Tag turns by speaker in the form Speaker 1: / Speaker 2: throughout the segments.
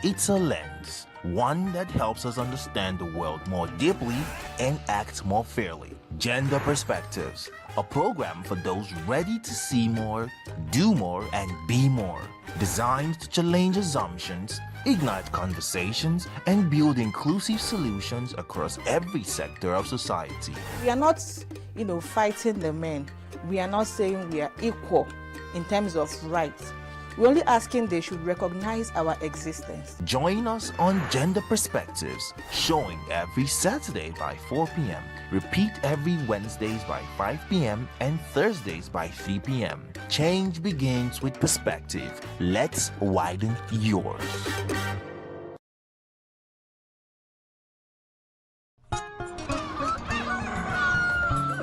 Speaker 1: It's a lens, one that helps us understand the world more deeply and act more fairly. Gender Perspectives, a program for those ready to see more, do more, and be more. Designed to challenge assumptions, ignite conversations, and build inclusive solutions across every sector of society.
Speaker 2: We are not, fighting the men. We are not saying we are equal in terms of rights. We're only asking they should recognize our existence.
Speaker 1: Join us on Gender Perspectives, showing every Saturday by 4 p.m. Repeat every Wednesdays by 5 p.m. and Thursdays by 3 p.m. Change begins with perspective. Let's widen yours.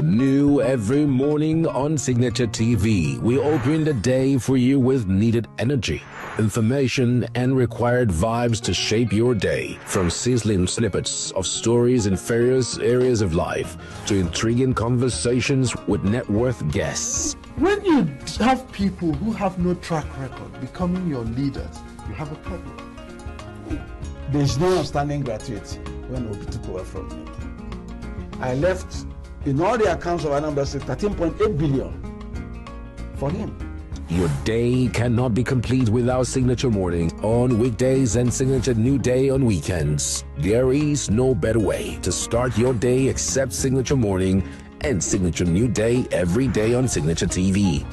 Speaker 3: New every morning on Signature TV, we open the day for you with needed energy, information, and required vibes to shape your day. From sizzling snippets of stories in various areas of life to intriguing conversations with net worth guests.
Speaker 4: When you have people who have no track record becoming your leaders, you have a problem.
Speaker 5: There's no outstanding gratuity when Obi took over from me. I left in all the accounts of Anambra State 13.8 billion for him.
Speaker 3: Your day cannot be complete without Signature Morning on weekdays and Signature New Day on weekends. There is no better way to start your day except Signature Morning and Signature New Day every day on Signature TV.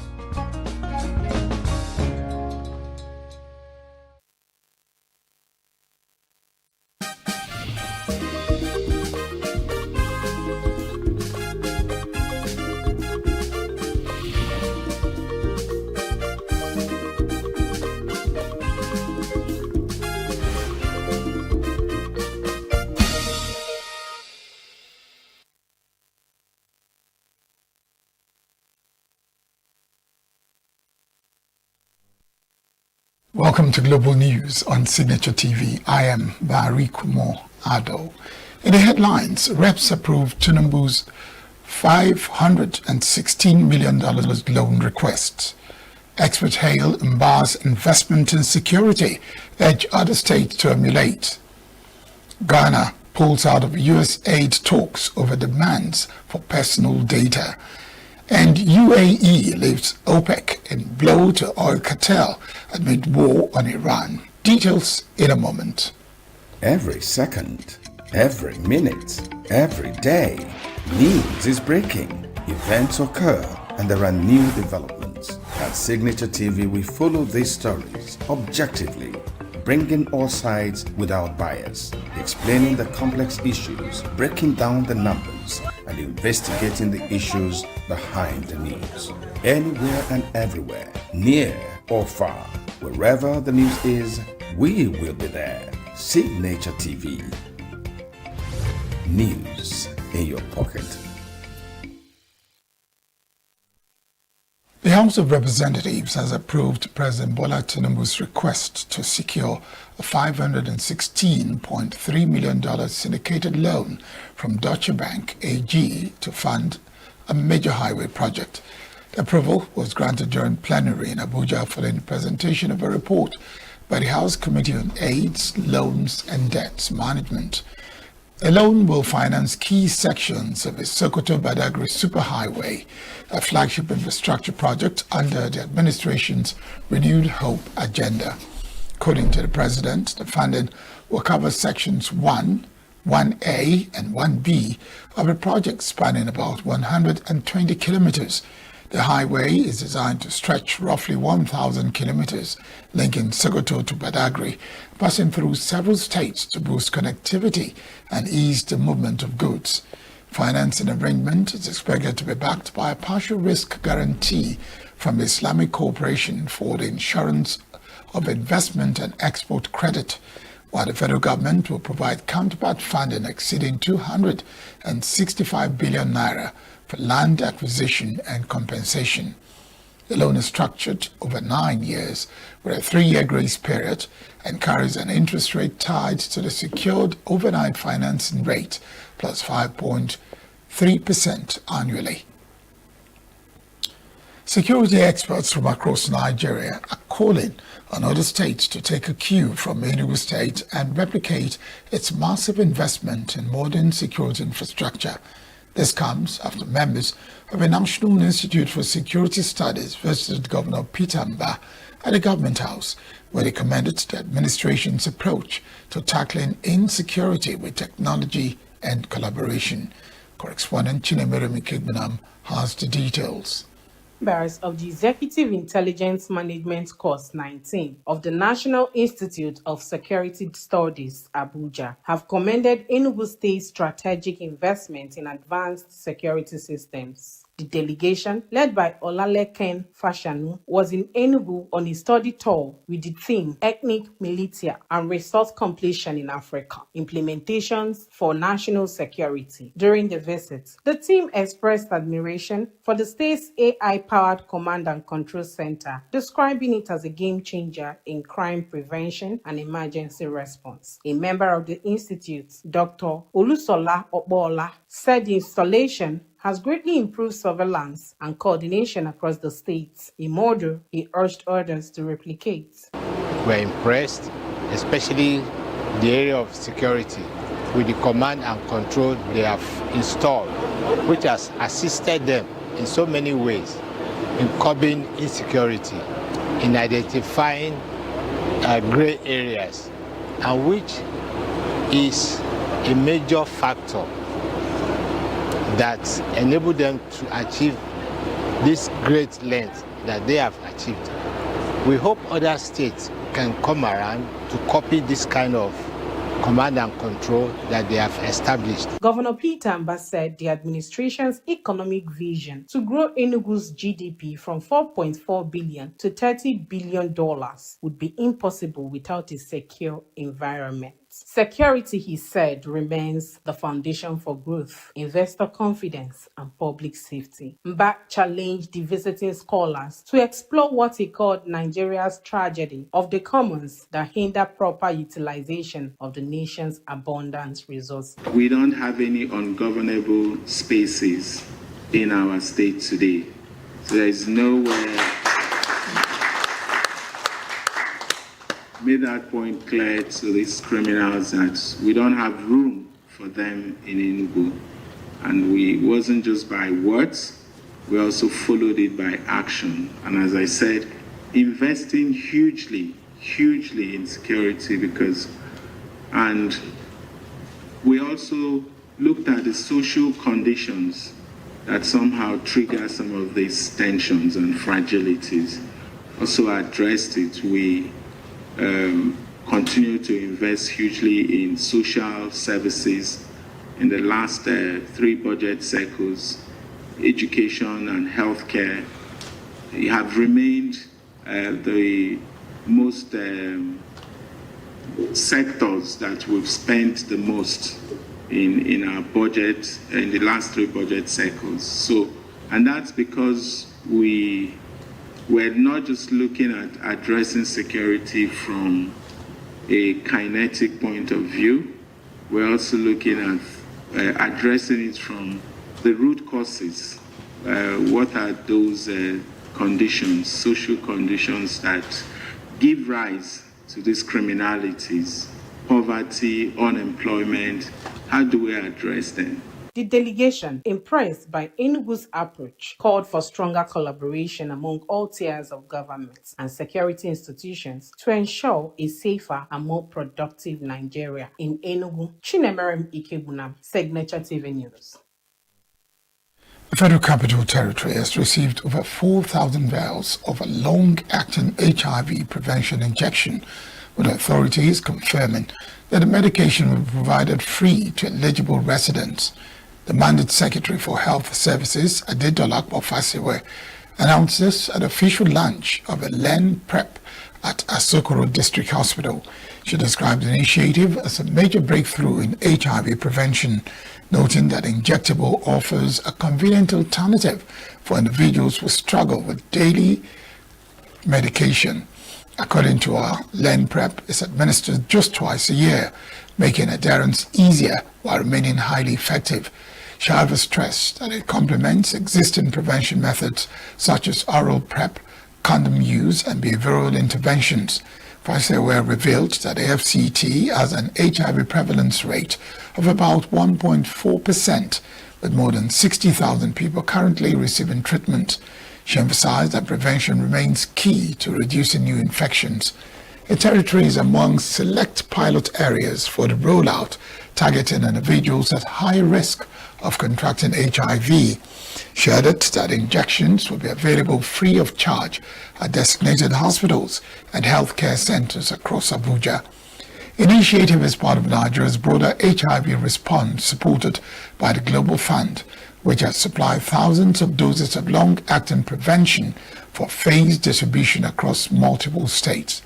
Speaker 6: Welcome to Global News on Signature TV. I am Barry Kumo Ado. In the headlines, reps approved Tinubu's $516 million loan request. Experts hail Mba's investment in security, urge other states to emulate. Ghana pulls out of U.S. aid talks over demands for personal data. And UAE lifts OPEC in blow to oil cartel amid war on Iran. Details in a moment.
Speaker 7: Every second, every minute, every day, news is breaking. Events occur and there are new developments. At Signature TV, we follow these stories objectively, bringing all sides without bias, explaining the complex issues, breaking down the numbers, and investigating the issues behind the news. Anywhere and everywhere, near or far, wherever the news is, we will be there. Signature TV. News in your pocket.
Speaker 6: The House of Representatives has approved President Bola Tinubu's request to secure a $516.3 million syndicated loan from Deutsche Bank AG to fund a major highway project. The approval was granted during plenary in Abuja following the presentation of a report by the House Committee on AIDS, Loans and Debts Management. A loan will finance key sections of the Sokoto-Badagry Superhighway, a flagship infrastructure project under the administration's Renewed Hope agenda. According to the president, the funding will cover sections 1, 1A and 1B of a project spanning about 120 kilometers. The highway is designed to stretch roughly 1,000 kilometers, linking Sokoto to Badagry, passing through several states to boost connectivity and ease the movement of goods. Financing arrangement is expected to be backed by a partial risk guarantee from the Islamic Corporation for the Insurance of Investment and Export Credit, while the federal government will provide counterpart funding exceeding 265 billion naira for land acquisition and compensation. The loan is structured over 9 years with a 3-year grace period and carries an interest rate tied to the secured overnight financing rate plus 5.3% annually. Security experts from across Nigeria are calling on other states to take a cue from ENUGU State and replicate its massive investment in modern security infrastructure. This comes after members of the National Institute for Security Studies visited Governor Peter Mba at the Government House, where they commended the administration's approach to tackling insecurity with technology and collaboration. Correspondent Chinemere Mikegbenam has the details.
Speaker 8: Members of the Executive Intelligence Management Course 19 of the National Institute of Security Studies, Abuja, have commended ENUGU State's strategic investment in advanced security systems. The delegation, led by Olaleken Fashanu, was in Enugu on a study tour with the theme Ethnic Militia and Resource Completion in Africa, Implementations for National Security. During the visit, the team expressed admiration for the state's AI-powered Command and Control Center, describing it as a game-changer in crime prevention and emergency response. A member of the institute, Dr. Olusola Okbola, said the installation has greatly improved surveillance and coordination across the states, a model he urged others to replicate.
Speaker 9: We're impressed, especially the area of security, with the command and control they have installed, which has assisted them in so many ways in curbing insecurity, in identifying gray areas, and which is a major factor that enable them to achieve this great length that they have achieved. We hope other states can come around to copy this kind of command and control that they have established.
Speaker 8: Governor Peter Mba said the administration's economic vision to grow Enugu's GDP from $4.4 billion to $30 billion would be impossible without a secure environment. Security, he said, remains the foundation for growth, investor confidence, and public safety. Mba challenged the visiting scholars to explore what he called Nigeria's tragedy of the commons that hinder proper utilization of the nation's abundant resources.
Speaker 10: We don't have any ungovernable spaces in our state today. So there is nowhere. Made that point clear to these criminals that we don't have room for them in Enugu. And we wasn't just by words, we also followed it by action. And as I said, investing hugely in security and we also looked at the social conditions that somehow trigger some of these tensions and fragilities. Also addressed it. We continue to invest hugely in social services. In the last 3 budget cycles, education and healthcare have remained the most sectors that we've spent the most in our budget in the last 3 budget cycles. And that's because we're not just looking at addressing security from a kinetic point of view. We're also looking at addressing it from the root causes. What are those conditions, social conditions that give rise to these criminalities, poverty, unemployment? How do we address them?
Speaker 8: The delegation, impressed by Enugu's approach, called for stronger collaboration among all tiers of government and security institutions to ensure a safer and more productive Nigeria. In Enugu, Chinemere Mikegbenam, Signature TV News.
Speaker 6: The Federal Capital Territory has received over 4,000 vials of a long-acting HIV prevention injection, with authorities confirming that the medication will be provided free to eligible residents. The Mandate Secretary for Health Services, Adedolakpo Fasiwe, announced this at the official launch of a LEN PrEP at Asokoro District Hospital. She described the initiative as a major breakthrough in HIV prevention, noting that injectable offers a convenient alternative for individuals who struggle with daily medication. According to her, LEN PrEP is administered just twice a year, making adherence easier while remaining highly effective. She however stressed that it complements existing prevention methods such as oral PrEP, condom use and behavioral interventions. Vice were revealed that the FCT has an HIV prevalence rate of about 1.4%, with more than 60,000 people currently receiving treatment. She emphasized that prevention remains key to reducing new infections. The territory is among select pilot areas for the rollout, targeting individuals at high risk of contracting HIV. She added that injections will be available free of charge at designated hospitals and healthcare centers across Abuja. Initiative is part of Nigeria's broader HIV response supported by the Global Fund, which has supplied thousands of doses of long-acting prevention for phased distribution across multiple states.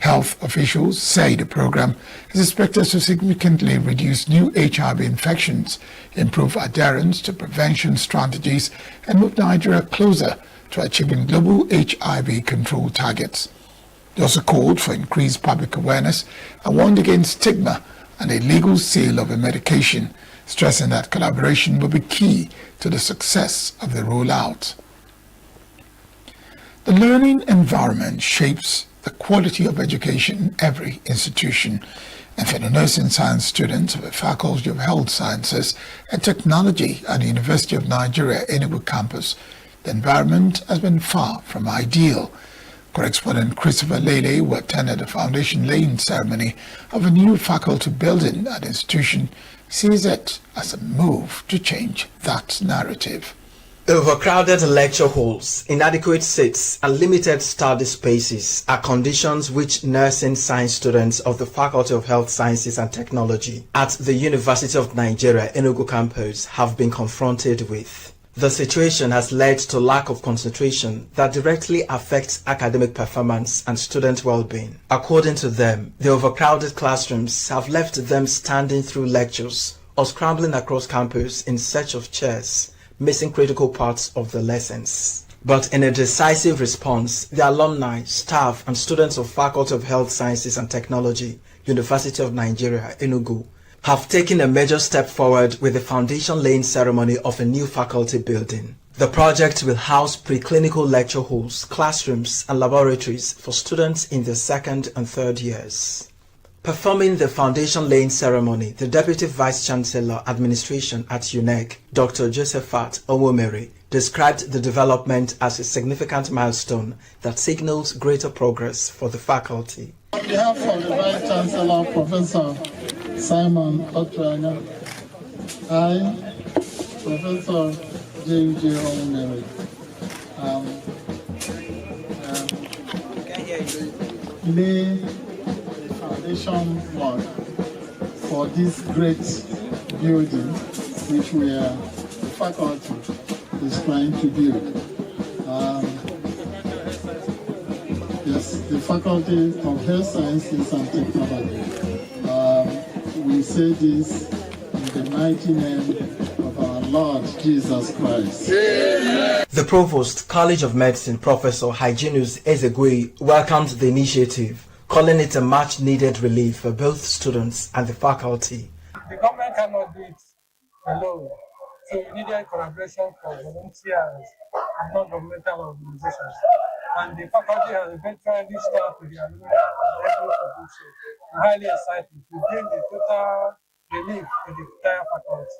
Speaker 6: Health officials say the program is expected to significantly reduce new HIV infections, improve adherence to prevention strategies, and move Nigeria closer to achieving global HIV control targets. They also called for increased public awareness and warned against stigma and the illegal sale of a medication, stressing that collaboration will be key to the success of the rollout. The learning environment shapes the quality of education in every institution, and for the nursing science students of the Faculty of Health Sciences and Technology at the University of Nigeria, ENUGU campus, the environment has been far from ideal. Correspondent Christopher Lele, who attended the foundation laying ceremony of a new faculty building at the institution, sees it as a move to change that narrative.
Speaker 11: Overcrowded lecture halls, inadequate seats, and limited study spaces are conditions which nursing science students of the Faculty of Health Sciences and Technology at the University of Nigeria, ENUGU campus have been confronted with. The situation has led to lack of concentration that directly affects academic performance and student well-being. According to them, the overcrowded classrooms have left them standing through lectures or scrambling across campus in search of chairs, missing critical parts of the lessons. But in a decisive response, the alumni, staff, and students of Faculty of Health Sciences and Technology, University of Nigeria, ENUGU, have taken a major step forward with the foundation laying ceremony of a new faculty building. The project will house preclinical lecture halls, classrooms, and laboratories for students in their second and third years. Performing the foundation laying ceremony, the Deputy Vice Chancellor Administration at UNEG, Dr. Josephat Owomere, described the development as a significant milestone that signals greater progress for the faculty.
Speaker 12: On behalf of the Vice Chancellor, Professor Simon Otranya, I, Professor J.J. Owomere, lay foundation work for this great building which the faculty is trying to build. Yes, the Faculty of Health Sciences and Technology. We say this in the mighty name of our Lord Jesus Christ.
Speaker 11: The Provost, College of Medicine, Professor Hyginus Ezegwe, welcomed the initiative, calling it a much-needed relief for both students and the faculty.
Speaker 13: The government cannot do it alone, so we needed collaboration from volunteers and non-governmental organizations. And the faculty has eventually reached out to the alumni and able to do so. I'm highly excited to bring the total relief to the entire faculty,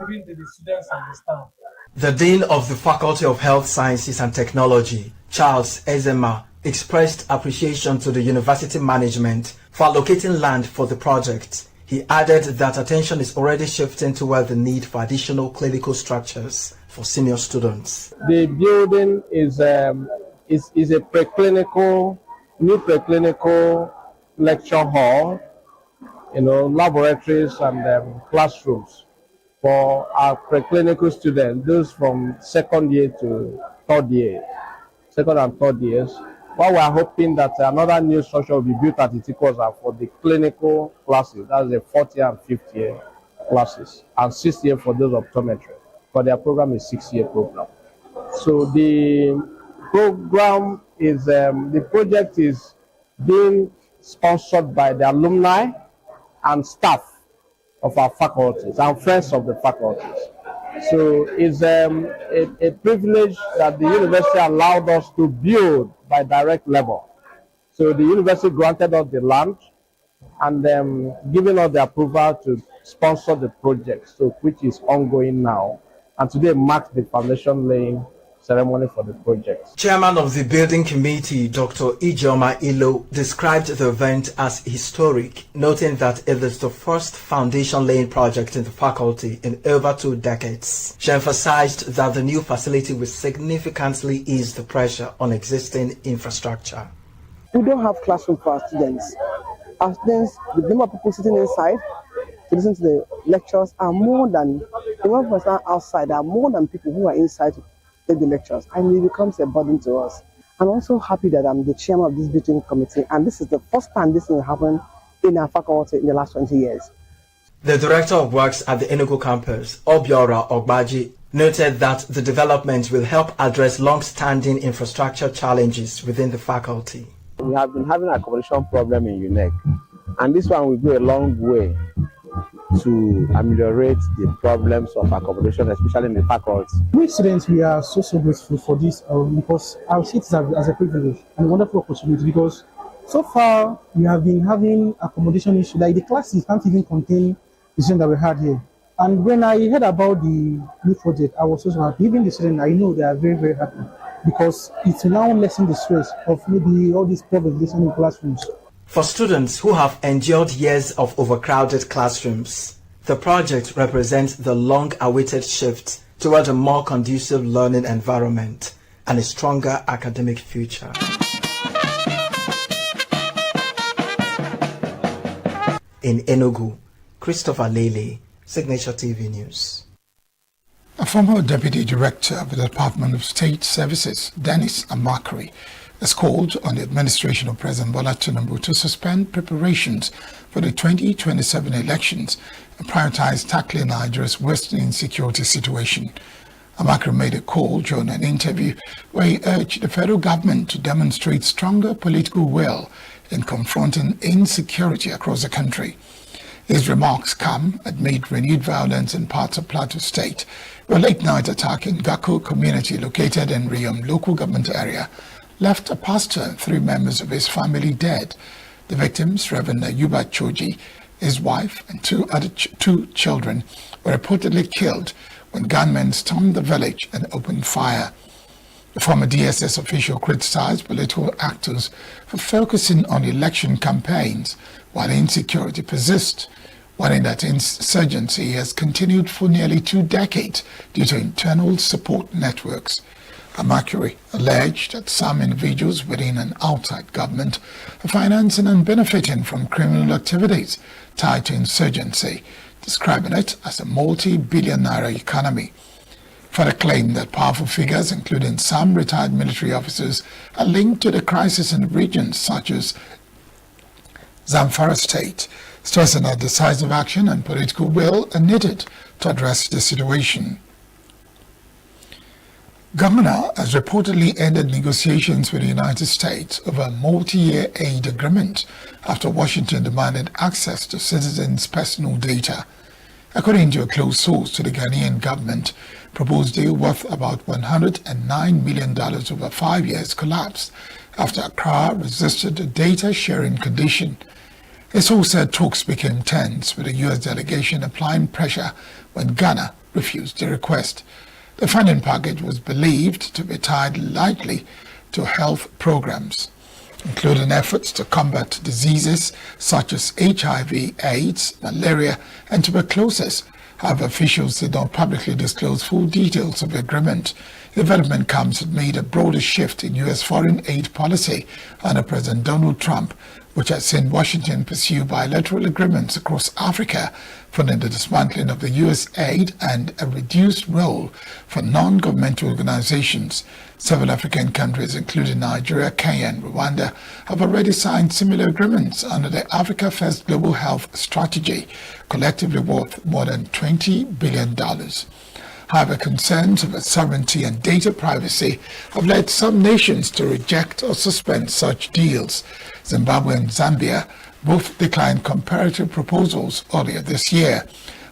Speaker 13: even to the students and the staff.
Speaker 11: The Dean of the Faculty of Health Sciences and Technology, Charles Ezema, expressed appreciation to the university management for allocating land for the project. He added that attention is already shifting toward the need for additional clinical structures for senior students.
Speaker 14: The building is a new preclinical lecture hall, laboratories and classrooms for our preclinical students, those from second year to third year, second and third years. While we are hoping that another new structure will be built at Itikosa for the clinical classes, that's the fourth year and fifth year classes, and sixth year for those optometry. For their program is 6-year program. So the program is, the project is being sponsored by the alumni and staff of our faculties and friends of the faculties. So it's a privilege that the university allowed us to build by direct labor. So the university granted us the land and giving us the approval to sponsor the project, so which is ongoing now. And today marks the foundation laying ceremony for the project.
Speaker 11: Chairman of the building committee, Dr. Ijeoma Ilo, described the event as historic, noting that it is the first foundation laying project in the faculty in over 2 decades. She emphasized that the new facility will significantly ease the pressure on existing infrastructure.
Speaker 15: We don't have classroom for our students. Our students, the number of people sitting inside to listen to the lectures are more than the number of people outside are more than people who are inside to take the lectures, and it becomes a burden to us. I'm also happy that I'm the chairman of this building committee, and this is the first time this thing happened in our faculty in the last 20 years.
Speaker 11: The director of works at the ENUGU campus, Obiora Ogbaji, noted that the development will help address long-standing infrastructure challenges within the faculty.
Speaker 14: We have been having an accommodation problem in UNEC, and this one will go a long way to ameliorate the problems of accommodation, especially in the faculty.
Speaker 16: We students, we are so grateful for this because I see it as a privilege and a wonderful opportunity, because so far we have been having accommodation issues, like the classes can't even contain the students that we had here. And when I heard about the new project, I was so happy. Even the students, I know they are very, very happy, because it will now lessen the stress of maybe all these poor ventilation in classrooms.
Speaker 11: For students who have endured years of overcrowded classrooms, the project represents the long-awaited shift toward a more conducive learning environment and a stronger academic future. In Enugu, Christopher Lele, Signature TV News.
Speaker 6: A former deputy director of the Department of State Services, Dennis Amakri, has called on the administration of President Bola Tinubu to suspend preparations for the 2027 elections and prioritize tackling Nigeria's worsening security situation. Amakri made a call during an interview where he urged the federal government to demonstrate stronger political will in confronting insecurity across the country. His remarks come amid renewed violence in parts of Plateau State, where a late-night attack in Gako community located in Riyom local government area left a pastor and 3 members of his family dead. The victims, Reverend Ayuba Choji, his wife, and 2 children, were reportedly killed when gunmen stormed the village and opened fire. The former DSS official criticized political actors for focusing on election campaigns while insecurity persists, warning that insurgency has continued for nearly 2 decades due to internal support networks. Amakri alleged that some individuals within and outside government are financing and benefiting from criminal activities tied to insurgency, describing it as a multi-billion naira economy. Further claimed that powerful figures, including some retired military officers, are linked to the crisis in regions such as Zamfara State, stressing that decisive action and political will are needed to address the situation. Ghana has reportedly ended negotiations with the United States over a multi-year aid agreement after Washington demanded access to citizens' personal data. According to a close source to the Ghanaian government, proposed deal worth about $109 million over 5 years collapsed after Accra resisted the data sharing condition. A source said talks became tense, with the U.S. delegation applying pressure when Ghana refused the request. The funding package was believed to be tied lightly to health programs, including efforts to combat diseases such as HIV, AIDS, malaria, and tuberculosis. However, officials did not publicly disclose full details of the agreement. The development comes amid a broader shift in U.S. foreign aid policy under President Donald Trump, which has seen Washington pursue bilateral agreements across Africa, funding the dismantling of the U.S. aid and a reduced role for non-governmental organizations. Several African countries, including Nigeria, Kenya, and Rwanda, have already signed similar agreements under the Africa First Global Health Strategy, collectively worth more than $20 billion. However, concerns over sovereignty and data privacy have led some nations to reject or suspend such deals. Zimbabwe and Zambia both declined comparative proposals earlier this year,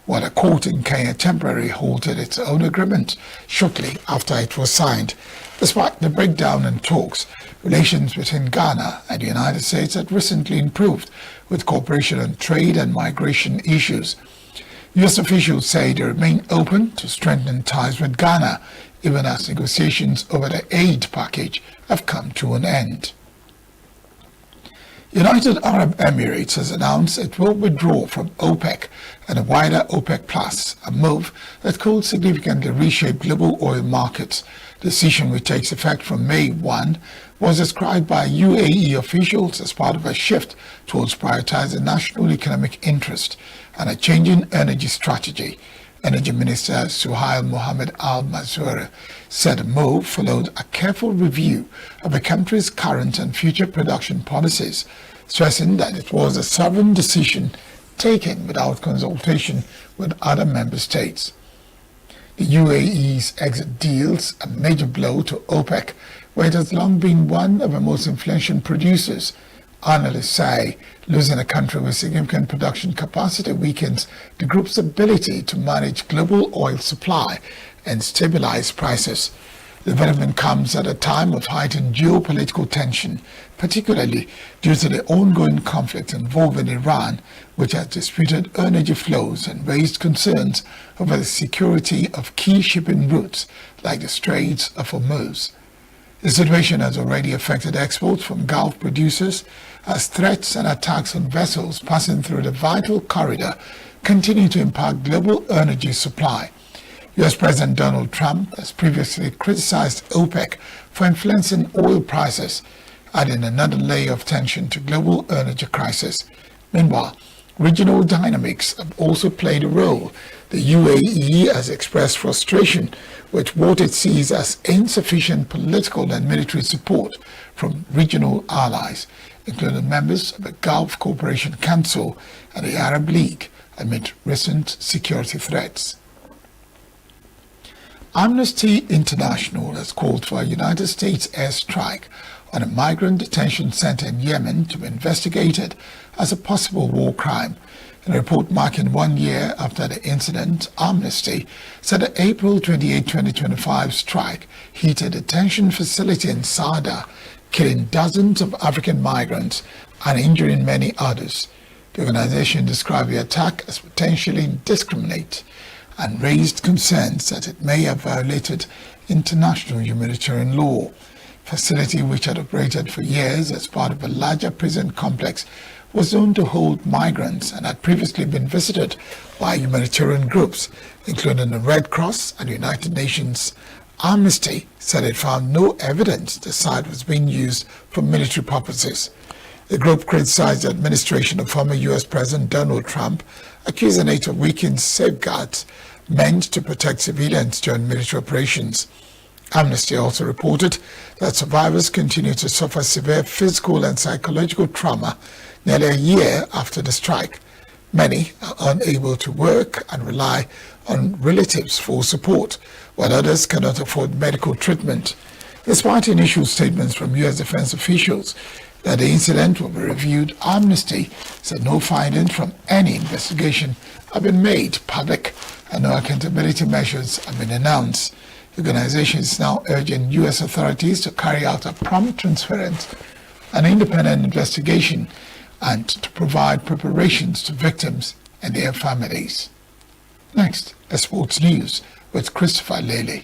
Speaker 6: while a court in Kenya temporarily halted its own agreement shortly after it was signed. Despite the breakdown in talks, relations between Ghana and the United States had recently improved, with cooperation on trade and migration issues. U.S. officials say they remain open to strengthening ties with Ghana, even as negotiations over the aid package have come to an end. United Arab Emirates has announced it will withdraw from OPEC and a wider OPEC Plus, a move that could significantly reshape global oil markets. The decision, which takes effect from May 1, was described by UAE officials as part of a shift towards prioritizing national economic interest and a changing energy strategy. Energy Minister Suhail Mohammed Al-Mazroui said the move followed a careful review of the country's current and future production policies, stressing that it was a sovereign decision taken without consultation with other member states. The UAE's exit deals a major blow to OPEC, where it has long been one of the most influential producers. Analysts say losing a country with significant production capacity weakens the group's ability to manage global oil supply and stabilize prices. The development comes at a time of heightened geopolitical tension, particularly due to the ongoing conflict involving Iran, which has disputed energy flows and raised concerns over the security of key shipping routes like the Straits of Hormuz. The situation has already affected exports from Gulf producers as threats and attacks on vessels passing through the vital corridor continue to impact global energy supply. U.S. President Donald Trump has previously criticized OPEC for influencing oil prices, adding another layer of tension to global energy crisis. Meanwhile, regional dynamics have also played a role. The UAE has expressed frustration with what it sees as insufficient political and military support from regional allies, including members of the Gulf Cooperation Council and the Arab League, amid recent security threats. Amnesty International has called for a United States airstrike on a migrant detention center in Yemen to be investigated as a possible war crime. In a report marking 1 year after the incident, Amnesty said the April 28, 2025 strike hit a detention facility in Sada, killing dozens of African migrants and injuring many others. The organization described the attack as potentially indiscriminate and raised concerns that it may have violated international humanitarian law. The facility, which had operated for years as part of a larger prison complex, was known to hold migrants and had previously been visited by humanitarian groups, including the Red Cross and the United Nations. Amnesty said it found no evidence the site was being used for military purposes. The group criticized the administration of former U.S. President Donald Trump, accusing it of weakening safeguards meant to protect civilians during military operations. Amnesty also reported that survivors continue to suffer severe physical and psychological trauma nearly a year after the strike. Many are unable to work and rely on relatives for support, while others cannot afford medical treatment. Despite initial statements from U.S. defense officials that the incident will be reviewed, Amnesty said no findings from any investigation have been made public and no accountability measures have been announced. The organization is now urging U.S. authorities to carry out a prompt, transparent, and independent investigation and to provide preparations to victims and their families. Next, a sports news with Christopher Lele.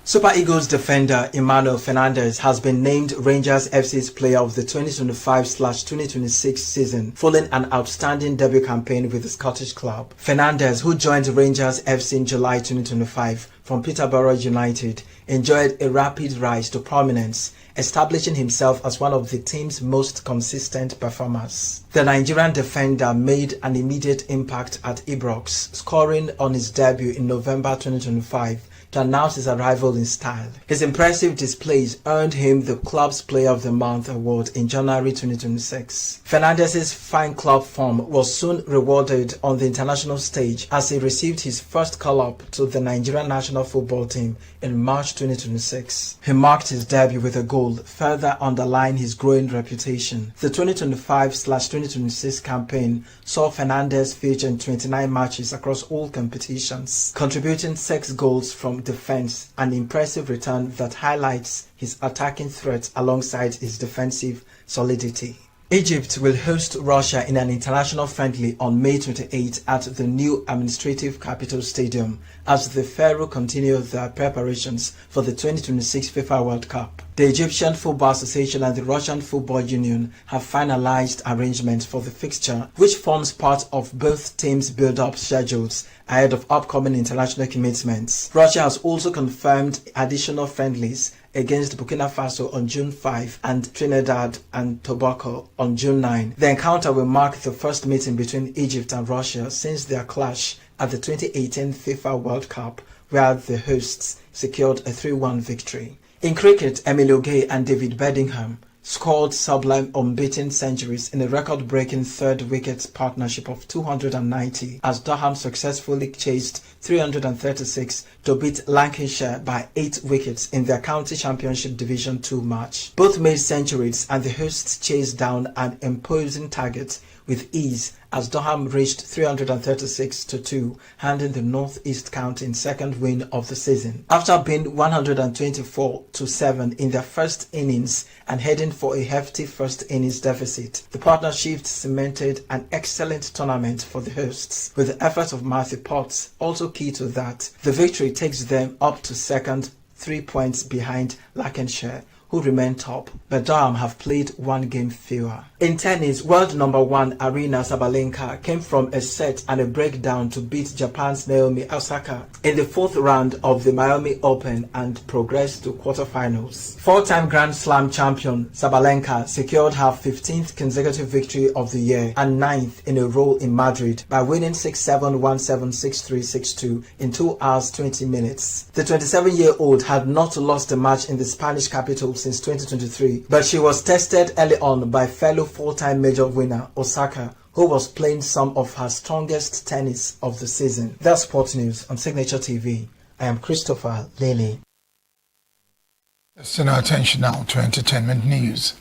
Speaker 11: Super Eagles defender Emmanuel Fernandez has been named Rangers FC's player of the 2025/2026 season following an outstanding debut campaign with the Scottish club. Fernandez, who joined Rangers FC in July 2025 from Peterborough United, enjoyed a rapid rise to prominence, establishing himself as one of the team's most consistent performers. The Nigerian defender made an immediate impact at Ibrox, scoring on his debut in November 2025 to announce his arrival in style. His impressive displays earned him the club's Player of the Month award in January 2026. Fernandez's fine club form was soon rewarded on the international stage as he received his first call-up to the Nigerian national football team in March 2026. He marked his debut with a goal, further underlying his growing reputation. The 2025/2026 campaign saw Fernandez feature in 29 matches across all competitions, contributing 6 goals from defense, an impressive return that highlights his attacking threat alongside his defensive solidity. Egypt will host Russia in an international friendly on May 28 at the new administrative capital stadium as the Pharaoh continue their preparations for the 2026 FIFA World Cup. The Egyptian Football Association and the Russian Football Union have finalized arrangements for the fixture, which forms part of both teams' build-up schedules ahead of upcoming international commitments. Russia has also confirmed additional friendlies against Burkina Faso on June 5 and Trinidad and Tobago on June 9. The encounter will mark the first meeting between Egypt and Russia since their clash at the 2018 FIFA World Cup, where the hosts secured a 3-1 victory. In cricket, Emilio Gay and David Bedingham scored sublime unbeaten centuries in a record-breaking third-wicket partnership of 290 as Durham successfully chased 336 to beat Lancashire by 8 wickets in their County Championship Division 2 match. Both made centuries and the hosts chased down an imposing target with ease as Durham reached 336-2, handing the North East County its second win of the season. After being 124-7 in their first innings and heading for a hefty first innings deficit, the partnership cemented an excellent tournament for the hosts, with the efforts of Matthew Potts also key to that. The victory takes them up to second, 3 points behind Lancashire, who remain top, but Durham have played 1 game fewer. In tennis, world number 1 Arina Sabalenka came from a set and a breakdown to beat Japan's Naomi Osaka in the 4th round of the Miami Open and progressed to quarterfinals. 4-time Grand Slam champion Sabalenka secured her 15th consecutive victory of the year and 9th in a row in Madrid by winning 6-7, 1-7, 6-3, 6-2 in 2 hours 20 minutes. The 27-year-old had not lost a match in the Spanish capital since 2023, but she was tested early on by fellow 4-time major winner Osaka, who was playing some of her strongest tennis of the season. That's Sports News on Signature TV. I am Christopher Lely.
Speaker 6: Let's turn our attention now to entertainment news.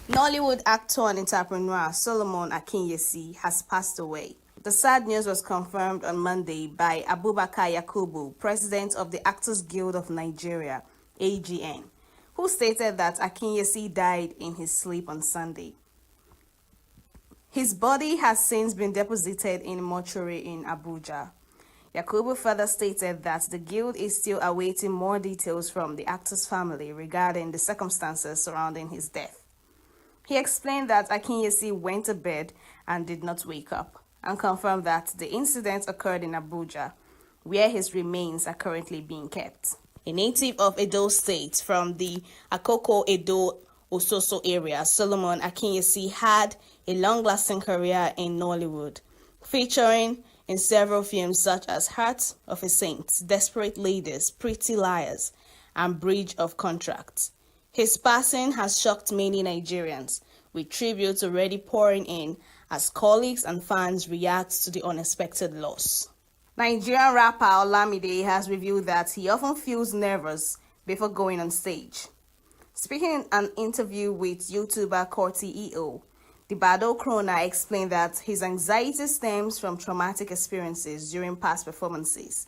Speaker 2: Nollywood actor and entrepreneur Solomon Akinyesi has passed away. The sad news was confirmed on Monday by Abubakar Yakubu, president of the Actors Guild of Nigeria, AGN, who stated that Akinyesi died in his sleep on Sunday. His body has since been deposited in a mortuary in Abuja. Yakubu further stated that the guild is still awaiting more details from the actor's family regarding the circumstances surrounding his death. He explained that Akinyesi went to bed and did not wake up, and confirmed that the incident occurred in Abuja, where his remains are currently being kept. A native of Edo State from the Akoko Edo Ososo area, Solomon Akinyesi had a long-lasting career in Nollywood, featuring in several films such as Heart of a Saint, Desperate Ladies, Pretty Liars, and Bridge of Contracts. His passing has shocked many Nigerians, with tributes already pouring in as colleagues and fans react to the unexpected loss. Nigerian rapper Olamide has revealed that he often feels nervous before going on stage. Speaking in an interview with YouTuber Korti EO, the Bado Krona explained that his anxiety stems from traumatic experiences during past performances.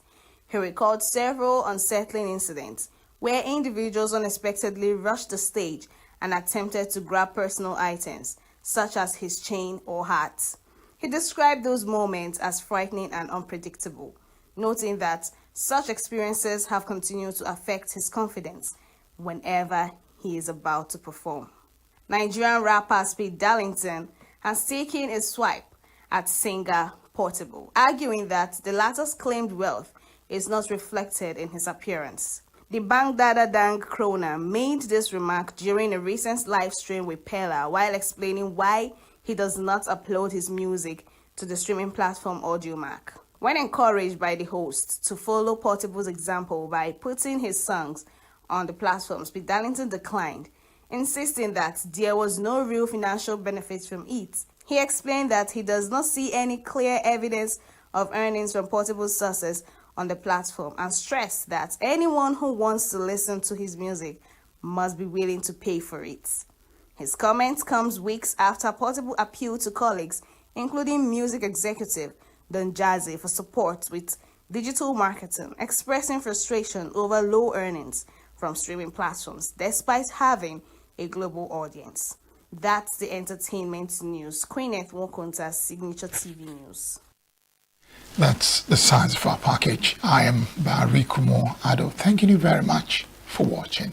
Speaker 2: He recalled several unsettling incidents where individuals unexpectedly rushed the stage and attempted to grab personal items, such as his chain or hat. He described those moments as frightening and unpredictable, noting that such experiences have continued to affect his confidence whenever he is about to perform. Nigerian rapper Speed Darlington has taken a swipe at singer Portable, arguing that the latter's claimed wealth is not reflected in his appearance. The Bang Dada Dang Krona made this remark during a recent live stream with Pella while explaining why he does not upload his music to the streaming platform Audiomack. When encouraged by the host to follow Portable's example by putting his songs on the platforms, Pete Darlington declined, insisting that there was no real financial benefit from it. He explained that he does not see any clear evidence of earnings from Portable sources on the platform and stressed that anyone who wants to listen to his music must be willing to pay for it. His comment comes weeks after Portable appealed to colleagues, including music executive Don Jazzy, for support with digital marketing, expressing frustration over low earnings from streaming platforms despite having a global audience. That's the entertainment news. Queeneth Wokunta's Signature TV News.
Speaker 6: That's the size of our package. I am Barry Kumo Ado. Thanking you very much for watching.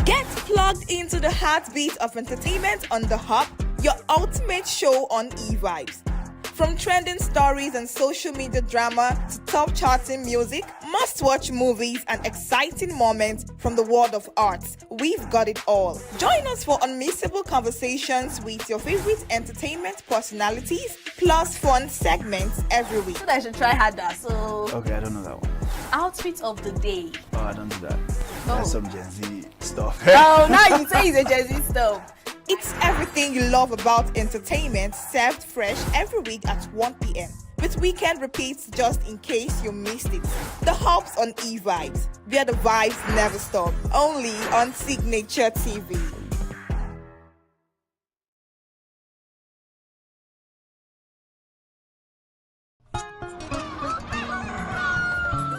Speaker 17: Get plugged into the heartbeat of entertainment on The Hub, your ultimate show on e-vibes. From trending stories and social media drama to top charting music, must-watch movies and exciting moments from the world of arts, we've got it all. Join us for unmissable conversations with your favorite entertainment personalities, plus fun segments every week.
Speaker 2: I should try harder, so...
Speaker 18: Okay, I don't know that one.
Speaker 2: Outfit of the day.
Speaker 18: Oh, I don't do that. That's some Gen Z stuff.
Speaker 2: Oh, now you say it's a Gen Z stuff.
Speaker 17: It's everything you love about entertainment, served fresh every week at 1 p.m. with weekend repeats just in case you missed it. The Hub's on e-vibes, where the vibes never stop. Only on Signature TV.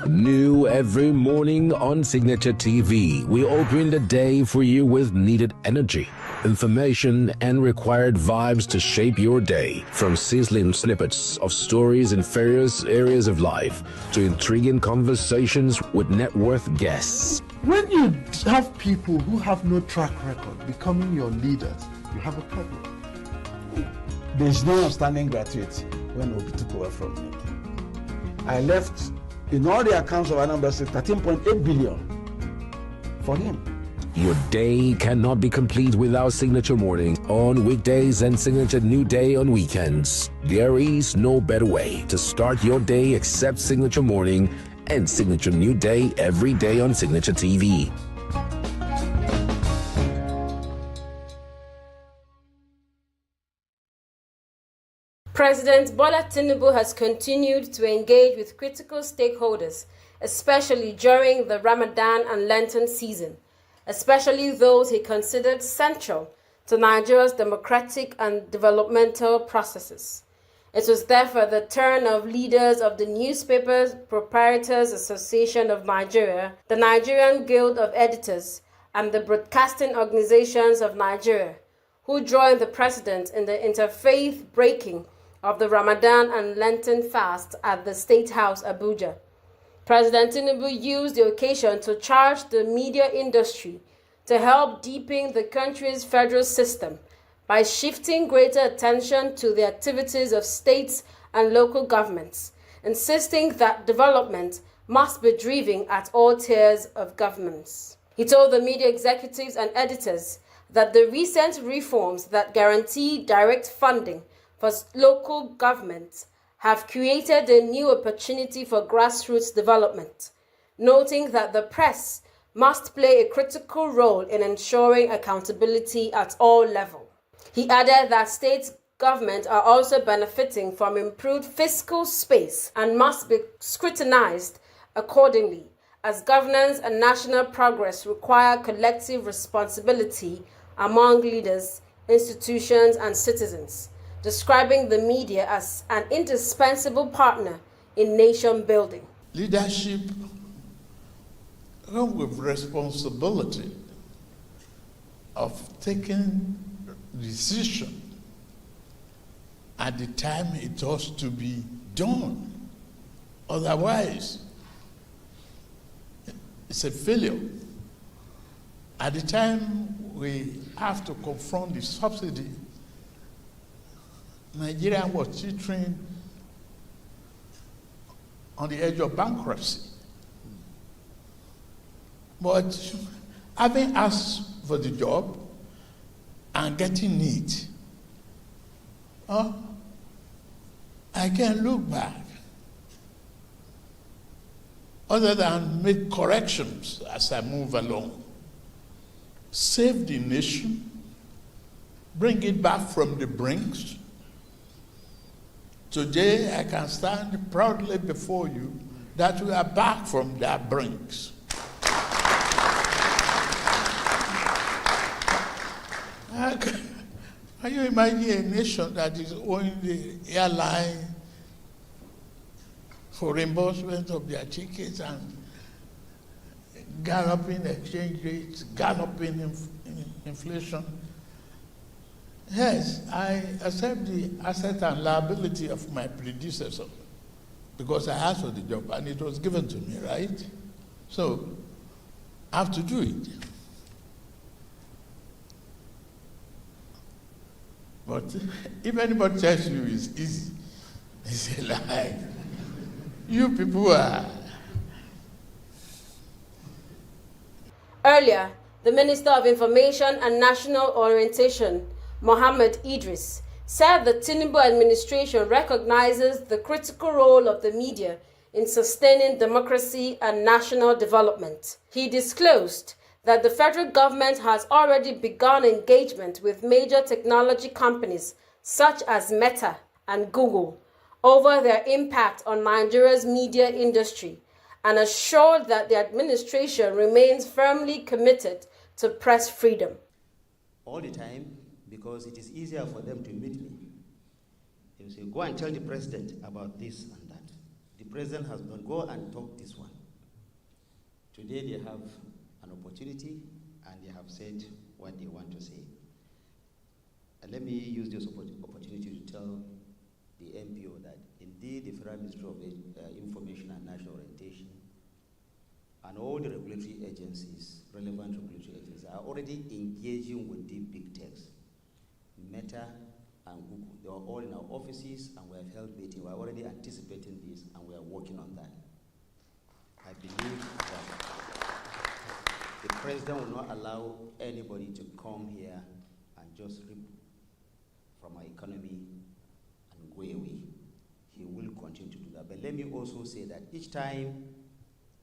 Speaker 3: New every morning on Signature TV, we open the day for you with needed energy, information, and required vibes to shape your day. From sizzling snippets of stories in various areas of life to intriguing conversations with net worth guests.
Speaker 4: When you have people who have no track record becoming your leaders, you have a problem.
Speaker 5: There's no outstanding gratuity when Obi took over from me. I left, in all the accounts of Anambra State, 13.8 billion for him.
Speaker 3: Your day cannot be complete without Signature Morning on weekdays and Signature New Day on weekends. There is no better way to start your day except Signature Morning and Signature New Day every day on Signature TV.
Speaker 19: President Bola Tinubu has continued to engage with critical stakeholders, especially during the Ramadan and Lenten season, especially those he considered central to Nigeria's democratic and developmental processes. It was therefore the turn of leaders of the Newspapers Proprietors Association of Nigeria, the Nigerian Guild of Editors, and the Broadcasting Organizations of Nigeria, who joined the president in the interfaith breaking of the Ramadan and Lenten fast at the State House, Abuja. President Tinubu used the occasion to charge the media industry to help deepen the country's federal system by shifting greater attention to the activities of states and local governments, insisting that development must be driven at all tiers of governments. He told the media executives and editors that the recent reforms that guarantee direct funding for local governments have created a new opportunity for grassroots development, noting that the press must play a critical role in ensuring accountability at all levels. He added that state governments are also benefiting from improved fiscal space and must be scrutinized accordingly, as governance and national progress require collective responsibility among leaders, institutions, and citizens, describing the media as an indispensable partner in nation building.
Speaker 20: Leadership comes with responsibility of taking decision at the time it ought to be done. Otherwise, it's a failure. At the time we have to confront the subsidy, Nigeria was teetering on the edge of bankruptcy. But having asked for the job and getting it, I can look back other than make corrections as I move along. Save the nation, bring it back from the brinks. Today, I can stand proudly before you that we are back from that brinks. Can you imagine a nation that is owning the airline for reimbursement of their tickets and galloping exchange rates, galloping inflation? Yes, I accept the asset and liability of my predecessor because I asked for the job and it was given to me, right? So I have to do it. But if anybody tells you it's easy, it's a lie. You people are.
Speaker 19: Earlier, the Minister of Information and National Orientation, Mohammed Idris, said the Tinubu administration recognizes the critical role of the media in sustaining democracy and national development. He disclosed that the federal government has already begun engagement with major technology companies such as Meta and Google over their impact on Nigeria's media industry and assured that the administration remains firmly committed to press freedom.
Speaker 21: All the time, because it is easier for them to meet me. They say, go and tell the president about this and that. The president has done, go and talk this one. Today they have an opportunity and they have said what they want to say. And let me use this opportunity to tell the MPO that indeed the Federal Ministry of Information and National Orientation and all the regulatory agencies, relevant regulatory agencies, are already engaging with the big techs, Meta and Google. They are all in our offices and we have held meetings. We are already anticipating this and we are working on that. I believe that the president will not allow anybody to come here and just rip from our economy and go away. He will continue to do that. But let me also say that each time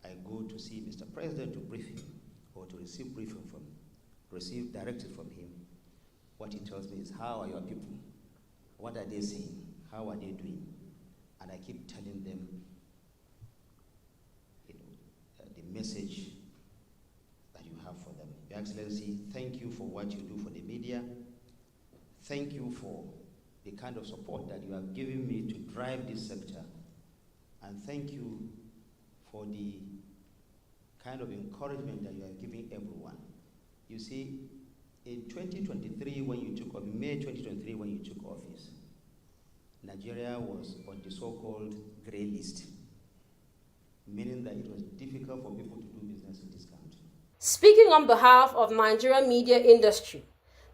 Speaker 21: I go to see Mr. President to brief him or to receive directive from him, what he tells me is, how are your people? What are they saying? How are they doing? And I keep telling them, the message that you have for them. Your Excellency, thank you for what you do for the media. Thank you for the kind of support that you have given me to drive this sector. And thank you for the kind of encouragement that you are giving everyone. You see, in 2023, when you took, May 2023, when you took office, Nigeria was on the so-called gray list, meaning that it was difficult for people to do business in this country.
Speaker 19: Speaking on behalf of Nigerian media industry,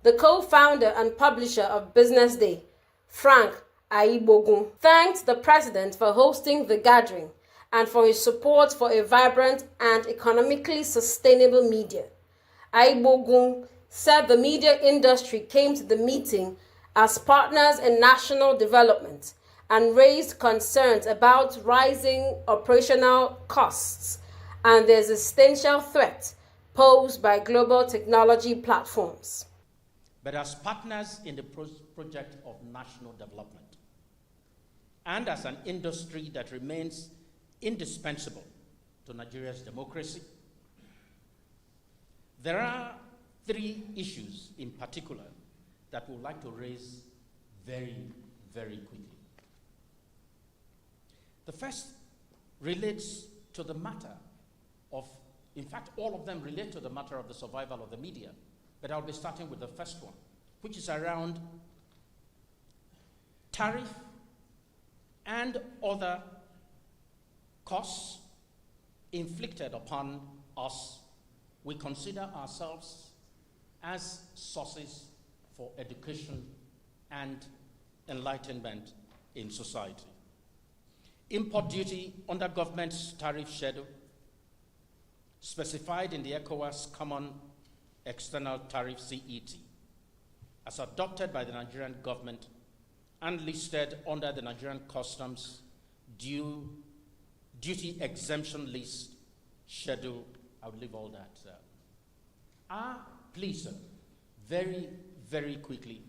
Speaker 19: the co-founder and publisher of Business Day, Frank Aibogun, thanked the president for hosting the gathering and for his support for a vibrant and economically sustainable media. Aibogun said the media industry came to the meeting as partners in national development and raised concerns about rising operational costs and the existential threat posed by global technology platforms.
Speaker 22: But as partners in the project of national development, and as an industry that remains indispensable to Nigeria's democracy, there are three issues in particular that we would like to raise very, very quickly. The first relates to the matter of, in fact, all of them relate to the matter of the survival of the media, but I'll be starting with the first one, which is around tariff and other costs inflicted upon us, we consider ourselves as sources for education and enlightenment in society. Import duty under government's tariff schedule, specified in the ECOWAS Common External Tariff CET, as adopted by the Nigerian government and listed under the Nigerian Customs duty exemption list schedule. I would leave all that. Please, sir, very, very quickly,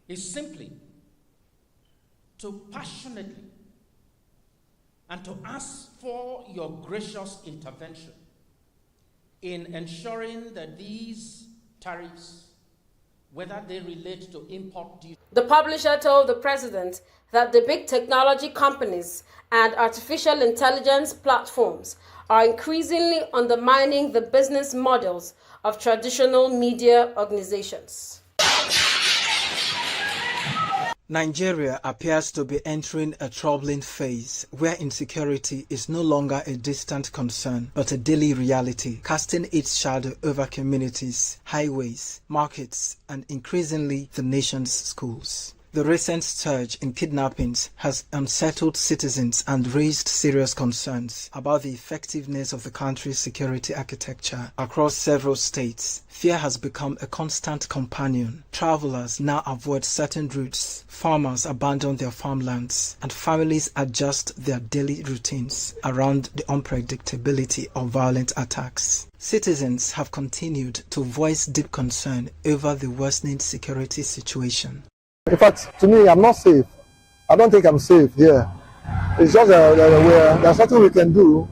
Speaker 22: is simply to passionately and to ask for your gracious intervention in ensuring that these tariffs, whether they relate to import duty.
Speaker 19: The publisher told the president that the big technology companies and artificial intelligence platforms are increasingly undermining the business models of traditional media organizations.
Speaker 11: Nigeria appears to be entering a troubling phase where insecurity is no longer a distant concern but a daily reality, casting its shadow over communities, highways, markets, and increasingly the nation's schools. The recent surge in kidnappings has unsettled citizens and raised serious concerns about the effectiveness of the country's security architecture across several states. Fear has become a constant companion. Travelers now avoid certain routes, farmers abandon their farmlands, and families adjust their daily routines around the unpredictability of violent attacks. Citizens have continued to voice deep concern over the worsening security situation.
Speaker 1: In fact, to me, I'm not safe. I don't think I'm safe here. It's just there's nothing we can do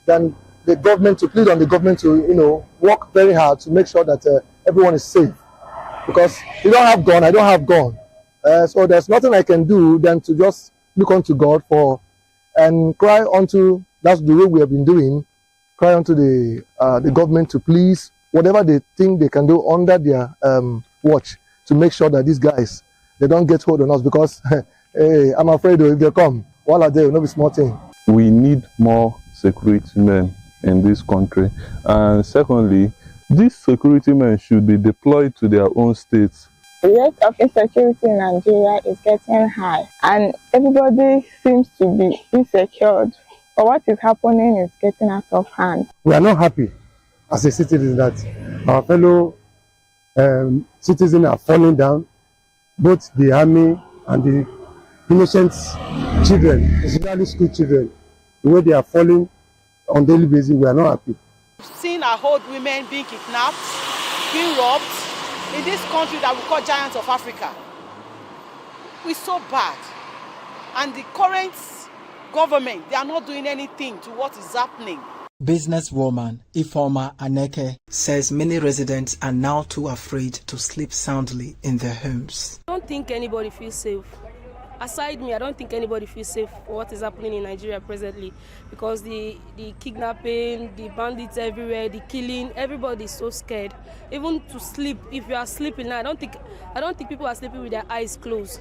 Speaker 1: than the government, to plead on the government to, work very hard to make sure that everyone is safe. Because you don't have gun, I don't have gun. So there's nothing I can do than to just look unto God and cry unto, that's the way we have been doing, cry unto the government to please, whatever they think they can do under their watch, to make sure that these guys, they don't get hold on us, because hey, I'm afraid if they come, while are they, will not be small thing.
Speaker 7: We need more security men in this country. And secondly, these security men should be deployed to their own states.
Speaker 23: The rate of insecurity in Nigeria is getting high, and everybody seems to be insecure. But what is happening is getting out of hand.
Speaker 1: We are not happy as a citizen that our fellow citizens are falling down. Both the army and the innocent children, especially school children, the way they are falling on daily basis, we are not happy.
Speaker 24: Seeing our old women being kidnapped, being robbed, in this country that we call Giants of Africa, it's so bad. And the current government, they are not doing anything to what is happening.
Speaker 11: Businesswoman Ifeoma Aneke says many residents are now too afraid to sleep soundly in their homes.
Speaker 25: I don't think anybody feels safe. Aside me, I don't think anybody feels safe for what is happening in Nigeria presently, because the kidnapping, the bandits everywhere, the killing, everybody is so scared. Even to sleep, if you are sleeping now, I don't think people are sleeping with their eyes closed.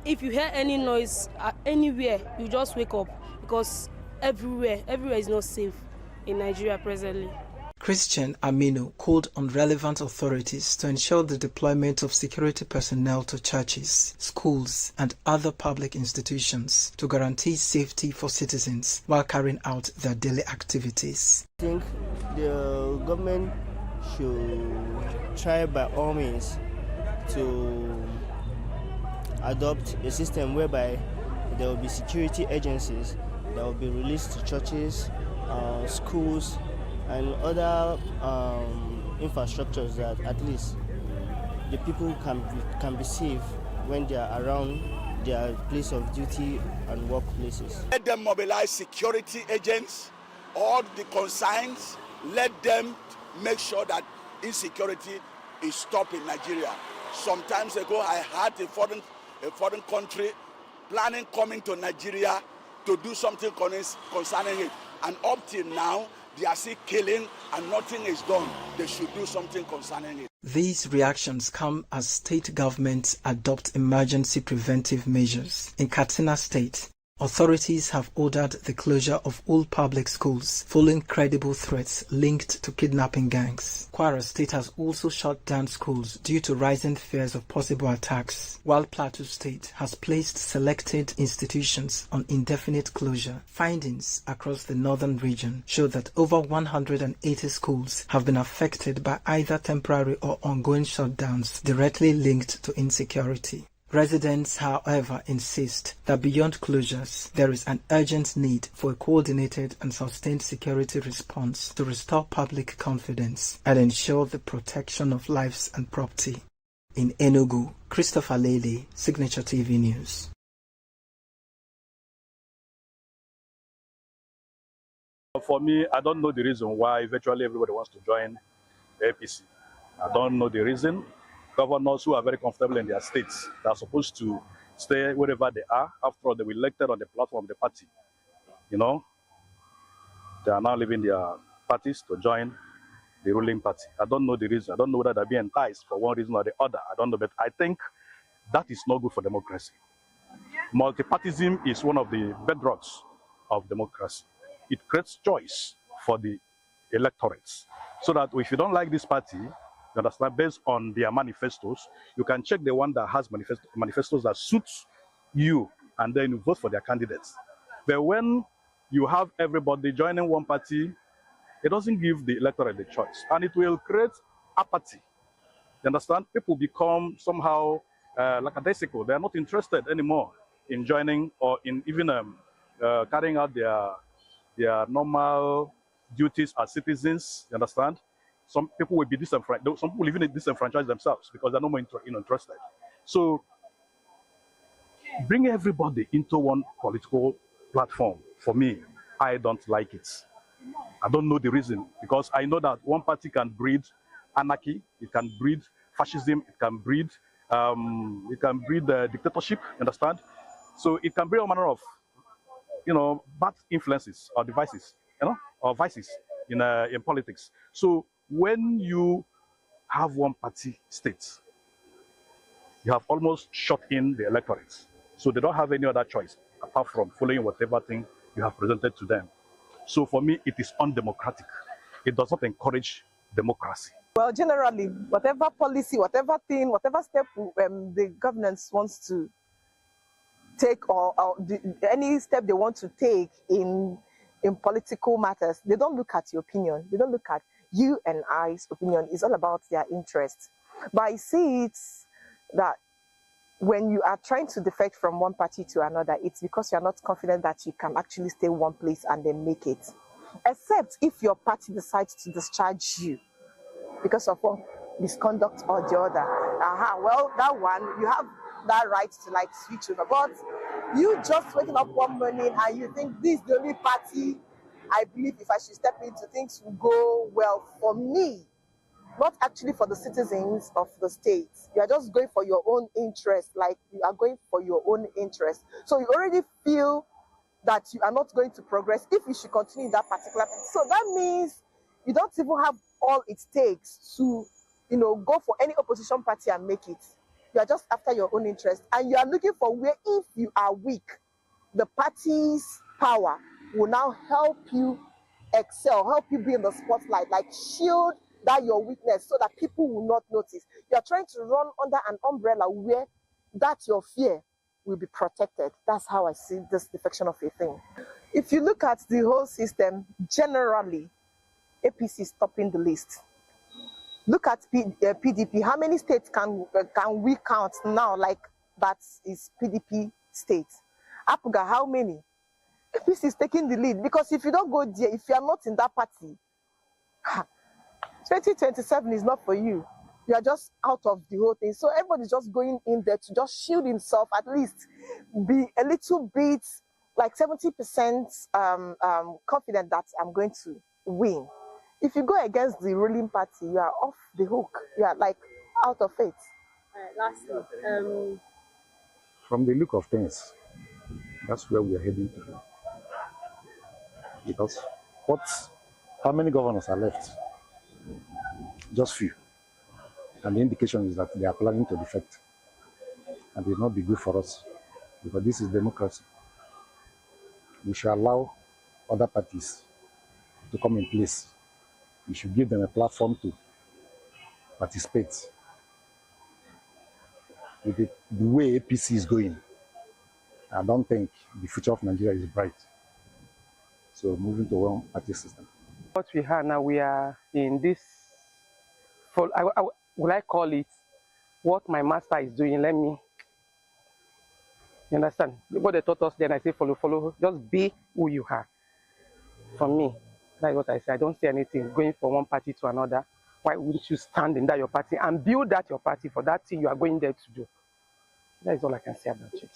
Speaker 25: If you hear any noise anywhere, you just wake up, because everywhere is not safe in Nigeria presently.
Speaker 11: Christian Aminu called on relevant authorities to ensure the deployment of security personnel to churches, schools, and other public institutions to guarantee safety for citizens while carrying out their daily activities.
Speaker 26: I think the government should try by all means to adopt a system whereby there will be security agencies that will be released to churches, schools, and other infrastructures, that at least the people can be safe when they are around their place of duty and workplaces.
Speaker 27: Let them mobilize security agents, all the consigns, let them make sure that insecurity is stopped in Nigeria. Some time ago, I had a foreign country planning coming to Nigeria to do something concerning it. And up till now, They are still killing and nothing is done. They should do something concerning it.
Speaker 11: These reactions come as state governments adopt emergency preventive measures. In Katsina State, authorities have ordered the closure of all public schools following credible threats linked to kidnapping gangs. Kwara State has also shut down schools due to rising fears of possible attacks, while Plateau State has placed selected institutions on indefinite closure. Findings across the northern region show that over 180 schools have been affected by either temporary or ongoing shutdowns directly linked to insecurity. Residents, however, insist that beyond closures, there is an urgent need for a coordinated and sustained security response to restore public confidence and ensure the protection of lives and property. In Enugu, Christopher Lele, Signature TV News.
Speaker 8: For me, I don't know the reason why virtually everybody wants to join APC. I don't know the reason. Governors who are very comfortable in their states, they are supposed to stay wherever they are. After all, they were elected on the platform of the party. You know, they are now leaving their parties to join the ruling party. I don't know the reason. I don't know whether they're being enticed for one reason or the other. I don't know, but I think that is not good for democracy. Multipartyism is one of the bedrocks of democracy. It creates choice for the electorates. So that if you don't like this party, you understand, based on their manifestos, you can check the one that has manifestos that suits you, and then you vote for their candidates. But when you have everybody joining one party, it doesn't give the electorate the choice, and it will create apathy. You understand? People become somehow lackadaisical. They are not interested anymore in joining or in even carrying out their normal duties as citizens. You understand? Some people will be disenfranchised. Some people even disenfranchise themselves because they're no more interested. So bring everybody into one political platform. For me, I don't like it. I don't know the reason, because I know that one party can breed anarchy, it can breed fascism, it can breed dictatorship. Understand? So it can bring all manner of, bad influences or devices, or vices in politics. So when you have one party state, you have almost shut in the electorates. So they don't have any other choice apart from following whatever thing you have presented to them. So for me, it is undemocratic. It does not encourage democracy.
Speaker 24: Well, generally, whatever policy, whatever thing, whatever step the governance wants to take, or any step they want to take in political matters, they don't look at your opinion. They don't look at you and I's opinion. It's all about their interest. But I see it that when you are trying to defect from one party to another, it's because you're not confident that you can actually stay one place and then make it. Except if your party decides to discharge you because of one misconduct or the other. Well, that one, you have that right to switch over. But you just waking up one morning and you think this is the only party I believe if I should step into, things will go well for me. Not actually for the citizens of the state. You are just going for your own interest, like you are going for your own interest. So you already feel that you are not going to progress if you should continue in that particular place. So that means you don't even have all it takes to, go for any opposition party and make it. You are just after your own interest, and you are looking for where, if you are weak, the party's power will now help you excel, help you be in the spotlight, like shield that your weakness so that people will not notice. You are trying to run under an umbrella where that your fear will be protected. That's how I see this defection of a thing. If you look at the whole system, generally, APC is topping the list. Look at PDP. How many states can we count now like that is PDP states? Apuga, how many? APC is taking the lead, because if you don't go there, if you are not in that party, 2027 is not for you. You are just out of the whole thing. So everybody's just going in there to just shield himself, at least be a little bit, like 70% confident that I'm going to win. If you go against the ruling party, you are off the hook. You are like out of it.
Speaker 9: Lastly,
Speaker 10: from the look of things, that's where we are heading to. Because what How many governors are left? Just few. And the indication is that they are planning to defect. And it will not be good for us, because this is democracy. We should allow other parties to come in place. We should give them a platform to participate. With the way APC is going, I don't think the future of Nigeria is bright. So moving to one party system.
Speaker 6: What we have now, we are in this, will I call it what my master is doing? Let me, you understand? What they taught us then, I say follow, just be who you are. For me, that's what I say. I don't say anything going from one party to another. Why wouldn't you stand in that your party and build that your party for that thing you are going there to do? That is all I can say about it.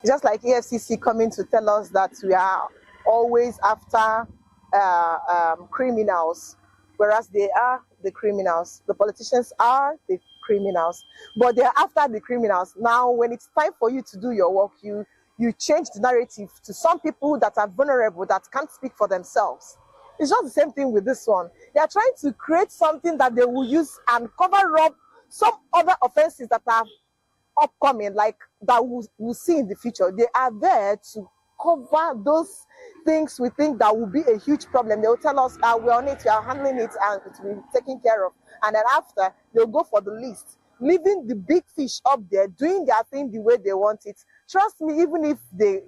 Speaker 24: Just like EFCC coming to tell us that we are always after criminals, whereas they are the criminals. The politicians are the criminals, but they're after the criminals. Now, when it's time for you to do your work, you change the narrative to some people that are vulnerable, that can't speak for themselves. It's just the same thing with this one. They are trying to create something that they will use and cover up some other offenses that are upcoming, like that we'll see in the future. They are there to cover those things we think that will be a huge problem. They will tell us, we're on it, we are handling it, and it will be taken care of. And then after, they'll go for the list, leaving the big fish up there, doing their thing the way they want it. Trust me, even if they,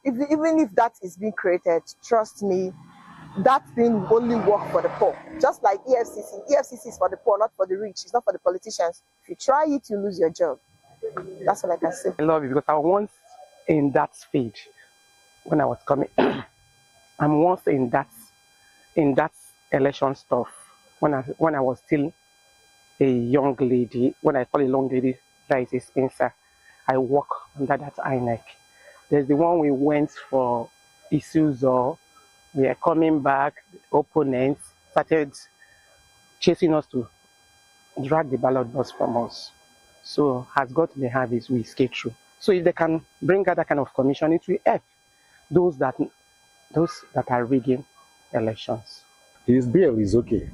Speaker 24: even if that is being created, trust me, that thing will only work for the poor. Just like EFCC. EFCC is for the poor, not for the rich. It's not for the politicians. If you try it, you lose your job. That's all I can say.
Speaker 6: I love it because I was once in that stage when I was coming. I'm once in that election stuff when I was still a young lady. When I call a young lady, that is a Spencer. I work under that INEC. There's the one we went for issues, or we are coming back. Opponents started chasing us to drag the ballot box from us. So as God may have it, we skate through. So if they can bring out that kind of commission, it will help those that are rigging elections.
Speaker 10: His bill is okay,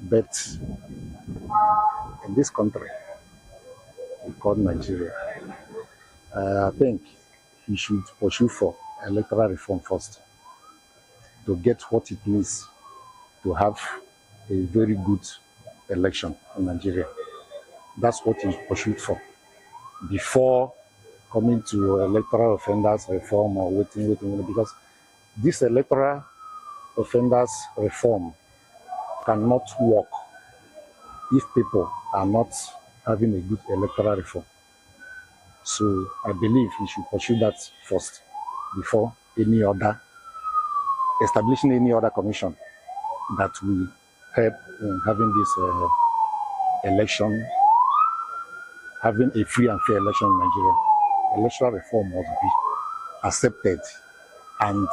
Speaker 10: but in this country, we call Nigeria, I think he should pursue for electoral reform first to get what it needs to have a very good election in Nigeria. That's what he pursued for before coming to electoral offenders reform or waiting, because this electoral offenders reform cannot work if people are not having a good electoral reform. So I believe he should pursue that first before establishing any other commission that will help in having this election, having a free and fair election in Nigeria. Electoral reform must be accepted, and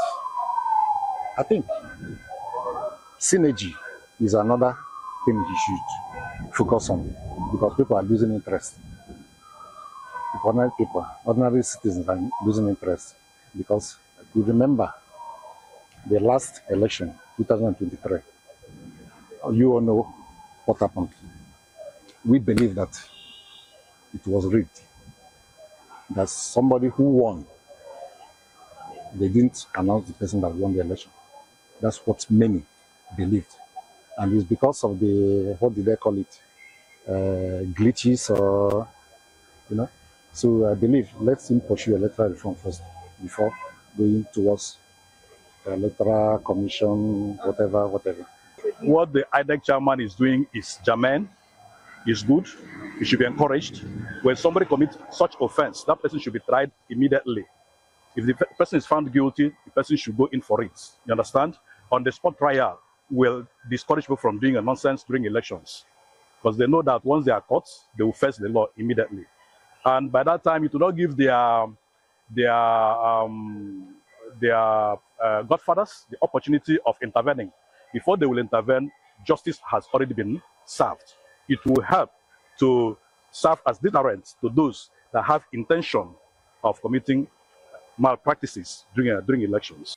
Speaker 10: I think synergy is another thing he should focus on, because people are losing interest. Ordinary citizens are losing interest, because if you remember the last election, 2023, you all know what happened. We believe that it was rigged, that somebody who won, they didn't announce the person that won the election. That's what many believed. And it's because of the, what did they call it, glitches, or, So I believe, let's him pursue electoral reform first before going towards electoral commission, whatever.
Speaker 8: What the INEC chairman is doing is germane, is good. It should be encouraged. When somebody commits such offense, that person should be tried immediately. If the person is found guilty, the person should go in for it. You understand? On the spot trial will discourage people from doing a nonsense during elections, because they know that once they are caught, they will face the law immediately. And by that time, it will not give their godfathers the opportunity of intervening. Before they will intervene, justice has already been served. It will help to serve as deterrent to those that have intention of committing malpractices during elections.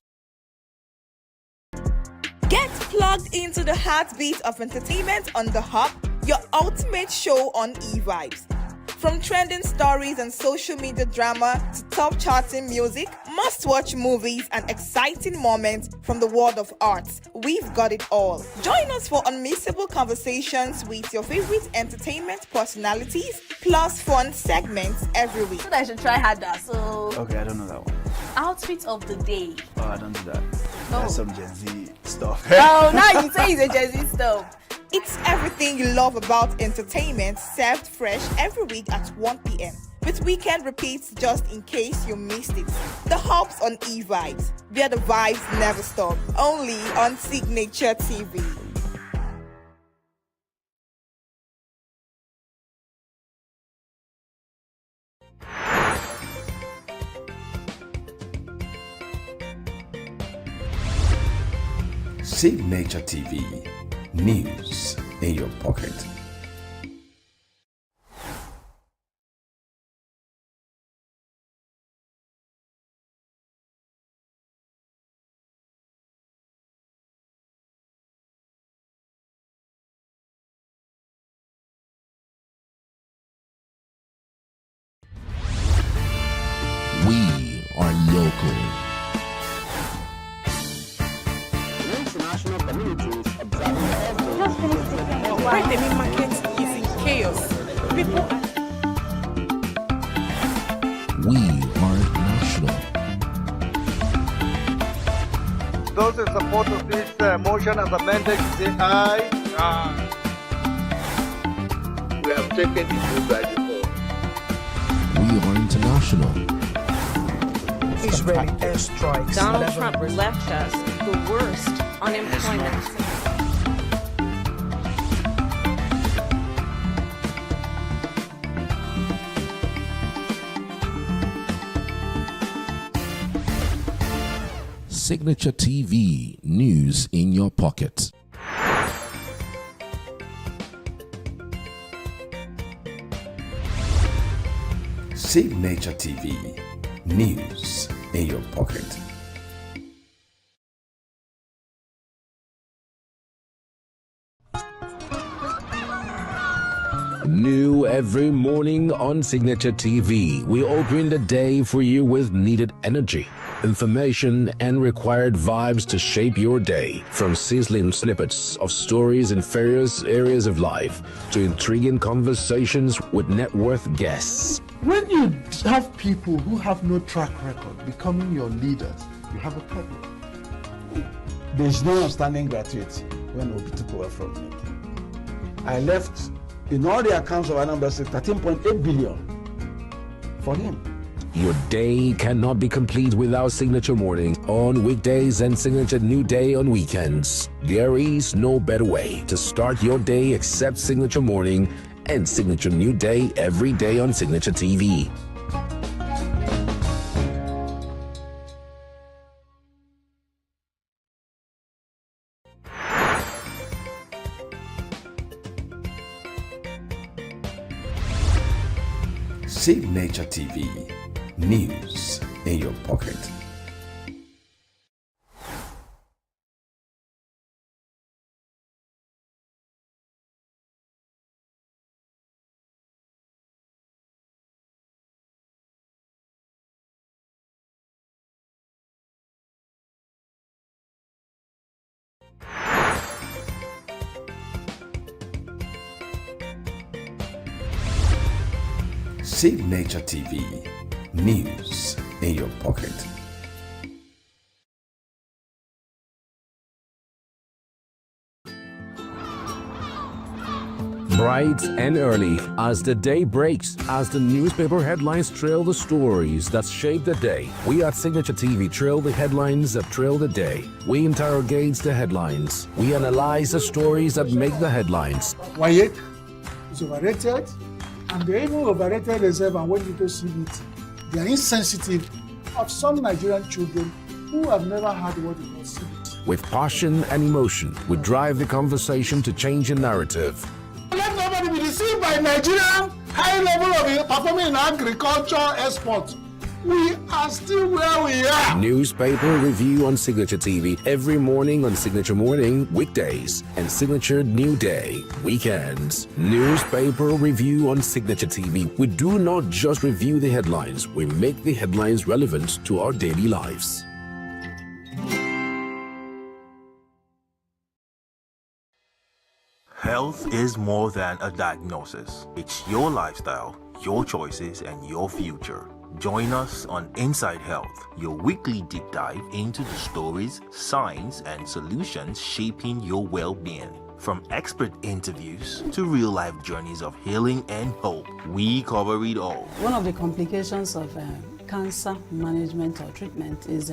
Speaker 17: plugged into the heartbeat of entertainment on The Hub, your ultimate show on e-vibes. From trending stories and social media drama to top charting music, must-watch movies and exciting moments from the world of arts, we've got it all. Join us for unmissable conversations with your favorite entertainment personalities, plus fun segments every week.
Speaker 2: I should try harder, so...
Speaker 12: Okay, I don't know that one.
Speaker 2: Outfit of the day.
Speaker 12: Oh, I don't do that. That's some Gen Z stuff.
Speaker 2: Oh, now you say it's a Gen Z stuff.
Speaker 17: It's everything you love about entertainment, served fresh every week at 1 p.m. with weekend repeats just in case you missed it. The Hub's on e-vibes, where the vibes never stop. Only on Signature TV.
Speaker 13: Signature TV. News in your pocket. We are local.
Speaker 14: International communities observing
Speaker 24: Right, the main market is in chaos. People are...
Speaker 13: We are national.
Speaker 15: Those in support of this motion as amended, say aye. Aye. We have taken the vote by default.
Speaker 13: We are international.
Speaker 24: Israeli airstrikes.
Speaker 16: Donald Trump left us the worst unemployment.
Speaker 13: Signature TV. News in your pocket. Signature TV. News in your pocket. New every morning on Signature TV, we open the day for you with needed energy, information, and required vibes to shape your day. From sizzling snippets of stories in various areas of life to intriguing conversations with net worth guests.
Speaker 4: When you have people who have no track record becoming your leaders, you have a problem.
Speaker 5: There's no outstanding gratuity when Obi took over from me. I left in all the accounts of Anambra State 13.8 billion for him.
Speaker 3: Your day cannot be complete without Signature Morning on weekdays and Signature New Day on weekends. There is no better way to start your day except Signature Morning and Signature New Day every day on Signature TV. Signature TV. News in your pocket. Signature TV. News in your pocket. Bright and early as the day breaks, as the newspaper headlines trail the stories that shape the day. We at Signature TV trail the headlines that trail the day. We interrogate the headlines. We analyze the stories that make the headlines.
Speaker 18: Wyatt is overrated, and they even overrated themselves and went into CBT. They are insensitive of some Nigerian children who have never heard what it was CBT.
Speaker 3: With passion and emotion, we drive the conversation to change a narrative.
Speaker 18: Let nobody be deceived by Nigerian high level of performing in agriculture export. We are still where we are.
Speaker 3: Newspaper review on Signature TV every morning on Signature Morning, weekdays, and Signature New Day, weekends. Newspaper review on Signature TV. We do not just review the headlines, we make the headlines relevant to our daily lives.
Speaker 1: Health is more than a diagnosis. It's your lifestyle, your choices, and your future. Join us on Inside Health, your weekly deep dive into the stories, science, and solutions shaping your well-being. From expert interviews to real-life journeys of healing and hope, we cover it all.
Speaker 7: One of the complications of cancer management or treatment is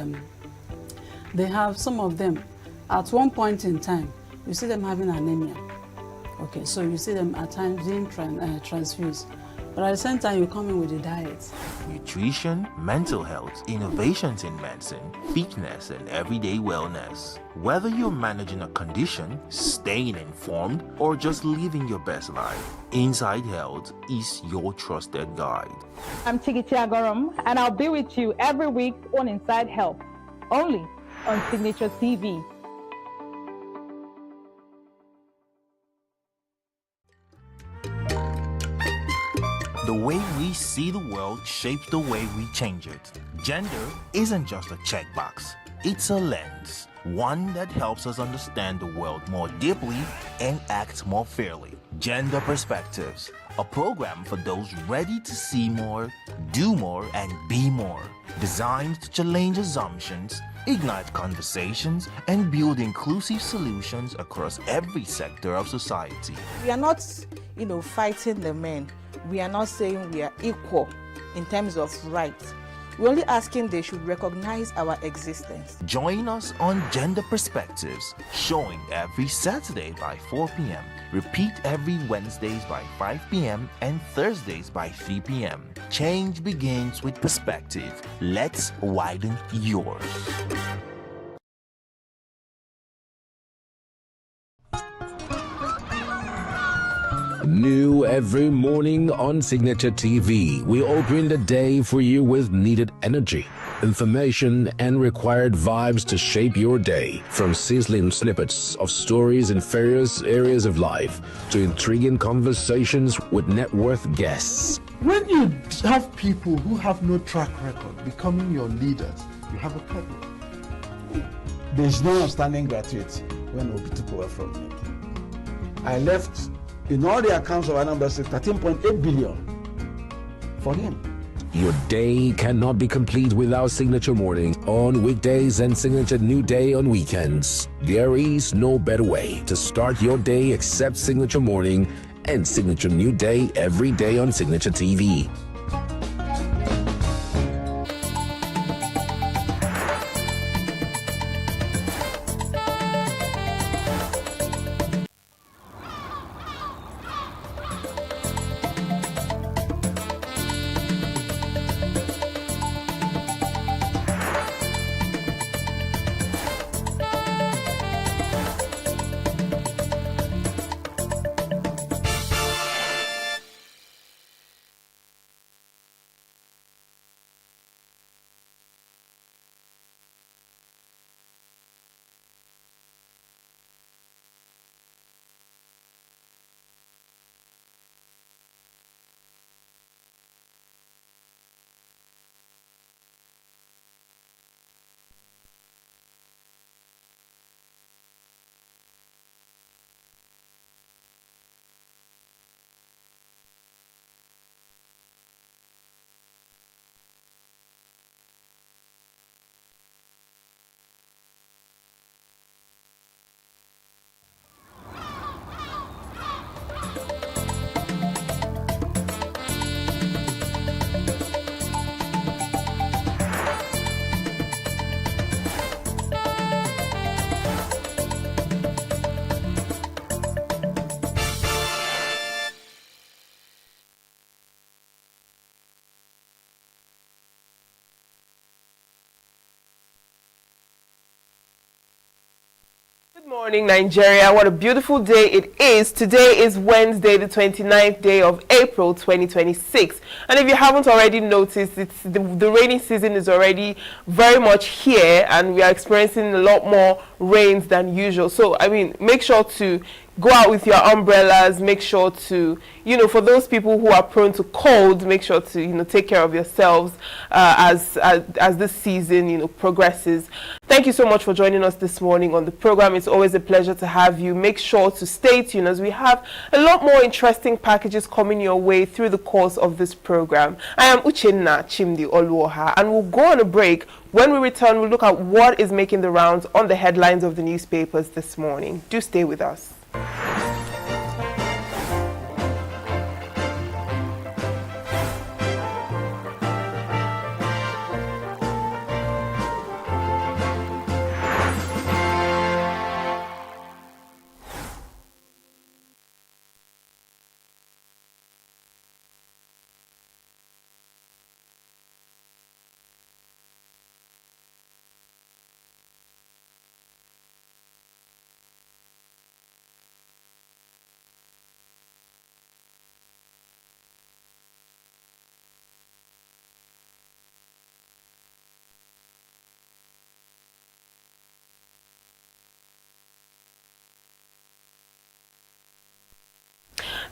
Speaker 7: they have some of them, at one point in time, you see them having anemia. Okay, so you see them at times being transfused. But at the same time, you come in with a diet.
Speaker 1: Nutrition, mental health, innovations in medicine, fitness, and everyday wellness. Whether you're managing a condition, staying informed, or just living your best life, Inside Health is your trusted guide.
Speaker 19: I'm Tigiti Agorom, and I'll be with you every week on Inside Health, only on Signature TV.
Speaker 1: The way we see the world shapes the way we change it. Gender isn't just a checkbox, it's a lens, one that helps us understand the world more deeply and act more fairly. Gender Perspectives, a program for those ready to see more, do more, and be more. Designed to challenge assumptions, ignite conversations, and build inclusive solutions across every sector of society.
Speaker 24: We are not, fighting the men. We are not saying we are equal in terms of rights. We're only asking they should recognize our existence.
Speaker 1: Join us on Gender Perspectives, showing every Saturday by 4 p.m. Repeat every Wednesdays by 5 p.m. and Thursdays by 3 p.m. Change begins with perspective. Let's widen yours.
Speaker 3: New every morning on Signature TV, we open the day for you with needed energy, information, and required vibes to shape your day. From sizzling snippets of stories in various areas of life to intriguing conversations with net worth guests.
Speaker 4: When you have people who have no track record becoming your leaders, you have a problem.
Speaker 5: There's no outstanding gratuity when Obi took over from me. I left, in all the accounts of Anambra State, 13.8 billion for him.
Speaker 3: Your day cannot be complete without Signature Morning on weekdays and Signature New Day on weekends. There is no better way to start your day except Signature Morning and Signature New Day every day on Signature TV.
Speaker 20: Good morning, Nigeria. What a beautiful day it is. Today is Wednesday, the 29th day of April 2026. And if you haven't already noticed, the rainy season is already very much here, and we are experiencing a lot more rains than usual. So, I mean, make sure to go out with your umbrellas. Make sure to, for those people who are prone to cold, make sure to, take care of yourselves as this season, progresses. Thank you so much for joining us this morning on the program. It's always a pleasure to have you. Make sure to stay tuned as we have a lot more interesting packages coming your way through the course of this program. I am Uchenna Chimdi Oluoha, and we'll go on a break. When we return, we'll look at what is making the rounds on the headlines of the newspapers this morning. Do stay with us.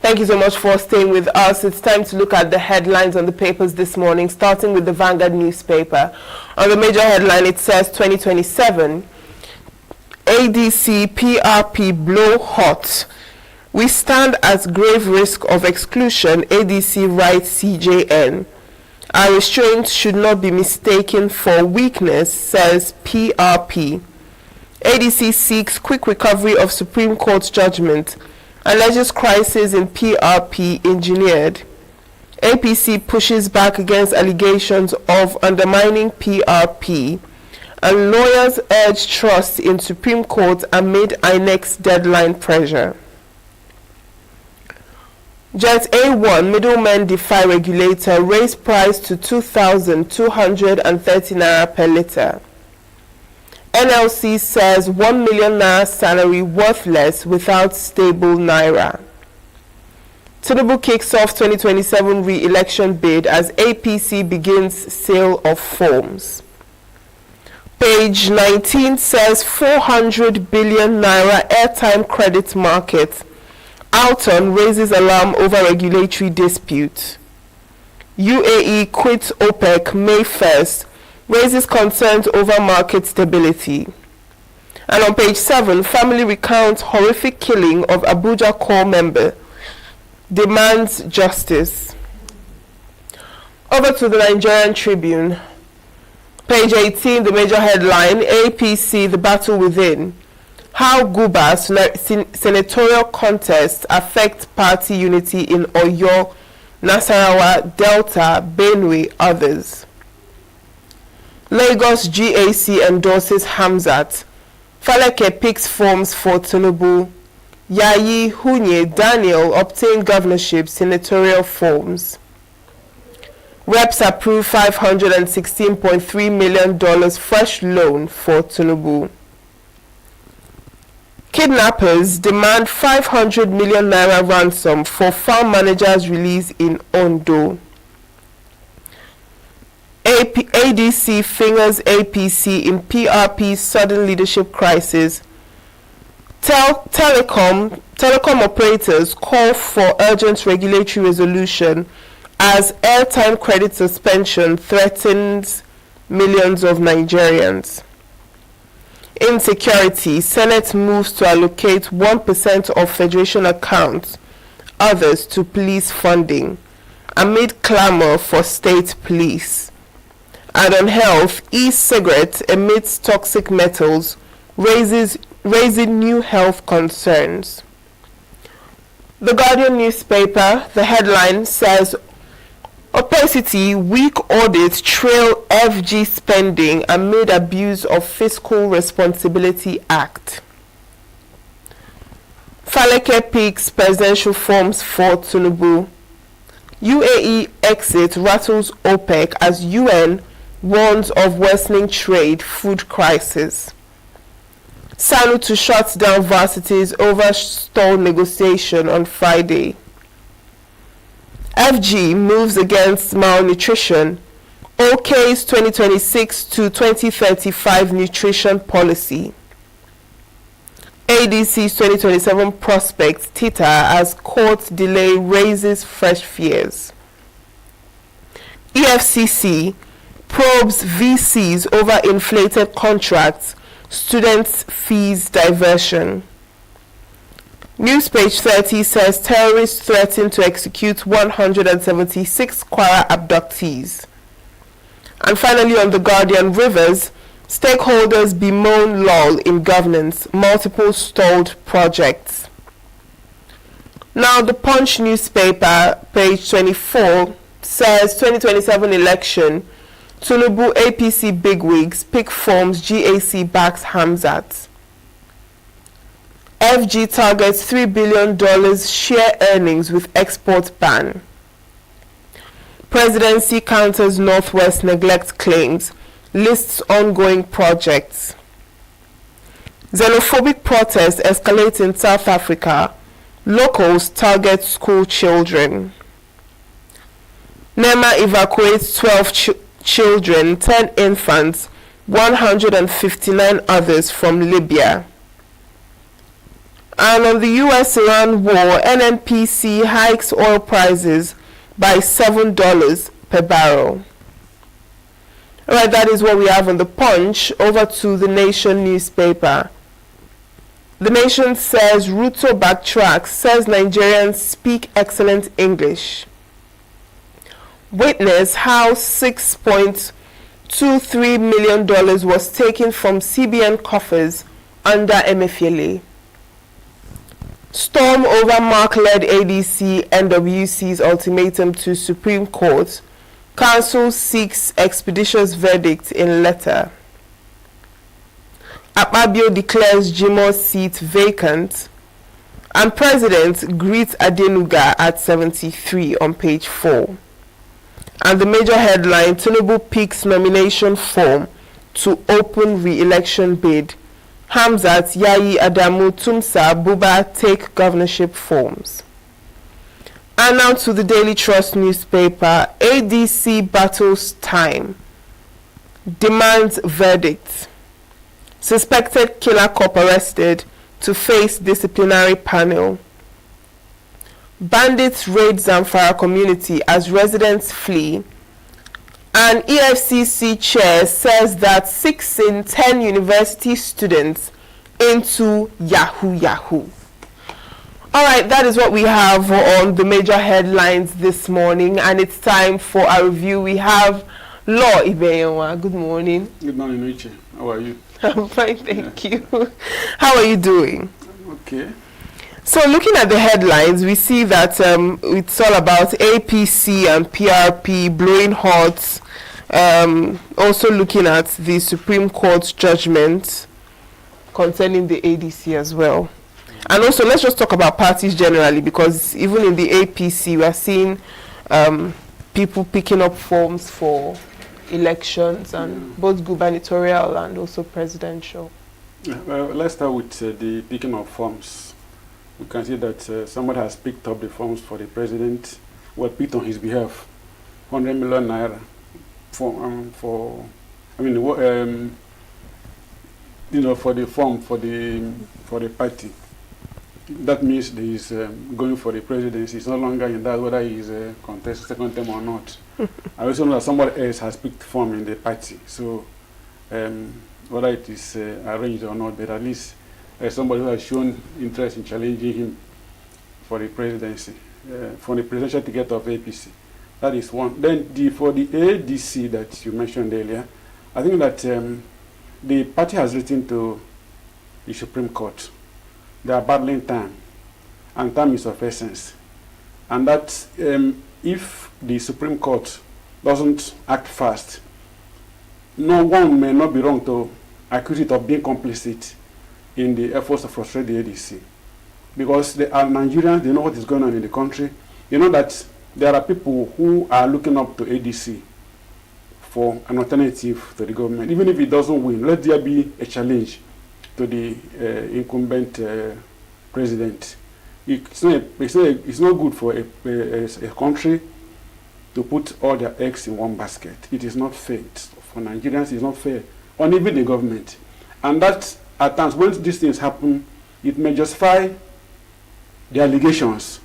Speaker 20: Thank you so much for staying with us. It's time to look at the headlines on the papers this morning, starting with the Vanguard newspaper. On the major headline, it says 2027, ADC PRP blow hot. We stand at grave risk of exclusion, ADC writes CJN. Our restraint should not be mistaken for weakness, says PRP. ADC seeks quick recovery of Supreme Court judgment. Alleges crisis in PRP engineered. APC pushes back against allegations of undermining PRP. And lawyers urge trust in Supreme Court amid INEC's deadline pressure. Jet A1 middlemen defy regulator, raise price to 2,230 naira per litre. NLC says 1 million naira salary worthless without stable naira. Tinubu kicks off 2027 re-election bid as APC begins sale of forms. Page 19 says 400 billion naira airtime credit market. Alton raises alarm over regulatory dispute. UAE quits OPEC May 1st. Raises concerns over market stability. And on page 7, family recounts horrific killing of Abuja corps member, demands justice. Over to the Nigerian Tribune. Page 18, the major headline, APC, the battle within. How Guba's senatorial contests affect party unity in Oyo, Nasarawa, Delta, Benue, others. Lagos GAC endorses Hamzat. Faleke picks forms for Tinubu. Yayi, Hunye, Daniel obtain governorship senatorial forms. Reps approve $516.3 million fresh loan for Tinubu. Kidnappers demand 500 million naira ransom for farm managers release in Ondo. ADC fingers APC in PRP's sudden leadership crisis. Telecom operators call for urgent regulatory resolution as airtime credit suspension threatens millions of Nigerians. Insecurity, Senate moves to allocate 1% of Federation accounts, others to police funding, amid clamor for state police. And on health, e-cigarette emits toxic metals, raising new health concerns. The Guardian newspaper, the headline says, opacity, weak audits trail FG spending amid abuse of Fiscal Responsibility Act. Faleke picks presidential forms for Tinubu. UAE exit rattles OPEC as UN warns of worsening trade food crisis. SANU to shut down varsities over stall negotiation on Friday. FG moves against malnutrition. OK's 2026 to 2035 nutrition policy. ADC's 2027 prospects titter as court delay raises fresh fears. EFCC probes VCs over inflated contracts, students' fees diversion. Newspage 30 says terrorists threaten to execute 176 Kwara abductees. And finally, on The Guardian, Rivers, stakeholders bemoan lull in governance, multiple stalled projects. Now, the Punch newspaper, page 24, says 2027 election, Tinubu APC bigwigs pick forms, GAC backs Hamzat. FG targets $3 billion share earnings with export ban. Presidency counters Northwest neglect claims, lists ongoing projects. Xenophobic protests escalate in South Africa. Locals target school children. NEMA evacuates 12 children, 10 infants, 159 others from Libya. And on the US-Iran war, NNPC hikes oil prices by $7 per barrel. Alright, that is what we have on the Punch. Over to the Nation newspaper. The Nation says Ruto backtracks, says Nigerians speak excellent English. Witness how $6.23 million was taken from CBN coffers under Emefiele. Storm over Mark-led ADC NWC's ultimatum to Supreme Court. Council seeks expeditious verdict in letter. Akpabio declares Jimoh's seat vacant. And President greets Adenuga at 73 on page 4. And the major headline, Tinubu picks nomination form to open re-election bid. Hamzat, Yayi, Adamu, Tumsa, Buba take governorship forms. And now to the Daily Trust newspaper. ADC battles time. Demands verdict. Suspected killer cop arrested to face disciplinary panel. Bandits raid Zamfara community as residents flee. An EFCC chair says that 6 in 10 university students into Yahoo. Alright, that is what we have on the major headlines this morning, and it's time for our review. We have Law Ibeyewa. Good morning.
Speaker 5: Good morning, Richie. How are you?
Speaker 20: I'm fine, thank you. How are you doing?
Speaker 5: Okay.
Speaker 20: So looking at the headlines, we see that it's all about APC and PRP blowing hot. Also looking at the Supreme Court judgment concerning the ADC as well. And also let's just talk about parties generally, because even in the APC we are seeing people picking up forms for elections, and both gubernatorial and also presidential.
Speaker 5: Well, let's start with the picking of forms. We can see that somebody has picked up the forms for the president, picked on his behalf, 100 million naira for the form for the party. That means he is going for the presidency. It's no longer in that whether he is contesting second term or not. I also know that somebody else has picked form in the party. So whether it is arranged or not, but at least somebody who has shown interest in challenging him for the presidency, for the presidential ticket of APC. That is one. Then for the ADC that you mentioned earlier, I think that the party has written to the Supreme Court. They are battling time, and time is of essence. And that if the Supreme Court doesn't act fast, no one may not be wrong to accuse it of being complicit in the efforts to frustrate the ADC. Because they are Nigerians, they know what is going on in the country. They know that there are people who are looking up to ADC for an alternative to the government. Even if it doesn't win, let there be a challenge to the incumbent president. It's not good for a country to put all their eggs in one basket. It is not fair. For Nigerians, it's not fair. On even the government. And that, at times, when these things happen, it may justify the allegations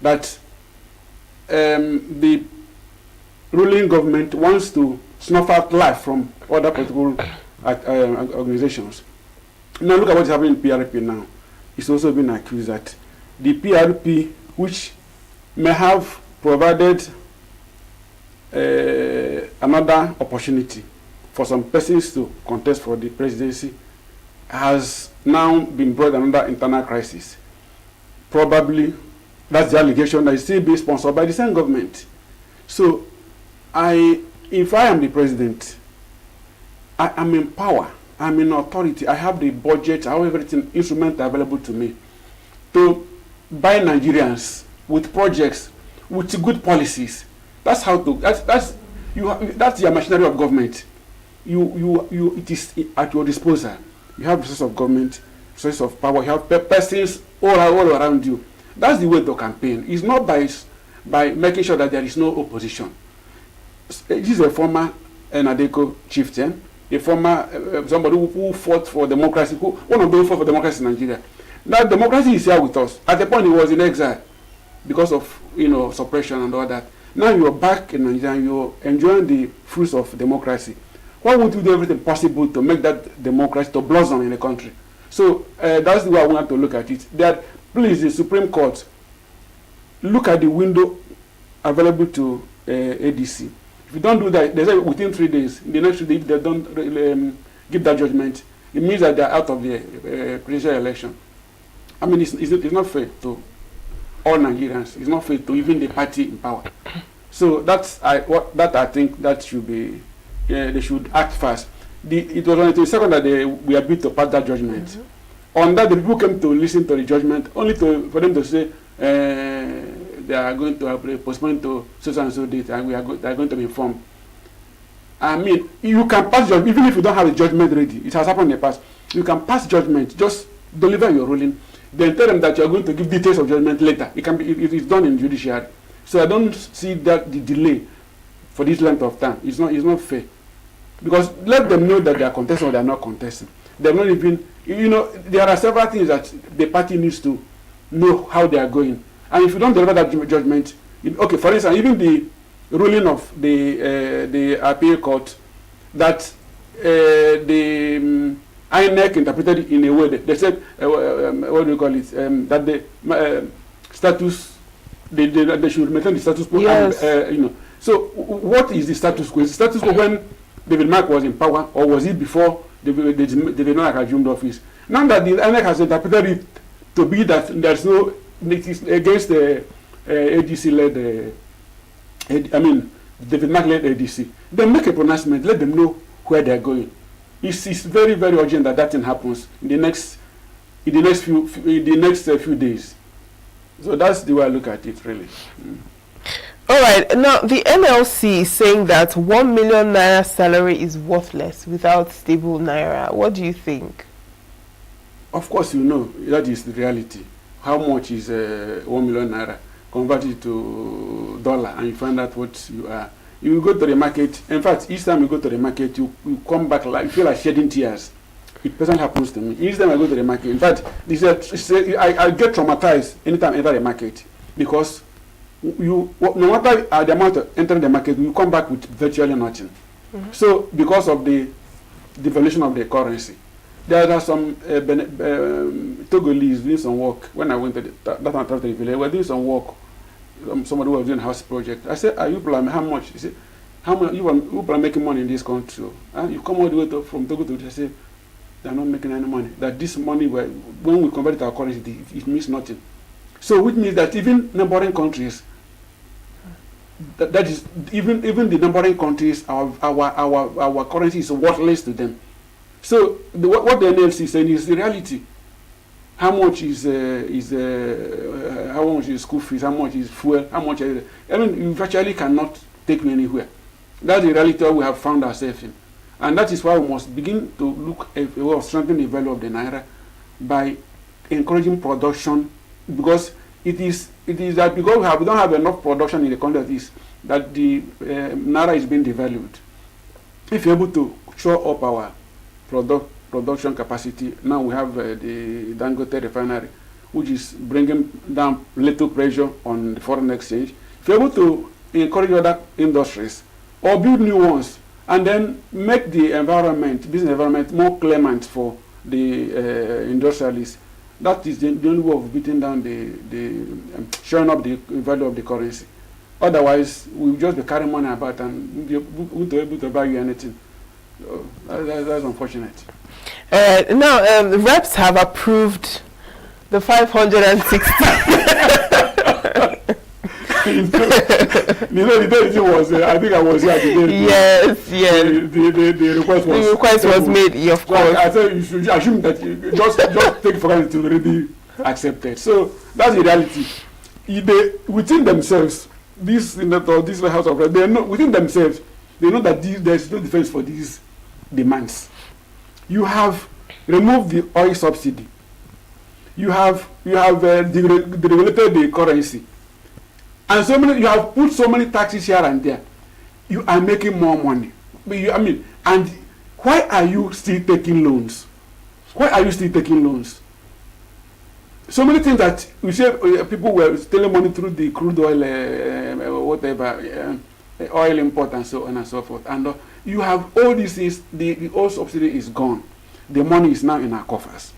Speaker 5: that the ruling government wants to snuff out life from other political organizations. Now look at what's happening in PRP now. It's also been accused that the PRP, which may have provided another opportunity for some persons to contest for the presidency, has now been brought another internal crisis. Probably that's the allegation that is still being sponsored by the same government. So if I am the president, I am in power, I'm in authority, I have the budget, I have everything, instrument available to me to buy Nigerians with projects, with good policies. That's how to, that's your machinery of government. It is at your disposal. You have resources of government, resources of power, you have persons all around you. That's the way to campaign. It's not by making sure that there is no opposition. This is a former Nadeko chieftain, a former somebody who fought for democracy, one of those who fought for democracy in Nigeria. Now democracy is here with us. At the point he was in exile because of suppression and all that. Now you're back in Nigeria and you're enjoying the fruits of democracy. Why would you do everything possible to make that democracy to blossom in the country? So that's the way I want to look at it. That please, the Supreme Court, look at the window available to ADC. If you don't do that, they say within 3 days, the next 3 days, if they don't give that judgment, it means that they're out of the presidential election. I mean, it's not fair to all Nigerians. It's not fair to even the party in power. So I think that should be, they should act fast. It was on the 22nd that we agreed to pass that judgment. Mm-hmm. On that, the people came to listen to the judgment, only for them to say they are going to postpone to so and so date, and they are going to be informed. I mean, you can pass judgment, even if you don't have a judgment ready. It has happened in the past. You can pass judgment, just deliver your ruling, then tell them that you are going to give details of judgment later. It can be, it is done in judiciary. So I don't see that the delay for this length of time. It's not fair. Because let them know that they are contesting or they are not contesting. They're not even, there are several things that the party needs to know how they are going. And if you don't deliver that judgment, okay, for instance, even the ruling of the appeal court that the INEC interpreted it in a way that they said, what do you call it, that the status, they should maintain the status quo.
Speaker 20: Yes.
Speaker 5: And, so what is the status quo? Is the status quo when David Mark was in power, or was it before David Mark assumed office? Now that the INEC has interpreted it to be that there's no, it is against the ADC-led, David Mark-led ADC, then make a pronouncement, let them know where they're going. It's very, very urgent that thing happens in the next few days. So that's the way I look at it, really.
Speaker 20: All right. Now, the NLC is saying that 1 million naira salary is worthless without stable naira. What do you think?
Speaker 5: Of course, that is the reality. How much is 1 million naira? Convert it to dollar, and you find out what you are. You go to the market. In fact, each time you go to the market, you come back like you feel like shedding tears. It doesn't happen to me. Each time I go to the market, in fact, I get traumatized anytime I enter the market, because no matter the amount of entering the market, you come back with virtually nothing. Mm-hmm. So because of the devaluation of the currency, there are some Togolese doing some work. When I went to that village, they were doing some work. Somebody was doing a house project. I said, "Are you planning how much?" He said, "How much you plan making money in this country? You come all the way from Togo to." I said, "They are not making any money. That this money, when we convert it to our currency, it means nothing." So, which means that even neighboring countries, that is even the neighboring countries, our currency is worthless to them. So, what the NLC is saying is the reality. How much is school fees? How much is fuel? How much? You virtually cannot take me anywhere. That's the reality we have found ourselves in. And that is why we must begin to look at a way of strengthening the value of the naira by encouraging production, because it is that because we don't have enough production in the country that the naira is being devalued. If you're able to show up our production capacity, now we have the Dangote refinery, which is bringing down little pressure on the foreign exchange. If you're able to encourage other industries or build new ones, and then make the business environment more clement for the industrialists, that is the only way of beating down showing up the value of the currency. Otherwise, we'll just be carrying money about and we won't be able to buy you anything. That's unfortunate.
Speaker 20: Now, the reps have approved the 560.
Speaker 5: The day was, I think I was here today.
Speaker 20: Yes.
Speaker 5: The
Speaker 20: request was made, of course.
Speaker 5: So I said you should assume that you just take for granted to already accepted. So that's the reality. Within themselves, this House of Reps, they know within themselves, they know that there's no defense for these demands. You have removed the oil subsidy. You have deregulated the currency. And you have put so many taxes here and there. You are making more money. And why are you still taking loans? So many things that we say people were stealing money through the crude oil, oil import and so on and so forth. And you have all these things, the oil subsidy is gone. The money is now in our coffers.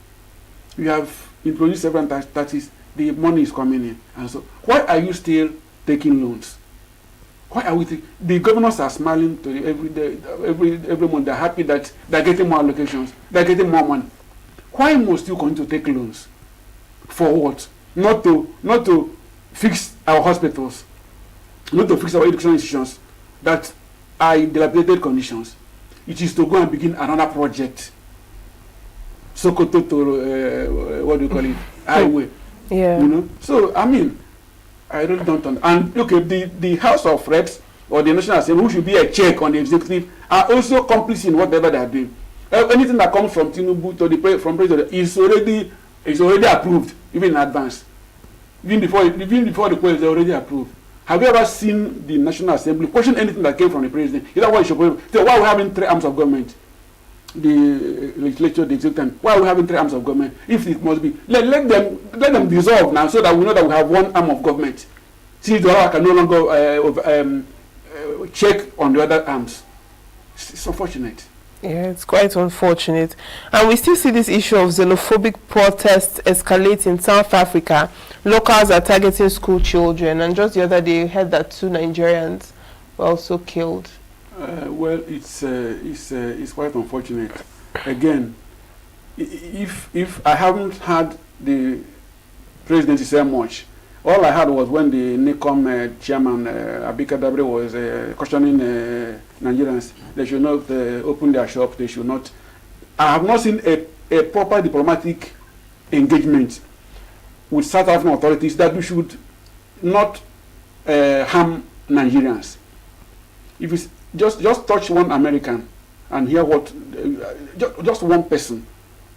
Speaker 5: You have introduced several taxes. The money is coming in, and so why are you still taking loans? Why are the governors are smiling to every day, every month. They're happy that they're getting more allocations, they're getting more money. Why must you continue to take loans? For what? Not to fix our hospitals, not to fix our educational institutions that are in dilapidated conditions. It is to go and begin another project. Sokoto to what do you call it? Highway.
Speaker 20: Yeah.
Speaker 5: So I really don't understand. And look, the House of Reps or the National Assembly, who should be a check on the executive, are also complicit in whatever they are doing. Anything that comes from Tinubu to from President is already approved, even in advance. Even before the president is already approved. Have you ever seen the National Assembly question anything that came from the president? Is that why we're having three arms of government? The legislature, the executive. Why are we having three arms of government? If it must be, let them dissolve now, so that we know that we have one arm of government. See, the other can no longer check on the other arms. It's unfortunate.
Speaker 20: Yeah, it's quite unfortunate. And we still see this issue of xenophobic protests escalate in South Africa. Locals are targeting school children, and just the other day we heard that 2 Nigerians were also killed.
Speaker 5: Well, it's quite unfortunate. Again, if I haven't had the presidency say much, all I had was when the NICOM chairman Abika Dabre was cautioning Nigerians they should not open their shop. They should not. I have not seen a proper diplomatic engagement with South African authorities that we should not harm Nigerians. If it's just touch one American and hear what just one person,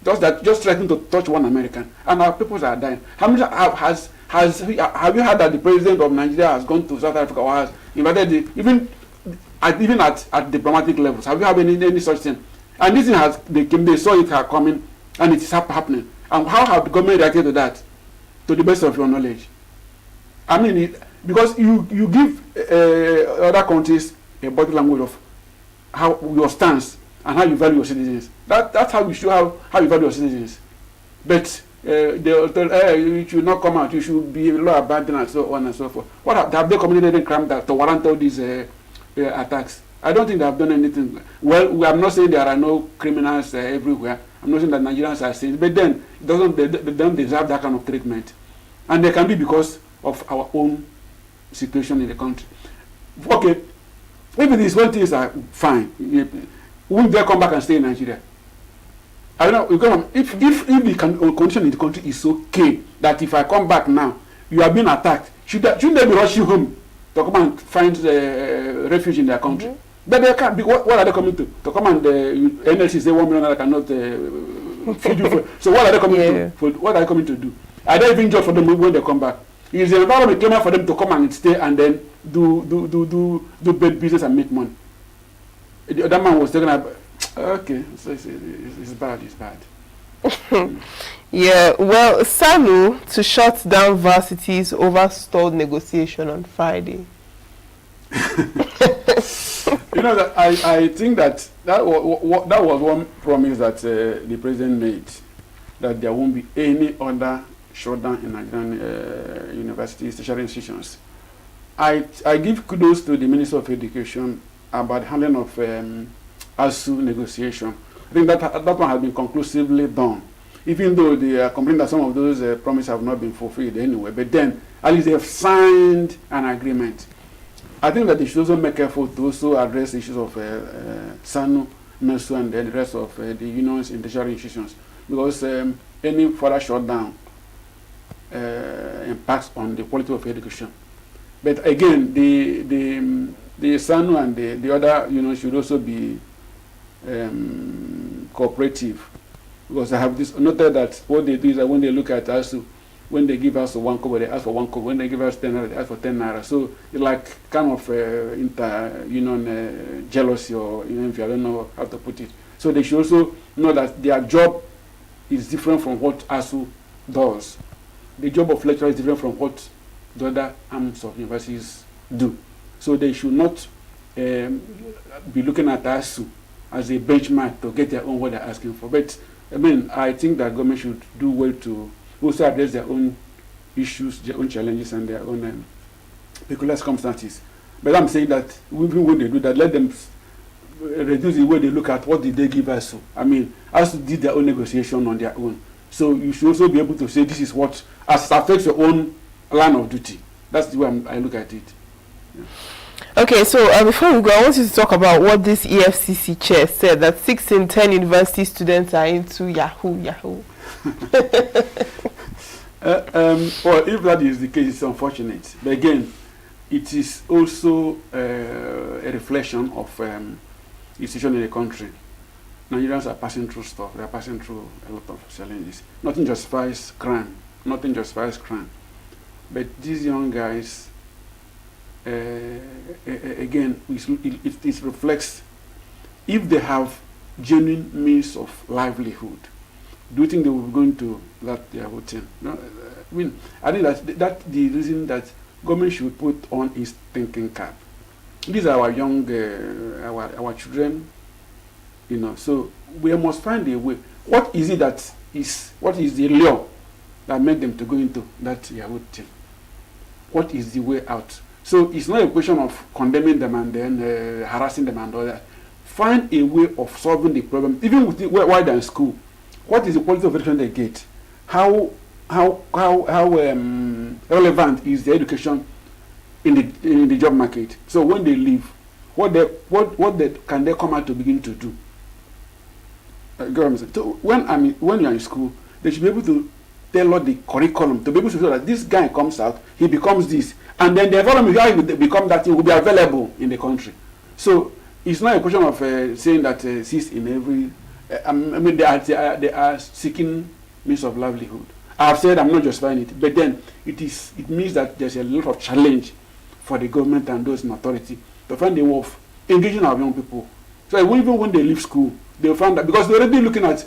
Speaker 5: just threatening to touch one American, and our people are dying. How many have you heard that the president of Nigeria has gone to South Africa or has invited even at diplomatic levels? Have you had any such thing? And this thing they saw it coming, and it is happening. And how have the government reacted to that? To the best of your knowledge, because you give other countries a body language of how your stance and how you value your citizens. That's how you show how you value your citizens. But they'll tell you should not come out, you should be law abiding and so on and so forth. What have they committed any crime to warrant all these attacks? I don't think they have done anything. Well, I'm not saying there are no criminals everywhere. I'm not saying that Nigerians are safe, but then they don't deserve that kind of treatment. And they can be because of our own situation in the country. Okay, if these one things are fine, won't they come back and stay in Nigeria? I don't know. If the condition in the country is okay, that if I come back now, you are being attacked, shouldn't they be rushing home to come and find refuge in their country? But they can't. What are they coming to? To come and NLC say 1 million naira cannot feed you. So what are they coming to? What are they coming to do? I don't even job for them when they come back. It's the environment claiming for them to come and stay and then do bad business and make money. The other man was talking about. Okay, so it's bad. It's bad.
Speaker 20: Yeah, well, SANU to shut down varsities over stalled negotiation on Friday.
Speaker 5: You know, that I think that was one promise that the president made, that there won't be any other shutdown in Nigerian universities, tertiary institutions. I give kudos to the Minister of Education about the handling of ASU negotiation. I think that one has been conclusively done, even though they are complaining that some of those promises have not been fulfilled anyway. But then, at least they have signed an agreement. I think that they should also make effort to also address the issues of SANU, MESU, and the rest of the unions in tertiary institutions, because any further shutdown impacts on the quality of education. But again, the SANU and the other unions should also be cooperative, because I have this noted that what they do is that when they look at us, when they give us 1 kobo, they ask for 1 kobo. When they give us 10 naira, they ask for 10 naira. So it's like kind of inter-union jealousy, or envy. I don't know how to put it. So they should also know that their job is different from what ASU does. The job of lecturer is different from what the other arms of universities do. So they should not be looking at ASU as a benchmark to get their own what they're asking for. But I mean, I think that government should do well to also address their own issues, their own challenges, and their own peculiar circumstances. But I'm saying that even when they do that, let them reduce the way they look at what did they give us. I mean, ASU did their own negotiation on their own. So you should also be able to say this is what as affects your own line of duty. That's the way I look at it. Yeah.
Speaker 20: Okay, so before we go, I want you to talk about what this EFCC chair said, that 6 in 10 university students are into Yahoo.
Speaker 5: Well, if that is the case, it's unfortunate. But again, it is also a reflection of the situation in the country. Nigerians are passing through stuff. They are passing through a lot of challenges. Nothing justifies crime. Nothing justifies crime. But these young guys, again, it reflects, if they have genuine means of livelihood, do you think they will be going to that their whole thing? No, I mean, I think that's the reason that government should put on its thinking cap. These are our young, our children, you know. So we must find a way. What is it that is? What is the lure that made them to go into that Yahoo thing? What is the way out? So it's not a question of condemning them and then harassing them and all that. Find a way of solving the problem, even with while they're in school. What is the quality of education they get? How relevant is the education in the job market? So when they leave, what can they come out to begin to do? So when you're in school, they should be able to tailor the curriculum to be able to show that this guy comes out, he becomes this, and then the environment where he will become that thing will be available in the country. So it's not a question of saying that cis in every. I mean, they are seeking means of livelihood. I've said I'm not justifying it, but then it means that there's a lot of challenge for the government and those in authority to find a way of engaging our young people. So even when they leave school, they'll find that, because they're already looking at,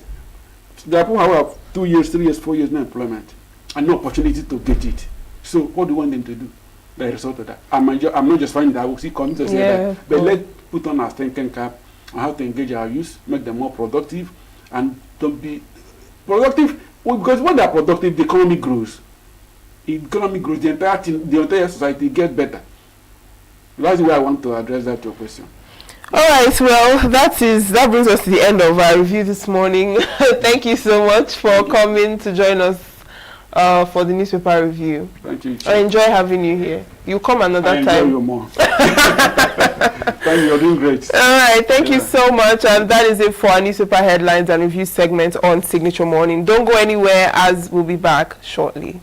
Speaker 5: there are people who have 2 years, 3 years, 4 years no employment and no opportunity to get it. So what do you want them to do? The result of that. I'm not just finding that I will see come to say that, but let's put on our thinking cap on how to engage our youth, make them more productive, and to be productive. Well, because when they are productive, the economy grows. The economy grows, the entire society gets better. That's the way I want to address that your question.
Speaker 20: All right, well, that brings us to the end of our review this morning. Thank you so much for coming to join us for the newspaper review.
Speaker 5: Thank you.
Speaker 20: I enjoy having you here. You come another time.
Speaker 5: I enjoy you more. Thank you, you're doing great.
Speaker 20: All right, thank you so much. And that is it for our newspaper headlines and review segment on Signature Morning. Don't go anywhere, as we'll be back shortly.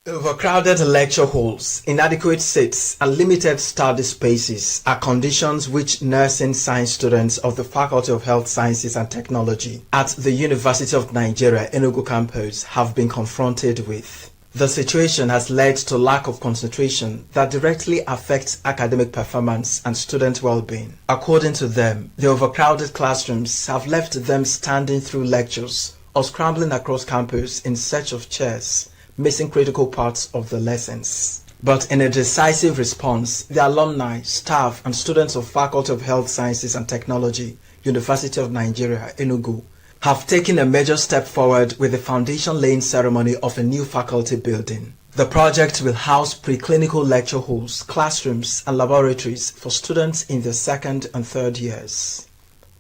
Speaker 11: Overcrowded lecture halls, inadequate seats, and limited study spaces are conditions which nursing science students of the Faculty of Health Sciences and Technology at the University of Nigeria, ENUGU campus have been confronted with. The situation has led to lack of concentration that directly affects academic performance and student well-being. According to them, the overcrowded classrooms have left them standing through lectures or scrambling across campus in search of chairs, missing critical parts of the lessons. But in a decisive response, the alumni, staff, and students of Faculty of Health Sciences and Technology, University of Nigeria, ENUGU, have taken a major step forward with the foundation laying ceremony of a new faculty building. The project will house preclinical lecture halls, classrooms, and laboratories for students in their second and third years.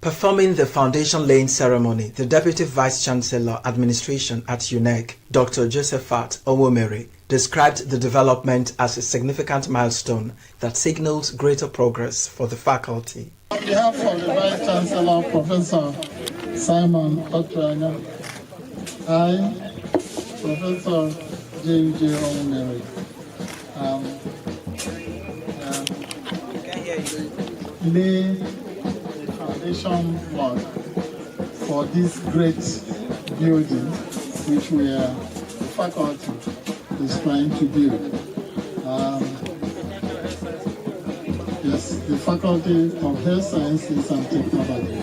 Speaker 11: Performing the foundation laying ceremony, the Deputy Vice Chancellor Administration at UNEG, Dr. Josephat Owomere, described the development as a significant milestone that signals greater progress for the faculty.
Speaker 21: On behalf of the Vice Chancellor, Professor Simon Otranya, I, Professor J.J. Owomere, lay the foundation block for this great building which the faculty is trying to build. Yes, the Faculty of Health Sciences and Technology.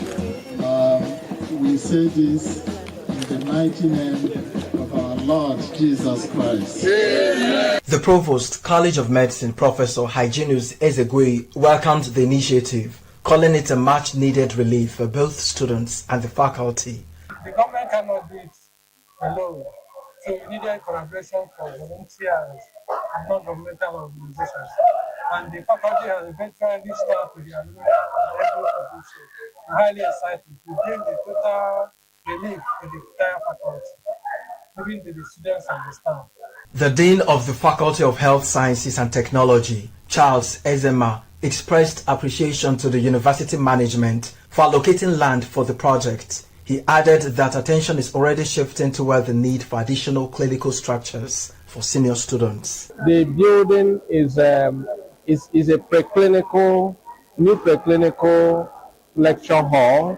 Speaker 21: We say this in the mighty name of our Lord Jesus Christ.
Speaker 11: The Provost, College of Medicine, Professor Hyginus Ezegui, welcomed the initiative, calling it a much-needed relief for both students and the faculty.
Speaker 22: The government cannot do it alone, so we needed collaboration from volunteers and non-governmental organizations. And the faculty has eventually reached out to the alumni and able to do so. I'm highly excited to bring the total relief to the entire faculty, even to the students and the staff.
Speaker 11: The Dean of the Faculty of Health Sciences and Technology, Charles Ezema, expressed appreciation to the university management for allocating land for the project. He added that attention is already shifting toward the need for additional clinical structures for senior students.
Speaker 23: The building is a new preclinical lecture hall,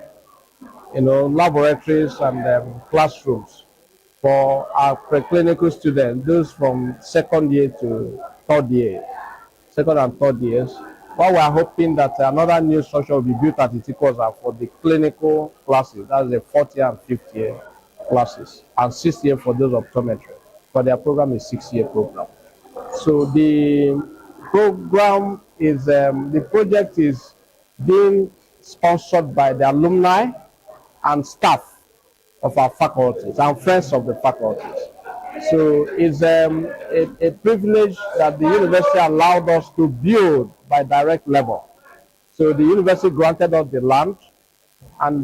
Speaker 23: laboratories and classrooms for our preclinical students, those from second year to third year, second and third years. While we are hoping that another new structure will be built at Itikosa for the clinical classes, that's the fourth year and fifth year classes, and sixth year for those optometry. For their program is 6-year program. So the program is, the project is being sponsored by the alumni and staff of our faculties and friends of the faculties. So it's a privilege that the university allowed us to build by direct level. So the university granted us the land and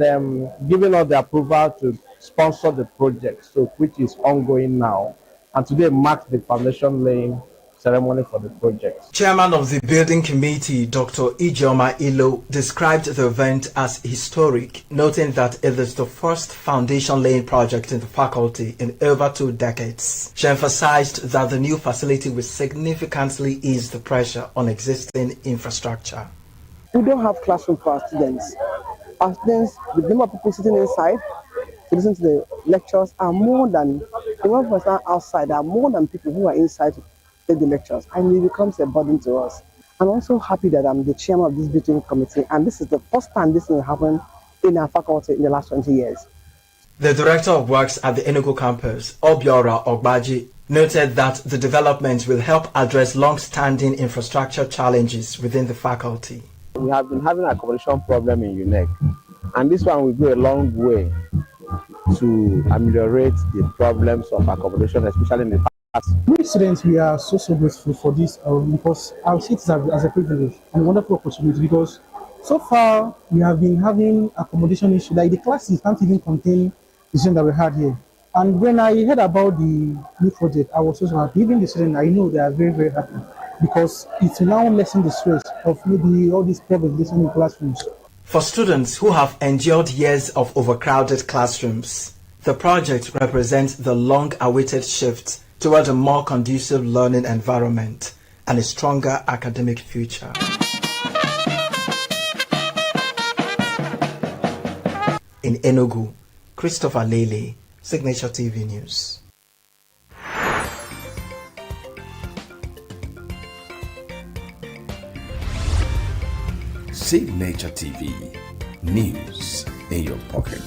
Speaker 23: giving us the approval to sponsor the project, so which is ongoing now. And today marks the foundation laying ceremony for the project.
Speaker 11: Chairman of the building committee, Dr. Ijeoma Ilo, described the event as historic, noting that it is the first foundation laying project in the faculty in over 2 decades. She emphasized that the new facility will significantly ease the pressure on existing infrastructure.
Speaker 25: We don't have classroom for our students. Our students, the number of people sitting inside to listen to the lectures are more than the one person outside, are more than people who are inside to take the lectures, and it becomes a burden to us. I'm also happy that I'm the chairman of this building committee, and this is the first time this will happen in our faculty in the last 20 years.
Speaker 11: The Director of Works at the ENUGU campus, Obiora Ogbaji, noted that the development will help address long-standing infrastructure challenges within the faculty.
Speaker 23: We have been having an accommodation problem in UNEG, and this one will go a long way to ameliorate the problems of accommodation, especially in the past.
Speaker 18: We students, we are so grateful for this because our see it as a privilege and a wonderful opportunity, because so far we have been having accommodation issues, like the classes can't even contain the students that we had here. And when I heard about the new project, I was so happy. Even the students, I know they are very happy, because it will now lessen the stress of maybe all these problems in classrooms.
Speaker 11: For students who have endured years of overcrowded classrooms, the project represents the long-awaited shift towards a more conducive learning environment and a stronger academic future. In Enugu, Christopher Lele, Signature TV News.
Speaker 6: Signature TV, news in your pocket.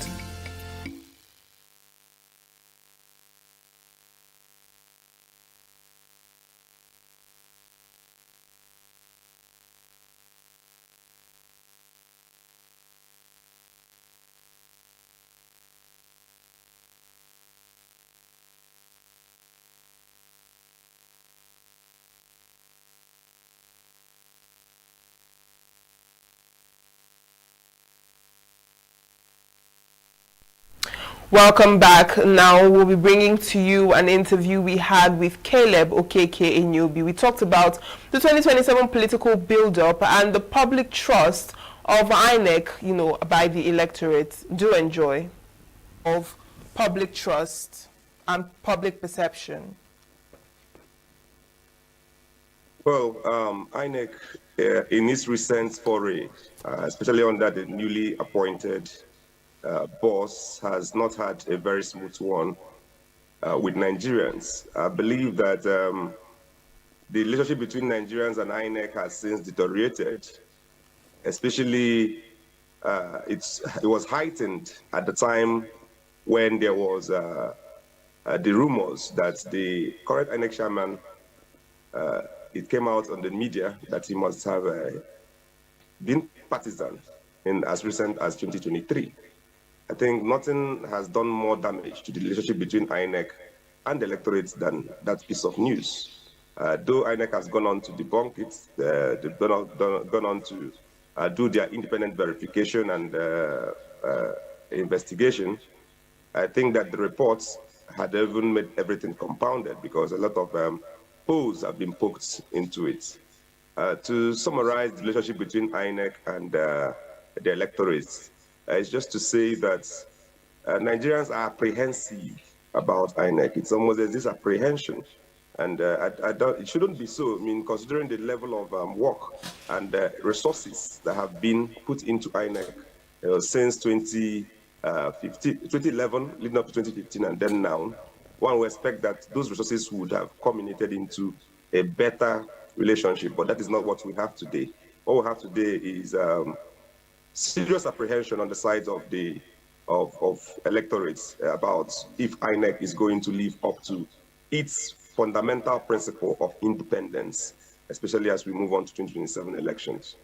Speaker 20: Welcome back. Now we'll be bringing to you an interview we had with Caleb Okeke Enyubi. We talked about the 2027 political build-up and the public trust of INEC, by the electorate. Do enjoy. Of public trust and public perception.
Speaker 8: Well, INEC, in its recent foray, especially under the newly appointed boss, has not had a very smooth one with Nigerians. I believe that the relationship between Nigerians and INEC has since deteriorated, especially it was heightened at the time when there was the rumors that the current INEC chairman, it came out on the media that he must have been partisan in as recent as 2023. I think nothing has done more damage to the relationship between INEC and the electorate than that piece of news. Though INEC has gone on to debunk it, they've gone on to do their independent verification and investigation, I think that the reports had even made everything compounded because a lot of holes have been poked into it. To summarize the relationship between INEC and the electorate, it's just to say that Nigerians are apprehensive about INEC. It's almost as this apprehension. And it shouldn't be so. I mean, considering the level of work and resources that have been put into INEC since 2011, leading up to 2015, and then now, one would expect that those resources would have culminated into a better relationship. But that is not what we have today. What we have today is serious apprehension on the side of the electorates about if INEC is going to live up to its fundamental principle of independence, especially as we move on to 2027 elections.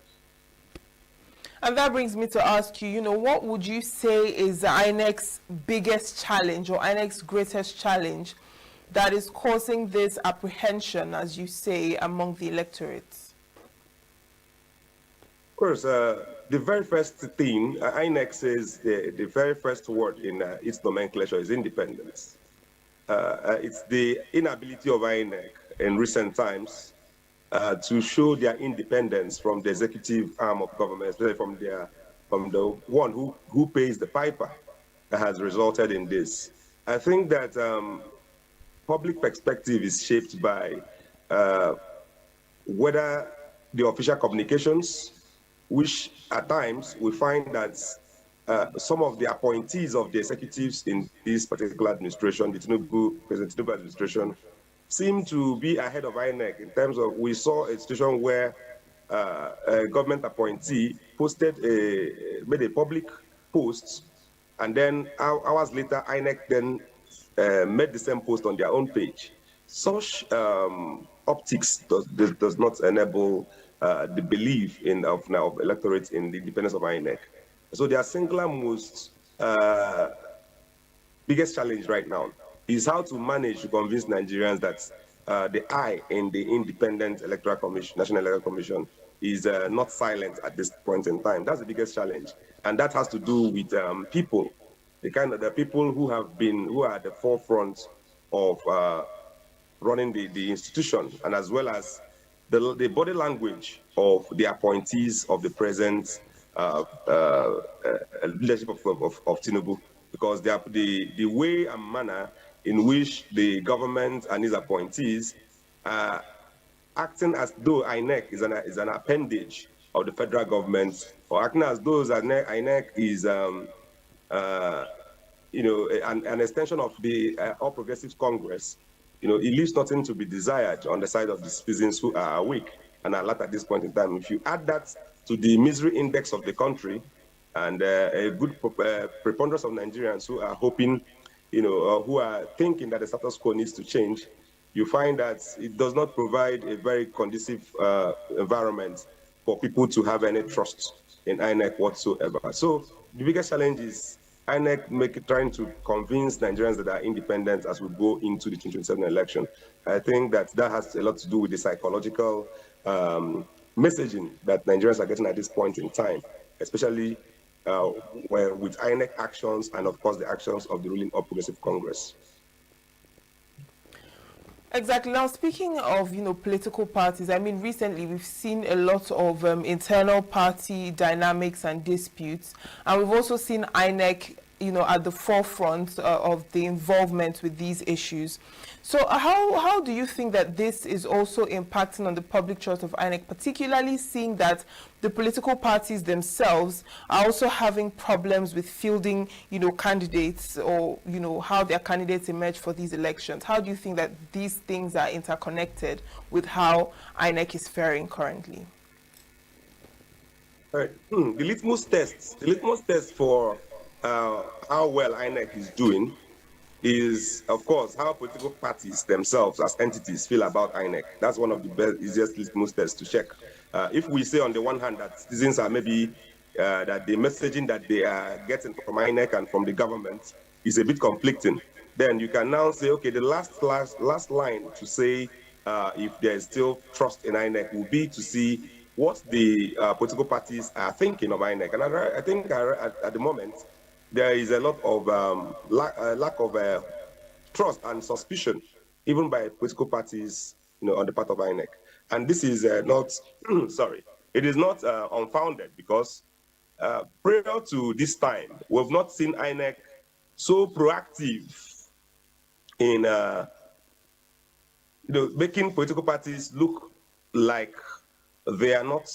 Speaker 20: And that brings me to ask you, what would you say is INEC's biggest challenge or INEC's greatest challenge that is causing this apprehension, as you say, among the electorates?
Speaker 8: Of course, the very first thing, INEC says the very first word in its nomenclature is independence. It's the inability of INEC in recent times to show their independence from the executive arm of government, especially from the one who pays the piper, that has resulted in this. I think that public perspective is shaped by whether the official communications, which at times we find that some of the appointees of the executives in this particular administration, the President Tinubu administration, seem to be ahead of INEC in terms of, we saw a situation where a government appointee made a public post, and then hours later, INEC then made the same post on their own page. Such optics does not enable the belief of electorates in the independence of INEC. So their singular most biggest challenge right now is how to manage to convince Nigerians that the I in the Independent Electoral Commission, National Electoral Commission, is not silent at this point in time. That's the biggest challenge, and that has to do with people, the people who are at the forefront of running the institution, and as well as the body language of the appointees of the present leadership of Tinubu, because the way and manner in which the government and its appointees are acting as though INEC is an appendage of the federal government, or acting as though INEC is an extension of the All Progressives Congress. It leaves nothing to be desired on the side of the citizens who are awake and alert at this point in time. If you add that to the misery index of the country and a good preponderance of Nigerians who are hoping, who are thinking that the status quo needs to change, you find that it does not provide a very conducive environment for people to have any trust in INEC whatsoever. So the biggest challenge is INEC trying to convince Nigerians that are independent as we go into the 2027 election. I think that has a lot to do with the psychological messaging that Nigerians are getting at this point in time, especially with INEC actions and, of course, the actions of the ruling All Progressive Congress.
Speaker 20: Exactly. Now, speaking of, political parties, I mean, recently we've seen a lot of internal party dynamics and disputes, and we've also seen INEC, at the forefront of the involvement with these issues. So how do you think that this is also impacting on the public trust of INEC, particularly seeing that the political parties themselves are also having problems with fielding, candidates, or, how their candidates emerge for these elections? How do you think that these things are interconnected with how INEC is faring currently?
Speaker 8: All right. The litmus test for how well INEC is doing is, of course, how political parties themselves as entities feel about INEC. That's one of the easiest litmus tests to check. If we say on the one hand that citizens are maybe that the messaging that they are getting from INEC and from the government is a bit conflicting, then you can now say, okay, the last line to say if there is still trust in INEC will be to see what the political parties are thinking of INEC. And I think at the moment, there is a lot of lack of trust and suspicion, even by political parties, on the part of INEC. And this is not, sorry, it is not unfounded, because prior to this time, we have not seen INEC so proactive in making political parties look like they are not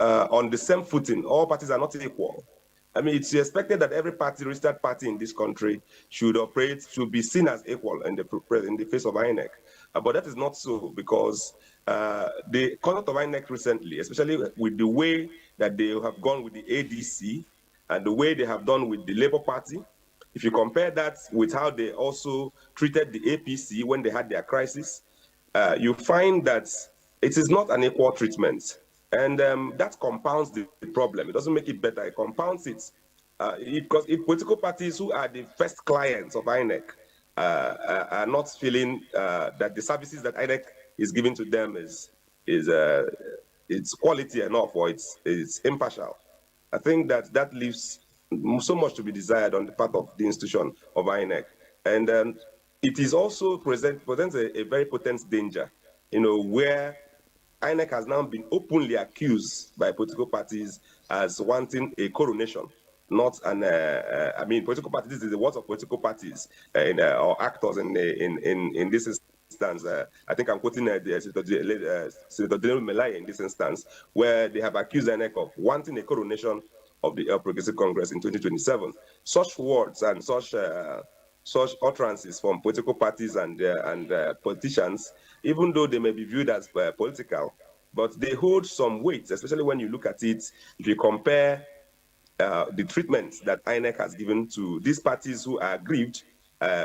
Speaker 8: on the same footing. All parties are not equal. I mean, it's expected that every registered party in this country should be seen as equal in the face of INEC. But that is not so, because the conduct of INEC recently, especially with the way that they have gone with the ADC and the way they have done with the Labour Party, if you compare that with how they also treated the APC when they had their crisis, you find that it is not an equal treatment. And that compounds the problem. It doesn't make it better, it compounds it. Because if political parties who are the first clients of INEC are not feeling that the services that INEC is giving to them is it's quality enough, or it's impartial, I think that leaves so much to be desired on the part of the institution of INEC. And it is also presents a very potent danger, where INEC has now been openly accused by political parties as wanting a coronation, not an. I mean, political parties. This is the words of political parties or actors in this instance. I think I'm quoting Senator Daniel Melai in this instance, where they have accused INEC of wanting a coronation of the Progressive Congress in 2027. Such words and such utterances from political parties and politicians, even though they may be viewed as political, but they hold some weight, especially when you look at it, if you compare the treatment that INEC has given to these parties who are aggrieved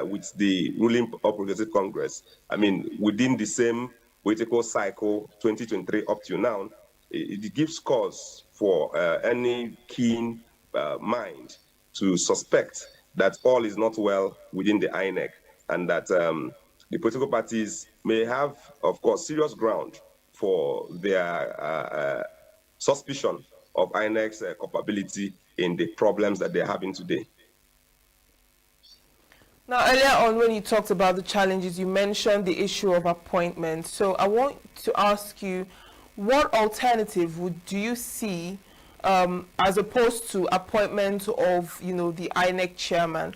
Speaker 8: with the ruling All Progressive Congress. I mean, within the same political cycle, 2023 up to now, it gives cause for any keen mind to suspect that all is not well within the INEC, and that the political parties may have, of course, serious ground for their suspicion of INEC's culpability in the problems that they're having today.
Speaker 20: Now, earlier on, when you talked about the challenges, you mentioned the issue of appointments. So I want to ask you, what alternative do you see as opposed to appointment of, the INEC chairman?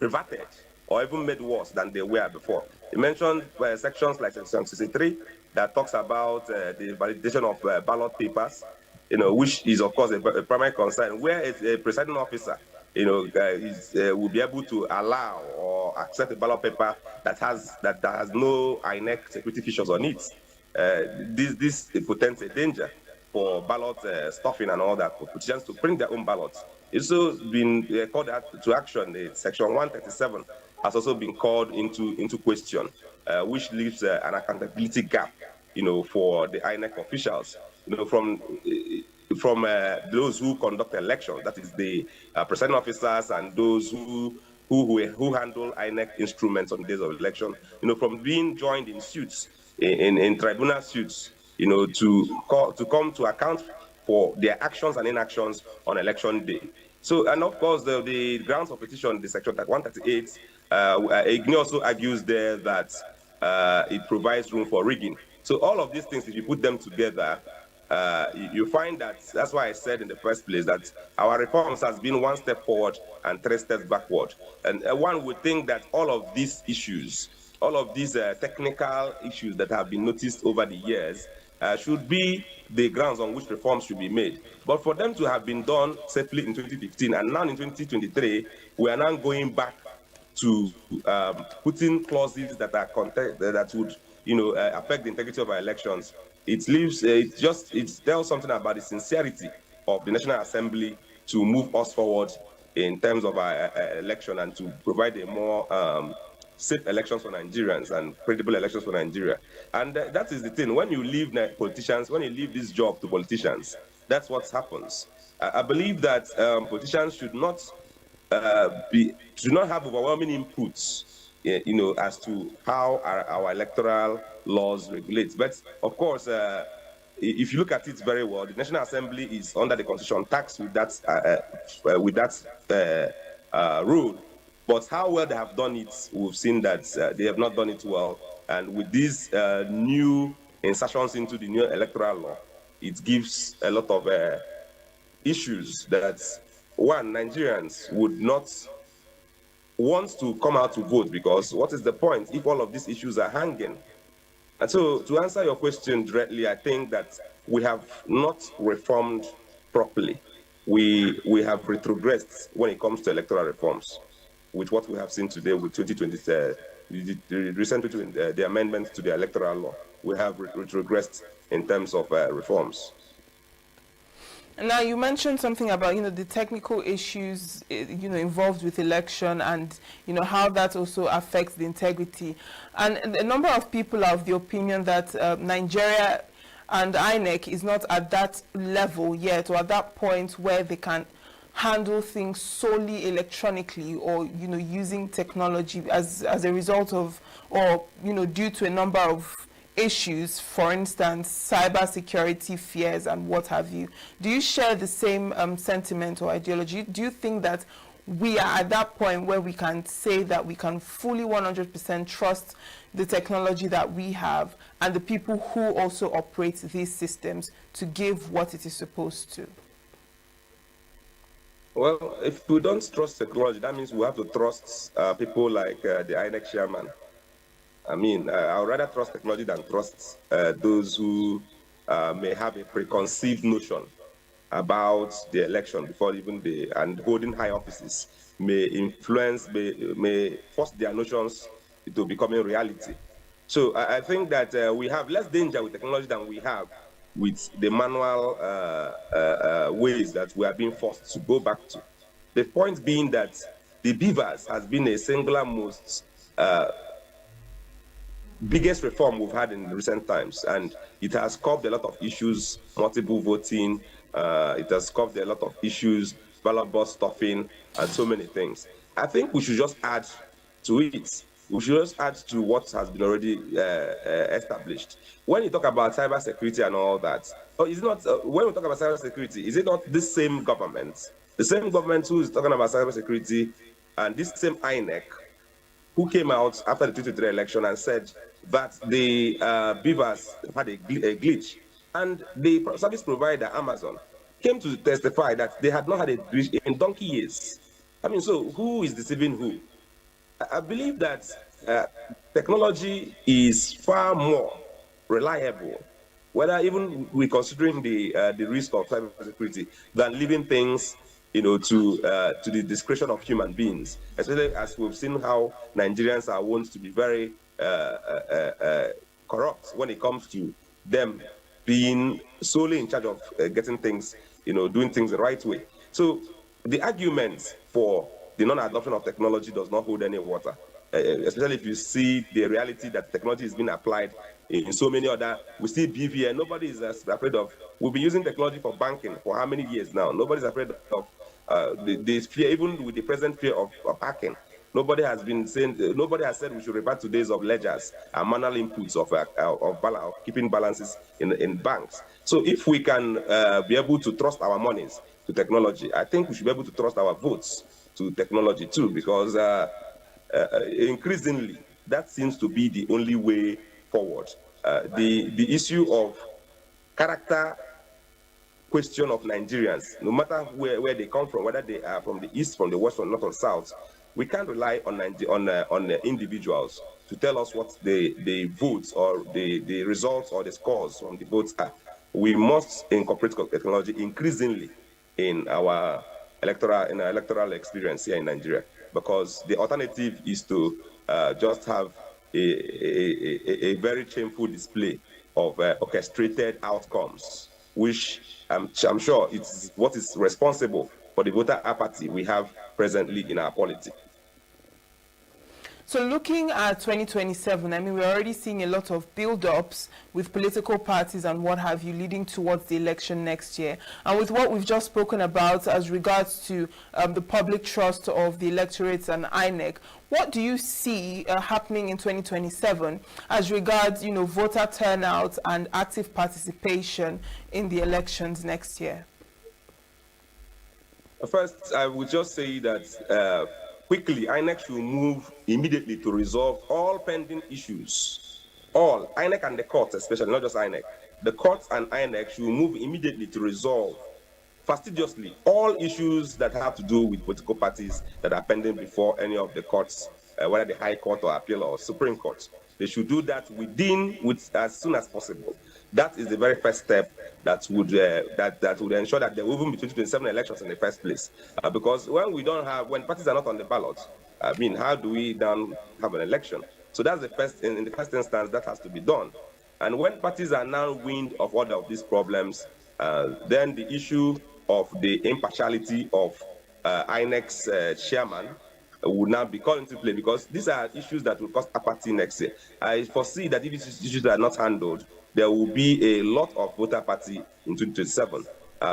Speaker 8: reverted or even made worse than they were before. You mentioned sections like Section 63 that talks about the validation of ballot papers, which is of course a primary concern, where a presiding officer, will be able to allow or accept a ballot paper that has no INEC security features on it. This portends a danger for ballot stuffing and all that, for politicians to print their own ballots. It's also been called to action. Section 137 has also been called into question, which leaves an accountability gap, for the INEC officials, from those who conduct elections, that is the presiding officers and those who handle INEC instruments on days of election, from being joined in suits, in tribunal suits, to come to account for their actions and inactions on election day. So, and of course, the grounds of petition, the section 138, IGNI also argues there that it provides room for rigging. So all of these things, if you put them together, you find that, that's why I said in the first place that our reforms has been one step forward and 3 steps backward. And one would think that all of these issues, all of these technical issues that have been noticed over the years should be the grounds on which reforms should be made. But for them to have been done safely in 2015 and now in 2023, we are now going back to putting clauses that are that would affect the integrity of our elections. It leaves it tells something about the sincerity of the National Assembly to move us forward in terms of our election and to provide a more safe elections for Nigerians and credible elections for Nigeria. And that is the thing. When you leave politicians, when you leave this job to politicians, that's what happens. I believe that politicians should not have overwhelming inputs, as to how our electoral laws regulate. But of course, if you look at it very well, the National Assembly is under the Constitution taxed with that rule. But how well they have done it, we've seen that they have not done it well. And with these new insertions into the new electoral law, it gives a lot of issues that, one, Nigerians would not want to come out to vote, because what is the point if all of these issues are hanging? And so, to answer your question directly, I think that we have not reformed properly. We have retrogressed when it comes to electoral reforms, with what we have seen today with 2020, the amendments to the electoral law. We have retrogressed in terms of reforms.
Speaker 20: Now, you mentioned something about, the technical issues, involved with election and, how that also affects the integrity. And a number of people are of the opinion that Nigeria and INEC is not at that level yet, or at that point where they can handle things solely electronically, or using technology as a result of, or due to a number of issues, for instance, cyber security fears and what have you. Do you share the same sentiment or ideology? Do you think that we are at that point where we can say that we can fully 100% trust the technology that we have and the people who also operate these systems to give what it is supposed to?
Speaker 8: Well, if we don't trust technology, that means we have to trust people like the INEC chairman. I mean, I would rather trust technology than trust those who may have a preconceived notion about the election before even and holding high offices may influence, may force their notions into becoming reality. So I think that we have less danger with technology than we have with the manual ways that we are being forced to go back to. The point being that the beavers has been a singular most biggest reform we've had in recent times, and it has curbed a lot of issues, multiple voting, it has curbed a lot of issues, ballot box stuffing, and so many things. I think we should just add to it. We should just add to what has been already established. When you talk about cyber security and all that, is it not, when we talk about cyber security, is it not this same government, the same government who is talking about cyber security, and this same INEC, who came out after the 2023 election and said that the beavers had a glitch, and the service provider, Amazon, came to testify that they had not had a glitch in donkey years? I mean, so who is deceiving who? I believe that technology is far more reliable, whether even we considering the risk of cybersecurity, than leaving things, to the discretion of human beings. Especially as we've seen how Nigerians are wont to be very corrupt when it comes to them being solely in charge of getting things, doing things the right way. So the arguments for the non-adoption of technology does not hold any water, especially if you see the reality that technology is being applied in so many other. We see BVN. Nobody is afraid of. We've been using technology for banking for how many years now? Nobody's afraid of the fear, even with the present fear of hacking. Nobody has been saying. Nobody has said we should revert to days of ledgers and manual inputs of keeping balances in banks. So if we can be able to trust our monies to technology, I think we should be able to trust our votes to technology too, because increasingly that seems to be the only way forward. The issue of character question of Nigerians, no matter where they come from, whether they are from the east, from the west, from north or south, we can't rely on individuals to tell us what the votes or the results or the scores from the votes are. We must incorporate technology increasingly in our electoral experience here in Nigeria, because the alternative is to just have a very shameful display of orchestrated outcomes, which I'm sure it's what is responsible for the voter apathy we have presently in our polity.
Speaker 20: So looking at 2027, I mean, we're already seeing a lot of build-ups with political parties and what have you leading towards the election next year. And with what we've just spoken about as regards to the public trust of the electorates and INEC, what do you see happening in 2027 as regards, voter turnout and active participation in the elections next year?
Speaker 8: First, I would just say that quickly, INEC should move immediately to resolve all pending issues. All, INEC and the courts especially, not just INEC. The courts and INEC should move immediately to resolve fastidiously all issues that have to do with political parties that are pending before any of the courts, whether the High Court or Appeal or Supreme Court. They should do that as soon as possible. That is the very first step that would ensure that there will even be 2027 elections in the first place. Because when parties are not on the ballot, I mean, how do we then have an election? So that's the first, in the first instance, that has to be done. And when parties are now wind of all of these problems, then the issue of the impartiality of INEC's chairman would now be called into play, because these are issues that will cause apathy next year. I foresee that if these issues are not handled, there will be a lot of voter apathy in 2027,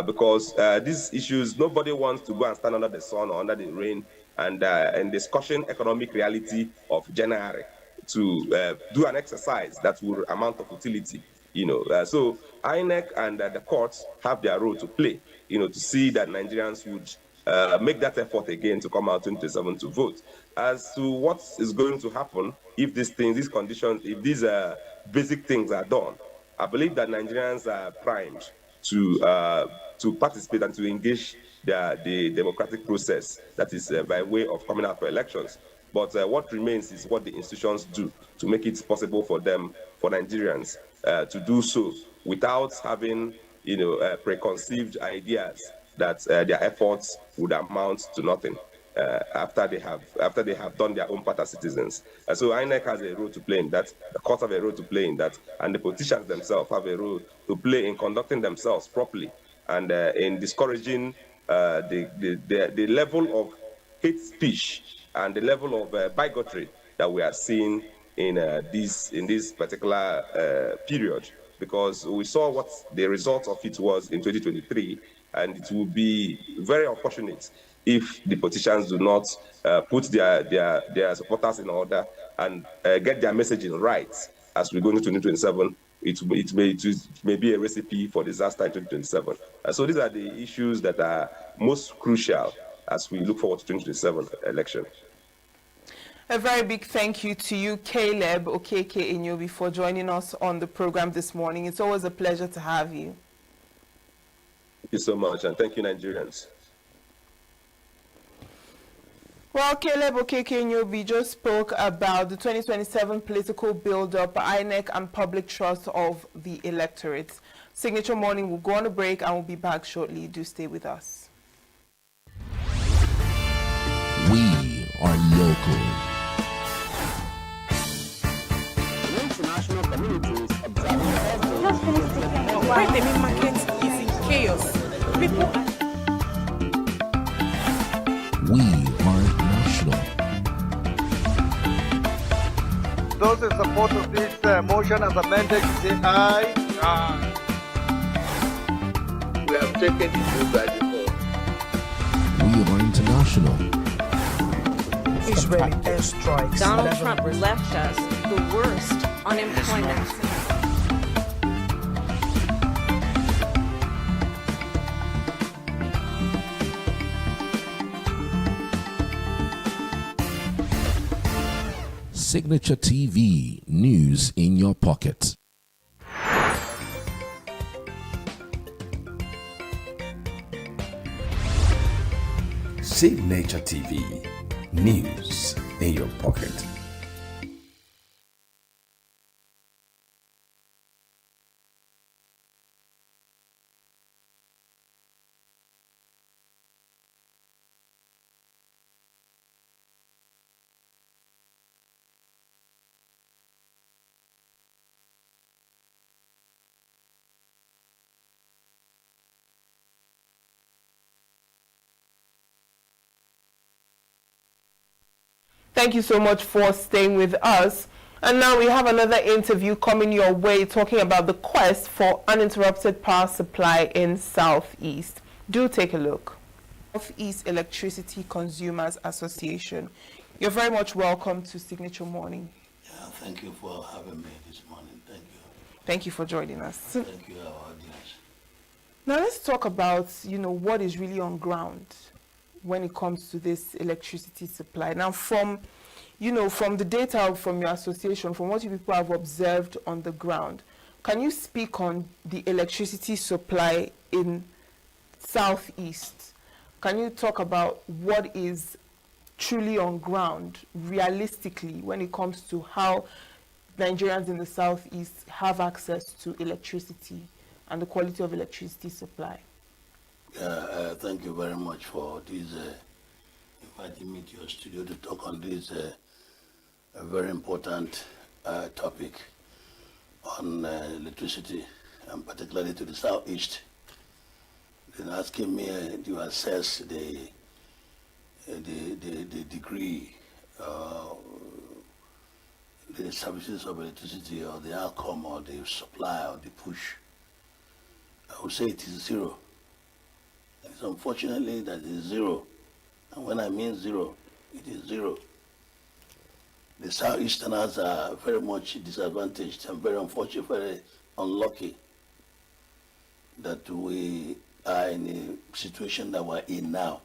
Speaker 8: because these issues, nobody wants to go and stand under the sun or under the rain and discussing economic reality of January to do an exercise that will amount of utility. So INEC and the courts have their role to play, to see that Nigerians would make that effort again to come out in 2027 to vote. As to what is going to happen if these things, these conditions, if these basic things are done, I believe that Nigerians are primed to participate and to engage the democratic process that is by way of coming out for elections. But what remains is what the institutions do to make it possible for Nigerians to do so without having, preconceived ideas that their efforts would amount to nothing after they have done their own part as citizens. So INEC has a role to play in that, the courts have a role to play in that, and the politicians themselves have a role to play in conducting themselves properly and in discouraging the level of hate speech and the level of bigotry that we are seeing in this particular period, because we saw what the result of it was in 2023, and it will be very unfortunate if the politicians do not put their supporters in order and get their messaging right as we go into 2027. It may be a recipe for disaster in 2027. So these are the issues that are most crucial as we look forward to 2027 election.
Speaker 20: A very big thank you to you, Caleb Okeke Enyobi, for joining us on the program this morning. It's always a pleasure to have you.
Speaker 8: Thank you so much, and thank you, Nigerians.
Speaker 20: Well, Caleb Okeke-Nyobi just spoke about the 2027 political build-up, INEC and public trust of the electorate. Signature Morning will go on a break and we'll be back shortly. Do stay with us.
Speaker 13: We are local.
Speaker 14: The international community is observing
Speaker 16: Just finish the Where the main market is in chaos. People
Speaker 13: We are national.
Speaker 15: Those in support of this motion as amended, say aye. Aye.
Speaker 2: We have taken the bill by default.
Speaker 13: We are international.
Speaker 9: Israeli airstrikes.
Speaker 16: Donald Trump left us the worst unemployment.
Speaker 13: Signature TV, news in your pocket.
Speaker 6: Signature TV, news in your pocket.
Speaker 20: Thank you so much for staying with us. And now we have another interview coming your way talking about the quest for uninterrupted power supply in Southeast. Do take a look. Southeast Electricity Consumers Association. You're very much welcome to Signature Morning.
Speaker 10: Yeah, thank you for having me this morning. Thank you.
Speaker 20: Thank you for joining us.
Speaker 10: Thank you, our audience.
Speaker 20: Now let's talk about, what is really on ground when it comes to this electricity supply. Now from the data from your association, from what you people have observed on the ground, can you speak on the electricity supply in Southeast? Can you talk about what is truly on ground realistically when it comes to how Nigerians in the Southeast have access to electricity and the quality of electricity supply?
Speaker 10: Thank you very much for this inviting me to your studio to talk on this a very important topic on electricity, and particularly to the Southeast. Then asking me to assess the degree, the services of electricity, or the outcome, or the supply, or the push. I would say it is zero. It's unfortunately that it is zero. And when I mean zero, it is zero. The Southeasterners are very much disadvantaged and very unfortunate, very unlucky that we are in a situation that we're in now.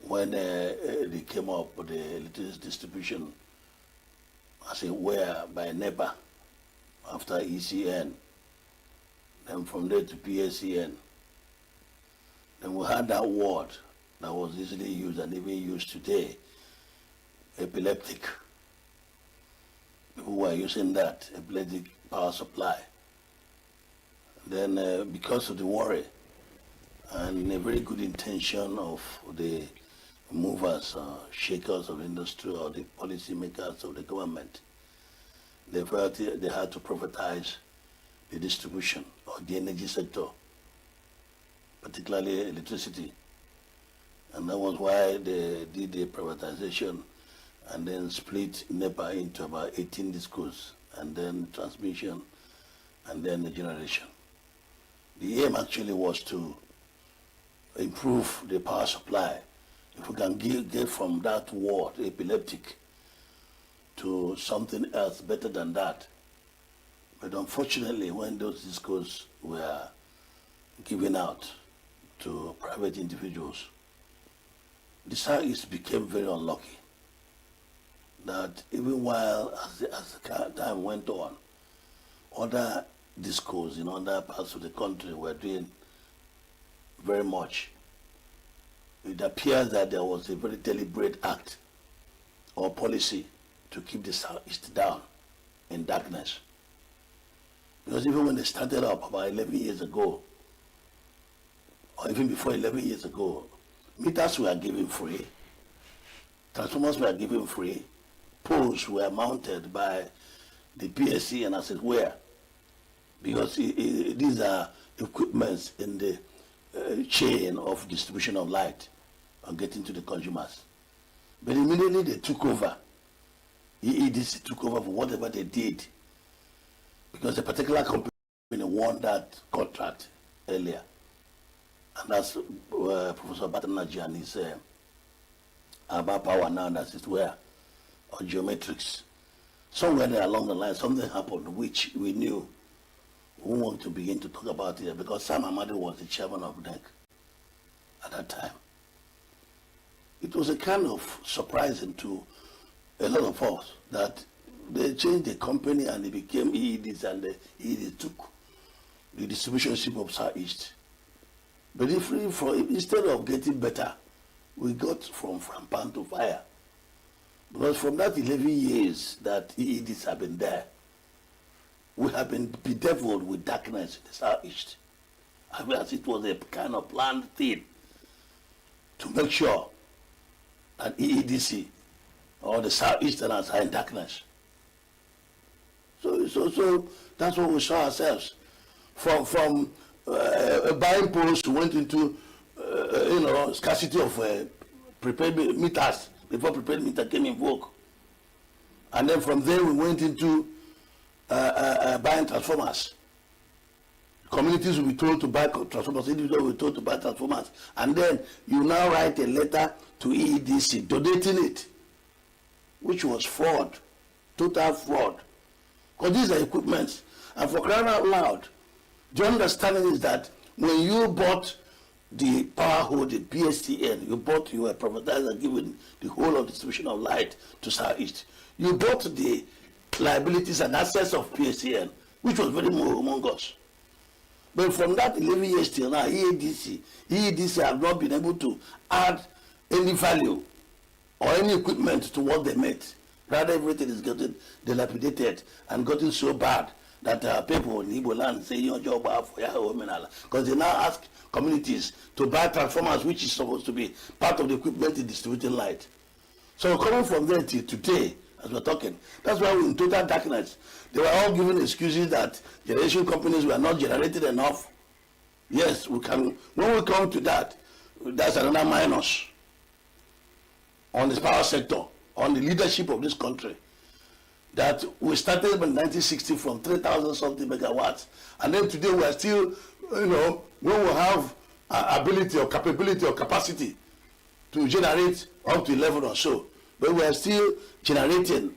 Speaker 10: When they came up with the electricity distribution, as it were, by NEPA, after ECN, then from there to PSCN. Then we had that word that was easily used and even used today, epileptic. People were using that, epileptic power supply. Then because of the worry and a very good intention of the movers, shakers of industry, or the policy makers of the government, they felt they had to privatize the distribution or the energy sector, particularly electricity. And that was why they did the privatization and then split NEPA into about 18 discos, and then transmission, and then the generation. The aim actually was to improve the power supply. If we can get from that word, epileptic, to something else better than that. But unfortunately, when those discos were given out to private individuals, the Southeast became very unlucky. That even while, as the time went on, other discos in other parts of the country were doing very much. it appears that there was a very deliberate act or policy to keep the Southeast down in darkness. Because even when they started up about 11 years ago, or even before 11 years ago, meters were given free, transformers were given free, poles were mounted by the PSC and as it were, because these are equipments in the chain of distribution of light and getting to the consumers. But immediately they took over. EEDC took over for whatever they did, because a particular company won that contract earlier. And that's Professor Batanaji and his about power now, as it were, or geometrics. Somewhere there along the line, something happened which we knew. We want to begin to talk about it because Sam Amadi was the chairman of NEC at that time. It was a kind of surprising to a lot of us that they changed the company and it became EEDs, and the EEDs took the distribution ship of Southeast. But instead of getting better, we got from pan to fire. Because from that 11 years that EEDs have been there, we have been bedeviled with darkness in the Southeast. As it was a kind of planned thing to make sure that EEDC or the Southeasterners are in darkness. So that's what we saw ourselves. From buying poles, we went into scarcity of prepaid meters before prepaid meter came in vogue, and then from there we went into buying transformers. Communities will be told to buy transformers, individuals will be told to buy transformers, and then you now write a letter to EEDC donating it, which was fraud, total fraud. Because these are equipments, and for crying out loud, the understanding is that when you bought the power hold, the PSTN, you were privatized and given the whole of distribution of light to Southeast. You bought the liabilities and assets of PSTN, which was very humongous. But from that 11 years till now, EEDC have not been able to add any value or any equipment to what they made. Rather, everything is getting dilapidated and getting so bad that people in Igbo land say, your job for your women, because they now ask communities to buy transformers, which is supposed to be part of the equipment in distributing light. So coming from there till today, as we're talking, that's why we're in total darkness. They were all giving excuses that generation companies were not generating enough. Yes, we can. When we come to that, that's another minus on the power sector, on the leadership of this country. That we started in 1960 from 3,000 something megawatts, and then today we are still, when we have ability or capability or capacity to generate up to 11 or so, but we are still generating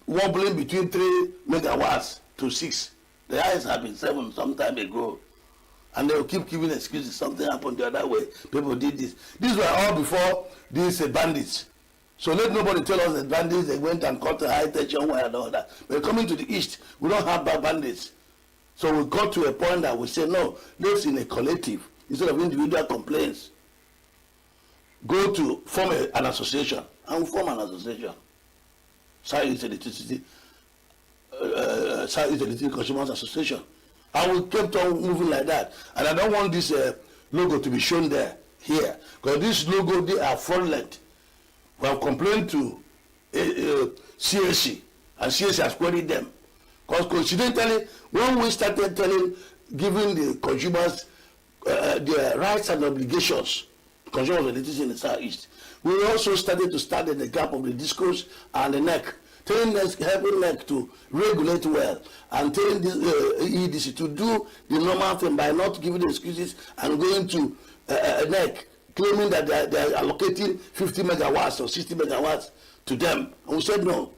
Speaker 10: wobbling between 3 megawatts to 6. The highest have been 7 some time ago, and they will keep giving excuses. Something happened the other way. People did this. These were all before these bandits. So let nobody tell us that bandits, they went and caught a high tension wire and all that. But coming to the east, we don't have bad bandits. So we got to a point that we say, no, let's in a collective, instead of individual complaints, go to form an association. And we form an association. Southeast Electricity Consumers Association. And we kept on moving like that. And I don't want this logo to be shown here. Because this logo, they are fraudulent. We have complained to CAC, and CAC has queried them. Because coincidentally, when we started giving the consumers their rights and obligations, consumers of electricity in the Southeast, we also started to start at the gap of the discourse and the NEC, telling us, helping NEC to regulate well, and telling the EEDC to do the normal thing by not giving excuses and going to NEC, claiming that they are allocating 50 megawatts or 60 megawatts to them. And we said no.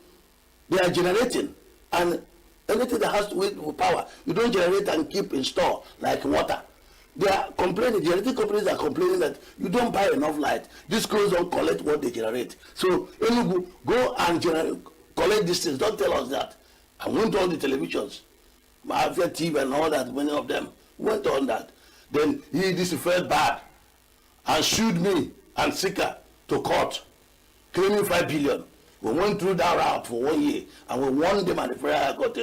Speaker 10: They are generating. And anything that has to do with power, you don't generate and keep in store like water. They are complaining, generating companies are complaining that you don't buy enough light. These crews don't collect what they generate. So ENUGU, go and collect these things. Don't tell us that. I went on the televisions, Mafia TV and all that, many of them went on that. Then this felt bad. and sued me and Sika to court, claiming 5 billion. We went through that route for 1 year, and we won them at the Federal High Court.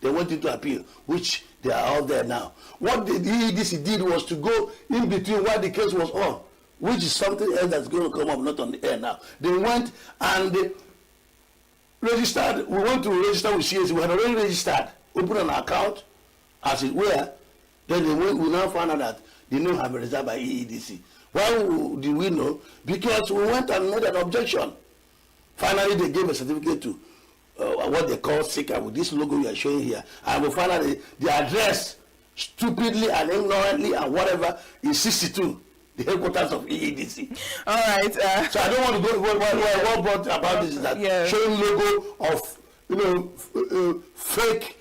Speaker 10: They went into appeal, which they are out there now. What the EEDC did was to go in between while the case was on, which is something else that's going to come up, not on the air now. They went and they registered. We went to register with CAC. We had already registered, opened an account, as it were. Then they went, we now found out that the name had been reserved by EEDC. Why did we know? Because we went and made an objection. Finally, they gave a certificate to what they call Sika with this logo you are showing here. And we found out the address, stupidly and ignorantly and whatever, is 62, the headquarters of EEDC.
Speaker 20: All right.
Speaker 10: So I don't want to go. What brought about this is that showing logo of fake,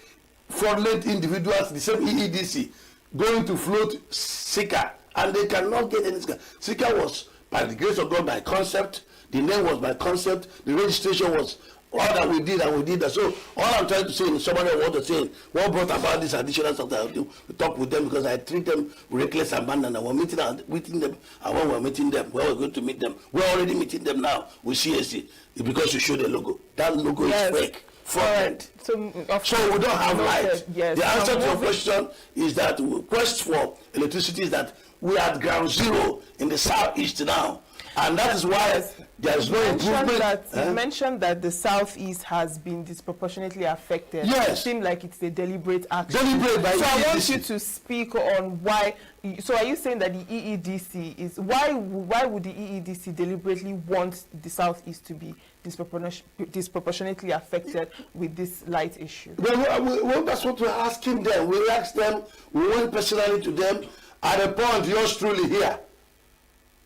Speaker 10: fraudulent individuals, the same EEDC, going to float Sika, and they cannot get any Sika. Sika was, by the grace of God, by concept. The name was by concept. The registration was all that we did, and we did that. So all I'm trying to say is somebody want to say what brought about this additional stuff that I have to talk with them, because I treat them with reckless abandon. And we're meeting them, and when we're meeting them, where we're going to meet them, we're already meeting them now with CAC. It's because you show the logo. That logo is fake. Fraudulent. So we don't have light.
Speaker 20: Yes.
Speaker 10: The answer to your question is that the quest for electricity is that we are at ground zero in the southeast now. And that is why there is no improvement.
Speaker 20: You mentioned that the southeast has been disproportionately affected.
Speaker 10: Yes.
Speaker 20: It seems like it's a deliberate action.
Speaker 10: Deliberate by
Speaker 20: so
Speaker 10: EEDC.
Speaker 20: I want you to speak on why. So are you saying that the EEDC is why would the EEDC deliberately want the southeast to be disproportionately affected with this light issue?
Speaker 10: Well, that's what we're asking them. We asked them. We went personally to them at a point. Yours truly here.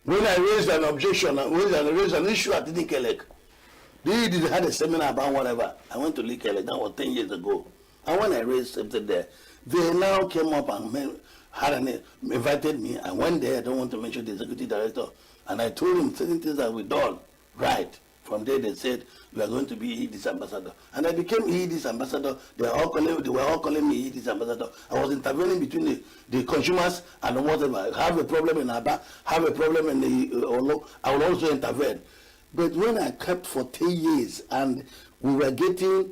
Speaker 10: When I raised an objection, when I raised an issue at Likelek, they had a seminar about whatever. I went to Likelek, that was 10 years ago. And when I raised something there, they now came up and invited me. I went there, I don't want to mention the executive director, and I told him certain things that we done right. From there, they said, we are going to be EED's ambassador. And I became EED's ambassador. They were all calling me EED's ambassador. I was intervening between the consumers and whatever. Have a problem in Aba, have a problem in the Olo, I will also intervene. But when I kept for 10 years and we were getting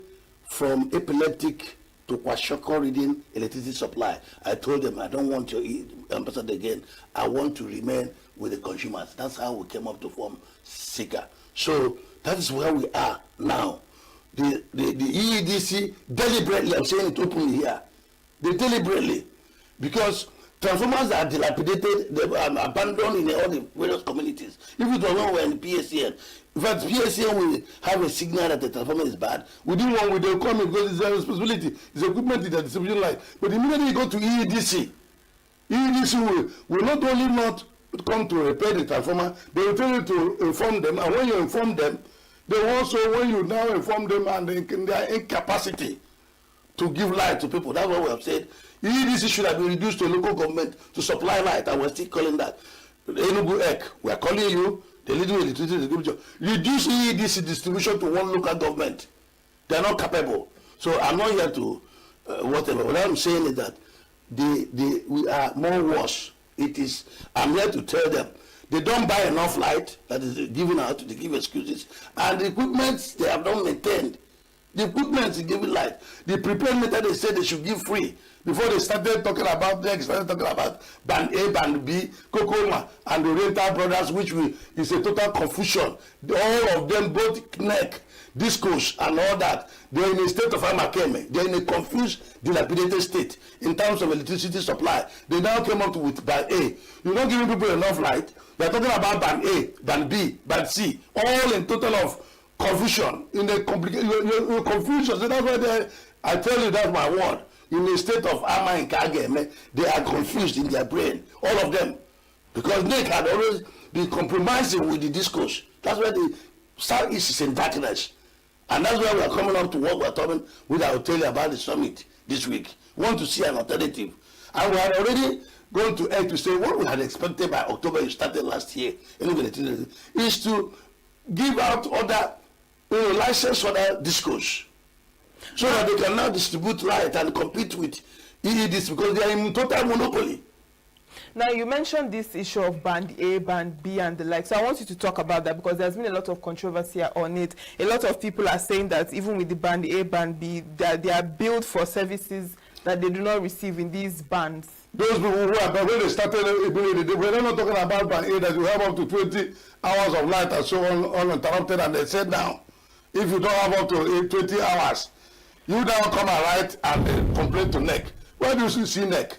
Speaker 10: from epileptic to kwashiorkor reading electricity supply, I told them, I don't want your ambassador again. I want to remain with the consumers. That's how we came up to form Sika. So that is where we are now. The EEDC deliberately, I'm saying it openly here, they deliberately, because transformers are dilapidated, they are abandoned in all the various communities. If it was when we were in the PSCN, in fact, PSCN will have a signal that the transformer is bad. Within 1 week, they'll come because it's their responsibility. It's equipment in the distribution line. But immediately you go to EEDC, EEDC will not only not come to repair the transformer, they will tell you to inform them, and when you inform them, they will also, when you now inform them and their incapacity to give light to people, that's what we have said. EEDC should have been reduced to local government to supply light, and we're still calling that. ENUGU EC, we are calling you, the leading electricity distribution. Reduce EEDC distribution to one local government. They are not capable. So I'm not here to whatever. What I'm saying is that we are more worse. It is, I'm here to tell them, they don't buy enough light that is given out, they give excuses. And the equipment, they have not maintained. The equipment is giving light. The prepared meter, they said they should give free. Before they started talking about band A, band B, Kokoma, and the Rental Brothers, which is a total confusion. All of them, both NEC, discos, and all that, they're in a state of amakeme. They're in a confused, dilapidated state in terms of electricity supply. They now came up with band A. You're not giving people enough light. They're talking about band A, band B, band C, all in total of confusion. In a complicated, you're confusion. So that's why I tell you, that's my word. In a state of ama and kage, they are confused in their brain, all of them, because NEC had always been compromising with the discourse. That's why the Southeast is in darkness, and that's why we are coming up to what we are talking with. I will tell you about the summit this week. We want to see an alternative, and we had already gone to air to say what we had expected by October. You started last year, is to give out other license for the discourse, so that they can now distribute light and compete with EEDs, because they are in total monopoly.
Speaker 20: Now, you mentioned this issue of Band A, Band B, and the like. So I want you to talk about that because there's been a lot of controversy on it. A lot of people are saying that even with the Band A, Band B, that they are billed for services that they do not receive in these bands.
Speaker 7: Those people who are, but when they started, we're not talking about Band A that you have up to 20 hours of light and so on uninterrupted, and they said now, if you don't have up to 20 hours, you now come and write and complain to NEC. Where do you see NEC?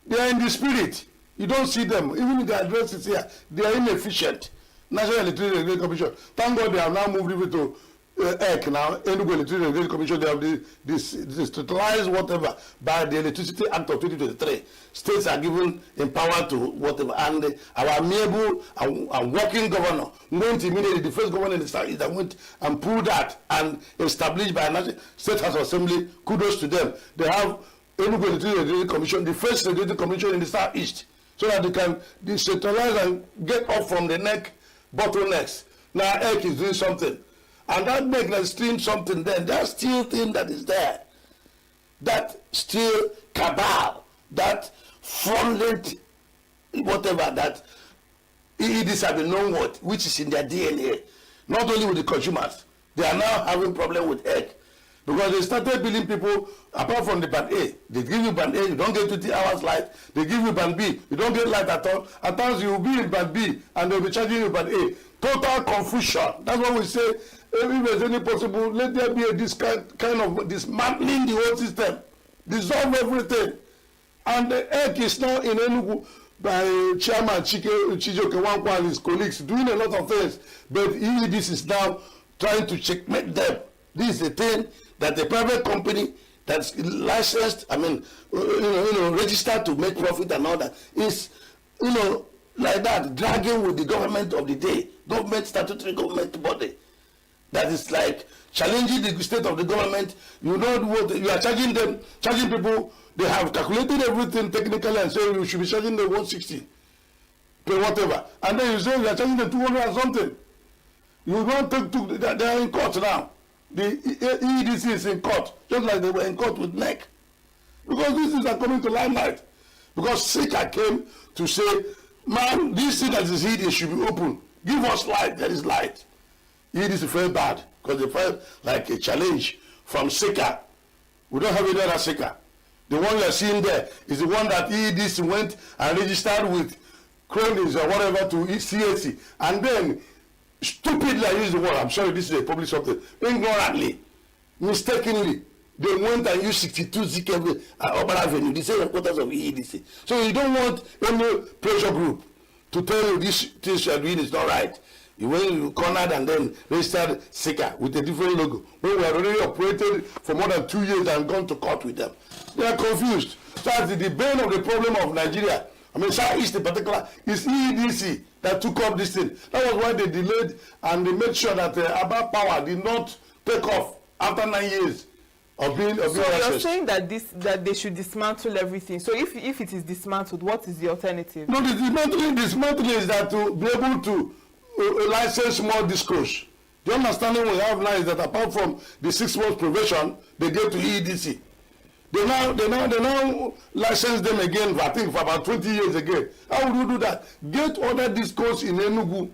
Speaker 7: They are in the spirit. You don't see them. Even if the address is here, they are inefficient. National Electricity Regulatory Commission. Thank God they have now moved even to EC now, ENUGU Electricity Regulatory Commission. They have decentralized whatever by the Electricity Act of 2023. States are given empowered to whatever. And our amiable and working governor went immediately, the first governor in the South that went and pulled that and established by a national state house assembly. Kudos to them. They have ENUGU Electricity Regulatory Commission, the first regulatory commission in the Southeast, so that they can decentralize and get off from the NEC bottlenecks. Now EC is doing something. And that NEC has streamed something then. That still thing that is there. That still cabal, that fraudulent whatever, that EEDs have been known what, which is in their DNA. Not only with the consumers. They are now having problem with EC. Because they started billing people apart from the Band A. They give you Band A, you don't get 20 hours light. They give you Band B, you don't get light at all. At times you will be in Band B and they'll be charging you Band A. Total confusion. That's what we say. If there's any possible, let there be a kind of dismantling the whole system. Dissolve everything. And the EC is now in ENUGU by Chairman Chijoke Wankwa and his colleagues doing a lot of things. But this is now trying to checkmate them. This is a thing that the private company that's licensed, registered to make profit and all that is, like that, dragging with the government of the day, government, statutory government body. That is like challenging the state of the government. You know what you are charging them, charging people. They have calculated everything technically and say you should be charging them 160 per whatever, and then you say you are charging them 200 and something. You don't take they are in court now. The EEDC is in court, just like they were in court with NEC. Because these things are coming to limelight. Because SICA came to say, man, this thing that is hidden should be open. Give us light, there is light. EEDC felt bad because they felt like a challenge from SICA. We don't have any other SICA. The one you are seeing there is the one that EEDC went and registered with cronies or whatever to CAC. And then stupidly, I use the word, I'm sorry, this is a public something, ignorantly, mistakenly, they went and used 62 ZK Urban Avenue, the same headquarters of EEDC. So you don't want any pressure group to tell you this thing you are doing is not right. You went, you cornered and then registered SICA with a different logo. When we have already operated for more than 2 years and gone to court with them. They are confused. So that's the bane of the problem of Nigeria. Southeast in particular, is EEDC that took up this thing. That was why they delayed and they made sure that Abba Power did not take off after 9 years of being
Speaker 20: So you're saying that they should dismantle everything. So if it is dismantled, what is the alternative?
Speaker 7: No, the dismantling is that to be able to license more discourse. The understanding we have now is that apart from the 6 months probation, they get to EEDC. They now license them again, I think, for about 20 years again. How would you do that? Get other discourse in ENUGU.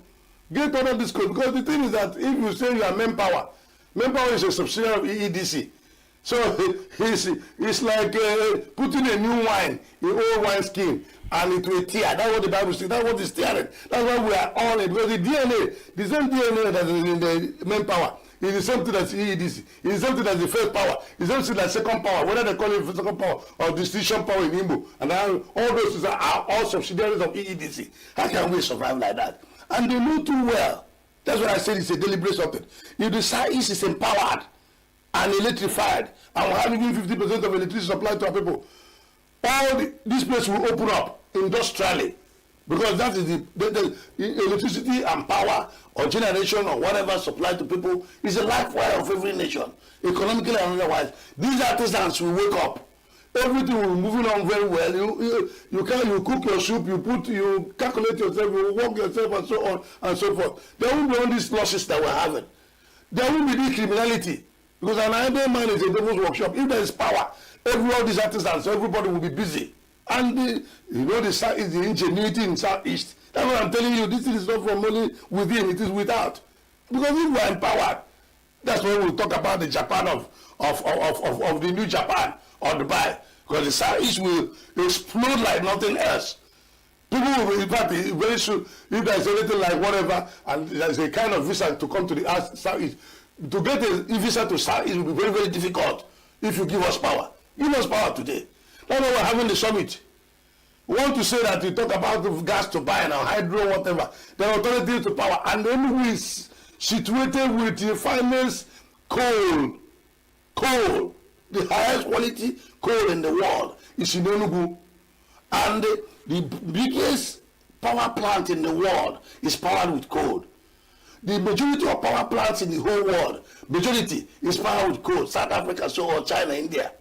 Speaker 7: Get other discourse. Because the thing is that if you say you are Manpower is a subsidiary of EEDC. So it's like putting a new wine in old wine skin and it will tear. That's what the Bible says. That's what is tearing. That's why we are all in. Because the DNA, the same DNA that is in the Manpower, it is something that's EEDC. It is something that's the first power. It is something that's second power. Whether they call it second power or decision power in Igbo. And all those things are all subsidiaries of EEDC. How can we survive like that? And they know too well. That's what I said, it's a deliberate something. If the Southeast is empowered and electrified, and we have even 50% of electricity supplied to our people, this place will open up industrially. Because that is the electricity and power or generation or whatever supplied to people is a lifeblood of every nation, economically and otherwise. These artisans will wake up. Everything will be moving on very well. You cook your soup, you calculate yourself, you work yourself, and so on and so forth. There won't be all these losses that we're having. There won't be this criminality. Because an idle mind is a devil's workshop. If there is power, all these artisans, everybody will be busy. And the Southeast, the ingenuity in Southeast. That's what I'm telling you. This is not from only within, it is without. Because if we are empowered, that's when we'll talk about the Japan of the new Japan or Dubai. Because the Southeast will explode like nothing else. People will, in fact, very soon, if there's anything like whatever, and there's a kind of visa to come to the Southeast, to get a visa to Southeast will be very, very difficult if you give us power. Give us power today. That's why we're having the summit. We want to say that we talk about the gas to buy now, hydro, whatever. The alternative to power. And then we is situated with the finest coal. Coal. The highest quality coal in the world is in ENUGU. And the biggest power plant in the world is powered with coal. The majority of power plants in the whole world, majority is powered with coal. South Africa, so on, China, India.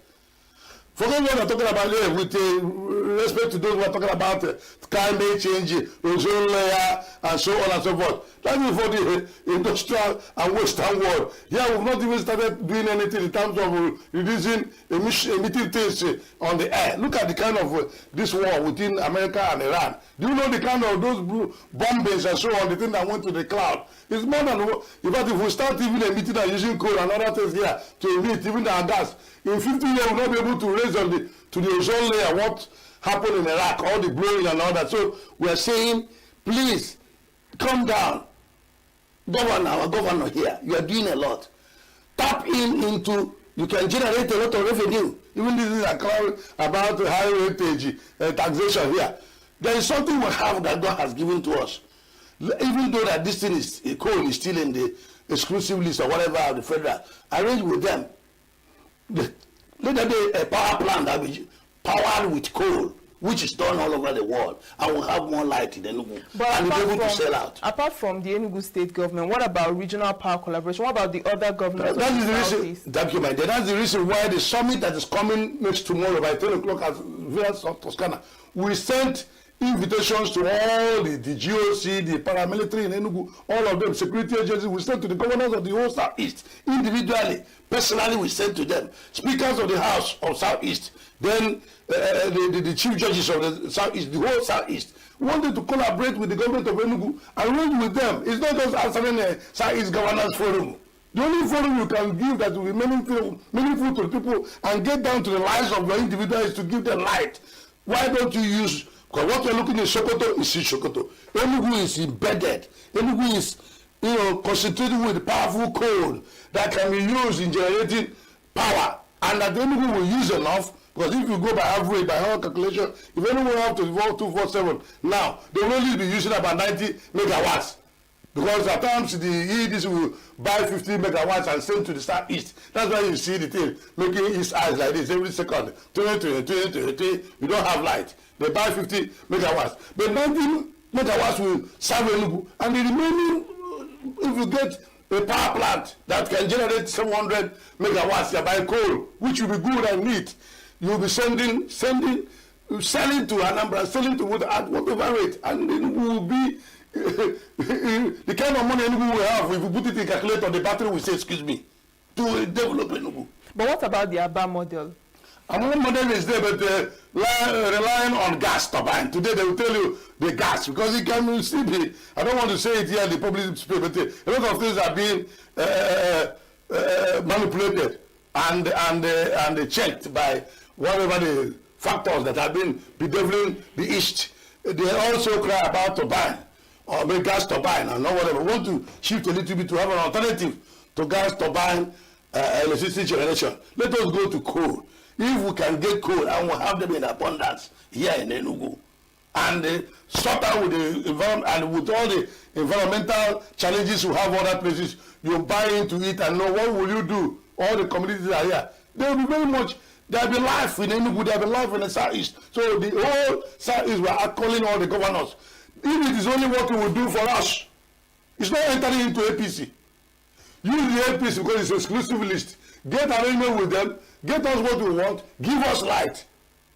Speaker 7: Forget what I'm talking about here with respect to those who are talking about climate change, ozone layer, and so on and so forth. That is for the industrial and Western world. Here we've not even started doing anything in terms of reducing emitting things on the air. Look at the kind of this war within America and Iran. Do you know the kind of those bombings and so on, the thing that went to the cloud? It's more than, in fact, if we start even emitting and using coal and other things here to emit even our gas, in 50 years we'll not be able to raise on to the ozone layer what happened in Iraq, all the blowing and all that. So we are saying, please, calm down. Our governor here, you are doing a lot. Tap into, you can generate a lot of revenue. Even this is about high weightage taxation here. There is something we have that God has given to us. Even though that this thing is, coal is still in the exclusive list or whatever of the federal, arrange with them. Let there be a power plant that will be powered with coal, which is done all over the world, and will have more light in ENUGU, and be able to sell out.
Speaker 20: Apart from the ENUGU state government, what about regional power collaboration? What about the other governments?
Speaker 7: That is the reason. Documented. That's the reason why the summit that is coming next tomorrow by 10 o'clock at Villa Toscana, we sent invitations to all the GOC, the paramilitary in ENUGU, all of them, security agencies. We sent to the governors of the whole Southeast individually. Personally, we sent to them, speakers of the House of Southeast, then the chief judges of the Southeast, the whole Southeast, wanted to collaborate with the government of ENUGU and arrange with them. It's not just answering a Southeast Governance Forum. The only forum you can give that will be meaningful to the people and get down to the lives of your individuals is to give them light. Why don't you use, because what you're looking in Sokoto is in Sokoto. ENUGU is embedded. ENUGU is, concentrated with powerful coal that can be used in generating power, and that ENUGU will use enough. Because if you go by average, by our calculation, if anyone have to evolve 247 now, they will only be using about 90 megawatts. Because at times the EEDs will buy 50 megawatts and send to the Southeast. That's why you see the thing making its eyes like this every second. 20, you don't have light. They buy 50 megawatts. But 90 megawatts will serve ENUGU, and the remaining, if you get a power plant that can generate 700 megawatts by coal, which will be good and neat, you'll be selling to Anambra, selling to whatever rate, and it will be the kind of money ENUGU will have. If you put it in calculator, the battery will say, excuse me, to develop ENUGU.
Speaker 20: But what about the ABBA model?
Speaker 7: ABBA model is there, but relying on gas turbine. Today they will tell you the gas, because it can still be, I don't want to say it here in the public space, but a lot of things are being manipulated and checked by whatever the factors that have been bedeviling the East. They also cry about turbine, or maybe gas turbine, and not whatever. We want to shift a little bit to have an alternative to gas turbine electricity generation. Let us go to coal. If we can get coal and we'll have them in abundance here in ENUGU, and sort out with the environment and with all the environmental challenges we have other places, you buy into it and know what will you do. All the communities are here. There will be very much. There will be life in ENUGU. There will be life in the Southeast. So the whole Southeast, we are calling all the governors. If it is only what we will do for us, it's not entering into APC. Use the APC because it's an exclusive list. Get arrangement with them. Get us what we want. Give us light.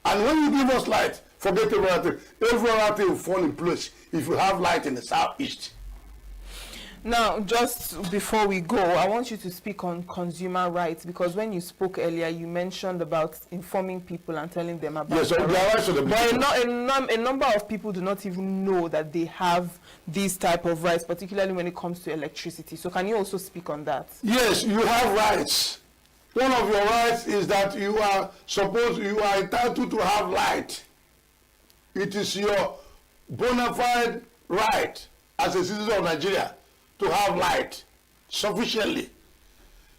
Speaker 7: And when you give us light, forget about it. Every other thing will fall in place if you have light in the Southeast.
Speaker 20: Now, just before we go, I want you to speak on consumer rights, because when you spoke earlier, you mentioned about informing people and telling them about
Speaker 7: yes, so
Speaker 20: their
Speaker 7: rights.
Speaker 20: But a number of people do not even know that they have these type of rights, particularly when it comes to electricity. So can you also speak on that?
Speaker 7: Yes, you have rights. One of your rights is that you are entitled to have light. It is your bona fide right as a citizen of Nigeria to have light sufficiently.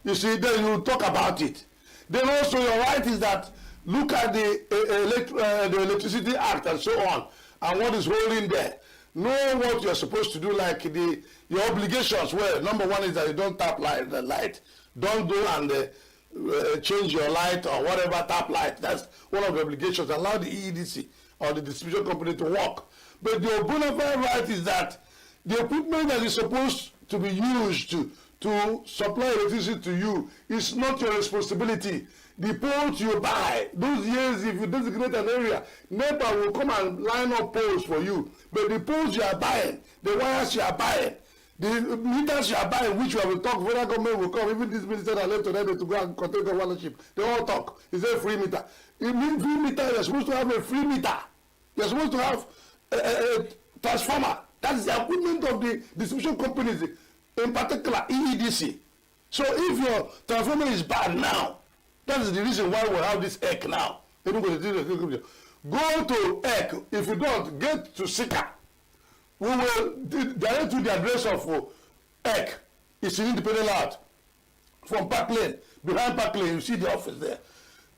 Speaker 7: You see, then you talk about it. Then also your right is that look at the Electricity Act and so on, and what is holding there. Know what you're supposed to do, like your obligations. Well, number one is that you don't tap the light. Don't go and change your light or whatever, tap light. That's one of the obligations. Allow the EEDC or the distribution company to work. But your bona fide right is that the equipment that is supposed to be used to supply electricity to you is not your responsibility. The poles you buy, those years, if you designate an area, NEPA will come and line up poles for you. But the poles you are buying, the wires you are buying, the meters you are buying, which you have talked, federal government will come, even this minister that left today to go and continue ownership, they all talk. It's a free meter. It means free meter, you're supposed to have a free meter. You're supposed to have a transformer. That's the equipment of the distribution companies, in particular EEDC. So if your transformer is bad now, that is the reason why we have this EC now. Go to EC. If you don't, get to SICA. We will direct you the address of EC. It's in Independent Lot. From Park Lane. Behind Park Lane, you see the office there.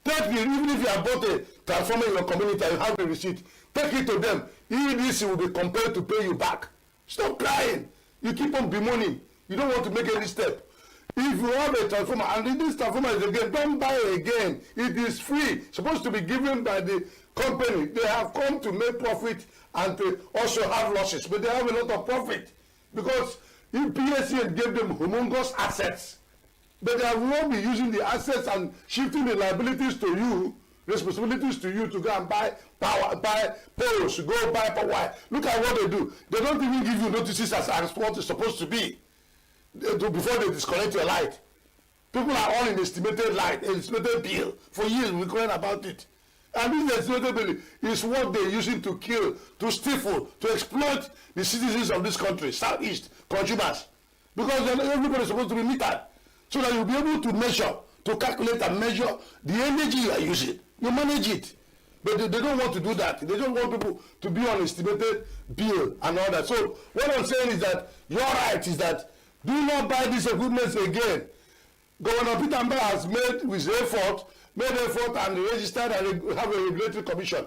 Speaker 7: Even if you have bought a transformer in your community and you have a receipt, take it to them. EEDC will be compelled to pay you back. Stop crying. You keep on bemoaning. You don't want to make any step. If you have a transformer and this transformer is again, don't buy it again. It is free. It's supposed to be given by the company. They have come to make profit and to also have losses, but they have a lot of profit because PSC gave them humongous assets. But they will be using the assets and shifting the liabilities to you, responsibilities to you to go and buy power, buy poles, go buy power. Look at what they do. They don't even give you notices as what it's supposed to be before they disconnect your light. People are all in estimated light, estimated bill. For years we're crying about it. And this estimated bill is what they're using to kill, to stifle, to exploit the citizens of this country, Southeast consumers. Because everybody is supposed to be metered. So that you'll be able to measure, to calculate and measure the energy you are using. You manage it. But they don't want to do that. They don't want people to be on estimated bill and all that. So what I'm saying is that your right is that do not buy these equipment again. Governor Peter Mba has made effort and registered and have a regulatory commission.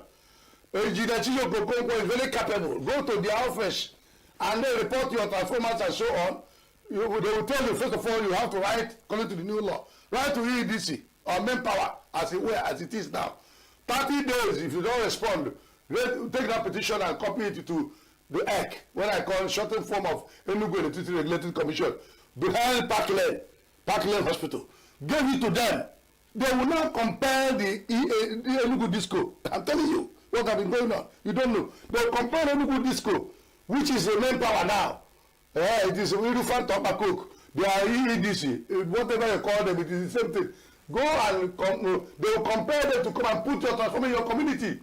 Speaker 7: Engineer Chijo Kokonko is very capable. Go to their office and then report your transformers and so on. They will tell you, first of all, you have to write, according to the new law, write to EEDC or manpower as it is now. 30 days, if you don't respond, take that petition and copy it to the EC, what I call shortened form of ENUGU Electricity Regulatory Commission, behind Park Lane Hospital. Give it to them. They will not compare the ENUGU Disco. I'm telling you what has been going on. You don't know. They will compare ENUGU Disco, which is a manpower now. It is a Irufan Tobacco. They are EEDC, whatever you call them, it is the same thing. Go and they will compare them to come and put your transformer in your community.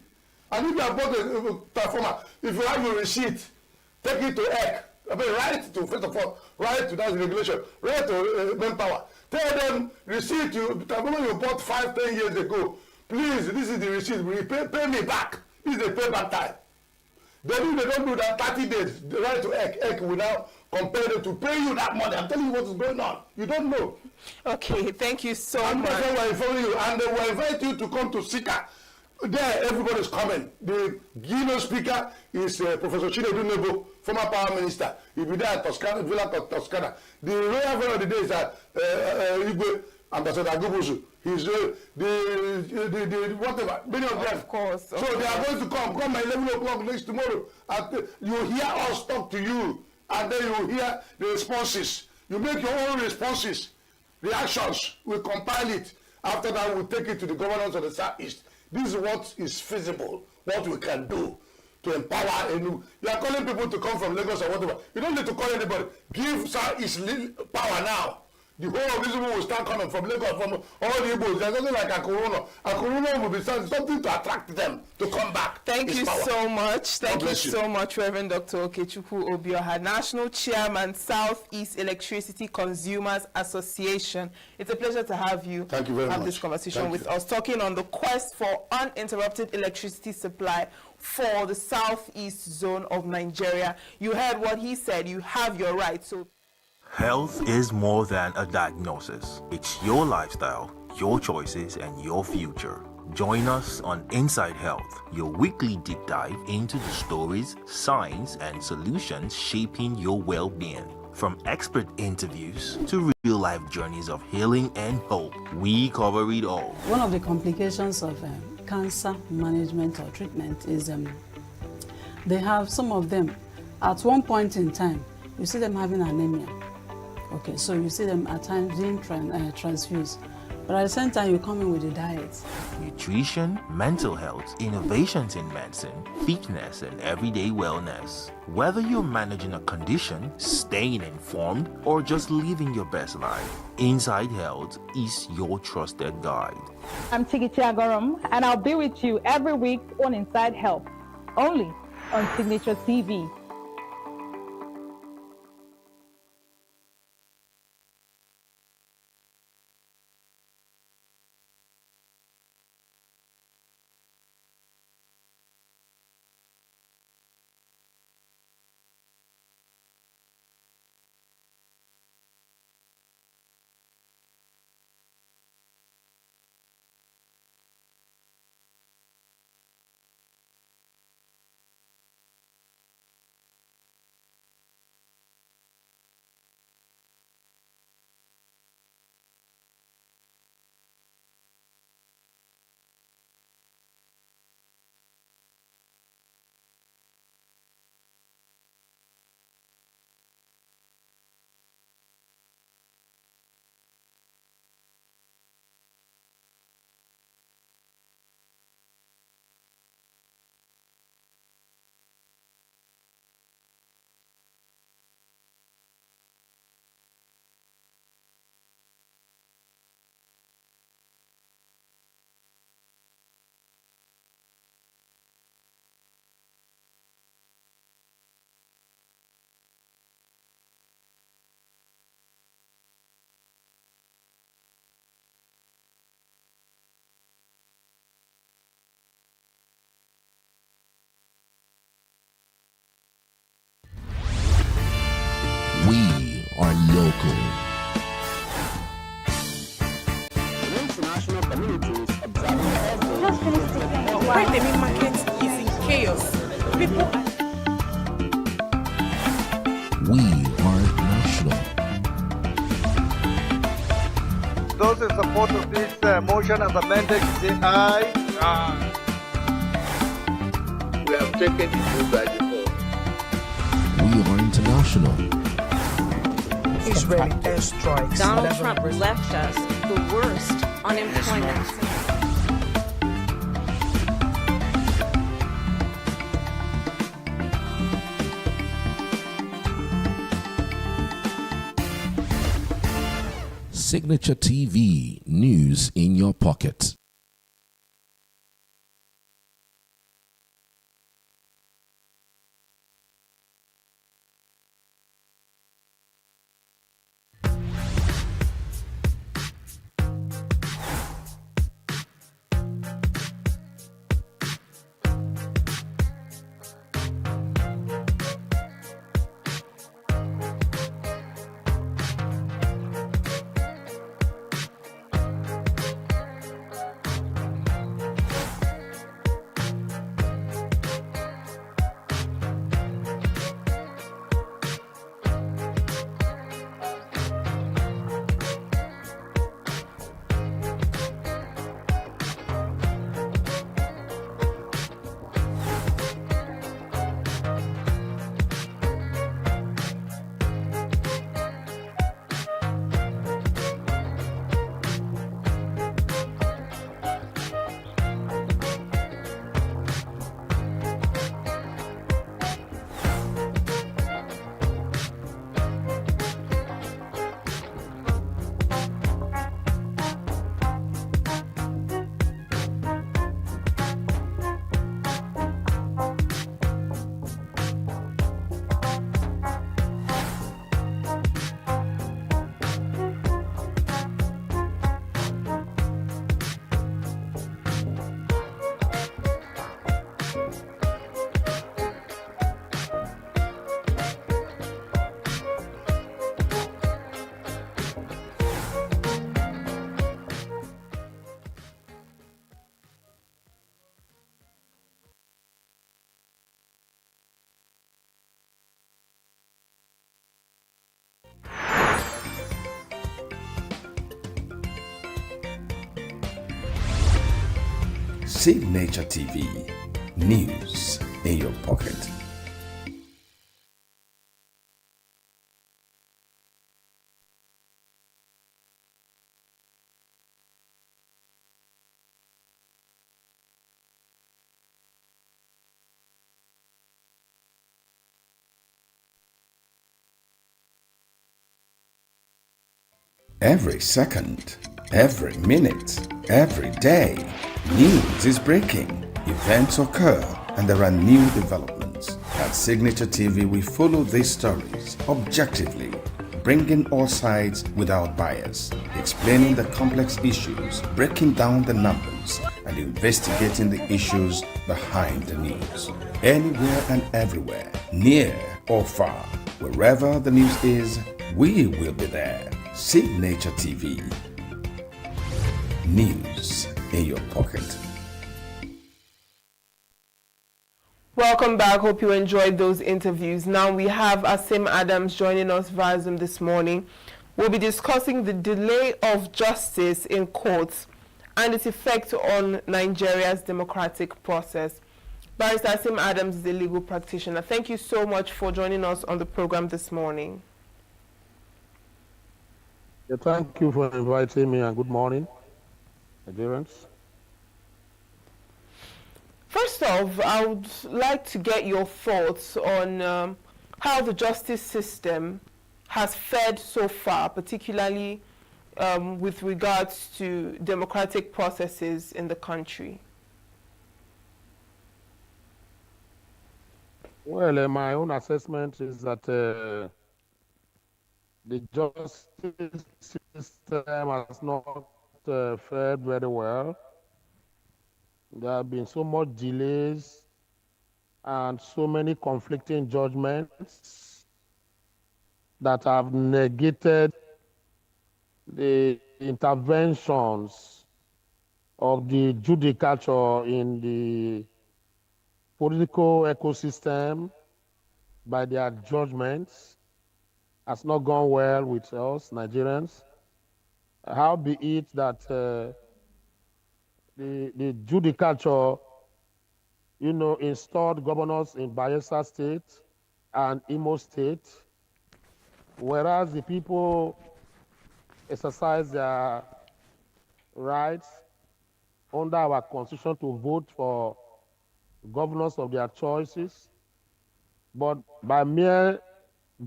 Speaker 7: And if you have bought a transformer, if you have your receipt, take it to EC. I mean, write to, first of all, write to that regulation, write to manpower. Tell them, receipt, transformer you bought 5-10 years ago. Please, this is the receipt, pay me back. This is the payback time. Then if they don't do that 30 days, they write to EC will now compare them to pay you that money. I'm telling you what is going on. You don't know.
Speaker 20: Okay, thank you so much.
Speaker 7: We're informing you, and they will invite you to come to SICA. There, everybody's coming. The keynote speaker is Professor Chinedu Nebo, former power minister. He'll be there at Toscana, Villa Toscana. The royal event of the day is that Igwe, Ambassador Agubuzu. He's the whatever, many of them.
Speaker 20: Of course.
Speaker 7: So they are going to come at 11 o'clock next tomorrow. You hear us talk to you, and then you hear the responses. You make your own responses, reactions. We compile it. After that, we'll take it to the governors of the Southeast. This is what is feasible, what we can do to empower ENUGU. You are calling people to come from Lagos or whatever. You don't need to call anybody. Give Southeast power now. The whole of these people will start coming from Lagos, from all the Igbos. There's something like a corona. A corona will be something to attract them to come back.
Speaker 20: Thank you so much. Thank you
Speaker 7: you
Speaker 20: so much, Reverend Dr. Okechukwu Obioha, National Chairman, Southeast Electricity Consumers Association. It's a pleasure to have you
Speaker 7: Thank you very
Speaker 20: have
Speaker 7: much.
Speaker 20: this conversation
Speaker 7: Thank
Speaker 20: with
Speaker 7: you.
Speaker 20: us, talking on the quest for uninterrupted electricity supply for the Southeast zone of Nigeria. You heard what he said. You have your right. So
Speaker 1: Health is more than a diagnosis. It's your lifestyle, your choices, and your future. Join us on Inside Health, your weekly deep dive into the stories, science, and solutions shaping your well-being. From expert interviews to real-life journeys of healing and hope, we cover it all.
Speaker 9: One of the complications of cancer management or treatment is they have, some of them, at one point in time, you see them having anemia. Okay, so you see them at times being transfused. But at the same time, you come in with a diet.
Speaker 1: Nutrition, mental health, innovations in medicine, fitness, and everyday wellness. Whether you're managing a condition, staying informed, or just living your best life, Inside Health is your trusted guide.
Speaker 12: I'm Tigiti Agorum, and I'll be with you every week on Inside Health, only on Signature TV.
Speaker 3: We are local.
Speaker 14: The international community is observing every
Speaker 16: When the meat market is in chaos, people
Speaker 3: We are national.
Speaker 15: Those in support of this motion as amended, say aye. Aye.
Speaker 2: We have taken it through by default.
Speaker 3: We are international.
Speaker 16: Israeli airstrikes. Donald Trump left us the worst unemployment.
Speaker 3: Signature TV, news in your pocket.
Speaker 6: Signature TV, news in your pocket. Every second, every minute, every day, news is breaking, events occur, and there are new developments. At Signature TV, we follow these stories objectively, bringing all sides without bias, explaining the complex issues, breaking down the numbers, and investigating the issues behind the news. Anywhere and everywhere, near or far, wherever the news is, we will be there. Signature TV, news in your pocket.
Speaker 20: Welcome back. Hope you enjoyed those interviews. Now we have Asim Adams joining us via Zoom this morning. We'll be discussing the delay of justice in courts and its effect on Nigeria's democratic process. Barrister Asim Adams is a legal practitioner. Thank you so much for joining us on the program this morning.
Speaker 23: Yeah, thank you for inviting me, and good morning, Nigerians.
Speaker 20: First off, I would like to get your thoughts on how the justice system has fared so far, particularly with regards to democratic processes in the country.
Speaker 23: Well, my own assessment is that the justice system has not fared very well. There have been so much delays and so many conflicting judgments that have negated the interventions of the judicature in the political ecosystem by their judgments. Has not gone well with us, Nigerians. How be it that the judicature, installed governors in Bayelsa State and Imo State, whereas the people exercise their rights under our constitution to vote for governors of their choices, but by mere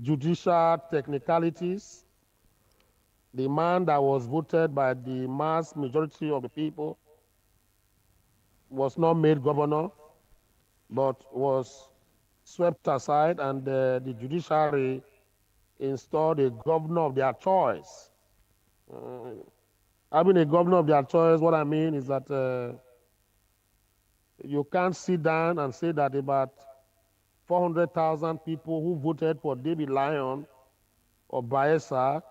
Speaker 23: judicial technicalities, the man that was voted by the mass majority of the people was not made governor, but was swept aside, and the judiciary installed a governor of their choice. Having a governor of their choice, what I mean is that you can't sit down and say that about 400,000 people who voted for David Lyon or Bayelsa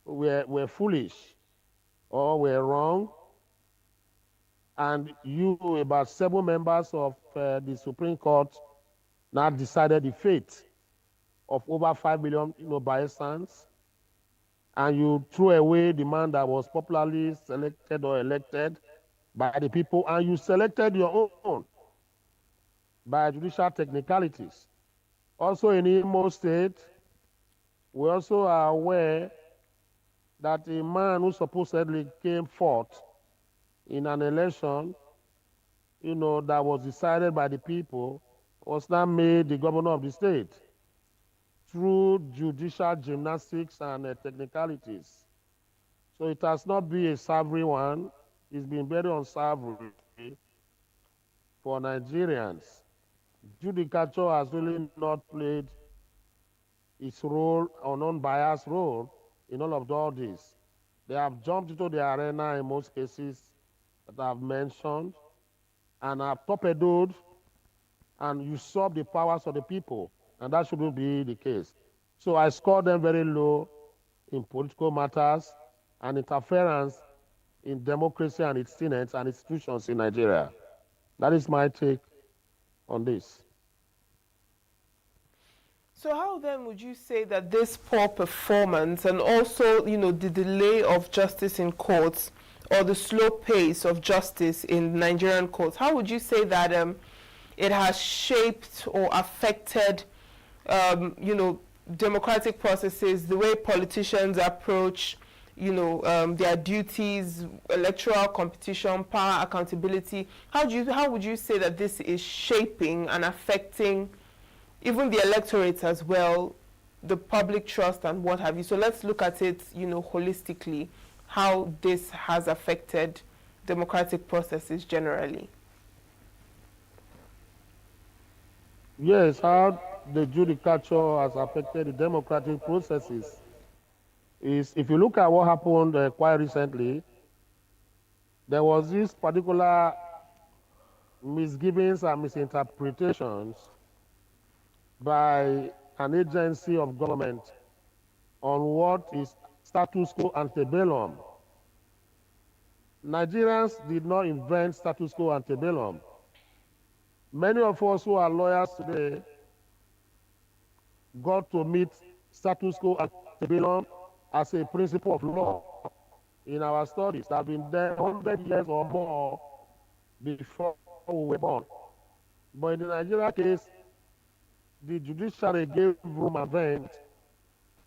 Speaker 23: were foolish or were wrong, and about 7 members of the Supreme Court, now decided the fate of over 5 million Bayelsans, and you threw away the man that was popularly selected or elected by the people, and you selected your own by judicial technicalities. Also in Imo State, we also are aware that a man who supposedly came forth in an election, that was decided by the people, was now made the governor of the state through judicial gymnastics and technicalities. So it has not been a savory one. It's been very unsavory for Nigerians. Judicature has really not played its role, or non-biased role, in all this. They have jumped into the arena in most cases that I've mentioned, and have torpedoed and usurped the powers of the people, and that shouldn't be the case. So I score them very low in political matters and interference in democracy and its tenets and institutions in Nigeria. That is my take on this.
Speaker 20: So how then would you say that this poor performance and also, the delay of justice in courts or the slow pace of justice in Nigerian courts? How would you say that it has shaped or affected, democratic processes, the way politicians approach, their duties, electoral competition, power, accountability? How would you say that this is shaping and affecting even the electorate as well, the public trust and what have you? So let's look at it, holistically, how this has affected democratic processes generally.
Speaker 23: Yes, how the judicature has affected the democratic processes is, if you look at what happened quite recently, there was this particular misgivings and misinterpretations by an agency of government on what is status quo antebellum. Nigerians did not invent status quo antebellum. Many of us who are lawyers today got to meet status quo antebellum as a principle of law in our studies that have been there 100 years or more before we were born. But in the Nigeria case, the judiciary gave room and vent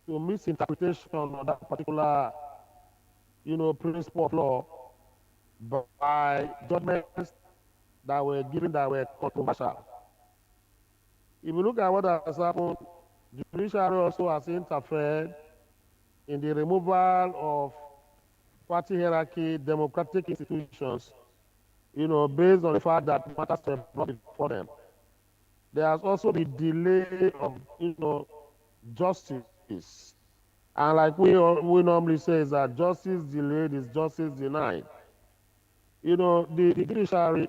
Speaker 23: to misinterpretation of that particular, principle of law by judgments that were given that were controversial. If you look at what has happened, the judiciary also has interfered in the removal of party hierarchy, democratic institutions, based on the fact that matters were brought before them. There has also been delay of, justice. And like we normally say, is that justice delayed is justice denied. The judiciary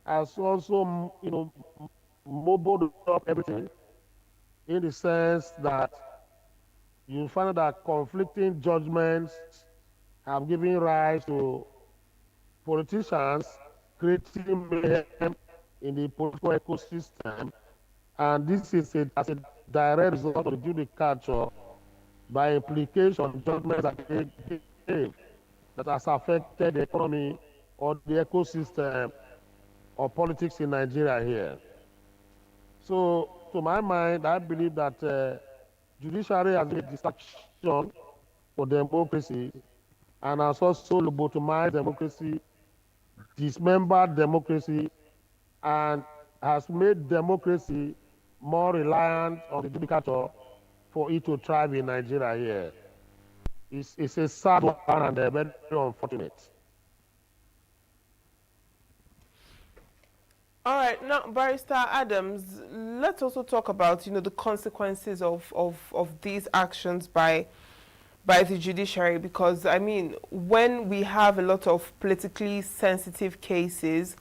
Speaker 23: has also, mobiled up everything in the sense that you find that conflicting judgments have given rise to politicians creating mayhem in the political ecosystem, and this is as a direct result of the judicature by implication judgments that they gave that has affected the economy or the ecosystem of politics in Nigeria here. So, to my mind, I believe that judiciary has been a distraction for democracy and has also lobotomized democracy, dismembered democracy, and has made democracy more reliant on the judicature for it to thrive in Nigeria here. It's a sad one and very unfortunate.
Speaker 20: All right, now, Barrister Adams, let's also talk about, the consequences of these actions by the judiciary, because, when we have a lot of politically sensitive cases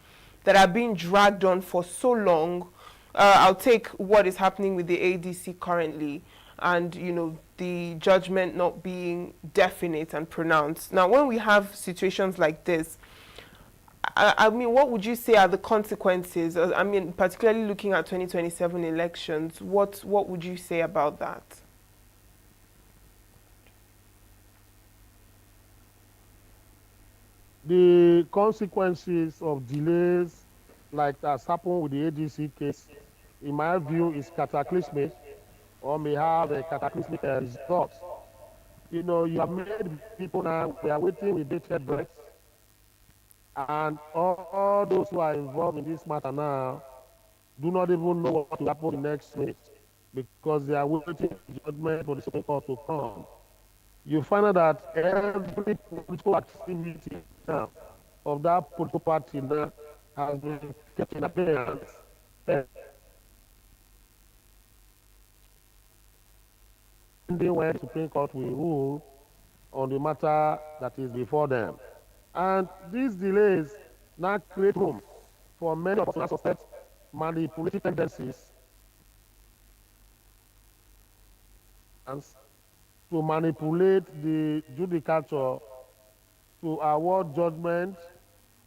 Speaker 20: that are being dragged on for so long, I'll take what is happening with the ADC currently and, the judgment not being definite and pronounced. Now, when we have situations like this, what would you say are the consequences? Particularly looking at 2027 elections, what would you say about that?
Speaker 23: The consequences of delays like has happened with the ADC case, in my view, is cataclysmic or may have a cataclysmic result. You have made people now, we are waiting with bated breath. And all those who are involved in this matter now do not even know what will happen in the next minute because they are waiting for judgment for the Supreme Court to come. You find out that every political activity now of that political party now has been kept in abeyance. When the Supreme Court will rule on the matter that is before them. And these delays now create room for many of us to suspect manipulative tendencies to manipulate the judicature to award judgment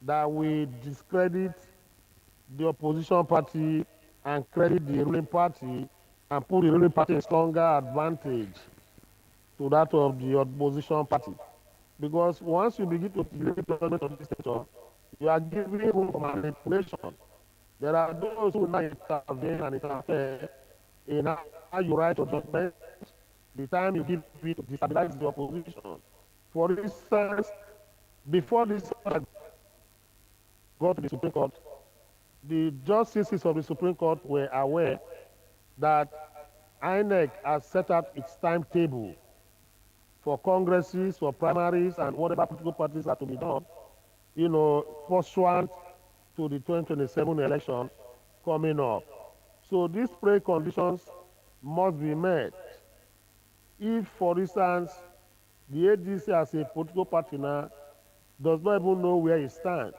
Speaker 23: that will discredit the opposition party and credit the ruling party and put the ruling party in stronger advantage to that of the opposition party. Because once you begin to deliver judgment of this nature, you are giving room for manipulation. There are those who now intervene and interfere in how you write your judgment, the time you give it to destabilize the opposition. For instance, before this got to the Supreme Court, the justices of the Supreme Court were aware that INEC has set out its timetable for congresses, for primaries, and whatever political parties are to be done, pursuant to the 2027 election coming up. So these preconditions must be met. If, for instance, the ADC as a political party now does not even know where it stands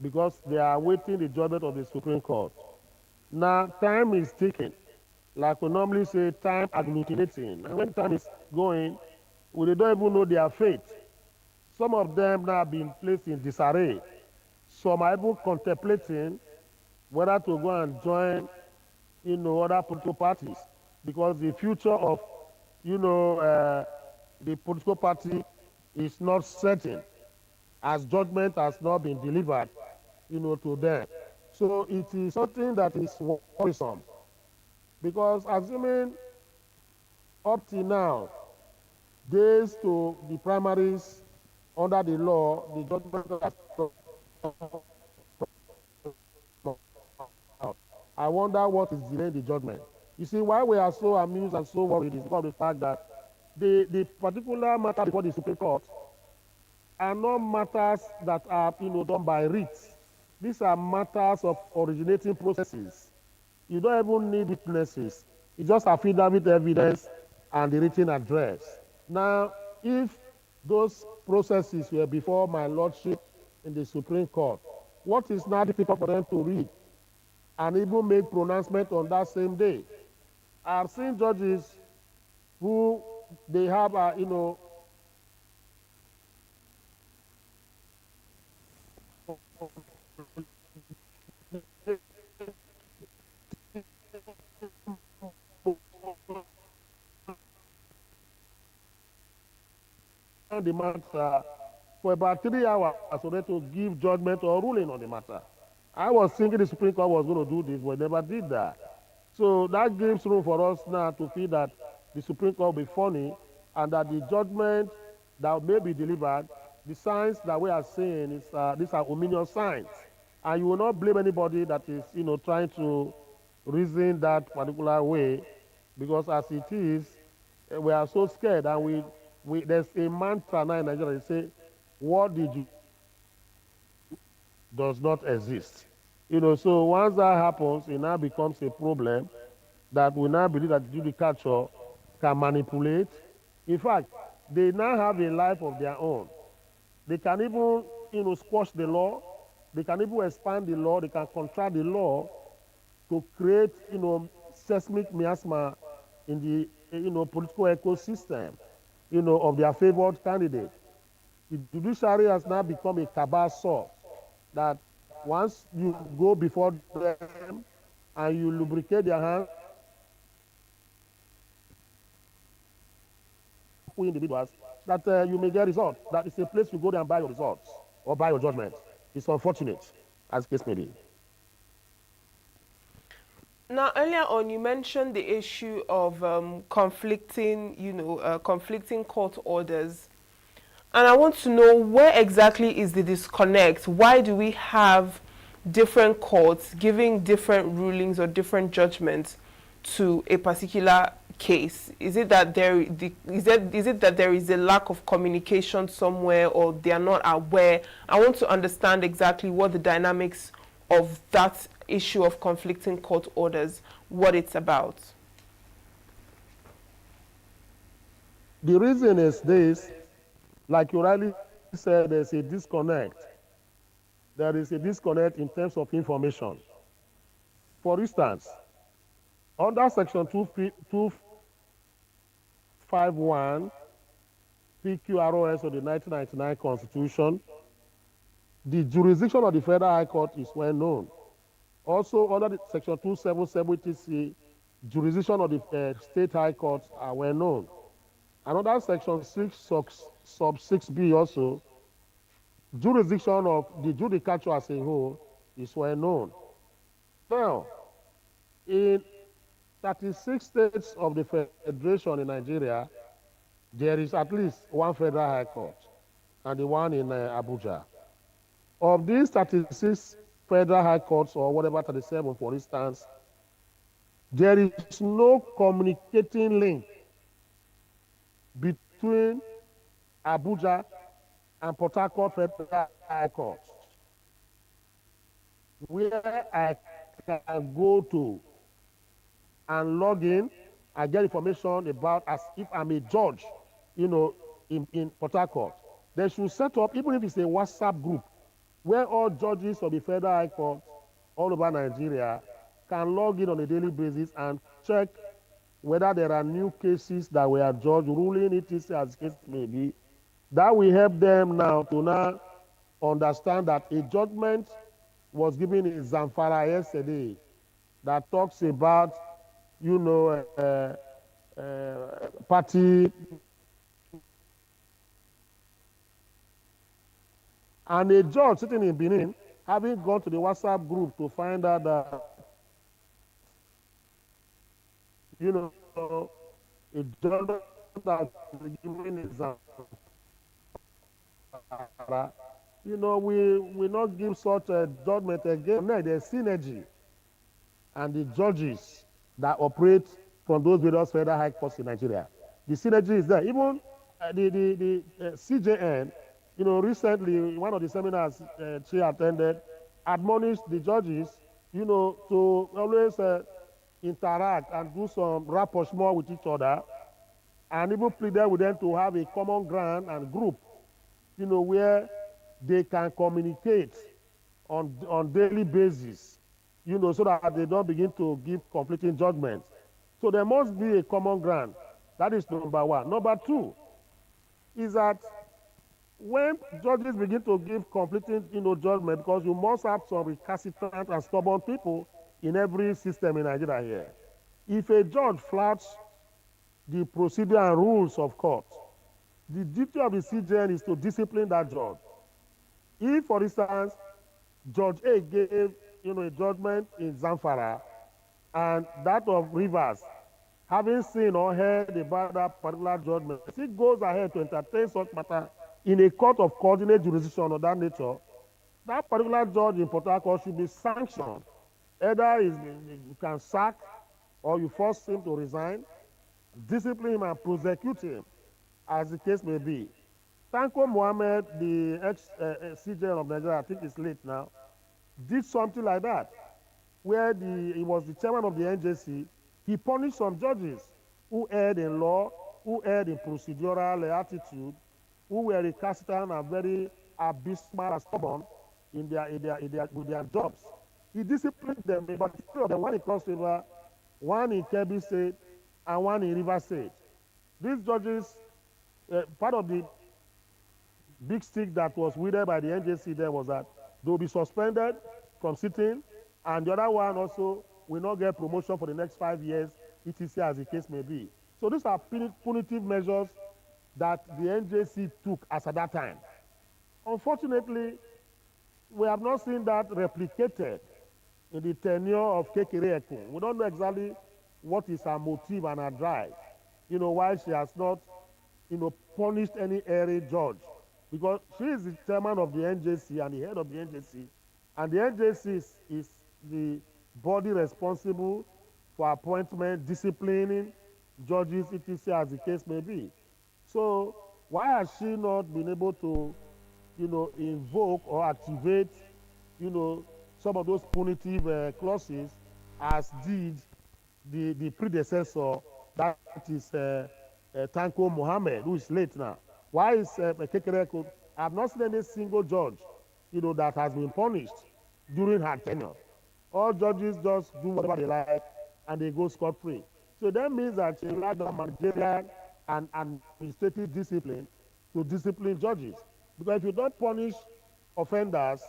Speaker 23: because they are awaiting the judgment of the Supreme Court. Now, time is ticking. Like we normally say, time agglutinating. And when time is going, they don't even know their fate. Some of them now have been placed in disarray. Some are even contemplating whether to go and join, other political parties, because the future of, the political party is not certain, as judgment has not been delivered, to them. So it is something that is worrisome, because assuming up till now, days to the primaries under the law, the judgment has I wonder what is delaying the judgment. You see, why we are so amused and so worried is because of the fact that the particular matter before the Supreme Court are not matters that are done by writ. These are matters of originating processes. You don't even need witnesses. You just affidavit evidence and the written address. Now, if those processes were before my lordship in the Supreme Court, what is now difficult for them to read and even make pronouncement on that same day? I've seen judges who they have, the matter for about 3 hours for them to give judgment or ruling on the matter. I was thinking the Supreme Court was going to do this, but never did that. So that gives room for us now to feel that the Supreme Court will be funny and that the judgment that may be delivered, the signs that we are seeing is these are ominous signs. And you will not blame anybody that is, trying to reason that particular way, because as it is, we are so scared, and there's a mantra now in Nigeria. They say, "What did you does not exist." So once that happens, it now becomes a problem that we now believe that the judicature can manipulate. In fact, they now have a life of their own. They can even, squash the law. They can even expand the law. They can contract the law to create, seismic miasma in the, political ecosystem, of their favored candidate. The judiciary has now become a cabal saw that once you go before them and you lubricate their hands, individuals, that you may get results. That is a place you go there and buy your results or buy your judgment. It's unfortunate, as the case may be.
Speaker 20: Now, earlier on, you mentioned the issue of conflicting court orders. And I want to know, where exactly is the disconnect? Why do we have different courts giving different rulings or different judgments to a particular case? Is it that there is a lack of communication somewhere, or they are not aware? I want to understand exactly what the dynamics of that issue of conflicting court orders, what it's about.
Speaker 23: The reason is this: like you rightly said, there's a disconnect. There is a disconnect in terms of information. For instance, under Section 251 PQROS of the 1999 Constitution, the jurisdiction of the Federal High Court is well known. Also, under Section 277 TC, jurisdiction of the State High Courts are well known. Another Section 6 sub 6B also, jurisdiction of the judicature as a whole is well known. Now, in 36 states of the Federation in Nigeria, there is at least one federal high court, and the one in Abuja. Of these 36 federal high courts, or whatever, 37 for instance, there is no communicating link between Abuja and Port Harcourt Federal High Court, where I can go to and log in and get information about as if I'm a judge, in Port Harcourt. They should set up, even if it's a WhatsApp group, where all judges of the Federal High Court all over Nigeria can log in on a daily basis and check whether there are new cases that were judged, ruling it is as case may be. That will help them now to now understand that a judgment was given in Zamfara yesterday that talks about, party, and a judge sitting in Benin having gone to the WhatsApp group to find out that, a judgment that was given in Zamfara, we will not give such a judgment again. No, there's synergy, and the judges that operate from those various federal high courts in Nigeria, the synergy is there. Even the CJN, recently one of the seminars she attended admonished the judges, to always interact and do some rapprochement with each other, and even pleaded with them to have a common ground and group, where they can communicate on daily basis, so that they don't begin to give conflicting judgments. So there must be a common ground. That is number one. Number two is that when judges begin to give conflicting, judgment, because you must have some recalcitrant and stubborn people in every system in Nigeria here. If a judge flouts the procedure and rules of court, the duty of the CJN is to discipline that judge. If, for instance, Judge A gave, a judgment in Zamfara, and that of Rivers, having seen or heard about that particular judgment, if he goes ahead to entertain such matter in a court of coordinate jurisdiction of that nature, that particular judge in Port Harcourt should be sanctioned. Either you can sack, or you force him to resign, discipline him and prosecute him, as the case may be. Tanko Mohammed, the ex-CJN of Nigeria, I think he's late now, did something like that, where he was the chairman of the NJC. He punished some judges who erred in law, who erred in procedural attitude, who were recalcitrant and very abysmal and stubborn with their jobs. He disciplined them, but three of them, one in Cross River, one in Kebbi State, and one in River State. These judges, part of the big stick that was wielded by the NJC there was that they will be suspended from sitting, and the other one also will not get promotion for the next 5 years, etc., as the case may be. So these are punitive measures that the NJC took as at that time. Unfortunately, we have not seen that replicated in the tenure of Kekere Ekun. We don't know exactly what is her motive and her drive, why she has not, punished any erring judge. Because she is the chairman of the NJC and the head of the NJC, and the NJC is the body responsible for appointment, disciplining judges, etc., as the case may be. So why has she not been able to, invoke or activate, some of those punitive clauses as did the predecessor, that is Tanko Mohammed, who is late now? Why is Kekere? I have not seen any single judge, that has been punished during her tenure. All judges just do whatever they like and they go scot-free. So that means that she relied on managerial and administrative discipline to discipline judges. Because if you don't punish offenders,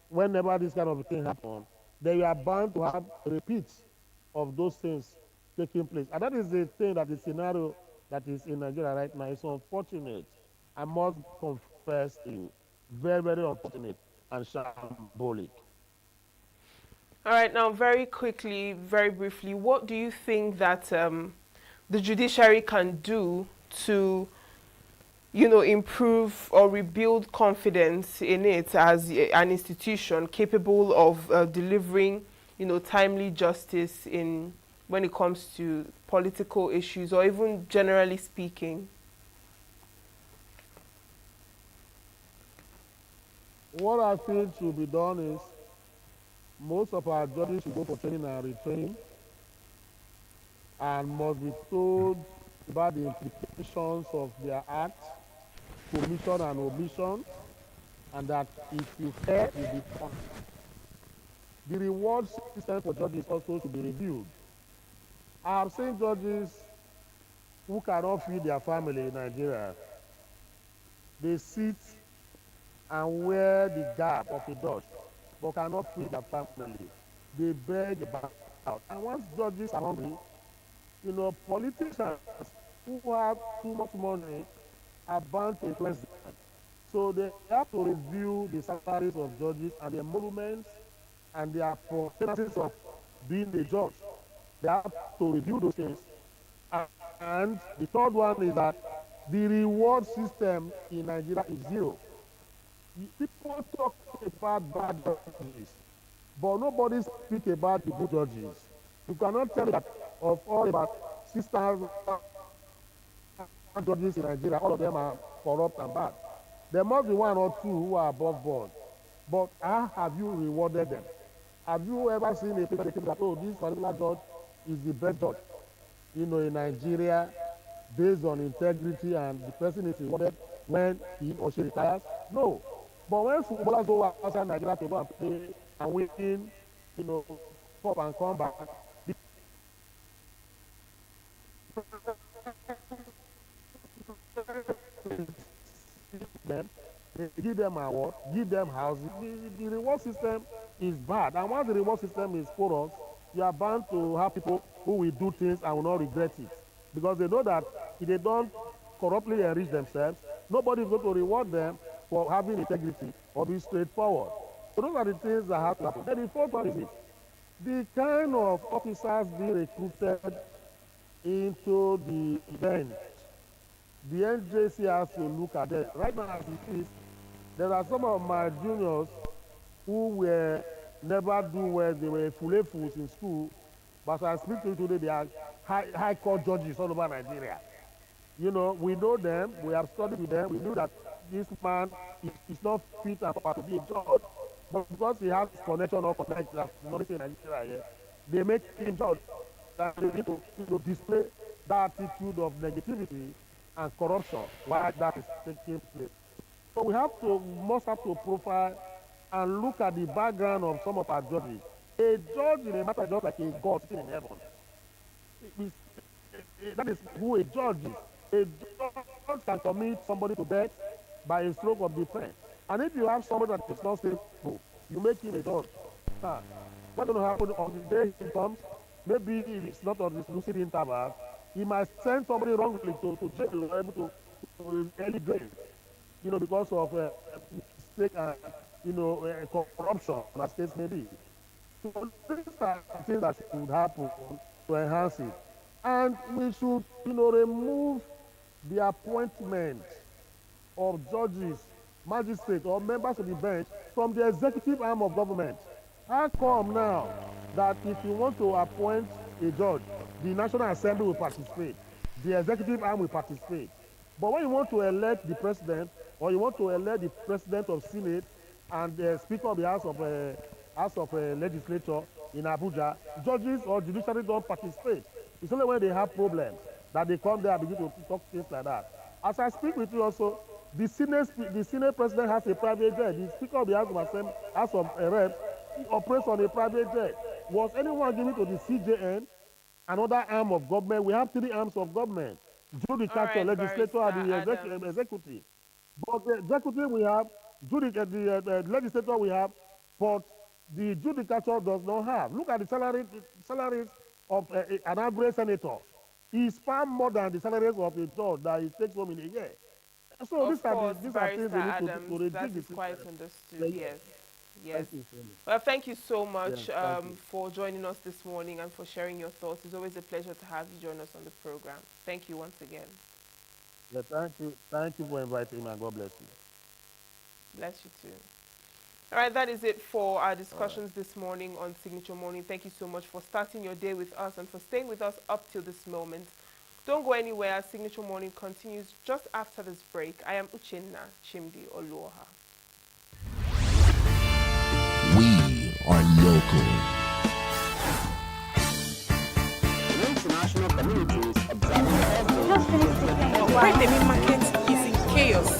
Speaker 23: whenever this kind of thing happens, then you are bound to have repeats of those things taking place. And that is the thing, that the scenario that is in Nigeria right now is unfortunate. I must confess to you, very, very unfortunate and shambolic.
Speaker 20: All right, now very quickly, very briefly, what do you think that the judiciary can do to, improve or rebuild confidence in it as an institution capable of delivering, timely justice in when it comes to political issues or even generally speaking?
Speaker 23: What I feel should be done is most of our judges should go for training and retraining and must be told about the implications of their acts, commission and omission, and that if you fail, you'll be punished. The reward system for judges also should be reviewed. I have seen judges who cannot feed their family in Nigeria. They sit and wear the garb of a judge, but cannot feed their family. They beg about. And once judges are hungry, politicians who have too much money are bound to influence them. So they have to review the salaries of judges and the emoluments and their potencies of being a judge. They have to review those things. And the third one is that the reward system in Nigeria is zero. People talk about bad judges, but nobody speaks about the good judges. You cannot tell me that of all about 6,000 judges in Nigeria, all of them are corrupt and bad. There must be one or two who are above board. But how have you rewarded them? Have you ever seen a paper that, oh, this particular judge is the best judge, in Nigeria, based on integrity, and the person is rewarded when he or she retires? No. But when footballers go outside Nigeria to go and play and win, pop and come back, them, they give them award, give them houses. The reward system is bad. And once the reward system is porous, you are bound to have people who will do things and will not regret it. Because they know that if they don't corruptly enrich themselves, nobody is going to reward them for having integrity or being straightforward. So those are the things that have to happen. Then the fourth one is this. The kind of officers being recruited into the event, the NJC has to look at them. Right now, as it is, there are some of my juniors who were never do well. They were fools in school, but as I speak to you today, they are high court judges all over Nigeria. We know them, we have studied with them, we knew that this man is not fit and proper to be a judge. But because he has connection or connect that's not in Nigeria, they make him judge. That they need to display that attitude of negativity and corruption while that is taking place. So must have to profile and look at the background of some of our judges. A judge in a matter is just like a God sitting in heaven. That is who a judge is. A judge can commit somebody to death by a stroke of the pen. And if you have somebody that is not stable, you make him a judge. What's going to happen on the day he comes? Maybe if it's not on this lucid interval, he might send somebody wrongly to jail or able to early grave, because of mistake and corruption, as case may be. So these are things that should happen to enhance it. And we should, remove the appointment of judges, magistrates, or members of the bench from the executive arm of government. How come now that if you want to appoint a judge, the National Assembly will participate, the executive arm will participate. But when you want to elect the president, or you want to elect the president of Senate and the Speaker of the House of Legislature in Abuja, judges or judiciary don't participate. It's only when they have problems that they come there and begin to talk things like that. As I speak with you also, the Senate president has a private jet. The Speaker of the House of Reps operates on a private jet. Was anyone given to the CJN, another arm of government? We have three arms of government: judicature, legislature, and the executive. But the executive we have, the legislature we have, but the judicature does not have. Look at the salaries of an average senator.
Speaker 4: is far more than the salaries of a judge that he takes home in a year. So
Speaker 20: Of
Speaker 4: these are
Speaker 20: course,
Speaker 4: things
Speaker 20: Barrister
Speaker 4: they need to
Speaker 20: Adams,
Speaker 4: rejig
Speaker 20: that
Speaker 4: the
Speaker 20: is
Speaker 4: system.
Speaker 20: quite understood.
Speaker 4: Yeah,
Speaker 20: Yes, yes.
Speaker 4: thank you so much.
Speaker 20: Well, thank you so
Speaker 4: Yes,
Speaker 20: much
Speaker 4: thank you.
Speaker 20: for joining us this morning and for sharing your thoughts. It's always a pleasure to have you join us on the program. Thank you once again.
Speaker 4: Yeah, thank you. Thank you for inviting me, and God bless you.
Speaker 20: Bless you too. All right, that is it for our discussions this morning on Signature Morning. Thank you so much for starting your day with us and for staying with us up till this moment. Don't go anywhere. Signature Morning continues just after this break. I am Uchenna Chimdi Oluoha.
Speaker 13: We are local.
Speaker 14: The international community is observing
Speaker 16: Where the market is in chaos.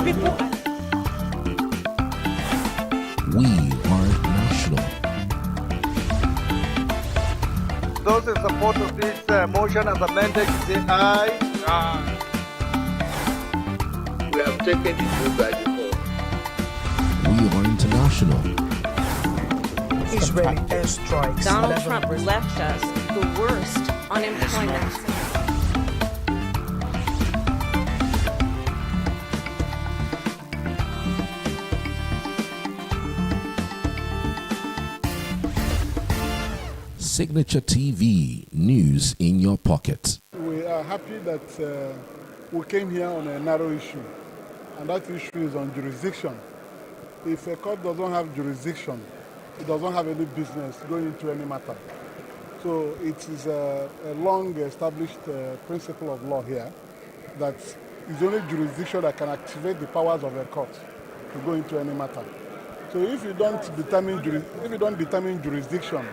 Speaker 16: People are
Speaker 13: We are national.
Speaker 15: Those in support of this motion as amended, say aye. Aye.
Speaker 2: We have taken the bill by default.
Speaker 13: We are international.
Speaker 16: Israeli airstrikes. Donald Trump left us the worst unemployment.
Speaker 13: Signature TV, news in your pocket.
Speaker 5: We are happy that we came here on a narrow issue, and that issue is on jurisdiction. If a court doesn't have jurisdiction, it doesn't have any business going into any matter. So it is a long-established principle of law here that it's only jurisdiction that can activate the powers of a court to go into any matter. So if you don't determine jurisdiction,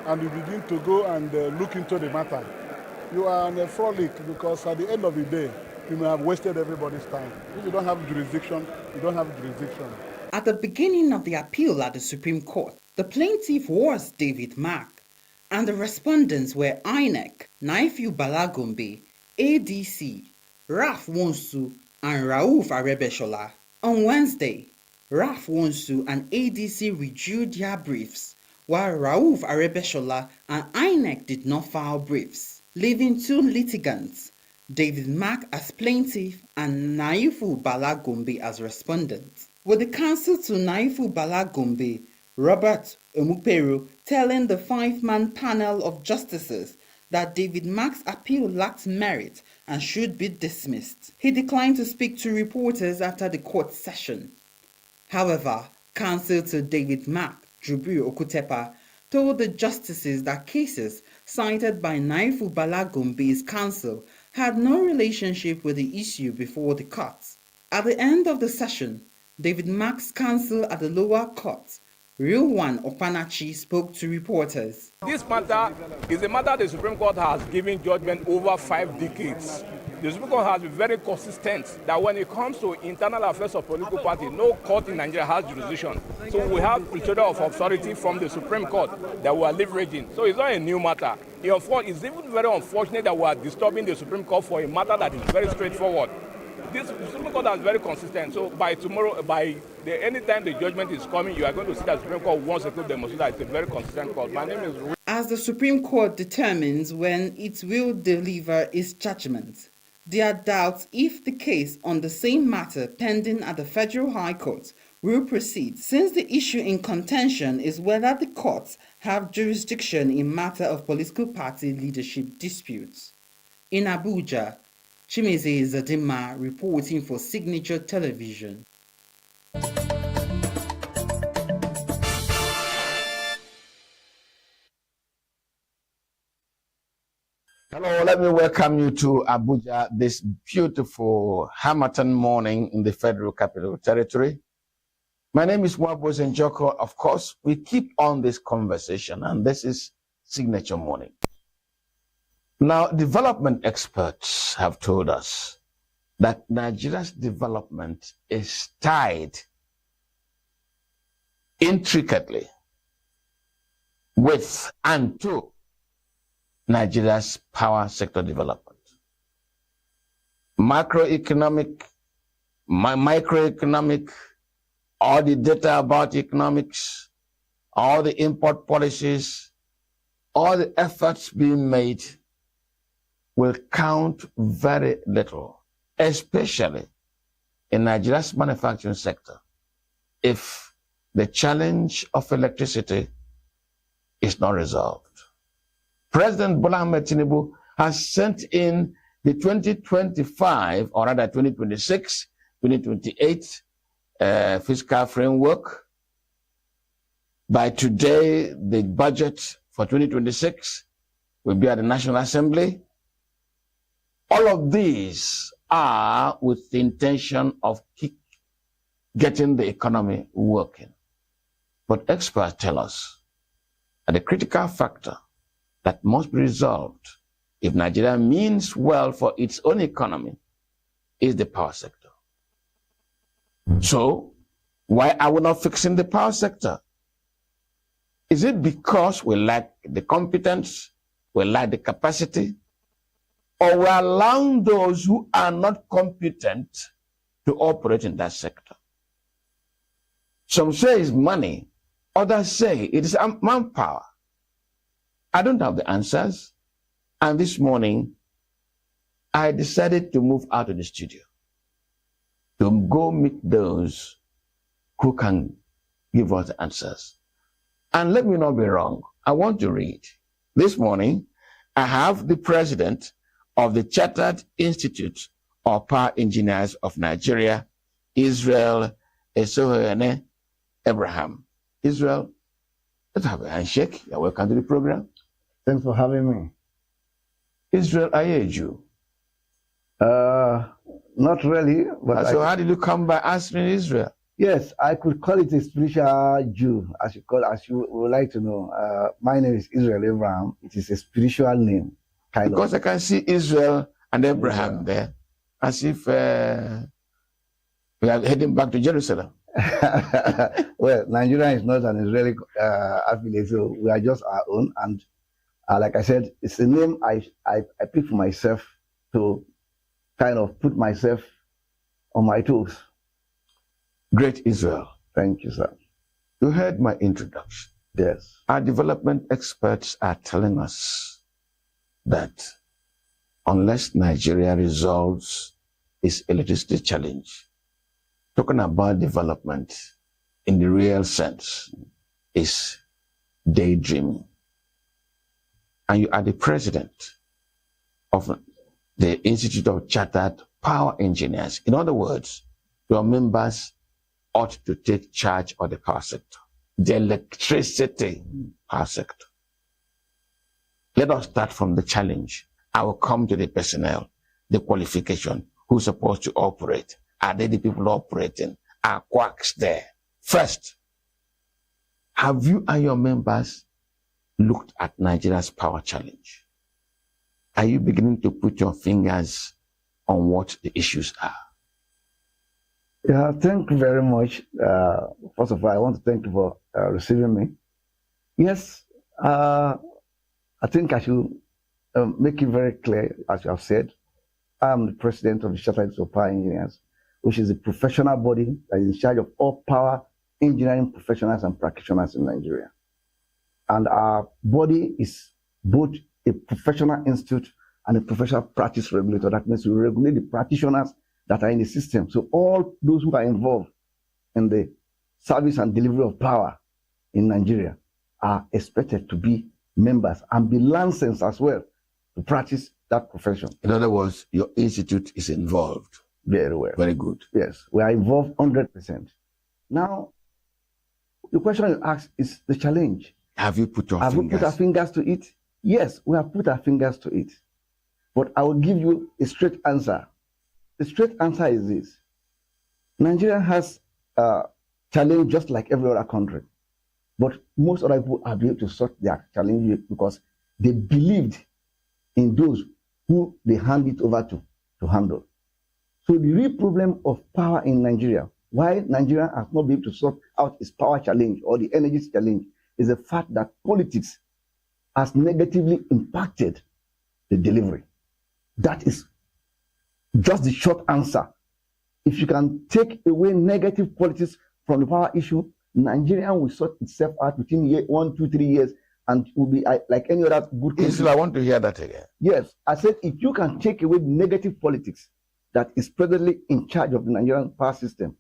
Speaker 5: and you begin to go and look into the matter, you are on a frolic, because at the end of the day, you may have wasted everybody's time. If you don't have jurisdiction, you don't have jurisdiction.
Speaker 17: At the beginning of the appeal at the Supreme Court, the plaintiff was David Mack, and the respondents were INEC, Naifu Balagombe, ADC, Raf Wonsu, and Rauf Arebeshola. On Wednesday, Raf Wonsu and ADC withdrew their briefs, while Rauf Arebeshola and INEC did not file briefs, leaving two litigants, David Mack as plaintiff and Naifu Balagombe as respondent. With the counsel to Naifu Balagombe, Robert Omupero, telling the five-man panel of justices that David Mack's appeal lacked merit and should be dismissed. He declined to speak to reporters after the court session. However, counsel to David Mack, Jubiru Okutepa, told the justices that cases cited by Naifu Balagombe's counsel had no relationship with the issue before the court. At the end of the session, David Mack's counsel at the lower court, Rilwan Opanachi, spoke to reporters.
Speaker 19: This matter is a matter the Supreme Court has given judgment over 5 decades. The Supreme Court has been very consistent that when it comes to internal affairs of political party, no court in Nigeria has jurisdiction. So we have plethora of authority from the Supreme Court that we are leveraging. So it's not a new matter. It's even very unfortunate that we are disturbing the Supreme Court for a matter that is very straightforward. This Supreme Court is very consistent. So by tomorrow, anytime the judgment is coming, you are going to see that the Supreme Court once again demonstrate that it's a very consistent court. My name is.
Speaker 17: As the Supreme Court determines when it will deliver its judgment, there are doubts if the case on the same matter pending at the Federal High Court will proceed, since the issue in contention is whether the courts have jurisdiction in matter of political party leadership disputes. In Abuja, Chimeze Zadima reporting for Signature Television.
Speaker 24: Hello, let me welcome you to Abuja this beautiful Hamilton morning in the Federal Capital Territory. My name is Mwabos Njoko. Of course, we keep on this conversation, and this is Signature Morning. Now, development experts have told us that Nigeria's development is tied intricately with and to Nigeria's power sector development. Macroeconomic, microeconomic, all the data about economics, all the import policies, all the efforts being made will count very little, especially in Nigeria's manufacturing sector, if the challenge of electricity is not resolved. President Bola Ahmed Tinubu has sent in the 2025, or rather 2026, 2028 fiscal framework. By today, the budget for 2026 will be at the National Assembly. All of these are with the intention of getting the economy working. But experts tell us that the critical factor that must be resolved if Nigeria means well for its own economy is the power sector. So, why are we not fixing the power sector? Is it because we lack the competence, we lack the capacity, or we are allowing those who are not competent to operate in that sector? Some say it's money, others say it is manpower. I don't have the answers, and this morning I decided to move out of the studio to go meet those who can give us the answers. And let me not be wrong, I want to read. This morning, I have the president of the Chartered Institute of Power Engineers of Nigeria, Israel Esohene Abraham. Israel, let's have a handshake. You're welcome to the program.
Speaker 11: Thanks for having me.
Speaker 24: Israel, are you a Jew?
Speaker 11: Not really. But
Speaker 24: so how did you come by answering Israel?
Speaker 11: Yes, I could call it a spiritual Jew, as you would like to know. My name is Israel Abraham. It is a spiritual name,
Speaker 24: because I can see Israel and Abraham there, as if we are heading back to Jerusalem.
Speaker 11: Well, Nigeria is not an Israeli affiliate, so we are just our own. And like I said, it's a name I picked for myself to kind of put myself on my toes.
Speaker 24: Great Israel.
Speaker 11: Thank you, sir.
Speaker 24: You heard my introduction.
Speaker 11: Yes.
Speaker 24: Our development experts are telling us that unless Nigeria resolves its electricity challenge, talking about development in the real sense is daydreaming. And you are the president of the Institute of Chartered Power Engineers. In other words, your members ought to take charge of the power sector, the electricity power sector. Let us start from the challenge. I will come to the personnel, the qualification, who's supposed to operate. Are they the people operating? Are quacks there? First, have you and your members looked at Nigeria's power challenge? Are you beginning to put your fingers on what the issues are?
Speaker 11: Yeah, thank you very much. First of all, I want to thank you for receiving me. Yes, I think I should make it very clear, as you have said. I am the president of the Chartered Institute of Power Engineers, which is a professional body that is in charge of all power engineering professionals and practitioners in Nigeria. And our body is both a professional institute and a professional practice regulator. That means we regulate the practitioners that are in the system. So all those who are involved in the service and delivery of power in Nigeria are expected to be members and be licensed as well to practice that profession.
Speaker 24: In other words, your institute is involved.
Speaker 11: Very well.
Speaker 24: Very good.
Speaker 11: Yes, we are involved 100%. Now, the question you asked is the challenge.
Speaker 24: Have you put your fingers?
Speaker 11: Have we put our fingers to it? Yes, we have put our fingers to it. But I will give you a straight answer. The straight answer is this. Nigeria has a challenge just like every other country. But most other people are able to sort their challenge because they believed in those who they hand it over to handle. So the real problem of power in Nigeria, why Nigeria has not been able to sort out its power challenge or the energy challenge, is the fact that politics has negatively impacted the delivery. That is just the short answer. If you can take away negative politics from the power issue, Nigeria will sort itself out within 1, 2, 3 years and will be like any other good country.
Speaker 24: I want to hear that again.
Speaker 11: Yes, I said if you can take away negative politics that is presently in charge of the Nigerian power system,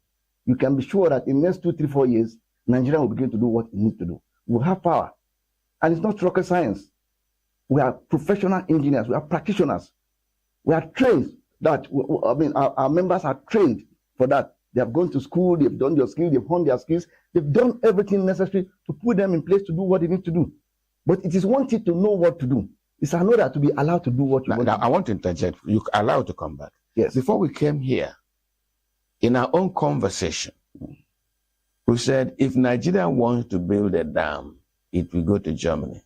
Speaker 11: you can be sure that in the next 2, 3, 4 years, Nigeria will begin to do what it needs to do. We'll have power. And it's not rocket science. We are professional engineers. We are practitioners. We are trained that, I mean, our members are trained for that. They have gone to school, they've done their skills, they've honed their skills, they've done everything necessary to put them in place to do what they need to do. But it is one thing to know what to do. It's another to be allowed to do what you want.
Speaker 24: Now, I want to interject. You allow to come back.
Speaker 11: Yes.
Speaker 24: Before we came here, in our own conversation, we said if Nigeria wants to build a dam, it will go to Germany.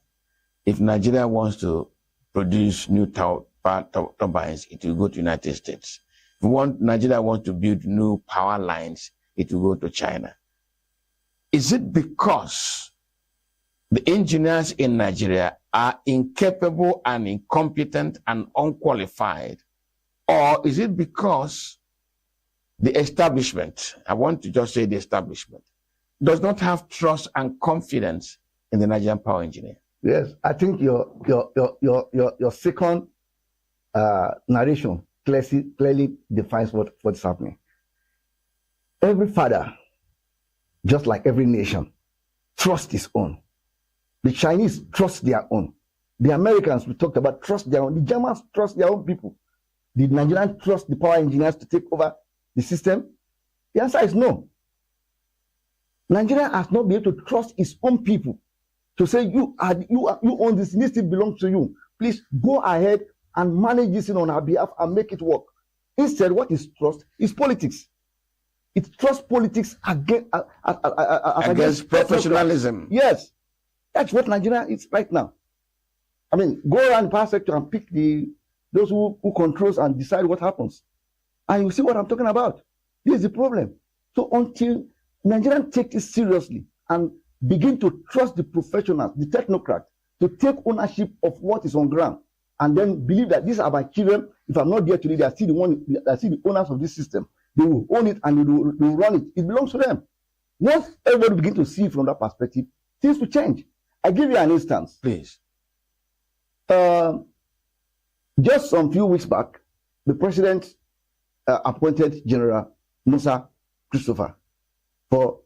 Speaker 24: If Nigeria wants to produce new turbines, it will go to the United States. If Nigeria wants to build new power lines, it will go to China. Is it because the engineers in Nigeria are incapable and incompetent and unqualified? Or is it because the establishment, I want to just say the establishment, does not have trust and confidence in the Nigerian power engineer?
Speaker 11: Yes, I think your second narration clearly defines what's happening. Every father, just like every nation, trusts his own. The Chinese trust their own. The Americans, we talked about, trust their own. The Germans trust their own people. Did Nigerians trust the power engineers to take over the system? The answer is no. Nigeria has not been able to trust its own people to say, you own this, this thing belongs to you. Please go ahead and manage this thing on our behalf and make it work. Instead, what is trust is politics. It trusts politics against
Speaker 24: professionalism.
Speaker 11: Yes, that's what Nigeria is right now. I mean, go around the power sector and pick those who controls and decide what happens. And you see what I'm talking about. This is the problem. So until Nigerians take this seriously and begin to trust the professionals, the technocrats, to take ownership of what is on ground, and then believe that these are my children. If I'm not there today, they are still the owners of this system. They will own it and they will run it. It belongs to them. Once everybody begin to see from that perspective, things will change. I give you an instance.
Speaker 24: Please.
Speaker 11: Just some few weeks back, the president appointed General Musa Christopher for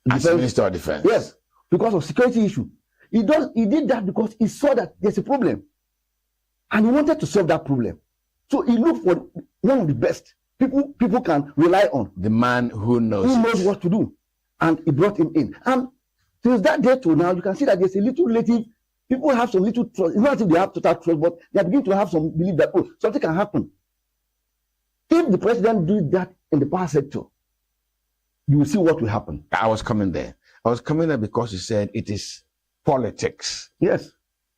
Speaker 24: as Minister of Defense.
Speaker 11: Yes, because of security issue. He did that because he saw that there's a problem, and he wanted to solve that problem. So he looked for one of the best people can rely on.
Speaker 24: The man who knows
Speaker 11: what to do, and he brought him in. And since that day to now, you can see that there's a little relative. People have some little trust. It's not as if they have total trust, but they are beginning to have some belief that something can happen. If the president did that in the power sector, you will see what will happen.
Speaker 24: I was coming there. I was coming there because he said it is politics.
Speaker 11: Yes.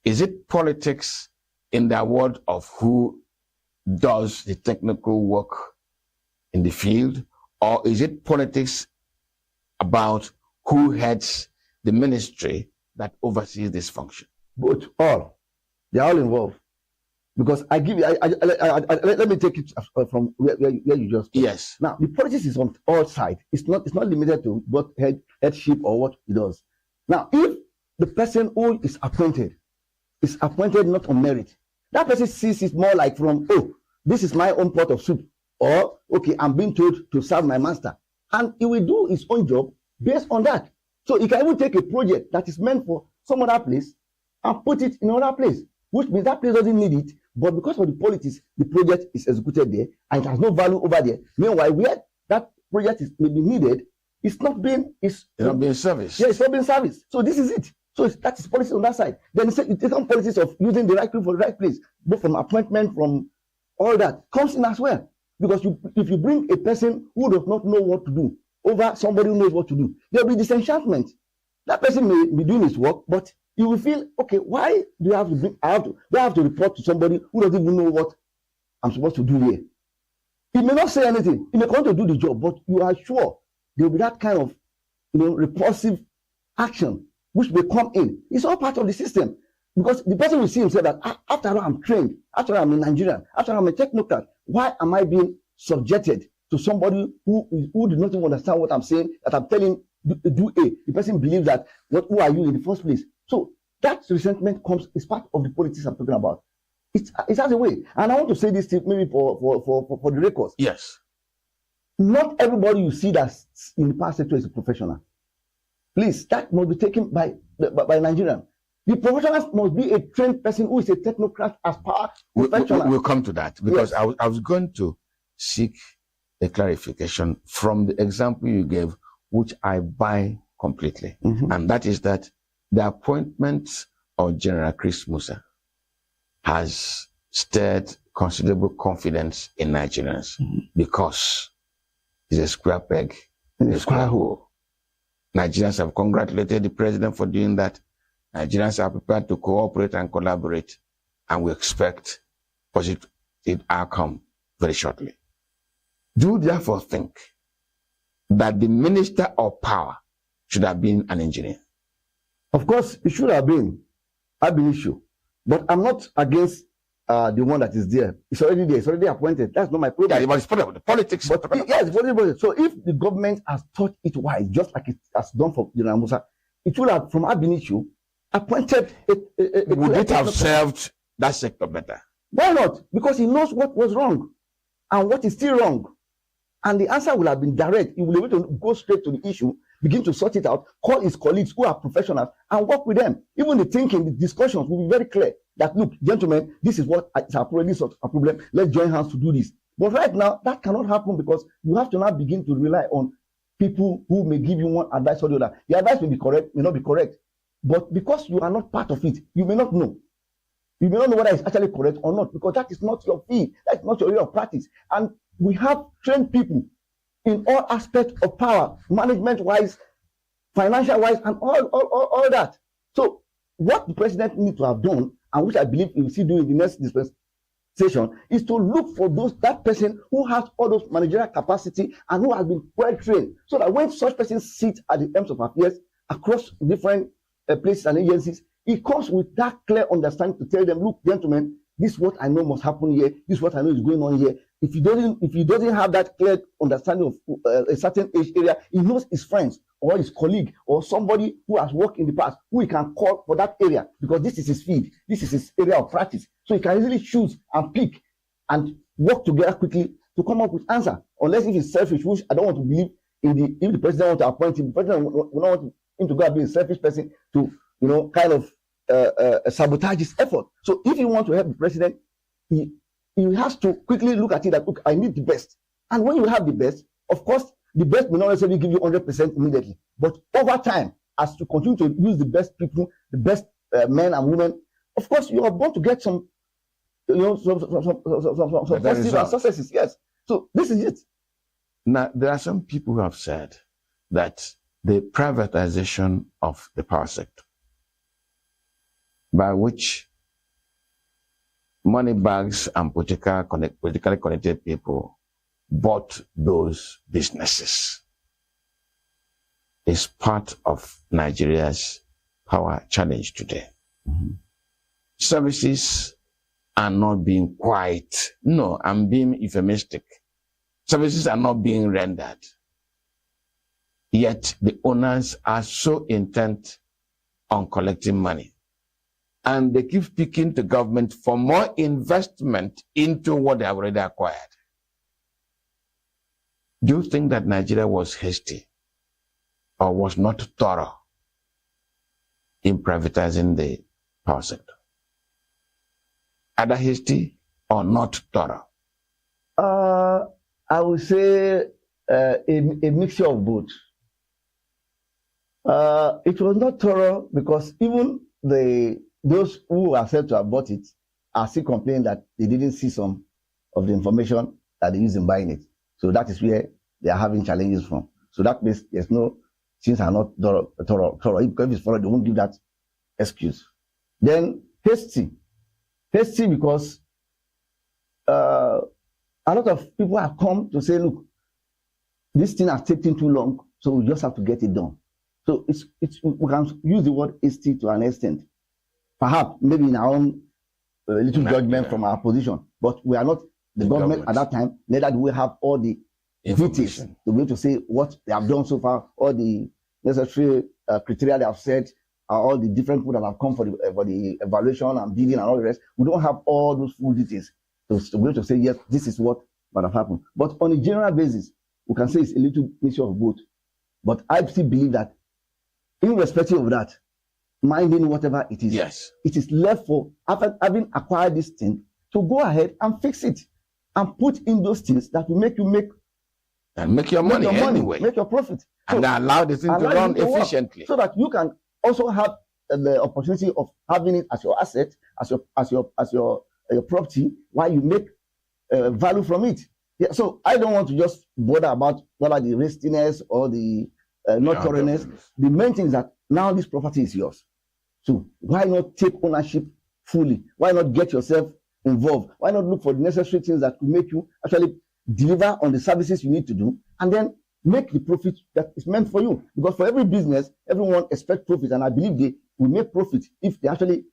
Speaker 24: Is it politics in the word of who does the technical work in the field, or is it politics about who heads the ministry that oversees this function?
Speaker 11: Both, all. They are all involved. Because I give you, let me take it from where you just.
Speaker 24: Yes.
Speaker 11: Now, the politics is on all sides. It's not limited to what headship or what he does. Now, if the person who is appointed not on merit, that person sees it more like from, this is my own pot of soup, or, okay, I'm being told to serve my master. And he will do his own job based on that. So he can even take a project that is meant for some other place and put it in another place, which means that place doesn't need it, but because of the politics, the project is executed there and it has no value over there. Meanwhile, where that project may be needed, it's not being
Speaker 24: serviced.
Speaker 11: Yeah, it's not being serviced. So this is it. So that is policy on that side. Then it takes on policies of using the right people for the right place, both from appointment, from all that comes in as well. Because if you bring a person who does not know what to do over somebody who knows what to do, there will be disenchantment. That person may be doing his work, but you will feel, okay, why do I have to report to somebody who doesn't even know what I'm supposed to do here? He may not say anything. He may come to do the job, but you are sure there will be that kind of, repulsive action which may come in. It's all part of the system. Because the person will see himself that after all I'm trained, after all I'm a Nigerian, after all I'm a technocrat, why am I being subjected to somebody who did not even understand what I'm saying, that I'm telling do A? The person believes that, who are you in the first place? So that resentment comes, is part of the politics I'm talking about. It has a way. And I want to say this maybe for the records.
Speaker 24: Yes.
Speaker 11: Not everybody you see that's in the power sector is a professional. Please, that must be taken by Nigerian. The professional must be a trained person who is a technocrat as power professional.
Speaker 24: We'll come to that because
Speaker 11: yes.
Speaker 24: I was going to seek a clarification from the example you gave, which I buy completely. And that is that the appointment of General Chris Musa has stirred considerable confidence in Nigerians because it's a square peg in a square hole. Nigerians have congratulated the president for doing that. Nigerians are prepared to cooperate and collaborate, and we expect positive outcome very shortly. Do you therefore think that the Minister of Power should have been an engineer?
Speaker 11: Of course, it should have been. I've been issue. But I'm not against the one that is there. It's already there. It's already appointed. That's not my problem.
Speaker 24: Yeah, but it's part of the politics.
Speaker 11: But yes, so if the government has thought it wise, just like it has done for General Musa, it should have, from Ab Initio, appointed
Speaker 24: would it have served that sector better?
Speaker 11: Why not? Because he knows what was wrong and what is still wrong. And the answer will have been direct. He will be able to go straight to the issue, begin to sort it out, call his colleagues who are professionals and work with them. Even the thinking, the discussions will be very clear that, look, gentlemen, this is what is our problem. Let's join hands to do this. But right now, that cannot happen because you have to now begin to rely on people who may give you one advice or the other. The advice may be correct, may not be correct. But because you are not part of it, you may not know. You may not know whether it's actually correct or not because that is not your field. That's not your area of practice. And we have trained people in all aspects of power, management-wise, financial-wise, and all that. So what the president needs to have done, and which I believe he will still do in the next dispensation, is to look for that person who has all those managerial capacity and who has been well trained, so that when such persons sit at the ends of affairs across different places and agencies, he comes with that clear understanding to tell them, look, gentlemen, this is what I know must happen here. This is what I know is going on here. If he doesn't have that clear understanding of a certain age area, he knows his friends or his colleague or somebody who has worked in the past who he can call for that area because this is his field. This is his area of practice. So he can easily choose and pick and work together quickly to come up with answer. Unless if he's selfish, which I don't want to believe if the president wants to appoint him, the president will not want him to go and be a selfish person to, kind of sabotage his effort. So if you want to help the president, he has to quickly look at it that, look, I need the best. And when you have the best, of course, the best will not necessarily give you 100% immediately. But over time, as you continue to use the best people, the best men and women, of course, you are going to get some positive successes. Yes. So this is it.
Speaker 24: Now, there are some people who have said that the privatization of the power sector, by which money bags and politically connected people bought those businesses, is part of Nigeria's power challenge today. Services are not being I'm being euphemistic. Services are not being rendered. Yet the owners are so intent on collecting money. And they keep speaking to government for more investment into what they have already acquired. Do you think that Nigeria was hasty or was not thorough in privatizing the power sector? Either hasty or not thorough?
Speaker 11: I would say a mixture of both. It was not thorough because even those who are said to have bought it are still complaining that they didn't see some of the information that they used in buying it. So that is where they are having challenges from. So that means things are not thorough. Because if it's thorough, they won't give that excuse. Then hasty because a lot of people have come to say, look, this thing has taken too long, so we just have to get it done. So we can use the word hasty to an extent. Perhaps maybe in our own little judgment from our position, but we are not the government at that time. Neither do we have all the details to be able to say what they have done so far, all the necessary criteria they have set, all the different people that have come for the evaluation and bidding and all the rest. We don't have all those full details to be able to say, yes, this is what might have happened. But on a general basis, we can say it's a little mixture of both. But I still believe that, irrespective of that, minding whatever it is,
Speaker 24: yes,
Speaker 11: it is left for, after having acquired this thing, to go ahead and fix it and put in those things that will make you make
Speaker 24: your money anyway,
Speaker 11: make your profit,
Speaker 24: and allow the thing to run efficiently,
Speaker 11: so that you can also have the opportunity of having it as your asset, as your property, while you make value from it. Yeah, so I don't want to just bother about whether the riskiness or the not thoroughness. The main thing is that now this property is yours. So why not take ownership fully? Why not get yourself involved? Why not look for the necessary things that could make you actually deliver on the services you need to do, and then make the profit that is meant for you? Because for every business, everyone expects profit, and I believe they will make profit if they actually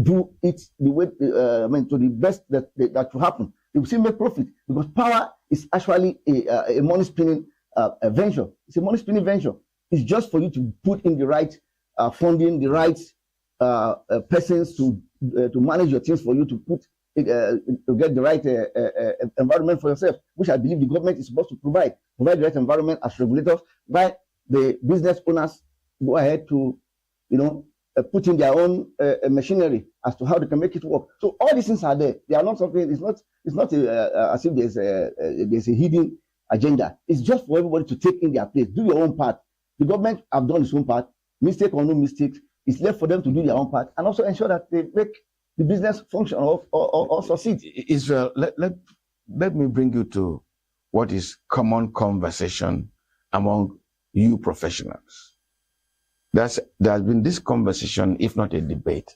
Speaker 11: do it the way, to the best that will happen. They will still make profit, because power is actually a money spinning venture. It's a money spinning venture. It's just for you to put in the right funding, the right persons to manage your things for you, to put to get the right environment for yourself, which I believe the government is supposed to provide the right environment as regulators, while the business owners go ahead to, put in their own machinery as to how they can make it work. So all these things are there. They are not something. It's not as if there's a hidden agenda. It's just for everybody to take in their place, do your own part. The government have done its own part, mistake or no mistakes. It's left for them to do their own part, and also ensure that they make the business function or succeed.
Speaker 24: Israel, let me bring you to what is common conversation among you professionals. There has been this conversation, if not a debate,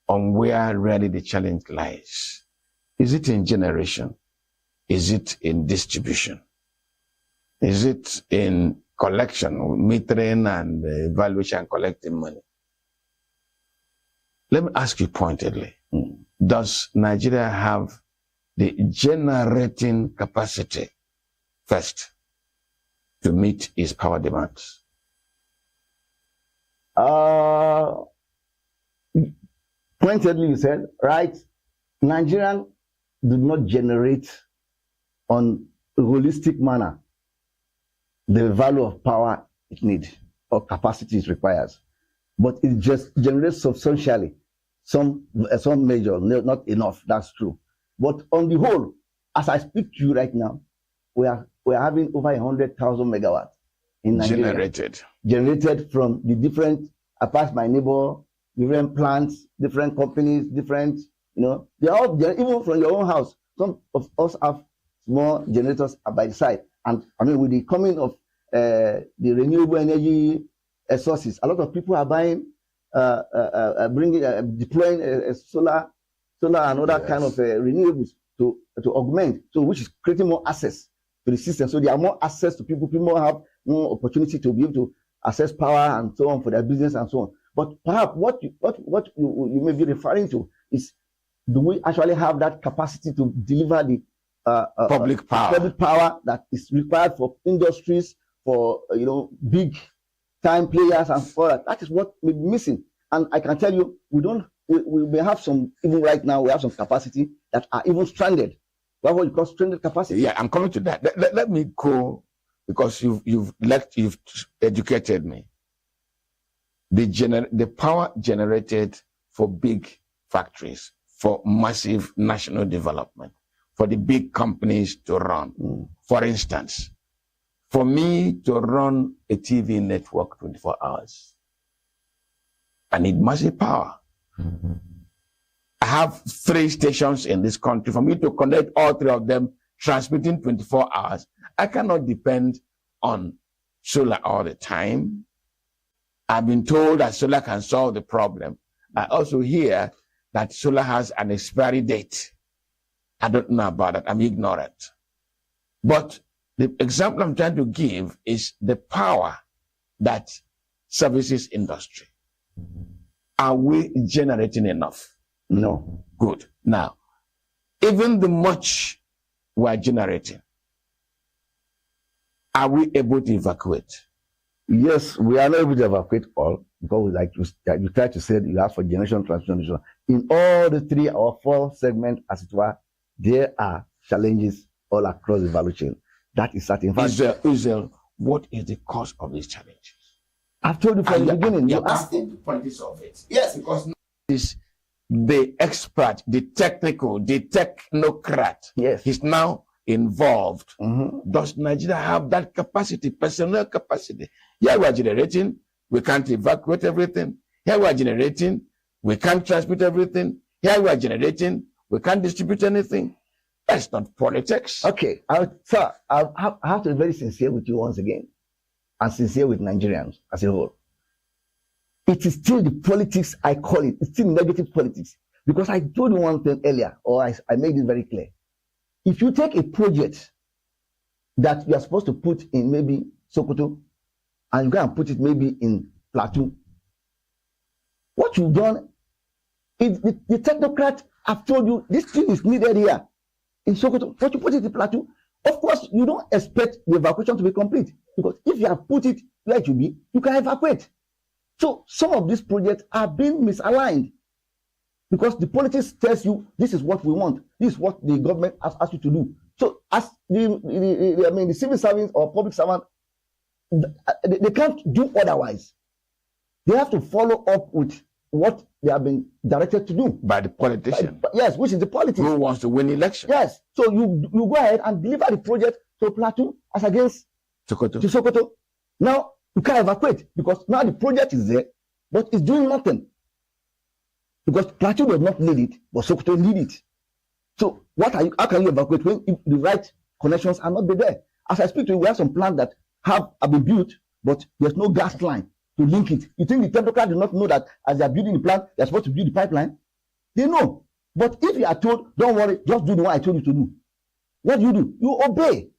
Speaker 24: on where really the challenge lies. Is it in generation? Is it in distribution? Is it in collection, metering and evaluation and collecting money? Let me ask you pointedly. Does Nigeria have the generating capacity first to meet its power demands?
Speaker 11: Pointedly, you said, right? Nigerian do not generate on a holistic manner the value of power it needs or capacity it requires, but it just generates substantially. Some major, not enough, that's true. But on the whole, as I speak to you right now, we are having over 100,000 megawatts in Nigeria. Generated from the different, apart my neighbor, different plants, different companies, different, they're even from your own house. Some of us have small generators by the side. And I mean, with the coming of the renewable energy sources, a lot of people are buying, deploying solar and other kind of renewables to augment, so which is creating more access to the system. So there are more access to people. People have more opportunity to be able to access power and so on for their business and so on. But perhaps what you may be referring to is, do we actually have that capacity to deliver the
Speaker 24: public
Speaker 11: power that is required for industries, for big time players and all that? That is what may be missing. And I can tell you, we may have some, even right now, we have some capacity that are even stranded. We have what you call stranded capacity.
Speaker 24: Yeah, I'm coming to that. Let me go, because you've educated me. The power generated for big factories, for massive national development, for the big companies to run. For instance, for me to run a TV network 24 hours, I need massive power. I have 3 stations in this country. For me to connect all 3 of them, transmitting 24 hours, I cannot depend on solar all the time. I've been told that solar can solve the problem. I also hear that solar has an expiry date. I don't know about it. I'm ignorant. But the example I'm trying to give is the power that services industry. Are we generating enough?
Speaker 11: No.
Speaker 24: Good. Now, even the much we're generating, are we able to evacuate?
Speaker 11: Yes, we are not able to evacuate all because, like you tried to say, you have for generation transmission. In all the 3 or 4 segments, as it were, there are challenges all across the value chain. That is certain.
Speaker 24: Israel, what is the cause of these challenges?
Speaker 11: I've told you from the beginning.
Speaker 24: You
Speaker 11: You asked
Speaker 24: the politics of it. Yes, because is the expert, the technical, the technocrat.
Speaker 11: Yes,
Speaker 24: he's now involved.
Speaker 11: Mm-hmm.
Speaker 24: Does Nigeria have that capacity, personnel capacity? Here we are generating, we can't evacuate everything. Here we are generating, we can't transmit everything. Here we are generating, we can't distribute anything. That's not politics.
Speaker 11: Okay, sir, I have to be very sincere with you once again, and sincere with Nigerians as a whole. It is still the politics, I call it. It's still negative politics. Because I told you one thing earlier, or I made it very clear. If you take a project that you are supposed to put in maybe Sokoto, and you go and put it maybe in Plateau, what you've done is the technocrat have told you this thing is needed here in Sokoto, but you put it in Plateau. Of course, you don't expect the evacuation to be complete, because if you have put it where it should be, you can evacuate. So some of these projects are being misaligned because the politics tells you this is what we want, this is what the government has asked you to do. So as the civil servants or public servant, they can't do otherwise. They have to follow up with what they have been directed to do
Speaker 24: by the politician.
Speaker 11: Yes, which is the politics.
Speaker 24: Who wants to win election?
Speaker 11: Yes. So you go ahead and deliver the project to Plateau as against
Speaker 24: Sokoto.
Speaker 11: To Sokoto. Now you can't evacuate because now the project is there, but it's doing nothing. Because Plateau does not need it, but Sokoto need it. So how can you evacuate when the right connections are not there? As I speak to you, we have some plants that have been built, but there's no gas line to link it. You think the technocrats do not know that as they are building the plant, they're supposed to build the pipeline? They know. But if you are told, don't worry, just do the one I told you to do, what do? You obey.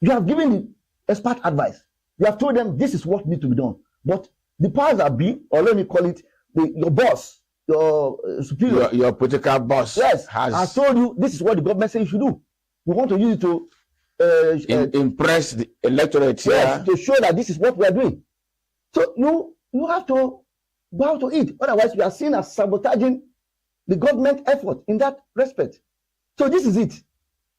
Speaker 11: You have given the expert advice. You have told them this is what needs to be done. But the powers that be, or let me call it, your boss, your superior,
Speaker 24: your political boss,
Speaker 11: yes, has told you this is what the government says you should do. We want to use it to
Speaker 24: impress the electorate here.
Speaker 11: Yes, to show that this is what we are doing. So you have to bow to it. Otherwise, you are seen as sabotaging the government effort in that respect. So this is it.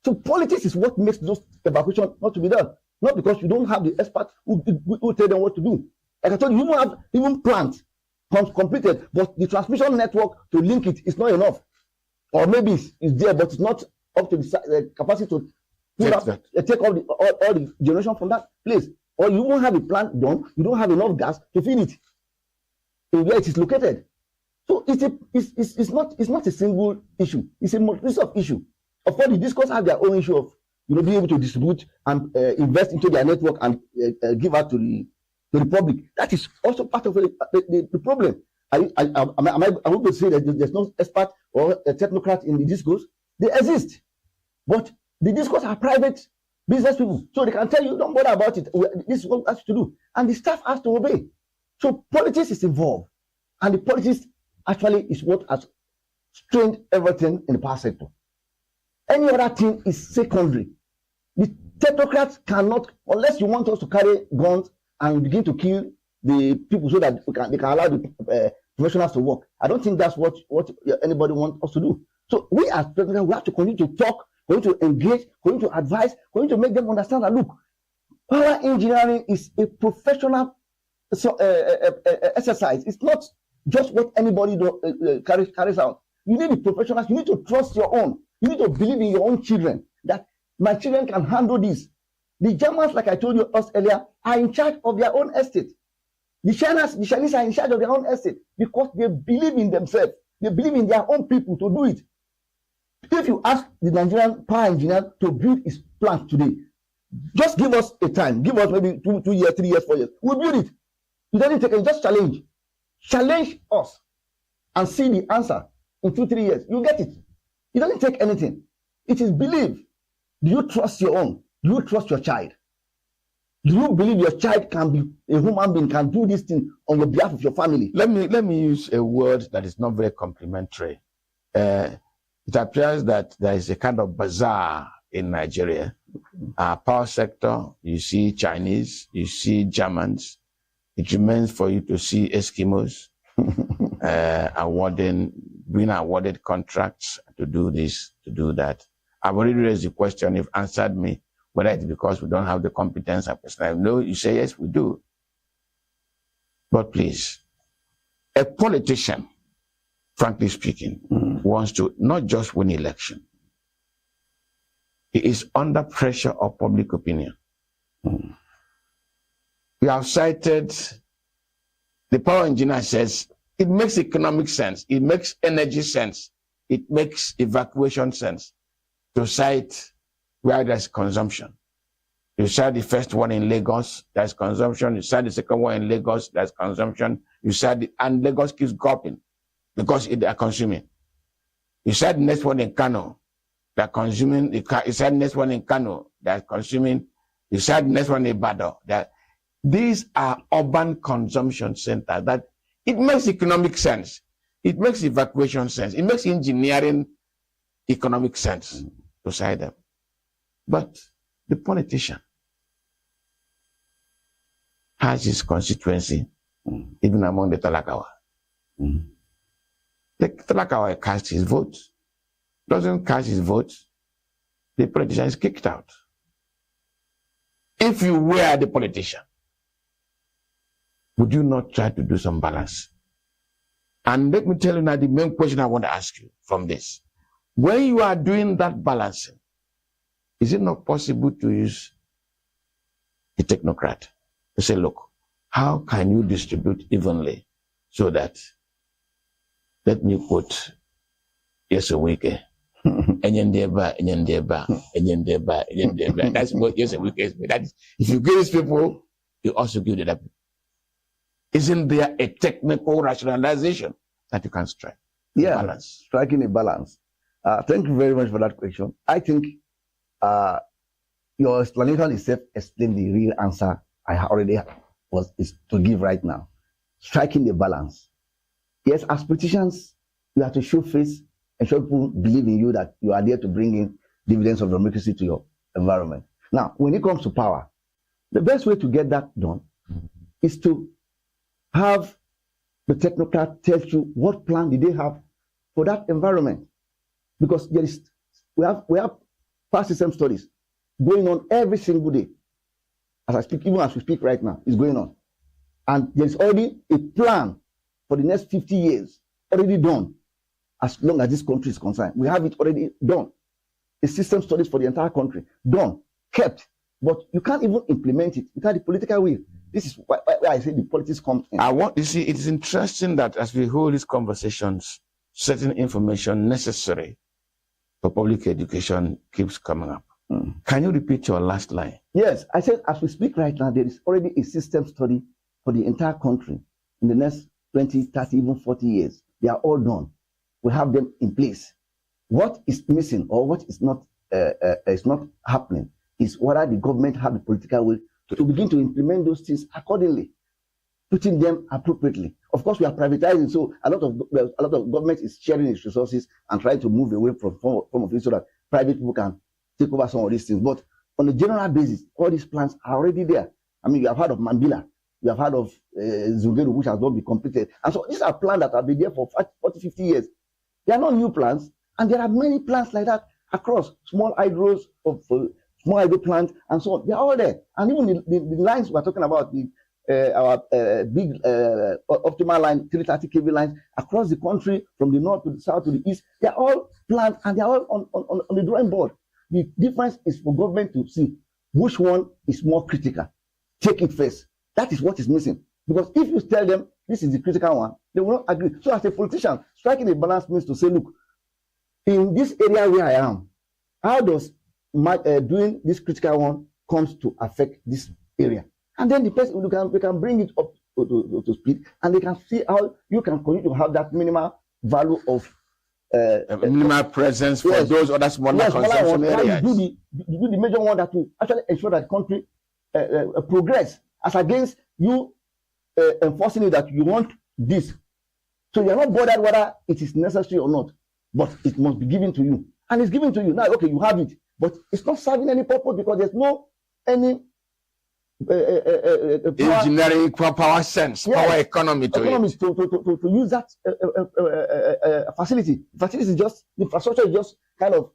Speaker 11: So politics is what makes those evacuation not to be done. Not because you don't have the experts who tell them what to do. Like I told you, you don't have even plans completed, but the transmission network to link it is not enough. Or maybe it's there, but it's not up to the capacity to take all the generation from that place. Or you won't have a plant done, you don't have enough gas to feed it where it is located. So it's not a single issue. It's a multiplicity of issue. Of course, the discourse have their own issue of being able to distribute and invest into their network and give out to the public. That is also part of the problem. I would to say that there's no expert or a technocrat in the discourse. They exist, but the discourse are private business people, so they can tell you don't bother about it. This is what we have to do, and the staff has to obey. So politics is involved, and the politics actually is what has strained everything in the power sector. Any other thing is secondary. The technocrats cannot, unless you want us to carry guns and begin to kill the people so that they can allow the professionals to work. I don't think that's what anybody wants us to do. So we as president, we have to continue to talk, continue to engage, continue to advise, continue to make them understand that, look, power engineering is a professional exercise. It's not just what anybody carries out. You need the professionals. You need to trust your own. You need to believe in your own children, that my children can handle this. The Germans, like I told you earlier, are in charge of their own estate. The Chinese are in charge of their own estate because they believe in themselves. They believe in their own people to do it. If you ask the Nigerian power engineer to build his plant today, just give us a time. Give us maybe 2 years, 3 years, 4 years. We'll build it. You don't take it. Just challenge. Challenge us and see the answer in 2-3 years. You get it. It doesn't take anything. It is believe. Do you trust your own? Do you trust your child? Do you believe your child can be a human being, can do this thing on the behalf of your family?
Speaker 24: Let me use a word that is not very complimentary. It appears that there is a kind of bazaar in Nigeria. Our power sector, you see Chinese, you see Germans. It remains for you to see Eskimos being awarded contracts to do this, to do that. I've already raised the question. You've answered me whether it's because we don't have the competence and personnel. No, you say yes, we do. But please, a politician, frankly speaking, wants to not just win election. He is under pressure of public opinion. We have cited, the power engineer says, it makes economic sense, it makes energy sense, it makes evacuation sense to cite where there's consumption. You cite the first one in Lagos, there's consumption. You cite the second one in Lagos, there's consumption. You cite and Lagos keeps gulping because they are consuming. You cite the next one in Kano, they're consuming. You cite the next one in Kano, they're consuming. You cite the next one in Ibadan. These are urban consumption centers that it makes economic sense. It makes evacuation sense. It makes engineering economic sense to cite them. But the politician has his constituency, even among the Talakawa. The Talakawa casts his vote. Doesn't cast his vote, the politician is kicked out. If you were the politician, would you not try to do some balance? And let me tell you now the main question I want to ask you from this. When you are doing that balancing, is it not possible to use a technocrat to say, look, how can you distribute evenly so that, let me put, yes, a week, that's what yes, a week is. That is, if you give these people, you also give the other people. Isn't there a technical rationalization that you can strike?
Speaker 11: Yeah,
Speaker 24: balance.
Speaker 11: Striking a balance. Thank you very much for that question. I think your explanation itself explains the real answer I already is to give right now. Striking a balance. Yes, as politicians, you have to show face and show people believe in you that you are there to bring in dividends of democracy to your environment. Now, when it comes to power, the best way to get that done is to have the technocrat tell you what plan did they have for that environment. Because we have past system studies going on every single day. As I speak, even as we speak right now, it's going on. And there's already a plan for the next 50 years already done, as long as this country is concerned. We have it already done. The system studies for the entire country, done, kept. But you can't even implement it without the political will. This is why I say the politics comes in.
Speaker 24: You see, it is interesting that as we hold these conversations, certain information necessary for public education keeps coming up. Can you repeat your last line?
Speaker 11: Yes, I said as we speak right now, there is already a system study for the entire country in the next 20, 30, even 40 years. They are all done. We have them in place. What is missing or what is not happening is whether the government have the political will to begin to implement those things accordingly, putting them appropriately. Of course, we are privatizing, so a lot of government is sharing its resources and trying to move away from form of it so that private people can take over some of these things. But on a general basis, all these plans are already there. I mean, you have heard of Mambila, you have heard of Zungeru, which has not been completed. And so these are plans that have been there for 40, 50 years. They are not new plans, and there are many plans like that across small hydros, small hydro plants, and so on. They are all there. And even the lines we're talking about, our big optimal line, 330 kV lines across the country, from the north to the south to the east, they are all planned and they are all on the drawing board. The difference is for government to see which one is more critical. Take it first. That is what is missing. Because if you tell them this is the critical one, they will not agree. So as a politician, striking a balance means to say, look, in this area where I am, how does doing this critical one comes to affect this area? And then the person we can bring it up to speed, and they can see how you can continue to have that minimal value of
Speaker 24: minimal presence for those other smaller consumption areas.
Speaker 11: You do the major one that will actually ensure that the country progress, as against you enforcing it that you want this. So you're not bothered whether it is necessary or not, but it must be given to you. And it's given to you. Now, okay, you have it. but it's not serving any purpose because there's no any
Speaker 24: engineering power sense, power economy to it.
Speaker 11: To use that facility. Facility is just, the infrastructure is just kind of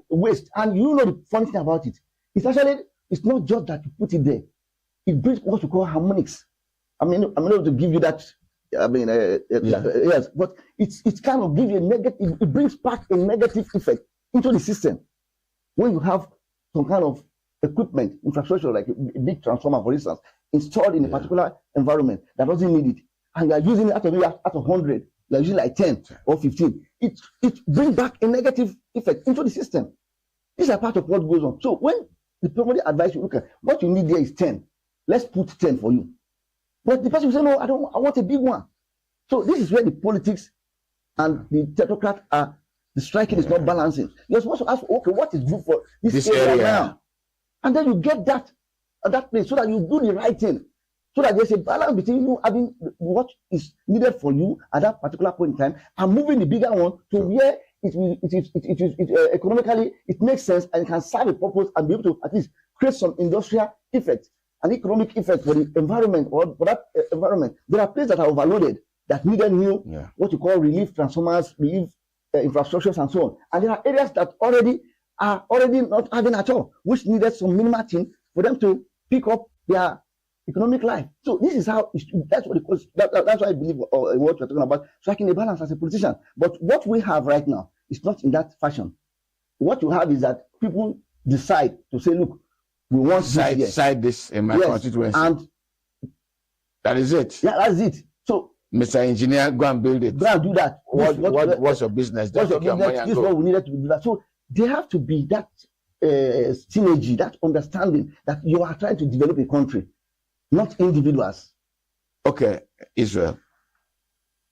Speaker 11: waste. And you know the funny thing about it, it's actually, it's not just that you put it there. It brings what you call harmonics. I mean, I'm not able to give you that. I mean, yes, but it's kind of give you a negative. It brings back a negative effect into the system when you have some kind of equipment, infrastructure like a big transformer, for instance, installed in a particular environment that doesn't need it, and you are using it out of 100, you are using like 10 or 15. It brings back a negative effect into the system. These are part of what goes on. So when the primary advice you look at, what you need there is 10. Let's put 10 for you. But the person will say, no, I want a big one. So this is where the politics and the technocrats are, the striking is not balancing. You're supposed to ask, okay, what is good for this area now? And then you get that at that place so that you do the right thing. So that there's a balance between you having what is needed for you at that particular point in time and moving the bigger one to where it economically it makes sense and it can serve a purpose and be able to at least create some industrial effect, an economic effect for the environment or for that environment. There are places that are overloaded that needed new, what you call relief transformers, relief infrastructures and so on. And there are areas that are already not having at all, which needed some minimal thing for them to pick up their economic life. So this is how, that's what that's why I believe what you're talking about, striking a balance as a politician. But what we have right now is not in that fashion. What you have is that people decide to say, look, we want
Speaker 24: side this in my constituency.
Speaker 11: And
Speaker 24: that is it.
Speaker 11: Yeah, that's it. So
Speaker 24: Mr. Engineer, go and build it.
Speaker 11: Go and do that.
Speaker 24: What's your business?
Speaker 11: What's your business? This is what we needed to do that. So there have to be that synergy, that understanding that you are trying to develop a country, not individuals.
Speaker 24: Okay, Israel.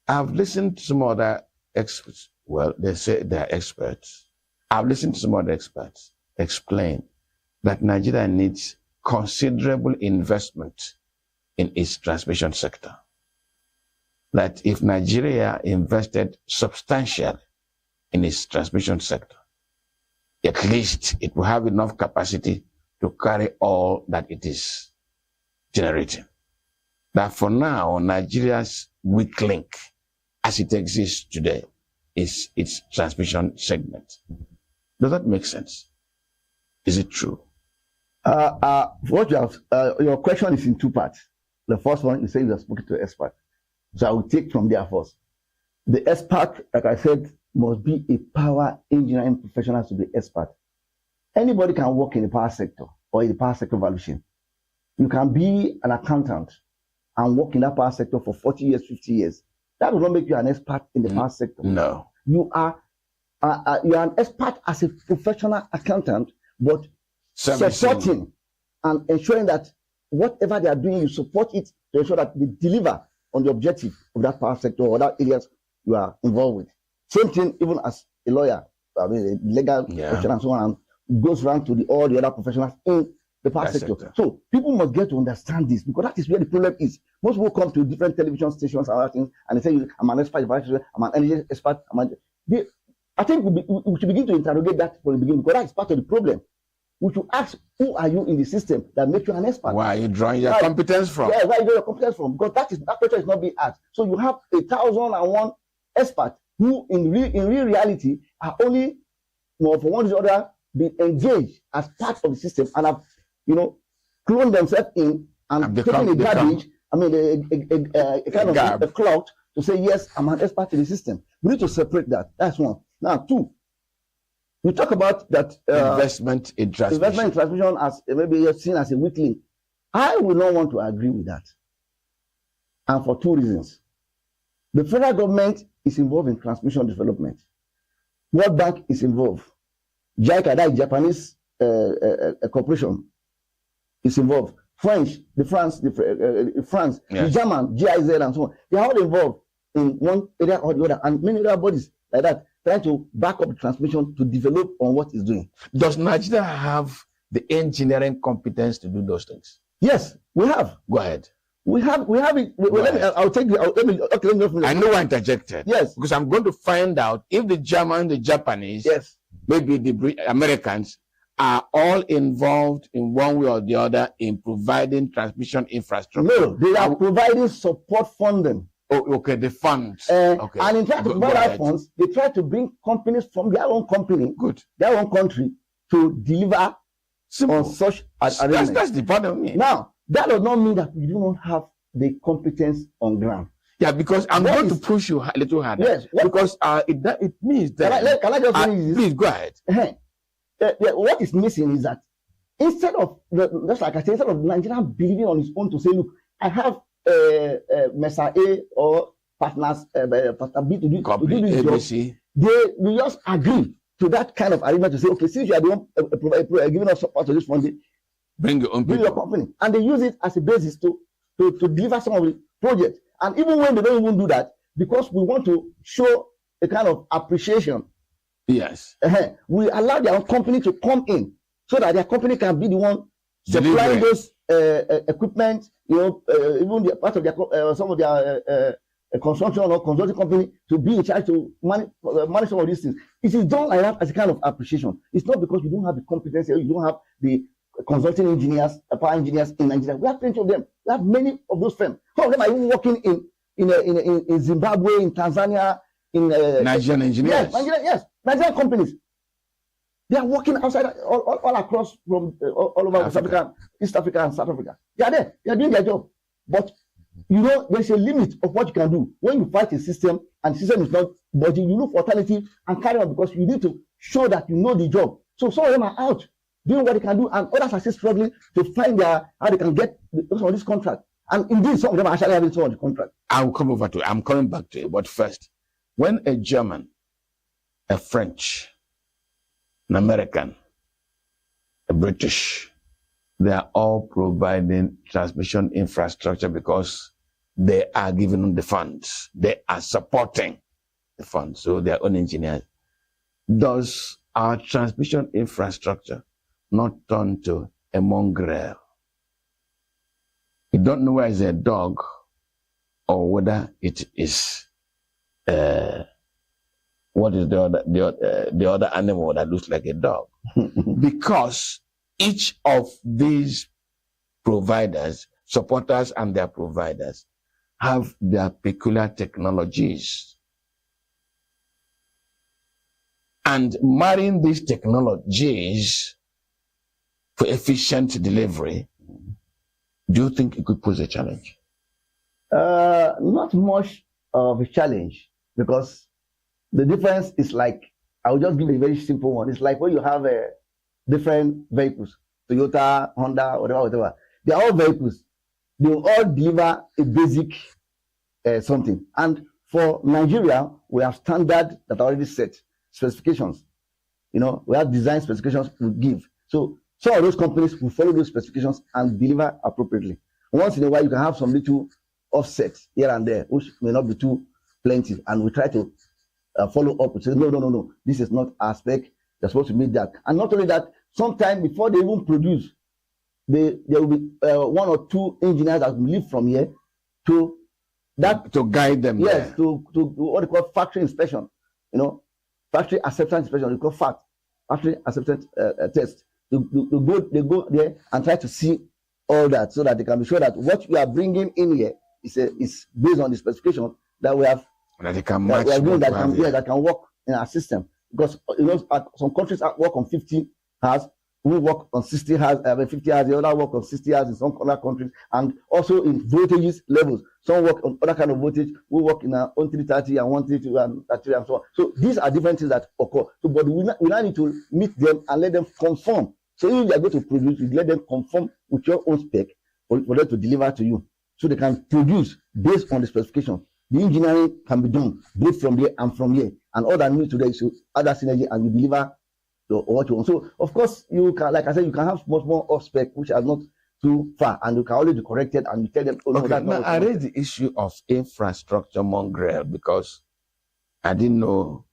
Speaker 24: I've listened to some other experts. Well, they say they're experts. I've listened to some other experts explain that Nigeria needs considerable investment in its transmission sector. That if Nigeria invested substantially in its transmission sector, at least it will have enough capacity to carry all that it is generating. That for now, Nigeria's weak link, as it exists today, is its transmission segment. Does that make sense? Is it true?
Speaker 11: What you have, your question is in two parts. The first one, you say you have spoken to an expert. So I will take from there first. The expert, like I said, must be a power engineering professional to be expert. Anybody can work in the power sector or in the power sector valuation. You can be an accountant and work in that power sector for 40 years, 50 years. That will not make you an expert in the power sector.
Speaker 24: No.
Speaker 11: You are an expert as a professional accountant, but supporting and ensuring that whatever they are doing, you support it to ensure that they deliver on the objective of that power sector or that areas you are involved with. Same thing even as a lawyer, I mean, a legal professional and so on, and goes around to all the other professionals in the power sector. So people must get to understand this, because that is where the problem is. Most people come to different television stations and other things, and they say, I'm an expert, I'm an energy expert. I think we should begin to interrogate that from the beginning, because that is part of the problem. We should ask, who are you in the system that makes you an expert?
Speaker 24: Where are you drawing your competence from?
Speaker 11: Yeah, where are you drawing your competence from? Because that question is not being asked. So you have 1,001 experts who in real reality are only, for one reason or the other, been engaged as part of the system and have, cloned themselves in and taken a garbage, a kind of a clout to say, yes, I'm an expert in the system. We need to separate that. That's one. Now, two, we talk about that
Speaker 24: investment in transmission
Speaker 11: as maybe seen as a weak link. I will not want to agree with that. And for two reasons. The federal government is involved in transmission development. World Bank is involved. JICA, that is Japanese corporation, is involved. France, the German, GIZ and so on. They are all involved in one area or the other, and many other bodies like that trying to back up the transmission to develop on what it's doing.
Speaker 24: Does Nigeria have the engineering competence to do those things?
Speaker 11: Yes, we have.
Speaker 24: Go ahead.
Speaker 11: We have it. I'll take the.
Speaker 24: I know I interjected.
Speaker 11: Yes.
Speaker 24: Because I'm going to find out if the German, the Japanese,
Speaker 11: yes,
Speaker 24: maybe the Americans are all involved in one way or the other in providing transmission infrastructure.
Speaker 11: No, they are providing support funding.
Speaker 24: Oh, okay, the funds. Okay.
Speaker 11: And in trying to provide that funds, they try to bring companies from their own company, their own country, to deliver on such arrangements.
Speaker 24: That's the problem.
Speaker 11: Now, that does not mean that we do not have the competence on ground.
Speaker 24: Yeah, because I'm going to push you a little harder.
Speaker 11: Yes.
Speaker 24: Because it means that.
Speaker 11: Can I just finish this?
Speaker 24: Please go ahead.
Speaker 11: What is missing is that instead of, just like I said, instead of Nigeria believing on its own to say, look, I have Mesa A or partners, partner B to do this job, they will just agree to that kind of arrangement to say, okay, since you are the one giving us support to this funding,
Speaker 24: bring your own people.
Speaker 11: Bring your company. And they use it as a basis to deliver some of the projects. And even when they don't even do that, because we want to show a kind of appreciation,
Speaker 24: yes,
Speaker 11: we allow their own company to come in so that their company can be the one supplying those equipment, even the part of their some of their construction or consulting company to be in charge to manage some of these things. It is done like that as a kind of appreciation. It's not because you don't have the competence or you don't have the consulting engineers, power engineers in Nigeria. We have plenty of them. We have many of those firms. Some of them are even working in Zimbabwe, in Tanzania, in
Speaker 24: Nigerian engineers.
Speaker 11: Yes, Nigerian companies. They are working outside all across from all over West Africa, East Africa, and South Africa. They are there. They are doing their job. But there's a limit of what you can do when you fight a system and the system is not budging. You look for alternative and carry on because you need to show that you know the job. So some of them are out doing what they can do, and others are still struggling to find how they can get some of this contract. And indeed, some of them are actually having some of the contract.
Speaker 24: I'm coming back to it. But first, when a German, a French, an American, a British, they are all providing transmission infrastructure because they are giving them the funds. They are supporting the funds, so their own engineers. Does our transmission infrastructure not turn to a mongrel? You don't know whether it's a dog or whether it is what is the other animal that looks like a dog. Because each of these providers, supporters and their providers, have their peculiar technologies. And marrying these technologies for efficient delivery, do you think it could pose a challenge?
Speaker 11: Not much of a challenge, because the difference is like, I'll just give a very simple one. It's like when you have different vehicles, Toyota, Honda, whatever. They are all vehicles. They will all deliver a basic something. And for Nigeria, we have standards that are already set, specifications. We have design specifications we give. So some of those companies will follow those specifications and deliver appropriately. Once in a while, you can have some little offsets here and there, which may not be too plenty. And we try to follow up and say, no, this is not our spec. They're supposed to meet that. And not only that, sometime before they even produce, there will be one or two engineers that will leave from here to
Speaker 24: guide them.
Speaker 11: Yes, to what they call factory inspection. Factory acceptance inspection. They call FAT, factory acceptance test. They go there and try to see all that, so that they can be sure that what we are bringing in here is based on the specification that we have.
Speaker 24: That they can match.
Speaker 11: That can work in our system. Because some countries work on 50 hours, we work on 60 hours, 50 hours, the other work on 60 hours in some other countries, and also in voltages levels. Some work on other kind of voltage, we work in our own 330 and 132 and 33 and so on. So these are different things that occur. So, but we now need to meet them and let them conform. So if you are going to produce, you let them conform with your own spec for them to deliver to you. So they can produce based on the specification. The engineering can be done both from there and from here. And all that needs today is to add that synergy and you deliver what you want. So, of course, you can, like I said, you can have much more off spec, which are not too far, and you can always be corrected and you tell them, oh,
Speaker 24: okay, no, I raised the issue of infrastructure mongrel because I didn't know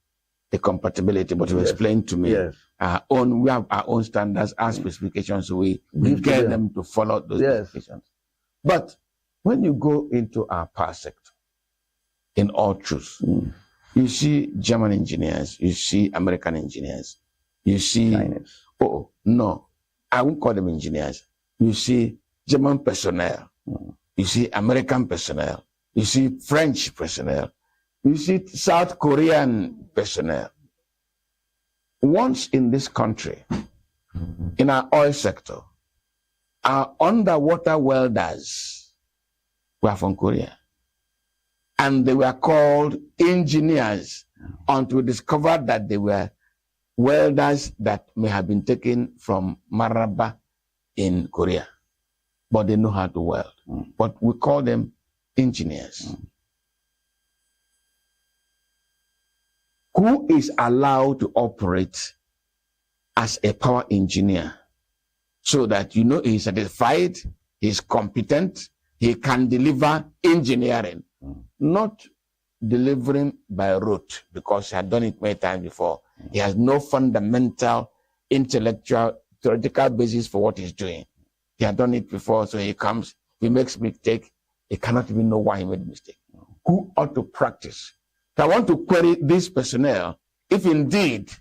Speaker 24: the compatibility, but you explained to me.
Speaker 11: Yes.
Speaker 24: We have our own standards and specifications, so we get them to follow those specifications. But when you go into our power sector, in all truth, you see German engineers, you see American engineers, you see Oh, no. I won't call them engineers. You see German personnel. You see American personnel. You see French personnel. You see South Korean personnel. Once in this country, in our oil sector, our underwater welders were from Korea. And they were called engineers until we discovered that they were welders that may have been taken from Maraba in Korea. But they know how to weld. But we call them engineers. Who is allowed to operate as a power engineer so that you know he's satisfied, he's competent, he can deliver engineering, not delivering by rote because he had done it many times before. He has no fundamental intellectual theoretical basis for what he's doing. He had done it before, so he comes, he makes mistake, he cannot even know why he made mistake. Who ought to practice? So I want to query this personnel if indeed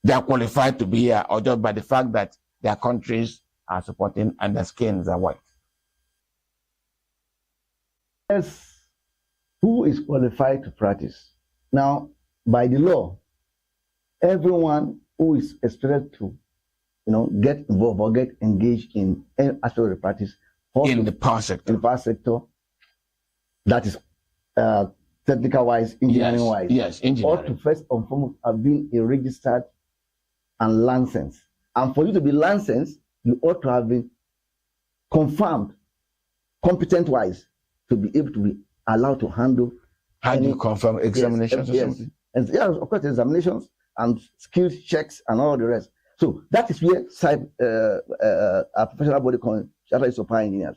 Speaker 24: they are qualified to be here or just by the fact that their countries are supporting and their skins are white.
Speaker 11: Yes, who is qualified to practice? Now, by the law, everyone who is expected to, get involved or get engaged in any aspect of the practice
Speaker 24: in the power sector.
Speaker 11: In the power sector, that is technical wise, engineering wise.
Speaker 24: Yes, engineering.
Speaker 11: Ought to first and foremost have been a registered and licensed. And for you to be licensed, you ought to have been confirmed, competent wise, to be able to be allowed to handle.
Speaker 24: How do you confirm examinations or something?
Speaker 11: And yeah, of course, examinations and skills checks and all the rest. So that is where a professional body called Chartered Institute of Power Engineers,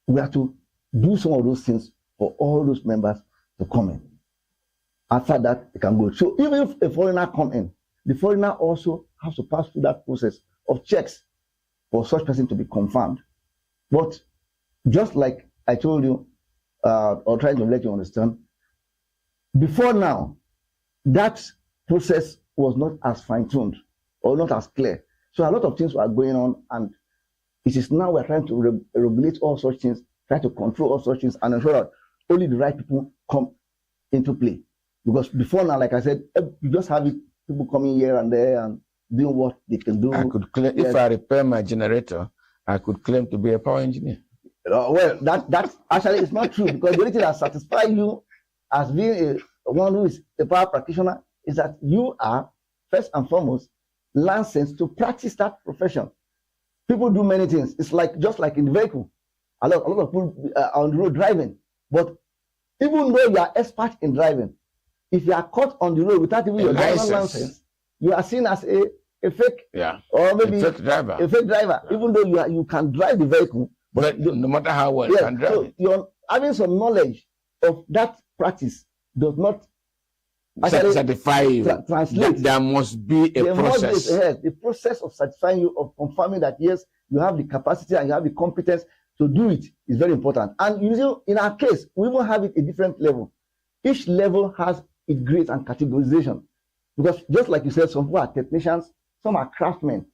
Speaker 11: we have to do some of those things for all those members to come in. After that, they can go. So even if a foreigner come in, the foreigner also has to pass through that process of checks for such person to be confirmed. But just like I told you, or trying to let you understand, before now, that process was not as fine-tuned or not as clear. So a lot of things were going on, and it is now we're trying to regulate all such things, try to control all such things, and ensure that only the right people come into play. Because before now, like I said, you just have people coming here and there and doing what they can do.
Speaker 24: I could claim, if I repair my generator, I could claim to be a power engineer.
Speaker 11: Well, that actually is not true, because the only thing that satisfies you as being one who is a power practitioner is that you are, first and foremost, licensed to practice that profession. People do many things. It's like just like in the vehicle. A lot of people are on the road driving. But even though you are expert in driving, if you are caught on the road without even your driver's license, you are seen as a fake, or maybe
Speaker 24: a fake driver.
Speaker 11: Even though you can drive the vehicle,
Speaker 24: but no matter how well you can drive it.
Speaker 11: You're having some knowledge of that practice does not
Speaker 24: certify you.
Speaker 11: Translate.
Speaker 24: There must be a process.
Speaker 11: The process of certifying you, of confirming that yes, you have the capacity and you have the competence to do it is very important. And usually, in our case, we will have it a different level. Each level has its grades and categorization. Because just like you said, some people are technicians, some are craftsmen,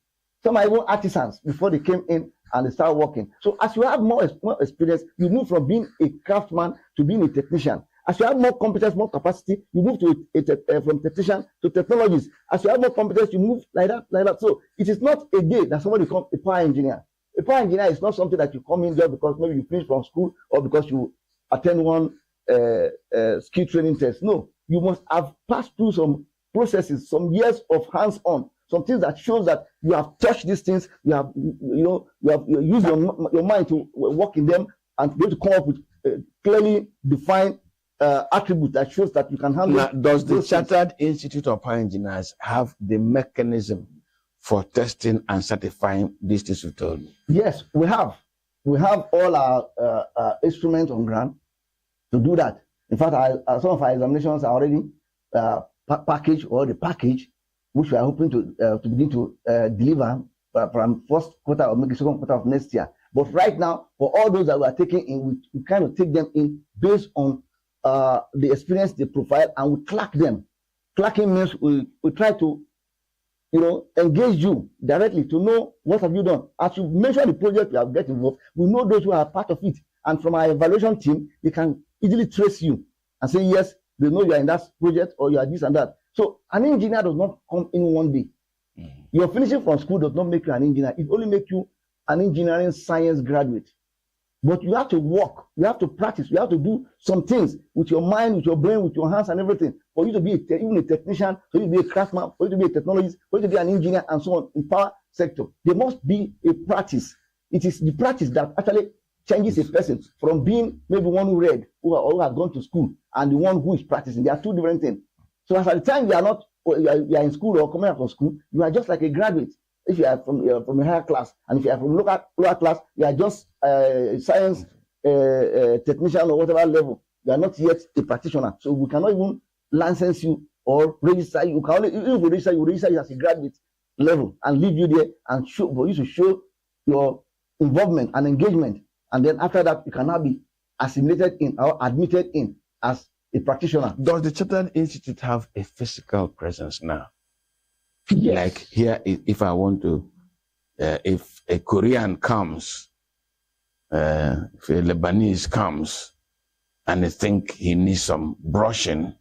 Speaker 11: some are even artisans before they came in and they start working. So as you have more experience, you move from being a craftsman to being a technician. As you have more competence, more capacity, you move to from technician to technologies. As you have more competence, you move like that. So it is not a day that somebody becomes a power engineer. A power engineer is not something that you come in just because maybe you finish from school or because you attend one skill training test. No, you must have passed through some processes, some years of hands-on, some things that shows that you have touched these things, you have used your mind to work in them and be able to come up with clearly defined attribute that shows that you can handle.
Speaker 24: Now, does the Chartered Institute of Power Engineers have the mechanism for testing and certifying these things you told me?
Speaker 11: Yes, we have. We have all our instruments on ground to do that. In fact, some of our examinations are already packaged, or the package, which we are hoping to begin to deliver from first quarter or maybe second quarter of next year. But right now, for all those that we are taking in, we kind of take them in based on the experience, the profile, and we clock them. Clocking means we try to engage you directly to know what have you done. As you mention the project you have get involved, we know those who are part of it. And from our evaluation team, they can easily trace you and say, yes, they know you are in that project or you are this and that. So an engineer does not come in one day. Your finishing from school does not make you an engineer. It only makes you an engineering science graduate. But you have to work, you have to practice, you have to do some things with your mind, with your brain, with your hands and everything. For you to be even a technician, for you to be a craftsman, for you to be a technologist, for you to be an engineer and so on in power sector. There must be a practice. It is the practice that actually changes a person from being maybe one who read, who has gone to school, and the one who is practicing. They are two different things. So as at the time you are in school or coming out of school, you are just like a graduate. If you are from a higher class, and if you are from lower class, you are just science technician or whatever level. You are not yet a practitioner, so we cannot even license you or register you. Can only, if we register you as a graduate level and leave you there and for you to show your involvement and engagement, and then after that you cannot be assimilated in or admitted in as a practitioner.
Speaker 24: Does the Chartered Institute have a physical presence now?
Speaker 11: Yes.
Speaker 24: Like here, if I want to, if a Korean comes, if a Lebanese comes, and they think he needs some brushing,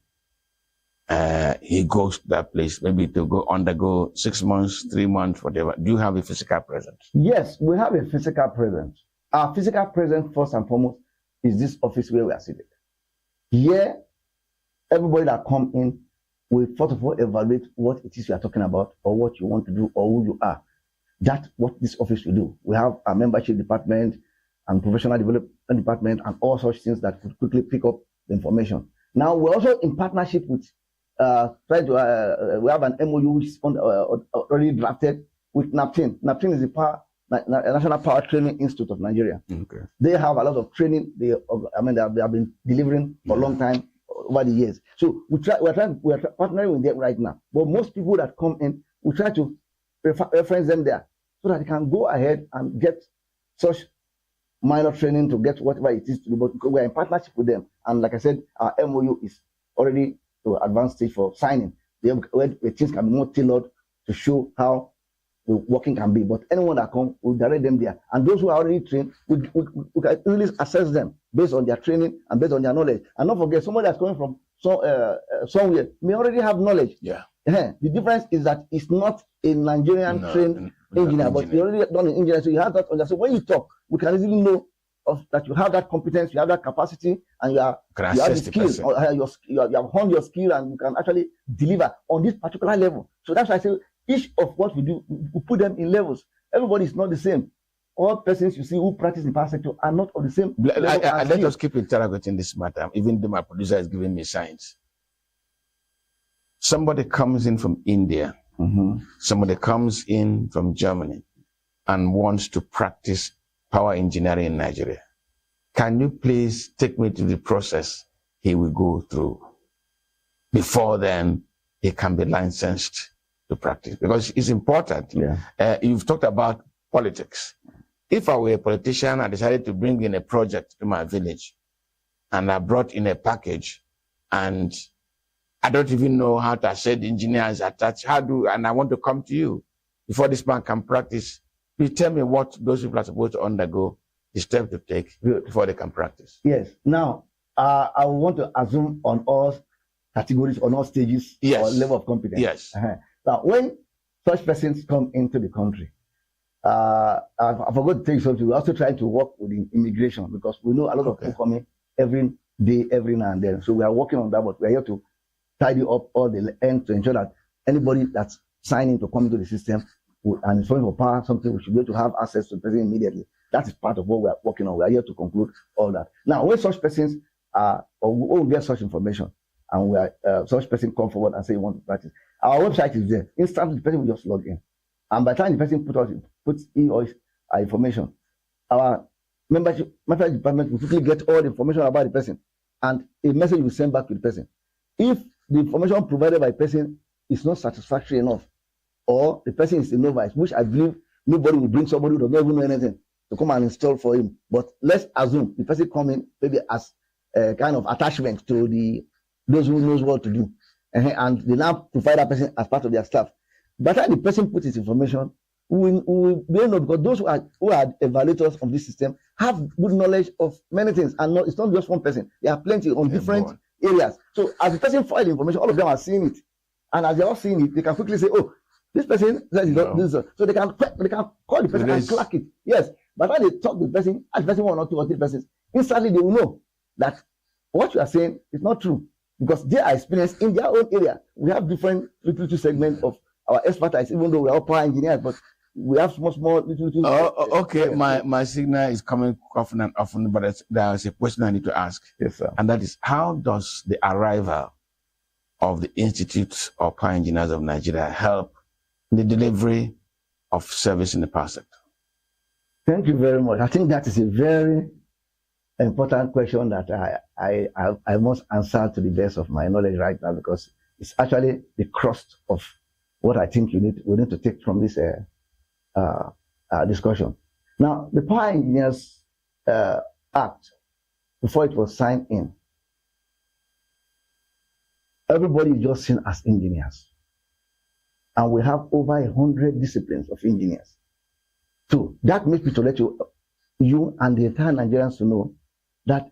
Speaker 24: he goes to that place, maybe to go undergo 6 months, 3 months, whatever. Do you have a physical presence?
Speaker 11: Yes, we have a physical presence. Our physical presence, first and foremost, is this office where we are seated. Here, everybody that come in, we first of all evaluate what it is you are talking about or what you want to do or who you are. That's what this office will do. We have a membership department and professional development department and all such things that could quickly pick up the information. Now, we're also in partnership with, we have an MOU which is already drafted with NAPTIN. NAPTIN is the National Power Training Institute of Nigeria.
Speaker 24: Okay.
Speaker 11: They have a lot of training. They have been delivering for a long time over the years. So we're partnering with them right now. But most people that come in, we try to reference them there so that they can go ahead and get such minor training to get whatever it is to do. But we're in partnership with them. And like I said, our MOU is already to advanced stage for signing. Where things can be more tailored to show how the working can be. But anyone that comes, we'll direct them there. And those who are already trained, we can easily assess them based on their training and based on their knowledge. And don't forget, somebody that's coming from somewhere may already have knowledge.
Speaker 24: Yeah.
Speaker 11: The difference is that it's not a Nigerian trained engineer, but you already done an engineer, so you have that. So when you talk, we can easily know that you have that competence, you have that capacity, and you have the skills, you have honed your skill, and you can actually deliver on this particular level. So that's why I say each of what we do, we put them in levels. Everybody is not the same. All persons you see who practice in the power sector are not of the same level.
Speaker 24: Let us keep interrogating this matter, even though my producer is giving me signs. Somebody comes in from India, somebody comes in from Germany and wants to practice power engineering in Nigeria. Can you please take me to the process he will go through before then he can be licensed to practice? Because it's important.
Speaker 11: Yeah.
Speaker 24: You've talked about politics. If I were a politician, I decided to bring in a project to my village and I brought in a package and I don't even know how to say the engineers attached. And I want to come to you before this man can practice. Please tell me what those people are supposed to undergo, the steps to take before they can practice.
Speaker 11: Yes. Now, I want to assume on all categories, on all stages, or level of competence.
Speaker 24: Yes.
Speaker 11: Now, when such persons come into the country, I forgot to tell you something. We're also trying to work with immigration because we know a lot of people coming every day, every now and then. So we are working on that, but we are here to tidy up all the ends to ensure that anybody that's signing to come into the system and is going for power, something we should be able to have access to the person immediately. That is part of what we are working on. We are here to conclude all that. Now, when such persons or we get such information and we are such person come forward and say you want to practice, our website is there. Instantly, the person will just log in. And by the time the person puts in all information, our membership department will quickly get all the information about the person and a message will send back to the person. If the information provided by the person is not satisfactory enough, or the person is a novice, which I believe nobody will bring somebody who does not even know anything to come and install for him. But let's assume the person come in maybe as a kind of attachment to those who knows what to do. And they now provide that person as part of their staff. by the time the person puts his information, we know, because those who are evaluators of this system have good knowledge of many things, and it's not just one person. There are plenty on different areas. So as the person files the information, all of them are seeing it, and as they're all seeing it, they can quickly say, "Oh, this person says this," so they can call the person and clock it. Yes, but when they talk to the person, as the person 1 or 2 or 3 persons, instantly they will know that what you are saying is not true, because they are experienced in their own area. We have different little segments of our expertise, even though we are all power engineers, but we have small little.
Speaker 24: Okay, my signal is coming often and often, but there's a question I need to ask.
Speaker 11: Yes, sir.
Speaker 24: And that is, how does the arrival of the Institute of Power Engineers of Nigeria help in the delivery of service in the power sector?
Speaker 11: Thank you very much. I think that is a very important question that I must answer to the best of my knowledge right now, because it's actually the crust of what I think we need to take from this discussion. Now, the Power Engineers Act, before it was signed in, everybody is just seen as engineers. And we have over 100 disciplines of engineers. So that makes me to let you and the entire Nigerians to know that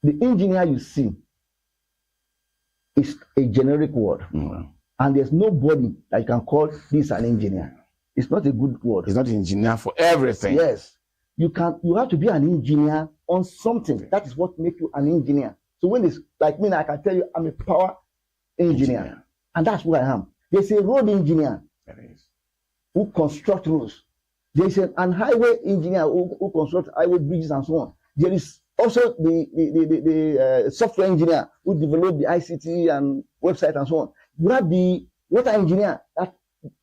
Speaker 11: the engineer you see is a generic word. And there's nobody that you can call this an engineer. It's not a good word.
Speaker 24: It's not an engineer for everything.
Speaker 11: Yes. You have to be an engineer on something. That is what makes you an engineer. So when it's like me, I can tell you I'm a power engineer. And that's who I am. There's a road engineer who constructs roads. There's an highway engineer who constructs highway bridges and so on. There is also the software engineer who developed the ICT and website and so on. You have the water engineer that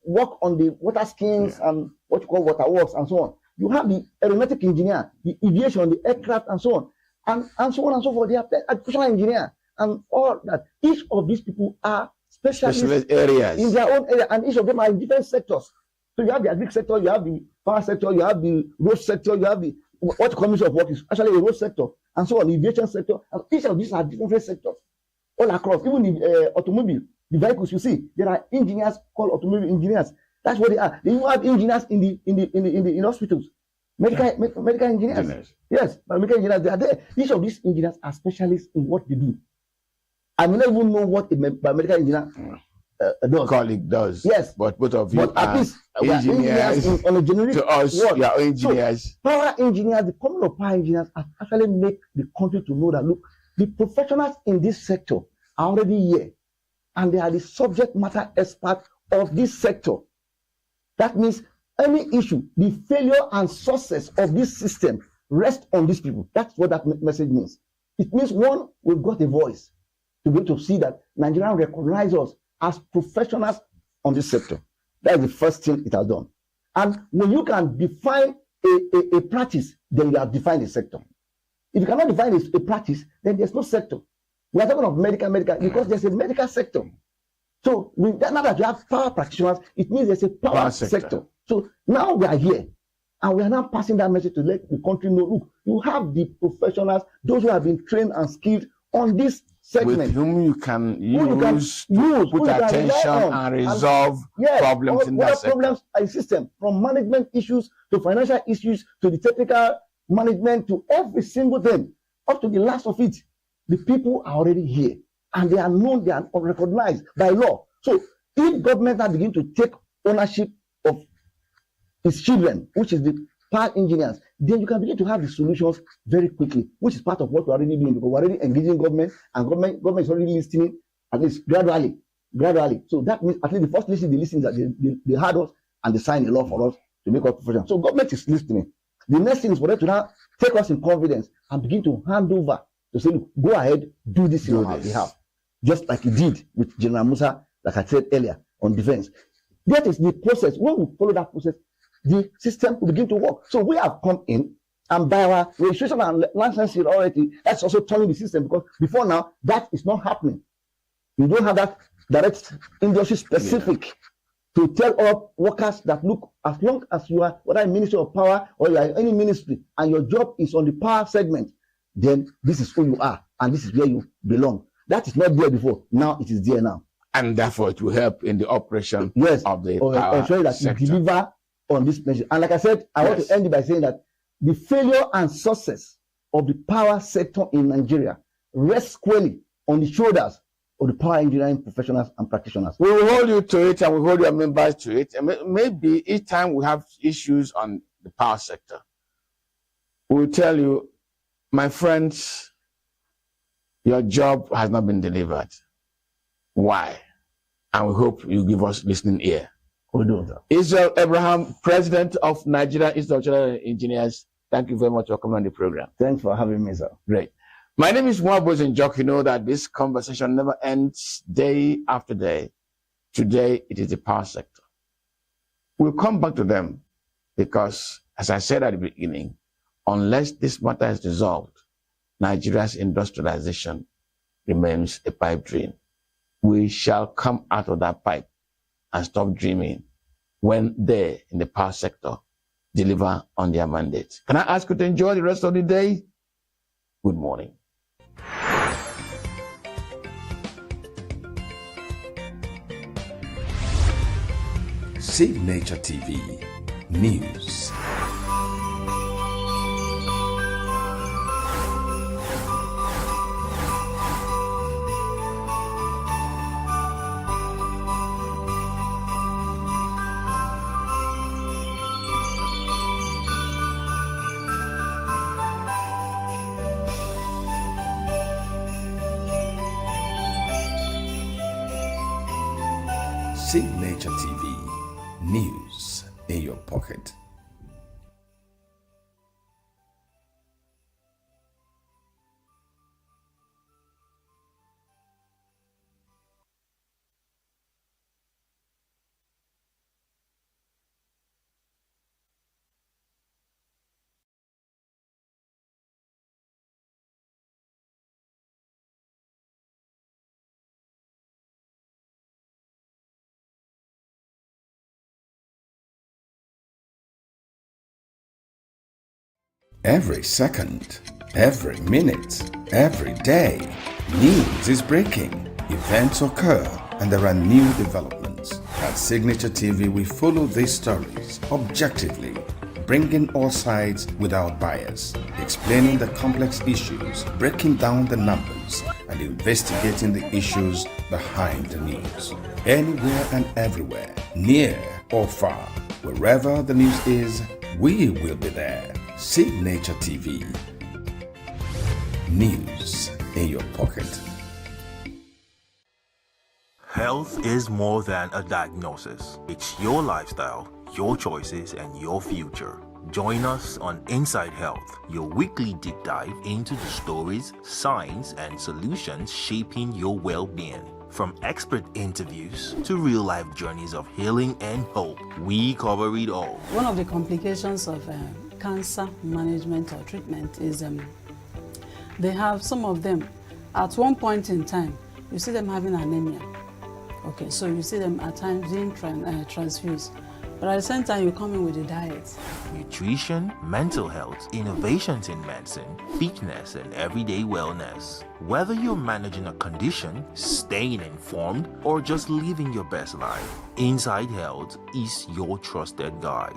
Speaker 11: work on the water schemes and what you call water works and so on. You have the aeronautic engineer, the aviation, the aircraft and so on. And so on and so forth. They are artificial engineer and all that. Each of these people are specialist
Speaker 24: areas
Speaker 11: in their own area, and each of them are in different sectors. So you have the agri sector, you have the power sector, you have the road sector, you have the what commission of work is actually a road sector, and so on, the aviation sector. And each of these are different sectors all across. Even the automobile, the vehicles you see, there are engineers called automobile engineers. That's what they are. They even have engineers in hospitals, medical engineers. Yes, medical engineers, they are there. Each of these engineers are specialists in what they do. I may not even know what a biomedical engineer does.
Speaker 24: Colleague does.
Speaker 11: Yes.
Speaker 24: But both of you
Speaker 11: at least engineers on a generic
Speaker 24: to us,
Speaker 11: word.
Speaker 24: we are engineers.
Speaker 11: So, power engineers, the common of power engineers actually make the country to know that, look, the professionals in this sector are already here, and they are the subject matter experts of this sector. That means any issue, the failure and success of this system rest on these people. That's what that message means. It means, one, we've got a voice to be able to see that Nigerians recognize us as professionals on this sector. That is the first thing it has done. And when you can define a practice, then you have defined a sector. If you cannot define a practice, then there's no sector. We are talking of medical, because there's a medical sector. So now that you have power practitioners, it means there's a power sector. So now we are here, and we are now passing that message to let the country know, look, you have the professionals, those who have been trained and skilled on this segment.
Speaker 24: With whom you can use to put attention and resolve problems in that sector.
Speaker 11: Problems are a system, from management issues to financial issues to the technical management to every single thing, up to the last of it. The people are already here, and they are known, they are recognized by law. So if government now begin to take ownership of its children, which is the power engineers, then you can begin to have the solutions very quickly, which is part of what we're already doing, because we're already engaging government, and government is already listening, at least gradually. So that means at least the first listen, they listen that they heard us and they signed a law for us to make us professional. So government is listening. The next thing is for them to now take us in confidence and begin to hand over to say, look, go ahead, do this on our behalf. Just like he did with General Musa, like I said earlier, on defense. That is the process. When we follow that process, the system will begin to work. So we have come in, and by our registration and licensing already, that's also turning the system, because before now, that is not happening. You don't have that direct industry specific to tell all workers that, look, as long as you are whether Ministry of Power or you are in any ministry and your job is on the power segment, then this is who you are and this is where you belong. That is not there before. Now it is there now.
Speaker 24: and therefore it will help in the operation of the power
Speaker 11: ensuring that
Speaker 24: sector.
Speaker 11: you deliver on this measure. And like I said, I want to end it by saying that the failure and success of the power sector in Nigeria rests squarely on the shoulders of the power engineering professionals and practitioners.
Speaker 24: We will hold you to it, and we hold your members to it. And maybe each time we have issues on the power sector, we will tell you, my friends, your job has not been delivered. Why? And we hope you give us listening ear.
Speaker 11: We'll do that.
Speaker 24: Israel Abraham, President of Nigeria Institute of General Engineers, thank you very much for coming on the program.
Speaker 11: Thanks for having me, sir.
Speaker 24: Great. My name is Mwabos Njok. You know that this conversation never ends day after day. Today, it is the power sector. We'll come back to them because, as I said at the beginning, unless this matter is resolved, Nigeria's industrialization remains a pipe dream. We shall come out of that pipe and stop dreaming when they, in the power sector, deliver on their mandate. Can I ask you to enjoy the rest of the day? Good morning.
Speaker 6: Signature TV News. Signature TV News in your pocket. Every second, every minute, every day, news is breaking, events occur, and there are new developments. At Signature TV, we follow these stories objectively, bringing all sides without bias, explaining the complex issues, breaking down the numbers, and investigating the issues behind the news. Anywhere and everywhere, near or far, wherever the news is, we will be there. Signature TV. News in your pocket.
Speaker 1: Health is more than a diagnosis. It's your lifestyle, your choices, and your future. Join us on Inside Health, your weekly deep dive into the stories, science, and solutions shaping your well-being. From expert interviews to real-life journeys of healing and hope, we cover it all.
Speaker 9: One of the complications of cancer management or treatment is they have some of them at one point in time, you see them having anemia. Okay, so you see them at times being transfused. But at the same time, you come in with a diet.
Speaker 1: Nutrition, mental health, innovations in medicine, fitness, and everyday wellness. Whether you're managing a condition, staying informed, or just living your best life, Inside Health is your trusted guide.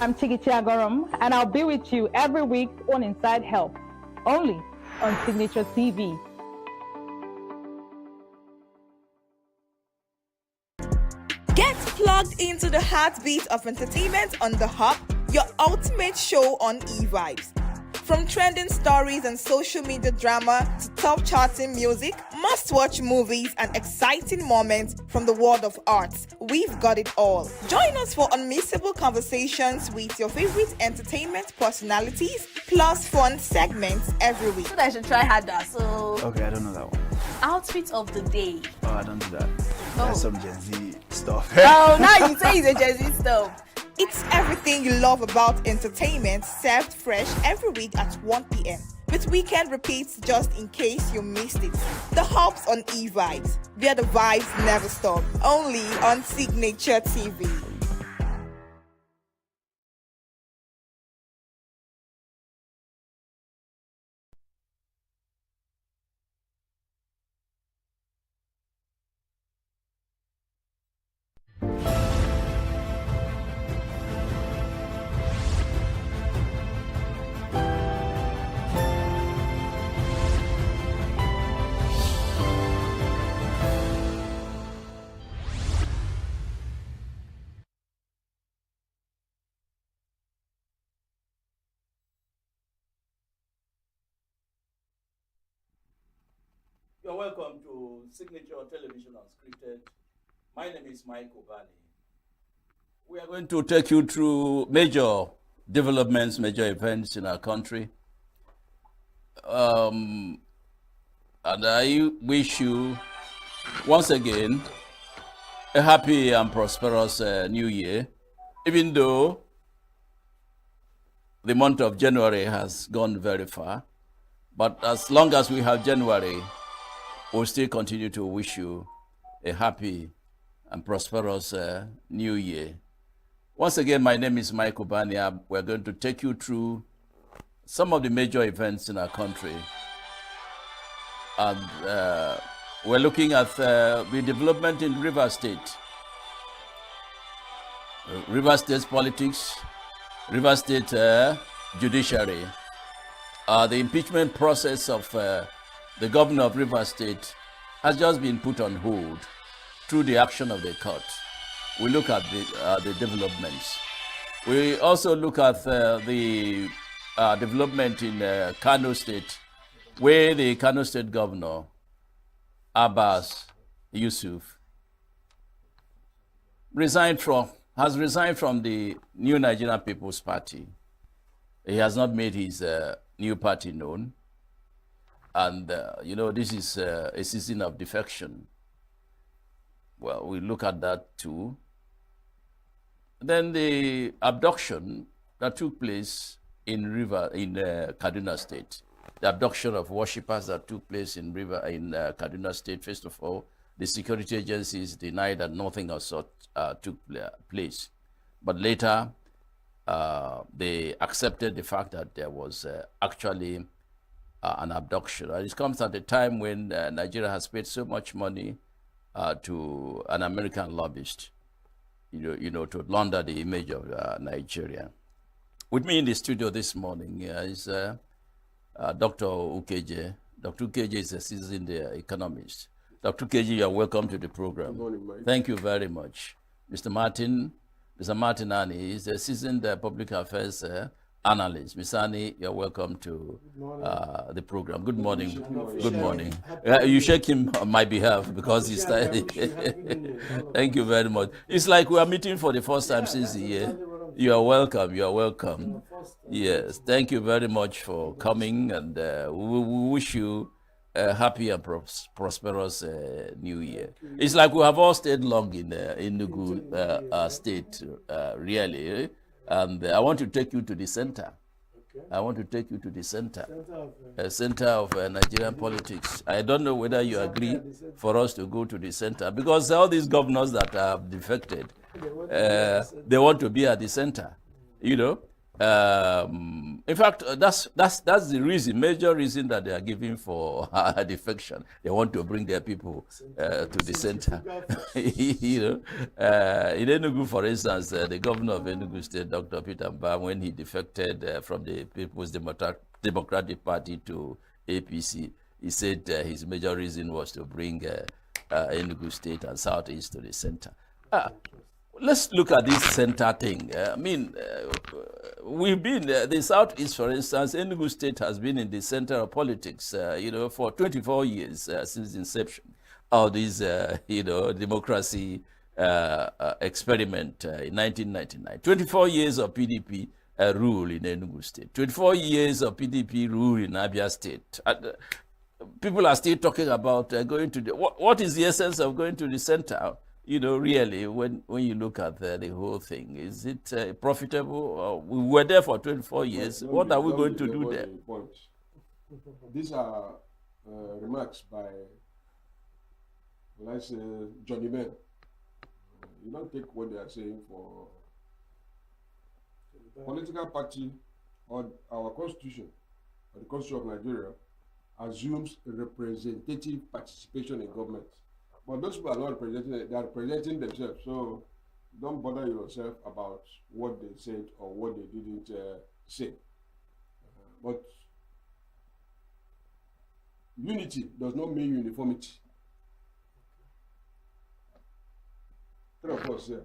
Speaker 12: I'm Chigichi Agorom, and I'll be with you every week on Inside Health, only on Signature TV.
Speaker 8: Get plugged into the heartbeat of entertainment on The Hub, your ultimate show on eVibes. From trending stories and social media drama to top charting music, must-watch movies and exciting moments from the world of arts, we've got it all. Join us for unmissable conversations with your favorite entertainment personalities, plus fun segments every week.
Speaker 18: So I should try harder, so...
Speaker 21: Okay, I don't know that one.
Speaker 18: Outfit of the day.
Speaker 21: Oh, I don't do that. That's some Gen Z stuff.
Speaker 18: Oh, now you say it's a Gen Z stuff.
Speaker 8: It's everything you love about entertainment, served fresh every week at 1 p.m. with weekend repeats just in case you missed it. The Hub's on eVibes, where the vibes never stop. Only on Signature TV.
Speaker 3: You're welcome to Signature Television Unscripted. My name is Mike Obani. We are going to take you through major developments, major events in our country. And I wish you, once again, a happy and prosperous new year, even though the month of January has gone very far. But as long as we have January, we'll still continue to wish you a happy and prosperous new year. Once again, my name is Mike Obania. We're going to take you through some of the major events in our country. And we're looking at the development in River State. River State's politics, River State judiciary. The impeachment process of the governor of River State has just been put on hold through the action of the court. We look at the developments. We also look at the development in Kano State, where the Kano State governor, Abbas Yusuf, has resigned from the New Nigerian People's Party. He has not made his new party known. And, this is a season of defection. Well, we look at that too. Then the abduction that took place in Kaduna State. The abduction of worshippers that took place in Kaduna State. First of all, the security agencies denied that nothing of sort took place. But later, they accepted the fact that there was actually an abduction. And it comes at a time when Nigeria has paid so much money to an American lobbyist, to launder the image of Nigeria. With me in the studio this morning is Dr. Ukeje. Dr. Ukeje is a seasoned economist. Dr. Ukeje, you are welcome to the program.
Speaker 7: Good morning, Mike.
Speaker 3: Thank you very much. Mr. Martin Ani is a seasoned public affairs analyst. Mr. Ani, you're welcome to the program. Good morning. Good morning. You shake him on my behalf because he's tired. Thank you very much. It's like we are meeting for the first time since the year. You are welcome. You are welcome. Yes. Thank you very much for coming, and we wish you a happy and prosperous new year. It's like we have all stayed long in ENUGU State, really. And I want to take you to the center. I want to take you to the center of Nigerian politics. I don't know whether you agree for us to go to the center, because all these governors that have defected, they want to be at the center, In fact, that's the major reason that they are giving for defection. They want to bring their people to the center. In Enugu, for instance, the governor of Enugu State, Dr. Peter Mbam, when he defected from the People's Democratic Party to APC, he said his major reason was to bring Enugu State and Southeast to the center. Let's look at this center thing. We've been, the Southeast, for instance, Enugu State has been in the center of politics, for 24 years since inception of this, democracy experiment in 1999. 24 years of PDP rule in Enugu State. 24 years of PDP rule in Abia State. People are still talking about going to the, what is the essence of going to the center? Really, when you look at the whole thing, is it profitable? We were there for 24 years. What are we going to do there?
Speaker 7: These are remarks by, let's say, Johnny Men. You don't take what they are saying for political party or our constitution, or the constitution of Nigeria, assumes representative participation in government. But those people are not representing, they are representing themselves. So don't bother yourself about what they said or what they didn't say. But unity does not mean uniformity. Three of us here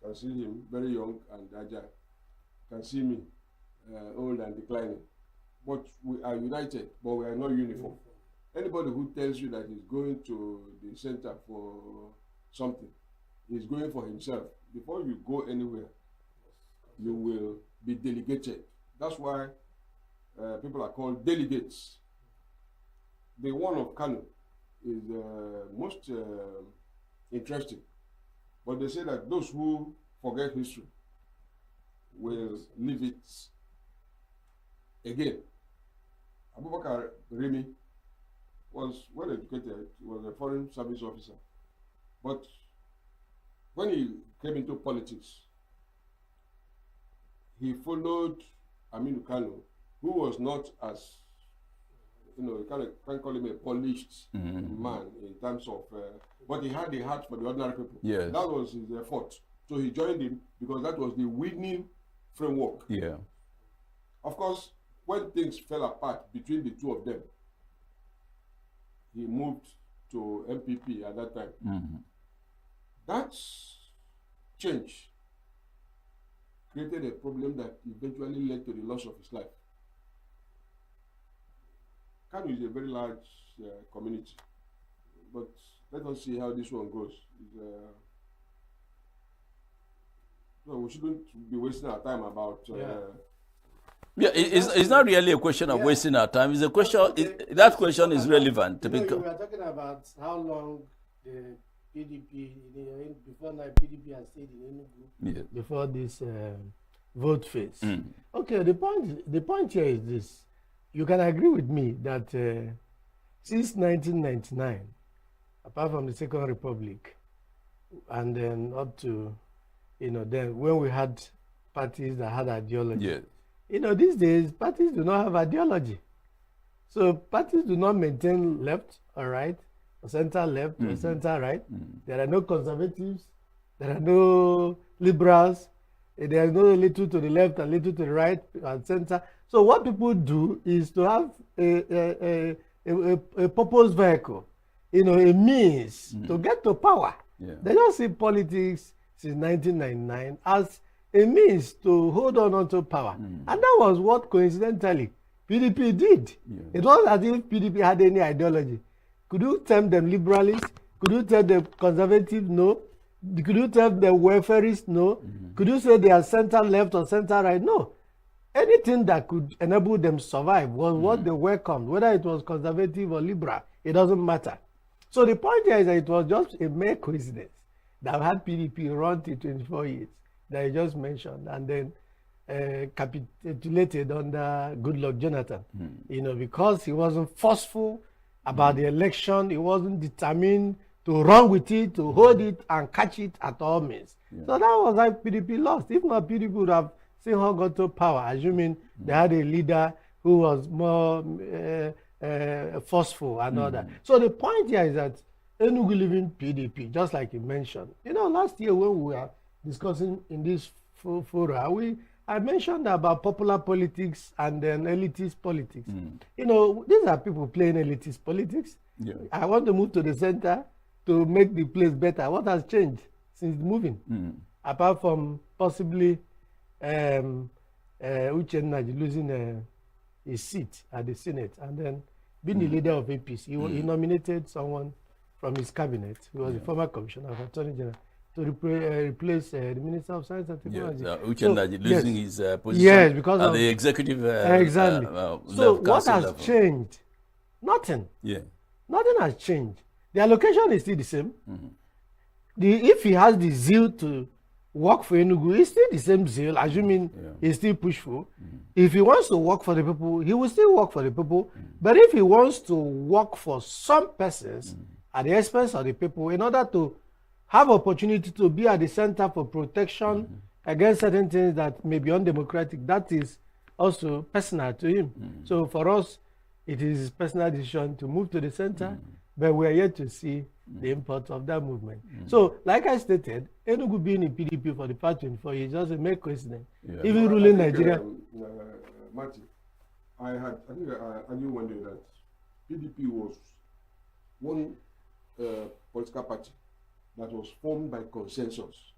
Speaker 7: can see him very young and agile, can see me old and declining. But we are united, but we are not uniform. anybody who tells you that he's going to the center for something, he's going for himself. Before you go anywhere, you will be delegated. That's why people are called delegates. The one of Kano is most interesting. But they say that those who forget history will leave it again. Abubakar Remi was well educated. He was a foreign service officer. But when he came into politics, he followed Aminu Kano, who was not as, you can't call him a polished man in terms of, but he had a heart for the ordinary people.
Speaker 3: Yes.
Speaker 7: That was his effort. So he joined him because that was the winning framework.
Speaker 3: Yeah.
Speaker 7: Of course, when things fell apart between the two of them, he moved to MPP at that time. That change created a problem that eventually led to the loss of his life. Kano is a very large community, but let us see how this one goes. No, we shouldn't be wasting our time about.
Speaker 3: It's not really a question of wasting our time. It's a question. That question is relevant.
Speaker 4: We are talking about how long the PDP, before now, PDP has stayed in Enugu before this vote phase. Okay, the point here is this. You can agree with me that since 1999, apart from the Second Republic, and then up to, then when we had parties that had ideology, these days parties do not have ideology. So parties do not maintain left or right, or center left or center right. There are no conservatives, there are no liberals, there is no little to the left and little to the right and center. So what people do is to have a purpose vehicle, a means to get to power. They don't see politics since 1999 as a means to hold on to power. And that was what, coincidentally, PDP did. It wasn't as if PDP had any ideology. Could you term them liberalists? Could you tell them conservative? No. Could you tell them welfarists? No. Could you say they are center left or center right? No. Anything that could enable them survive was what they welcomed, whether it was conservative or liberal, it doesn't matter. So the point here is that it was just a mere coincidence that had PDP run till 24 years that I just mentioned, and then capitulated under Goodluck Jonathan, because he wasn't forceful about the election, he wasn't determined to run with it, to hold it and catch it at all means. So that was how PDP lost. If not, PDP would have seen how got to power, assuming they had a leader who was more forceful and all that. So the point here is that Enugu living PDP, just like you mentioned. Last year when we were discussing in this forum, I mentioned about popular politics and then elitist politics. These are people playing elitist politics. I want to move to the center to make the place better. What has changed since moving? Apart from possibly Uchenna losing his seat at the Senate and then being the leader of APC. He nominated someone from his cabinet, who was the former commissioner of Attorney General, to replace the Minister of Science and Technology.
Speaker 3: Uchenna losing his position
Speaker 4: because
Speaker 3: of the executive
Speaker 4: exactly. So what has changed? Nothing. Nothing has changed. The allocation is still the same. If he has the zeal to work for Enugu, it's still the same zeal, assuming he's still pushful. If he wants to work for the people, he will still work for the people. But if he wants to work for some persons at the expense of the people, in order to have opportunity to be at the center for protection against certain things that may be undemocratic, that is also personal to him. So for us, it is his personal decision to move to the center, but we are yet to see the import of that movement. So, like I stated, Enugu being in PDP for the past 24 years just a mere coincidence. Even ruling Nigeria.
Speaker 7: Martin, I knew one day that PDP was one political party that was formed by consensus.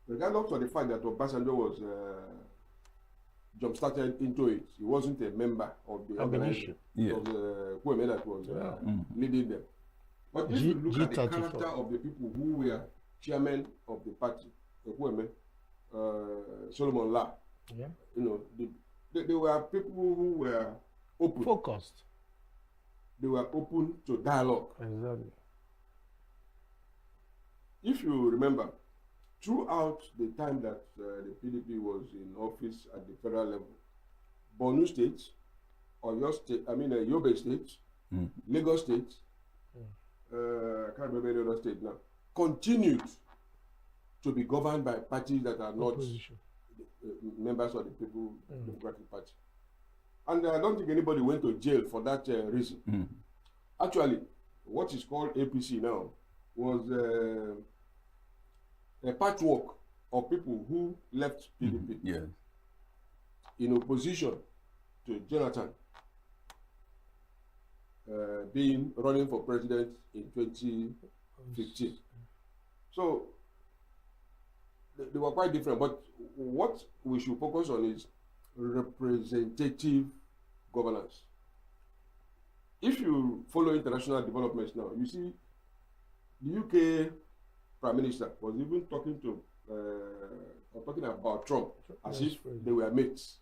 Speaker 7: Regardless of the fact that Obasanjo was jump-started into it. He wasn't a member of the organization.
Speaker 3: Yeah.
Speaker 7: Of the Kwame that was leading them. But if you look at the character of the people who were chairman of the party, Kwame, Solomon La, you know, they were people who were open.
Speaker 4: Focused.
Speaker 7: They were open to dialogue.
Speaker 4: Exactly.
Speaker 7: If you remember, throughout the time that the PDP was in office at the federal level, Borno State, Yobe State, Lagos State, I can't remember any other state now, continued to be governed by parties that are not members of the People Democratic Party. And I don't think anybody went to jail for that reason. Actually, what is called APC now was a patchwork of people who left PDP in opposition to Jonathan running for president in 2015. So they were quite different, but what we should focus on is representative governance. If you follow international developments now, you see the UK Prime Minister was even talking about Trump as if they were mates.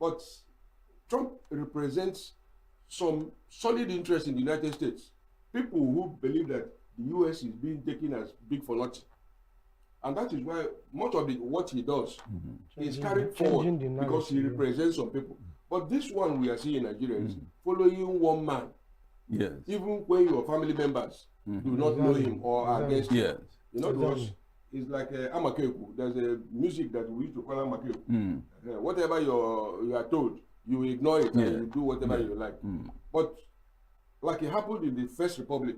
Speaker 7: But Trump represents some solid interest in the United States. People who believe that the US is being taken as big for nothing. And that is why much of what he does is carried forward because he represents some people. But this one we are seeing in Nigeria is following one man.
Speaker 3: Yes.
Speaker 7: Even when your family members do not know him or are against him. You know, because it's like Amakeku. There's a music that we used to call Amakeku. Whatever you are told, you ignore it and you do whatever you like. But like it happened in the First Republic,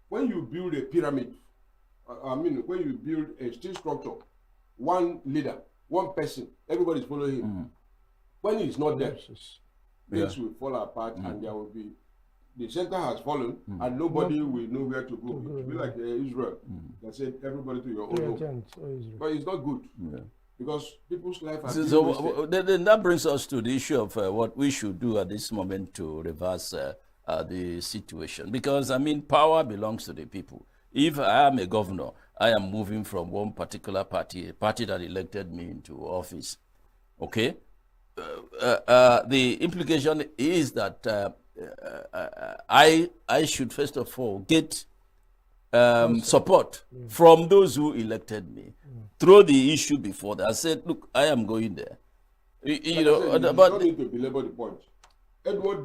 Speaker 7: when you build a pyramid, when you build a steel structure, one leader, one person, everybody is following him. When he's not there, things will fall apart and there will be, the center has fallen and nobody will know where to go. It will be like Israel that said everybody to your own home. But it's not good because people's life has
Speaker 3: so then that brings us to the issue of what we should do at this moment to reverse the situation. Because, I mean, power belongs to the people. If I am a governor, I am moving from one particular party, a party that elected me into office. Okay? The implication is that I should first of all get support from those who elected me. Throw the issue before that. I said, look, I am going there. You know,
Speaker 7: but you don't need to belabor the point. Edward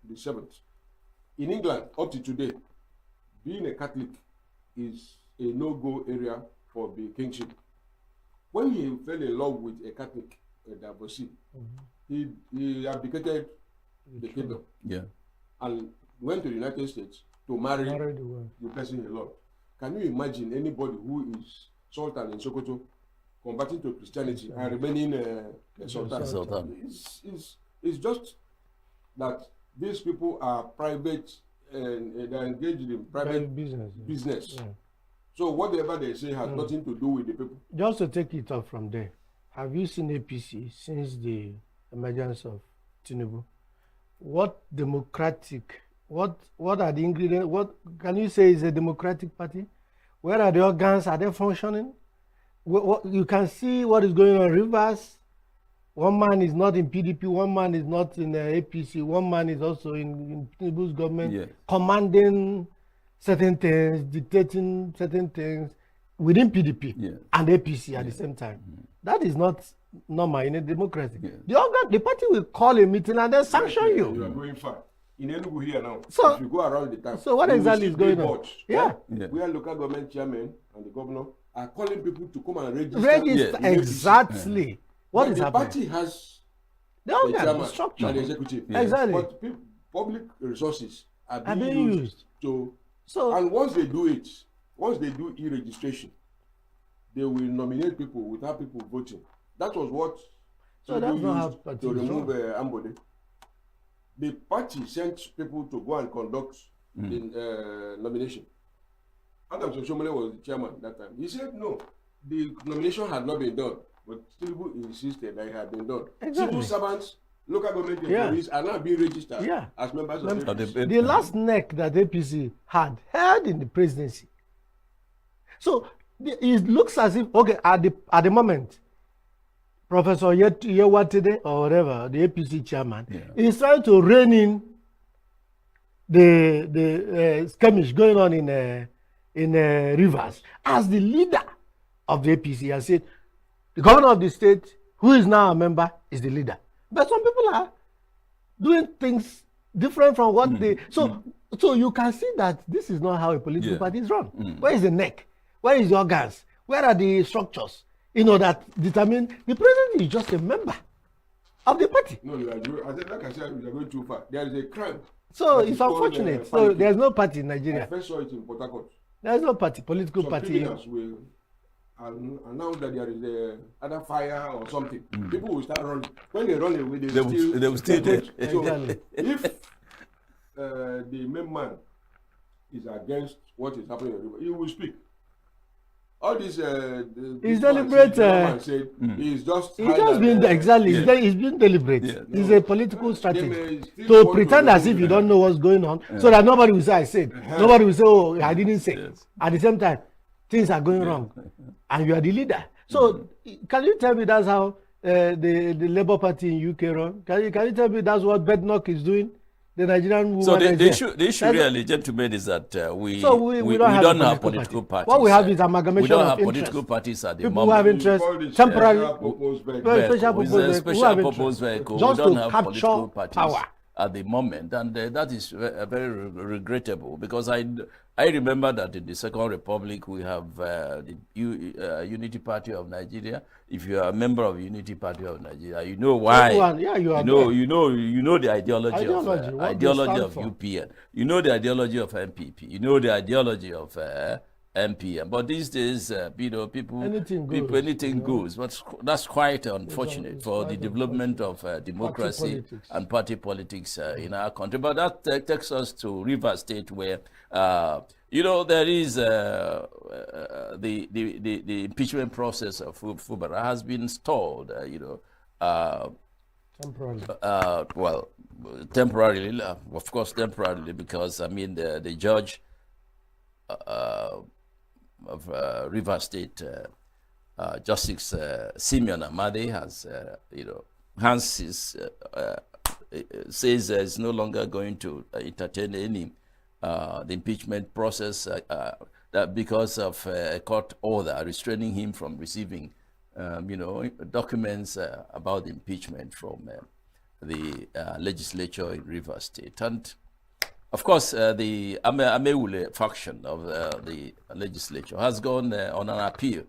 Speaker 7: the Seventh in England up to today, being a Catholic is a no-go area for the kingship. When he fell in love with a Catholic, a divorcee, he abdicated the kingdom and went to the United States to marry the person he loved. Can you imagine anybody who is Sultan in Sokoto converting to Christianity and remaining a Sultan? It's just that these people are private and they're engaged in private business. So whatever they say has nothing to do with the people.
Speaker 4: Just to take it off from there, have you seen APC since the emergence of Tinubu? What are the ingredients? What can you say is a democratic party? Where are the organs? Are they functioning? You can see what is going on in Rivers. One man is not in PDP, one man is not in APC, one man is also in Tinubu's government, commanding certain things, dictating certain things within PDP and APC at the same time. That is not normal in a democracy. The party will call a meeting and then sanction you.
Speaker 7: You are going far. In ENUGU here now,
Speaker 4: so,
Speaker 7: if you go around the town,
Speaker 4: so what exactly is going on?
Speaker 7: Where local government chairman and the governor are calling people to come and register.
Speaker 4: Exactly. What is happening?
Speaker 7: The party has
Speaker 4: the
Speaker 7: chairman
Speaker 4: structure
Speaker 7: and the executive.
Speaker 4: Exactly.
Speaker 7: But public resources are being used to. And once they do it, once they do e-registration, they will nominate people without people voting. That was what used to remove Ambode. The party sent people to go and conduct the nomination. Adam Soshomole was the chairman that time. He said, no, the nomination had not been done, but Tinubu insisted that it had been done.
Speaker 4: Exactly.
Speaker 7: Civil servants, local government employees are now being registered as members of APC.
Speaker 4: The last neck that APC had held in the presidency. So it looks as if, okay, at the moment, Professor Yewatide or whatever, the APC chairman, is trying to rein in the skirmish going on in Rivers as the leader of the APC. I said, the governor of the state, who is now a member, is the leader. But some people are doing things different from what they... So you can see that this is not how a political party is run. Where is the neck? Where is the organs? Where are the structures? That determine the president is just a member of the party.
Speaker 7: No, like I said, you are going too far. There is a crime.
Speaker 4: So it's unfortunate. So there's no party in Nigeria.
Speaker 7: I first saw it in Port Harcourt.
Speaker 4: There's no party, political
Speaker 7: Some
Speaker 4: party.
Speaker 7: criminals will announce that there is either fire or something. People will start running. When they run away, they will stay there. So if the main man is against what is happening in the river, he will speak. All this,
Speaker 4: he's deliberate.
Speaker 7: He's just
Speaker 4: been exactly. He's been deliberate. It's a political strategy to pretend as if you don't know what's going on, so that nobody will say I said. Nobody will say, oh, I didn't say. At the same time, things are going wrong, and you are the leader. So, can you tell me that's how the Labour Party in UK run? Can you tell me that's what Bednock is doing? The Nigerian woman.
Speaker 3: So the issue really, gentlemen, is that we don't have political parties.
Speaker 4: What we have is amalgamation
Speaker 3: we don't
Speaker 4: of
Speaker 3: have
Speaker 4: interest.
Speaker 3: political parties at the
Speaker 4: People
Speaker 3: moment.
Speaker 4: who have interest, temporary,
Speaker 3: special purpose vehicle.
Speaker 4: Just
Speaker 3: we don't
Speaker 4: to
Speaker 3: have
Speaker 4: capture
Speaker 3: political parties
Speaker 4: power
Speaker 3: at the moment, and that is very regrettable, because I remember that in the Second Republic we have the Unity Party of Nigeria. If you are a member of Unity Party of Nigeria, you know why. You know the ideology of UPN. You know the ideology of MPP. You know the ideology of MPM. But these days, anything goes. But that's quite unfortunate for the development of democracy and party politics in our country. But that takes us to Rivers State, where there is the impeachment process of Fubara has been stalled. Temporarily, of course, temporarily, because the judge of Rivers State, Justice Simeon Amade, says is no longer going to entertain any the impeachment process that because of a court order restraining him from receiving documents about the impeachment from the legislature in Rivers State. And of course, the Amewule faction of the legislature has gone on an appeal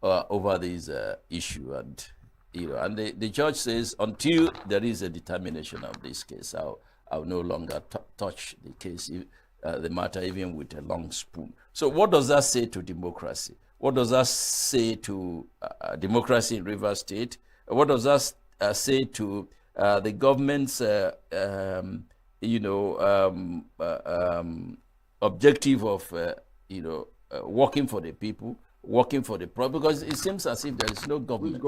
Speaker 3: over this issue, and the judge says until there is a determination of this case, I'll no longer touch the case, the matter, even with a long spoon. So, what does that say to democracy? What does that say to democracy in Rivers State? What does that say to the government's objective of working for the people, working for the problem? Because it seems as if there is no governance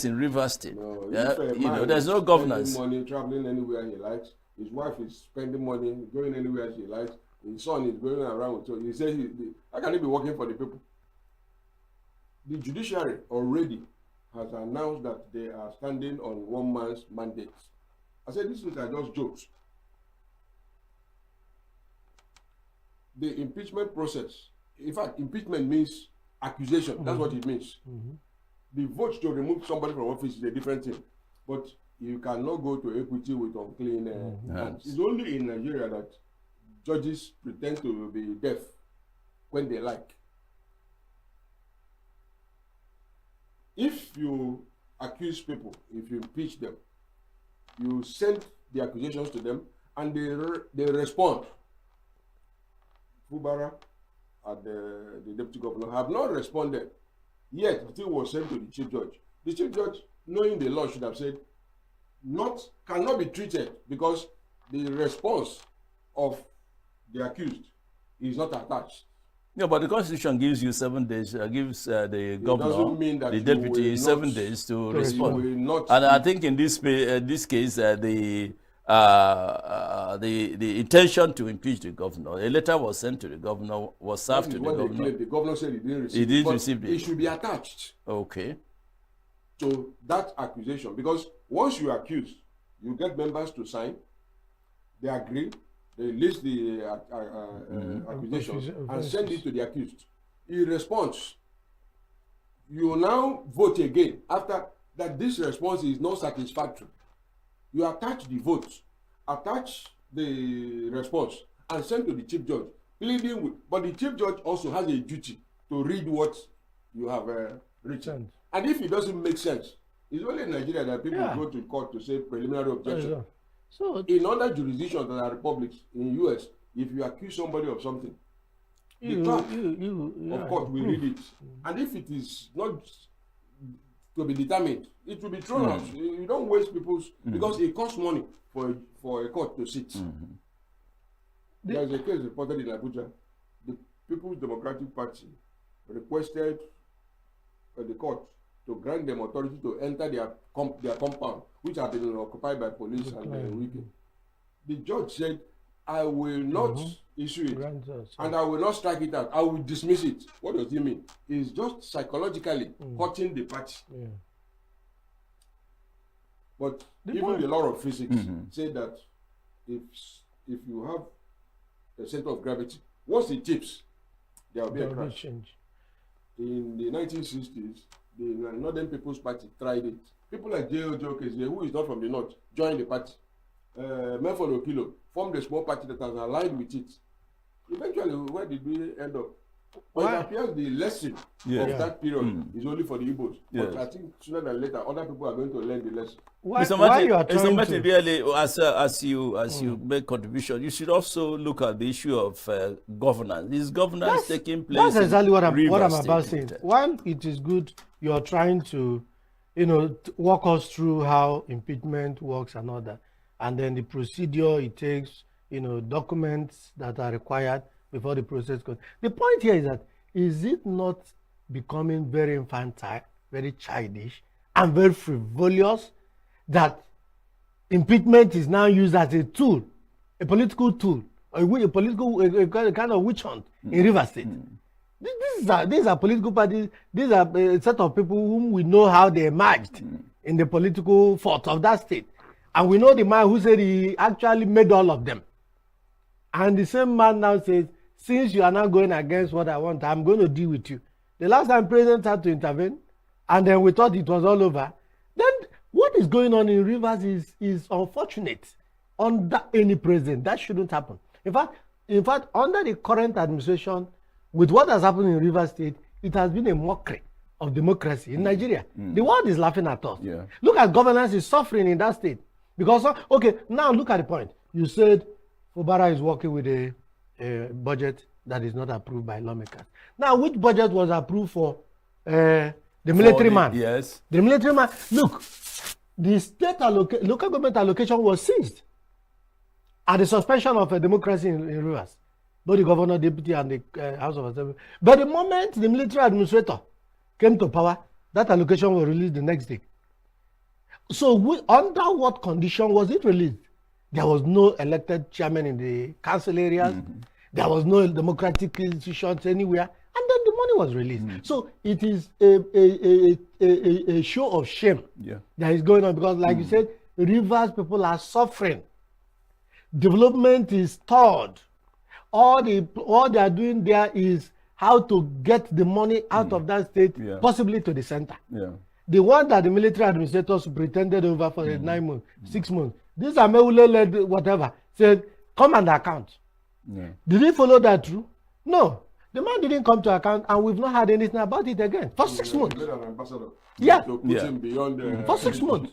Speaker 3: in Rivers State. There's no governance.
Speaker 7: Money, traveling anywhere he likes. His wife is spending money, going anywhere she likes. His son is going around. So he says, how can he be working for the people? The judiciary already has announced that they are standing on one man's mandate. I said, these things are just jokes. The impeachment process, in fact, impeachment means accusation. That's what it means. The vote to remove somebody from office is a different thing. But you cannot go to equity with unclean hands. It's only in Nigeria that judges pretend to be deaf when they like. If you accuse people, if you impeach them, you send the accusations to them and they respond. Fubara and the deputy governor have not responded, yet the thing was sent to the chief judge. The chief judge, knowing the law, should have said, cannot be treated because the response of the accused is not attached.
Speaker 3: No, but the Constitution gives you 7 days, gives the governor,
Speaker 7: doesn't mean that
Speaker 3: the
Speaker 7: you
Speaker 3: deputy,
Speaker 7: will
Speaker 3: 7
Speaker 7: not-
Speaker 3: days to
Speaker 7: you
Speaker 3: respond.
Speaker 7: will not-
Speaker 3: And I think in this case, the intention to impeach the governor, a letter was sent to the governor, was
Speaker 7: That
Speaker 3: served
Speaker 7: is
Speaker 3: to the
Speaker 7: what they
Speaker 3: governor.
Speaker 7: claim. The governor said he didn't receive
Speaker 3: He didn't
Speaker 7: but
Speaker 3: receive
Speaker 7: it
Speaker 3: it.
Speaker 7: should be attached
Speaker 3: Okay.
Speaker 7: to that accusation, because once you accuse, you get members to sign, they agree, they list the accusations and send it to the accused. He responds. You now vote again after that this response is not satisfactory. You attach the vote, attach the response, and send to the chief judge, pleading with. But the chief judge also has a duty to read what you have written. And if it doesn't make sense, it's only in Nigeria that people go to court to say preliminary objection. So in other jurisdictions that are republics, in US, if you accuse somebody of something, the clerk of court will read it. And if it is not to be determined, it will be thrown out. You don't waste people's, because it costs money for a court to sit. There is a case reported in Abuja. The People's Democratic Party requested the court to grant them authority to enter their compound, which had been occupied by police and weekend. The judge said, I will not issue it, and I will not strike it out. I will dismiss it. What does it mean? It's just psychologically hurting the party. But even the law of physics say that if you have a center of gravity, once it tips, there will be a crash. In the 1960s, the Northern People's Party tried it. People like J.O.J. Okeze, who is not from the north, joined the party. Memphis Okilo formed a small party that has aligned with it. Eventually, where did we end up? But it appears the lesson of that period is only for the Igbos. But I think sooner than later, other people are going to learn the lesson.
Speaker 3: Mr. Martin, really, as you make contribution, you should also look at the issue of governance. Is governance taking place?
Speaker 4: That's exactly what I'm about
Speaker 3: State?
Speaker 4: saying. One, it is good you are trying to, walk us through how impeachment works and all that, and then the procedure it takes, documents that are required before the process goes. The point here is that, is it not becoming very infantile, very childish, and very frivolous that impeachment is now used as a tool, a political tool, a kind of witch hunt in Rivers State? These are political parties. These are a set of people whom we know how they emerged in the political thought of that state. And we know the man who said he actually made all of them. And the same man now says, since you are not going against what I want, I'm going to deal with you. The last time president had to intervene, and then we thought it was all over. Then what is going on in Rivers is unfortunate. Under any president, that shouldn't happen. In fact, under the current administration, with what has happened in Rivers State, it has been a mockery of democracy in Nigeria. The world is laughing at us. Look at governance is suffering in that state. Because, okay, now look at the point. You said Fubara is working with a budget that is not approved by lawmakers. Now, which budget was approved for the military man?
Speaker 3: Yes.
Speaker 4: The military man. Look, the state local government allocation was seized at the suspension of democracy in Rivers. Both the governor, deputy, and the House of Assembly. But the moment the military administrator came to power, that allocation was released the next day. So under what condition was it released? There was no elected chairman in the council areas. There was no democratic institutions anywhere. And then the money was released. So it is a show of shame that is going on because, like you said, Rivers people are suffering. Development is stalled. All they are doing there is how to get the money out of that state, possibly to the center. The one that the military administrators pretended over for 9 months, 6 months, this Ameule led whatever, said, come and account. Did he follow that through? No. The man didn't come to account, and we've not heard anything about it again for 6 months. For 6 months.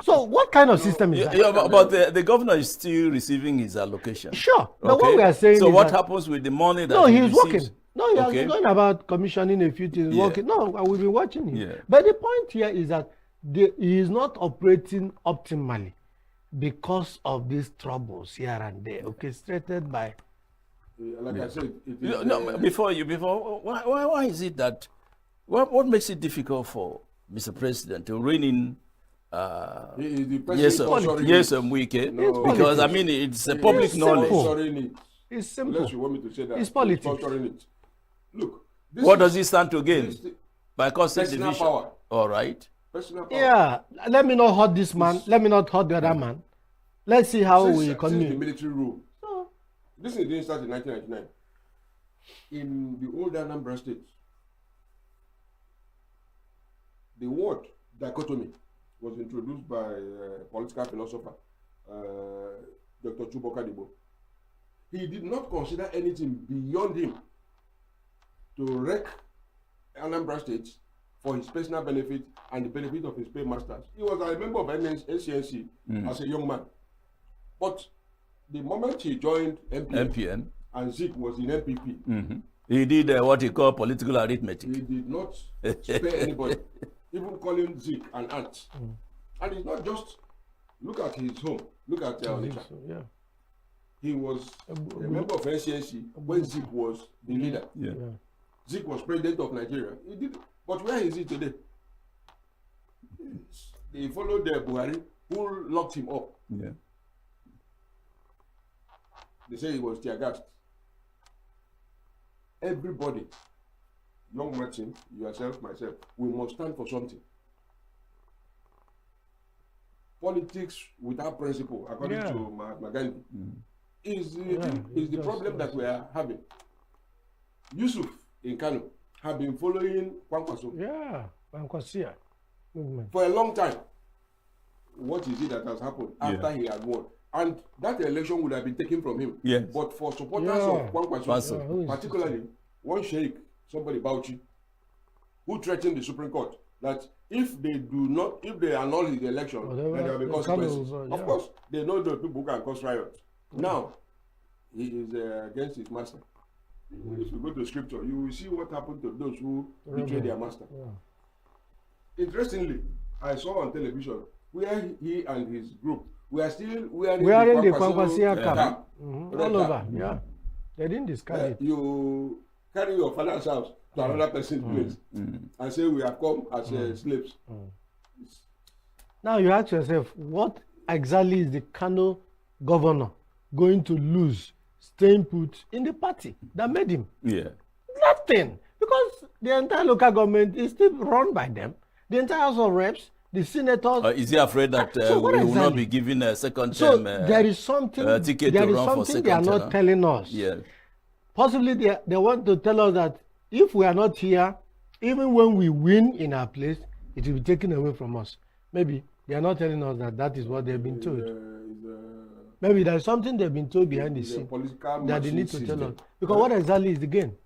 Speaker 4: So what kind of system is that?
Speaker 3: But the governor is still receiving his allocation.
Speaker 4: Sure. But what we are saying
Speaker 3: so
Speaker 4: is
Speaker 3: what happens with the money that
Speaker 4: he's
Speaker 3: receives?
Speaker 4: working. No, he has been going about commissioning a few things, working. No, we've been watching him. But the point here is that he is not operating optimally because of these troubles here and there, orchestrated by
Speaker 7: Like I said, it is,
Speaker 3: no, before, why is it that, what makes it difficult for Mr. President to rein in yes, Wike?
Speaker 7: No.
Speaker 3: Because I mean it's a public knowledge.
Speaker 7: It's simple. Unless you want me to say that.
Speaker 4: It's politics.
Speaker 7: It. Look,
Speaker 3: what does he stand to gain by constant
Speaker 7: personal
Speaker 3: division?
Speaker 7: Power.
Speaker 3: All right.
Speaker 7: Personal power.
Speaker 4: Yeah, let me not hurt this man. Let me not hurt the other man. Let's see how we continue.
Speaker 7: Since the military rule. This didn't start in 1999. In the old Anambra State, the word dichotomy was introduced by political philosopher Dr. Chuboka Debo. He did not consider anything beyond him to wreck Anambra State for his personal benefit and the benefit of his paymasters. He was a member of NCNC as a young man. But the moment he joined MPN. And Zeke was in MPP.
Speaker 3: He did what he called political arithmetic.
Speaker 7: He did not spare anybody, even calling Zeke an ant. And it's not just, look at his home, look at
Speaker 4: yeah.
Speaker 7: He was a member of NCNC when Zeke was the leader.
Speaker 3: Yeah.
Speaker 7: Zeke was president of Nigeria. He did, but where is he today? They followed the Buhari, who locked him up.
Speaker 3: Yeah.
Speaker 7: They say he was tear gassed. Everybody, young Martin, yourself, myself, we must stand for something. Politics without principle, according to Mahatma Gandhi, is the problem that we are having. Yusuf in Kano have been following Kwankwaso.
Speaker 4: Yeah, Kwankwasia movement
Speaker 7: for a long time. What is it that has happened after he had won? And that election would have been taken from him.
Speaker 3: Yes.
Speaker 7: But for supporters of Kwankwaso, particularly one sheikh, somebody Bauchi, who threatened the Supreme Court that if they annul his election, then there will be consequences. Of course, they know the people who can cause riots. Now, he is against his master. If you go to scripture, you will see what happened to those who betray their master. Interestingly, I saw on television where he and his group were still wearing
Speaker 4: the Kwankwasia cap. All over, yeah. They didn't discard it.
Speaker 7: You carry your father's house to another person's place and say we have come as slaves.
Speaker 4: Now you ask yourself, what exactly is the Kano governor going to lose staying put in the party that made him?
Speaker 3: Yeah.
Speaker 4: Nothing. Because the entire local government is still run by them. The entire House of Reps, the senators.
Speaker 3: Is he afraid that we will not be given a second
Speaker 4: so
Speaker 3: term
Speaker 4: there is something,
Speaker 3: ticket
Speaker 4: there
Speaker 3: to
Speaker 4: is
Speaker 3: run for
Speaker 4: something
Speaker 3: second
Speaker 4: they are
Speaker 3: term?
Speaker 4: not telling us.
Speaker 3: Yes.
Speaker 4: Possibly they want to tell us that if we are not here, even when we win in our place, it will be taken away from us. Maybe they are not telling us that that is what they've been told. Maybe there is something they've been told behind the scene that they need to tell us. Because what exactly is the gain?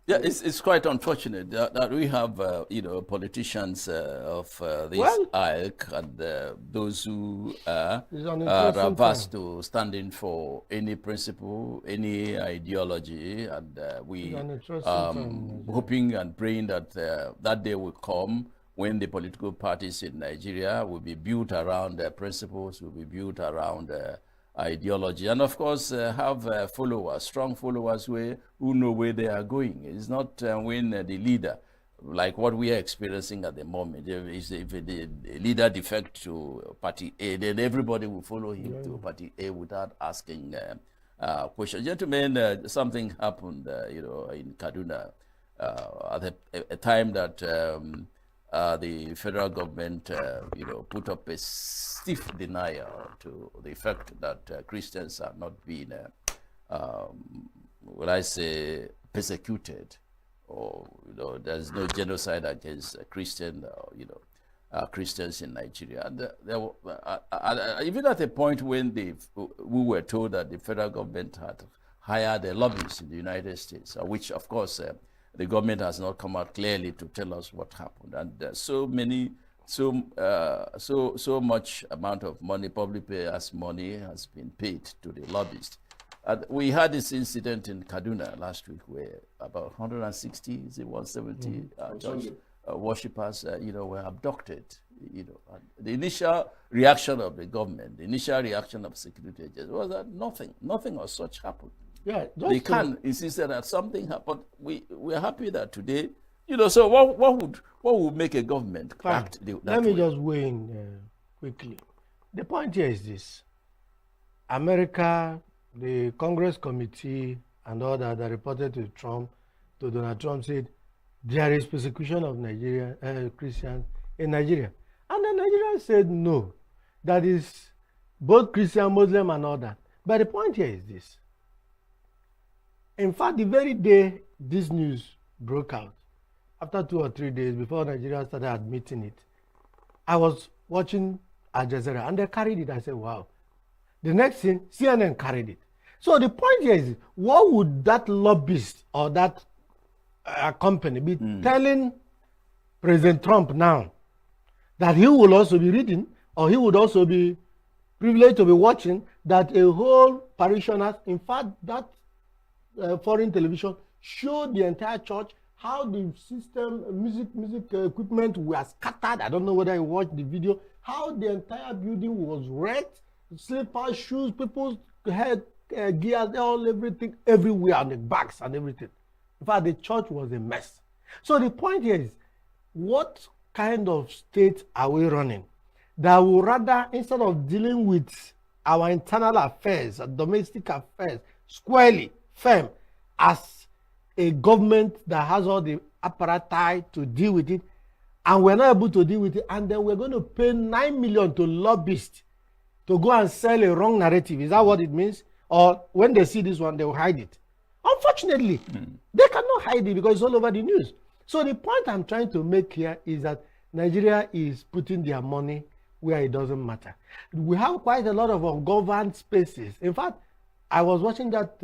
Speaker 3: Yeah, it's quite unfortunate that we have politicians of this ilk and those who are averse to standing for any principle, any ideology, and we hoping and praying that that day will come when the political parties in Nigeria will be built around principles, will be built around ideology, and of course have followers, strong followers who know where they are going. It's not when the leader, like what we are experiencing at the moment, if the leader defects to party A, then everybody will follow him to party A without asking questions. Gentlemen, something happened, in Kaduna at a time that the federal government, put up a stiff denial to the fact that Christians are not being, persecuted, or there's no genocide against Christians in Nigeria. And even at a point when we were told that the federal government had hired a lobbyist in the United States, which of course the government has not come out clearly to tell us what happened, and so much amount of money, public payers' money, has been paid to the lobbyist. We had this incident in Kaduna last week where about 160, 170 church worshippers, were abducted. The initial reaction of the government, the initial reaction of security agents was that nothing of such happened.
Speaker 4: Yeah,
Speaker 3: they can insist that something happened. We are happy that today, so what would make a government act that
Speaker 4: Let me
Speaker 3: way?
Speaker 4: just weigh in quickly. The point here is this. America, the Congress committee and all that reported to Donald Trump said there is persecution of Christians in Nigeria. And the Nigerians said no. That is both Christian, Muslim and all that. But the point here is this. In fact, the very day this news broke out, after 2 or 3 days before Nigeria started admitting it, I was watching Al Jazeera and they carried it. I said, wow. The next thing, CNN carried it. So the point here is, what would that lobbyist or that company be telling President Trump now that he will also be reading or he would also be privileged to be watching that a whole parishioners, in fact, that foreign television showed the entire church how the system, music equipment was scattered. I don't know whether you watched the video, how the entire building was wrecked, slippers, shoes, people's head gear, everything, everywhere, on the bags and everything. In fact, the church was a mess. So the point here is, what kind of state are we running that will rather, instead of dealing with our internal affairs, domestic affairs, squarely, firm, as a government that has all the apparatus to deal with it, and we're not able to deal with it, and then we're going to pay 9 million to lobbyists to go and sell a wrong narrative. Is that what it means? Or when they see this one, they will hide it. Unfortunately, they cannot hide it because it's all over the news. So the point I'm trying to make here is that Nigeria is putting their money where it doesn't matter. We have quite a lot of ungoverned spaces. In fact, I was watching that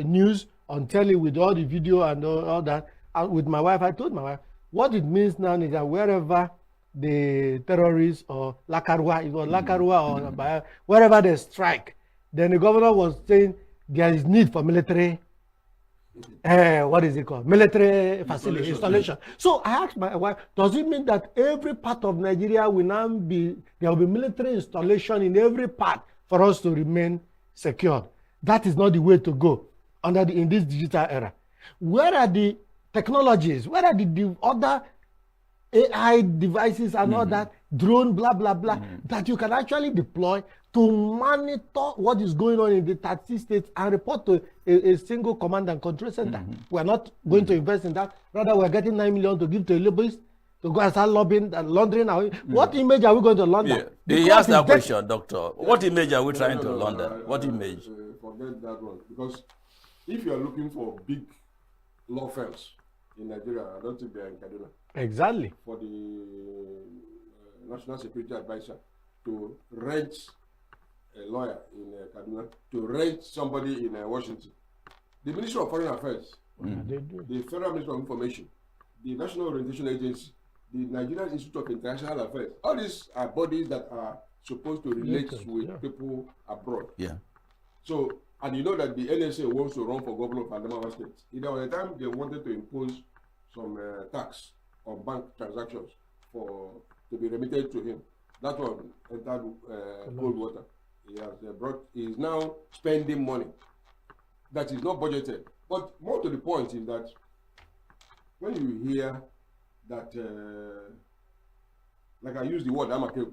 Speaker 4: news on telly with all the video and all that. And with my wife, I told my wife, what it means now is that wherever the terrorists or Lakarua, it was Lakarua or wherever they strike, then the governor was saying there is need for military, what is it called? Military facility installation. So I asked my wife, does it mean that every part of Nigeria will now be, there will be military installation in every part for us to remain secured? That is not the way to go in this digital era. Where are the technologies? Where are the other AI devices and all that, drone, blah, blah, blah, that you can actually deploy to monitor what is going on in the 30 states and report to a single command and control center? We're not going to invest in that. Rather, we're getting 9 million to give to a lobbyist to go and start lobbying and laundering. What image are we going to launder?
Speaker 3: Yeah. He asked that question, Doctor. What image are we trying to launder? What image?
Speaker 7: Forget that one. Because if you are looking for big law firms in Nigeria, I don't think they are in Kaduna.
Speaker 4: Exactly.
Speaker 7: For the National Security Advisor to rent a lawyer in Kaduna, to rent somebody in Washington. The Ministry of Foreign Affairs, the Federal Ministry of Information, the National Orientation Agency, the Nigerian Institute of International Affairs, all these are bodies that are supposed to relate with people abroad.
Speaker 3: Yeah.
Speaker 7: So, and you know that the NSA wants to run for governor of Adamawa State. There was a time they wanted to impose some tax on bank transactions to be remitted to him. That one entered cold water. He is now spending money that is not budgeted. But more to the point is that when you hear that, like I use the word Amakebu,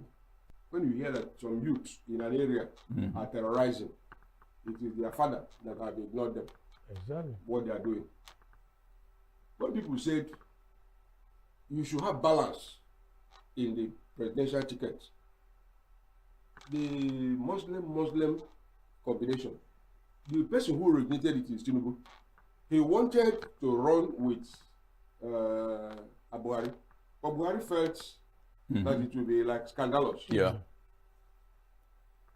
Speaker 7: when you hear that some youths in an area are terrorizing, it is their father that have ignored them.
Speaker 4: Exactly.
Speaker 7: What they are doing. When people said you should have balance in the presidential ticket, the Muslim combination, the person who originated it is ENUGU. He wanted to run with Abuhari, but Buhari felt that it would be like scandalous.
Speaker 3: Yeah.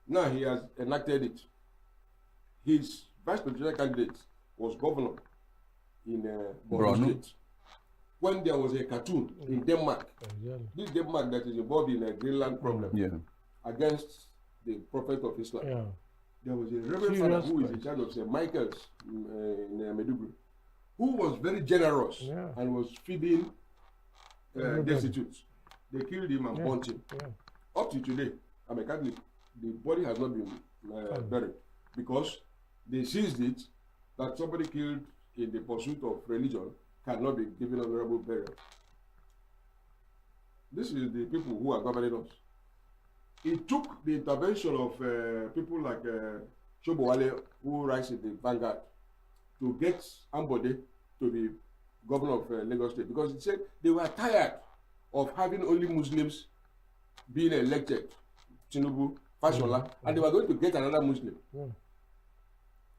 Speaker 7: Now he has enacted it. His vice presidential candidate was governor in Borno State. When there was a cartoon in Denmark, this Denmark that is involved in a Greenland problem against the Prophet of Islam, there was a reverend father who is in charge of St. Michael's in Maiduguri, who was very generous and was feeding destitute. They killed him and burnt him. Up to today, I'm a Catholic, the body has not been buried, because they seized it that somebody killed in the pursuit of religion cannot be given honorable burial. This is the people who are governing us. It took the intervention of people like Shobowale, who writes in the Vanguard, to get Ambode to be governor of Lagos State, because it said they were tired of having only Muslims being elected, Tinubu, Fashola, and they were going to get another Muslim.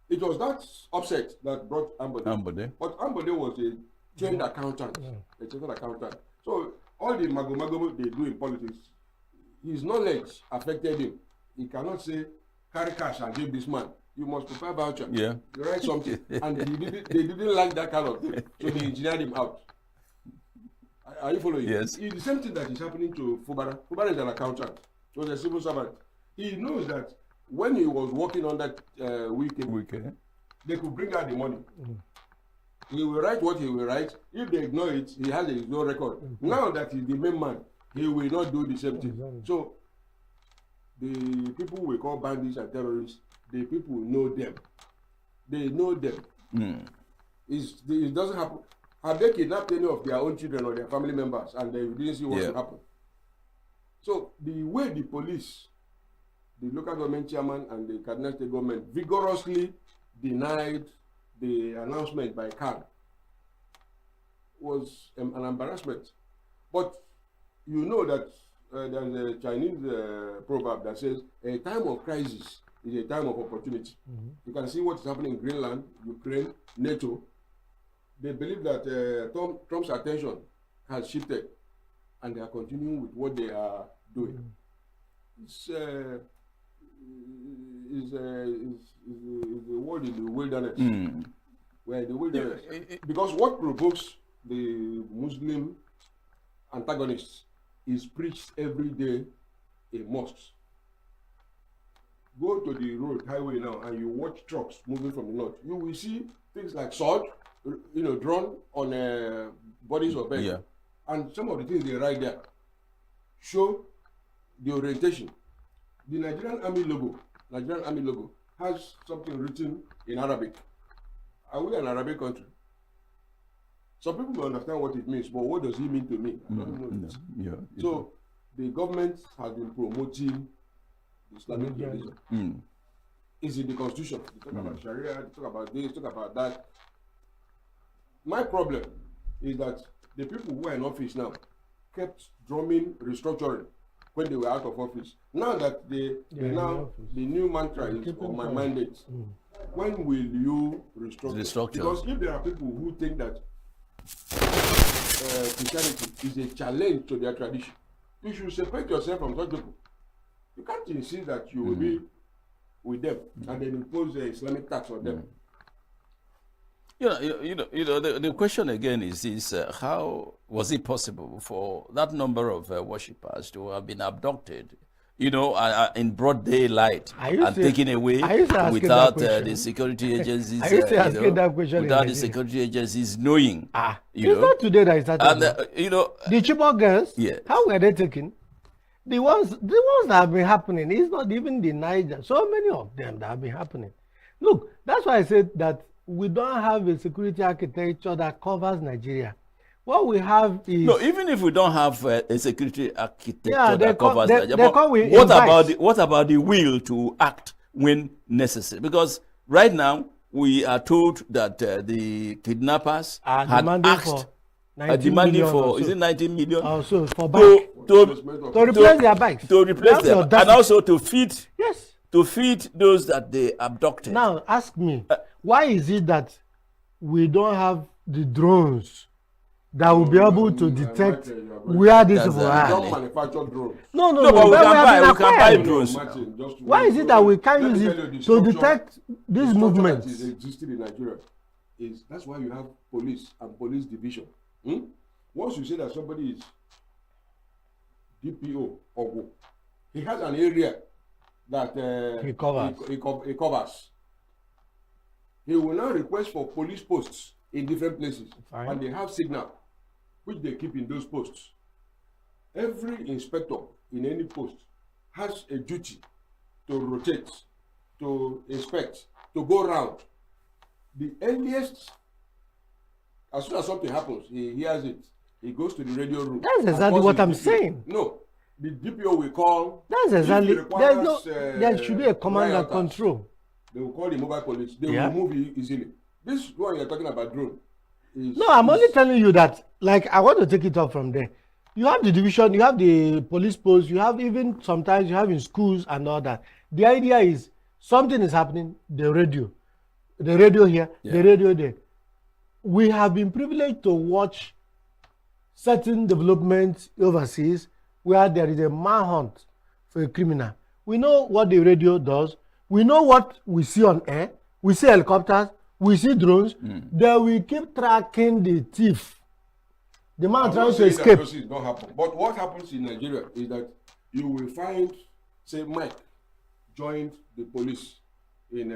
Speaker 7: It was that upset that brought Ambode. But Ambode was a trained accountant, a chartered accountant. So all the mago they do in politics, his knowledge affected him. He cannot say, carry cash and give this man. You must prepare voucher. Yeah. You write something. And they didn't like that kind of thing. So they engineered him out. Are you following? Yes. It's the same thing that is happening to Fubara. Fubara is an accountant. He was a civil servant. He knows that when he was working on that weekend, they could bring out the money. He will write what he will write. If they ignore it, he has his own record. Now that he's the main man, he will not do the same thing. So the people we call bandits and terrorists, the people know them. They know them. It doesn't happen. Have they kidnapped any of their own children or their family members and they didn't see what will happen? So the way the police, the local government chairman and the Kaduna State government vigorously denied the announcement by CAN was an embarrassment. But you know that there's a Chinese proverb that says a time of crisis is a time of opportunity. You can see what is happening in Greenland, Ukraine, NATO. They believe that Trump's attention has shifted and they are continuing with what they are doing. It's a world in the wilderness. Where the wilderness. Because what provokes the Muslim antagonists is preached every day in mosques. Go to the road, highway now, and you watch trucks moving from the north. You will see things like sword, drawn on bodies of men. And some of the things they write there show the orientation. The Nigerian Army logo has something written in Arabic. Are we an Arabic country? Some people will understand what it means, but what does it mean to me? I don't know. So the government has been promoting Islamic religion. It's in the constitution. They talk about Sharia, they talk about this, talk about that. My problem is that the people who are in office now kept drumming restructuring when they were out of office. Now that the new mantra is on my mandate. When will you restructure? Because if there are people who think that Christianity is a challenge to their tradition, you should separate yourself from such people. You can't insist that you will be with them and then impose the Islamic tax on them.
Speaker 3: The question again is this: how was it possible for that number of worshippers to have been abducted, in broad daylight and taken away without the security agencies? Without the security agencies knowing.
Speaker 4: It's not today that it started. The Chibok girls, how were they taken? The ones that have been happening, it's not even the Niger. So many of them that have been happening. Look, that's why I said that we don't have a security architecture that covers Nigeria. What we have is...
Speaker 3: No, even if we don't have a security architecture that covers Nigeria, what about the will to act when necessary? Because right now, we are told that the kidnappers had asked... demanding for, is it 19 million?
Speaker 4: Also for bike. To replace their bikes.
Speaker 3: To replace them. And also to feed. Yes. To feed those that they abducted.
Speaker 4: Now, ask me, why is it that we don't have the drones that will be able to detect where these people are?
Speaker 7: Don't manufacture drones.
Speaker 4: No,
Speaker 3: but we can buy drones.
Speaker 4: Why is it that we can't use it to detect these movements?
Speaker 7: That is existing in Nigeria. That's why you have police and police division. Once you say that somebody is DPO or he has an area that he covers. He will now request for police posts in different places. And they have signal which they keep in those posts. Every inspector in any post has a duty to rotate to inspect, to go round. The earliest, as soon as something happens, he hears it. He goes to the radio room.
Speaker 4: That's exactly what I'm
Speaker 7: DPO.
Speaker 4: saying.
Speaker 7: No, the DPO will call.
Speaker 4: That's exactly.
Speaker 7: Requires,
Speaker 4: There should be a command and control.
Speaker 7: They will call the mobile police. They will move easily. This one you're talking about drone.
Speaker 4: No, I'm only telling you that. Like, I want to take it up from there. You have the division, you have the police post, you have even sometimes you have in schools and all that. The idea is something is happening. The radio here, the radio there. We have been privileged to watch certain developments overseas where there is a manhunt for a criminal. We know what the radio does. We know what we see on air. We see helicopters. We see drones. Then we keep tracking the thief. The man trying to escape.
Speaker 7: That is not happen. But what happens in Nigeria is that you will find, say, Mike joined the police in,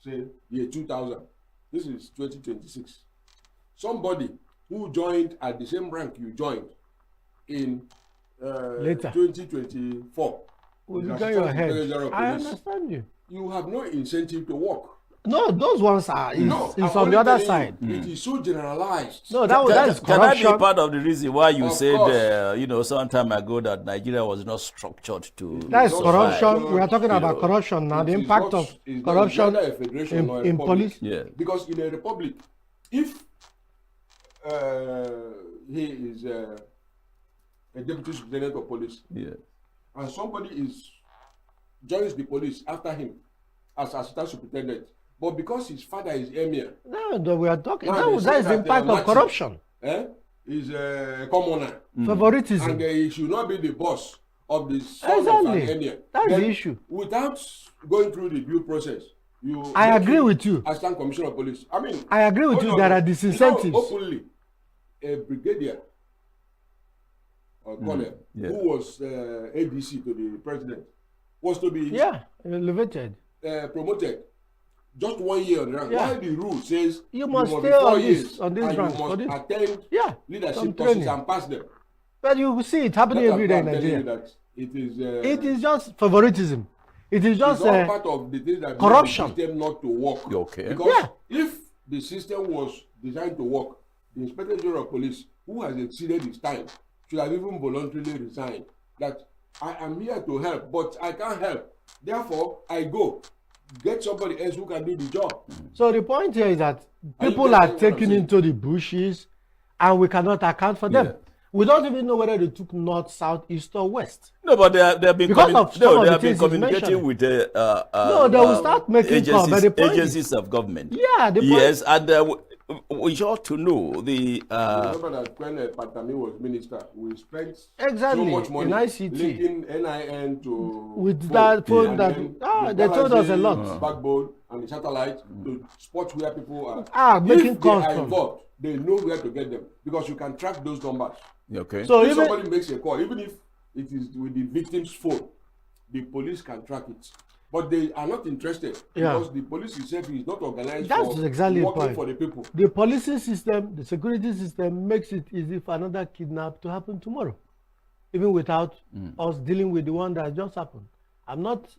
Speaker 7: say, year 2000. This is 2026. Somebody who joined at the same rank you joined in
Speaker 4: later
Speaker 7: 2024.
Speaker 4: Well, you got your head. I understand you.
Speaker 7: You have no incentive to work.
Speaker 4: No, those ones are it's on the other side.
Speaker 7: It is so generalized.
Speaker 4: No, that is corruption.
Speaker 3: Can that be part of the reason why you said, some time ago that Nigeria was not structured to...
Speaker 4: That is corruption. We are talking about corruption now. The impact of corruption in police.
Speaker 3: Yeah.
Speaker 7: Because in a republic, if he is a deputy superintendent of police, and somebody joins the police after him as assistant superintendent, but because his father is emir.
Speaker 4: No, we are talking. That is the impact of corruption.
Speaker 7: Is a commoner.
Speaker 4: Favoritism.
Speaker 7: And he should not be the boss of the son of an emir.
Speaker 4: That's the issue.
Speaker 7: Without going through the due process,
Speaker 4: I agree with you.
Speaker 7: Assistant commissioner of police. I mean,
Speaker 4: I agree with you. There are disincentives.
Speaker 7: Openly, a brigadier or colonel who was ADC to the president was to be
Speaker 4: elevated,
Speaker 7: promoted. Just 1 year on the rank. Why the rule says
Speaker 4: you must stay on this rank.
Speaker 7: You must attend leadership courses and pass them.
Speaker 4: But you see it happening every day in Nigeria. It is just favoritism. It is just
Speaker 7: all part of the things that
Speaker 4: corruption.
Speaker 7: The system not to work.
Speaker 3: Okay.
Speaker 7: Because if the system was designed to work, the Inspector General of Police, who has exceeded his time, should have even voluntarily resigned. That I am here to help, but I can't help. Therefore, I go. Get somebody else who can do the job.
Speaker 4: So the point here is that people are taken into the bushes and we cannot account for them. We don't even know whether they took north, south, east, or west.
Speaker 3: No, but they have been communicating with
Speaker 4: they will start making
Speaker 3: agencies of government.
Speaker 4: Yeah,
Speaker 3: yes, and we ought to know the.
Speaker 7: Remember that when Patami was minister, we spent
Speaker 4: so
Speaker 7: much money
Speaker 4: in ICT
Speaker 7: linking NIN to
Speaker 4: with that phone they told us a lot.
Speaker 7: Backbone and the satellite to spots where people are.
Speaker 4: Making calls
Speaker 7: from. Involved, they know where to get them because you can track those numbers.
Speaker 3: Okay.
Speaker 7: So if somebody makes a call, even if it is with the victim's phone, the police can track it. But they are not interested because the police itself is not organized for
Speaker 4: exactly
Speaker 7: working for the people.
Speaker 4: The policing system, the security system makes it easy for another kidnap to happen tomorrow, even without us dealing with the one that just happened. I'm not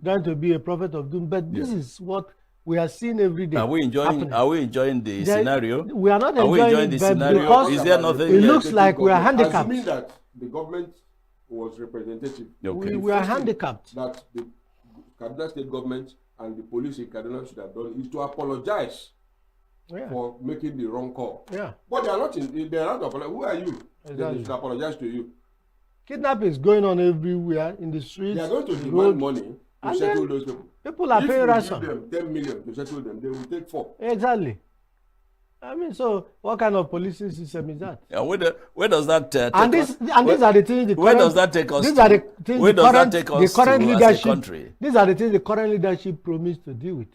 Speaker 4: trying to be a prophet of doom, but this is what we are seeing every day.
Speaker 3: Are we enjoying the scenario?
Speaker 4: We are not enjoying
Speaker 3: the
Speaker 4: scenario because
Speaker 3: is there nothing?
Speaker 4: It looks like we are handicapped.
Speaker 7: Assuming that the government was representative.
Speaker 3: Okay.
Speaker 4: We are handicapped.
Speaker 7: That the Kaduna State government and the police in Kaduna should have done is to apologize for making the wrong call. But they are not apologizing. Who are you? They should apologize to you.
Speaker 4: Kidnapping is going on everywhere in the streets.
Speaker 7: They are going to demand money to settle those people.
Speaker 4: People are paying ransom.
Speaker 7: If you give them 10 million to settle them, they will take 4.
Speaker 4: Exactly. I mean, so what kind of policing system is that?
Speaker 3: Yeah, where does that take
Speaker 4: us? And these are the things.
Speaker 3: Where does that take us?
Speaker 4: These are the things.
Speaker 3: Where does that take us? The current leadership. As a country?
Speaker 4: These are the things the current leadership promised to deal with.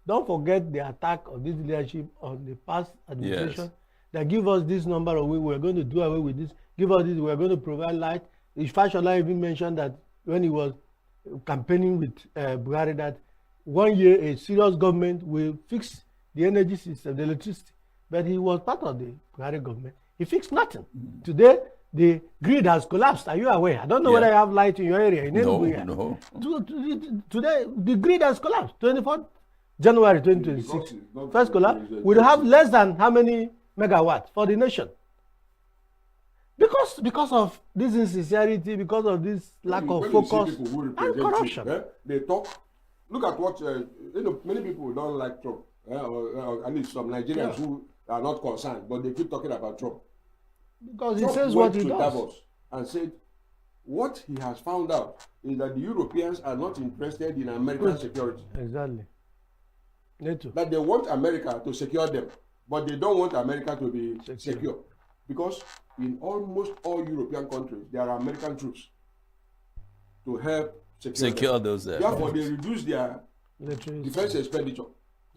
Speaker 4: Don't forget the attack of this leadership on the past administration. Yes. That give us this number of ways we're going to do away with this. Give us this. We're going to provide light. Ifashola even mentioned that when he was campaigning with Buhari, that 1 year a serious government will fix the energy system, the electricity. But he was part of the Buhari government. He fixed nothing. Today, the grid has collapsed. Are you aware? I don't know whether you have light in your area. In ENUGU.
Speaker 3: No.
Speaker 4: Today, the grid has collapsed. 24th January 2026. First collapse. We'll have less than how many megawatts for the nation? Because of this insincerity, because of this lack of focus and corruption.
Speaker 7: They talk. Look at what many people don't like Trump, or at least some Nigerians who are not concerned, but they keep talking about Trump.
Speaker 4: Because
Speaker 7: Trump
Speaker 4: he says
Speaker 7: went
Speaker 4: what he
Speaker 7: to
Speaker 4: does.
Speaker 7: Davos and said what he has found out is that the Europeans are not interested in American security.
Speaker 4: Exactly.
Speaker 7: That they want America to secure them, but they don't want America to be secure. Because in almost all European countries, there are American troops to help secure
Speaker 3: those.
Speaker 7: Therefore, they reduce their defense expenditure.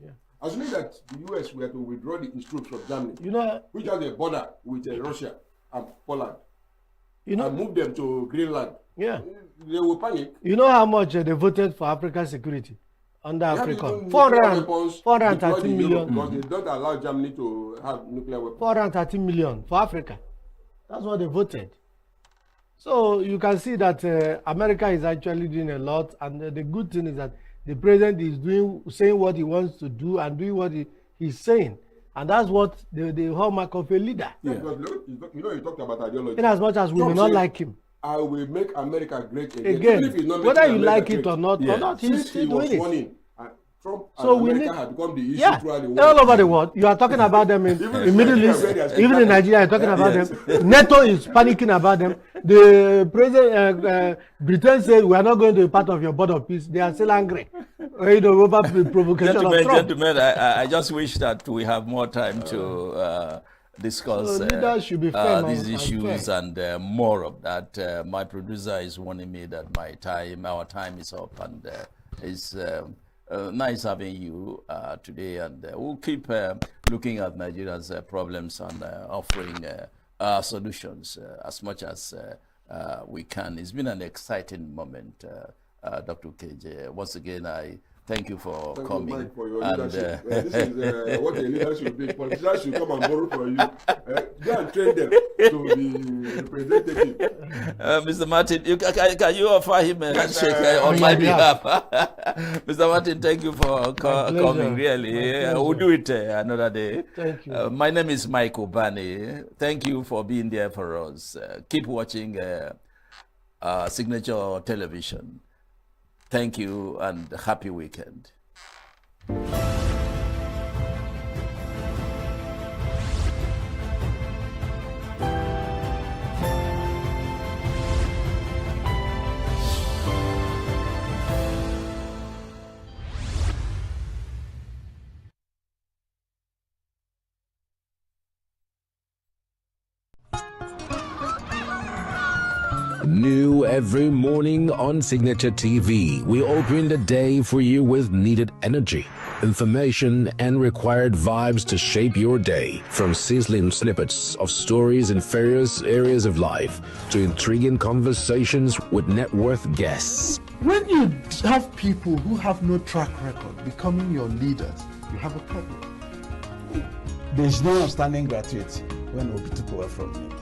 Speaker 4: Yeah.
Speaker 7: Assuming that the US were to withdraw its troops from Germany, which has a border with Russia and Poland, and move them to Greenland,
Speaker 4: they
Speaker 7: will panic.
Speaker 4: You know how much they voted for African security under Africa? 413 million.
Speaker 7: Because they don't allow Germany to have nuclear weapons. 413
Speaker 4: million for Africa. That's what they voted. So you can see that America is actually doing a lot, and the good thing is that the president is saying what he wants to do and doing what he's saying, and that's what the hallmark of a leader.
Speaker 7: Yeah. You talked about ideology.
Speaker 4: In as much as we may not like him,
Speaker 7: I will make America great again.
Speaker 4: Again,
Speaker 7: Even if he's not
Speaker 4: whether you
Speaker 7: America
Speaker 4: like
Speaker 7: great.
Speaker 4: it or not, he's
Speaker 7: he was
Speaker 4: doing it.
Speaker 7: warning. Trump
Speaker 4: So
Speaker 7: and
Speaker 4: we
Speaker 7: America
Speaker 4: need,
Speaker 7: had become the issue throughout the world.
Speaker 4: all over the world. You are talking about them in Middle East, even in Nigeria, you're talking about them. NATO is panicking about them. The president, Britain said, we are not going to be part of your board of peace. They are still angry. Over the provocation of Trump.
Speaker 3: Gentlemen, I just wish that we have more time to discuss these issues and more of that. My producer is warning me that our time is up, and it's nice having you today, and we'll keep looking at Nigeria's problems and offering solutions as much as we can. It's been an exciting moment, Dr. KJ. Once again, I thank you for coming.
Speaker 7: You, Mike, for your leadership. This is what a leader should be. Politicians should come and borrow from you. Go and train them to be representative.
Speaker 3: Mr. Martin, can you offer him a handshake on my behalf? Mr. Martin, thank you for coming, really. We'll do it another day.
Speaker 4: Thank you.
Speaker 3: My name is Mike Obani. Thank you for being there for us. Keep watching Signature Television. Thank you and happy weekend.
Speaker 13: New every morning on Signature TV, we open the day for you with needed energy, information, and required vibes to shape your day. From sizzling snippets of stories in various areas of life to intriguing conversations with net worth guests.
Speaker 10: When you have people who have no track record becoming your leaders, you have a problem.
Speaker 20: There's no outstanding gratuity when Obi took over from me.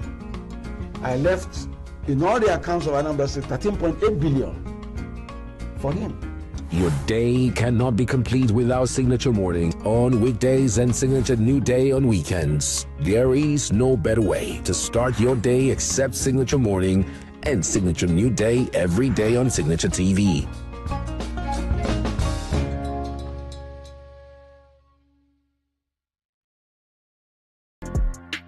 Speaker 20: I left, in all the accounts of Anambra State, 13.8 billion for him.
Speaker 13: Your day cannot be complete without Signature Morning on weekdays and Signature New Day on weekends. There is no better way to start your day except Signature Morning and Signature New Day every day on Signature TV.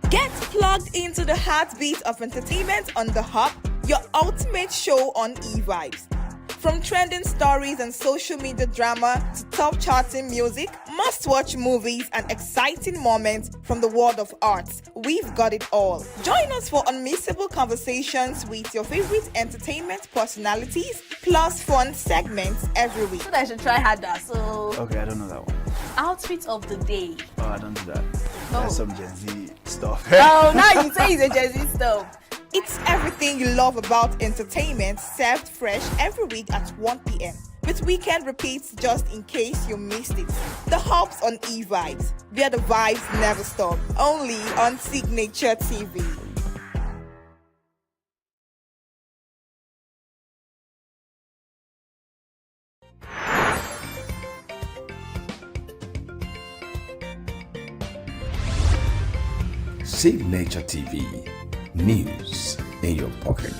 Speaker 8: Get plugged into the heartbeat of entertainment on The Hub, your ultimate show on e-vibes. From trending stories and social media drama to top charting music, must-watch movies and exciting moments from the world of arts, we've got it all. Join us for unmissable conversations with your favorite entertainment personalities, plus fun segments every week.
Speaker 18: So I should try harder. So
Speaker 21: Okay, I don't know that one.
Speaker 18: outfit of the day.
Speaker 21: Oh, I don't do that. That's some Gen Z stuff.
Speaker 18: Oh, now you say it's a Gen Z stuff.
Speaker 8: It's everything you love about entertainment, served fresh every week at 1 p.m. with weekend repeats just in case you missed it. The Hub's on e-vibes, where the vibes never stop. Only on Signature TV.
Speaker 6: Signature TV, news in your pocket.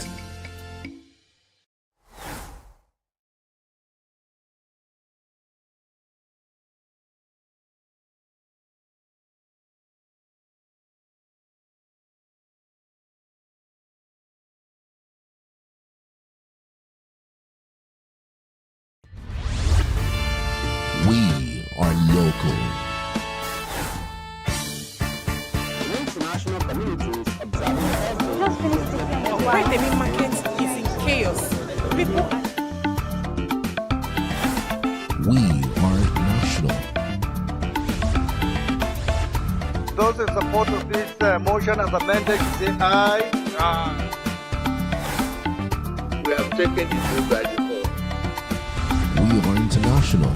Speaker 13: We are local.
Speaker 14: International communities observing Why the main market is in chaos. People
Speaker 13: We are national.
Speaker 15: Those in support of this motion as amended, say aye.
Speaker 2: We have taken the vote by default.
Speaker 13: We are international.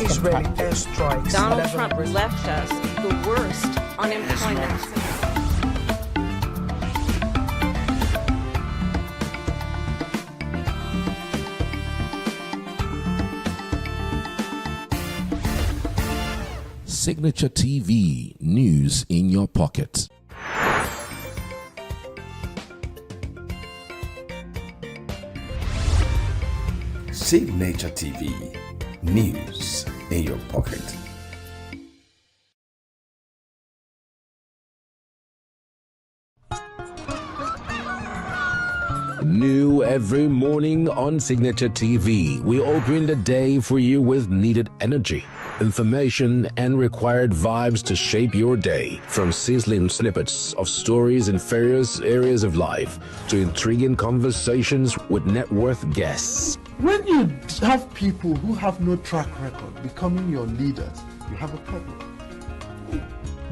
Speaker 14: Israeli airstrikes.
Speaker 16: Donald Trump left us the worst unemployment.
Speaker 13: Signature TV, news in your pocket.
Speaker 6: Signature TV, news in your pocket.
Speaker 13: New every morning on Signature TV, we open the day for you with needed energy, information, and required vibes to shape your day. From sizzling snippets of stories in various areas of life to intriguing conversations with net worth guests.
Speaker 10: When you have people who have no track record becoming your leaders, you have a problem.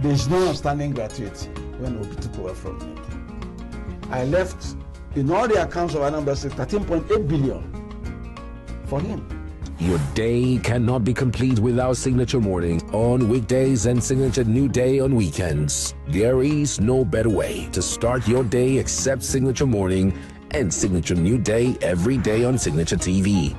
Speaker 20: There is no outstanding gratuity when Obitupo were from me. I left in all the accounts of Anambra State 13.8 billion for him.
Speaker 13: Your day cannot be complete without Signature Morning on weekdays and Signature New Day on weekends. There is no better way to start your day except Signature Morning and Signature New Day every day on Signature TV.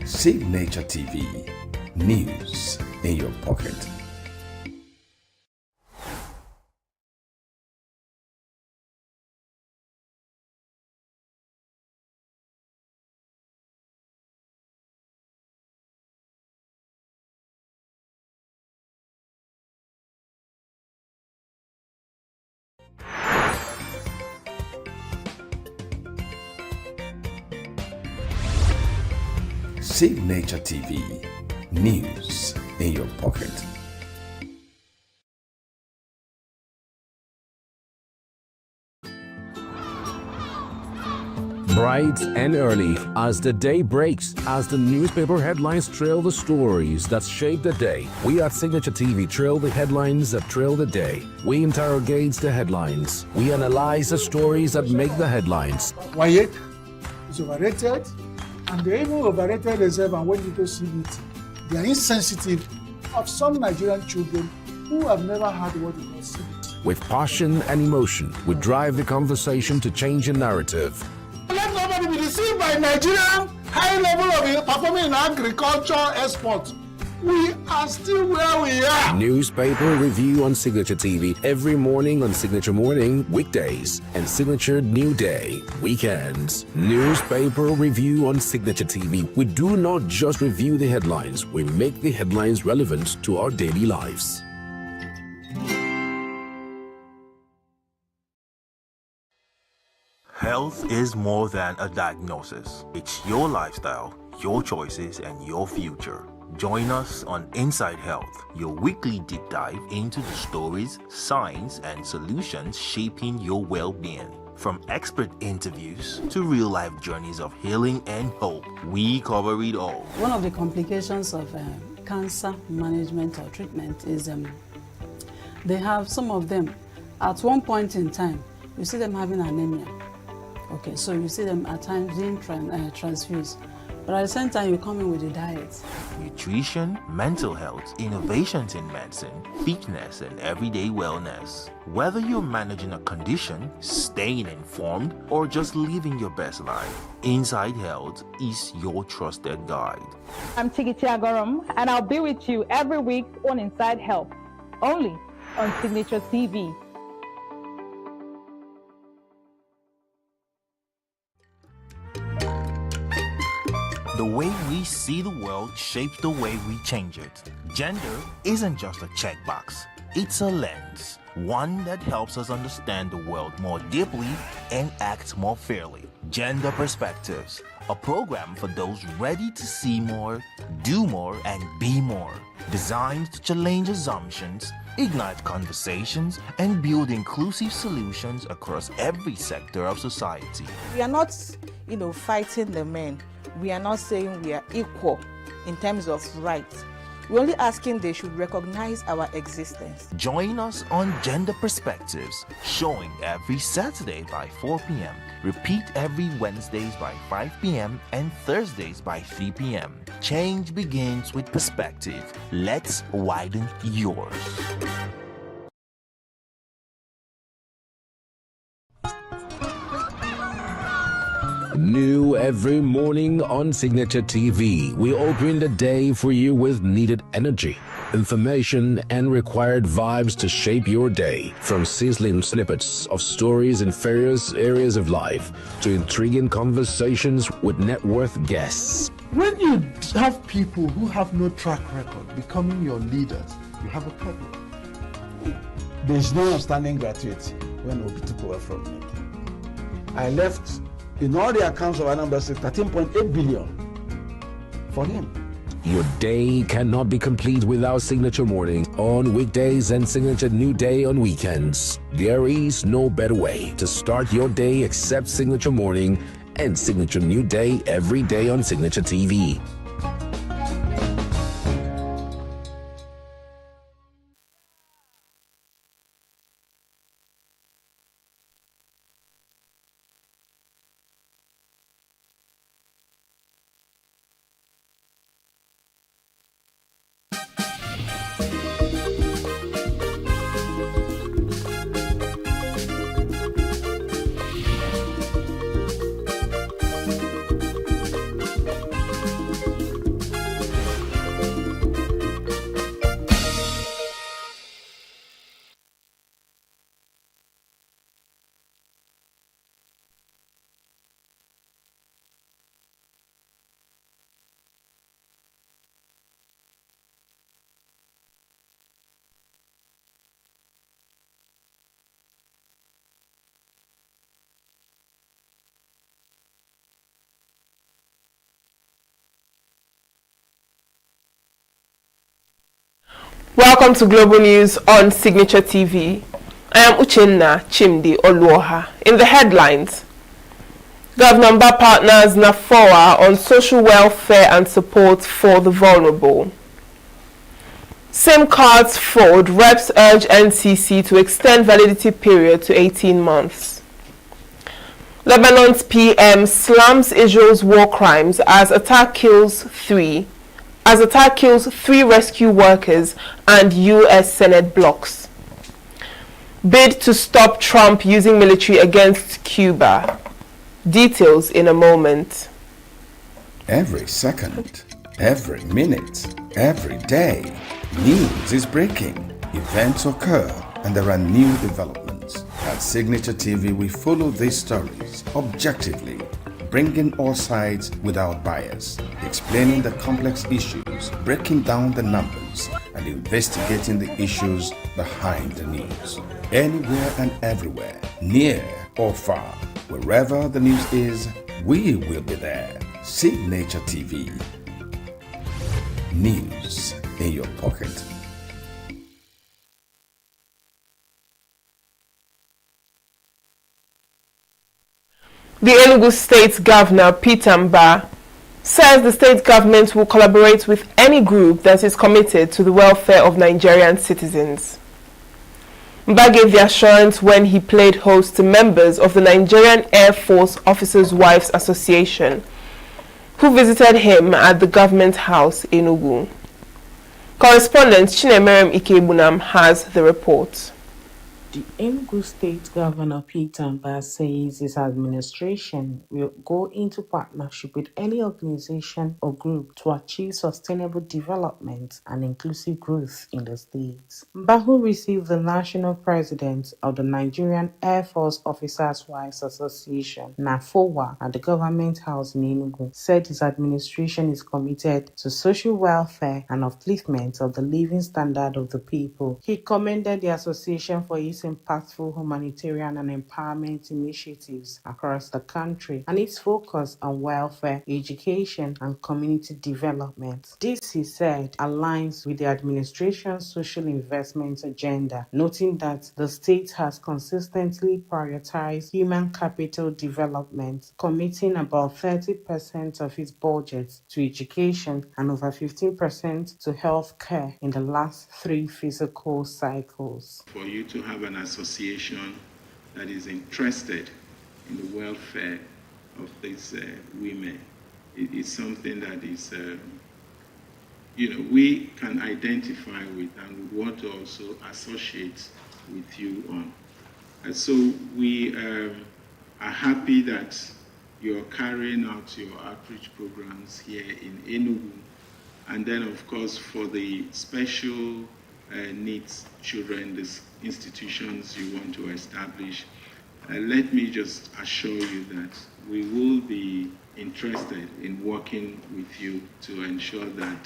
Speaker 6: Signature TV, news in your pocket. Signature TV, news in your pocket.
Speaker 13: Bright and early as the day breaks, as the newspaper headlines trail the stories that shape the day. We at Signature TV trail the headlines that trail the day. We interrogate the headlines. We analyze the stories that make the headlines.
Speaker 5: Wayek is overrated, and they even overrated themselves, and when you go see it, they are insensitive of some Nigerian children who have never had what they call CBT.
Speaker 13: With passion and emotion, we drive the conversation to change the narrative.
Speaker 5: Let nobody be deceived by Nigerian high level of performing in agriculture export. We are still where we are.
Speaker 13: Newspaper review on Signature TV every morning on Signature Morning, weekdays, and Signature New Day, weekends. Newspaper review on Signature TV. We do not just review the headlines, we make the headlines relevant to our daily lives.
Speaker 1: Health is more than a diagnosis. It's your lifestyle, your choices, and your future. Join us on Inside Health, your weekly deep dive into the stories, science, and solutions shaping your well-being. From expert interviews to real-life journeys of healing and hope, we cover it all.
Speaker 9: One of the complications of cancer management or treatment is they have some of them, at one point in time, you see them having anemia. Okay, so you see them at times being transfused. But at the same time, you come in with the diet.
Speaker 1: Nutrition, mental health, innovations in medicine, fitness, and everyday wellness. Whether you're managing a condition, staying informed, or just living your best life, Inside Health is your trusted guide.
Speaker 12: I'm Chigiti Agorom, and I'll be with you every week on Inside Health, only on Signature TV.
Speaker 1: The way we see the world shapes the way we change it. Gender isn't just a checkbox, it's a lens, one that helps us understand the world more deeply and act more fairly. Gender Perspectives, a program for those ready to see more, do more, and be more. Designed to challenge assumptions, ignite conversations, and build inclusive solutions across every sector of society.
Speaker 17: We are not, fighting the men. We are not saying we are equal in terms of rights. We're only asking they should recognize our existence.
Speaker 1: Join us on Gender Perspectives, showing every Saturday by 4 p.m. Repeat every Wednesdays by 5 p.m. and Thursdays by 3 p.m. Change begins with perspective. Let's widen yours.
Speaker 13: New every morning on Signature TV, we open the day for you with needed energy, information, and required vibes to shape your day. From sizzling snippets of stories in various areas of life to intriguing conversations with net worth guests.
Speaker 10: When you have people who have no track record becoming your leaders, you have a problem.
Speaker 20: There's no outstanding gratuity when Obi took over from me. I left in all the accounts of Anambra State 13.8 billion for him.
Speaker 13: Your day cannot be complete without Signature Morning on weekdays and Signature New Day on weekends. There is no better way to start your day except Signature Morning and Signature New Day every day on Signature TV.
Speaker 19: Welcome to Global News on Signature TV. I am Uchenna Chimdi Oluoha. In the headlines, Governor Mba partners NAFOA on social welfare and support for the vulnerable. SIM cards fraud, reps urge NCC to extend validity period to 18 months. Lebanon's PM slams Israel's war crimes as attack kills three rescue workers and U.S. Senate blocks. Bid to stop Trump using military against Cuba. Details in a moment.
Speaker 6: Every second, every minute, every day, news is breaking. Events occur and there are new developments. At Signature TV, we follow these stories objectively, bringing all sides without bias, explaining the complex issues, breaking down the numbers, and investigating the issues behind the news. Anywhere and everywhere, near or far, wherever the news is, we will be there. Signature TV. News in your pocket.
Speaker 19: The ENUGU State Governor, Peter Mba, says the state government will collaborate with any group that is committed to the welfare of Nigerian citizens. Mba gave the assurance when he played host to members of the Nigerian Air Force Officers' Wives Association who visited him at the government house in ENUGU. Correspondent Chinemerem Ikebunam has the report.
Speaker 11: The ENUGU State Governor Peter Mbah says his administration will go into partnership with any organization or group to achieve sustainable development and inclusive growth in the state. Mbah, who received the national president of the Nigerian Air Force Officers' Wives Association, NAFOWA, at the government house in ENUGU, said his administration is committed to social welfare and upliftment of the living standard of the people. He commended the association for its impactful humanitarian and empowerment initiatives across the country and its focus on welfare, education, and community development. This, he said, aligns with the administration's social investment agenda, noting that the state has consistently prioritized human capital development, committing about 30% of its budget to education and over 15% to health care in the last 3 fiscal cycles.
Speaker 22: For you to have an association that is interested in the welfare of these women, it is something that is, we can identify with and we want to also associate with you on. And so we are happy that you're carrying out your outreach programs here in ENUGU. And then, of course, for the special needs children, these institutions you want to establish, let me just assure you that we will be interested in working with you to ensure that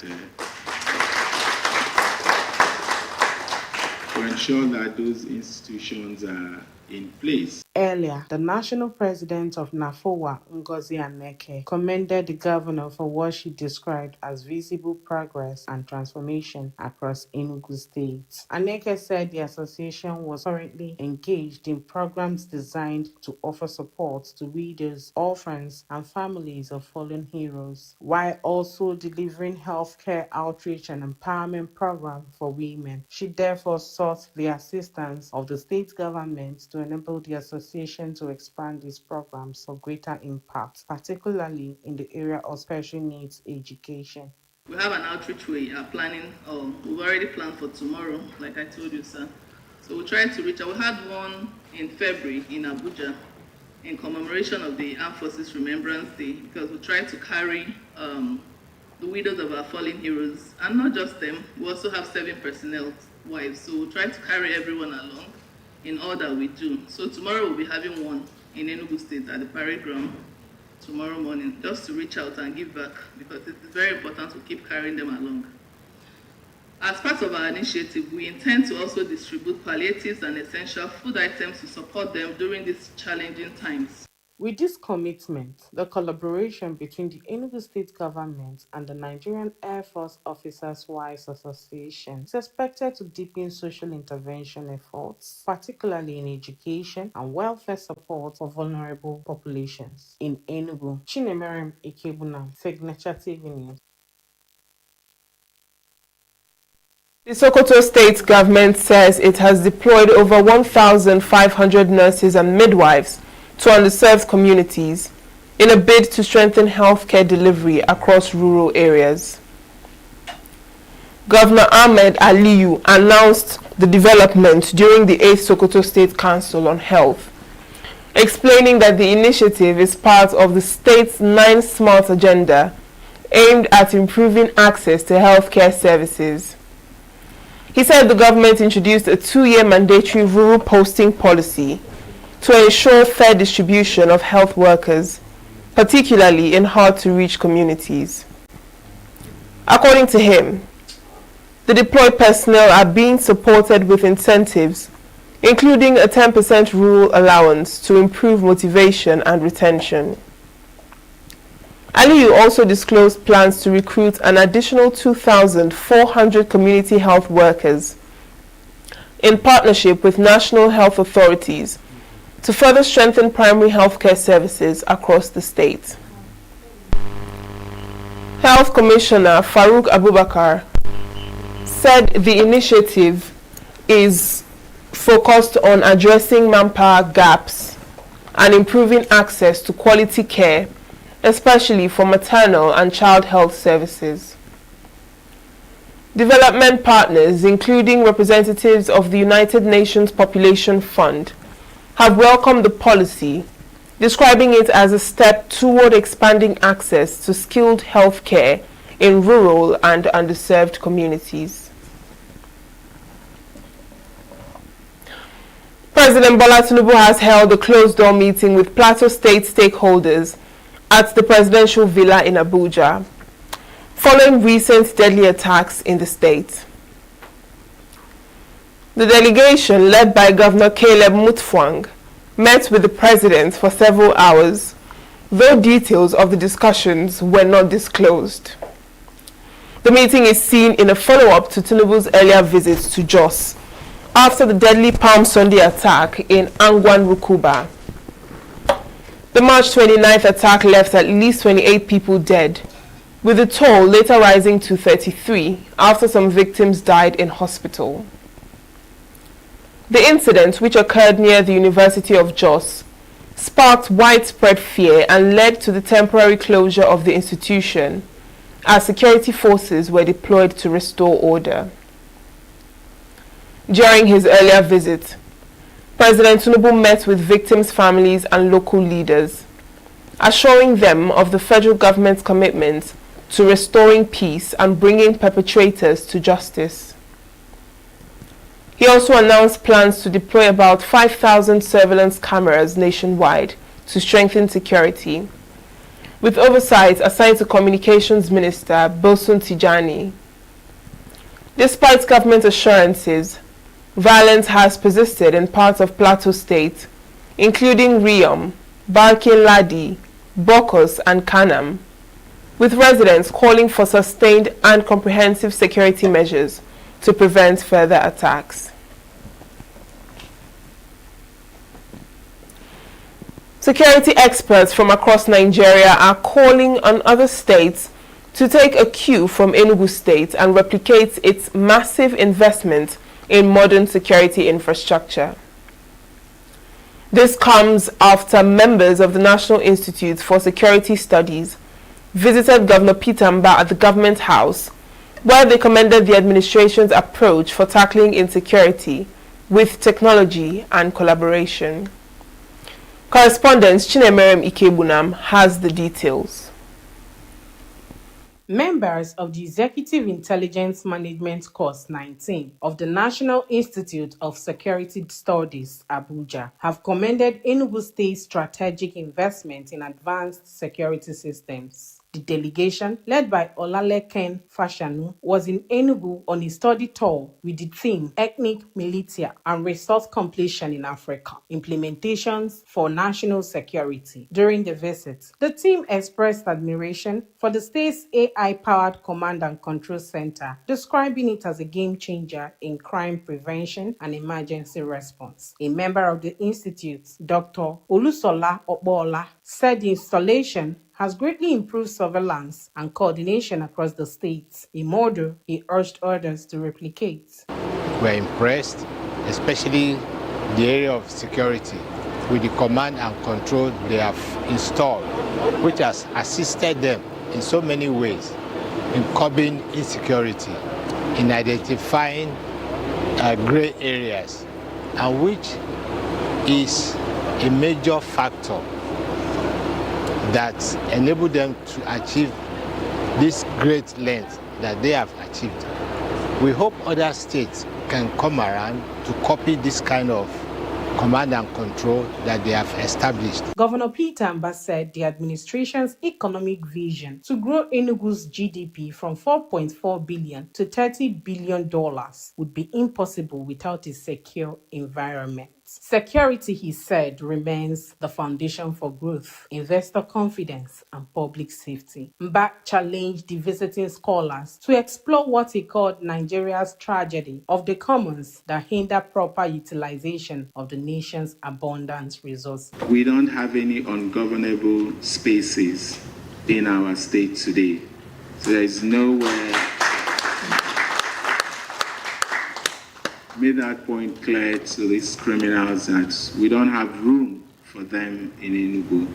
Speaker 22: those institutions are in place.
Speaker 11: Earlier, the national president of NAFOWA, Ngozi Aneke, commended the governor for what she described as visible progress and transformation across ENUGU State. Aneke said the association was currently engaged in programs designed to offer support to widows, orphans, and families of fallen heroes, while also delivering healthcare outreach and empowerment programs for women. She therefore sought the assistance of the state government to enable the association to expand these programs for greater impact, particularly in the area of special needs education.
Speaker 23: We have an outreach we are planning, we've already planned for tomorrow, like I told you, sir. So we'll try to reach out. We had one in February in Abuja in commemoration of the Armed Forces Remembrance Day, because we try to carry the widows of our fallen heroes, and not just them, we also have 7 personnel wives, so we'll try to carry everyone along in all that we do. So tomorrow we'll be having one in ENUGU State at the parade ground tomorrow morning, just to reach out and give back, because it's very important to keep carrying them along. As part of our initiative, we intend to also distribute palliatives and essential food items to support them during these challenging times.
Speaker 11: With this commitment, the collaboration between the ENUGU State Government and the Nigerian Air Force Officers' Wives Association is expected to deepen social intervention efforts, particularly in education and welfare support for vulnerable populations. In ENUGU, Chinemerem Ikebunam, Signature TV News.
Speaker 19: The Sokoto State Government says it has deployed over 1,500 nurses and midwives to underserved communities in a bid to strengthen healthcare delivery across rural areas. Governor Ahmed Aliyu announced the development during the 8th Sokoto State Council on Health, explaining that the initiative is part of the state's 9 Smart agenda aimed at improving access to healthcare services. He said the government introduced a 2-year mandatory rural posting policy to ensure fair distribution of health workers, particularly in hard-to-reach communities. According to him, the deployed personnel are being supported with incentives, including a 10% rural allowance to improve motivation and retention. Aliyu also disclosed plans to recruit an additional 2,400 community health workers in partnership with national health authorities to further strengthen primary healthcare services across the state. Health Commissioner Farouk Abubakar said the initiative is focused on addressing manpower gaps and improving access to quality care, especially for maternal and child health services. Development partners, including representatives of the United Nations Population Fund, have welcomed the policy, describing it as a step toward expanding access to skilled health care in rural and underserved communities. President Bola Tinubu has held a closed-door meeting with Plateau State stakeholders at the presidential villa in Abuja, following recent deadly attacks in the state. The delegation, led by Governor Caleb Mutfwang, met with the president for several hours, though details of the discussions were not disclosed. The meeting is seen in a follow-up to Tinubu's earlier visit to Jos after the deadly Palm Sunday attack in Angwan Rukuba. The March 29th attack left at least 28 people dead, with the toll later rising to 33 after some victims died in hospital. The incident, which occurred near the University of Jos, sparked widespread fear and led to the temporary closure of the institution as security forces were deployed to restore order. During his earlier visit, President Tinubu met with victims' families and local leaders, assuring them of the federal government's commitment to restoring peace and bringing perpetrators to justice. He also announced plans to deploy about 5,000 surveillance cameras nationwide to strengthen security, with oversight assigned to Communications Minister Bosun Tijani. Despite government assurances, violence has persisted in parts of Plateau State, including Riyom, Barkin Ladi, Bokos, and Kanam, with residents calling for sustained and comprehensive security measures to prevent further attacks. Security experts from across Nigeria are calling on other states to take a cue from ENUGU State and replicate its massive investment in modern security infrastructure. This comes after members of the National Institute for Security Studies visited Governor Peter Mba at the Government House, where they commended the administration's approach for tackling insecurity with technology and collaboration. Correspondent Chinemerem Ikebunam has the details.
Speaker 11: Members of the Executive Intelligence Management Course 19 of the National Institute of Security Studies, Abuja, have commended ENUGU State's strategic investment in advanced security systems. The delegation, led by Olaleken Fashanu, was in Enugu on a study tour with the theme Ethnic Militia and Resource Completion in Africa, Implementations for National Security. During the visit, the team expressed admiration for the state's AI-powered Command and Control Center, describing it as a game changer in crime prevention and emergency response. A member of the institute, Dr. Olusola Okbola, said the installation has greatly improved surveillance and coordination across the states, a model he urged others to replicate.
Speaker 3: We're impressed, especially the area of security, with the command and control they have installed, which has assisted them in so many ways in curbing insecurity, in identifying gray areas, and which is a major factor that enable them to achieve this great length that they have achieved. We hope other states can come around to copy this kind of command and control that they have established.
Speaker 11: Governor Peter Mba said the administration's economic vision to grow Enugu's GDP from $4.4 billion to $30 billion would be impossible without a secure environment. Security, he said, remains the foundation for growth, investor confidence, and public safety. Mba challenged the visiting scholars to explore what he called Nigeria's tragedy of the commons that hinder proper utilization of the nation's abundant resources.
Speaker 22: We don't have any ungovernable spaces in our state today. So there is nowhere. Made that point clear to these criminals that we don't have room for them in Enugu.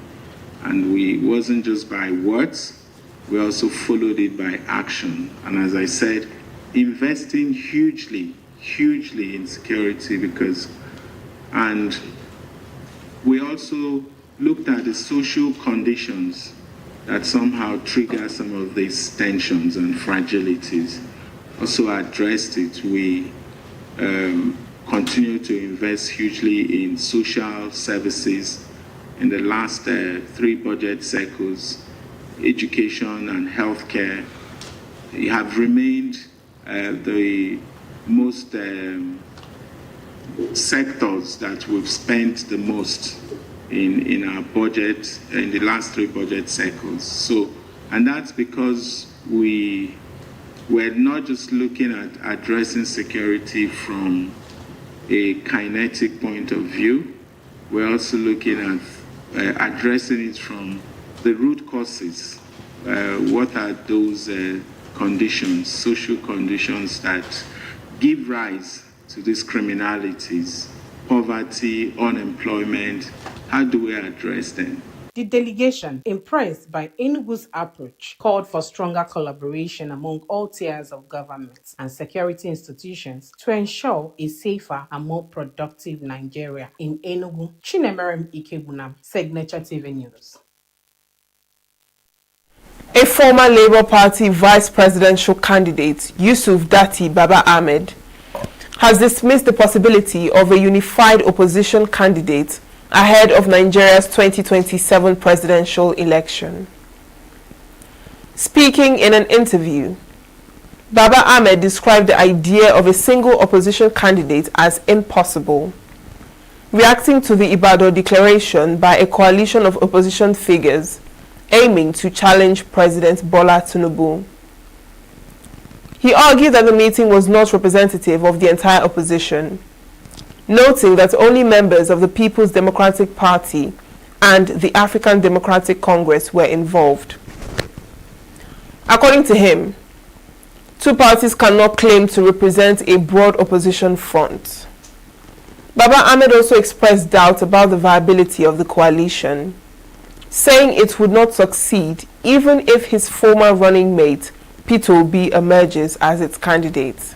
Speaker 22: And we wasn't just by words, we also followed it by action. And as I said, investing hugely in security and we also looked at the social conditions that somehow trigger some of these tensions and fragilities. Also addressed it. We continue to invest hugely in social services. In the last 3 budget cycles, education and healthcare have remained the most sectors that we've spent the most in our budget in the last 3 budget cycles. And that's because we're not just looking at addressing security from a kinetic point of view. We're also looking at addressing it from the root causes. What are those conditions, social conditions that give rise to these criminalities, poverty, unemployment? How do we address them?
Speaker 11: The delegation, impressed by ENUGU's approach, called for stronger collaboration among all tiers of government and security institutions to ensure a safer and more productive Nigeria in ENUGU. Chinemerem Ikebunam, Signature TV News.
Speaker 19: A former Labour Party vice presidential candidate, Yusuf Datti Baba Ahmed, has dismissed the possibility of a unified opposition candidate ahead of Nigeria's 2027 presidential election. Speaking in an interview, Baba Ahmed described the idea of a single opposition candidate as impossible, reacting to the Ibadan declaration by a coalition of opposition figures aiming to challenge President Bola Tinubu. He argued that the meeting was not representative of the entire opposition, noting that only members of the People's Democratic Party and the African Democratic Congress were involved. According to him, 2 parties cannot claim to represent a broad opposition front. Baba Ahmed also expressed doubt about the viability of the coalition, saying it would not succeed even if his former running mate, Peter Obi, emerges as its candidate.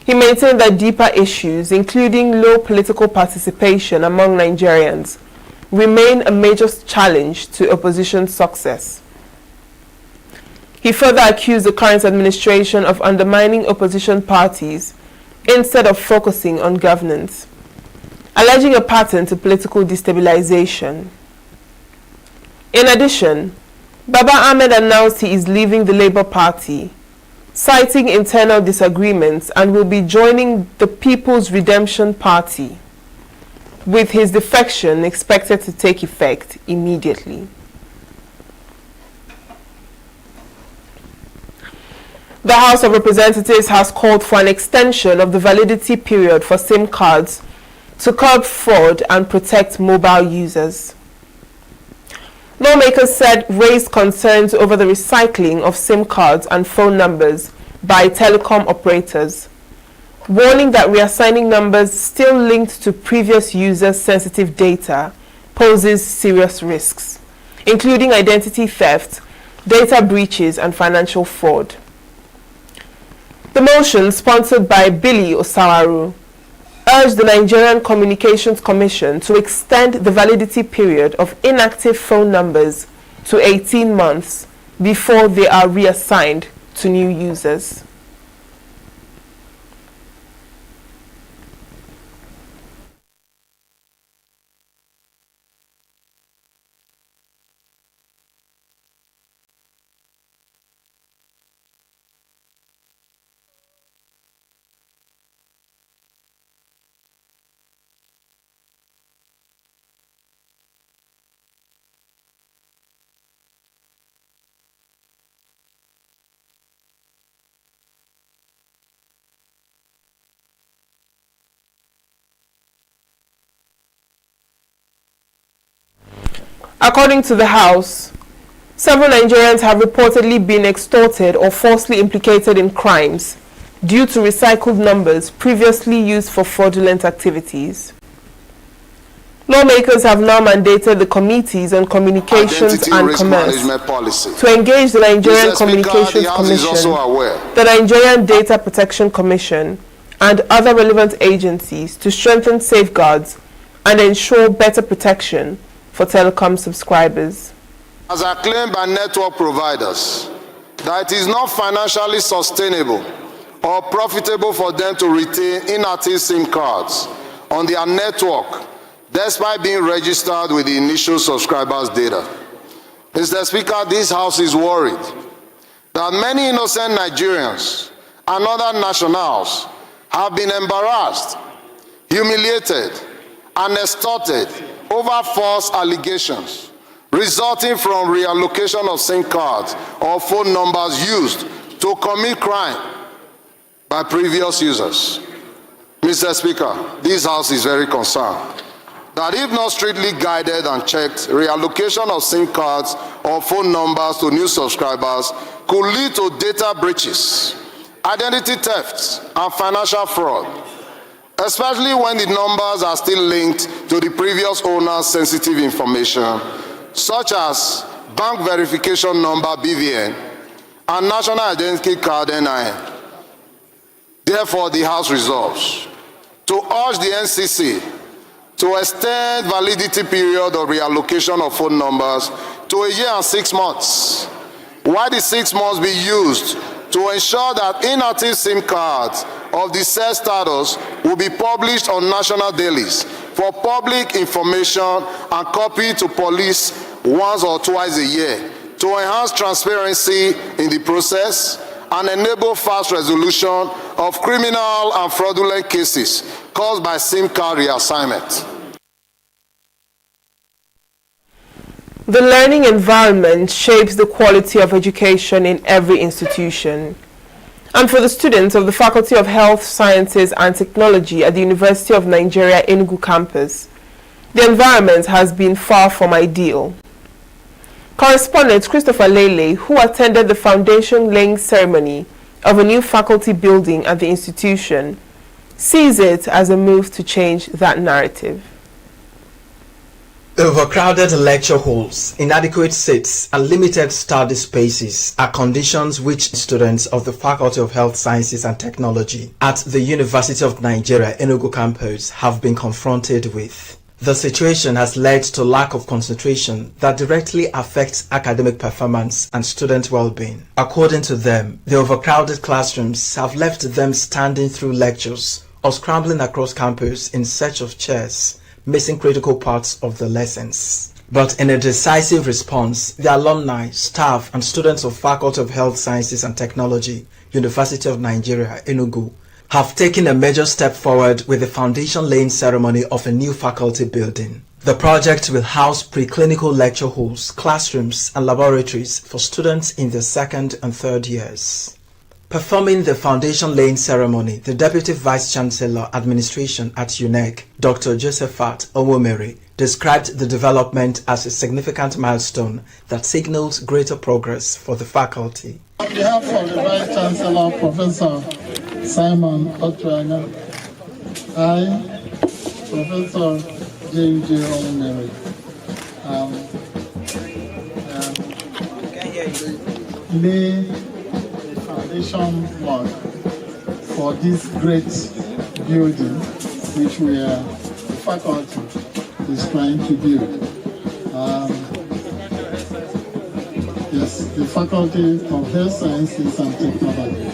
Speaker 19: He maintained that deeper issues, including low political participation among Nigerians, remain a major challenge to opposition success. He further accused the current administration of undermining opposition parties instead of focusing on governance, alleging a pattern to political destabilization. In addition, Baba Ahmed announced he is leaving the Labour Party, citing internal disagreements, and will be joining the People's Redemption Party, with his defection expected to take effect immediately. The House of Representatives has called for an extension of the validity period for SIM cards to curb fraud and protect mobile users. Lawmakers said raised concerns over the recycling of SIM cards and phone numbers by telecom operators, warning that reassigning numbers still linked to previous users' sensitive data poses serious risks, including identity theft, data breaches, and financial fraud. The motion, sponsored by Billy Osawaru, urged the Nigerian Communications Commission to extend the validity period of inactive phone numbers to 18 months before they are reassigned to new users. According to the House, several Nigerians have reportedly been extorted or falsely implicated in crimes due to recycled numbers previously used for fraudulent activities. Lawmakers have now mandated the Committees on Communications
Speaker 4: Identity
Speaker 19: and
Speaker 4: Risk
Speaker 19: Commerce
Speaker 4: Management Policy.
Speaker 19: to engage the Nigerian
Speaker 4: Mr. Speaker,
Speaker 19: Communications
Speaker 4: the House is
Speaker 19: Commission,
Speaker 4: also aware
Speaker 19: the Nigerian Data Protection Commission, and other relevant agencies to strengthen safeguards and ensure better protection for telecom subscribers.
Speaker 4: as are claimed by network providers, that it is not financially sustainable or profitable for them to retain inactive SIM cards on their network despite being registered with the initial subscribers' data. Mr. Speaker, this House is worried that many innocent Nigerians and other nationals have been embarrassed, humiliated, and extorted over false allegations resulting from reallocation of SIM cards or phone numbers used to commit crime by previous users. Mr. Speaker, this House is very concerned that if not strictly guided and checked, reallocation of SIM cards or phone numbers to new subscribers could lead to data breaches, identity thefts, and financial fraud, especially when the numbers are still linked to the previous owner's sensitive information, such as bank verification number BVN and national identity card NIN. Therefore, the House resolves to urge the NCC to extend validity period of reallocation of phone numbers to 1 year and 6 months, while the 6 months be used to ensure that inactive SIM cards of the said status will be published on national dailies for public information and copied to police once or twice a year to enhance transparency in the process and enable fast resolution of criminal and fraudulent cases caused by SIM card reassignment.
Speaker 19: The learning environment shapes the quality of education in every institution. And for the students of the Faculty of Health Sciences and Technology at the University of Nigeria ENUGU campus, the environment has been far from ideal. Correspondent Christopher Lele, who attended the foundation laying ceremony of a new faculty building at the institution, sees it as a move to change that narrative.
Speaker 7: Overcrowded lecture halls, inadequate seats, and limited study spaces are conditions which students of the Faculty of Health Sciences and Technology at the University of Nigeria ENUGU campus have been confronted with. The situation has led to lack of concentration that directly affects academic performance and student well-being. According to them, the overcrowded classrooms have left them standing through lectures or scrambling across campus in search of chairs, missing critical parts of the lessons. But in a decisive response, the alumni, staff, and students of Faculty of Health Sciences and Technology, University of Nigeria, ENUGU, have taken a major step forward with the foundation laying ceremony of a new faculty building. The project will house preclinical lecture halls, classrooms, and laboratories for students in their second and third years. Performing the foundation laying ceremony, the Deputy Vice Chancellor Administration at UNEC, Dr. Josephat Omomere, described the development as a significant milestone that signals greater progress for the faculty.
Speaker 21: On behalf of the Vice Chancellor, Professor Simon Otuanya, I, Professor J.J. Omomere, lay foundation work for this great building which the faculty is trying to build. Yes, the Faculty of Health Sciences and Technology.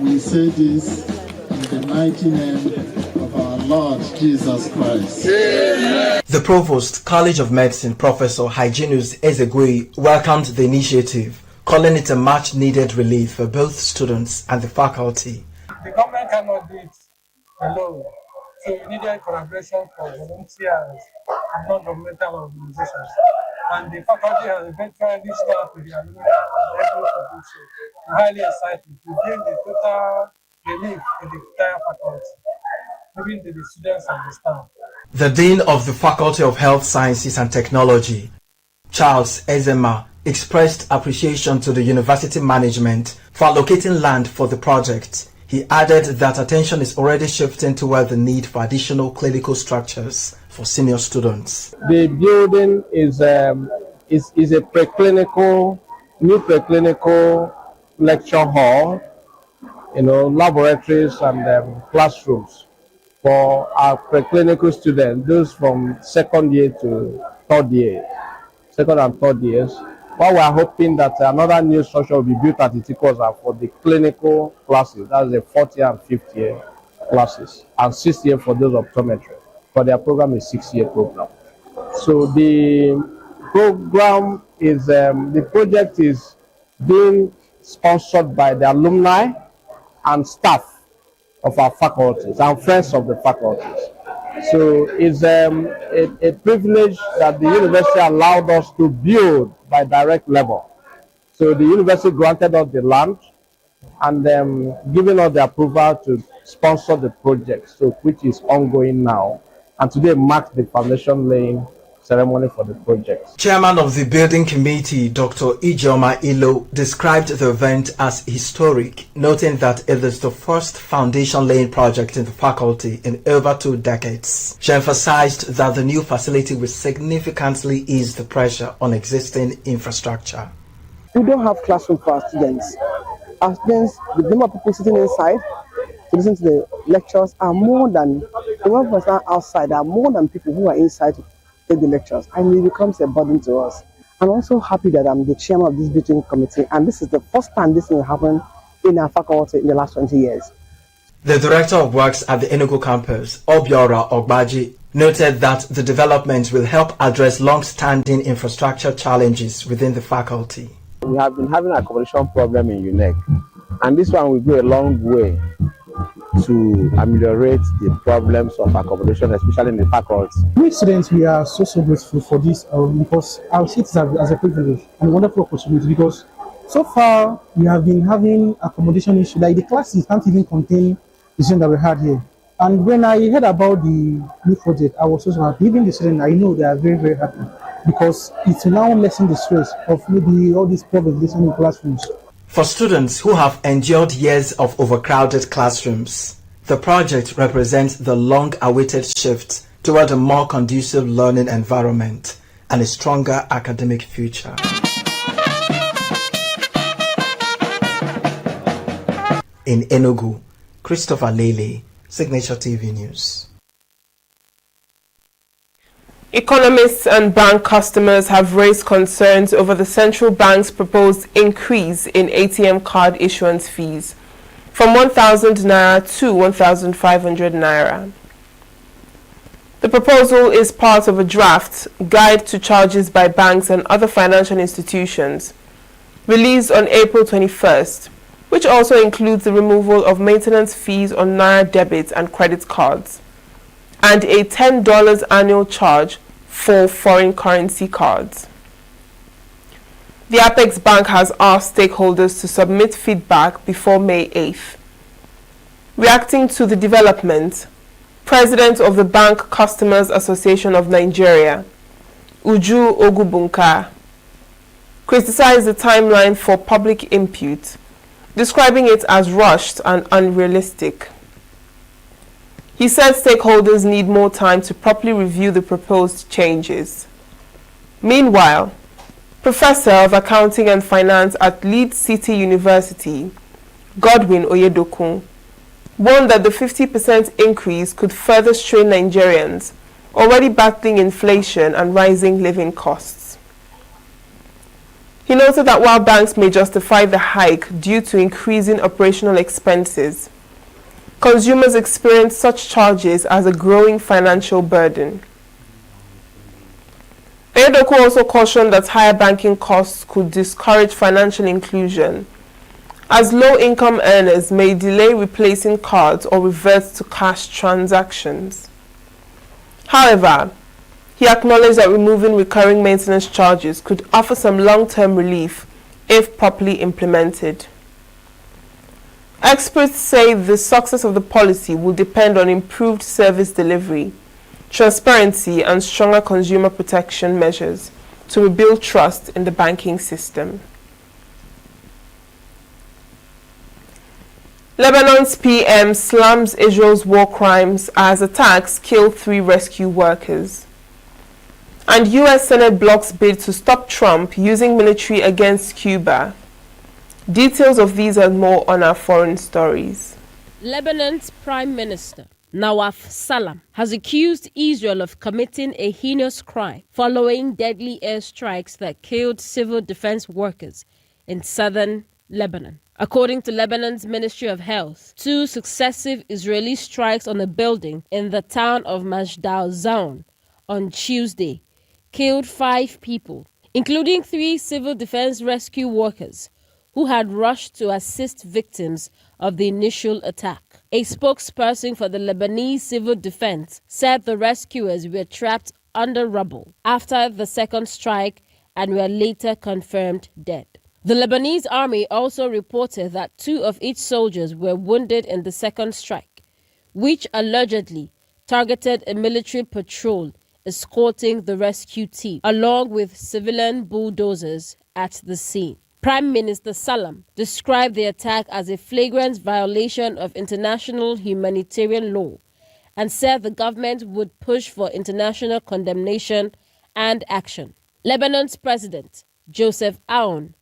Speaker 21: We say this in the mighty name of our Lord Jesus Christ. Amen.
Speaker 7: The Provost, College of Medicine, Professor Hyginus Ezegui, welcomed the initiative, calling it a much-needed relief for both students and the faculty.
Speaker 24: The government cannot do it alone, so we needed collaboration from volunteers and non-governmental organizations. And the faculty has eventually reached out to the alumni and able to do so. I'm highly excited to bring the total relief to the entire faculty, even to the students and the staff.
Speaker 7: The Dean of the Faculty of Health Sciences and Technology, Charles Ezema, expressed appreciation to the university management for allocating land for the project. He added that attention is already shifting toward the need for additional clinical structures for senior students.
Speaker 2: The building is a new preclinical lecture hall, laboratories and classrooms for our preclinical students, those from second year to third year, second and third years. While we are hoping that another new structure will be built at Itikosa for the clinical classes, that's the fourth year and fifth year classes, and sixth year for those optometry. For their program is 6-year program. So the program is, the project is being sponsored by the alumni and staff of our faculties and friends of the faculties. So it's a privilege that the university allowed us to build by direct labor. So the university granted us the land and giving us the approval to sponsor the project, so which is ongoing now. And today marks the foundation laying ceremony for the project.
Speaker 7: Chairman of the building committee, Dr. Ijeoma Ilo, described the event as historic, noting that it is the first foundation laying project in the faculty in over 2 decades. She emphasized that the new facility will significantly ease the pressure on existing infrastructure.
Speaker 8: We don't have classroom for our students. Our students, the number of people sitting inside to listen to the lectures are more than the number of people outside are more than people who are inside to take the lectures, and it becomes a burden to us. I'm also happy that I'm the chairman of this building committee, and this is the first time this will happen in our faculty in the last 20 years.
Speaker 7: The director of works at the ENUGU campus, Obiora Ogbaji, noted that the development will help address long-standing infrastructure challenges within the faculty.
Speaker 15: We have been having an accommodation problem in UNEC, and this one will go a long way to ameliorate the problems of accommodation, especially in the faculty.
Speaker 18: We students, we are so grateful for this because I see it as a privilege and a wonderful opportunity, because so far we have been having accommodation issues, like the classes can't even contain the students that we had here. And when I heard about the new project, I was also happy. Even the students, I know they are very happy, because it will now lessen the stress of maybe all these problems listening in classrooms.
Speaker 7: For students who have endured years of overcrowded classrooms, the project represents the long-awaited shift toward a more conducive learning environment and a stronger academic future. In Enugu, Christopher Lele, Signature TV News.
Speaker 19: Economists and bank customers have raised concerns over the central bank's proposed increase in ATM card issuance fees from 1,000 naira to 1,500 naira. The proposal is part of a draft guide to charges by banks and other financial institutions released on April 21st, which also includes the removal of maintenance fees on naira debit and credit cards, and a $10 annual charge for foreign currency cards. The Apex Bank has asked stakeholders to submit feedback before May 8th. Reacting to the development, President of the Bank Customers Association of Nigeria, Uju Ogubunka, criticized the timeline for public input, describing it as rushed and unrealistic. He said stakeholders need more time to properly review the proposed changes. Meanwhile, Professor of Accounting and Finance at Leeds City University, Godwin Oyedokun, warned that the 50% increase could further strain Nigerians already battling inflation and rising living costs. He noted that while banks may justify the hike due to increasing operational expenses, consumers experience such charges as a growing financial burden. Oyedokun also cautioned that higher banking costs could discourage financial inclusion, as low-income earners may delay replacing cards or revert to cash transactions. However, he acknowledged that removing recurring maintenance charges could offer some long-term relief if properly implemented. Experts say the success of the policy will depend on improved service delivery, transparency, and stronger consumer protection measures to rebuild trust in the banking system. Lebanon's PM slams Israel's war crimes as attacks kill 3 rescue workers. And US Senate blocks bid to stop Trump using military against Cuba. Details of these and more on our foreign stories.
Speaker 5: Lebanon's Prime Minister Nawaf Salam has accused Israel of committing a heinous crime following deadly airstrikes that killed civil defense workers in southern Lebanon. According to Lebanon's Ministry of Health, 2 successive Israeli strikes on a building in the town of Majdal Zaun on Tuesday killed 5 people, including 3 civil defense rescue workers who had rushed to assist victims of the initial attack. A spokesperson for the Lebanese Civil Defense said the rescuers were trapped under rubble after the second strike and were later confirmed dead. The Lebanese army also reported that 2 of its soldiers were wounded in the second strike, which allegedly targeted a military patrol escorting the rescue team, along with civilian bulldozers at the scene. Prime Minister Salam described the attack as a flagrant violation of international humanitarian law and said the government would push for international condemnation and action. Lebanon's President Joseph Aoun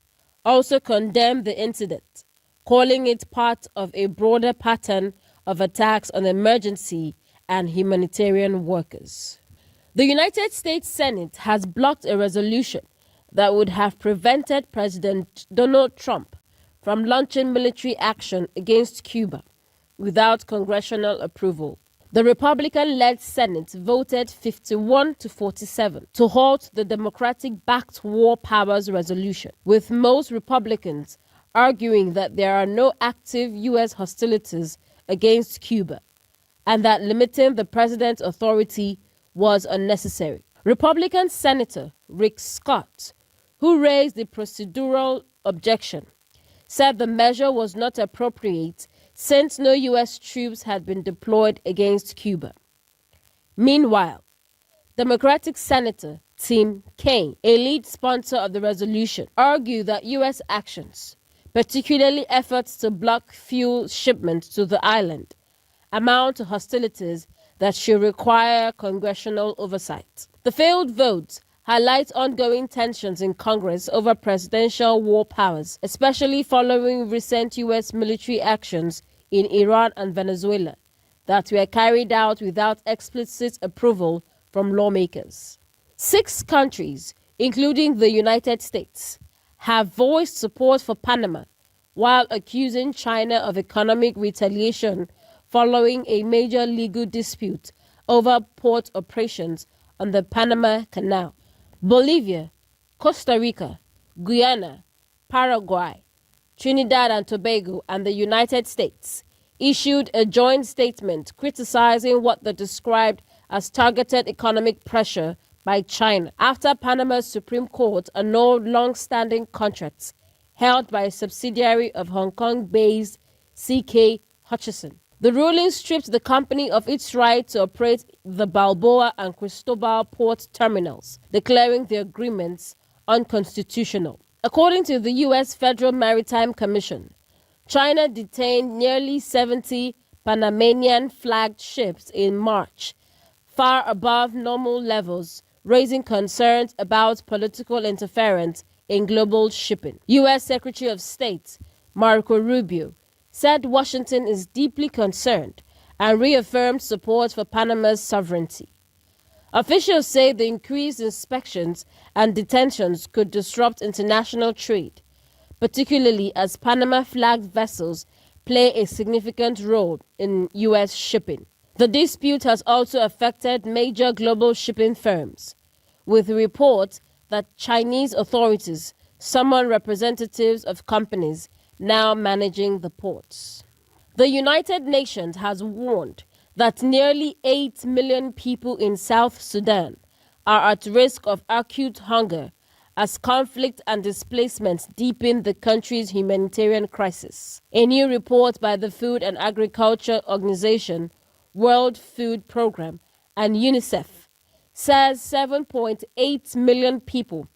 Speaker 5: also condemned the incident, calling it part of a broader pattern of attacks on emergency and humanitarian workers. The United States Senate has blocked a resolution that would have prevented President Donald Trump from launching military action against Cuba without congressional approval. The Republican-led Senate voted 51 to 47 to halt the Democratic-backed War Powers Resolution, with most Republicans arguing that there are no active U.S. hostilities against Cuba and that limiting the president's authority was unnecessary. Republican Senator Rick Scott, who raised the procedural objection, said the measure was not appropriate since no U.S. troops had been deployed against Cuba. Meanwhile, Democratic Senator Tim Kaine, a lead sponsor of the resolution, argued that U.S. actions, particularly efforts to block fuel shipments to the island, amount to hostilities that should require congressional oversight. The failed vote highlights ongoing tensions in Congress over presidential war powers, especially following recent U.S. military actions in Iran and Venezuela that were carried out without explicit approval from lawmakers. 6 countries, including the United States, have voiced support for Panama, while accusing China of economic retaliation following a major legal dispute over port operations on the Panama Canal. Bolivia, Costa Rica, Guyana, Paraguay, Trinidad and Tobago, and the United States issued a joint statement criticizing what they described as targeted economic pressure by China after Panama's Supreme Court annulled long-standing contracts held by a subsidiary of Hong Kong-based CK Hutchison. The ruling stripped the company of its right to operate the Balboa and Cristobal port terminals, declaring the agreements unconstitutional. According to the U.S. Federal Maritime Commission, China detained nearly 70 Panamanian-flagged ships in March, far above normal levels, raising concerns about political interference in global shipping. U.S. Secretary of State Marco Rubio said Washington is deeply concerned and reaffirmed support for Panama's sovereignty. Officials say the increased inspections and detentions could disrupt international trade, particularly as Panama-flagged vessels play a significant role in U.S. shipping. The dispute has also affected major global shipping firms, with reports that Chinese authorities summon representatives of companies now managing the ports. The United Nations has warned that nearly 8 million people in South Sudan are at risk of acute hunger as conflict and displacement deepen the country's humanitarian crisis. A new report by the Food and Agriculture Organization, World Food Programme, and UNICEF says 7.8 million people,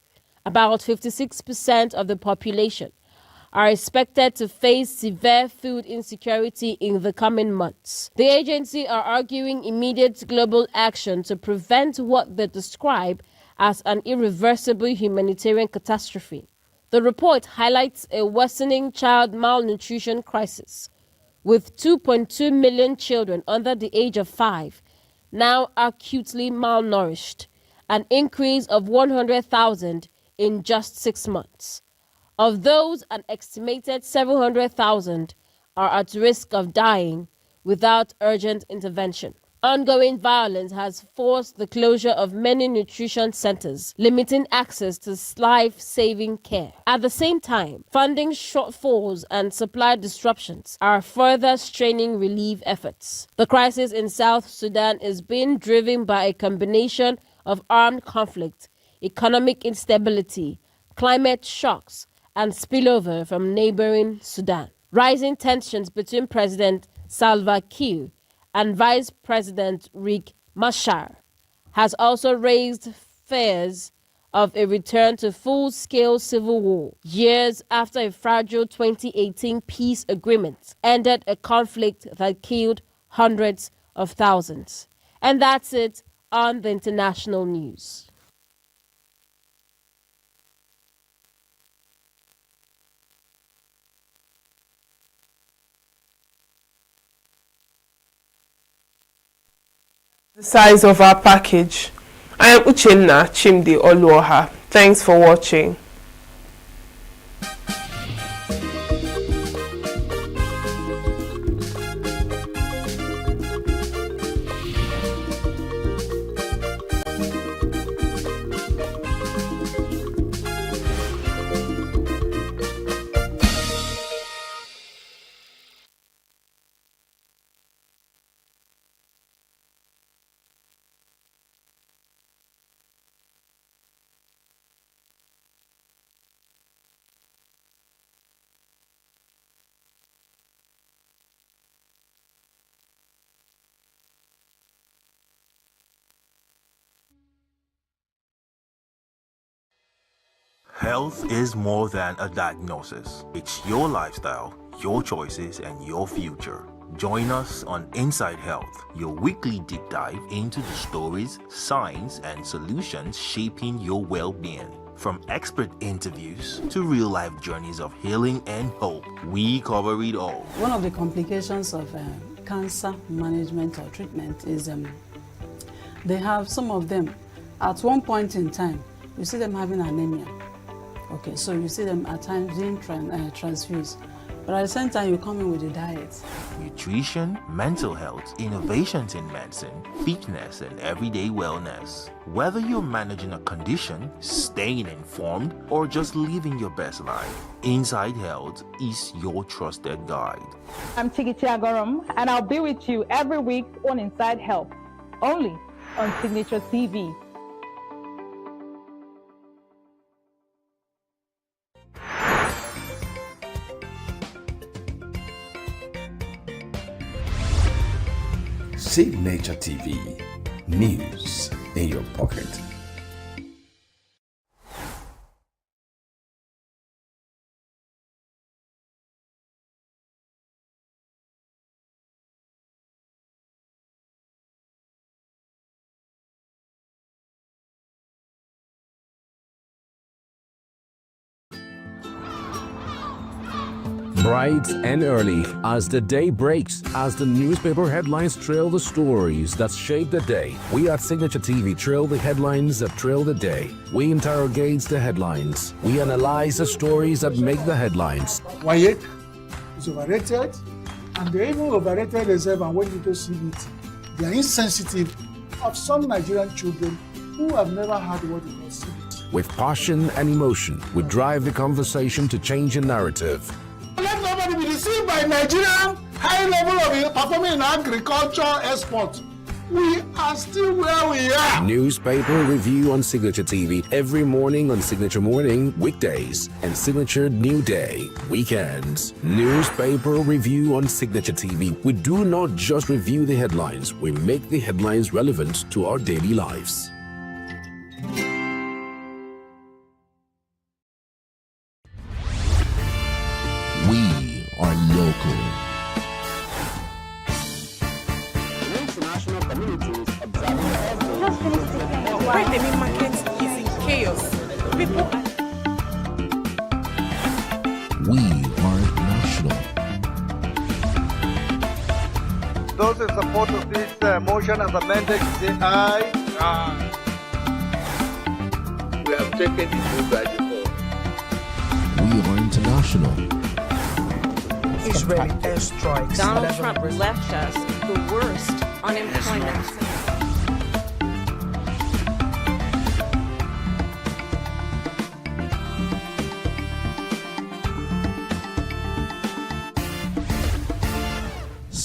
Speaker 5: about 56% of the population, are expected to face severe food insecurity in the coming months. The agency are arguing immediate global action to prevent what they describe as an irreversible humanitarian catastrophe. The report highlights a worsening child malnutrition crisis, with 2.2 million children under the age of 5 now acutely malnourished, an increase of 100,000 in just 6 months. Of those, an estimated 700,000 are at risk of dying without urgent intervention. Ongoing violence has forced the closure of many nutrition centers, limiting access to life-saving care. At the same time, funding shortfalls and supply disruptions are further straining relief efforts. The crisis in South Sudan is being driven by a combination of armed conflict, economic instability, climate shocks, and spillover from neighboring Sudan. Rising tensions between President Salva Kiir and Vice President Riek Machar has also raised fears of a return to full-scale civil war, years after a fragile 2018 peace agreement ended a conflict that killed hundreds of thousands. And that's it on the international news.
Speaker 19: The size of our package. I am Uchenna Chimdi Oluoha. Thanks for watching.
Speaker 1: Health is more than a diagnosis. It's your lifestyle, your choices, and your future. Join us on Inside Health, your weekly deep dive into the stories, science, and solutions shaping your well-being. From expert interviews to real-life journeys of healing and hope, we cover it all.
Speaker 9: One of the complications of cancer management or treatment is they have some of them, at one point in time, you see them having anemia. Okay, so you see them at times being transfused. But at the same time, you come in with a diet.
Speaker 1: Nutrition, mental health, innovations in medicine, fitness, and everyday wellness. Whether you're managing a condition, staying informed, or just living your best life, Inside Health is your trusted guide.
Speaker 12: I'm Tigiti Agorom, and I'll be with you every week on Inside Health, only on Signature TV.
Speaker 6: Signature TV, news in your pocket.
Speaker 13: Bright and early as the day breaks, as the newspaper headlines trail the stories that shape the day, we at Signature TV trail the headlines that trail the day. We interrogate the headlines. We analyze the stories that make the headlines.
Speaker 14: Why is overrated, and they even overrated themselves and went into CBT. They are insensitive of some Nigerian children who have never had what they call CBT.
Speaker 13: With passion and emotion, we drive the conversation to change the narrative.
Speaker 14: Let nobody be deceived by Nigerian high level of performing in agriculture export. We are still where we are.
Speaker 13: Newspaper review on Signature TV every morning on Signature Morning, weekdays, and Signature New Day, weekends. Newspaper review on Signature TV. We do not just review the headlines, we make the headlines relevant to our daily lives.
Speaker 10: Faidemi market is in chaos. People.
Speaker 13: We are national.
Speaker 16: Those in support of this motion as amended, say aye. Aye. We have taken the vote by default.
Speaker 13: We are international.
Speaker 10: Israeli airstrikes.
Speaker 17: Donald Trump left us the worst unemployment.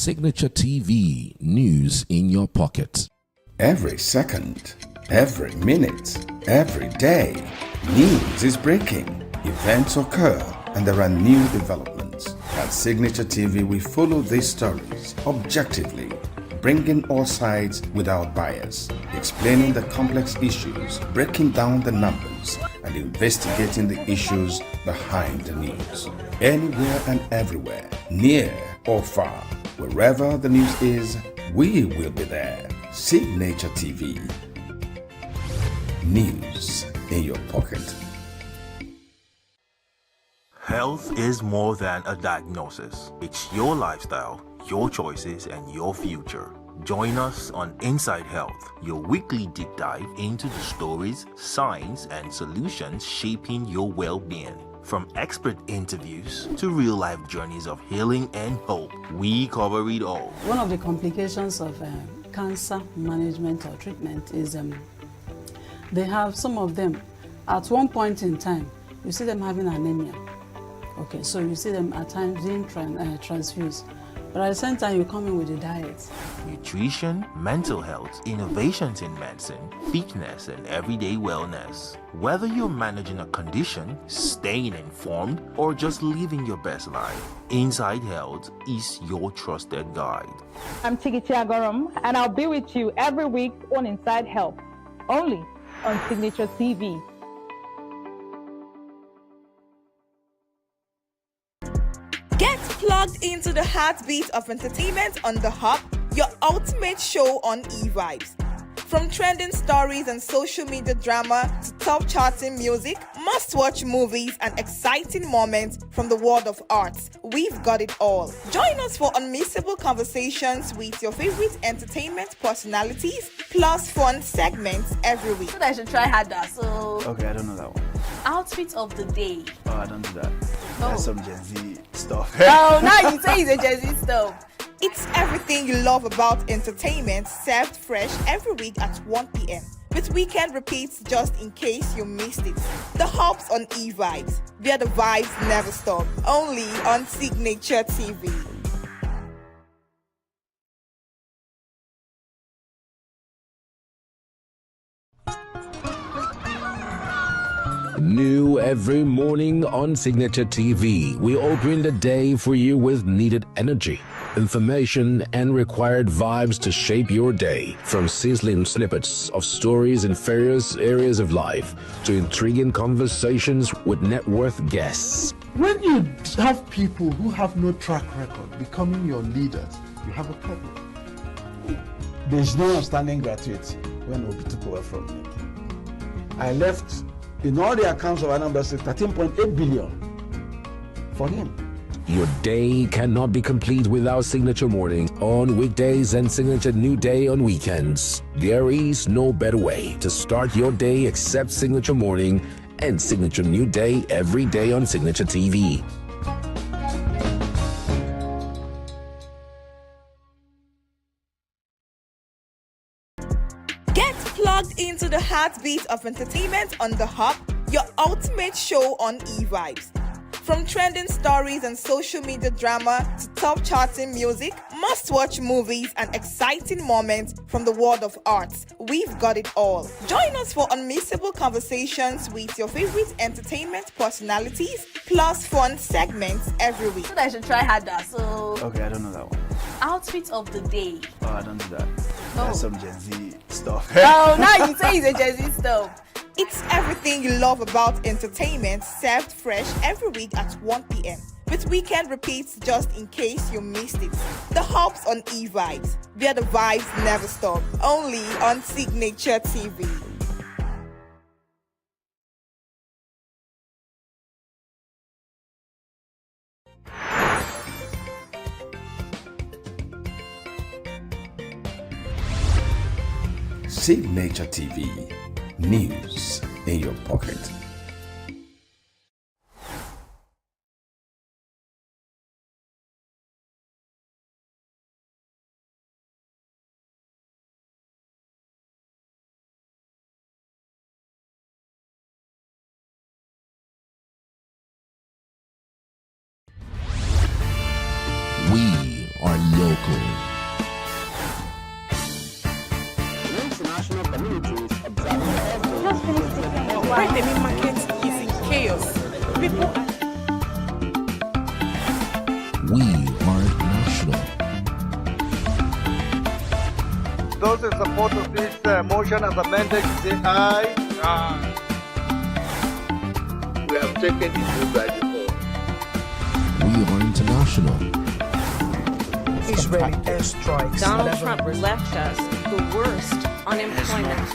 Speaker 13: Signature TV, news in your pocket.
Speaker 6: Every second, every minute, every day, news is breaking. Events occur and there are new developments. At Signature TV, we follow these stories objectively, bringing all sides without bias, explaining the complex issues, breaking down the numbers, and investigating the issues behind the news. Anywhere and everywhere, near or far, wherever the news is, we will be there. Signature TV. News in your pocket.
Speaker 1: Health is more than a diagnosis. It's your lifestyle, your choices, and your future. Join us on Inside Health, your weekly deep dive into the stories, science, and solutions shaping your well-being. From expert interviews to real-life journeys of healing and hope, we cover it all.
Speaker 9: One of the complications of cancer management or treatment is they have some of them at one point in time, you see them having anemia. Okay, so you see them at times being transfused. But at the same time, you come in with a diet.
Speaker 1: Nutrition, mental health, innovations in medicine, fitness, and everyday wellness. Whether you're managing a condition, staying informed, or just living your best life, Inside Health is your trusted guide.
Speaker 12: I'm Chigichi Agorom, and I'll be with you every week on Inside Health, only on Signature TV.
Speaker 20: Get plugged into the heartbeat of entertainment on The Hub, your ultimate show on e-vibes. From trending stories and social media drama to top charting music, must-watch movies and exciting moments from the world of arts, we've got it all. Join us for unmissable conversations with your favorite entertainment personalities, plus fun segments every week.
Speaker 25: I should try harder, so...
Speaker 26: Okay, I don't know that one.
Speaker 25: Outfit of the day.
Speaker 26: Oh, I don't do that. That's some Gen Z stuff.
Speaker 25: Oh, now you say it's a Gen Z stuff.
Speaker 20: It's everything you love about entertainment, served fresh every week at 1 p.m. with weekend repeats just in case you missed it. The Hub's on e-vibes, where the vibes never stop. Only on Signature TV.
Speaker 13: New every morning on Signature TV, we open the day for you with needed energy, information, and required vibes to shape your day. From sizzling snippets of stories in various areas of life to intriguing conversations with net worth guests.
Speaker 27: When you have people who have no track record becoming your leaders, you have a problem.
Speaker 28: There's no outstanding graduate when Obi took over from me. I left in all the accounts of Anambra State 13.8 billion for him.
Speaker 13: Your day cannot be complete without Signature Morning on weekdays and Signature New Day on weekends. There is no better way to start your day except Signature Morning and Signature New Day every day on Signature TV.
Speaker 20: Get plugged into the heartbeat of entertainment on The Hub, your ultimate show on e-vibes. From trending stories and social media drama to top charting music, must-watch movies and exciting moments from the world of arts, we've got it all. Join us for unmissable conversations with your favorite entertainment personalities, plus fun segments every week.
Speaker 25: I should try harder, so...
Speaker 26: Okay, I don't know that one.
Speaker 25: Outfit of the day.
Speaker 26: Oh, I don't do that. That's some Gen Z stuff.
Speaker 25: Oh, now you say it's a Gen Z stuff.
Speaker 20: It's everything you love about entertainment, served fresh every week at 1 p.m. with weekend repeats just in case you missed it. The Hub's on e-vibes, where the vibes never stop. Only on Signature TV.
Speaker 6: Signature TV, news in your pocket.
Speaker 13: We are local.
Speaker 25: International communities Right, the main market is in chaos. People
Speaker 13: We are national.
Speaker 16: Those in support of this motion as amended, say aye. Aye.
Speaker 15: We have taken it by default.
Speaker 13: We are international.
Speaker 10: Israeli airstrikes.
Speaker 17: Donald Trump left us the worst unemployment.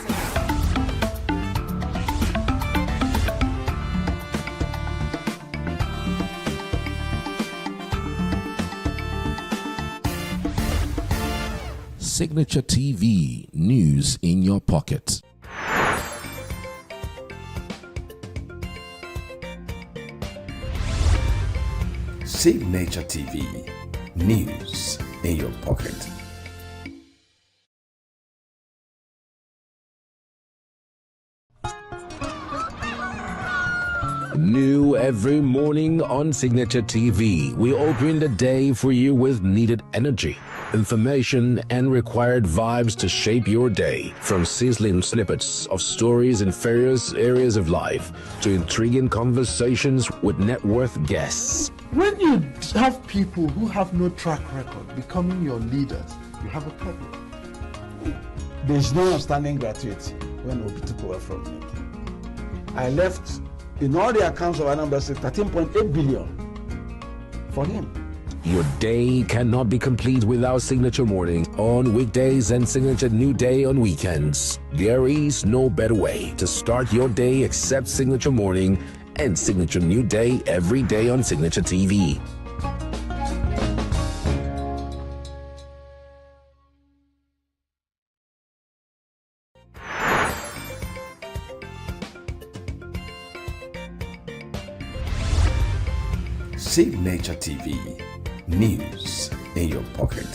Speaker 13: Signature TV, news in your pocket.
Speaker 6: Signature TV, news in your pocket.
Speaker 13: New every morning on Signature TV, we open the day for you with needed energy, information, and required vibes to shape your day. From sizzling snippets of stories in various areas of life to intriguing conversations with net worth guests.
Speaker 27: When you have people who have no track record becoming your leaders, you have a problem. There is no outstanding gratuity when Obi took over from me. I left in all the accounts of Anambra State 13.8 billion for him.
Speaker 13: Your day cannot be complete without Signature Morning on weekdays and Signature New Day on weekends. There is no better way to start your day except Signature Morning and Signature New Day every day on Signature TV.
Speaker 6: Signature TV, news in your pocket.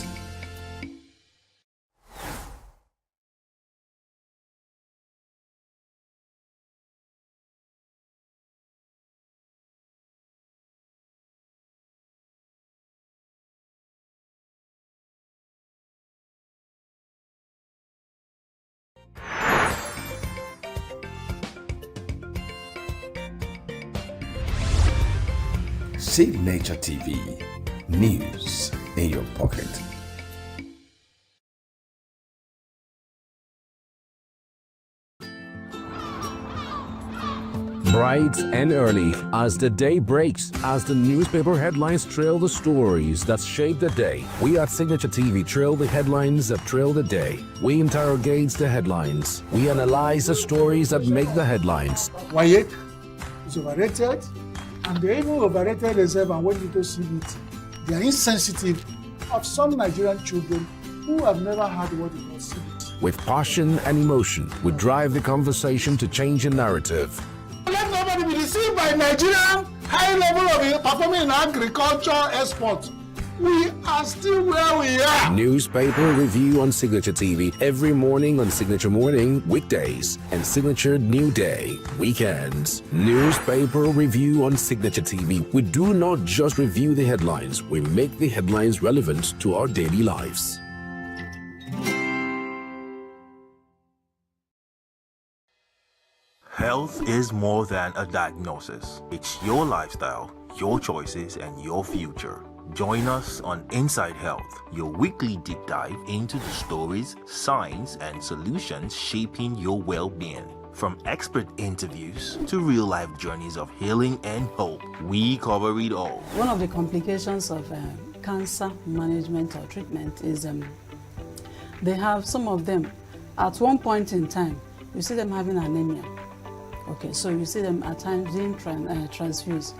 Speaker 6: Signature TV, news in your pocket.
Speaker 13: Bright and early as the day breaks, as the newspaper headlines trail the stories that shape the day. We at Signature TV trail the headlines that trail the day. We interrogate the headlines. We analyze the stories that make the headlines.
Speaker 14: WAEC is overrated, and they even overrated themselves and went into CBT. They are insensitive of some Nigerian children who have never had what it was CBT.
Speaker 13: With passion and emotion, we drive the conversation to change the narrative.
Speaker 14: Let nobody be deceived by Nigerian high level of performing in agriculture export. We are still where we are.
Speaker 13: Newspaper review on Signature TV every morning on Signature Morning, weekdays, and Signature New Day, weekends. Newspaper review on Signature TV. We do not just review the headlines, we make the headlines relevant to our daily lives.
Speaker 1: Health is more than a diagnosis. It's your lifestyle, your choices, and your future. Join us on Inside Health, your weekly deep dive into the stories, science, and solutions shaping your well-being. From expert interviews to real-life journeys of healing and hope, we cover it all.
Speaker 9: One of the complications of cancer management or treatment is they have some of them, at one point in time, you see them having anemia. Okay, so you see them at times being transfused.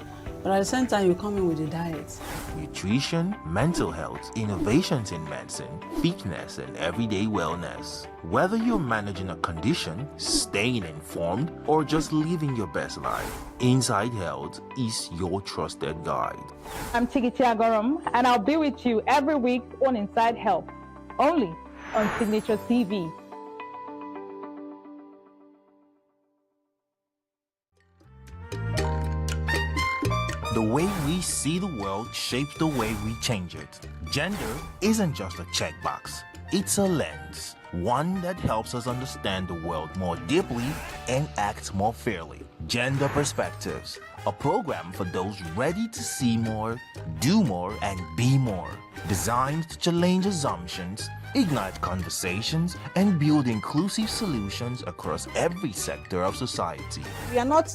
Speaker 9: But at the same time, you come in with the diet.
Speaker 1: Nutrition, mental health, innovations in medicine, fitness, and everyday wellness. Whether you're managing a condition, staying informed, or just living your best life, Inside Health is your trusted guide.
Speaker 12: I'm Tigiti Agorum, and I'll be with you every week on Inside Health, only on Signature TV.
Speaker 1: The way we see the world shapes the way we change it. Gender isn't just a checkbox, it's a lens, one that helps us understand the world more deeply and act more fairly. Gender Perspectives, a program for those ready to see more, do more, and be more. Designed to challenge assumptions, ignite conversations, and build inclusive solutions across every sector of society.
Speaker 10: We are not,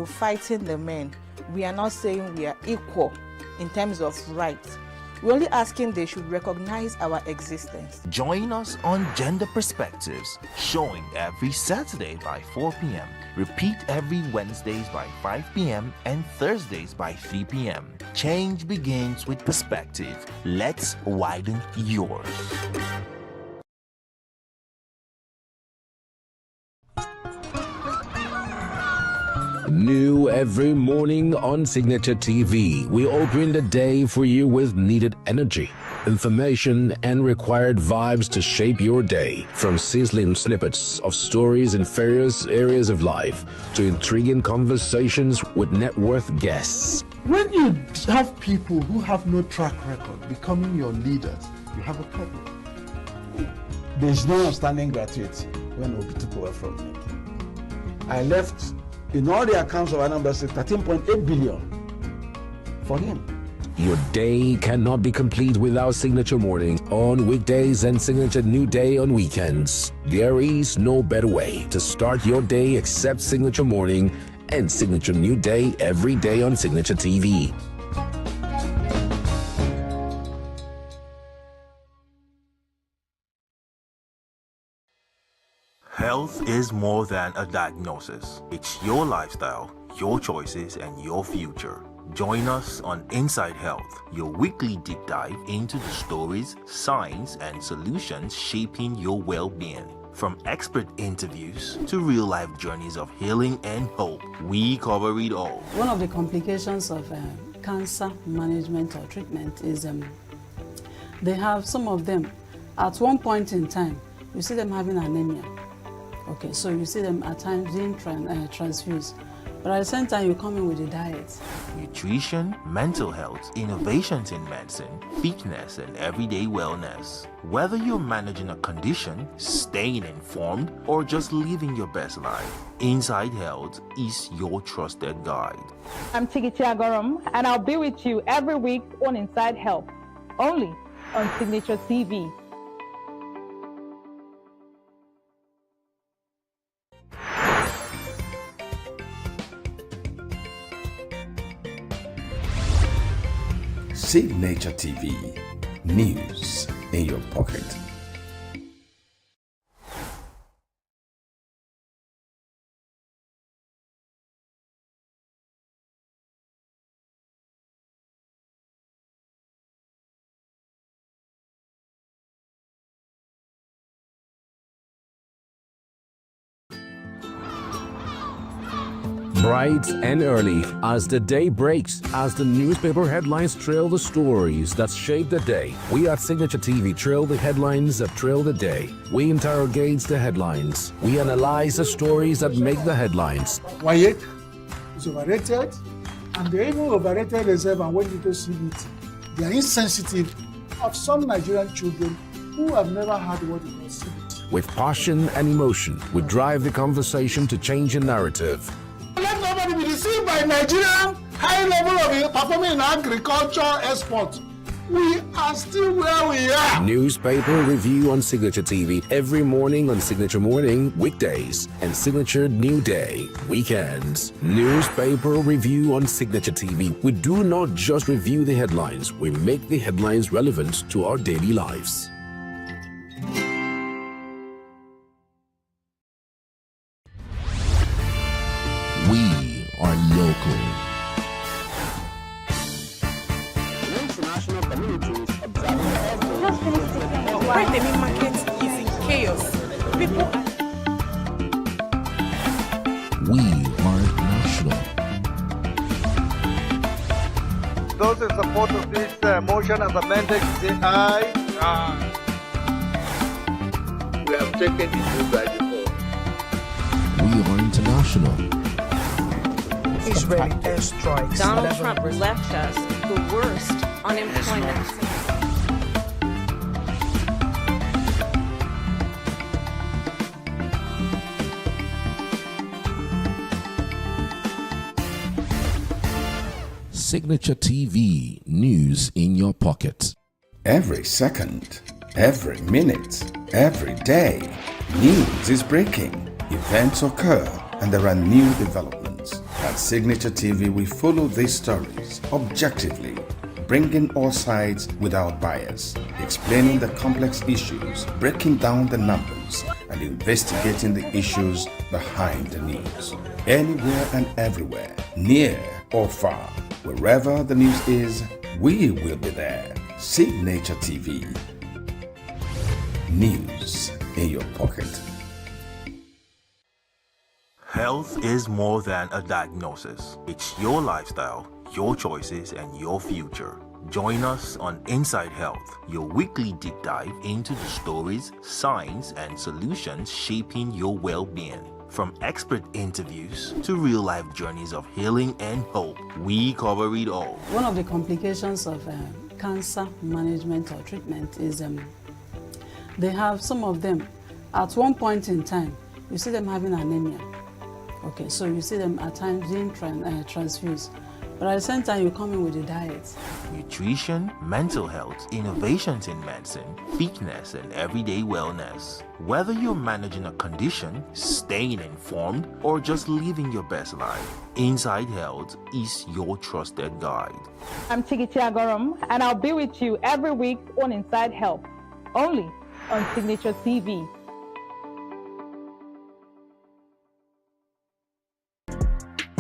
Speaker 10: fighting the men. We are not saying we are equal in terms of rights. We're only asking they should recognize our existence.
Speaker 1: Join us on Gender Perspectives, showing every Saturday by 4 p.m. Repeat every Wednesdays by 5 p.m. and Thursdays by 3 p.m. Change begins with perspective. Let's widen yours.
Speaker 13: New every morning on Signature TV, we open the day for you with needed energy, information, and required vibes to shape your day. From sizzling snippets of stories in various areas of life to intriguing conversations with net worth guests.
Speaker 27: When you have people who have no track record becoming your leaders, you have a problem. There's no outstanding gratuity when Obi took over from me. I left in all the accounts of Anambra State 13.8 billion for him.
Speaker 13: Your day cannot be complete without Signature Morning on weekdays and Signature New Day on weekends. There is no better way to start your day except Signature Morning and Signature New Day every day on Signature TV.
Speaker 1: Health is more than a diagnosis. It's your lifestyle, your choices, and your future. Join us on Inside Health, your weekly deep dive into the stories, science, and solutions shaping your well-being. From expert interviews to real-life journeys of healing and hope, we cover it all.
Speaker 9: One of the complications of cancer management or treatment is they have some of them, at one point in time, you see them having anemia. Okay, so you see them at times being transfused. But at the same time, you come in with the diet.
Speaker 1: Nutrition, mental health, innovations in medicine, fitness, and everyday wellness. Whether you're managing a condition, staying informed, or just living your best life, Inside Health is your trusted guide.
Speaker 12: I'm Tigiti Agorum, and I'll be with you every week on Inside Health, only on Signature TV.
Speaker 6: Signature TV, news in your pocket.
Speaker 13: Bright and early, as the day breaks, as the newspaper headlines trail the stories that shape the day, we at Signature TV trail the headlines that trail the day. We interrogate the headlines. We analyze the stories that make the headlines.
Speaker 14: Wyatt is overrated, and they even overrated themselves and went into CBT. They are insensitive of some Nigerian children who have never had what they call CBT.
Speaker 13: With passion and emotion, we drive the conversation to change a narrative.
Speaker 14: Let nobody be deceived by Nigerian high level of performing in agriculture export. We are still where we are.
Speaker 13: Newspaper review on Signature TV every morning on Signature Morning, weekdays, and Signature New Day, weekends. Newspaper review on Signature TV. We do not just review the headlines, we make the headlines relevant to our daily lives. We are local.
Speaker 25: Friday market is in chaos. People are...
Speaker 13: We are national.
Speaker 16: Those in support of this motion as amended, say aye. Aye.
Speaker 2: We have taken it by default.
Speaker 13: We are international.
Speaker 25: Israeli airstrikes.
Speaker 17: Donald Trump left us the worst unemployment.
Speaker 13: Signature TV, news in your pocket.
Speaker 6: Every second, every minute, every day, news is breaking. Events occur and there are new developments. At Signature TV, we follow these stories objectively, bringing all sides without bias, explaining the complex issues, breaking down the numbers, and investigating the issues behind the news. Anywhere and everywhere, near or far, wherever the news is, we will be there. Signature TV. News in your pocket.
Speaker 1: Health is more than a diagnosis. It's your lifestyle, your choices, and your future. Join us on Inside Health, your weekly deep dive into the stories, science, and solutions shaping your well-being. From expert interviews to real-life journeys of healing and hope, we cover it all.
Speaker 9: One of the complications of cancer management or treatment is they have some of them at one point in time, you see them having anemia. Okay, so you see them at times being transfused. But at the same time, you come in with a diet.
Speaker 1: Nutrition, mental health, innovations in medicine, fitness, and everyday wellness. Whether you're managing a condition, staying informed, or just living your best life, Inside Health is your trusted guide.
Speaker 12: I'm Chigichi Agorom, and I'll be with you every week on Inside Health, only on Signature TV.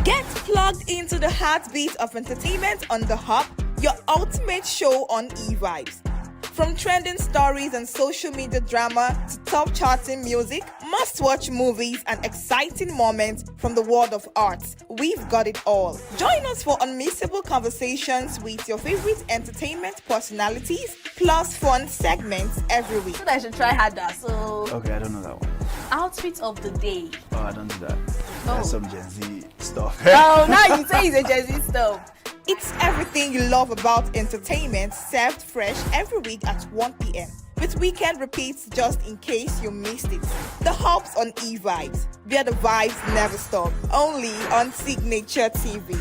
Speaker 20: Get plugged into the heartbeat of entertainment on The Hub, your ultimate show on e-vibes. From trending stories and social media drama to top charting music, must-watch movies and exciting moments from the world of arts, we've got it all. Join us for unmissable conversations with your favorite entertainment personalities, plus fun segments every week.
Speaker 3: I should try harder, so...
Speaker 26: Okay, I don't know that one.
Speaker 3: Outfit of the day.
Speaker 26: Oh, I don't do that. That's some Gen Z stuff.
Speaker 3: Oh, now you say it's a Gen Z stuff.
Speaker 20: It's everything you love about entertainment, served fresh every week at 1 p.m. with weekend repeats just in case you missed it. The Hubs on e-vibes, where the vibes never stop. Only on Signature TV.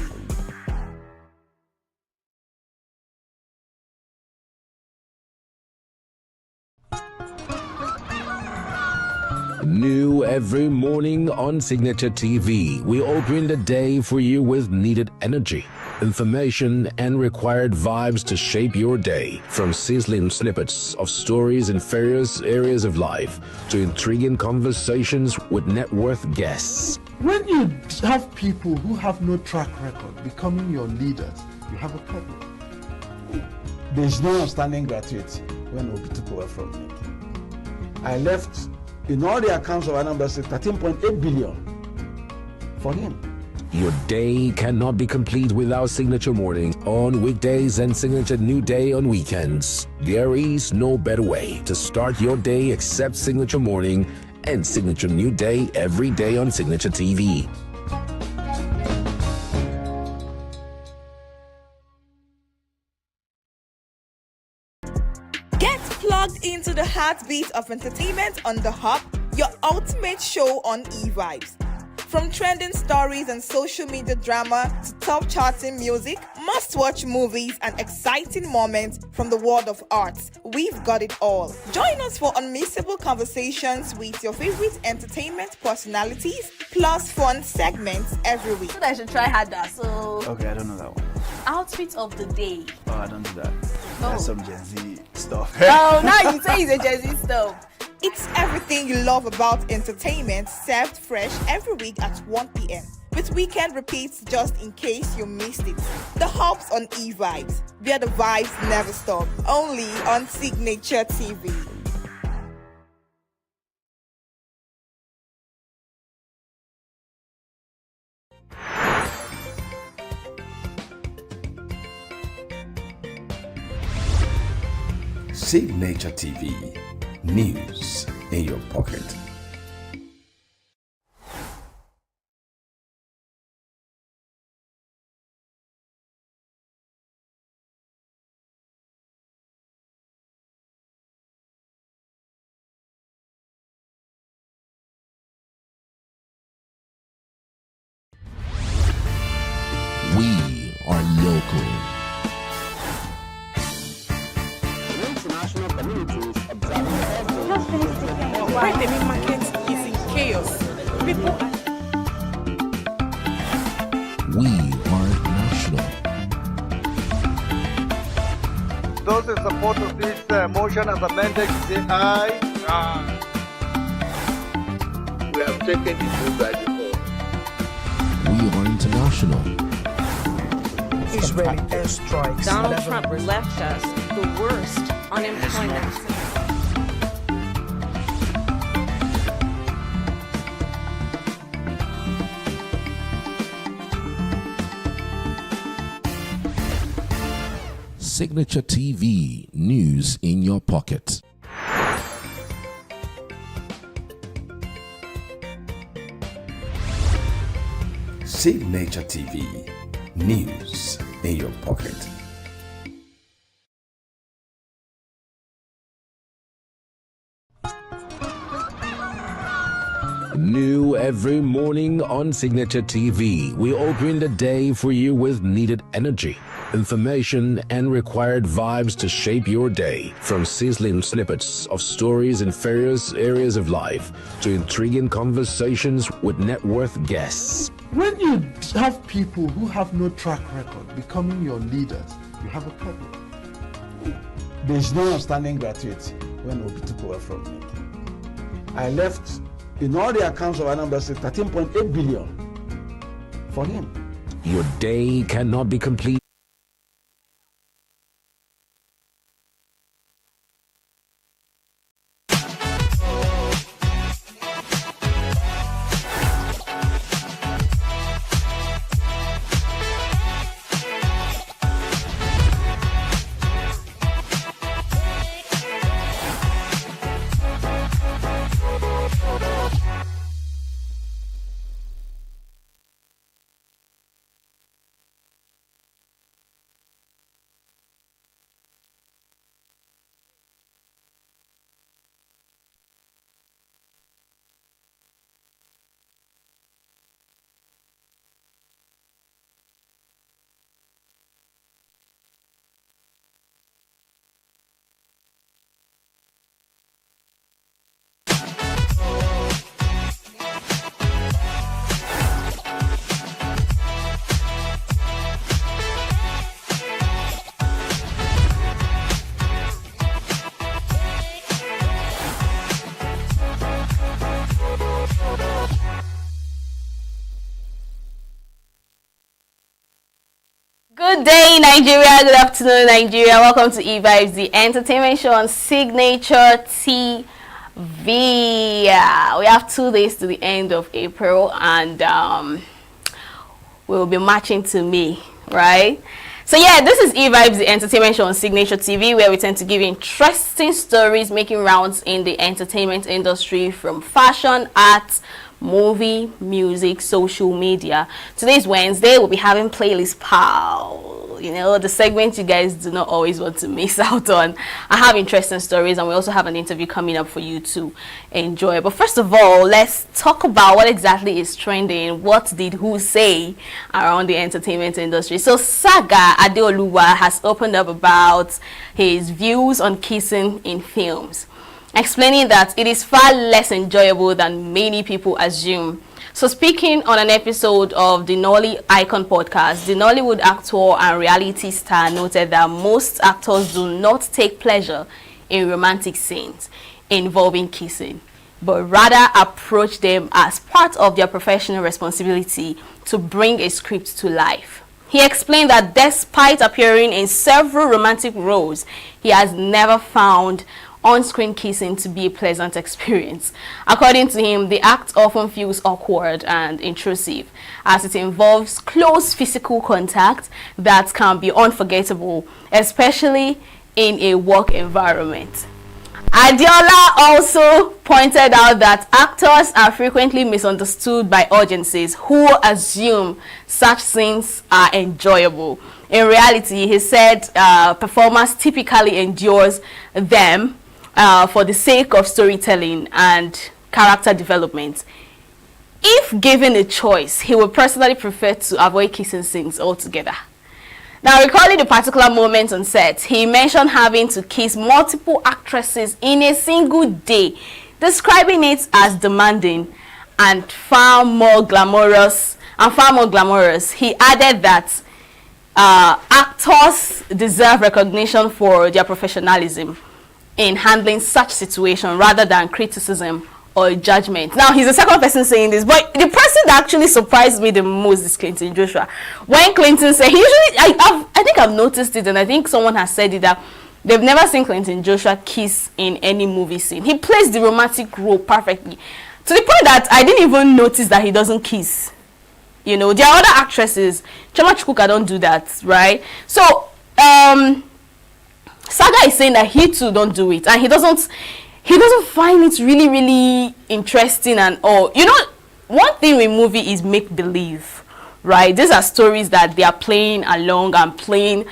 Speaker 13: New every morning on Signature TV, we open the day for you with needed energy, information, and required vibes to shape your day. From sizzling snippets of stories in various areas of life to intriguing conversations with net worth guests.
Speaker 27: When you have people who have no track record becoming your leaders, you have a problem. There is no outstanding gratuity when Obi took over from me. I left in all the accounts of Anambra State 13.8 billion for him.
Speaker 13: Your day cannot be complete without Signature Morning on weekdays and Signature New Day on weekends. There is no better way to start your day except Signature Morning and Signature New Day every day on Signature TV.
Speaker 20: Get plugged into the heartbeat of entertainment on The Hub, your ultimate show on e-vibes. From trending stories and social media drama to top charting music, must-watch movies and exciting moments from the world of arts, we've got it all. Join us for unmissable conversations with your favorite entertainment personalities, plus fun segments every week.
Speaker 3: I should try harder, so...
Speaker 26: Okay, I don't know that one.
Speaker 3: Outfit of the day.
Speaker 26: Oh, I don't do that. That's some Gen Z stuff.
Speaker 3: Oh, now you say it's a Gen Z stuff.
Speaker 20: It's everything you love about entertainment, served fresh every week at 1 p.m. with weekend repeats just in case you missed it. The Hubs on e-vibes, where the vibes never stop. Only on Signature TV.
Speaker 6: Signature TV, news in your pocket.
Speaker 13: We are local.
Speaker 17: International communities observing Why the meat market is in chaos. People
Speaker 13: We are national.
Speaker 16: Those in support of this motion as amended say aye.
Speaker 2: We have taken it move by default.
Speaker 13: We are international.
Speaker 17: Israeli airstrikes. Donald Trump left us the worst unemployment.
Speaker 13: Signature TV, news in your pocket.
Speaker 6: Signature TV, news in your pocket.
Speaker 13: New every morning on Signature TV, we open the day for you with needed energy, information, and required vibes to shape your day. From sizzling snippets of stories in various areas of life to intriguing conversations with net worth guests.
Speaker 27: When you have people who have no track record becoming your leaders, you have a problem. There is no outstanding gratuity when Obi took over from me. I left in all the accounts of Anambra State 13.8 billion for him.
Speaker 13: Your day cannot be complete.
Speaker 3: Good day, Nigeria. Good afternoon, Nigeria. Welcome to E-Vibes, the entertainment show on Signature TV. We have 2 days to the end of April, and we'll be marching to May, right? So yeah, this is E-Vibes, the entertainment show on Signature TV, where we tend to give interesting stories making rounds in the entertainment industry, from fashion, art, movie, music, social media. Today's Wednesday. We'll be having Playlist Pal. You know, the segment you guys do not always want to miss out on. I have interesting stories, and we also have an interview coming up for you to enjoy. But first of all, let's talk about what exactly is trending. What did who say around the entertainment industry? So Saga Adeoluwa has opened up about his views on kissing in films, explaining that it is far less enjoyable than many people assume. So speaking on an episode of the Nolly Icon podcast, the Nollywood actor and reality star noted that most actors do not take pleasure in romantic scenes involving kissing, but rather approach them as part of their professional responsibility to bring a script to life. He explained that despite appearing in several romantic roles, he has never found on-screen kissing to be a pleasant experience. According to him, the act often feels awkward and intrusive, as it involves close physical contact that can be unforgettable, especially in a work environment. Adiola also pointed out that actors are frequently misunderstood by audiences who assume such scenes are enjoyable. In reality, he said performers typically endures them for the sake of storytelling and character development. If given a choice, he would personally prefer to avoid kissing scenes altogether. Now, recalling the particular moment on set, he mentioned having to kiss multiple actresses in a single day, describing it as demanding and far more glamorous. He added that actors deserve recognition for their professionalism in handling such situation rather than criticism or judgment. Now, he's the second person saying this, but the person that actually surprised me the most is Clinton Joshua. When Clinton said, he usually, I think I've noticed it, and I think someone has said it, that they've never seen Clinton Joshua kiss in any movie scene. He plays the romantic role perfectly, to the point that I didn't even notice that he doesn't kiss. You know, there are other actresses. Choma Chukwuka don't do that, right? So, Saga is saying that he too don't do it, and he doesn't find it really interesting and all. You know, one thing with movie is make believe, right? These are stories that they are playing along and playing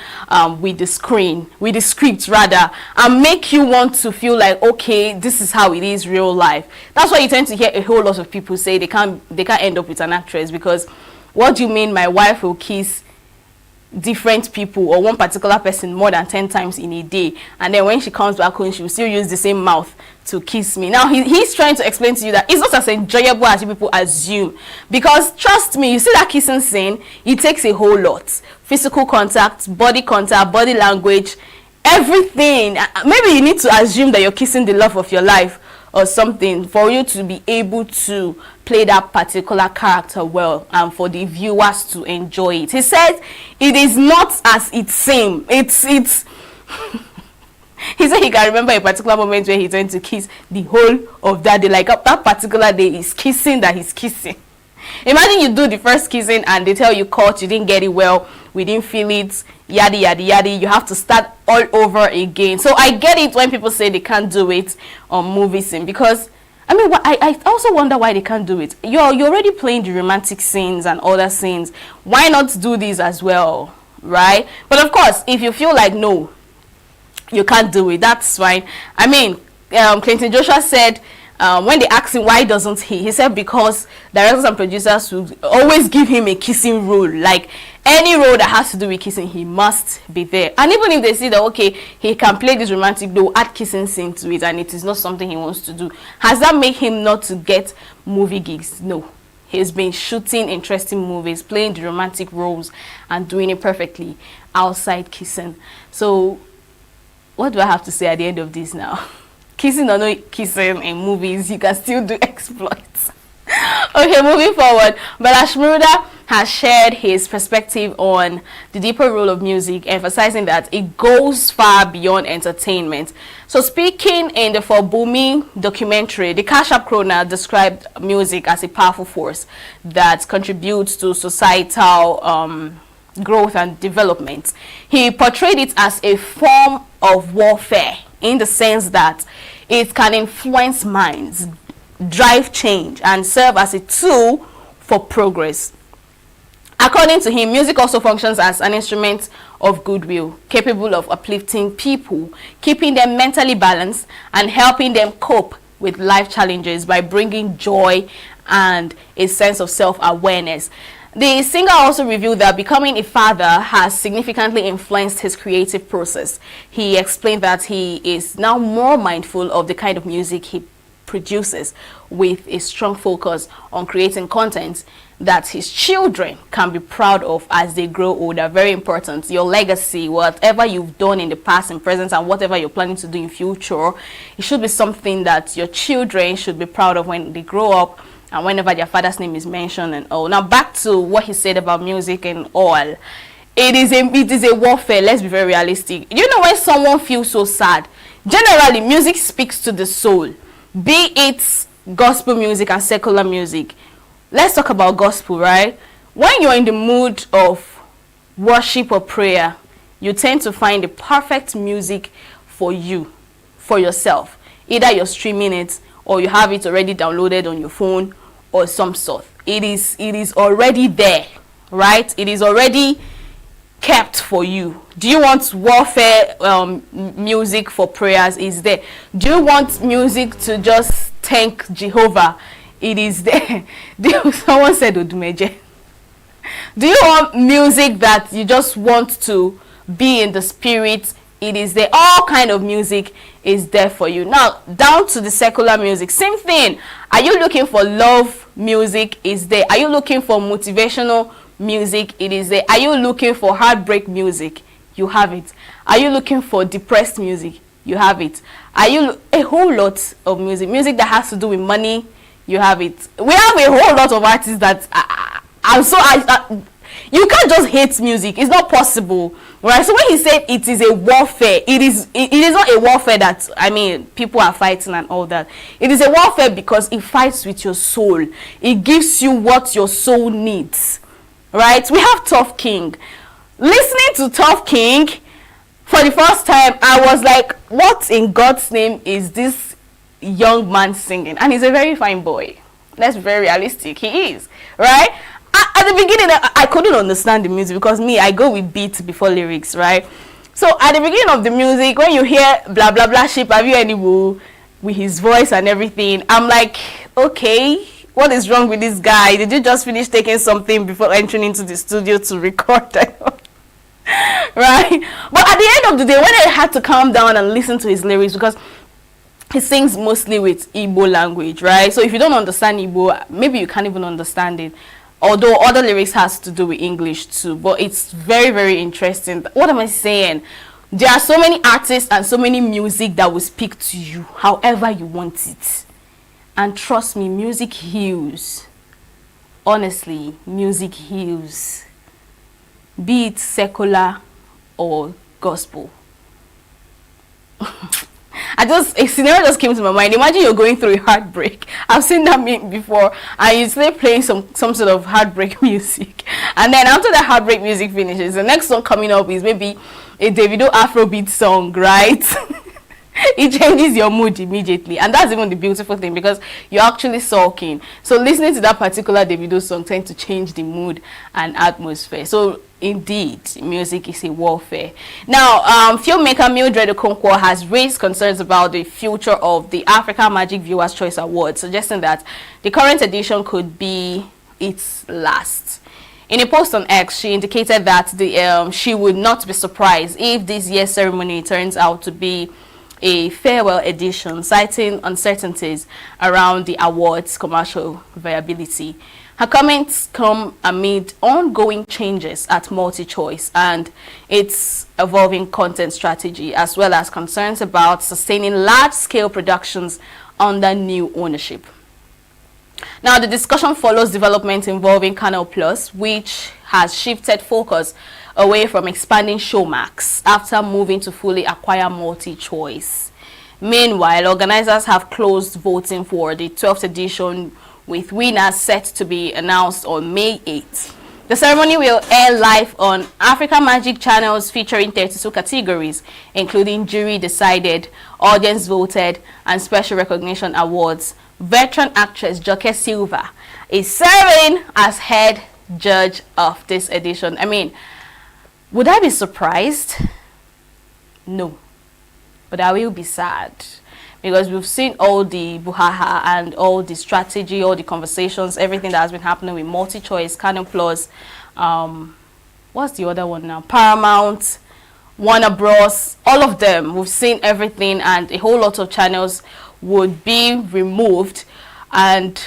Speaker 3: with the script rather, and make you want to feel like, okay, this is how it is real life. That's why you tend to hear a whole lot of people say they can't end up with an actress, because what do you mean my wife will kiss different people or one particular person more than 10 times in a day, and then when she comes back home she will still use the same mouth to kiss me? Now he's trying to explain to you that it's not as enjoyable as you people assume, because trust me, you see that kissing scene, it takes a whole lot. Physical contact, body language, everything. Maybe you need to assume that you're kissing the love of your life or something for you to be able to play that particular character well and for the viewers to enjoy it. He said it is not as it seems. It's he said he can remember a particular moment where he went to kiss the whole of that day. Like that particular day he's kissing that he's kissing. Imagine you do the first kissing and they tell you caught, you didn't get it well, we didn't feel it, yada, you have to start all over again. So I get it when people say they can't do it on movie scene, because I mean, I also wonder why they can't do it. You're already playing the romantic scenes and other scenes. Why not do this as well, right? But of course, if you feel like no, you can't do it, that's fine. I mean, Clinton Joshua said when they asked him why doesn't he said because directors and producers will always give him a kissing role. Like any role that has to do with kissing, he must be there. And even if they see that okay, he can play this romantic, they'll add kissing scene to it, and it is not something he wants to do. Has that made him not to get movie gigs? No. He's been shooting interesting movies, playing the romantic roles and doing it perfectly outside kissing. So what do I have to say at the end of this now? Kissing or no kissing in movies, you can still do exploits. Okay, moving forward, Balash Muruda has shared his perspective on the deeper role of music, emphasizing that it goes far beyond entertainment. So speaking in the For Booming documentary, the Cash App Crooner described music as a powerful force that contributes to societal growth and development. He portrayed it as a form of warfare, in the sense that it can influence minds, drive change, and serve as a tool for progress. According to him, music also functions as an instrument of goodwill, capable of uplifting people, keeping them mentally balanced, and helping them cope with life challenges by bringing joy and a sense of self-awareness. The singer also revealed that becoming a father has significantly influenced his creative process. He explained that he is now more mindful of the kind of music he produces, with a strong focus on creating content that his children can be proud of as they grow older. Very important. Your legacy, whatever you've done in the past and present, and whatever you're planning to do in future, it should be something that your children should be proud of when they grow up and whenever their father's name is mentioned and all. Now back to what he said about music and all. It is a warfare. Let's be very realistic. You know, when someone feels so sad, generally music speaks to the soul, be it gospel music and secular music. Let's talk about gospel, right? When you're in the mood of worship or prayer, you tend to find the perfect music for you, for yourself. Either you're streaming it or you have it already downloaded on your phone or some sort. It is already there, right? It is already kept for you. Do you want warfare music for prayers? Is there. Do you want music to just thank Jehovah? It is there. Someone said Odumeje. Do you want music that you just want to be in the spirit? It is there. All kind of music is there for you. Now, down to the secular music, same thing. Are you looking for love music? Is there. Are you looking for motivational music? It is there. Are you looking for heartbreak music? You have it. Are you looking for depressed music? You have it. Are you a whole lot of music that has to do with money? You have it. We have a whole lot of artists that you can't just hate music. It's not possible, right? So when he said it is a warfare, it is not a warfare that, I mean, people are fighting and all that. It is a warfare because it fights with your soul. It gives you what your soul needs, right? We have Tough King. Listening to Tough King for the first time, I was like, what in God's name is this young man singing? And he's a very fine boy. That's very realistic. He is, right? At the beginning, I couldn't understand the music because I go with beats before lyrics, right? So at the beginning of the music, when you hear blah blah blah ship, have you ENUGU with his voice and everything, I'm like, okay, what is wrong with this guy? Did you just finish taking something before entering into the studio to record? Right? But at the end of the day, when I had to calm down and listen to his lyrics, because he sings mostly with Igbo language, right? So if you don't understand Igbo, maybe you can't even understand it. Although other lyrics has to do with English too, but it's very, very interesting. What am I saying? There are so many artists and so many music that will speak to you however you want it. And trust me, music heals. Honestly, music heals. Be it secular or gospel. A scenario just came to my mind. Imagine you're going through a heartbreak. I've seen that meme before, and you start playing some sort of heartbreak music, and then after the heartbreak music finishes, the next song coming up is maybe a Davido Afrobeat song, right? It changes your mood immediately, and that's even the beautiful thing, because you're actually sulking. So listening to that particular Davido song tends to change the mood and atmosphere. So indeed, music is a warfare. Now, filmmaker Mildred Okonkwo has raised concerns about the future of the Africa Magic Viewers' Choice Awards, suggesting that the current edition could be its last. In a post on X, she indicated that she would not be surprised if this year's ceremony turns out to be a farewell edition, citing uncertainties around the awards' commercial viability. Her comments come amid ongoing changes at MultiChoice and its evolving content strategy, as well as concerns about sustaining large-scale productions under new ownership. Now, the discussion follows developments involving Canal Plus, which has shifted focus away from expanding Showmax after moving to fully acquire MultiChoice. Meanwhile, organizers have closed voting for the 12th edition, with winners set to be announced on May 8th. The ceremony will air live on Africa Magic channels featuring 32 categories, including jury decided, audience voted, and special recognition awards. Veteran actress Joke Silva is serving as head judge of this edition. I mean, would I be surprised? No. But I will be sad, because we've seen all the buhaha and all the strategy, all the conversations, everything that has been happening with MultiChoice, Canal Plus, what's the other one now? Paramount, Warner Bros, all of them. We've seen everything, and a whole lot of channels would be removed, and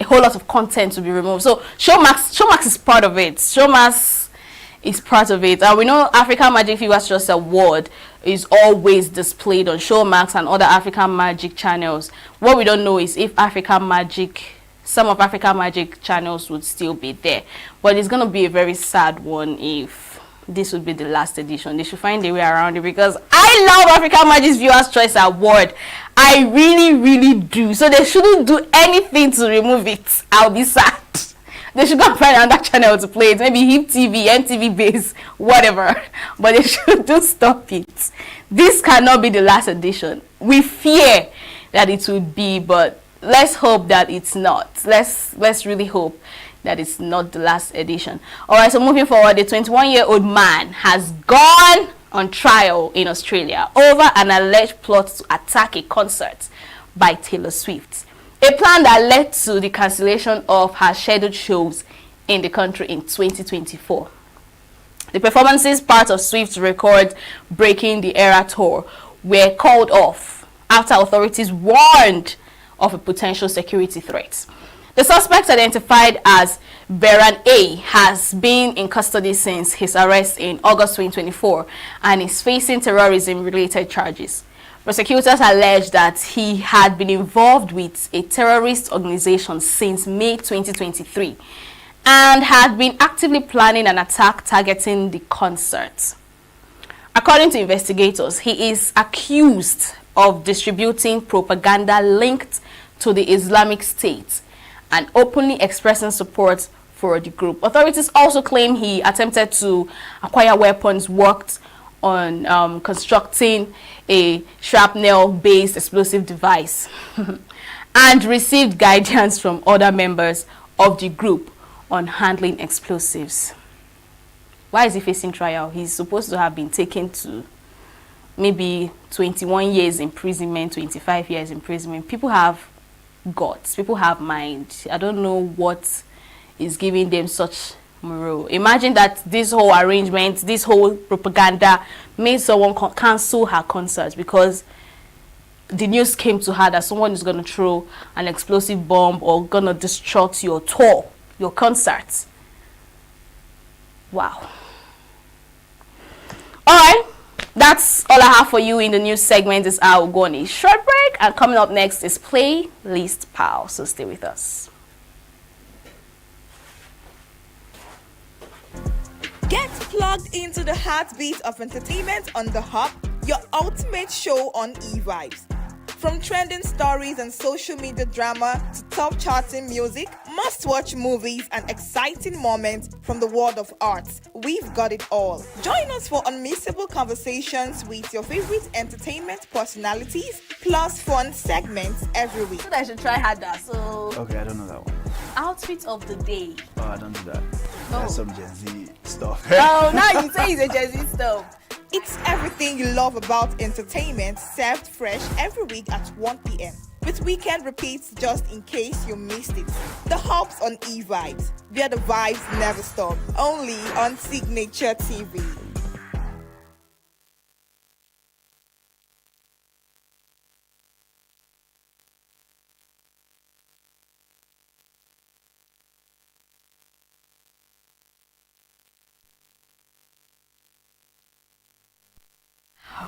Speaker 3: a whole lot of content to be removed. So Showmax is part of it. Showmax is part of it. And we know African Magic Viewers Choice Award is always displayed on Showmax and other African Magic channels. What we don't know is if some of African Magic channels would still be there. But it's going to be a very sad one if this would be the last edition. They should find a way around it, because I love African Magic Viewers Choice Award. I really, really do. So they shouldn't do anything to remove it. I'll be sad. They should go and find another channel to play it. Maybe HIP TV, MTV Base, whatever. But they should do stop it. This cannot be the last edition. We fear that it would be, but let's hope that it's not. Let's really hope that it's not the last edition. All right, so moving forward, the 21-year-old man has gone on trial in Australia over an alleged plot to attack a concert by Taylor Swift. A plan that led to the cancellation of her scheduled shows in the country in 2024. The performances, part of Swift's record Breaking the Era tour, were called off after authorities warned of a potential security threat. The suspect, identified as Beran A, has been in custody since his arrest in August 2024 and is facing terrorism-related charges. Prosecutors allege that he had been involved with a terrorist organization since May 2023 and had been actively planning an attack targeting the concert. According to investigators, he is accused of distributing propaganda linked to the Islamic State and openly expressing support for the group. Authorities also claim he attempted to acquire weapons, worked on constructing a shrapnel-based explosive device and received guidance from other members of the group on handling explosives. Why is he facing trial? He's supposed to have been taken to maybe 21 years imprisonment, 25 years imprisonment. People have guts, people have mind. I don't know what is giving them such morale. Imagine that this whole arrangement, this whole propaganda made someone cancel her concert because the news came to her that someone is going to throw an explosive bomb or going to destruct your tour, your concert. Wow. All right, that's all I have for you in the news segment. Is our go on a short break, and coming up next is Playlist Pal, so stay with us.
Speaker 20: Get plugged into the heartbeat of entertainment on The Hub, your ultimate show on eVibes. From trending stories and social media drama to top charting music, must-watch movies and exciting moments from the world of arts, we've got it all. Join us for unmissable conversations with your favorite entertainment personalities, plus fun segments every week.
Speaker 3: I should try harder. So
Speaker 26: Okay, I don't know that one.
Speaker 3: outfit of the day.
Speaker 26: Oh, I don't do that.
Speaker 3: Oh.
Speaker 26: That's some Gen Z stuff.
Speaker 3: Oh, now you say it's a Gen Z stuff.
Speaker 20: It's everything you love about entertainment, served fresh every week at 1 p.m. with weekend repeats just in case you missed it. The Hub's on eVibes, where the vibes never stop. Only on Signature TV.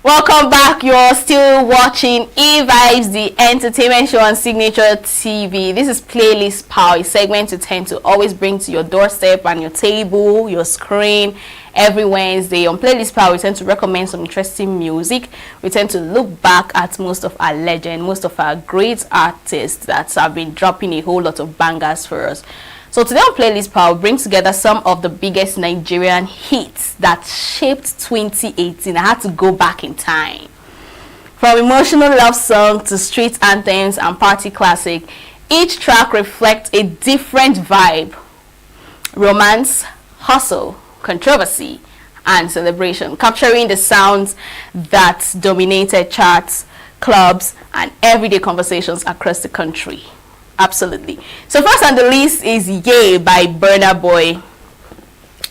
Speaker 3: Welcome back. You're still watching eVibes, the entertainment show on Signature TV. This is Playlist Pal, a segment we tend to always bring to your doorstep and your table, your screen, every Wednesday. On Playlist Pal, we tend to recommend some interesting music. We tend to look back at most of our legends, most of our great artists that have been dropping a whole lot of bangers for us. So today on Playlist Pal, we'll bring together some of the biggest Nigerian hits that shaped 2018. I had to go back in time. From emotional love songs to street anthems and party classic, each track reflects a different vibe. Romance, hustle, controversy, and celebration, capturing the sounds that dominated charts, clubs, and everyday conversations across the country. Absolutely. So first on the list is Yeah by Burna Boy.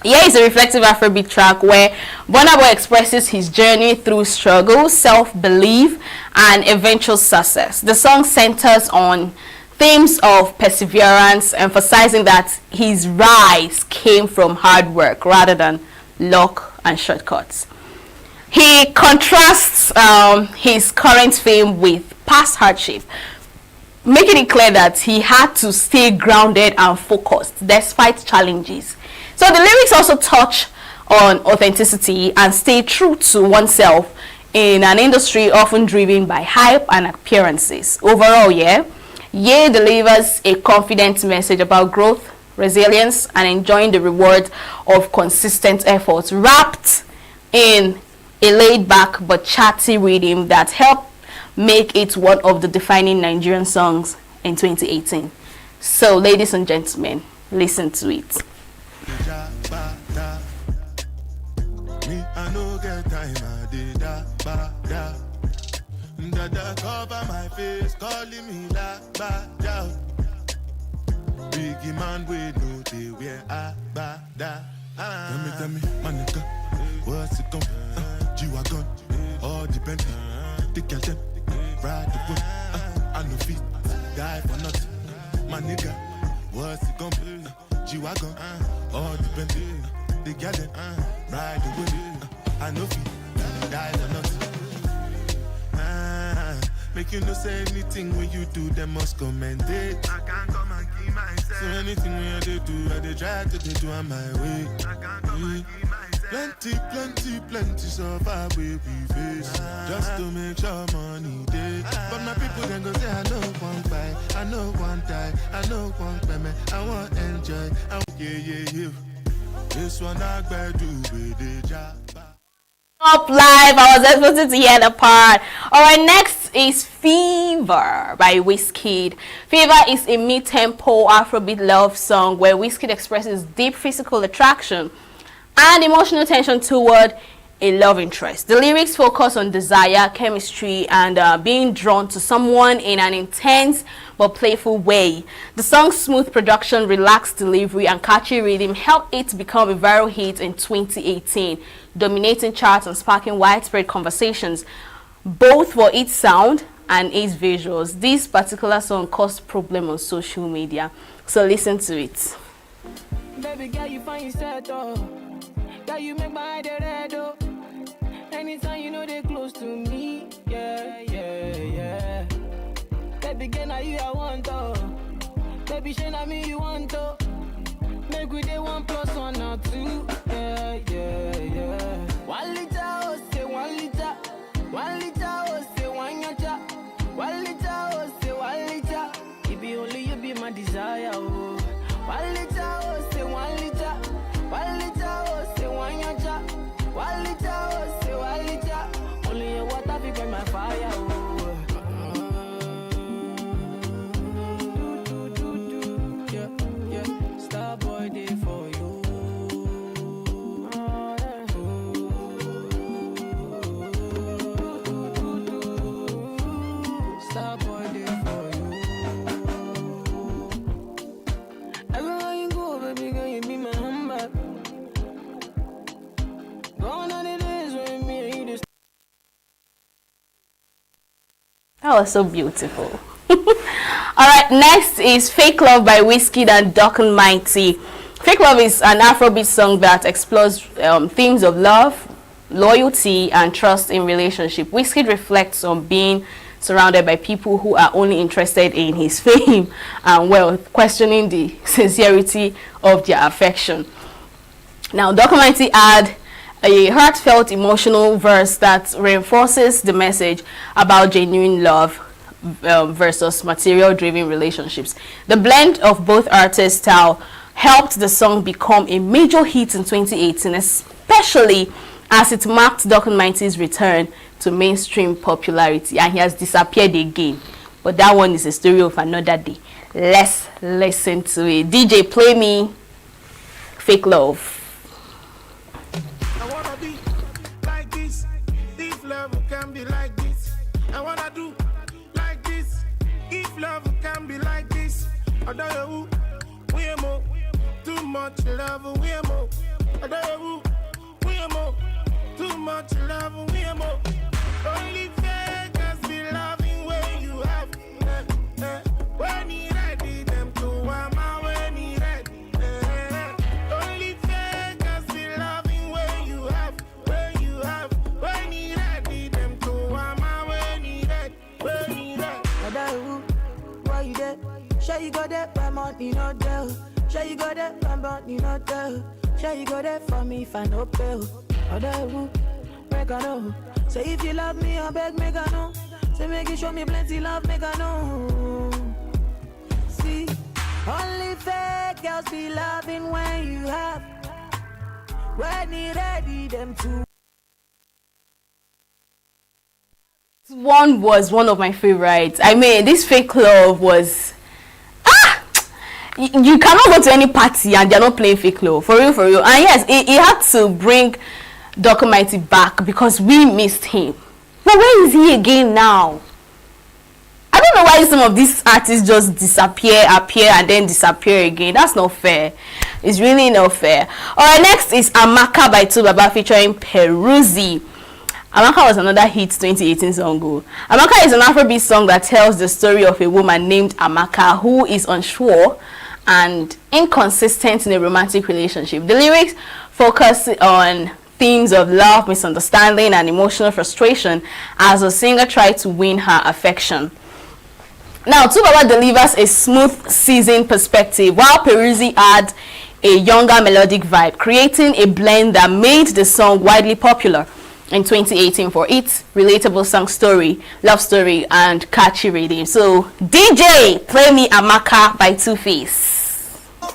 Speaker 3: Yeah is a reflective Afrobeat track where Burna Boy expresses his journey through struggle, self-belief, and eventual success. The song centers on themes of perseverance, emphasizing that his rise came from hard work rather than luck and shortcuts. He contrasts his current fame with past hardship, making it clear that he had to stay grounded and focused despite challenges. So the lyrics also touch on authenticity and stay true to oneself in an industry often driven by hype and appearances. Overall, Yeah delivers a confident message about growth, resilience, and enjoying the reward of consistent efforts, wrapped in a laid-back but chatty rhythm that helped make it one of the defining Nigerian songs in 2018. So, ladies and gentlemen, listen to it.
Speaker 4: Biggie man, we know they wear a bada. Tell me, my nigga, what's it gon' G-Wagon, all the Bentley, the girl them, ride the boat, I no feet, die for nothing. My nigga, what's it gon' G-Wagon, all the Bentley, the girl them, ride the boat, I no feet, die for nothing. Make you no say anything when you do, they must commend it. I can't come and keep myself. So anything when I do, I they try to do on my way. I can't come and keep myself. Plenty so far we face. Just to make sure money day. But my people then go say I know one buy, I know one die, I know one payment, I want enjoy. Yeah. This one I better do with the job.
Speaker 3: Up live, I was expecting to hear the part. Alright, next is Fever by Wizkid. Fever is a mid-tempo Afrobeat love song where Wizkid expresses deep physical attraction and emotional tension toward a love interest. The lyrics focus on desire, chemistry, and being drawn to someone in an intense but playful way. The song's smooth production, relaxed delivery, and catchy rhythm helped it become a viral hit in 2018, dominating charts and sparking widespread conversations, both for its sound and its visuals. This particular song caused problems on social media, so listen to it.
Speaker 8: Baby girl, you find yourself, oh. Girl, you make my head red, oh. Anytime you know they close to me, yeah. Baby girl, now you I want, oh. Baby, shey na me you want, oh. Make we day 1 + 1 or 2, yeah. 1 liter, oh, say 1 liter. 1 liter, oh, say 1 yacha. 1 liter, oh, say 1 liter. It be only you be my desire, oh. 1 liter, oh, say 1 liter. 1 liter, oh, say 1 yacha. 1 liter, oh, say 1 liter. Only your water fi burn my fire, oh. Yeah. Star boy day for you. Star boy day for you. Everywhere you go, baby girl, you be my handbag. Gone are the days when me and you just.
Speaker 3: That was so beautiful. Alright, next is Fake Love by Wizkid and Dark and Mighty. Fake Love is an Afrobeat song that explores themes of love, loyalty, and trust in relationship. Wizkid reflects on being surrounded by people who are only interested in his fame and wealth, questioning the sincerity of their affection. Now, Dark and Mighty add a heartfelt, emotional verse that reinforces the message about genuine love versus material-driven relationships. The blend of both artists' style helped the song become a major hit in 2018, especially as it marked Dark and Mighty's return to mainstream popularity, and he has disappeared again. But that one is a story of another day. Let's listen to it. DJ, play me Fake Love.
Speaker 4: I wanna be like this. If love can be like this, I wanna do like this. If love can be like this, I don't know we are more. Too much love, we are more. I don't know we are more. Too much love, we are more. Only fakers be loving when you have. When he ready, them to wama when he ready. Only fakers be loving when you have. When he ready, them to wama when he ready. When he ready.
Speaker 8: Why you there? Sure you got that, my money not there. Sure you got that, my money not there. Sure you got that for me if I no pay. Other make I know. Say if you love me, I beg make I know. Say make you show me plenty love, make I know. See, Only fake girls be loving when you have. When you ready, them to.
Speaker 3: One was one of my favorites. I mean, this fake love was you cannot go to any party and they're not playing fake love, for real. And yes, he had to bring Doc Mighty back because we missed him. But where is he again now? I don't know why some of these artists just appear and then disappear again. That's not fair. It's really not fair. Alright, next is Amaka by Tubaba featuring Peruzzi. Amaka was another hit 2018 song. Amaka is an Afrobeat song that tells the story of a woman named Amaka who is unsure and inconsistent in a romantic relationship. The lyrics focus on themes of love, misunderstanding, and emotional frustration as the singer tried to win her affection. Now, Tubaba delivers a smooth, seasoned perspective, while Peruzzi adds a younger melodic vibe, creating a blend that made the song widely popular in 2018 for its relatable song story, love story, and catchy rhythm. So, DJ, play me Amaka by Two Face.
Speaker 8: I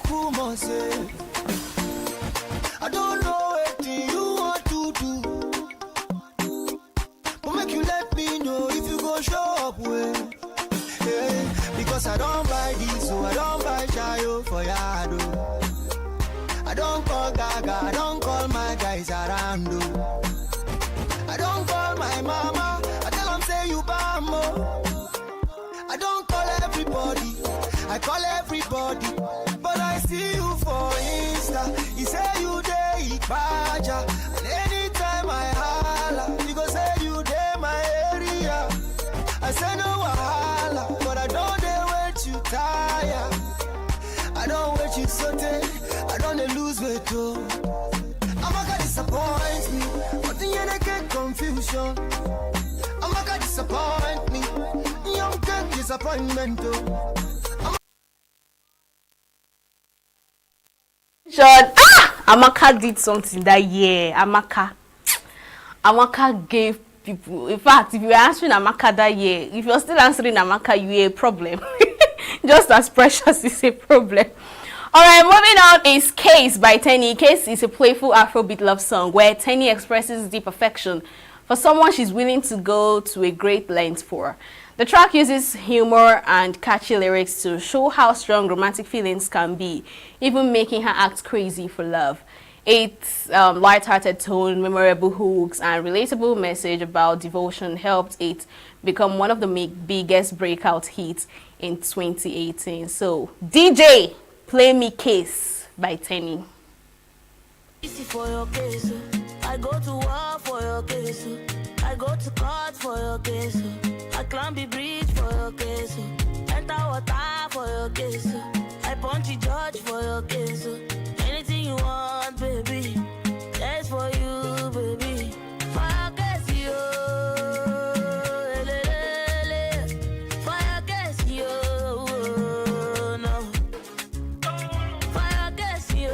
Speaker 8: don't know what you want to do, but make you let me know if you go show up well. Yeah, because I don't buy this, so I don't buy Chayo for Yado. I don't call Gaga, I don't call my guys around. I don't call my mama, I tell them say you bambo. I don't call everybody, I call everybody. But I see you for Insta, you say you day Baja. And anytime I holla, you go say you day my area. I say no wahala, but I don't dare wait you tire. I don't wait you sote, I don't dey lose weight too. Amaka disappoint me, but the end I get confusion. Amaka disappoint me, young get disappointment too.
Speaker 3: Amaka did something that year. Amaka gave people. In fact, if you were answering Amaka that year, if you're still answering Amaka, you're a problem. Just as Precious is a problem. Alright, moving on is Case by Tenny. Case is a playful Afrobeat love song where Tenny expresses deep affection for someone she's willing to go to a great length for. The track uses humor and catchy lyrics to show how strong romantic feelings can be, even making her act crazy for love. Its light-hearted tone, memorable hooks, and relatable message about devotion helped it become one of the biggest breakout hits in 2018. So, DJ, play me Case by Tenny.
Speaker 8: For your case, I go to war for your case. I go to court for your case. I climb the bridge for your case. Enter water for your case. I punch the judge for your case. Anything you want, baby, that's for you, baby. For your case, yo. For your case, yo. No. For your case, yo.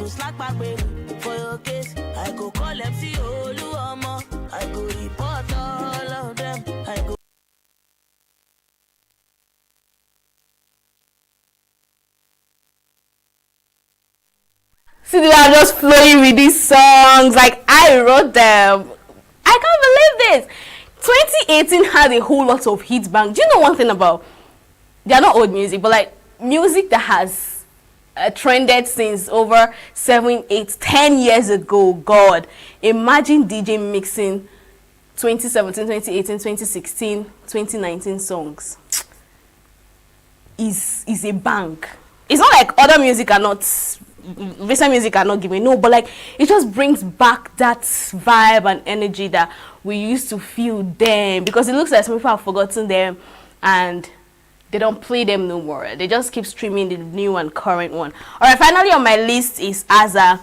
Speaker 8: Slack back, baby, for your case. I go call MC Oluomo. I go report all of them. I go.
Speaker 3: See, they are just flowing with these songs. Like, I wrote them. I can't believe this. 2018 had a whole lot of hits bang. Do you know one thing about? They are not old music, but like music that has trended since over 7, 8, 10 years ago. God, imagine DJ mixing 2017, 2018, 2016, 2019 songs. Is a bank. It's not like other music are not, recent music are not giving, no, but like it just brings back that vibe and energy that we used to feel then, because it looks like some people have forgotten them and they don't play them no more. They just keep streaming the new and current one. All right, finally on my list is Azza.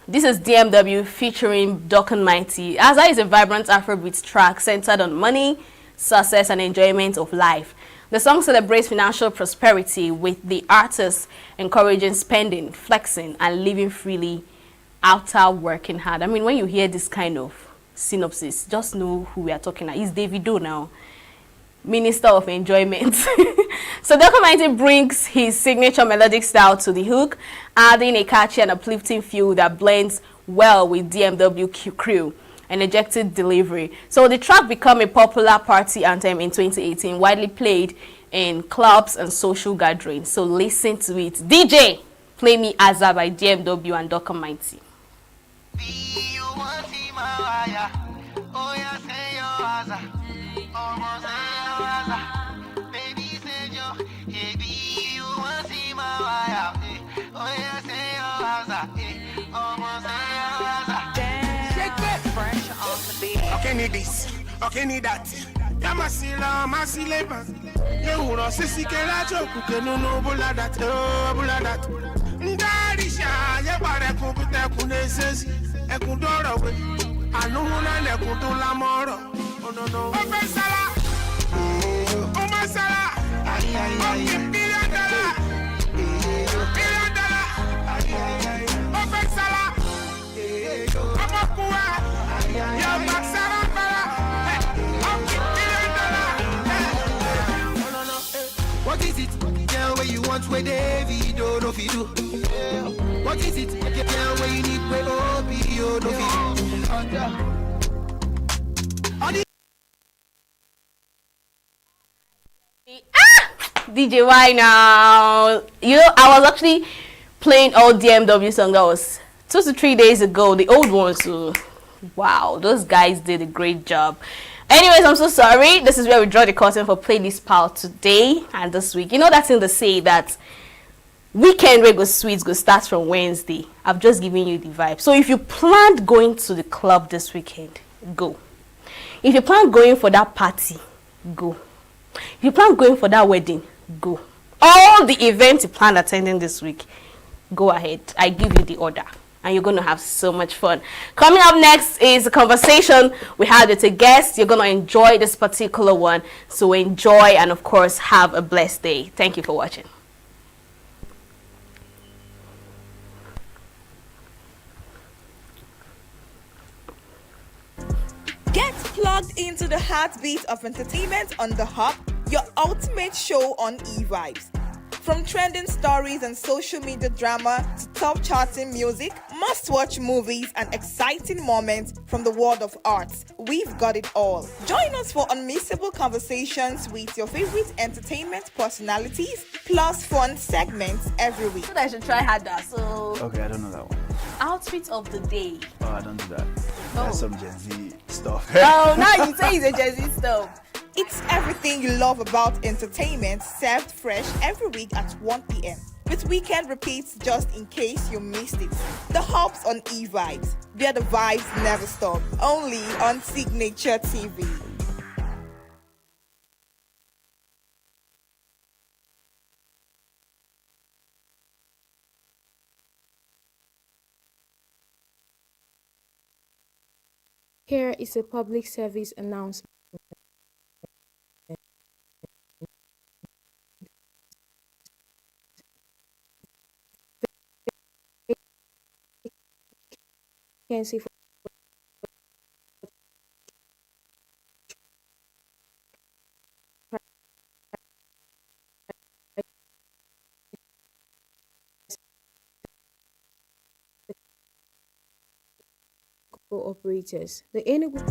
Speaker 3: This is DMW featuring Doc and Mighty. Azza is a vibrant Afrobeat track centered on money, success, and enjoyment of life. The song celebrates financial prosperity, with the artist encouraging spending, flexing, and living freely after working hard. I mean, when you hear this kind of synopsis, just know who we are talking about. It's Davido now, Minister of Enjoyment. So Dr. Mighty brings his signature melodic style to the hook, adding a catchy and uplifting feel that blends well with DMW crew and ejected delivery. So the track became a popular party anthem in 2018, widely played in clubs and social gatherings. So listen to it. DJ, play me Azza by DMW and Dr. Mighty.
Speaker 4: Okay, need this. Okay, need that. Yamasila, Masileba. You know, Sissy Kelajo, Kukenu, Bula that, Bula that. Ndarisha, Yabara Kukuta Kuneses, Ekudora, Anuna, Lekudula Moro. Oh, no, no. Oh, Sala. Oh, Masala. Oh, Pilandala. Pilandala. Oh, Sala. Amakua. What is it? Girl, where you want where David don't know if you do. What is it? Girl, where you need where OBO don't
Speaker 3: DJ, why now? You know, I was actually playing old DMW song that was 2 to 3 days ago, the old ones. So wow, those guys did a great job. Anyways, I'm so sorry. This is where we draw the curtain for Playlist Pal today and this week. You know that thing they say that weekend where go sweets go start from Wednesday. I've just given you the vibe. So if you planned going to the club this weekend, go. If you plan going for that party, go. If you plan going for that wedding, go. All the events you plan attending this week, go ahead. I give you the order. And you're going to have so much fun. Coming up next is a conversation we had with a guest. You're going to enjoy this particular one. So enjoy and, of course, have a blessed day. Thank you for watching.
Speaker 20: Get plugged into the heartbeat of entertainment on The Hub, your ultimate show on eVibes. From trending stories and social media drama to top charting music, must-watch movies and exciting moments from the world of arts, we've got it all. Join us for unmissable conversations with your favorite entertainment personalities, plus fun segments every week.
Speaker 3: I should try harder. So
Speaker 26: Okay, I don't know that one.
Speaker 3: Outfit of the day.
Speaker 26: Oh, I don't do that. That's some Gen Z stuff.
Speaker 3: Oh, now you say it's a Gen Z stuff.
Speaker 20: It's everything you love about entertainment, served fresh every week at 1 p.m. with weekend repeats just in case you missed it. The Hubs on eVibes, where the vibes never stop. Only on Signature TV.
Speaker 5: Here is a public service announcement. Vacancy for operators. The ENUGU.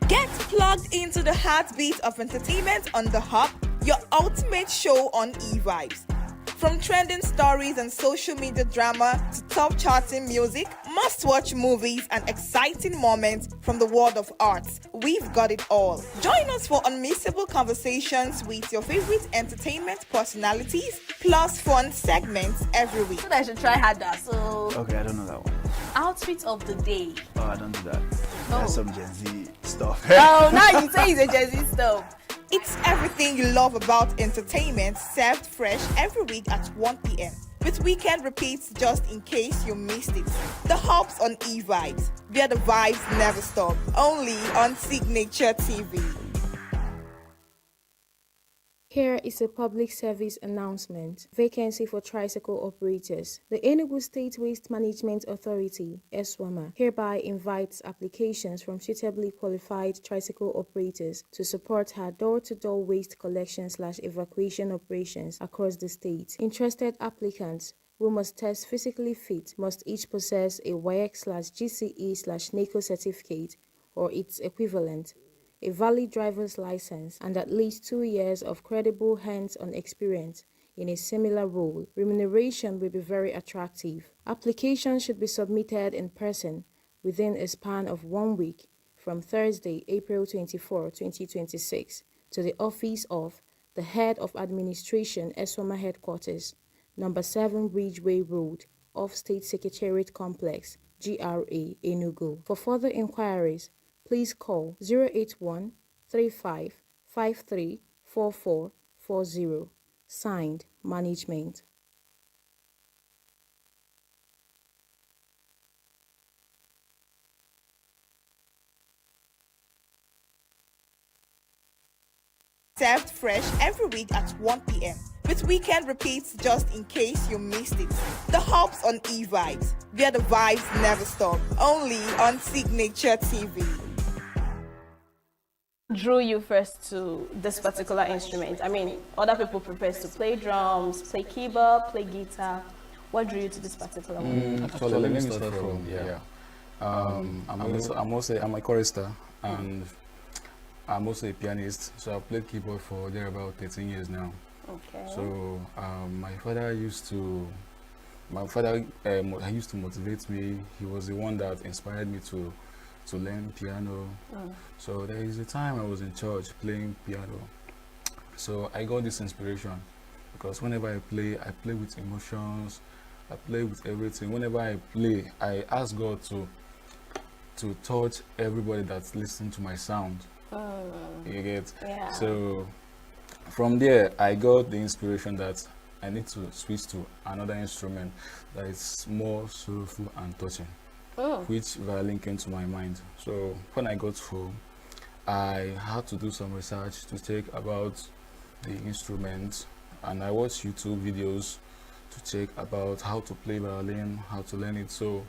Speaker 20: Get plugged into the heartbeat of entertainment on The Hub, your ultimate show on eVibes. From trending stories and social media drama to top charting music, must-watch movies and exciting moments from the world of arts, we've got it all. Join us for unmissable conversations with your favorite entertainment personalities, plus fun segments every week.
Speaker 3: I should try harder. So
Speaker 26: Okay, I don't know that one.
Speaker 3: Outfit of the day.
Speaker 26: Oh, I don't do that. That's some Gen Z stuff.
Speaker 3: Oh, now you say it's a Gen Z stuff.
Speaker 20: It's everything you love about entertainment served fresh every week at 1 p.m. with weekend repeats just in case you missed it. The Hops on E-Vibes, where the vibes never stop. Only on Signature TV.
Speaker 5: Here is a public service announcement. Vacancy for tricycle operators. The ENUGU State Waste Management Authority, ESWAMA, hereby invites applications from suitably qualified tricycle operators to support her door-to-door waste collection/evacuation operations across the state. Interested applicants who must test physically fit must each possess a WAEC/GCE/NACO certificate or its equivalent, a valid driver's license, and at least 2 years of credible hands-on experience in a similar role. Remuneration will be very attractive. Applications should be submitted in person within a span of 1 week from Thursday, April 24, 2026, to the office of the Head of Administration, ESWAMA Headquarters, Number 7 Bridgeway Road, off State Secretariat Complex, GRA, Enugu. For further inquiries, please call 081 35 53 4440. Signed, Management.
Speaker 20: Served fresh every week at 1 p.m. with weekend repeats just in case you missed it. The Hops on E-Vibes, where the vibes never stop. Only on Signature TV.
Speaker 3: Drew you first to this particular instrument? I mean, other people prepare to play drums, play keyboard, play guitar. What drew you to this particular one?
Speaker 7: Actually, let me start from I'm a chorister and I'm also a pianist. So I've played keyboard for there about 13 years now.
Speaker 3: Okay.
Speaker 7: So my father used to motivate me. He was the one that inspired me to learn piano. So there is a time I was in church playing piano. So I got this inspiration because whenever I play with emotions, I play with everything. Whenever I play, I ask God to touch everybody that's listening to my sound. You get?
Speaker 3: Yeah.
Speaker 7: So from there, I got the inspiration that I need to switch to another instrument that is more soulful and touching. Which violin came to my mind. So when I got home, I had to do some research to check about the instrument, and I watched YouTube videos to check about how to play violin, how to learn it. So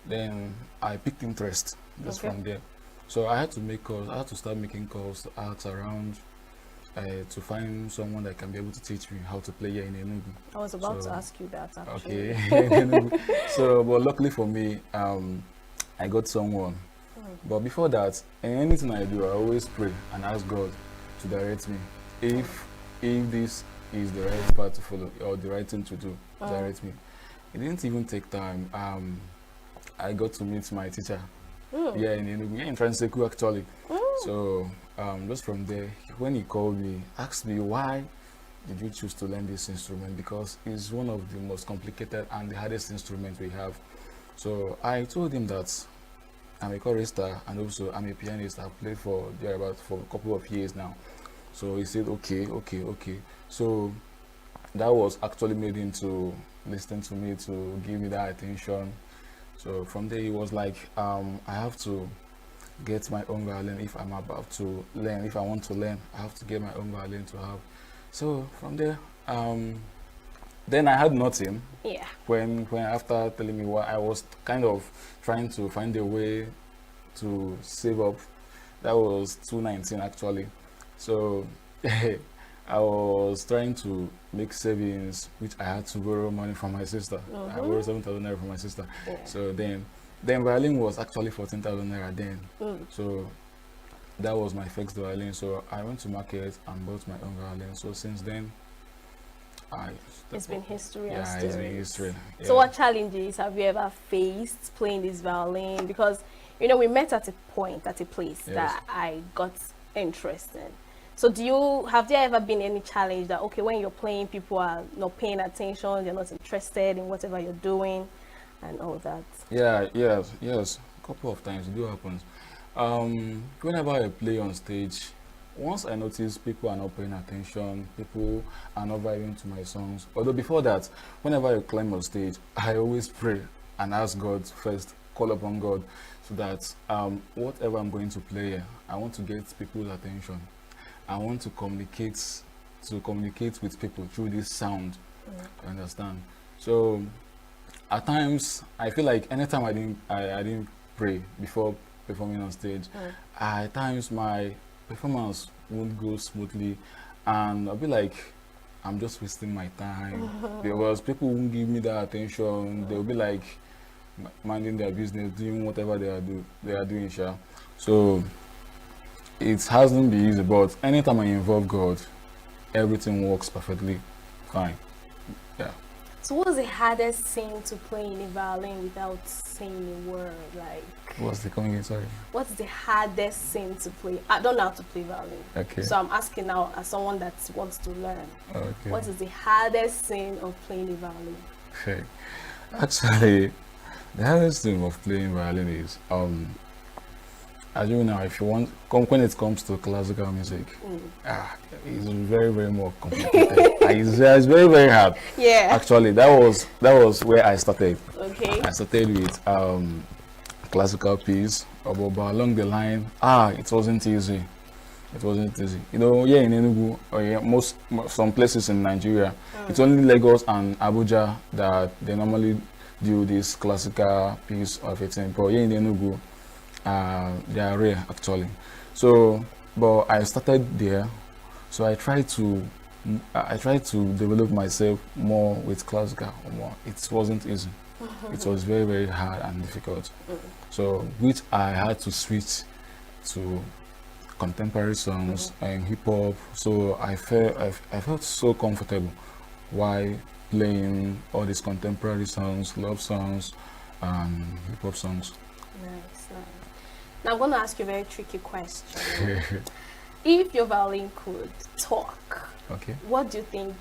Speaker 7: then I picked interest just from there. So I had to make calls. I had to start making calls to ask around to find someone that can be able to teach me how to play here in Enugu.
Speaker 3: I was about to ask you that actually.
Speaker 7: Okay. So, but luckily for me, I got someone. But before that, in anything I do, I always pray and ask God to direct me. If this is the right path to follow or the right thing to do, direct me. It didn't even take time. I got to meet my teacher. Yeah, in Enugu, in Transeku actually. So just from there, when he called me, asked me why did you choose to learn this instrument, because it's one of the most complicated and the hardest instruments we have. So I told him that I'm a chorister and also I'm a pianist. I've played for a couple of years now. So he said, okay. So that was actually made him to listen to me, to give me that attention. So from there, he was like, I have to get my own violin if I'm about to learn. If I want to learn, I have to get my own violin to have. So from there, then I had nothing.
Speaker 3: Yeah.
Speaker 7: When after telling me what, I was kind of trying to find a way to save up. That was 2019 actually. So I was trying to make savings, which I had to borrow money from my sister. I borrowed 7,000 naira from my sister.
Speaker 3: Yeah.
Speaker 7: So then violin was actually 14,000 naira then. So that was my fixed violin. So I went to market and bought my own violin. So since then,
Speaker 3: it's been history.
Speaker 7: Yeah, it's been history. Yeah.
Speaker 3: So what challenges have you ever faced playing this violin? Because we met at a place that I got interested. So have there ever been any challenge that, okay, when you're playing, people are not paying attention, they're not interested in whatever you're doing and all that?
Speaker 7: Yes. A couple of times it do happen. Whenever I play on stage, once I noticed people are not paying attention, people are not vibing to my songs. Although before that, whenever I climb on stage, I always pray and ask God first, call upon God, so that whatever I'm going to play, I want to get people's attention. I want to communicate with people through this sound. You understand? So at times I feel like anytime I didn't pray before performing on stage, at times my performance won't go smoothly, and I'll be like, I'm just wasting my time because people won't give me that attention. They'll be like minding their business, doing whatever they are doing, sure. So it hasn't been easy, but anytime I involve God, everything works perfectly fine. Yeah.
Speaker 3: So what was the hardest thing to play in a violin without saying a word? Like,
Speaker 7: What's the coming in? Sorry.
Speaker 3: what's the hardest thing to play? I don't know how to play violin.
Speaker 7: Okay.
Speaker 3: So I'm asking now as someone that wants to learn.
Speaker 7: Okay.
Speaker 3: What is the hardest thing of playing a violin?
Speaker 7: Okay. Actually, the hardest thing of playing violin is as you know, if you want, when it comes to classical music, it's very, very more complicated. It's very, very hard.
Speaker 3: Yeah.
Speaker 7: Actually, that was where I started.
Speaker 3: Okay.
Speaker 7: I started with classical piece, but along the line, it wasn't easy. It wasn't easy. You know, here in ENUGU, or some places in Nigeria, it's only Lagos and Abuja that they normally do this classical piece of it. But here in ENUGU, they are rare actually. So, but I started there, so I tried to develop myself more with classical. It wasn't easy. It was very, very hard and difficult. So, which I had to switch to contemporary songs and hip hop. So I felt so comfortable while playing all these contemporary songs, love songs, and hip hop songs.
Speaker 3: Nice. Now I'm going to ask you a very tricky question. If your violin could talk,
Speaker 7: okay,
Speaker 3: what do you think?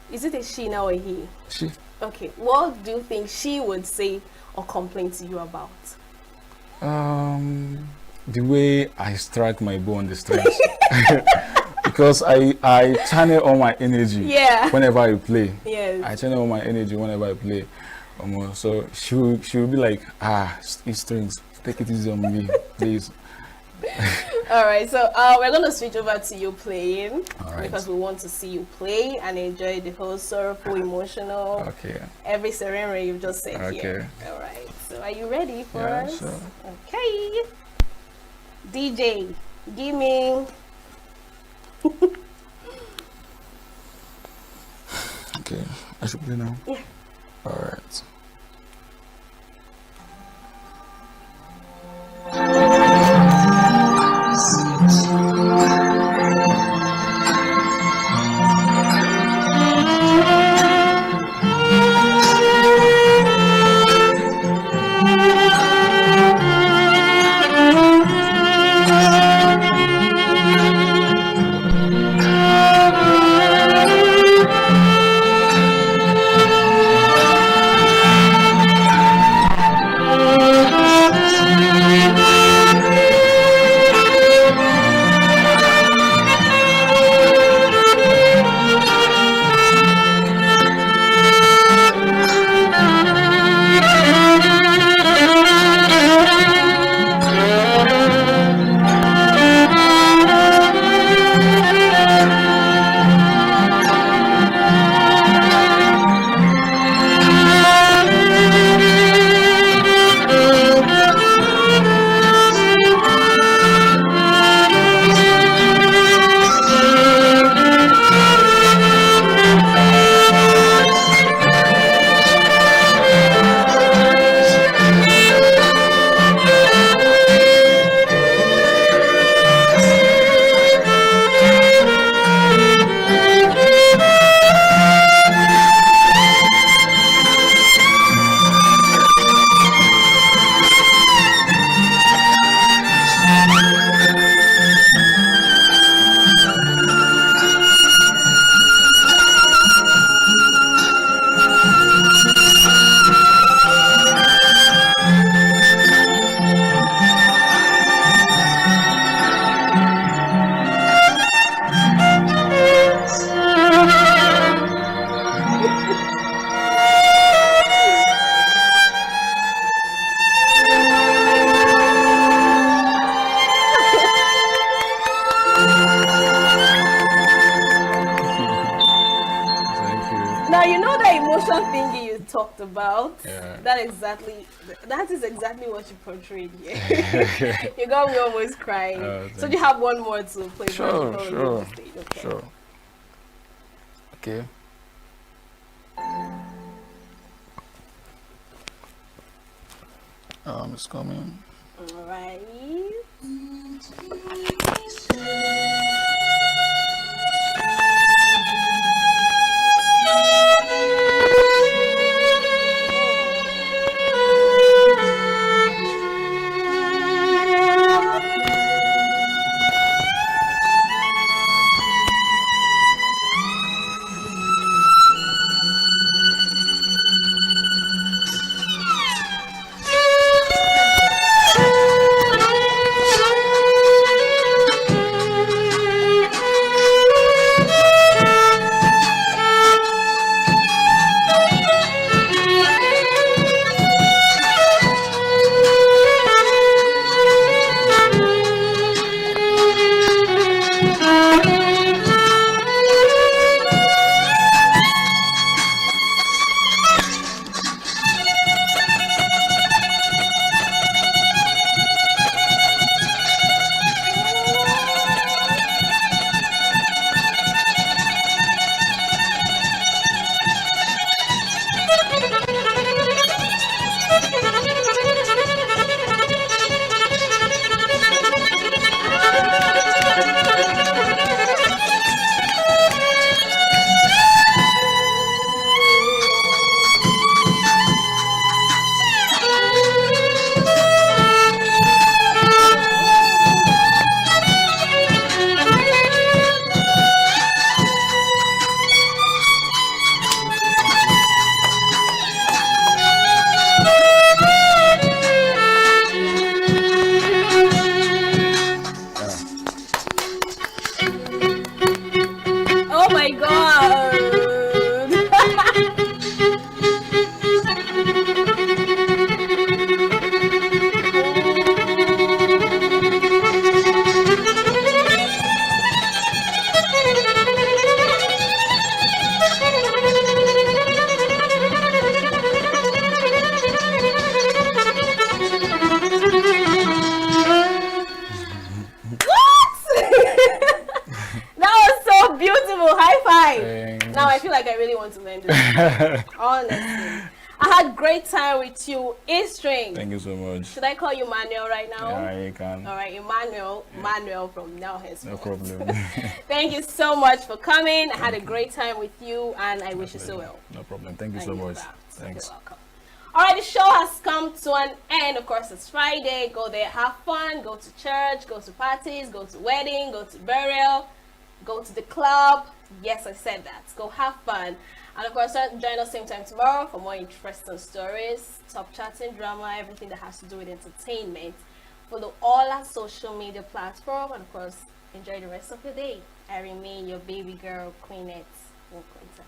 Speaker 3: Is it a she now or a he?
Speaker 7: She.
Speaker 3: Okay. What do you think she would say or complain to you about?
Speaker 7: The way I strike my bow on the strings. Because I channel all my energy whenever I play.
Speaker 3: Yes.
Speaker 7: I channel all my energy whenever I play. So she will be like, it's strings. Take it easy on me, please.
Speaker 3: All right, so we're going to switch over to you playing because we want to see you play and enjoy the whole sorrowful, emotional, every ceremony you've just said here. All right, so are you ready for us?
Speaker 7: Sure.
Speaker 3: Okay. DJ, give me.
Speaker 7: Okay, I should play now?
Speaker 3: Yeah.
Speaker 7: All right.
Speaker 3: talked about.
Speaker 7: Yeah.
Speaker 3: That is exactly what you portrayed here. You got me almost crying. So you have one more to play for us before we leave the stage. Okay.
Speaker 7: Sure. Okay. It's coming.
Speaker 3: All right. Oh my god! Beautiful, high five.
Speaker 7: Thanks.
Speaker 3: Now I feel like I really want to learn this. Honestly, I had great time with you. A-string.
Speaker 7: Thank you so much.
Speaker 3: Should I call you Manuel right now?
Speaker 7: Yeah, you can.
Speaker 3: All right, Emmanuel. Manuel from now henceforth.
Speaker 7: No problem.
Speaker 3: Thank you so much for coming. I had a great time with you, and I wish you so well.
Speaker 7: No problem. Thank you so much. Thanks.
Speaker 3: You're welcome. All right, the show has come to an end. Of course, it's Friday. Go there, have fun. Go to church. Go to parties. Go to wedding. Go to burial. Go to the club. Yes, I said that. Go have fun. And of course, join us same time tomorrow for more interesting stories, top chatting, drama, everything that has to do with entertainment. Follow all our social media platforms, and of course, enjoy the rest of your day. I remain your baby girl, Queenette Wokwenta.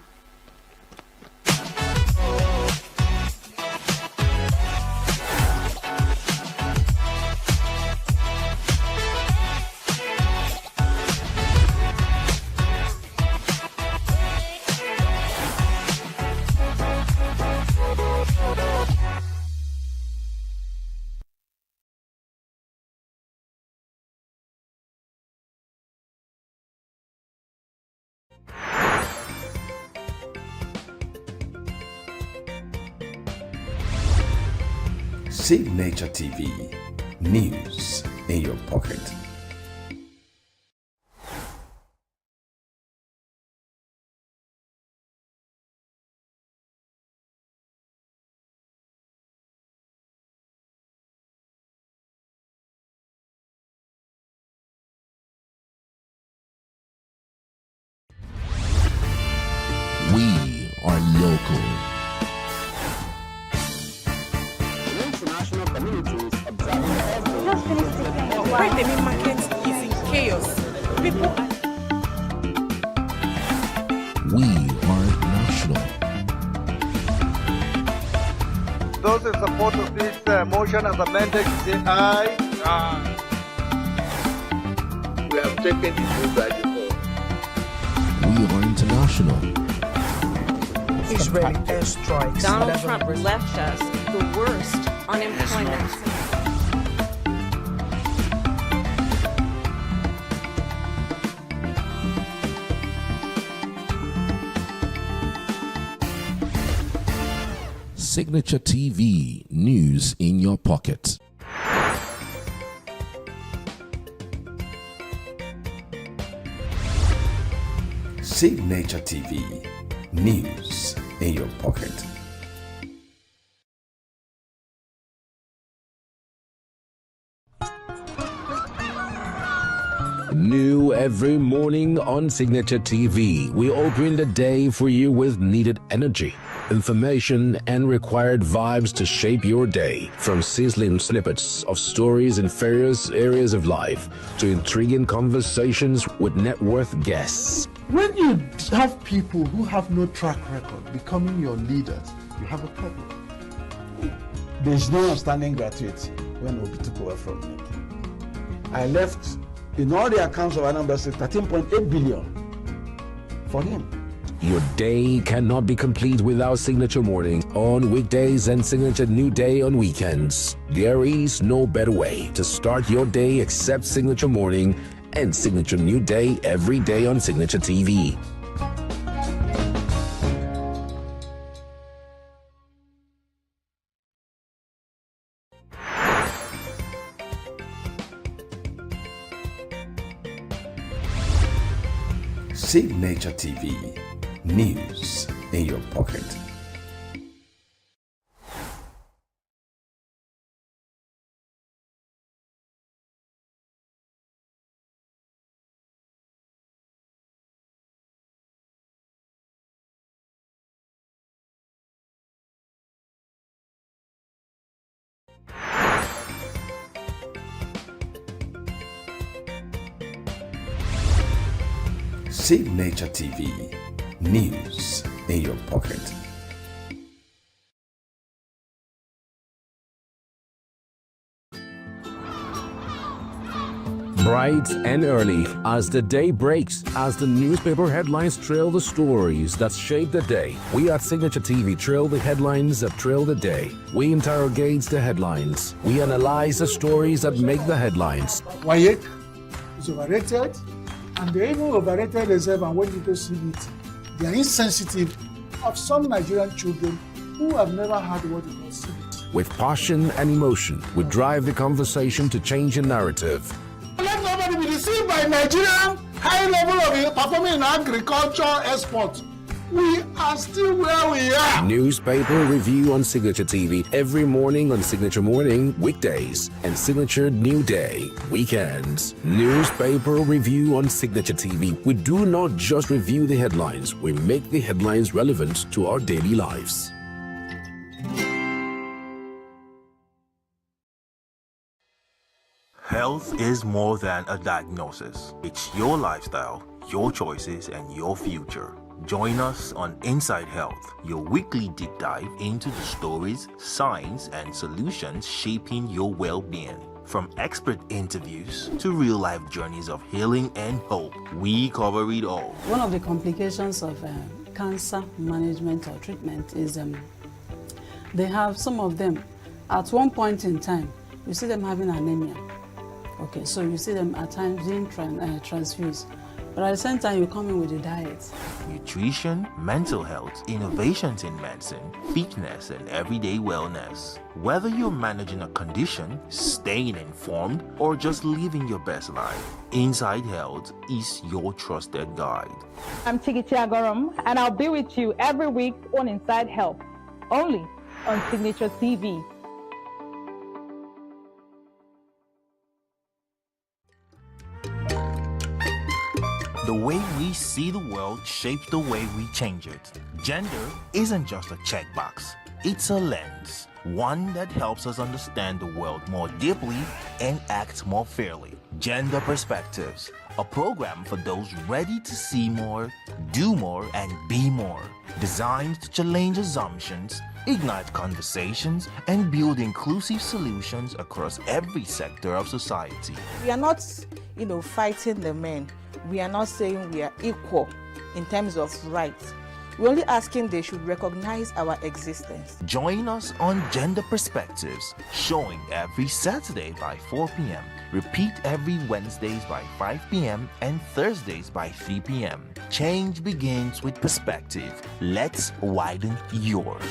Speaker 6: Signature TV, news in your pocket.
Speaker 13: We are local.
Speaker 8: International communities observing why the main market is in chaos. People are...
Speaker 13: We are national.
Speaker 16: Those in support of this motion as amended, say aye. Aye.
Speaker 2: We have taken the vote by default.
Speaker 13: We are international.
Speaker 17: Israeli airstrikes. Donald Trump left us the worst unemployment.
Speaker 13: Signature TV, news in your pocket.
Speaker 6: Signature TV, news in your pocket.
Speaker 13: New every morning on Signature TV, we open the day for you with needed energy, information, and required vibes to shape your day. From sizzling snippets of stories in various areas of life to intriguing conversations with net worth guests.
Speaker 27: When you have people who have no track record becoming your leaders, you have a problem. There is no outstanding gratuity when Obi took over from me. I left in all the accounts of Anambra State 13.8 billion for him.
Speaker 13: Your day cannot be complete without Signature Morning on weekdays and Signature New Day on weekends. There is no better way to start your day except Signature Morning and Signature New Day every day on Signature TV.
Speaker 6: Signature TV, news in your pocket. Signature TV, news in your pocket.
Speaker 13: Bright and early as the day breaks, as the newspaper headlines trail the stories that shape the day. We at Signature TV trail the headlines that trail the day. We interrogate the headlines. We analyze the stories that make the headlines.
Speaker 14: Wyatt is overrated, and they even overrated themselves, and when you go see it, they are insensitive of some Nigerian children who have never had what they call CBT.
Speaker 13: With passion and emotion, we drive the conversation to change the narrative.
Speaker 14: Let nobody be deceived by Nigerian high level of performing in agriculture export. We are still where we are.
Speaker 13: Newspaper review on Signature TV every morning on Signature Morning weekdays and Signature New Day weekends. Newspaper review on Signature TV. We do not just review the headlines, we make the headlines relevant to our daily lives.
Speaker 1: Health is more than a diagnosis. It's your lifestyle, your choices, and your future. Join us on Inside Health, your weekly deep dive into the stories, science, and solutions shaping your well-being. From expert interviews to real-life journeys of healing and hope, we cover it all.
Speaker 9: One of the complications of cancer management or treatment is they have some of them, at one point in time, you see them having anemia. Okay, so you see them at times being transfused. But at the same time, you come in with a diet.
Speaker 1: Nutrition, mental health, innovations in medicine, fitness, and everyday wellness. Whether you're managing a condition, staying informed, or just living your best life, Inside Health is your trusted guide.
Speaker 12: I'm Chigichi Agorom, and I'll be with you every week on Inside Health, only on Signature TV.
Speaker 1: The way we see the world shapes the way we change it. Gender isn't just a checkbox, it's a lens, one that helps us understand the world more deeply and act more fairly. Gender Perspectives, a program for those ready to see more, do more, and be more. Designed to challenge assumptions, ignite conversations, and build inclusive solutions across every sector of society.
Speaker 10: We are not, fighting the men. We are not saying we are equal in terms of rights. We're only asking they should recognize our existence.
Speaker 1: Join us on Gender Perspectives, showing every Saturday by 4 p.m. Repeat every Wednesdays by 5 p.m. and Thursdays by 3 p.m. Change begins with perspective. Let's widen yours.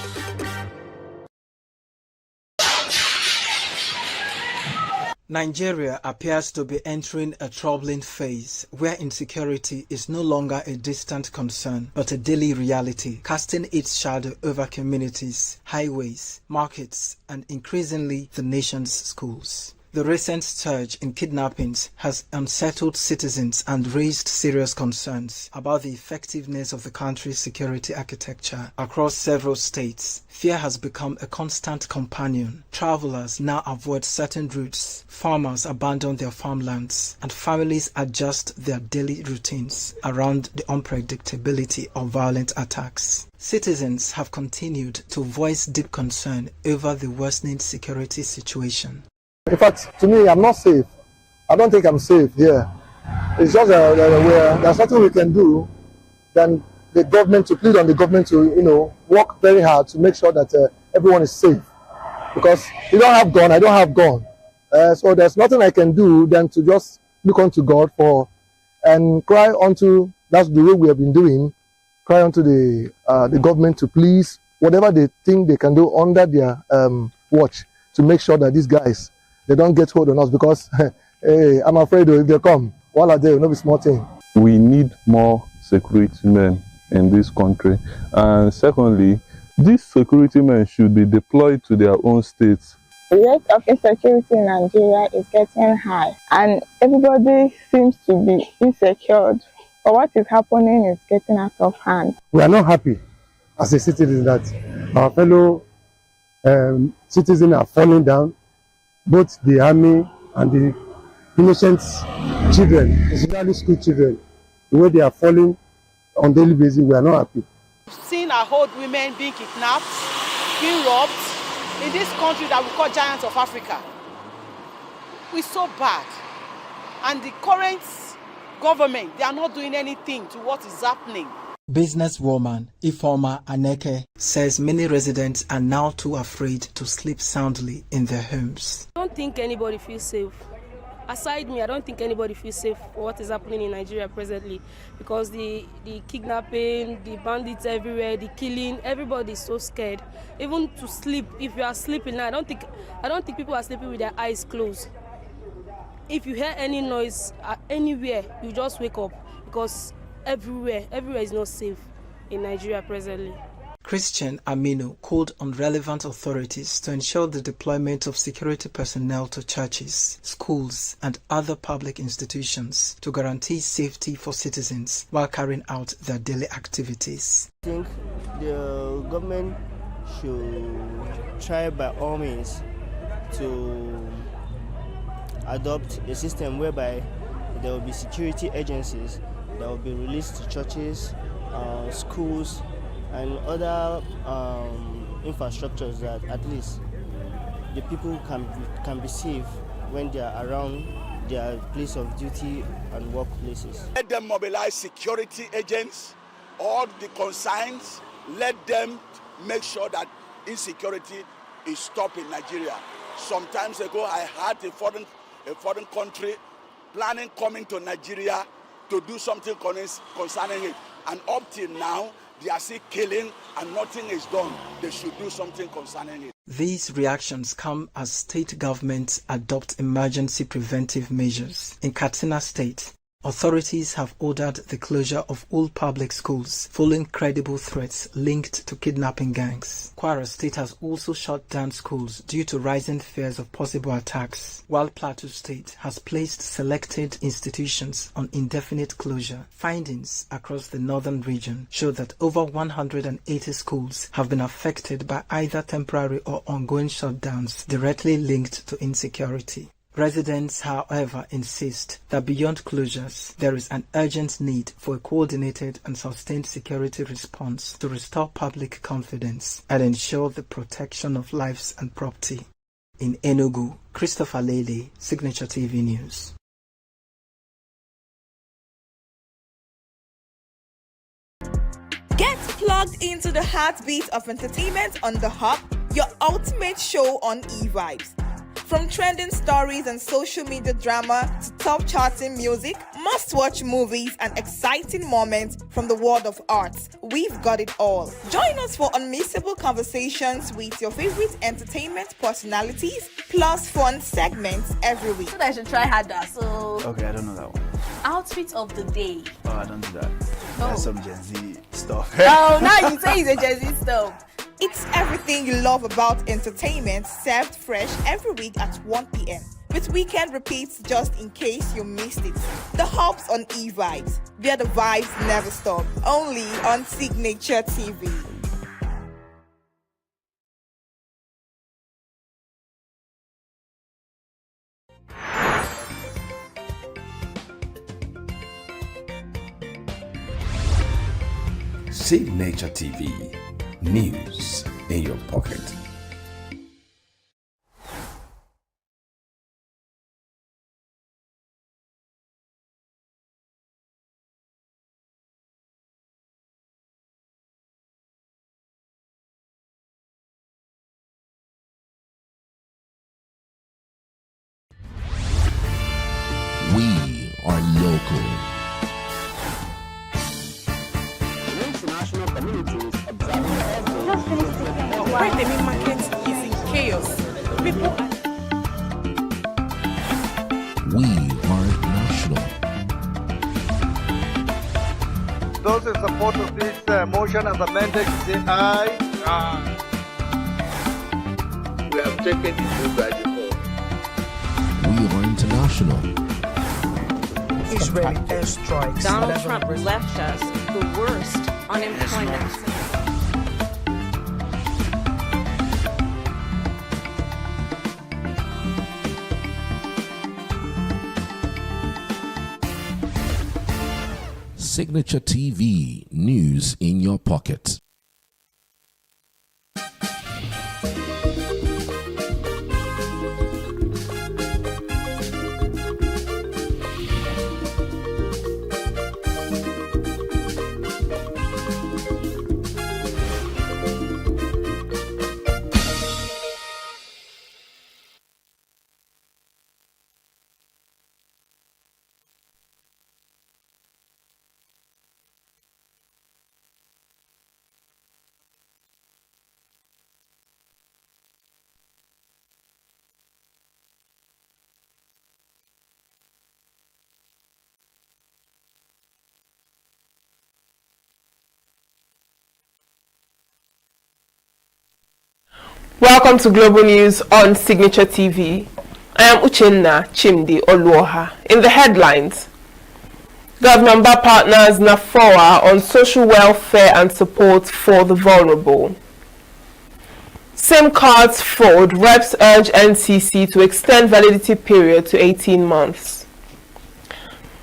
Speaker 11: Nigeria appears to be entering a troubling phase where insecurity is no longer a distant concern but a daily reality, casting its shadow over communities, highways, markets, and increasingly the nation's schools. The recent surge in kidnappings has unsettled citizens and raised serious concerns about the effectiveness of the country's security architecture across several states. Fear has become a constant companion. Travelers now avoid certain routes, farmers abandon their farmlands, and families adjust their daily routines around the unpredictability of violent attacks. Citizens have continued to voice deep concern over the worsening security situation.
Speaker 18: In fact, to me, I'm not safe. I don't think I'm safe here. It's just there's nothing we can do than the government to plead on the government to, work very hard to make sure that everyone is safe. Because you don't have gun, I don't have gun. So there's nothing I can do than to just look unto God and cry unto, that's the way we have been doing, cry unto the government to please, whatever they think they can do under their watch to make sure that these guys, they don't get hold on us, because hey, I'm afraid if they come, while are they, no be small thing.
Speaker 19: We need more security men in this country. And secondly, these security men should be deployed to their own states.
Speaker 21: The rate of insecurity in Nigeria is getting high, and everybody seems to be insecure. But what is happening is getting out of hand.
Speaker 18: We are not happy as a citizen that our fellow citizens are falling down. Both the army and the innocent children, especially school children, the way they are falling on daily basis, we are not happy.
Speaker 22: Seeing our old women being kidnapped, being robbed in this country that we call Giants of Africa, it's so bad. And the current government, they are not doing anything to what is happening.
Speaker 11: Businesswoman Ifeoma Aneke says many residents are now too afraid to sleep soundly in their homes.
Speaker 23: I don't think anybody feels safe. Aside me, I don't think anybody feels safe for what is happening in Nigeria presently, because the kidnapping, the bandits everywhere, the killing, everybody is so scared. Even to sleep, if you are sleeping now, I don't think people are sleeping with their eyes closed. If you hear any noise anywhere, you just wake up, because everywhere is not safe in Nigeria presently.
Speaker 11: Christian Aminu called on relevant authorities to ensure the deployment of security personnel to churches, schools, and other public institutions to guarantee safety for citizens while carrying out their daily activities.
Speaker 24: I think the government should try by all means to adopt a system whereby there will be security agencies that will be released to churches, schools, and other infrastructures that at least the people can be safe when they are around their place of duty and workplaces.
Speaker 28: Let them mobilize security agents, all the consigns, let them make sure that insecurity is stopped in Nigeria. Some time ago, I had a foreign country planning coming to Nigeria to do something concerning it. And up till now, they are still killing and nothing is done. They should do something concerning it.
Speaker 11: These reactions come as state governments adopt emergency preventive measures. In Katsina State, authorities have ordered the closure of all public schools following credible threats linked to kidnapping gangs. Kwara State has also shut down schools due to rising fears of possible attacks, while Plateau State has placed selected institutions on indefinite closure. Findings across the northern region show that over 180 schools have been affected by either temporary or ongoing shutdowns directly linked to insecurity. Residents, however, insist that beyond closures, there is an urgent need for a coordinated and sustained security response to restore public confidence and ensure the protection of lives and property. In ENUGU, Christopher Lele, Signature TV News.
Speaker 20: Get plugged into the heartbeat of entertainment on The Hub, your ultimate show on e-vibes. From trending stories and social media drama to top charting music, must-watch movies and exciting moments from the world of arts, we've got it all. Join us for unmissable conversations with your favorite entertainment personalities, plus fun segments every week.
Speaker 3: I should try harder, so...
Speaker 4: Okay, I don't know that one.
Speaker 3: Outfit of the day.
Speaker 4: Oh, I don't do that. That's some Gen Z stuff.
Speaker 3: Oh, now you say it's a Gen Z stuff.
Speaker 20: It's everything you love about entertainment, served fresh every week at 1 p.m. with weekend repeats just in case you missed it. The Hub's on e-vibes, where the vibes never stop. Only on Signature TV.
Speaker 6: Signature TV. News in your pocket.
Speaker 13: We are local.
Speaker 3: International communities observing
Speaker 22: When the main market is in chaos, people
Speaker 13: We are national.
Speaker 16: Those in support of this motion as amended, say aye. Aye.
Speaker 2: We have taken the bill by default.
Speaker 13: We are international.
Speaker 17: Israeli airstrikes. Donald Trump left us the worst unemployment.
Speaker 13: Signature TV, news in your pocket.
Speaker 5: Welcome to Global News on Signature TV. I am Uchenna Chimdi Oluoha. In the headlines, Government partners NAFOA on social welfare and support for the vulnerable. SIM cards fraud, reps urge NCC to extend validity period to 18 months.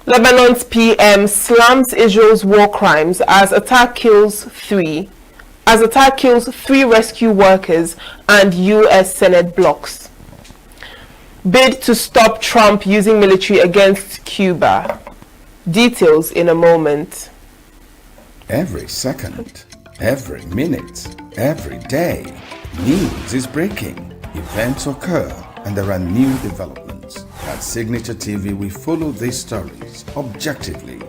Speaker 5: Lebanon's PM slams Israel's war crimes as attack kills three rescue workers and US Senate blocks. Bid to stop Trump using military against Cuba. Details in a moment.
Speaker 6: Every second, every minute, every day, news is breaking. Events occur and there are new developments. At Signature TV, we follow these stories objectively,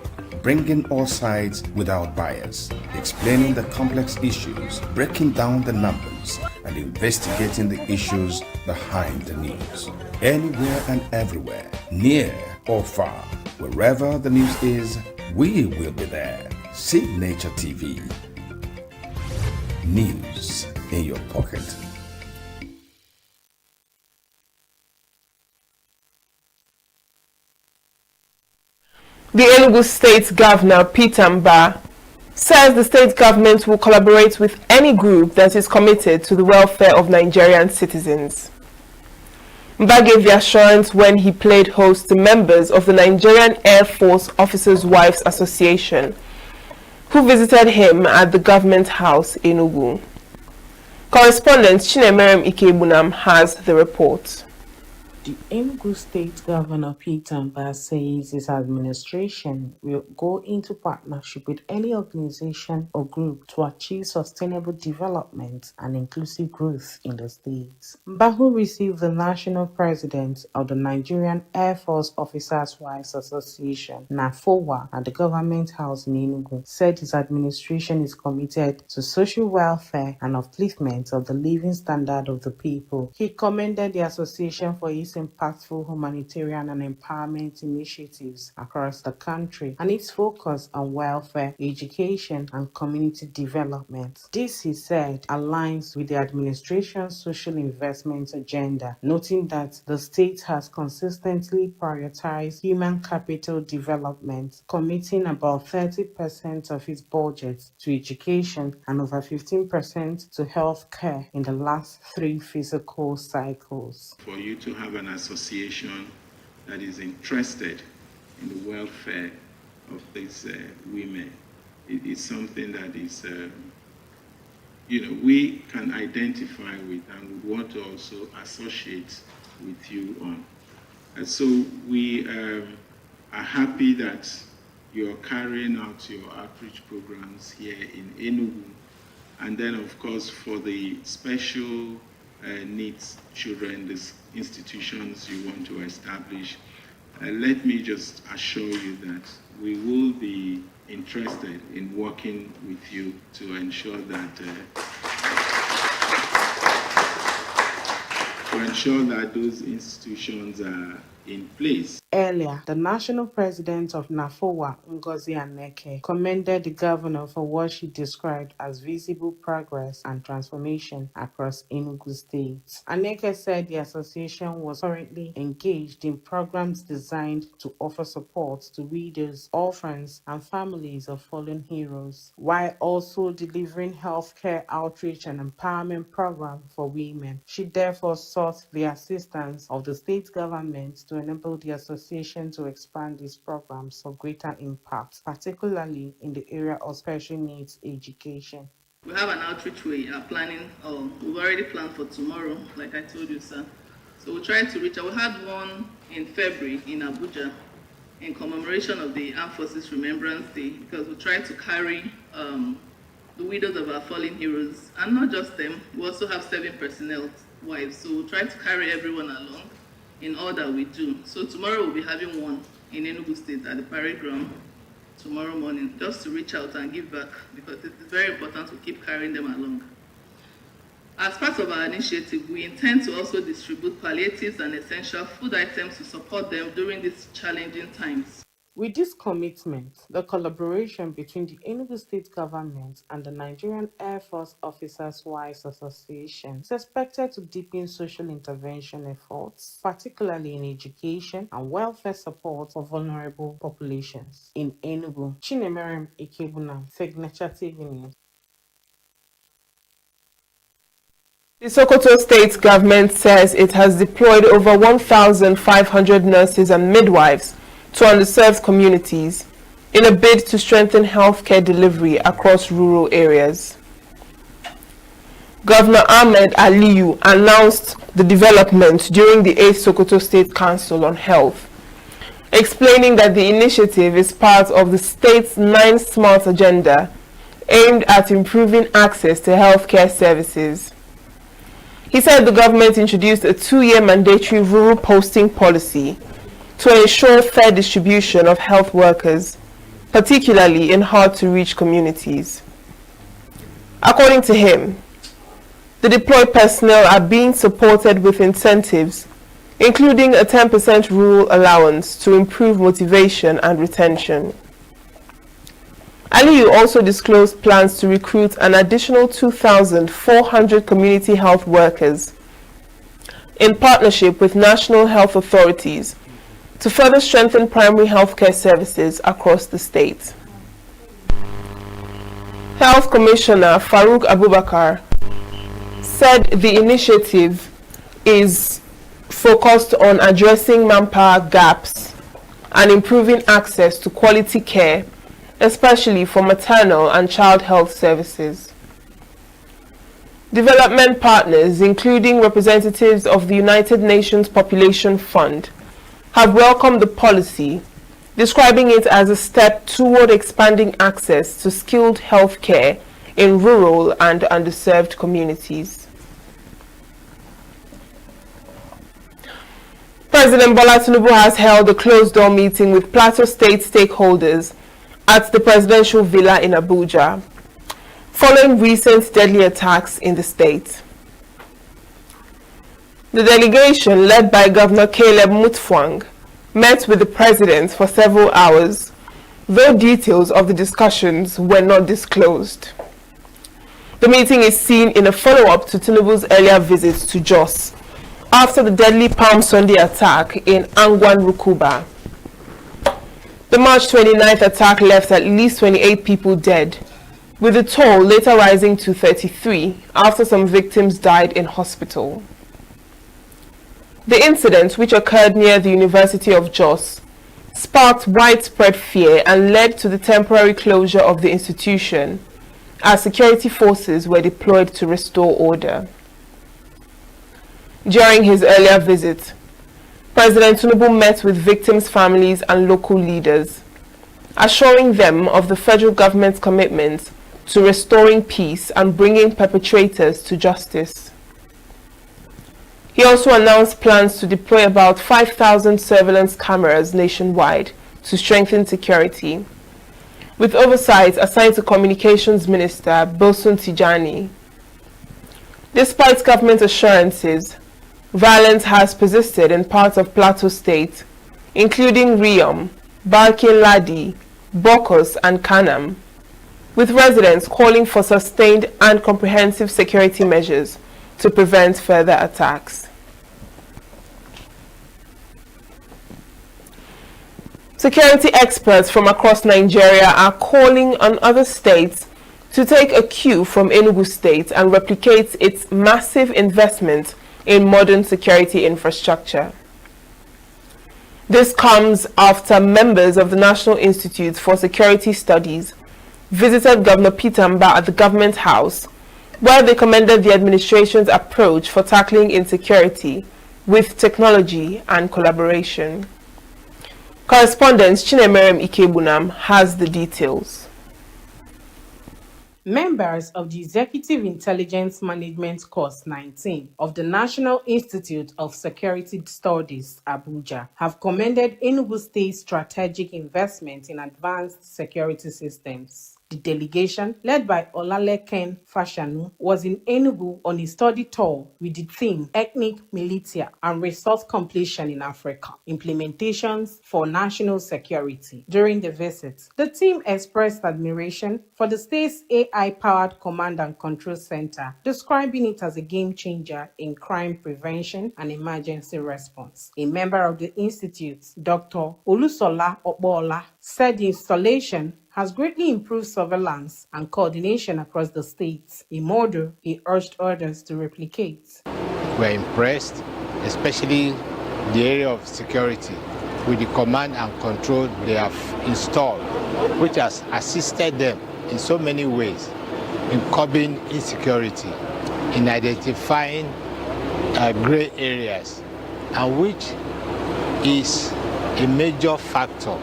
Speaker 6: bringing all sides without bias, explaining the complex issues, breaking down the numbers, and investigating the issues behind the news. Anywhere and everywhere, near or far, wherever the news is, we will be there. Signature TV. News in your pocket.
Speaker 5: The ENUGU State Governor, Peter Mba, says the state government will collaborate with any group that is committed to the welfare of Nigerian citizens. Mba gave the assurance when he played host to members of the Nigerian Air Force Officers' Wives Association, who visited him at the government house in ENUGU. Correspondent Chinemerem Ikebunam has the report.
Speaker 7: The ENUGU State Governor Peter Mba says his administration will go into partnership with any organization or group to achieve sustainable development and inclusive growth in the state. Mba, who received the National President of the Nigerian Air Force Officers' Wives Association, NAFOWA, at the Government House in Enugu, said his administration is committed to social welfare and upliftment of the living standard of the people. He commended the association for its impactful humanitarian and empowerment initiatives across the country and its focus on welfare, education, and community development. This, he said, aligns with the administration's social investment agenda, noting that the state has consistently prioritized human capital development, committing about 30% of its budget to education and over 15% to health care in the last 3 fiscal cycles.
Speaker 8: For you to have an association that is interested in the welfare of these women, it is something that is, we can identify with and we want to also associate with you on. And so we are happy that you're carrying out your outreach programs here in ENUGU. And then, of course, for the special needs children, these institutions you want to establish, let me just assure you that we will be interested in working with you to ensure that those institutions are in place.
Speaker 7: Earlier, the national president of NAFOWA, Ngozi Aneke, commended the governor for what she described as visible progress and transformation across Enugu State. Aneke said the association was currently engaged in programs designed to offer support to widows, orphans, and families of fallen heroes, while also delivering healthcare outreach and empowerment programs for women. She therefore sought the assistance of the state government to enable the association to expand these programs for greater impact, particularly in the area of special needs education.
Speaker 9: We have an outreach we are planning, we've already planned for tomorrow, like I told you, sir. So we're trying to reach out. We had one in February in Abuja in commemoration of the Armed Forces Remembrance Day, because we're trying to carry the widows of our fallen heroes, and not just them, we also have 7 personnel wives, so we'll try to carry everyone along in all that we do. So tomorrow we'll be having one in Enugu State at the parade ground tomorrow morning, just to reach out and give back, because it is very important to keep carrying them along. As part of our initiative, we intend to also distribute palliatives and essential food items to support them during these challenging times.
Speaker 7: With this commitment, the collaboration between the Enugu State Government and the Nigerian Air Force Officers' Wives Association is expected to deepen social intervention efforts, particularly in education and welfare support for vulnerable populations. In Enugu, Chinemerem Ikebuna, Signature TV News.
Speaker 5: The Sokoto State Government says it has deployed over 1,500 nurses and midwives to underserved communities in a bid to strengthen healthcare delivery across rural areas. Governor Ahmed Aliyu announced the development during the 8th Sokoto State Council on Health, explaining that the initiative is part of the state's 9 Smart Agenda aimed at improving access to healthcare services. He said the government introduced a 2-year mandatory rural posting policy to ensure fair distribution of health workers, particularly in hard-to-reach communities. According to him, the deployed personnel are being supported with incentives, including a 10% rural allowance to improve motivation and retention. Aliyu also disclosed plans to recruit an additional 2,400 community health workers in partnership with national health authorities to further strengthen primary healthcare services across the state. Health Commissioner Farouk Abubakar said the initiative is focused on addressing manpower gaps and improving access to quality care, especially for maternal and child health services. Development partners, including representatives of the United Nations Population Fund, have welcomed the policy, describing it as a step toward expanding access to skilled health care in rural and underserved communities. President Bola Tinubu has held a closed-door meeting with Plateau State stakeholders at the presidential villa in Abuja, following recent deadly attacks in the state. The delegation, led by Governor Caleb Mutfwang, met with the president for several hours, though details of the discussions were not disclosed. The meeting is seen in a follow-up to Tinubu's earlier visits to Jos after the deadly Palm Sunday attack in Angwan Rukuba. The March 29th attack left at least 28 people dead, with the toll later rising to 33 after some victims died in hospital. The incident, which occurred near the University of Jos, sparked widespread fear and led to the temporary closure of the institution as security forces were deployed to restore order. During his earlier visit, President Tinubu met with victims' families and local leaders, assuring them of the federal government's commitment to restoring peace and bringing perpetrators to justice. He also announced plans to deploy about 5,000 surveillance cameras nationwide to strengthen security, with oversight assigned to Communications Minister Bosun Tijani. Despite government assurances, violence has persisted in parts of Plateau State, including Riom, Barkin Ladi, Bokos, and Kanam, with residents calling for sustained and comprehensive security measures to prevent further attacks. Security experts from across Nigeria are calling on other states to take a cue from ENUGU State and replicate its massive investment in modern security infrastructure. This comes after members of the National Institute for Security Studies visited Governor Pitamba at the Government House, where they commended the administration's approach for tackling insecurity with technology and collaboration. Correspondent Chinemerem Ikebunam has the details.
Speaker 7: Members of the Executive Intelligence Management Course 19 of the National Institute of Security Studies, Abuja, have commended Enugu State's strategic investment in advanced security systems. The delegation, led by Olaleken Fashanu, was in Enugu on a study tour with the theme Ethnic Militia and Resource Completion in Africa, Implementations for National Security. During the visit, the team expressed admiration for the state's AI-powered Command and Control Center, describing it as a game changer in crime prevention and emergency response. A member of the institute, Dr. Olusola Okbola, said the installation has greatly improved surveillance and coordination across the states, a model he urged others to replicate.
Speaker 1: We're impressed, especially the area of security, with the command and control they have installed, which has assisted them in so many ways in curbing insecurity, in identifying gray areas, and which is a major factor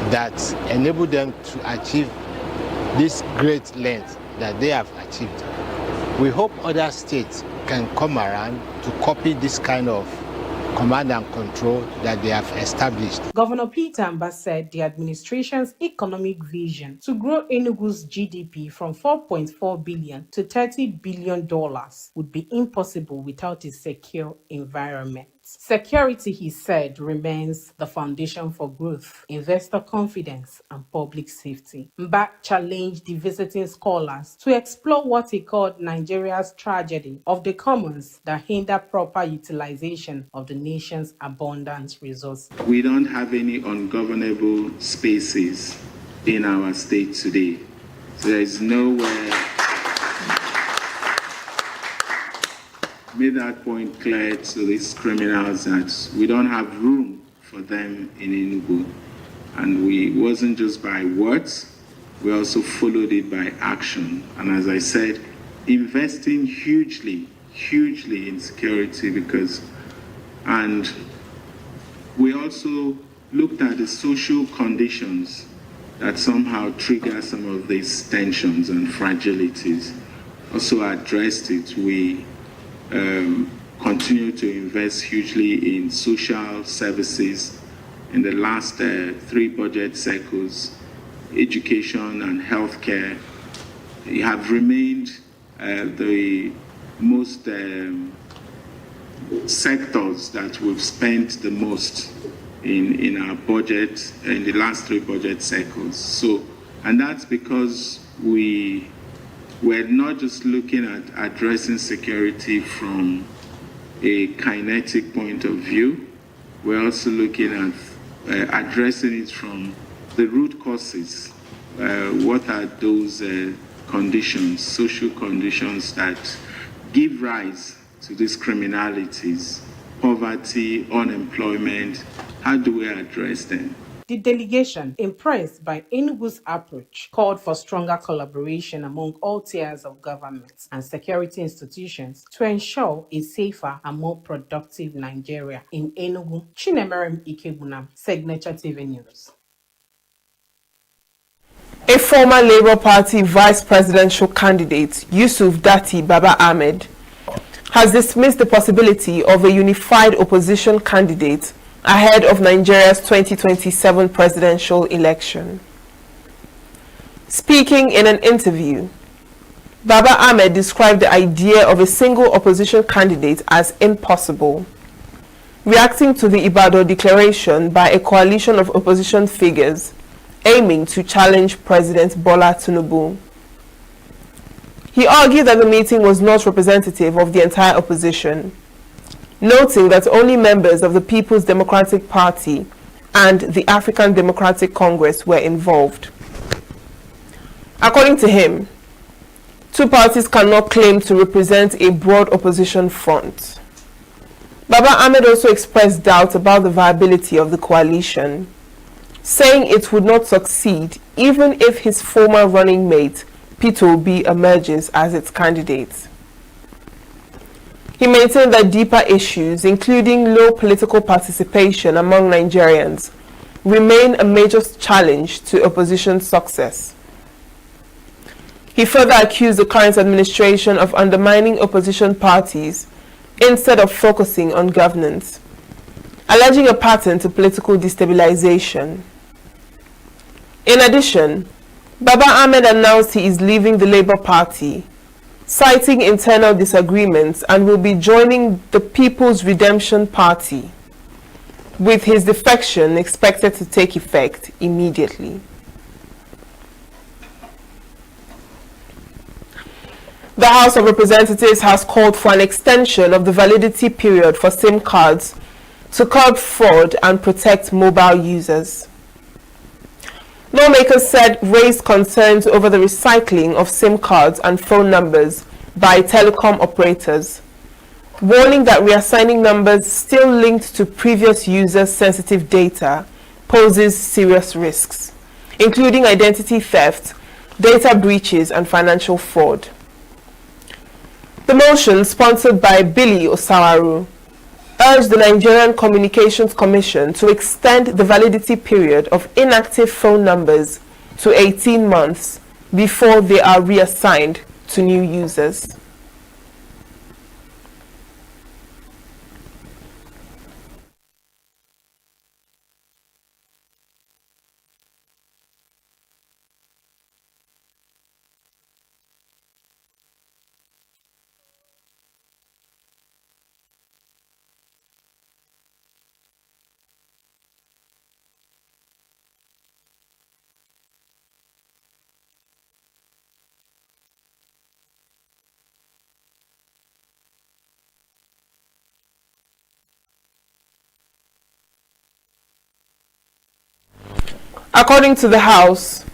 Speaker 1: that enabled them to achieve this great length that they have achieved. We hope other states can come around to copy this kind of command and control that they have established.
Speaker 7: Governor Pitamba said the administration's economic vision to grow Enugu's GDP from $4.4 billion to $30 billion would be impossible without a secure environment. Security, he said, remains the foundation for growth, investor confidence, and public safety. Mbak challenged the visiting scholars to explore what he called Nigeria's tragedy of the commons that hinder proper utilization of the nation's abundant resources.
Speaker 8: We don't have any ungovernable spaces in our state today. So there is nowhere. Made that point clear to these criminals that we don't have room for them in ENUGU. And it wasn't just by words, we also followed it by action. And as I said, investing hugely in security and we also looked at the social conditions that somehow trigger some of these tensions and fragilities. Also addressed it. We continue to invest hugely in social services. In the last 3 budget cycles, education and healthcare have remained the most sectors that we've spent the most in our budget in the last 3 budget cycles. So, and that's because we're not just looking at addressing security from a kinetic point of view. We're also looking at addressing it from the root causes. What are those conditions, social conditions that give rise to these criminalities, poverty, unemployment? How do we address them?
Speaker 7: The delegation, impressed by ENUGU's approach, called for stronger collaboration among all tiers of government and security institutions to ensure a safer and more productive Nigeria. In ENUGU, Chinemerem Ikebunam, Signature TV News.
Speaker 5: A former Labour Party vice presidential candidate, Yusuf Datti Baba Ahmed, has dismissed the possibility of a unified opposition candidate ahead of Nigeria's 2027 presidential election. Speaking in an interview, Baba Ahmed described the idea of a single opposition candidate as impossible, reacting to the Ibadan declaration by a coalition of opposition figures aiming to challenge President Bola Tinubu. He argued that the meeting was not representative of the entire opposition, noting that only members of the People's Democratic Party and the African Democratic Congress were involved. According to him, 2 parties cannot claim to represent a broad opposition front. Baba Ahmed also expressed doubt about the viability of the coalition, saying it would not succeed even if his former running mate, Peter Obi, emerges as its candidate. He maintained that deeper issues, including low political participation among Nigerians, remain a major challenge to opposition success. He further accused the current administration of undermining opposition parties instead of focusing on governance, alleging a pattern to political destabilization. In addition, Baba Ahmed announced he is leaving the Labour Party, citing internal disagreements, and will be joining the People's Redemption Party, with his defection expected to take effect immediately. The House of Representatives has called for an extension of the validity period for SIM cards to curb fraud and protect mobile users. Lawmakers raised concerns over the recycling of SIM cards and phone numbers by telecom operators, warning that reassigning numbers still linked to previous users' sensitive data poses serious risks, including identity theft, data breaches, and financial fraud. The motion, sponsored by Billy Osawaru, urged the Nigerian Communications Commission to extend the validity period of inactive phone numbers to 18 months before they are reassigned to new users. According to the House,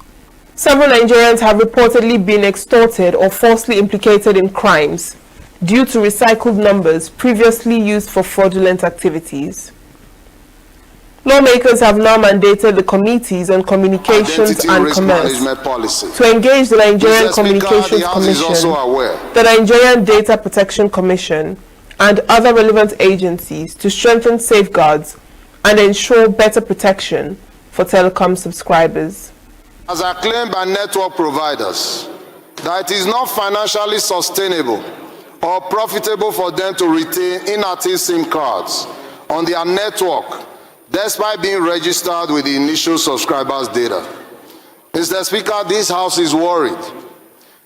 Speaker 5: several Nigerians have reportedly been extorted or falsely implicated in crimes due to recycled numbers previously used for fraudulent activities. Lawmakers have now mandated the Committees on Communications
Speaker 10: Identity
Speaker 5: and
Speaker 10: Risk
Speaker 5: Commerce
Speaker 10: Management Policy.
Speaker 5: to engage the Nigerian
Speaker 10: Mr. Speaker,
Speaker 5: Communications
Speaker 10: the House is
Speaker 5: Commission,
Speaker 10: also aware
Speaker 5: the Nigerian Data Protection Commission, and other relevant agencies to strengthen safeguards and ensure better protection for telecom subscribers.
Speaker 10: as are claimed by network providers, that it is not financially sustainable or profitable for them to retain inactive SIM cards on their network despite being registered with the initial subscribers' data. Mr. Speaker, this House is worried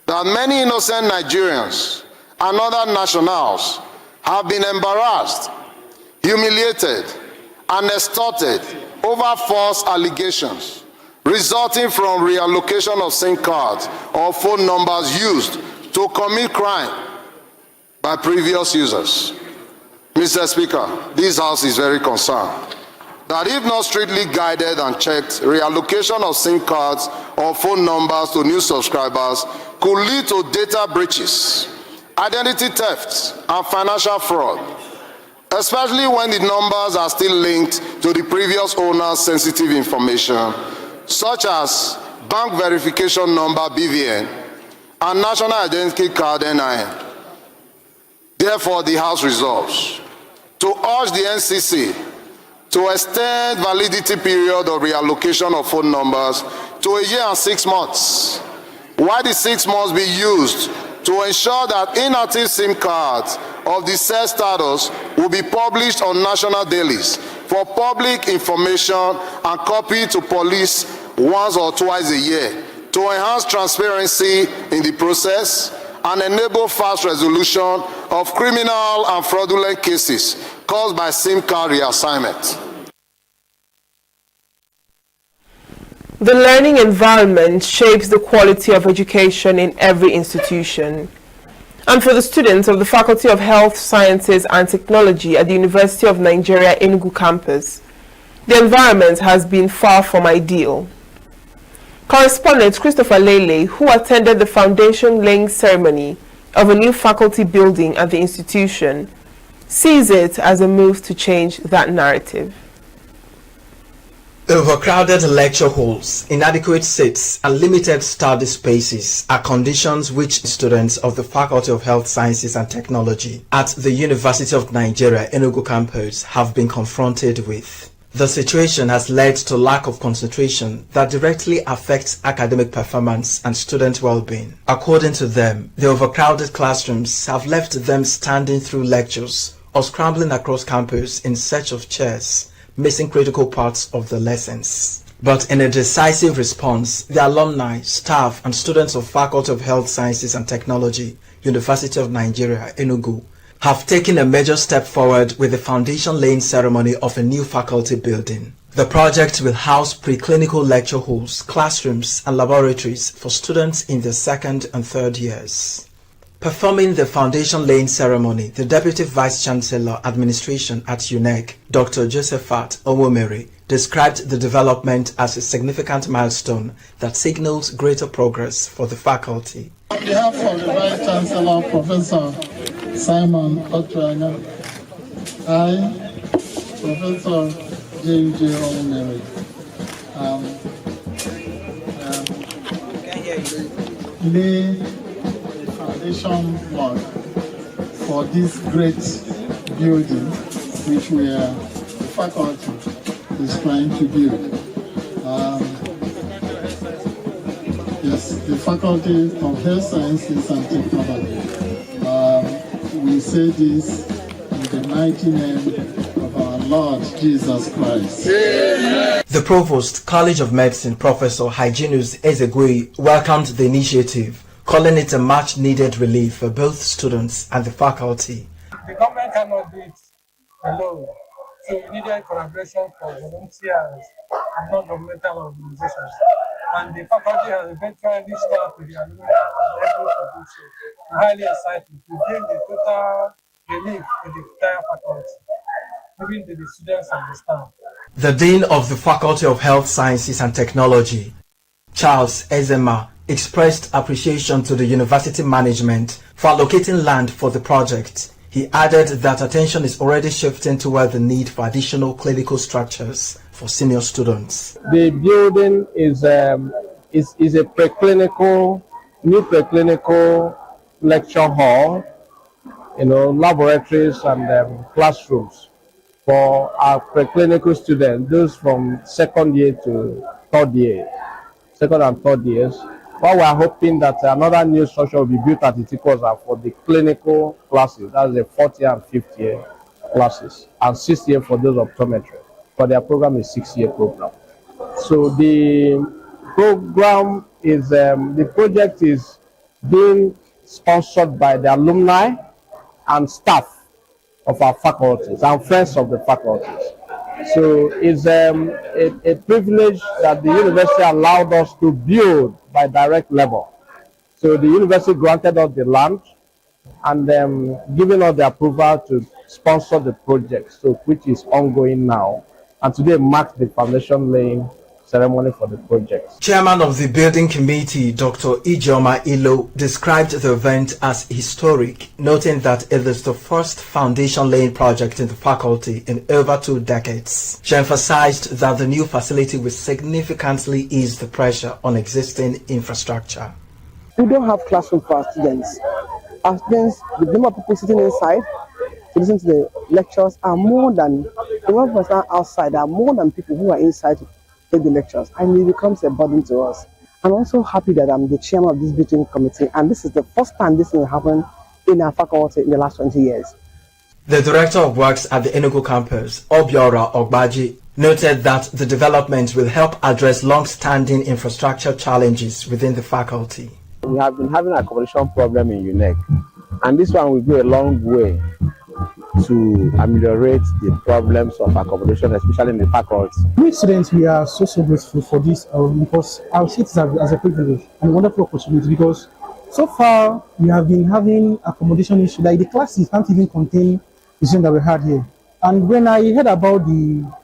Speaker 10: that many innocent Nigerians and other nationals have been embarrassed, humiliated, and extorted over false allegations resulting from reallocation of SIM cards or phone numbers used to commit crime by previous users. Mr. Speaker, this House is very concerned that if not strictly guided and checked, reallocation of SIM cards or phone numbers to new subscribers could lead to data breaches, identity thefts, and financial fraud, especially when the numbers are still linked to the previous owner's sensitive information, such as bank verification number BVN and national identity card NIN. Therefore, the House resolves to urge the NCC to extend validity period of reallocation of phone numbers to 1 year and 6 months, while the 6 months be used to ensure that inactive SIM cards of the said status will be published on national dailies for public information and copied to police once or twice a year to enhance transparency in the process and enable fast resolution of criminal and fraudulent cases caused by SIM card reassignment.
Speaker 5: The learning environment shapes the quality of education in every institution. And for the students of the Faculty of Health Sciences and Technology at the University of Nigeria ENUGU campus, the environment has been far from ideal. Correspondent Christopher Lele, who attended the foundation laying ceremony of a new faculty building at the institution, sees it as a move to change that narrative.
Speaker 11: Overcrowded lecture halls, inadequate seats, and limited study spaces are conditions which students of the Faculty of Health Sciences and Technology at the University of Nigeria ENUGU campus have been confronted with. The situation has led to lack of concentration that directly affects academic performance and student well-being. According to them, the overcrowded classrooms have left them standing through lectures or scrambling across campus in search of chairs, missing critical parts of the lessons. But in a decisive response, the alumni, staff, and students of Faculty of Health Sciences and Technology, University of Nigeria, ENUGU, have taken a major step forward with the foundation laying ceremony of a new faculty building. The project will house preclinical lecture halls, classrooms, and laboratories for students in their second and third years. Performing the foundation laying ceremony, the Deputy Vice Chancellor Administration at UNEG, Dr. Josephat Omomere, described the development as a significant milestone that signals greater progress for the faculty.
Speaker 12: On behalf of the Vice Chancellor, Professor Simon Otuanya, I, Professor J.J. Omomere, lay the foundation work for this great building which the faculty is trying to build. Yes, the Faculty of Health Sciences and Technology. We say this in the mighty name of our Lord Jesus Christ. Amen.
Speaker 11: The Provost, College of Medicine, Professor Hyginus Ezegui, welcomed the initiative, calling it a much-needed relief for both students and the faculty.
Speaker 14: The government cannot do it alone, so we needed collaboration for volunteers and non-governmental organizations. And the faculty has eventually reached out to the alumni and able to do so. I'm highly excited to bring the total relief to the entire faculty, even to the students and the staff.
Speaker 11: The Dean of the Faculty of Health Sciences and Technology, Charles Ezema, expressed appreciation to the university management for allocating land for the project. He He added that attention is already shifting toward the need for additional clinical structures for senior students.
Speaker 15: The building is a new preclinical lecture hall, laboratories and classrooms for our preclinical students, those from second and third years. But we are hoping that another new structure will be built at Itikosa for the clinical classes, that's the 4th year and 5th year classes, and 6th year for those optometry. But their program is 6-year program. So the program is, the project is being sponsored by the alumni and staff of our faculties and friends of the faculties. So it's a privilege that the university allowed us to build by direct labor. So the university granted us the land and giving us the approval to sponsor the project, so which is ongoing now. And today marks the foundation laying ceremony for the project.
Speaker 11: Chairman of the building committee, Dr. Ijeoma Ilo, described the event as historic, noting that it is the first foundation laying project in the faculty in over 2 decades. She emphasized that the new facility will significantly ease the pressure on existing infrastructure.
Speaker 18: We don't have classroom for our students. Our students, the number of people sitting inside to listen to the lectures are more than the one person outside, are more than people who are inside to take the lectures, and it becomes a burden to us. I'm also happy that I'm the chairman of this building committee, and this is the first time this thing happened in our faculty in the last 20 years.
Speaker 11: The director of works at the ENUGU campus, Obiora Ogbaji, noted that the development will help address long-standing infrastructure challenges within the faculty.
Speaker 18: We have been having an accommodation problem in ENUGU, and this one will go a long way to ameliorate the problems of accommodation, especially in the faculty.
Speaker 19: We students, we are so grateful for this because our see it as a privilege and a wonderful opportunity, because so far we have been having accommodation issues, like the classes can't even contain the students that we had here. And when I heard about the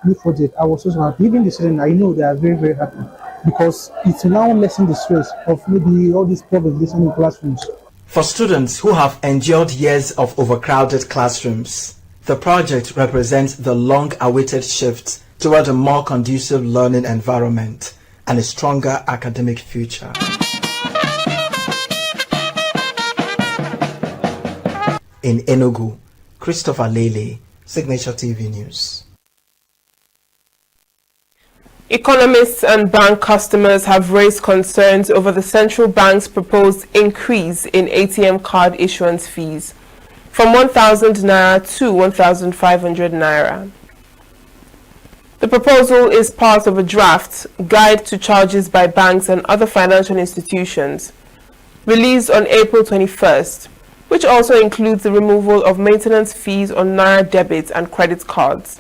Speaker 19: new project, I was so happy. Even the students, I know they are very, very happy, because it's now lessen the stress of maybe all these problems in classrooms.
Speaker 11: For students who have endured years of overcrowded classrooms, the project represents the long-awaited shift toward a more conducive learning environment and a stronger academic future. In Enugu, Christopher Lele, Signature TV News.
Speaker 5: Economists and bank customers have raised concerns over the central bank's proposed increase in ATM card issuance fees from 1,000 naira to 1,500 naira. The proposal is part of a draft guide to charges by banks and other financial institutions released on April 21st, which also includes the removal of maintenance fees on naira debit and credit cards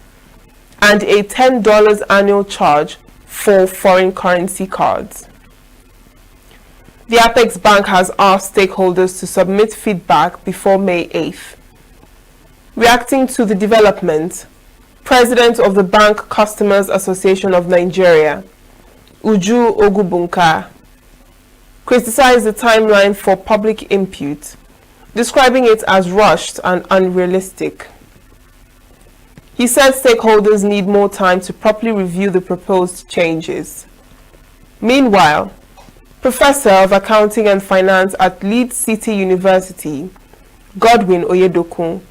Speaker 5: and a $10 annual charge for foreign currency cards. The Apex Bank has asked stakeholders to submit feedback before May 8th. Reacting to the development, President of the Bank Customers Association of Nigeria, Uju Ogubunka, criticized the timeline for public input, describing it as rushed and unrealistic. He said stakeholders need more time to properly review the proposed changes. Meanwhile, Professor of Accounting and Finance at Leeds City University, Godwin Oyedokun,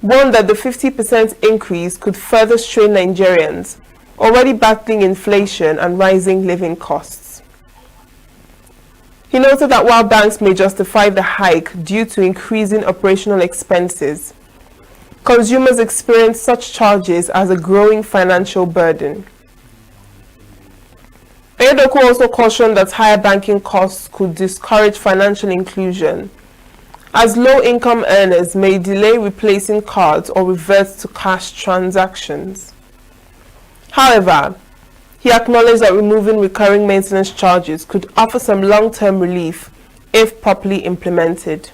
Speaker 5: warned that the 50% increase could further strain Nigerians already battling inflation and rising living costs. He noted that while banks may justify the hike due to increasing operational expenses, consumers experience such charges as a growing financial burden. Oyedoku also cautioned that higher banking costs could discourage financial inclusion, as low-income earners may delay replacing cards or revert to cash transactions. However, he acknowledged that removing recurring maintenance charges could offer some long-term relief if properly implemented.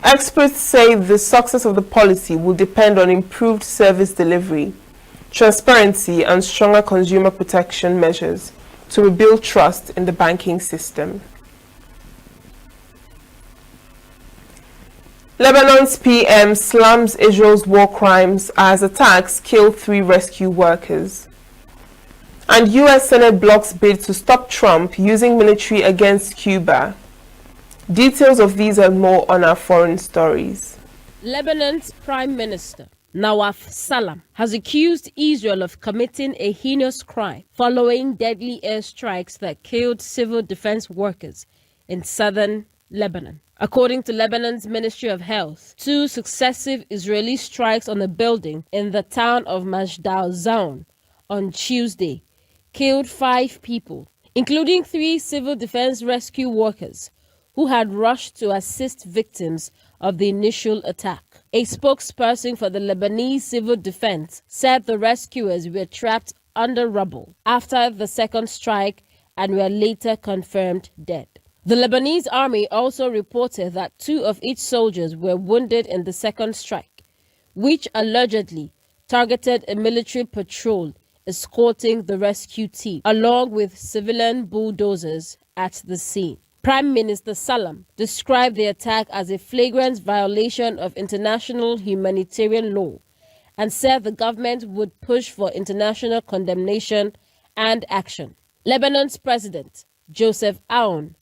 Speaker 5: Experts say the success of the policy will depend on improved service delivery, transparency, and stronger consumer protection measures to rebuild trust in the banking system. Lebanon's PM slams Israel's war crimes as attacks kill 3 rescue workers. And US Senate blocks bid to stop Trump using military against Cuba. Details of these and more on our foreign stories.
Speaker 4: Lebanon's Prime Minister Nawaf Salam has accused Israel of committing a heinous crime following deadly airstrikes that killed civil defense workers in southern Lebanon. According to Lebanon's Ministry of Health, 2 successive Israeli strikes on a building in the town of Mashdal Zaun on Tuesday killed 5 people, including 3 civil defense rescue workers who had rushed to assist victims of the initial attack. A spokesperson for the Lebanese Civil Defense said the rescuers were trapped under rubble after the second strike and were later confirmed dead. The Lebanese army also reported that 2 of its soldiers were wounded in the second strike, which allegedly targeted a military patrol escorting the rescue team, along with civilian bulldozers at the scene. Prime Minister Salam described the attack as a flagrant violation of international humanitarian law and said the government would push for international condemnation and action. Lebanon's President, Joseph Aoun,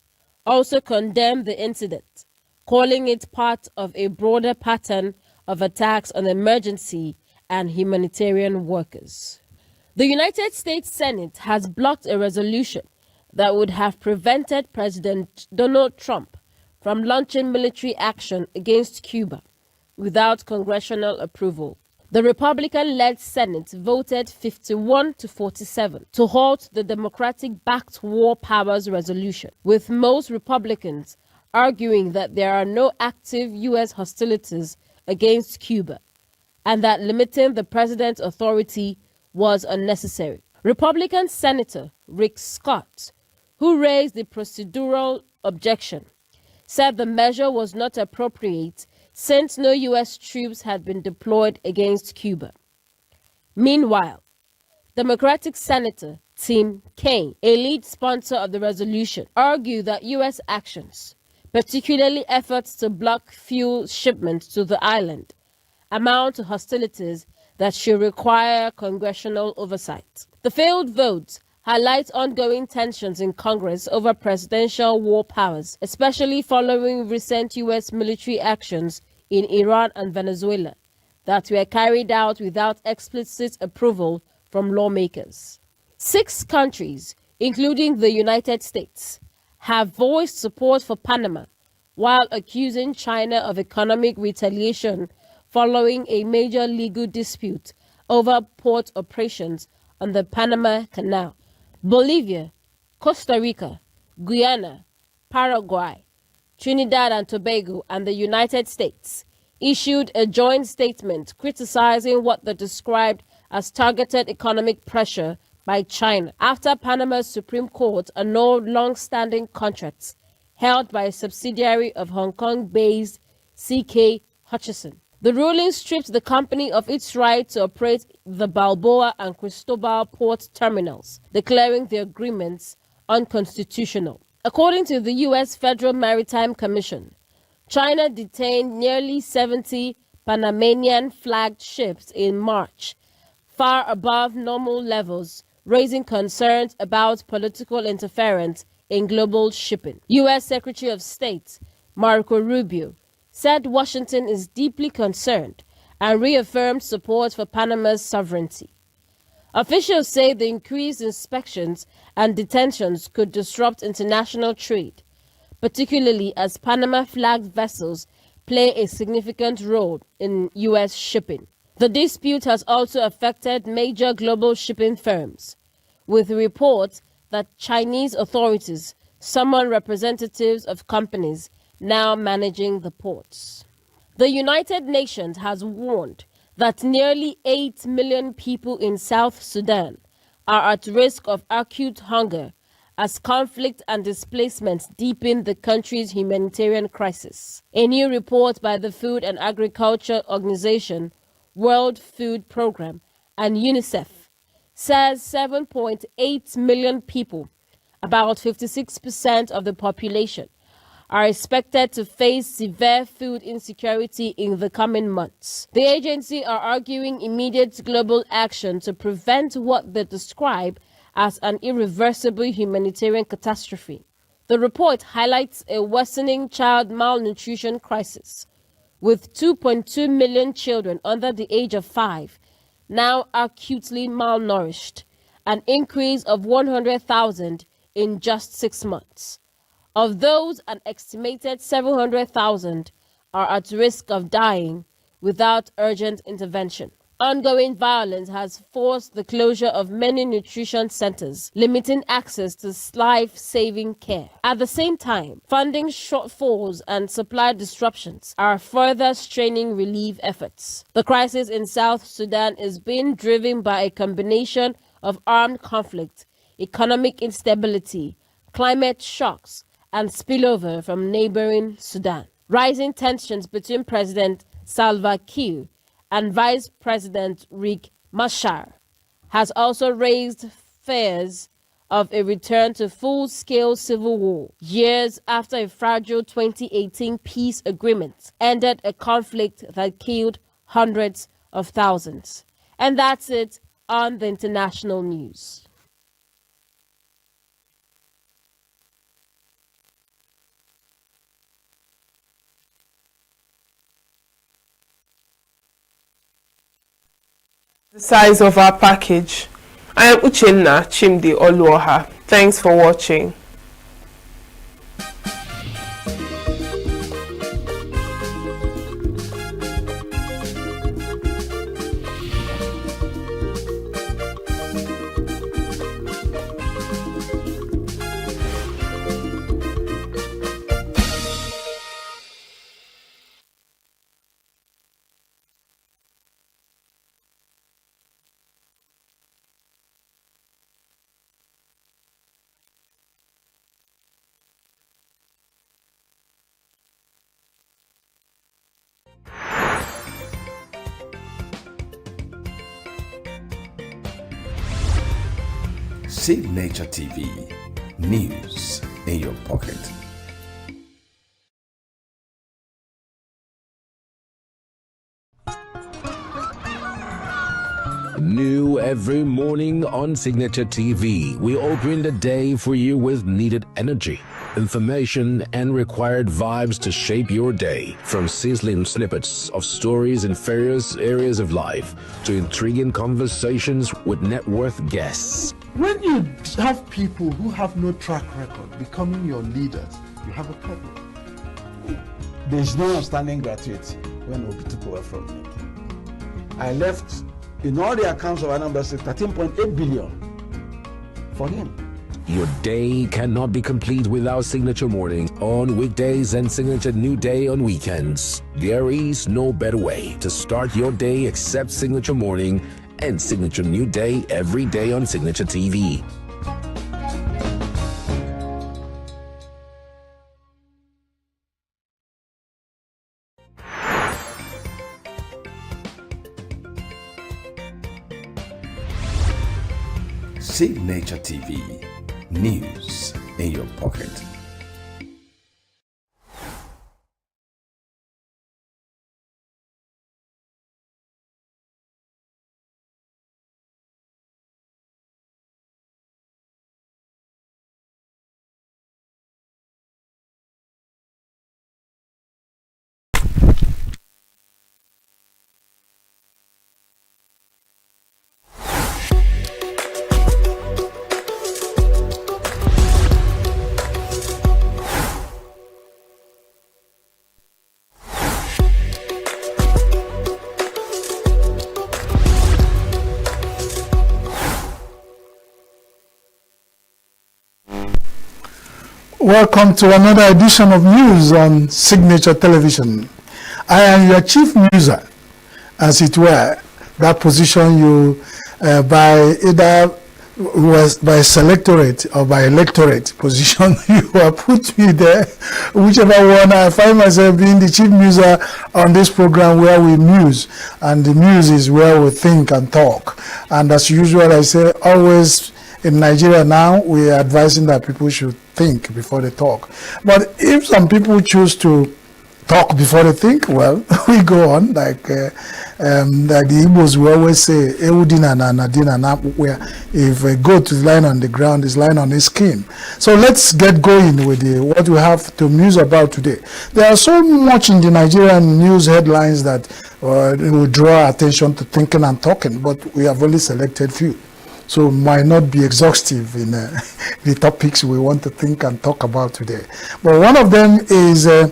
Speaker 4: also condemned the incident, calling it part of a broader pattern of attacks on emergency and humanitarian workers. The United States Senate has blocked a resolution that would have prevented President Donald Trump from launching military action against Cuba without congressional approval. The Republican-led Senate voted 51-47 to halt the Democratic-backed War Powers Resolution, with most Republicans arguing that there are no active U.S. hostilities against Cuba and that limiting the president's authority was unnecessary. Republican Senator Rick Scott, who raised the procedural objection, said the measure was not appropriate since no U.S. troops had been deployed against Cuba. Meanwhile, Democratic Senator Tim Kaine, a lead sponsor of the resolution, argued that U.S. actions, particularly efforts to block fuel shipments to the island, amount to hostilities that should require congressional oversight. The failed vote highlights ongoing tensions in Congress over presidential war powers, especially following recent U.S. military actions in Iran and Venezuela that were carried out without explicit approval from lawmakers. 6 countries, including the United States, have voiced support for Panama, while accusing China of economic retaliation following a major legal dispute over port operations on the Panama Canal. Bolivia, Costa Rica, Guyana, Paraguay, Trinidad and Tobago, and the United States issued a joint statement criticizing what they described as targeted economic pressure by China after Panama's Supreme Court annulled long-standing contracts held by a subsidiary of Hong Kong-based CK Hutchison. The ruling stripped the company of its right to operate the Balboa and Cristobal port terminals, declaring the agreements unconstitutional. According to the U.S. Federal Maritime Commission, China detained nearly 70 Panamanian-flagged ships in March, far above normal levels, raising concerns about political interference in global shipping. U.S. Secretary of State Marco Rubio said Washington is deeply concerned and reaffirmed support for Panama's sovereignty. Officials say the increased inspections and detentions could disrupt international trade, particularly as Panama-flagged vessels play a significant role in U.S. shipping. The dispute has also affected major global shipping firms, with reports that Chinese authorities summon representatives of companies now managing the ports. The United Nations has warned that nearly 8 million people in South Sudan are at risk of acute hunger as conflict and displacement deepen the country's humanitarian crisis. A new report by the Food and Agriculture Organization, World Food Programme, and UNICEF says 7.8 million people, about 56% of the population, are expected to face severe food insecurity in the coming months. The agency are arguing immediate global action to prevent what they describe as an irreversible humanitarian catastrophe. The report highlights a worsening child malnutrition crisis, with 2.2 million children under the age of 5 now acutely malnourished, an increase of 100,000 in just 6 months. Of those, an estimated 700,000 are at risk of dying without urgent intervention. Ongoing violence has forced the closure of many nutrition centers, limiting access to life-saving care. At the same time, funding shortfalls and supply disruptions are further straining relief efforts. The crisis in South Sudan is being driven by a combination of armed conflict, economic instability, climate shocks, and spillover from neighboring Sudan. Rising tensions between President Salva Kiir and Vice President Riek Machar has also raised fears of a return to full-scale civil war, years after a fragile 2018 peace agreement ended a conflict that killed hundreds of thousands. And that's it on the international news.
Speaker 5: The size of our package. I am Uchenna Chimdi Oluoha. Thanks for watching.
Speaker 6: Signature TV, news in your pocket.
Speaker 13: New every morning on Signature TV, we open the day for you with needed energy, information, and required vibes to shape your day. From sizzling snippets of stories in various areas of life to intriguing conversations with net worth guests.
Speaker 20: When you have people who have no track record becoming your leaders, you have a problem.
Speaker 21: There's no outstanding gratuity when Obi took over from me. I left in all the accounts of Anambra State 13.8 billion for him.
Speaker 13: Your day cannot be complete without Signature Mornings on weekdays and Signature New Day on weekends. There is no better way to start your day except Signature Morning and Signature New Day every day on Signature TV.
Speaker 6: Signature TV, news in your pocket.
Speaker 19: Welcome to another edition of news on Signature Television. I am your chief muser, as it were, that position you by either was by selectorate or by electorate position you are put me there, whichever one. I find myself being the chief muser on this program where we muse, and the muse is where we think and talk. And as usual, I say always in Nigeria now, we are advising that people should
Speaker 3: think before they talk. But if some people choose to talk before they think, well, we go on like the Igbos will always say, where if a goat is lying on the ground, is lying on his skin. So let's get going with what we have to muse about today. There are so much in the Nigerian news headlines that will draw attention to thinking and talking, but we have only selected few. So might not be exhaustive in the topics we want to think and talk about today. But one of them is that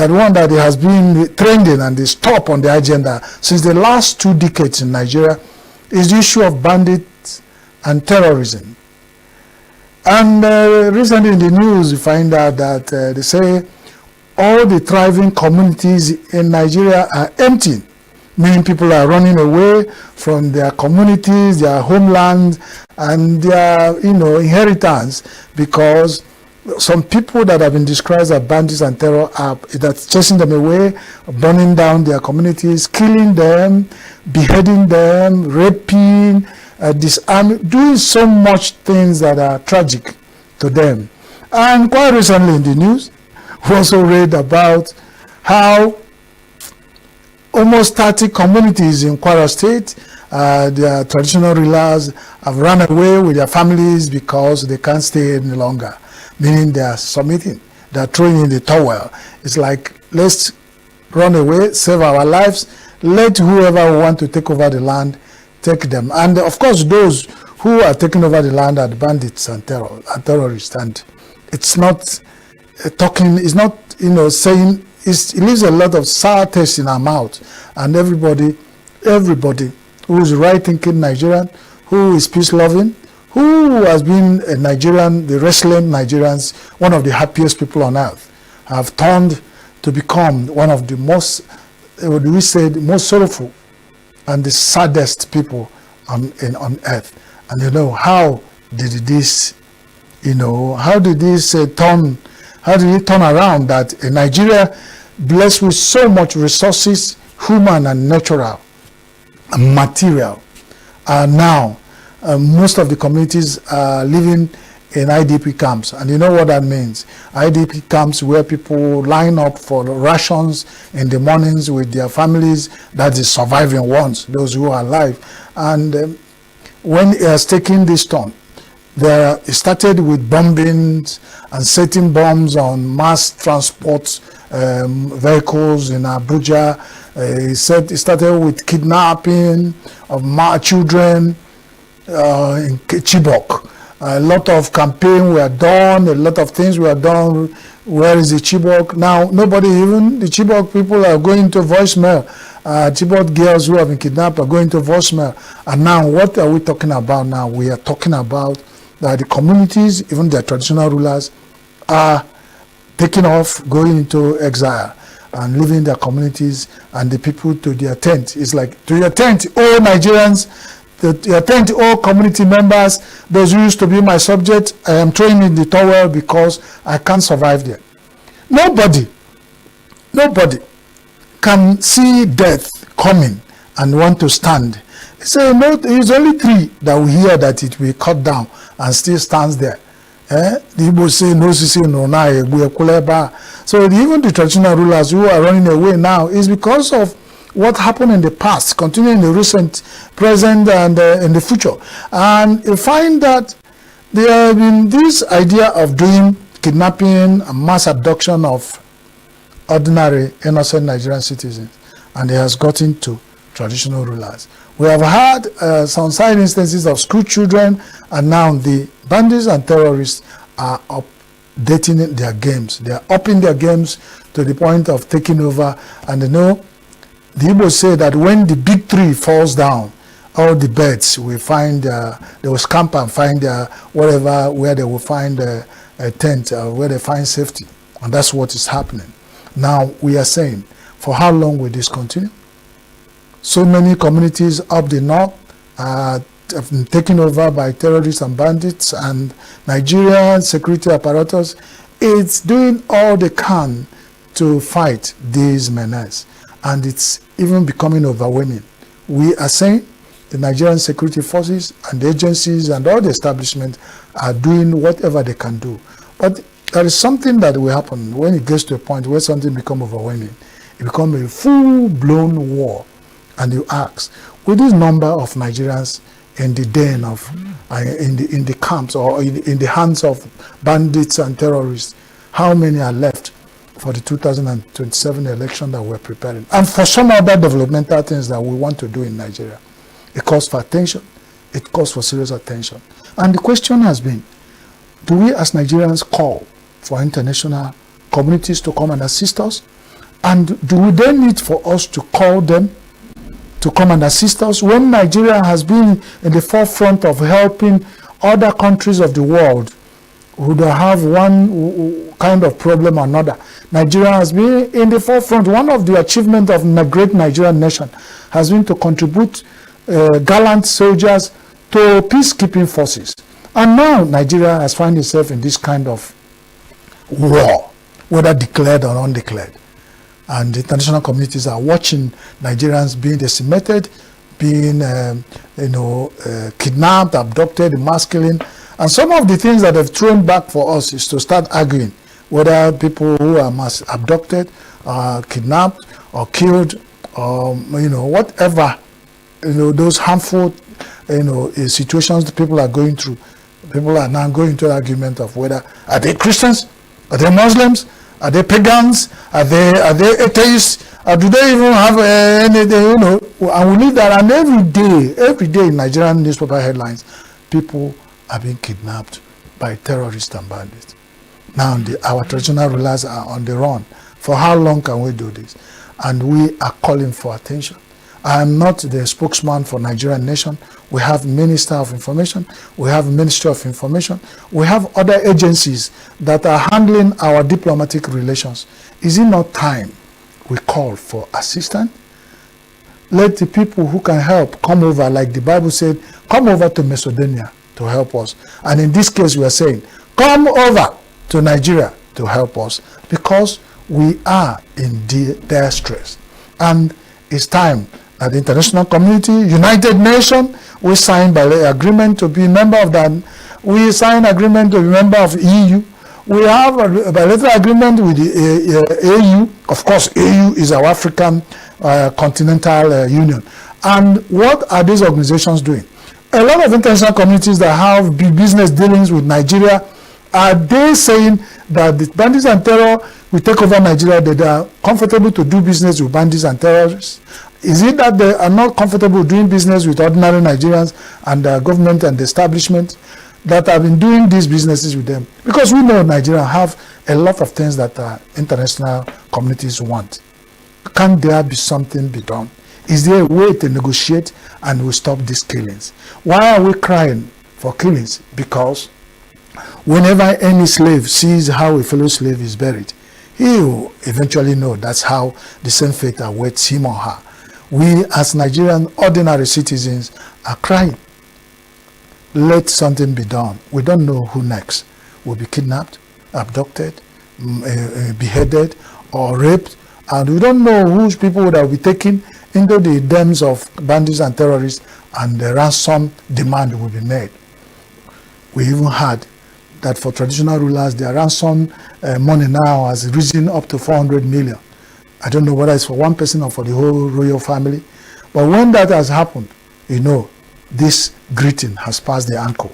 Speaker 3: one that has been trending and is top on the agenda since the last 2 decades in Nigeria is the issue of bandits and terrorism. And recently in the news, you find out that they say all the thriving communities in Nigeria are empty. Many people are running away from their communities, their homeland, and their inheritance, because some people that have been described as bandits and terror are that's chasing them away, burning down their communities, killing them, beheading them, raping, disarming, doing so much things that are tragic to them. And quite recently in the news, we also read about how almost 30 communities in Kwara State, their traditional rulers have run away with their families because they can't stay any longer, meaning they are submitting, they are throwing in the towel. It's like, let's run away, save our lives, let whoever want to take over the land, take them. And of course, those who are taking over the land are the bandits and terrorists. And it's not talking, it's not, saying, it leaves a lot of sour taste in our mouth, and everybody who is right-thinking Nigerian, who is peace-loving, who has been a Nigerian, the resilient Nigerians, one of the happiest people on earth, have turned to become one of the most, what do we say, the most sorrowful and the saddest people on earth. And how did this, how did this turn? How did it turn around that in Nigeria, blessed with so much resources, human and natural and material, now most of the communities are living in IDP camps? And you know what that means. IDP camps where people line up for rations in the mornings with their families, that is surviving ones, those who are alive. And when it has taken this turn, it started with bombings and setting bombs on mass transport vehicles in Abuja. It started with kidnapping of children in Chibok. A lot of campaigns were done, a lot of things were done. Where is the Chibok? Now, nobody, even the Chibok people, are going to voicemail. Chibok girls who have been kidnapped are going to voicemail. And now, what are we talking about now? We are talking about that the communities, even their traditional rulers, are taking off, going into exile and leaving their communities and the people to their tent. It's like, to your tent, all Nigerians, to your tent, all community members, those who used to be my subject, I am throwing in the towel because I can't survive there. Nobody can see death coming and want to stand. So it's only 3 that we hear that it will cut down and still stands there. The Igbo say no sisi no na egbu ekuleba. So even the traditional rulers who are running away now is because of what happened in the past, continuing in the recent, present, and in the future. And you find that there have been this idea of doing kidnapping and mass abduction of ordinary innocent Nigerian citizens, and it has gotten to traditional rulers. We have had some side instances of school children, and now the bandits and terrorists are updating their games. They are upping their games to the point of taking over. And the Igbo say that when the big tree falls down, all the birds will find, they will scamper and find wherever where they will find a tent, where they find safety. And that's what is happening. Now we are saying, for how long will this continue? So many communities up the north have been taken over by terrorists and bandits, and Nigerian security apparatus is doing all they can to fight these menaces, and it's even becoming overwhelming. We are saying the Nigerian security forces and the agencies and all the establishments are doing whatever they can do, But there is something that will happen when it gets to a point where something becomes overwhelming. It becomes a full-blown war. And you ask, with this number of Nigerians in the den of, in the camps or in the hands of bandits and terrorists, how many are left for the 2027 election that we're preparing? And for some other developmental things that we want to do in Nigeria. It calls for attention. It calls for serious attention. And the question has been, do we as Nigerians call for international communities to come and assist us? And do we then need for us to call them to come and assist us when Nigeria has been in the forefront of helping other countries of the world who have one kind of problem or another? Nigeria has been in the forefront. One of the achievements of the great Nigerian nation has been to contribute gallant soldiers to peacekeeping forces. And now Nigeria has found itself in this kind of war, whether declared or undeclared. And the international communities are watching Nigerians being decimated, being kidnapped, abducted, mass killing. And some of the things that have thrown back for us is to start arguing whether people who are mass abducted, kidnapped, or killed, or whatever, those harmful situations that people are going through. People are now going to the argument of whether are they Christians, are they Muslims, are they pagans, are they atheists, or do they even have anything, and we leave that. And every day in Nigerian newspaper headlines, people are being kidnapped by terrorists and bandits. Now our traditional rulers are on the run. For how long can we do this? And we are calling for attention. I am not the spokesman for Nigerian nation. We have Minister of Information. We have Ministry of Information. We have other agencies that are handling our diplomatic relations. Is it not time we call for assistance? Let the people who can help come over, like the Bible said, come over to Macedonia to help us. And in this case, we are saying, come over to Nigeria to help us, because we are in dire stress. And it's time that the international community, United Nations, we signed by agreement to be a member of that. We signed agreement to be a member of EU. We have a bilateral agreement with the AU. Of course, AU is our African continental union. And what are these organizations doing? A lot of international communities that have business dealings with Nigeria, are they saying that the bandits and terror will take over Nigeria, that they are comfortable to do business with bandits and terrorists? Is it that they are not comfortable doing business with ordinary Nigerians and the government and the establishment that have been doing these businesses with them? Because we know Nigeria have a lot of things that international communities want. Can there be something be done? Is there a way to negotiate and we stop these killings? Why are we crying for killings? Because whenever any slave sees how a fellow slave is buried, he will eventually know that's how the same fate awaits him or her. We as Nigerian ordinary citizens are crying. Let something be done. We don't know who next will be kidnapped, abducted, beheaded, or raped, and we don't know whose people would have been taken into the dens of bandits and terrorists, and the ransom demand will be made. We even heard that for traditional rulers, their ransom money now has risen up to 400 million. I don't know whether it's for one person or for the whole royal family. But when that has happened, this greeting has passed the ankle.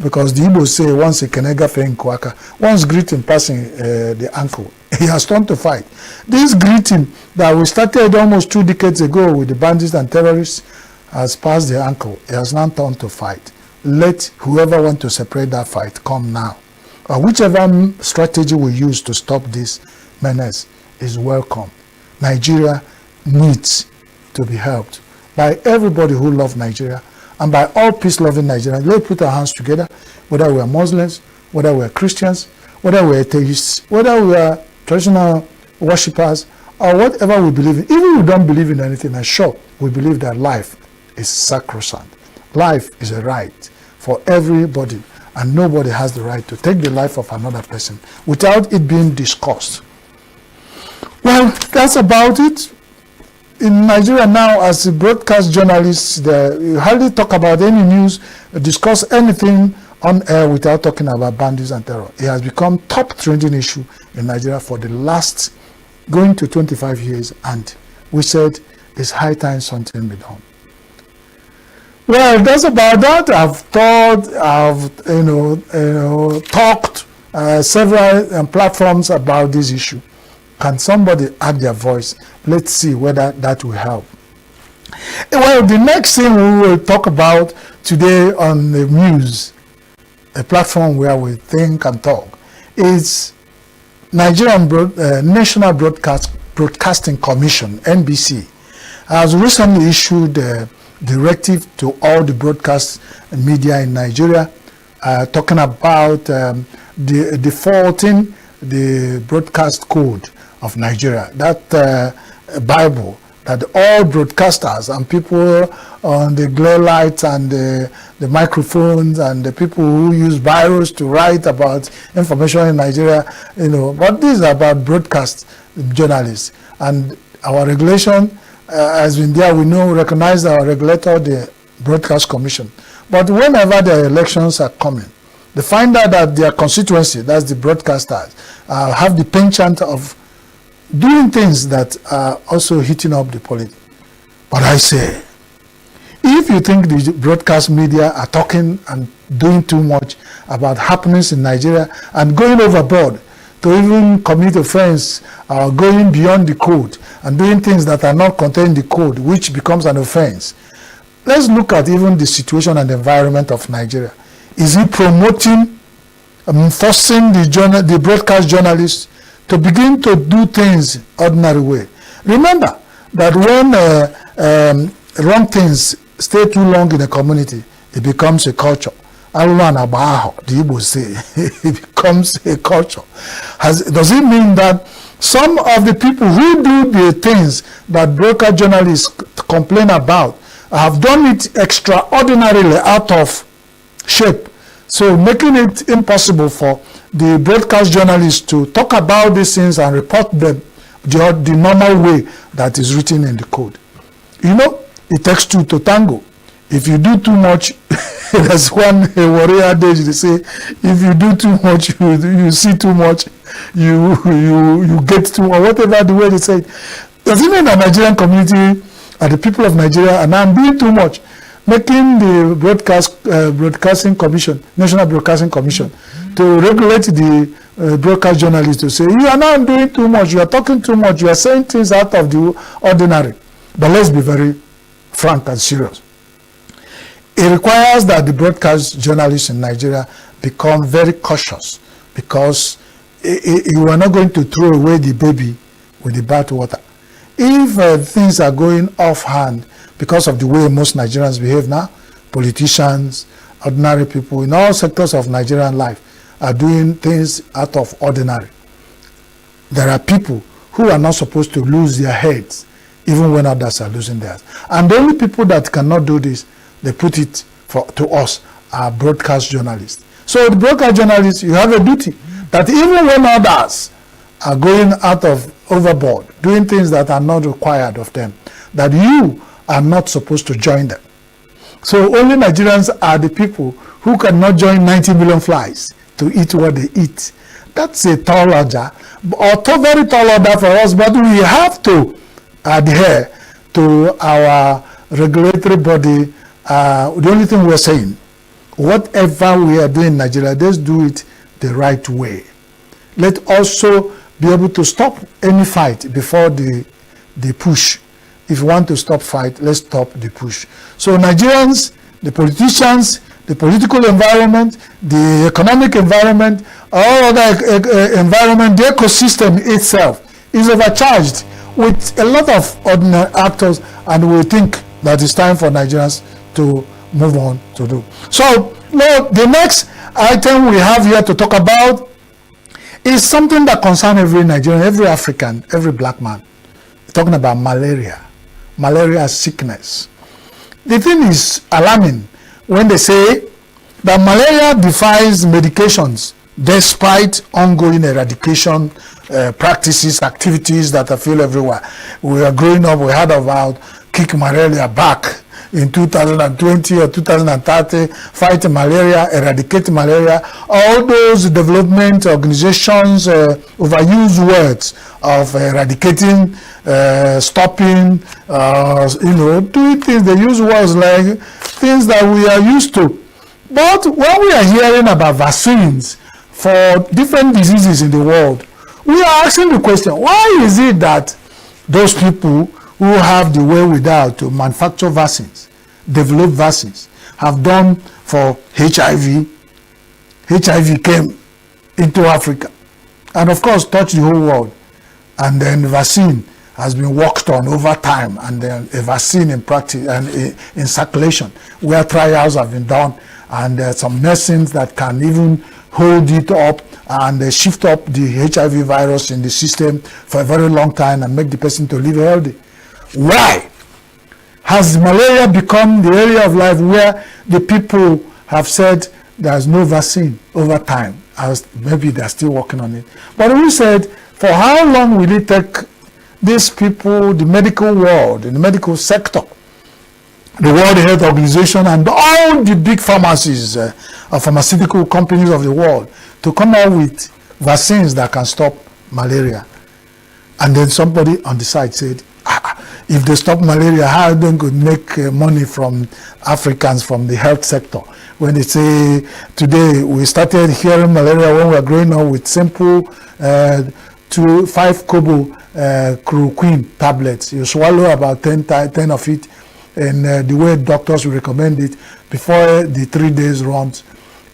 Speaker 3: Because the Igbo say, once a kenega fe nkwaka, once greeting passing the ankle, he has turned to fight. This greeting that we started almost 2 decades ago with the bandits and terrorists has passed the ankle. It has now turned to fight. Let whoever wants to separate that fight come now. Or whichever strategy we use to stop this menace is welcome. Nigeria needs to be helped by everybody who loves Nigeria and by all peace-loving Nigerians. Let's put our hands together, whether we are Muslims, whether we are Christians, whether we are atheists, whether we are traditional worshippers, or whatever we believe in. Even if we don't believe in anything, I'm sure we believe that life is sacrosanct. Life is a right for everybody, and nobody has the right to take the life of another person without it being discussed. Well, that's about it. In Nigeria now, as broadcast journalists, you hardly talk about any news, discuss anything on air without talking about bandits and terror. It has become top trending issue in Nigeria for the last going to 25 years, and we said it's high time something be done. Well, that's about that. I've talked several platforms about this issue. Can somebody add their voice? Let's see whether that will help. Well, the next thing we will talk about today on the news, a platform where we think and talk, is Nigerian National Broadcasting Commission, NBC, has recently issued a directive to all the broadcast media in Nigeria, talking about defaulting the broadcast code of Nigeria, that Bible that all broadcasters and people on the glare lights and the microphones and the people who use biros to write about information in Nigeria, but this is about broadcast journalists. And our regulation has been there. We recognize our regulator, the Broadcast Commission. But whenever the elections are coming, they find out that their constituency, that's the broadcasters, have the penchant of doing things that are also heating up the politics. But I say, if you think the broadcast media are talking and doing too much about happenings in Nigeria and going overboard to even commit offense or going beyond the code and doing things that are not contained in the code, which becomes an offense, let's look at even the situation and the environment of Nigeria. Is it promoting, forcing the broadcast journalists to begin to do things ordinary way? Remember that when wrong things stay too long in a community, it becomes a culture. The Igbo say it becomes a culture. Does it mean that some of the people who do the things that broadcast journalists complain about have done it extraordinarily out of shape, so making it impossible for the broadcast journalists to talk about these things and report them the normal way that is written in the code? It takes two to tango. If you do too much, there's one warrior adage, they say, if you do too much, you see too much, you get too much, whatever the way they say it. Does it mean the Nigerian community and the people of Nigeria are now doing too much, making the broadcasting commission, National Broadcasting Commission, to regulate the broadcast journalists to say, you are now doing too much, you are talking too much, you are saying things out of the ordinary? But let's be very frank and serious. It requires that the broadcast journalists in Nigeria become very cautious, because you are not going to throw away the baby with the bathwater. If things are going offhand because of the way most Nigerians behave now, politicians, ordinary people in all sectors of Nigerian life are doing things out of ordinary. There are people who are not supposed to lose their heads even when others are losing theirs. And the only people that cannot do this, they put it to us, are broadcast journalists. So the broadcast journalists, you have a duty that even when others are going out of overboard, doing things that are not required of them, that you are not supposed to join them. So only Nigerians are the people who cannot join 90 million flies to eat what they eat. That's a tall order, very tall order for us, but we have to adhere to our regulatory body. The only thing we're saying, whatever we are doing in Nigeria, let's do it the right way. Let's also be able to stop any fight before the push. If you want to stop fight, let's stop the push. So Nigerians, the politicians, the political environment, the economic environment, all other environment, the ecosystem itself is overcharged with a lot of ordinary actors, and we think that it's time for Nigerians to move on to do. So now the next item we have here to talk about is something that concerns every Nigerian, every African, every black man. We're talking about malaria sickness. The thing is alarming when they say that malaria defies medications despite ongoing eradication practices, activities that are feel everywhere. We are growing up, we heard about kick malaria back, in 2020 or 2030, fight malaria, eradicate malaria. All those development organizations overuse words of eradicating, stopping, doing things. They use words like things that we are used to. But when we are hearing about vaccines for different diseases in the world, we are asking the question, why is it that those people who have the wherewithal to manufacture vaccines, develop vaccines, have done for HIV? HIV came into Africa and of course touched the whole world. And then the vaccine has been worked on over time, and then a vaccine in practice and in circulation where trials have been done, and some medicines that can even hold it up and shift up the HIV virus in the system for a very long time and make the person to live healthy. Why has malaria become the area of life where the people have said there's no vaccine over time? As maybe they're still working on it. But we said, for how long will it take these people, the medical world, in the medical sector, the World Health Organization, and all the big pharmacies, pharmaceutical companies of the world, to come out with vaccines that can stop malaria? And then somebody on the side said, if they stop malaria, how are they going to make money from Africans from the health sector? When they say, today we started hearing malaria when we were growing up with simple 5 kobo chloroquine tablets. You swallow about 10 of it, and the way doctors will recommend it, before the 3 days runs,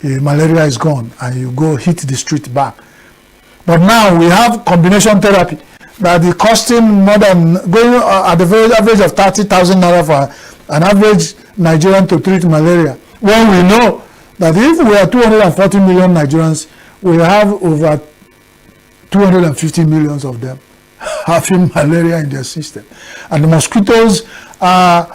Speaker 3: malaria is gone and you go hit the street back. But now we have combination therapy that is costing more than, going at the very average of 30,000 naira for an average Nigerian to treat malaria. When we know that if we are 240 million Nigerians, we have over 250 millions of them having malaria in their system. And the mosquitoes are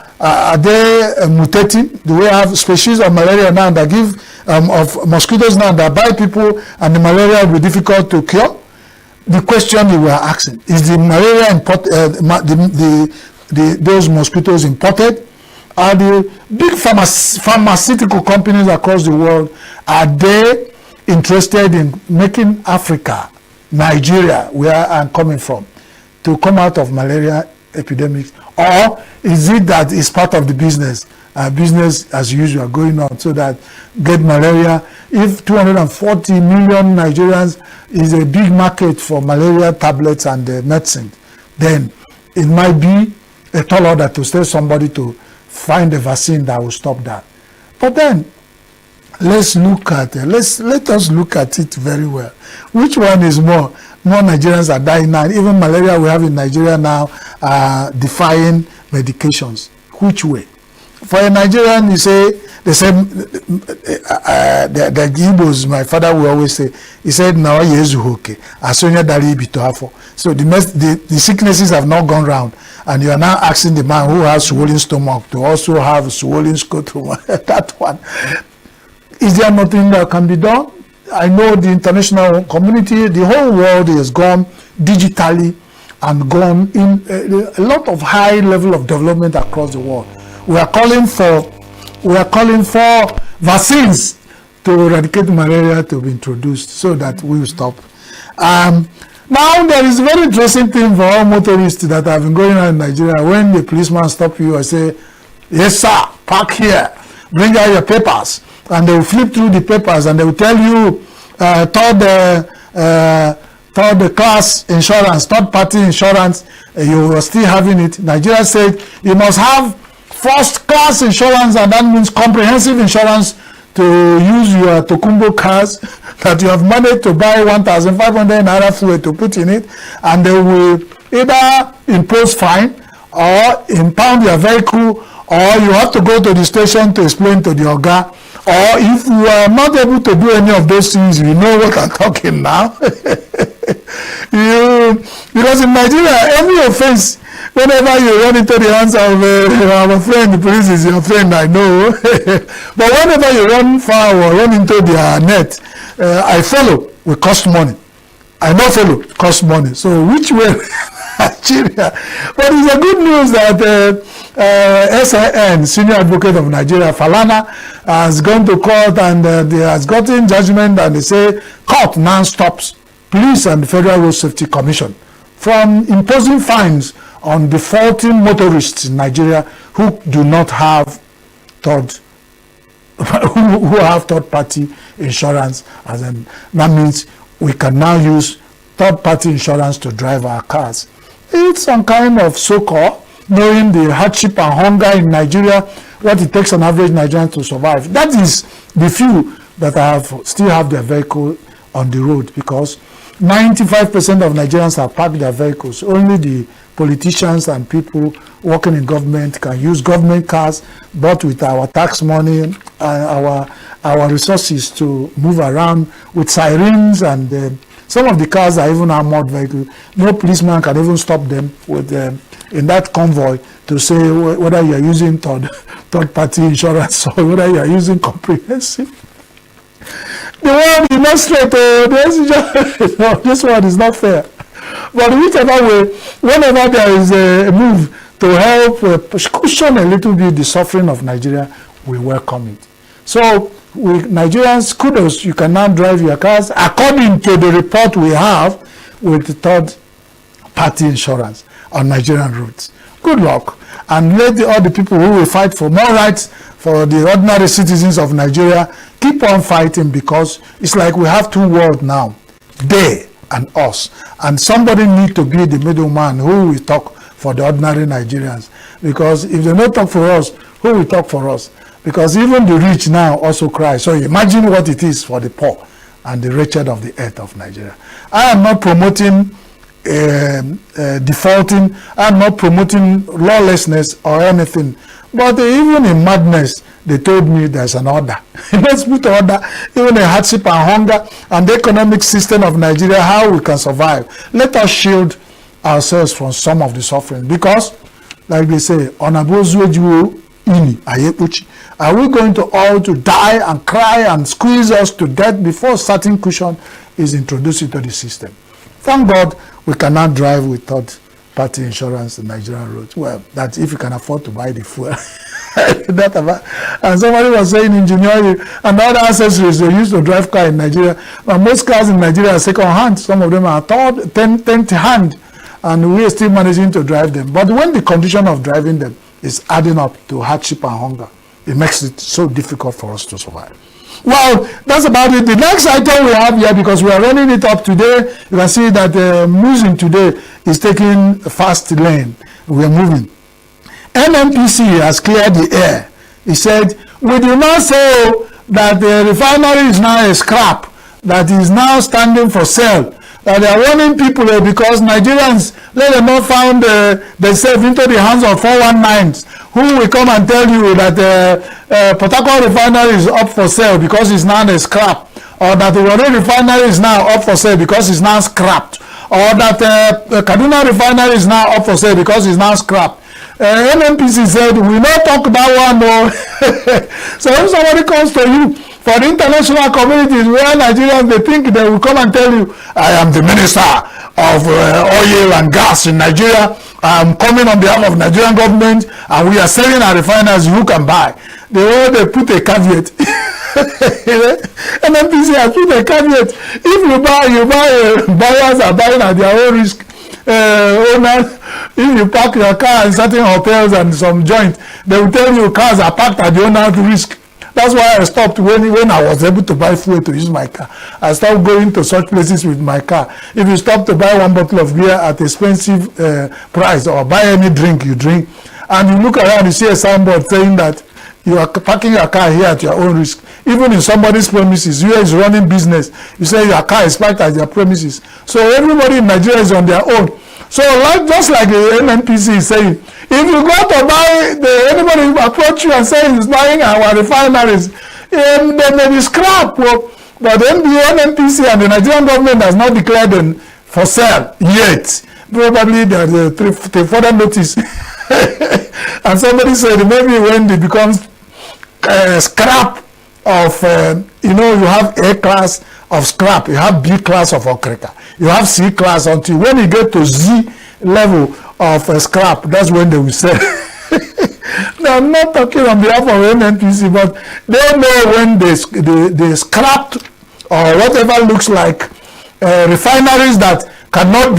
Speaker 3: they mutating? Do we have species of malaria now that give, of mosquitoes now that bite people, and the malaria will be difficult to cure? The question we were asking, is the malaria those mosquitoes imported? Are the big pharmaceutical companies across the world, are they interested in making Africa, Nigeria, where I'm coming from, to come out of malaria epidemics? Or is it that it's part of the business as usual going on, so that get malaria? If 240 million Nigerians is a big market for malaria tablets and medicine, then it might be a tall order to tell somebody to find a vaccine that will stop that. But then let's look at it. Let us look at it very well. Which one is more? More Nigerians are dying now. Even malaria we have in Nigeria now are defying medications. Which way? For a Nigerian, you say, they say, the Igbos, my father will always say, he said, "Now yezu okay, asonya dari bitoafo." So the sicknesses have not gone round, and you are now asking the man who has swollen stomach to also have swollen scrotum. That one. Is there nothing that can be done? I know the international community, the whole world has gone digitally and gone in a lot of high level of development across the world. We are calling for vaccines to eradicate malaria to be introduced so that we will stop. Now there is a very interesting thing for all motorists that have been going on in Nigeria. When the policeman stop you and say, "Yes sir, park here, bring out your papers," and they will flip through the papers and they will tell you third class insurance, third party insurance, you are still having it. Nigeria said you must have first class insurance, and that means comprehensive insurance to use your Tokumbo cars that you have managed to buy 1,500 naira fuel to put in it, and they will either impose fine or impound your vehicle, or you have to go to the station to explain to the Oga. Or if you are not able to do any of those things, you know what I'm talking now. Because in Nigeria, every offense, whenever you run into the hands of our friend, the police is your friend, I know. But whenever you run far or run into their net, I follow, will cost money. I not follow, cost money. So which way Nigeria. But it's a good news that SAN, Senior Advocate of Nigeria, Falana, has gone to court and they has gotten judgment, and they say court now stops police and the Federal Road Safety Commission from imposing fines on defaulting motorists in Nigeria who do not have who have third-party insurance. That means we can now use third-party insurance to drive our cars. It's some kind of so-called, knowing the hardship and hunger in Nigeria, what it takes an average Nigerian to survive. That is the few that still have their vehicle on the road, because 95% of Nigerians have parked their vehicles. Only the politicians and people working in government can use government cars, but with our tax money and our resources to move around with sirens, and some of the cars are even armored vehicles. No policeman can even stop them with in that convoy to say whether you are using third-party insurance or whether you are using comprehensive. The world is not straight. No, this one is not fair. But whichever way, whenever there is a move to help cushion a little bit the suffering of Nigeria, we welcome it. So, Nigerians, kudos, you can now drive your cars according to the report we have with the third-party insurance on Nigerian roads. Good luck, and let all the people who will fight for more rights for the ordinary citizens of Nigeria keep on fighting, because it's like we have two worlds now, they and us, and somebody need to be the middleman who will talk for the ordinary Nigerians, because if they don't talk for us, who will talk for us? Because even the rich now also cry. So imagine what it is for the poor and the wretched of the earth of Nigeria. I am not promoting defaulting. I am not promoting lawlessness or anything. But even in madness, they told me there's an order. Let's put order, even the hardship and hunger and the economic system of Nigeria, how we can survive. Let us shield ourselves from some of the suffering. Because, like they say, are we going to all to die and cry and squeeze us to death before certain cushion is introduced into the system? Thank God we cannot drive with third-party insurance in Nigerian roads. Well, that's if you can afford to buy the fuel. And somebody was saying engineering and other accessories they used to drive car in Nigeria. But most cars in Nigeria are second hand. Some of them are third, 10th hand. And we are still managing to drive them. But when the condition of driving them is adding up to hardship and hunger, it makes it so difficult for us to survive. Well, that's about it. The next item we have here, because we are running it up today, you can see that Muslim today is taking a fast lane. We are moving. NNPC has cleared the air. He said, we do not say that the refinery is now a scrap that is now standing for sale. That they are warning people because Nigerians, let them not find themselves into the hands of 419s who will come and tell you that Port Harcourt refinery is up for sale because it's now a scrap, or that the Warri refinery is now up for sale because it's now scrapped, or that Kaduna refinery is now up for sale because it's now scrapped. NNPC said, we not talk about one more. So if somebody comes to you, for the international communities where Nigerians, they think they will come and tell you, I am the minister of oil and gas in Nigeria. I am coming on behalf of Nigerian government and we are selling our refiners, who can buy. They put a caveat. NNPC has put a caveat. If you buy, buyers are buying at their own risk. Owners, if you park your car in certain hotels and some joints, they will tell you cars are parked at the owner's risk. That's why I stopped when I was able to buy fuel to use my car. I stopped going to such places with my car. If you stop to buy one bottle of beer at expensive price, or buy any drink you drink, and you look around, you see a signboard saying that you are parking your car here at your own risk. Even in somebody's premises, you is running business, you say your car is parked at your premises. So everybody in Nigeria is on their own. So just like the NNPC is saying, if you go to buy, anybody approach you and say he's buying our refineries, they may be scrap. But then the NNPC and the Nigerian government has not declared them for sale yet. Probably they further notice. And somebody said maybe when it becomes scrap of, you have A class of scrap, you have B class of okreka, you have C class, until when you get to Z, level of scrap, that's when they will sell. Now, I'm not talking on behalf of NNPC, but they know when they scrapped or whatever looks like refineries that cannot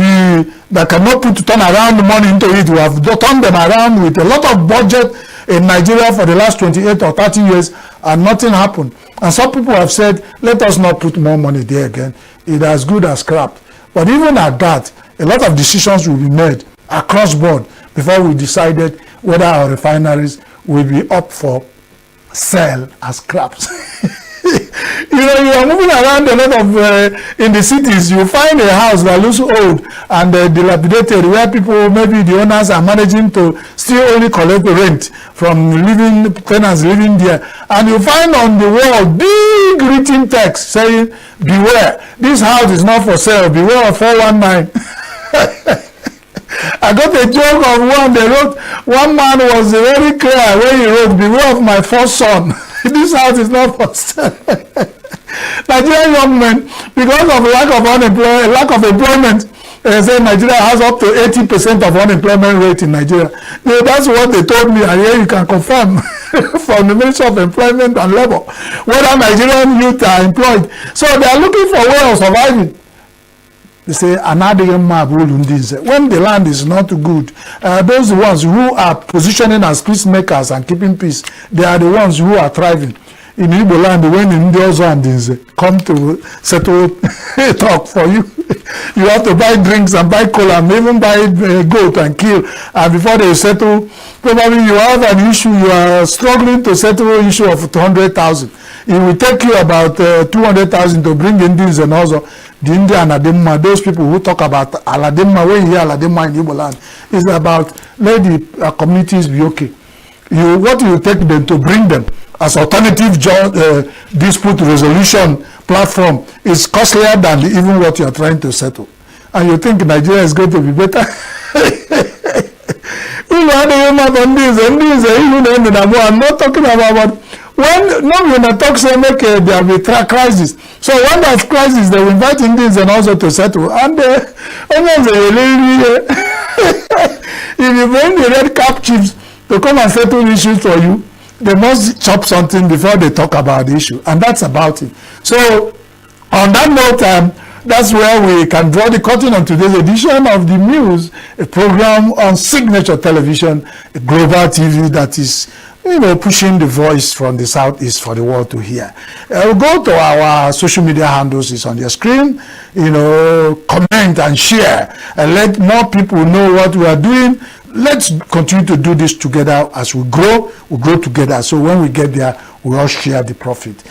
Speaker 3: turn around money into it. We have turned them around with a lot of budget in Nigeria for the last 28 or 30 years, and nothing happened. And some people have said, let us not put more money there again. It's as good as scrapped. But even at that, a lot of decisions will be made across board before we decided whether our refineries will be up for sale as scraps. You know, you are moving around a lot of, in the cities, you find a house that looks old and dilapidated, where people, maybe the owners are managing to still only collect the rent from tenants living there. And you find on the wall big written text saying, beware, this house is not for sale, beware of 419. I got a joke of one, they wrote, one man was very clear when he wrote, beware of my first son. This house is not for sale. Nigerian young men, because of lack of employment, say Nigeria has up to 80% of unemployment rate in Nigeria. You know, that's what they told me, and here you can confirm from the Ministry of Employment and Labor whether Nigerian youth are employed. So they are looking for a way of surviving. They say, when the land is not good, those ones who are positioning as peacemakers and keeping peace, they are the ones who are thriving. In Igbo land, when Indians come to settle talk for you, you have to buy drinks and buy cola and even buy goat and kill. And before they settle, probably you have an issue, you are struggling to settle an issue of 200,000. It will take you about 200,000 to bring Indians and also the India and Aladimma. Those people who talk about Aladimma, when you hear Aladimma in Igbo land, is about let the communities be okay. What you take them to bring them as alternative dispute resolution platform is costlier than even what you are trying to settle. And you think Nigeria is going to be better? I'm not talking about when I talk say make there will be crisis. So when there's crisis, they will invite Indians and also to settle. And if you bring the red cap chiefs to come and settle issues for you, they must chop something before they talk about the issue, and that's about it. So on that note, that's where we can draw the curtain on today's edition of the News, a program on Signature Television, a global TV that is, pushing the voice from the Southeast for the world to hear. We'll go to our social media handles, it's on your screen, comment and share, and let more people know what we are doing. Let's continue to do this together. As we grow together. So when we get there, we all share the profit.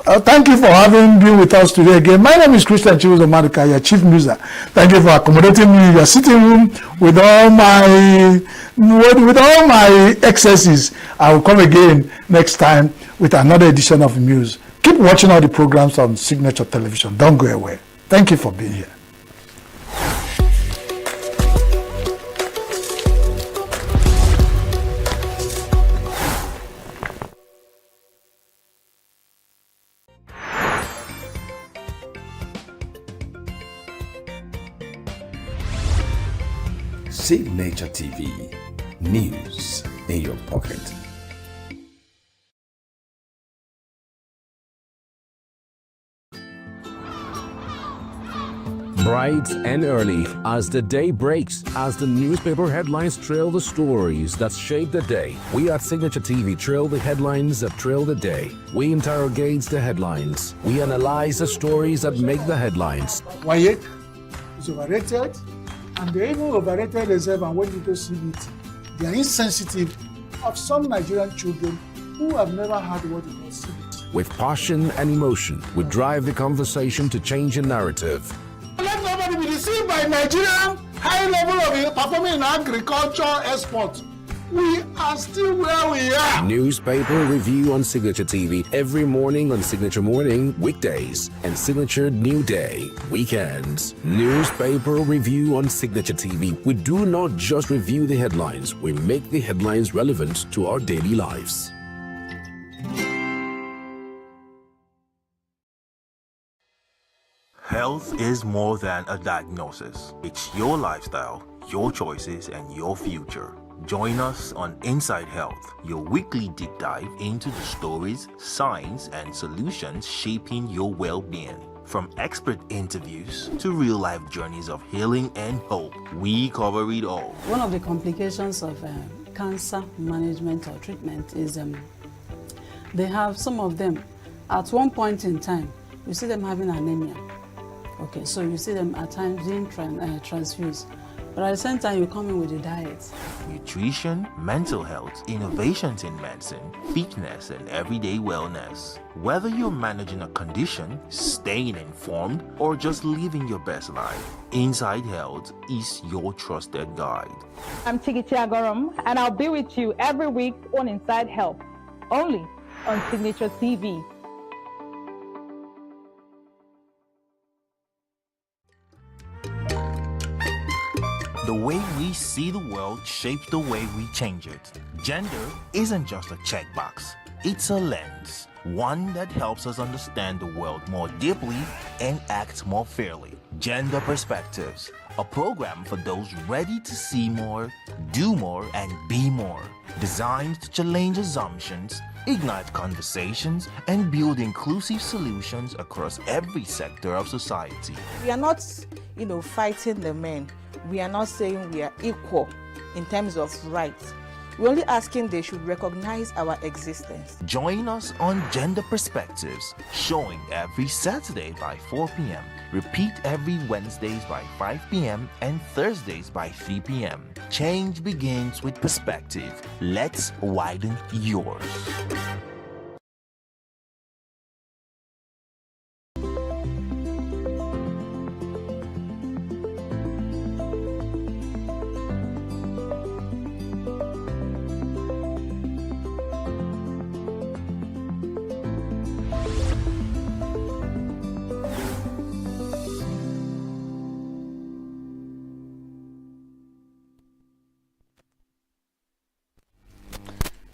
Speaker 3: Thank you for having been with us today again. My name is Christian Chibuzo Maduka, your chief muser. Thank you for accommodating me in your sitting room with all my excesses. I will come again next time with another edition of the News. Keep watching all the programs on Signature Television. Don't go away. Thank you for being here.
Speaker 6: Signature TV, news in your pocket.
Speaker 13: Bright and early as the day breaks, as the newspaper headlines trail the stories that shape the day. We at Signature TV trail the headlines that trail the day. We interrogate the headlines. We analyze the stories that make the headlines.
Speaker 3: Why is overrated, and they even overrated themselves, and when people see it, they are insensitive of some Nigerian children who have never had what they call CBT.
Speaker 13: With passion and emotion, we drive the conversation to change a narrative.
Speaker 3: Let nobody be deceived by Nigerian high level of performing in agriculture export. We are still where we are.
Speaker 13: Newspaper review on Signature TV every morning on Signature Morning, weekdays, and Signature New Day, weekends. Newspaper review on Signature TV. We do not just review the headlines, we make the headlines relevant to our daily lives.
Speaker 16: Health is more than a diagnosis. It's your lifestyle, your choices, and your future. Join us on Inside Health, your weekly deep dive into the stories, science, and solutions shaping your well-being. From expert interviews to real-life journeys of healing and hope, we cover it all.
Speaker 22: One of the complications of cancer management or treatment is they have, some of them, at one point in time, you see them having anemia. Okay, so you see them at times being transfused. But at the same time, you come in with a diet.
Speaker 16: Nutrition, mental health, innovations in medicine, fitness, and everyday wellness. Whether you're managing a condition, staying informed, or just living your best life, Inside Health is your trusted guide.
Speaker 23: I'm Chigichi Agorom, and I'll be with you every week on Inside Health, only on Signature TV.
Speaker 16: The way we see the world shapes the way we change it. Gender isn't just a checkbox, it's a lens, one that helps us understand the world more deeply and act more fairly. Gender Perspectives, a program for those ready to see more, do more, and be more. Designed to challenge assumptions, ignite conversations, and build inclusive solutions across every sector of society.
Speaker 24: We are not, fighting the men. We are not saying we are equal in terms of rights. We're only asking they should recognize our existence.
Speaker 16: Join us on Gender Perspectives, showing every Saturday by 4 p.m. Repeat every Wednesdays by 5 p.m. and Thursdays by 3 p.m. Change begins with perspective. Let's widen yours.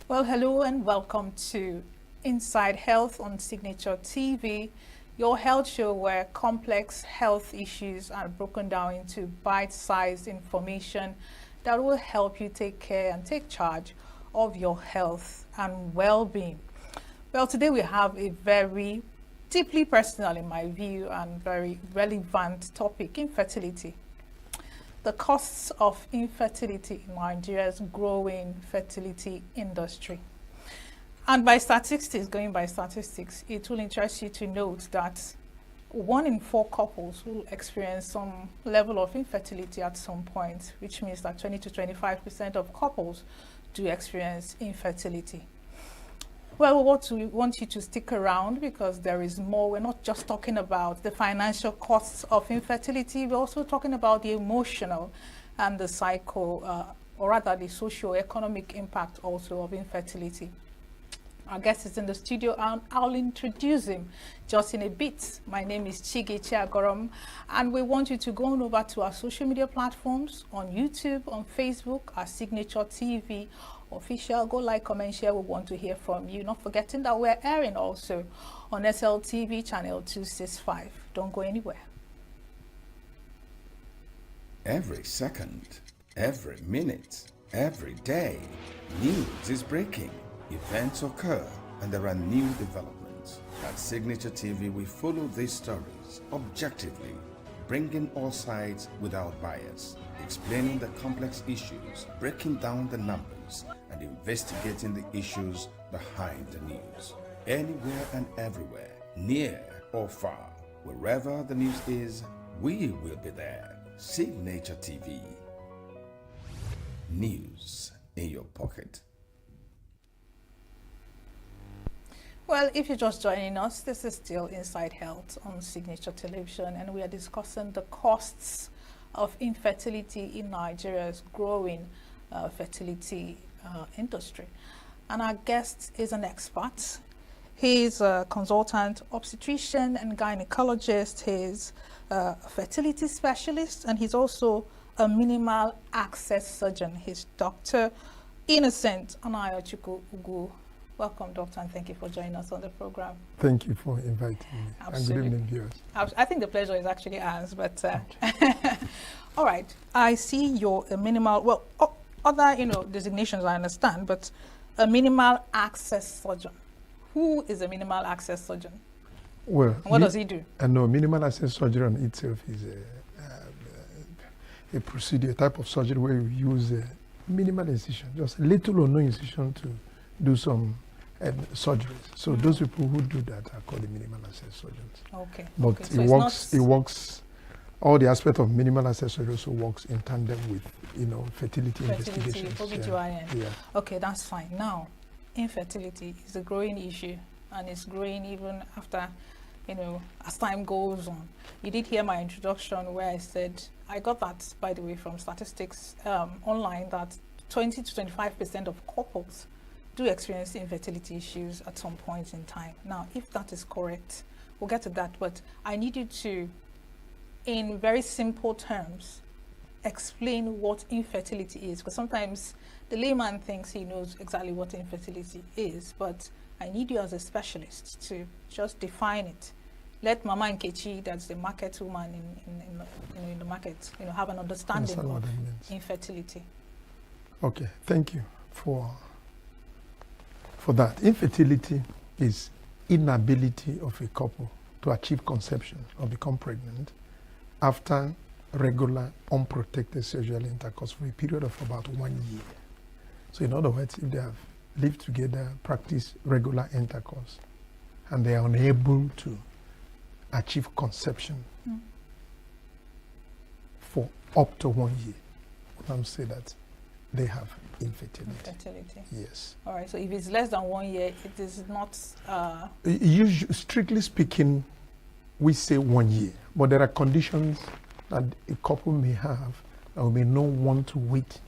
Speaker 25: Well, hello and welcome to Inside Health on Signature TV, your health show where complex health issues are broken down into bite-sized information that will help you take care and take charge of your health and well-being. Well, today we have a very deeply personal, in my view, and very relevant topic: infertility. The costs of infertility in Nigeria's growing fertility industry. And by statistics, going by statistics, it will interest you to note that 1 in 4 couples will experience some level of infertility at some point, which means that 20 to 25% of couples do experience infertility. Well, we want you to stick around because there is more. We're not just talking about the financial costs of infertility, we're also talking about the emotional and the or rather the socio-economic impact also of infertility. Our guest is in the studio and I'll introduce him just in a bit. My name is Chigichi Agorom, and we want you to go on over to our social media platforms on YouTube, on Facebook, our Signature TV official. Go like, comment, share. We want to hear from you. Not forgetting that we're airing also on SLTV channel 265. Don't go anywhere.
Speaker 6: Every second, every minute, every day, news is breaking. Events occur and there are new developments. At Signature TV, we follow these stories objectively, bringing all sides without bias, explaining the complex issues, breaking down the numbers, and investigating the issues behind the news. Anywhere and everywhere, near or far, wherever the news is, we will be there. Signature TV. News in your pocket.
Speaker 25: Well, if you're just joining us, this is still Inside Health on Signature Television, and we are discussing the costs of infertility in Nigeria's growing fertility industry. And our guest is an expert. He's a consultant obstetrician and gynecologist. He's a fertility specialist, and he's also a minimal access surgeon. He's Dr. Innocent ENUGU. Welcome, Doctor, and thank you for joining us on the program.
Speaker 26: Thank you for inviting me.
Speaker 25: Absolutely.
Speaker 26: And good evening, viewers.
Speaker 25: I think the pleasure is actually ours, but All right. I see you're a minimal, well, other, designations I understand, but a minimal access surgeon. Who is a minimal access surgeon?
Speaker 1: Well,
Speaker 25: and what does he do?
Speaker 1: No, minimal access surgery on itself is a procedure, a type of surgery where you use a minimal incision, just little or no incision to do some surgeries. So those people who do that are called the minimal access surgeons.
Speaker 25: Okay.
Speaker 1: But
Speaker 25: okay. So
Speaker 1: it works, all the aspect of minimal access surgery also works in tandem with, fertility investigations.
Speaker 25: Yeah. Okay, that's fine. Now, infertility is a growing issue, and it's growing even after, as time goes on. You did hear my introduction where I said, I got that, by the way, from statistics online, that 20 to 25% of couples do experience infertility issues at some point in time. Now, if that is correct, we'll get to that, but I need you to, in very simple terms, explain what infertility is, because sometimes the layman thinks he knows exactly what infertility is, but I need you as a specialist to just define it. Let Mama Nkechi, that's the market woman in the market, have an understanding of infertility.
Speaker 1: Okay, thank you for that. Infertility is inability of a couple to achieve conception or become pregnant after regular unprotected sexual intercourse for a period of about 1 year. So in other words, if they have lived together, practiced regular intercourse, and they are unable to achieve conception for up to 1 year, I'm saying that they have infertility.
Speaker 25: Infertility.
Speaker 1: Yes.
Speaker 25: All right. So if it's less than 1 year, it is not.
Speaker 1: Strictly speaking, we say 1 year, but there are conditions that a couple may have that we may not want to wait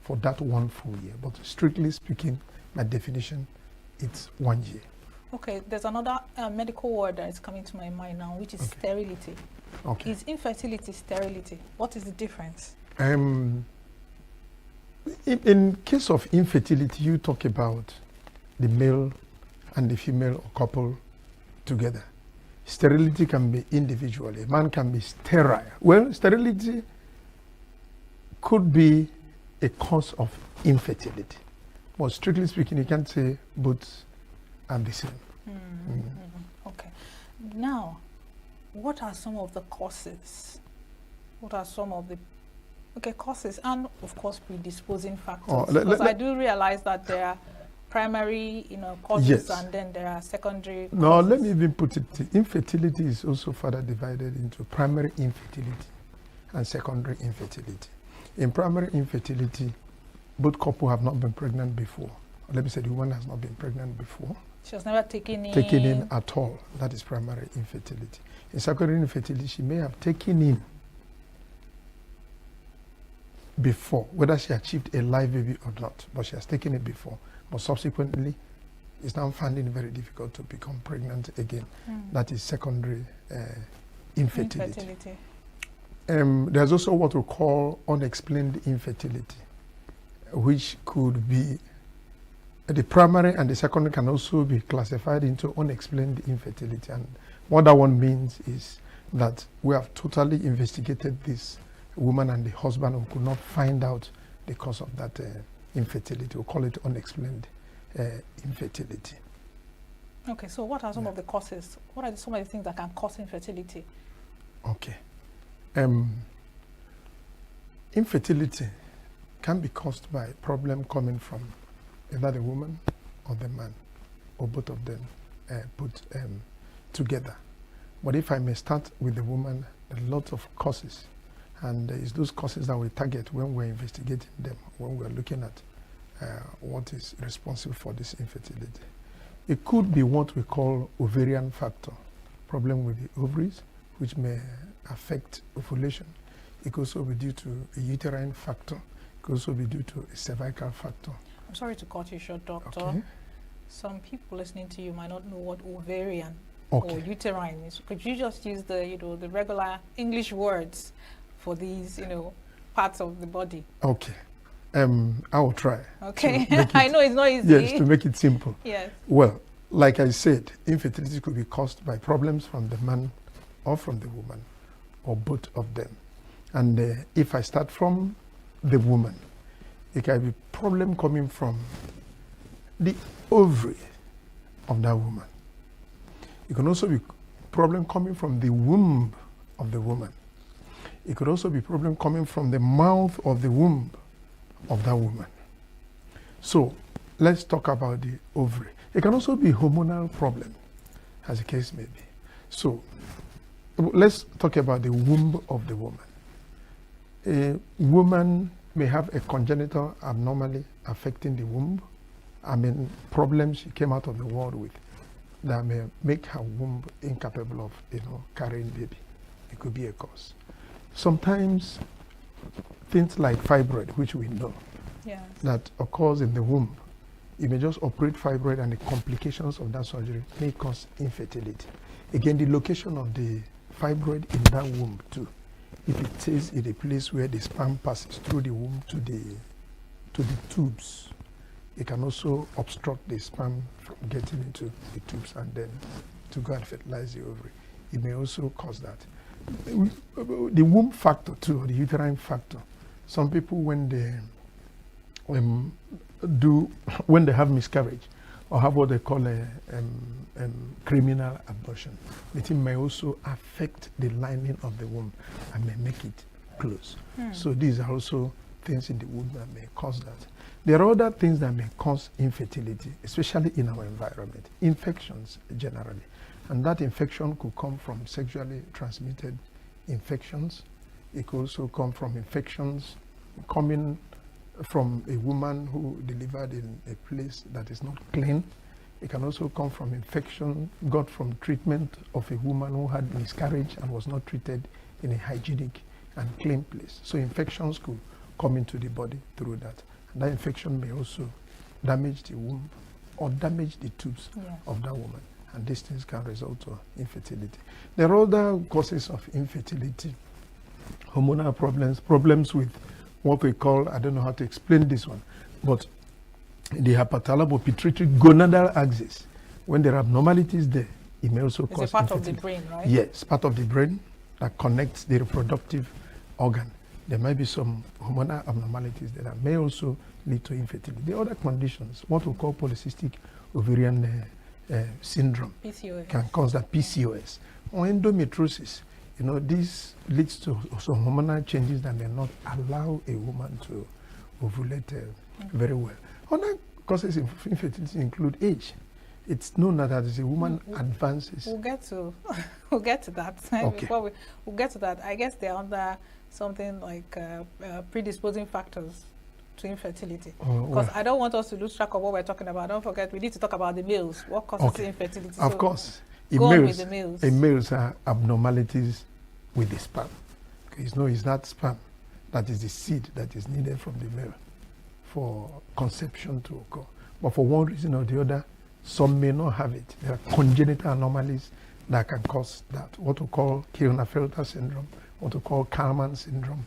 Speaker 1: for that 1 full year. But strictly speaking, by definition, it's 1 year.
Speaker 25: Okay, there's another medical word that is coming to my mind now, which is sterility.
Speaker 1: Okay.
Speaker 25: Is infertility sterility? What is the difference?
Speaker 1: In case of infertility, you talk about the male and the female or couple together. Sterility can be individually. A man can be sterile. Well, sterility could be a cause of infertility. But strictly speaking, you can't say both are the same.
Speaker 25: Okay. Now, what are some of the causes? What are some of the causes and, of course, predisposing factors? Because I do realize that there are primary, causes, yes, and then there are secondary causes.
Speaker 1: No, let me even put it. Infertility is also further divided into primary infertility and secondary infertility. In primary infertility, both couples have not been pregnant before. Or let me say the woman has not been pregnant before.
Speaker 25: She has never taken
Speaker 1: in at all. That is primary infertility. In secondary infertility, she may have taken in before, whether she achieved a live baby or not, but she has taken it before. But subsequently, it's now finding it very difficult to become pregnant again. That is secondary infertility. There's also what we call unexplained infertility, which could be the primary and the secondary can also be classified into unexplained infertility. And what that one means is that we have totally investigated this woman and the husband who could not find out the cause of that infertility. We call it unexplained infertility.
Speaker 25: Okay, so what are some of the causes? What are some of the things that can cause infertility?
Speaker 1: Okay. Infertility can be caused by a problem coming from either the woman or the man, or both of them put together. But if I may start with the woman, there are lots of causes. And it's those causes that we target when we're investigating them, when we're looking at what is responsible for this infertility. It could be what we call ovarian factor, problem with the ovaries, which may affect ovulation. It could also be due to a uterine factor. It could also be due to a cervical factor.
Speaker 25: I'm sorry to cut you short, doctor.
Speaker 1: Okay.
Speaker 25: Some people listening to you might not know what ovarian
Speaker 1: or
Speaker 25: uterine is. Could you just use the the regular English words for these parts of the body?
Speaker 1: Okay. I will try.
Speaker 25: Okay. I know it's not easy.
Speaker 1: Yes, to make it simple.
Speaker 25: Yes.
Speaker 1: Well, like I said, infertility could be caused by problems from the man or from the woman, or both of them. And if I start from the woman, it can be problem coming from the ovary of that woman. It can also be problem coming from the womb of the woman. It could also be problem coming from the mouth of the womb of that woman. So let's talk about the ovary. It can also be hormonal problem, as the case may be. So let's talk about the womb of the woman. A woman may have a congenital abnormality affecting the womb. I mean, problems she came out of the world with that may make her womb incapable of, carrying baby. It could be a cause. Sometimes things like fibroid, which we know, that occurs in the womb, you may just operate fibroid and the complications of that surgery may cause infertility. Again, the location of the fibroid in that womb too. If it stays in a place where the sperm passes through the womb to the tubes, it can also obstruct the sperm from getting into the tubes and then to go and fertilize the ovary. It may also cause that. The womb factor too, or the uterine factor. Some people when they have miscarriage or have what they call a criminal abortion, the thing may also affect the lining of the womb and may make it close. So these are also things in the womb that may cause that. There are other things that may cause infertility, especially in our environment. Infections generally. And that infection could come from sexually transmitted infections. It could also come from infections coming from a woman who delivered in a place that is not clean. It can also come from infection got from treatment of a woman who had miscarriage and was not treated in a hygienic and clean place. So infections could come into the body through that. And that infection may also damage the womb or damage the tubes of that woman. And these things can result to infertility. There are other causes of infertility, hormonal problems, problems with what we call, I don't know how to explain this one, but the hypothalamo-pituitary gonadal axis, when there are abnormalities there, it may also cause
Speaker 25: part
Speaker 1: infertility.
Speaker 25: of the brain, right?
Speaker 1: Yes, part of the brain that connects the reproductive organ. There may be some hormonal abnormalities there that may also lead to infertility. The other conditions, what we call polycystic ovarian syndrome,
Speaker 25: PCOS.
Speaker 1: can cause that PCOS or endometriosis. This leads to some hormonal changes that may not allow a woman to ovulate very well. Other causes of infertility include age. It's known that as a woman advances.
Speaker 25: We'll get to that.
Speaker 1: Okay.
Speaker 25: Before we'll get to that. I guess they're under something like predisposing factors to infertility. Because I don't want us to lose track of what we're talking about. Don't forget, we need to talk about the males. What causes infertility?
Speaker 1: Of course. In
Speaker 25: go
Speaker 1: males,
Speaker 25: on with the males.
Speaker 1: In males are abnormalities with the sperm. Okay, it's that sperm that is the seed that is needed from the male for conception to occur. But for one reason or the other, some may not have it. There are congenital anomalies that can cause that. What we call Klinefelter syndrome, what we call Kalman syndrome.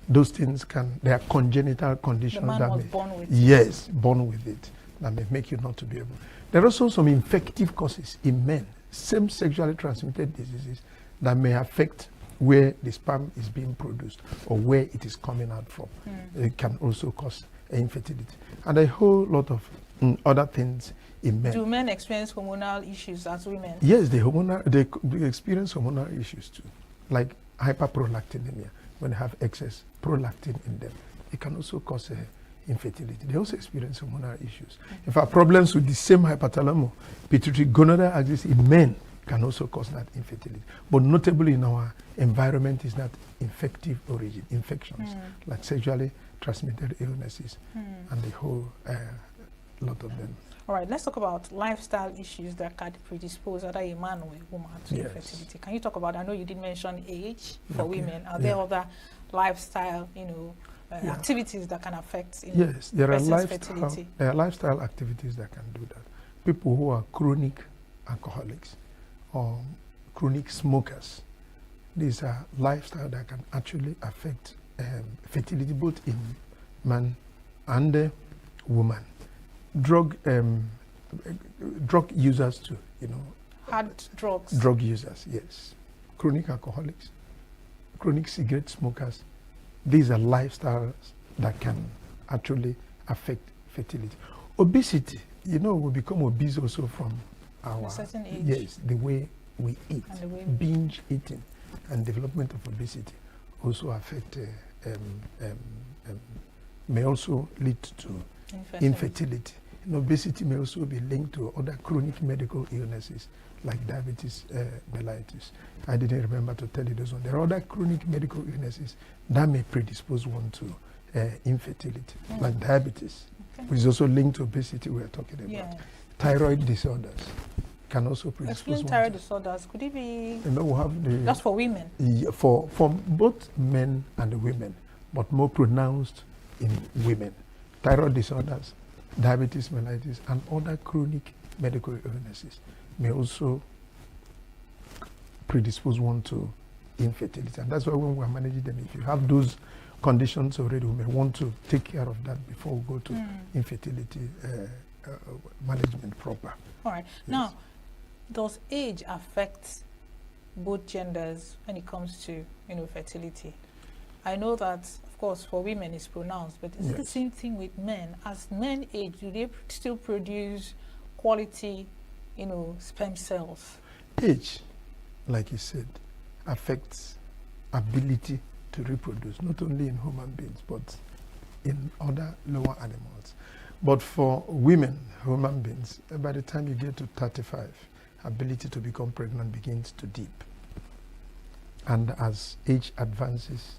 Speaker 1: Those things they are congenital conditions
Speaker 25: the man
Speaker 1: that
Speaker 25: was
Speaker 1: may,
Speaker 25: born with
Speaker 1: yes, born with it, that may make you not to be able. There are also some infective causes in men, same sexually transmitted diseases that may affect where the sperm is being produced or where it is coming out from. It can also cause infertility. And a whole lot of other things in men.
Speaker 25: Do men experience hormonal issues as women?
Speaker 1: Yes, they experience hormonal issues too, like hyperprolactinemia. When they have excess prolactin in them, it can also cause infertility. They also experience hormonal issues. In fact, problems with the same hypothalamo-pituitary gonadal axis in men can also cause that infertility. But notably in our environment is that infective origin, infections, like sexually transmitted illnesses, and the whole lot of them.
Speaker 25: All right, let's talk about lifestyle issues that can predispose either a man or a woman to infertility. Can you talk about, I know you did mention age for women. Are there other lifestyle, activities that can affect
Speaker 1: yes, there are
Speaker 25: fertility?
Speaker 1: There are lifestyle activities that can do that. People who are chronic alcoholics or chronic smokers, these are lifestyle that can actually affect fertility both in man and woman. Drug users too,
Speaker 25: Hard drugs.
Speaker 1: Drug users, yes. Chronic alcoholics, chronic cigarette smokers. These are lifestyles that can actually affect fertility. Obesity, we become obese also from our,
Speaker 25: a certain age.
Speaker 1: Yes, the way we eat,
Speaker 25: And the way
Speaker 1: binge eating, and development of obesity also affect, may also lead to infertility. Obesity may also be linked to other chronic medical illnesses like diabetes mellitus. I didn't remember to tell you those ones. There are other chronic medical illnesses that may predispose one to infertility, like diabetes, which is also linked to obesity we are talking about.
Speaker 25: Yeah.
Speaker 1: Thyroid disorders can also predispose
Speaker 25: Explain
Speaker 1: one
Speaker 25: thyroid
Speaker 1: to.
Speaker 25: disorders. Could it be?
Speaker 1: We have the.
Speaker 25: That's for women.
Speaker 1: Yeah, for both men and women, but more pronounced in women. Thyroid disorders, diabetes mellitus, and other chronic medical illnesses may also predispose one to infertility. And that's why when we're managing them, if you have those conditions already, we may want to take care of that before we go to infertility management proper.
Speaker 25: All right. Yes. Now, does age affect both genders when it comes to fertility? I know that, of course, for women it's pronounced, but is it the same thing with men? As men age, do they still produce quality, sperm cells?
Speaker 1: Age, like you said, affects ability to reproduce, not only in human beings, but in other lower animals. But for women, human beings, by the time you get to 35, ability to become pregnant begins to dip. And as age advances,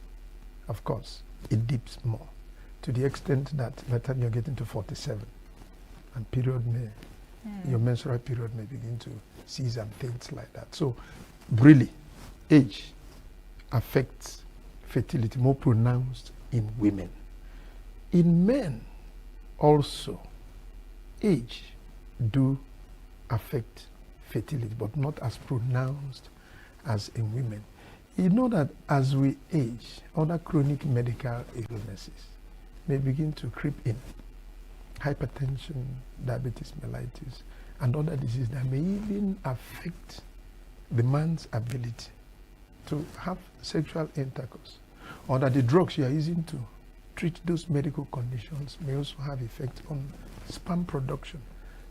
Speaker 1: of course, it dips more, to the extent that by the time you're getting to 47, and your menstrual period may begin to cease and things like that. So really, age affects fertility more pronounced in women. In men also, age do affect fertility, but not as pronounced as in women. You know that as we age, other chronic medical illnesses may begin to creep in. Hypertension, diabetes mellitus, and other diseases that may even affect the man's ability to have sexual intercourse, or that the drugs you are using to treat those medical conditions may also have effect on sperm production.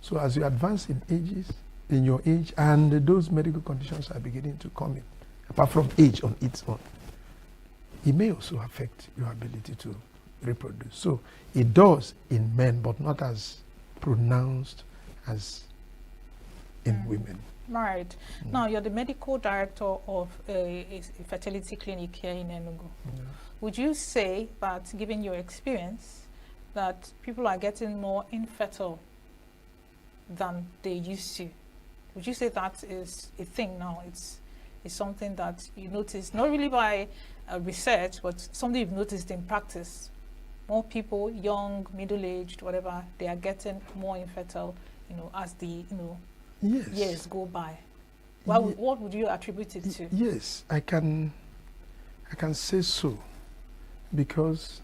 Speaker 1: So as you advance in your age, and those medical conditions are beginning to come in, apart from age on its own, it may also affect your ability to reproduce. So it does in men, but not as pronounced as in women.
Speaker 25: Right. Now, you're the medical director of a fertility clinic here in ENUGU. Would you say that, given your experience, that people are getting more infertile than they used to? Would you say that is a thing now? It's something that you notice, not really by research, but something you've noticed in practice? More people, young, middle-aged, whatever, they are getting more infertile, as the years go by. What would you attribute it to?
Speaker 1: Yes, I can say so, because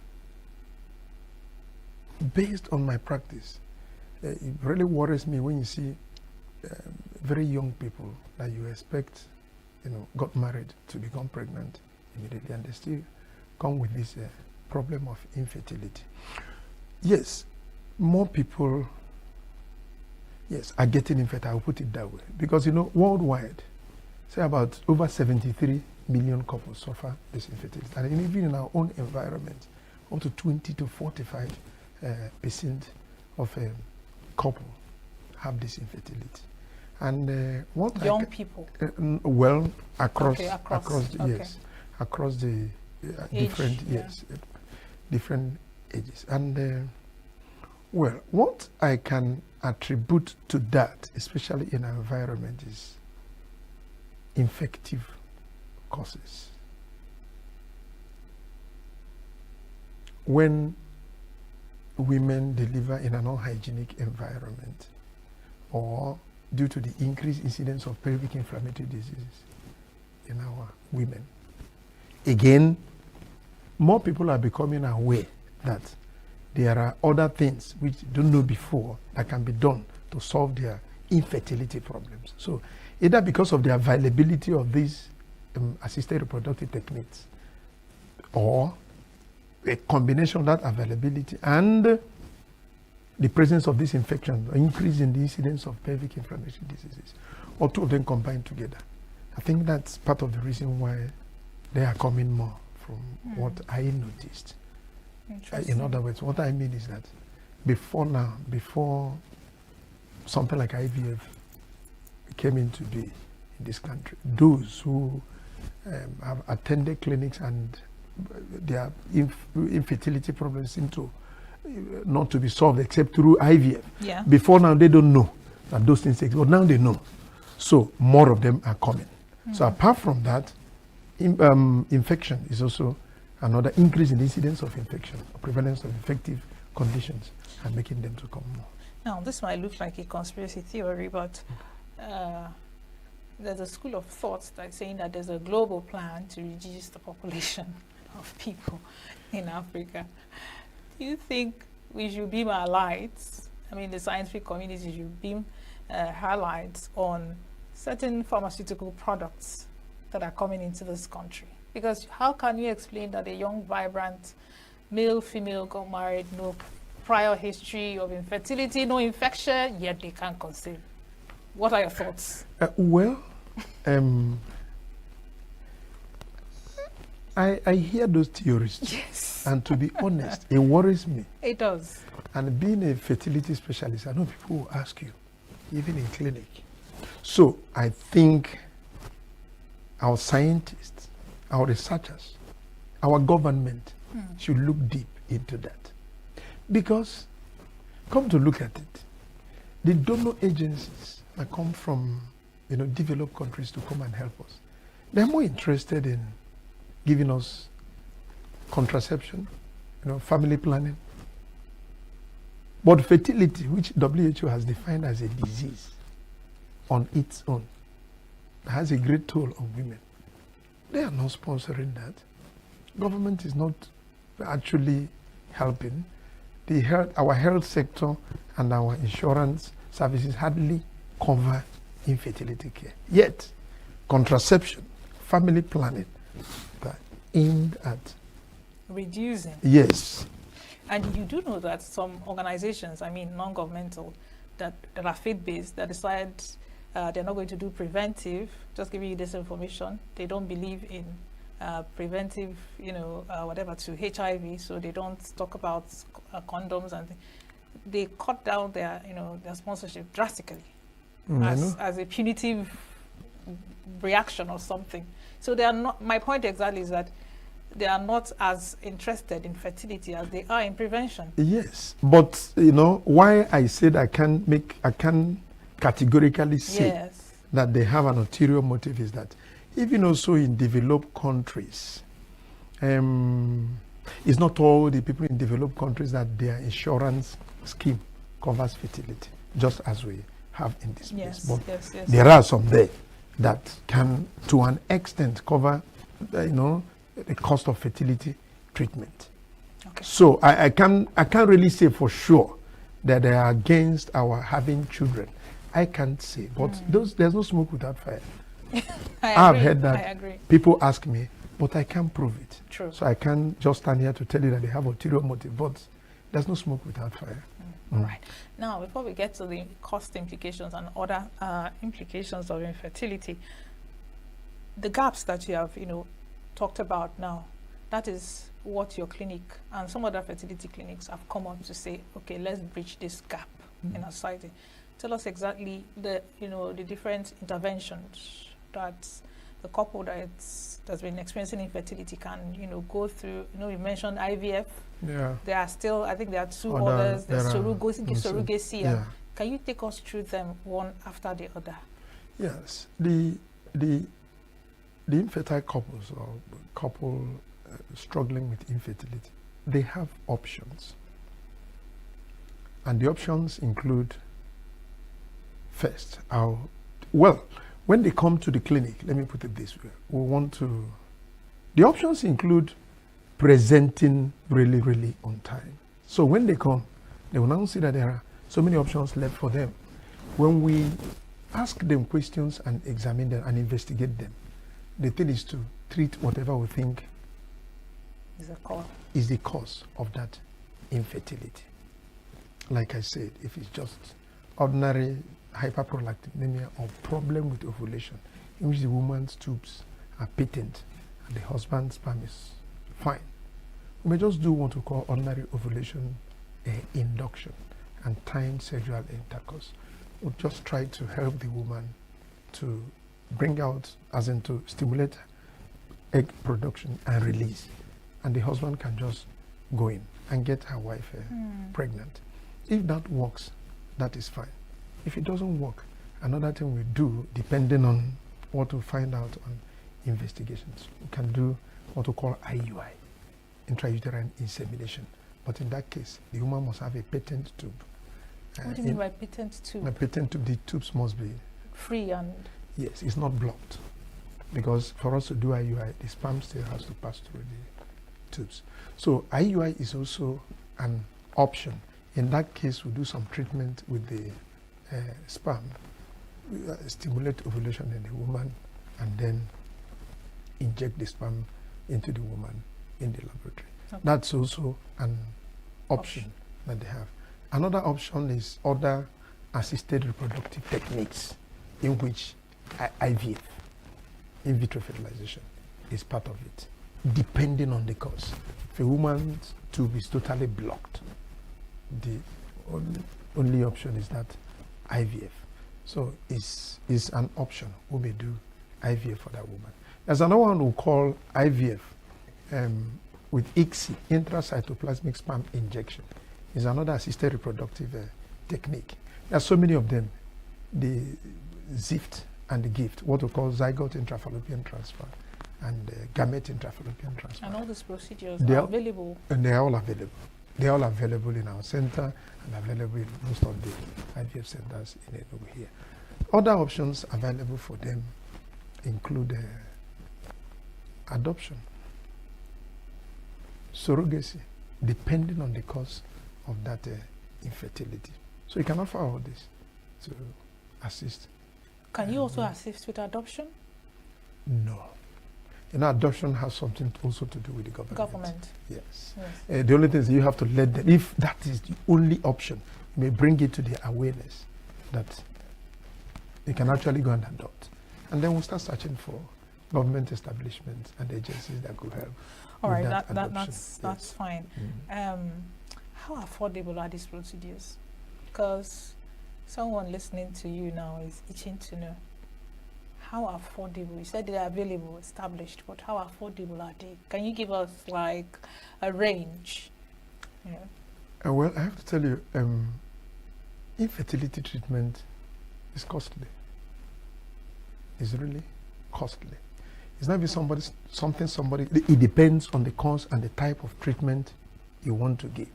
Speaker 1: based on my practice, it really worries me when you see very young people that you expect, got married to become pregnant immediately, and they still come with this problem of infertility. Yes, more people, are getting infertile, I'll put it that way. Because, worldwide, say about over 73 million couples suffer this infertility. And even in our own environment, up to 20 to 45% of a couple have this infertility. And what
Speaker 25: young people?
Speaker 1: Well, across the different different ages. And what I can attribute to that, especially in our environment, is infective causes. When women deliver in an unhygienic environment, or due to the increased incidence of pelvic inflammatory diseases in our women. Again, more people are becoming aware that there are other things which they don't know before that can be done to solve their infertility problems. So either because of the availability of these assisted reproductive techniques or a combination of that availability and the presence of this infection, increase in the incidence of pelvic inflammatory diseases, or two of them combined together. I think that's part of the reason why they are coming more from what I noticed. In other words, what I mean is that before something like IVF came into being in this country, those who have attended clinics and their infertility problems seem to not to be solved except through IVF.
Speaker 25: Yeah.
Speaker 1: Before now, they don't know that those things exist, but now they know. So more of them are coming. So apart from that, infection is also another increase in the incidence of infection, prevalence of infective conditions, and making them to come more.
Speaker 25: Now, this might look like a conspiracy theory, but there's a school of thought that's saying that there's a global plan to reduce the population of people in Africa. Do you think we should beam our lights? I mean, the scientific community should beam her lights on certain pharmaceutical products that are coming into this country? Because how can you explain that a young, vibrant male, female got married, no prior history of infertility, no infection, yet they can't conceive? What are your thoughts?
Speaker 1: I hear those theories.
Speaker 25: Yes.
Speaker 1: And to be honest, it worries me.
Speaker 25: It does.
Speaker 1: And being a fertility specialist, I know people will ask you, even in clinic. So I think our scientists, our researchers, our government should look deep into that. Because, come to look at it, the donor agencies that come from developed countries to come and help us, they're more interested in giving us contraception, family planning. But fertility, which WHO has defined as a disease on its own, has a great toll on women. They are not sponsoring that. Government is not actually helping. Our health sector and our insurance services hardly cover infertility care. Yet, contraception, family planning, are aimed at
Speaker 25: reducing.
Speaker 1: Yes.
Speaker 25: And you do know that some organizations, I mean non-governmental, that are faith-based, that decide they're not going to do preventive, just giving you this information. They don't believe in preventive, whatever, to HIV, so they don't talk about condoms, and they cut down their sponsorship drastically as a punitive reaction or something. So they are not, my point exactly is that they are not as interested in fertility as they are in prevention.
Speaker 1: Yes, but why I said I can categorically say that they have an ulterior motive is that even also in developed countries, it's not all the people in developed countries that their insurance scheme covers fertility, just as we have in this place. But there are some there that can, to an extent, cover, the cost of fertility treatment. Okay. So I can't really say for sure that they are against our having children. I can't say, but there's no smoke without fire. I've heard that people ask me, but I can't prove it.
Speaker 25: True.
Speaker 1: So I can't just stand here to tell you that they have ulterior motive, but there's no smoke without fire.
Speaker 25: All right. Now, before we get to the cost implications and other implications of infertility, the gaps that you have, talked about now, that is what your clinic and some other fertility clinics have come up to say, okay, let's bridge this gap in our society. Tell us exactly the different interventions that the couple that's been experiencing infertility can go through. You mentioned IVF.
Speaker 1: Yeah.
Speaker 25: There are still, I think there are two others. There's surrogacy. Yeah. Can you take us through them one after the other?
Speaker 1: Yes. The infertile couples or couple struggling with infertility, they have options. And the options include, first, when they come to the clinic, let me put it this way, the options include presenting really, really on time. So when they come, they will now see that there are so many options left for them. When we ask them questions and examine them and investigate them, the thing is to treat whatever we think is the cause of that infertility. Like I said, if it's just ordinary hyperprolactinemia or problem with ovulation, in which the woman's tubes are patent and the husband's sperm is fine, we may just do what we call ordinary ovulation induction and timed sexual intercourse. We'll just try to help the woman to bring out, as in to stimulate egg production and release. And the husband can just go in and get her wife pregnant. If that works, that is fine. If it doesn't work, another thing we do, depending on what we find out on investigations, we can do what we call IUI, intrauterine insemination. But in that case, the woman must have a patent tube.
Speaker 25: What do you mean by patent tube?
Speaker 1: A patent tube, the tubes must be
Speaker 25: free and...
Speaker 1: Yes, it's not blocked. Because for us to do IUI, the sperm still has to pass through the tubes. So IUI is also an option. In that case, we do some treatment with the sperm, we stimulate ovulation in the woman, and then inject the sperm into the woman in the laboratory. Okay. That's also an option that they have. Another option is other assisted reproductive techniques in which IVF, in vitro fertilization, is part of it, depending on the cause. If a woman's tube is totally blocked, the only option is that IVF. So it's an option. We may do IVF for that woman. There's another one we call IVF with ICSI, intracytoplasmic sperm injection. Is another assisted reproductive technique. There are so many of them. The ZIFT and the GIFT, what we call zygote intrafallopian transfer and gamete intrafallopian transfer.
Speaker 25: And all these procedures are available?
Speaker 1: And they are all available. They are all available in our center and available in most of the IVF centers in ENUGU here. Other options available for them include adoption, surrogacy, depending on the cause of that infertility. So you can offer all this to assist.
Speaker 25: Can you also assist with adoption?
Speaker 1: No. You know, adoption has something also to do with the government.
Speaker 25: Yes.
Speaker 1: The only thing is you have to let them, if that is the only option, you may bring it to their awareness that they can actually go and adopt. And then we'll start searching for government establishments and agencies that could help.
Speaker 25: All right, that's fine. How affordable are these procedures? Because someone listening to you now is itching to know. How affordable? You said they are available, established, but how affordable are they? Can you give us like a range? Yeah.
Speaker 1: Well, I have to tell you, infertility treatment is costly. It's really costly. It's not even somebody, it depends on the cause and the type of treatment you want to give.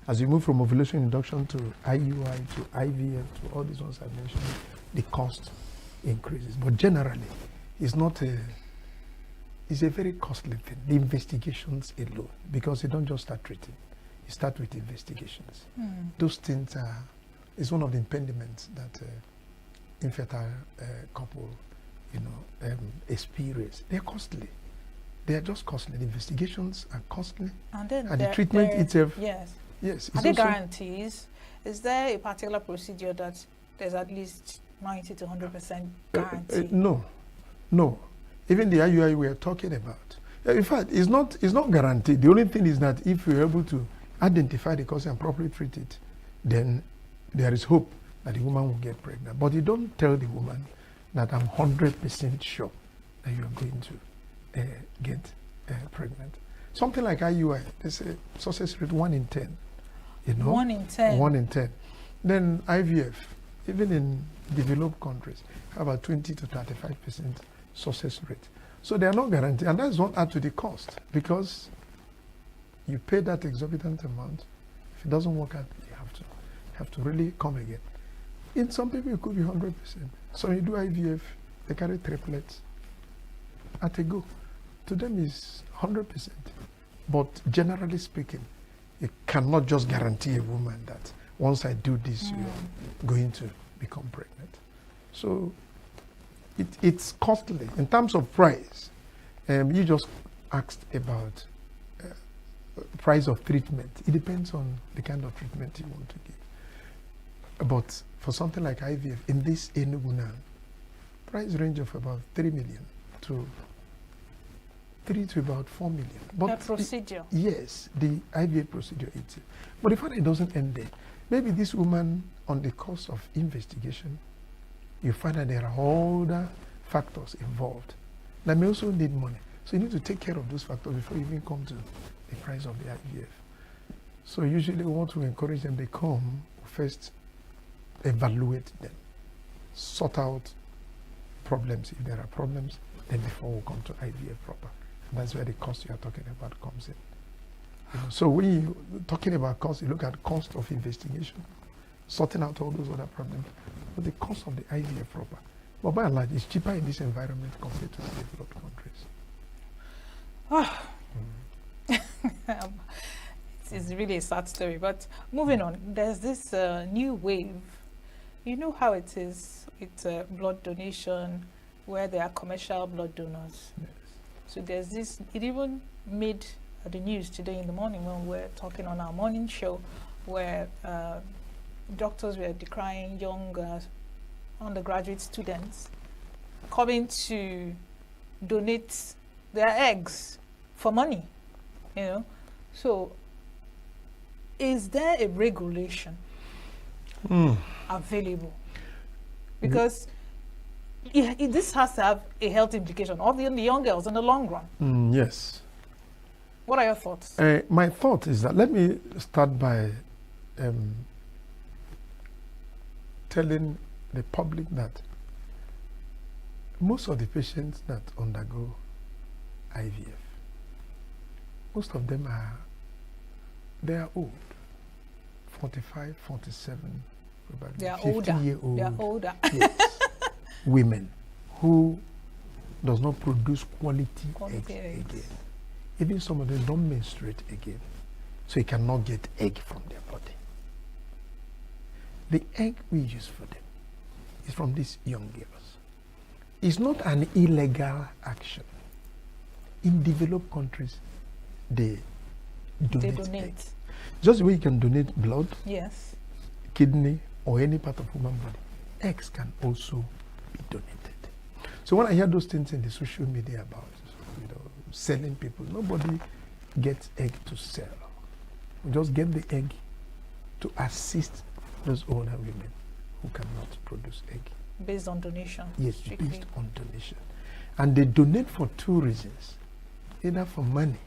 Speaker 1: As you move from ovulation induction to IUI, to IVF, to all these ones I mentioned, the cost increases. But generally, it's a very costly thing. The investigations alone, because you don't just start treating, you start with investigations. Those things is one of the impediments that infertile couple, experience. They're costly. They are just costly. The investigations are costly, and the treatment itself. Yes.
Speaker 25: Are there guarantees? Is there a particular procedure that there's at least 90 to 100% guarantee?
Speaker 1: No. Even the IUI we are talking about. In fact, it's not guaranteed. The only thing is that if you're able to identify the cause and properly treat it, then there is hope that the woman will get pregnant. But you don't tell the woman that I'm 100% sure that you're going to get pregnant. Something like IUI, they say success rate 1 in 10.
Speaker 25: 1 in 10?
Speaker 1: 1 in 10. Then IVF, even in developed countries, have a 20 to 35% success rate. So they are not guaranteed, and that's not add to the cost, because you pay that exorbitant amount. If it doesn't work out, you have to really come again. In some people, it could be 100%. So when you do IVF, they carry triplets at a go. To them, is 100%. But generally speaking, you cannot just guarantee a woman that once I do this, you're going to become pregnant. So it's costly. In terms of price, you just asked about price of treatment. It depends on the kind of treatment you want to give. But for something like IVF, in this ENUGU now, price range of about 3 million to 3 to about 4 million. But
Speaker 25: a procedure.
Speaker 1: Yes, the IVF procedure itself. But the fact it doesn't end there. Maybe this woman, on the course of investigation, you find that there are other factors involved that may also need money. So you need to take care of those factors before you even come to the price of the IVF. So usually we want to encourage them, they come, first evaluate them, sort out problems if there are problems, then before we come to IVF proper. And that's where the cost you are talking about comes in. So when you're talking about cost, you look at cost of investigation, sorting out all those other problems, but the cost of the IVF proper. But by and large, it's cheaper in this environment compared to the developed countries.
Speaker 25: It's really a sad story, but moving on, there's this new wave. You know how it is with blood donation, where there are commercial blood donors.
Speaker 1: Yes.
Speaker 25: So there's this, it even made the news today in the morning when we're talking on our morning show, where doctors were decrying young undergraduate students coming to donate their eggs for money, you know. So is there a regulation available? Because this has to have a health implication of the young girls in the long run.
Speaker 1: Yes.
Speaker 25: What are your thoughts?
Speaker 1: My thought is that, let me start by telling the public that most of the patients that undergo IVF, most of them they are old, 45, 47, probably
Speaker 25: They are
Speaker 1: 50-year-old.
Speaker 25: They are older.
Speaker 1: Yes, women who does not produce quality eggs again. Even some of them don't menstruate again, so you cannot get egg from their body. The egg we use for them is from these young girls. It's not an illegal action. In developed countries, they donate eggs. Just the way you can donate blood,
Speaker 25: yes,
Speaker 1: kidney, or any part of human body, eggs can also be donated. So when I hear those things in the social media about, you know, selling people, nobody gets egg to sell. We just get the egg to assist those older women who cannot produce egg.
Speaker 25: Based on donation?
Speaker 1: Yes,
Speaker 25: strictly.
Speaker 1: based on donation. And they donate for two reasons. Either for money.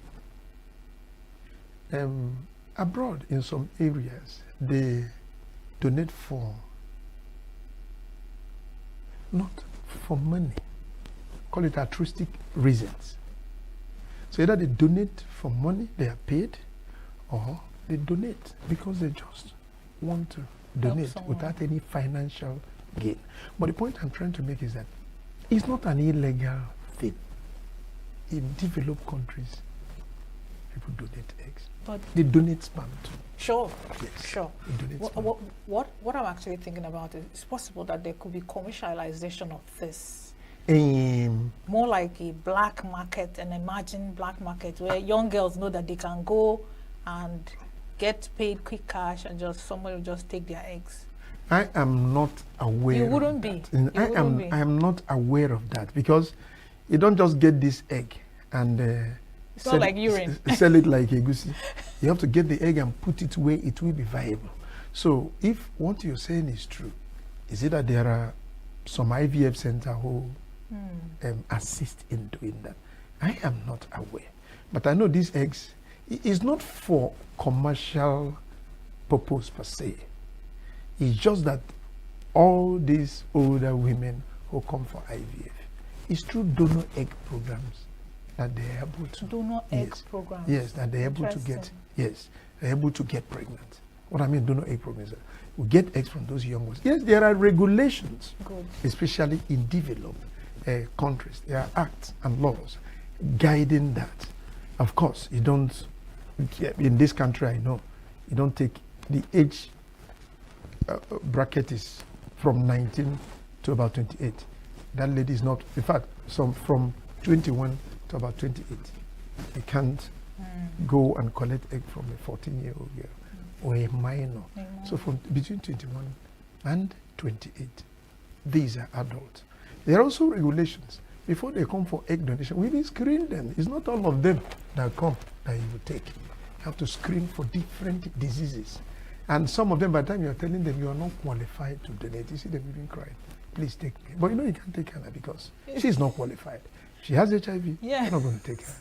Speaker 1: Abroad, in some areas, they donate for, not for money, call it altruistic reasons. So either they donate for money, they are paid, or they donate because they just want to donate without any financial gain. But the point I'm trying to make is that it's not an illegal thing. In developed countries, people donate eggs.
Speaker 25: But
Speaker 1: they donate sperm too.
Speaker 25: Sure,
Speaker 1: yes,
Speaker 25: sure.
Speaker 1: They donate sperm.
Speaker 25: What I'm actually thinking about is, it's possible that there could be commercialization of this. More like a black market, an emerging black market, where young girls know that they can go and get paid quick cash and just somebody will just take their eggs.
Speaker 1: I am not aware.
Speaker 25: You wouldn't be.
Speaker 1: I am not aware of that, because you don't just get this egg and
Speaker 25: it's not like urine.
Speaker 1: Sell it like a goosey. You have to get the egg and put it where it will be viable. So if what you're saying is true, is it that there are some IVF centers who assist in doing that? I am not aware. But I know these eggs is not for commercial purpose per se. It's just that all these older women who come for IVF, it's through donor egg programs that they're able to.
Speaker 25: Donor egg programs.
Speaker 1: Yes, that they're able to get. Yes, they're able to get pregnant. What I mean, donor egg programs. We get eggs from those young ones. Yes, there are regulations, especially in developed countries. There are acts and laws guiding that. Of course, you don't. In this country, I know, you don't take the age bracket is from 19 to about 28. That lady is not, in fact, some from 21 to about 28. They can't go and collect egg from a 14-year-old girl or a minor. So from between 21 and 28, these are adults. There are also regulations. Before they come for egg donation, we will screen them. It's not all of them that come that you will take. You have to screen for different diseases. And some of them, by the time you're telling them you are not qualified to donate, you see them even crying. Please take me. But you know you can't take her because she's not qualified. She has HIV.
Speaker 25: Yeah.
Speaker 1: You're not going to take her.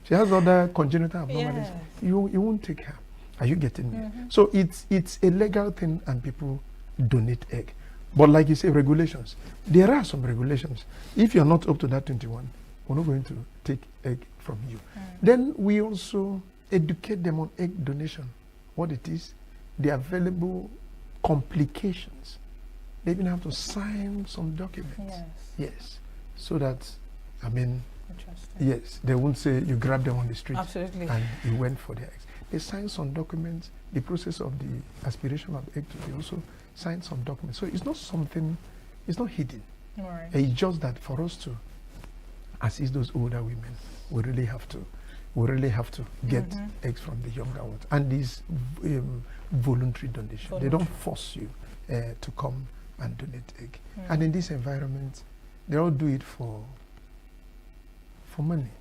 Speaker 1: She has other congenital abnormalities.
Speaker 25: Yeah.
Speaker 1: You won't take her. Are you getting me? So it's a legal thing and people donate egg. But like you say, regulations. There are some regulations. If you're not up to that 21, we're not going to take egg from you. Then we also educate them on egg donation, what it is, the available complications. They even have to sign some documents. Yes. So that, I mean, yes, they won't say you grab them on the street and you went for their eggs. They sign some documents. The process of the aspiration of egg, they also sign some documents. So it's not something, it's not hidden.
Speaker 25: Right.
Speaker 1: It's just that for us to assist those older women, we really have to get eggs from the younger ones. And this voluntary donation. They don't force you to come and donate egg. And in this environment, they all do it for money.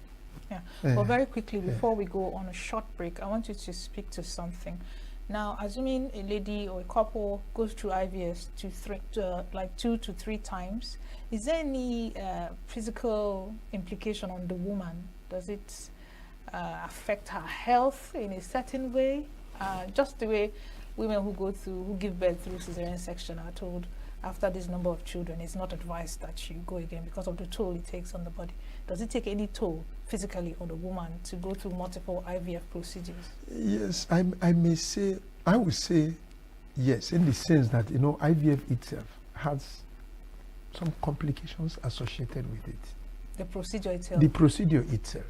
Speaker 25: Yeah. Well, very quickly, before we go on a short break, I want you to speak to something. Now, assuming a lady or a couple goes through IVF like 2 to 3 times, is there any physical implication on the woman? Does it affect her health in a certain way? Just the way women who give birth through cesarean section are told after this number of children, it's not advised that you go again because of the toll it takes on the body. Does it take any toll physically on the woman to go through multiple IVF procedures?
Speaker 1: Yes, I would say yes, in the sense that, you know, IVF itself has some complications associated with it.
Speaker 25: The procedure itself?
Speaker 1: The procedure itself.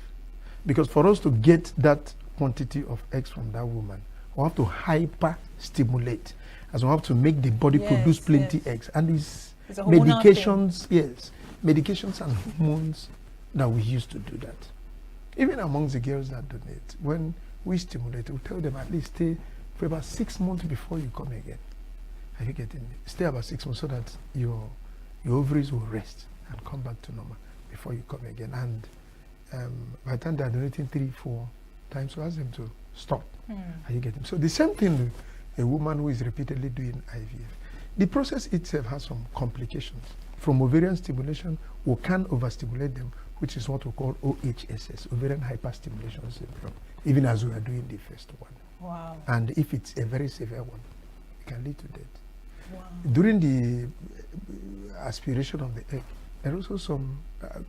Speaker 1: Because for us to get that quantity of eggs from that woman, we have to hyper-stimulate. As we have to make the body produce plenty eggs. And these medications, medications and hormones that we use to do that. Even amongst the girls that donate, when we stimulate, we tell them at least stay for about 6 months before you come again. Are you getting me? Stay about 6 months so that your ovaries will rest and come back to normal before you come again. And by the time they are donating 3-4 times, we ask them to stop. Are you getting me? So the same thing with a woman who is repeatedly doing IVF. The process itself has some complications. From ovarian stimulation, we can overstimulate them, which is what we call OHSS, ovarian hyperstimulation syndrome, even as we are doing the first one.
Speaker 25: Wow.
Speaker 1: And if it's a very severe one, it can lead to death.
Speaker 25: Wow.
Speaker 1: During the aspiration of the egg, there are also some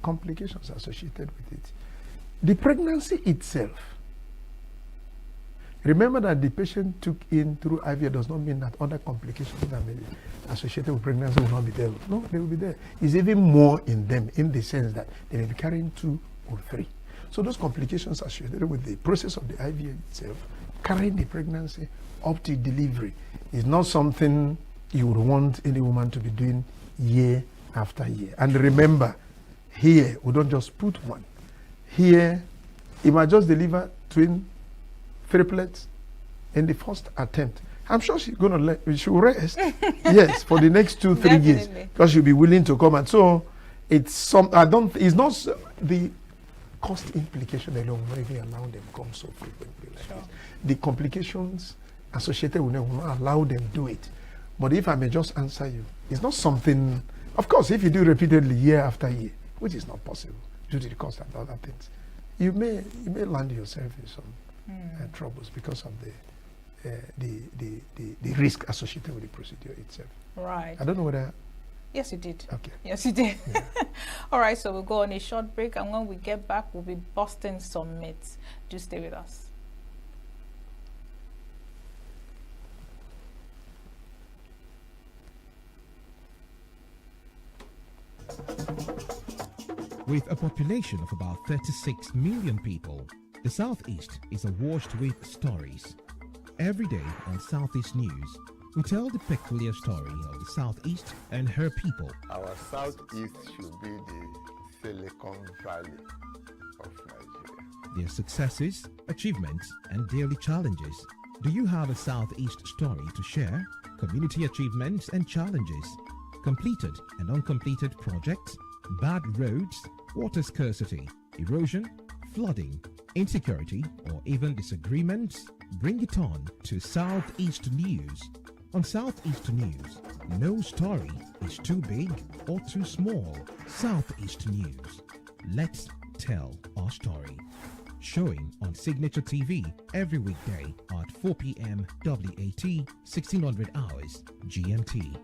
Speaker 1: complications associated with it. The pregnancy itself, remember that the patient took in through IVF does not mean that other complications that may be associated with pregnancy will not be there. No, they will be there. It's even more in them in the sense that they may be carrying 2 or 3. So those complications associated with the process of the IVF itself, carrying the pregnancy up to delivery, is not something you would want any woman to be doing year after year. And remember, here, we don't just put one. Here, you might just deliver twin triplets in the first attempt. I'm sure she's going to she'll rest, yes, for the next 2-3 years, because she'll be willing to come. And so it's it's not the cost implication alone will not even allow them to come so frequently like this. The complications associated with them will not allow them to do it. But if I may just answer you, it's not something, of course, if you do repeatedly year after year, which is not possible due to the cost and other things, you may land yourself in some troubles because of the risk associated with the procedure itself.
Speaker 25: Right.
Speaker 1: I don't know whether...
Speaker 25: Yes, you did.
Speaker 1: Okay.
Speaker 25: Yes, you did.
Speaker 1: Yeah.
Speaker 25: All right, so we'll go on a short break, and when we get back, we'll be busting some myths. Do stay with us.
Speaker 2: With a population of about 36 million people, the Southeast is awash with stories. Every day on Southeast News, we tell the peculiar story of the Southeast and her people.
Speaker 7: Our Southeast should be the Silicon Valley of Nigeria.
Speaker 2: their successes, achievements, and daily challenges. Do you have a Southeast story to share? Community achievements and challenges, completed and uncompleted projects, bad roads, water scarcity, erosion, flooding, insecurity, or even disagreements? Bring it on to Southeast News. On Southeast News, no story is too big or too small. Southeast News. Let's tell our story. Showing on Signature TV every weekday at 4 p.m. WAT, 1600 hours GMT.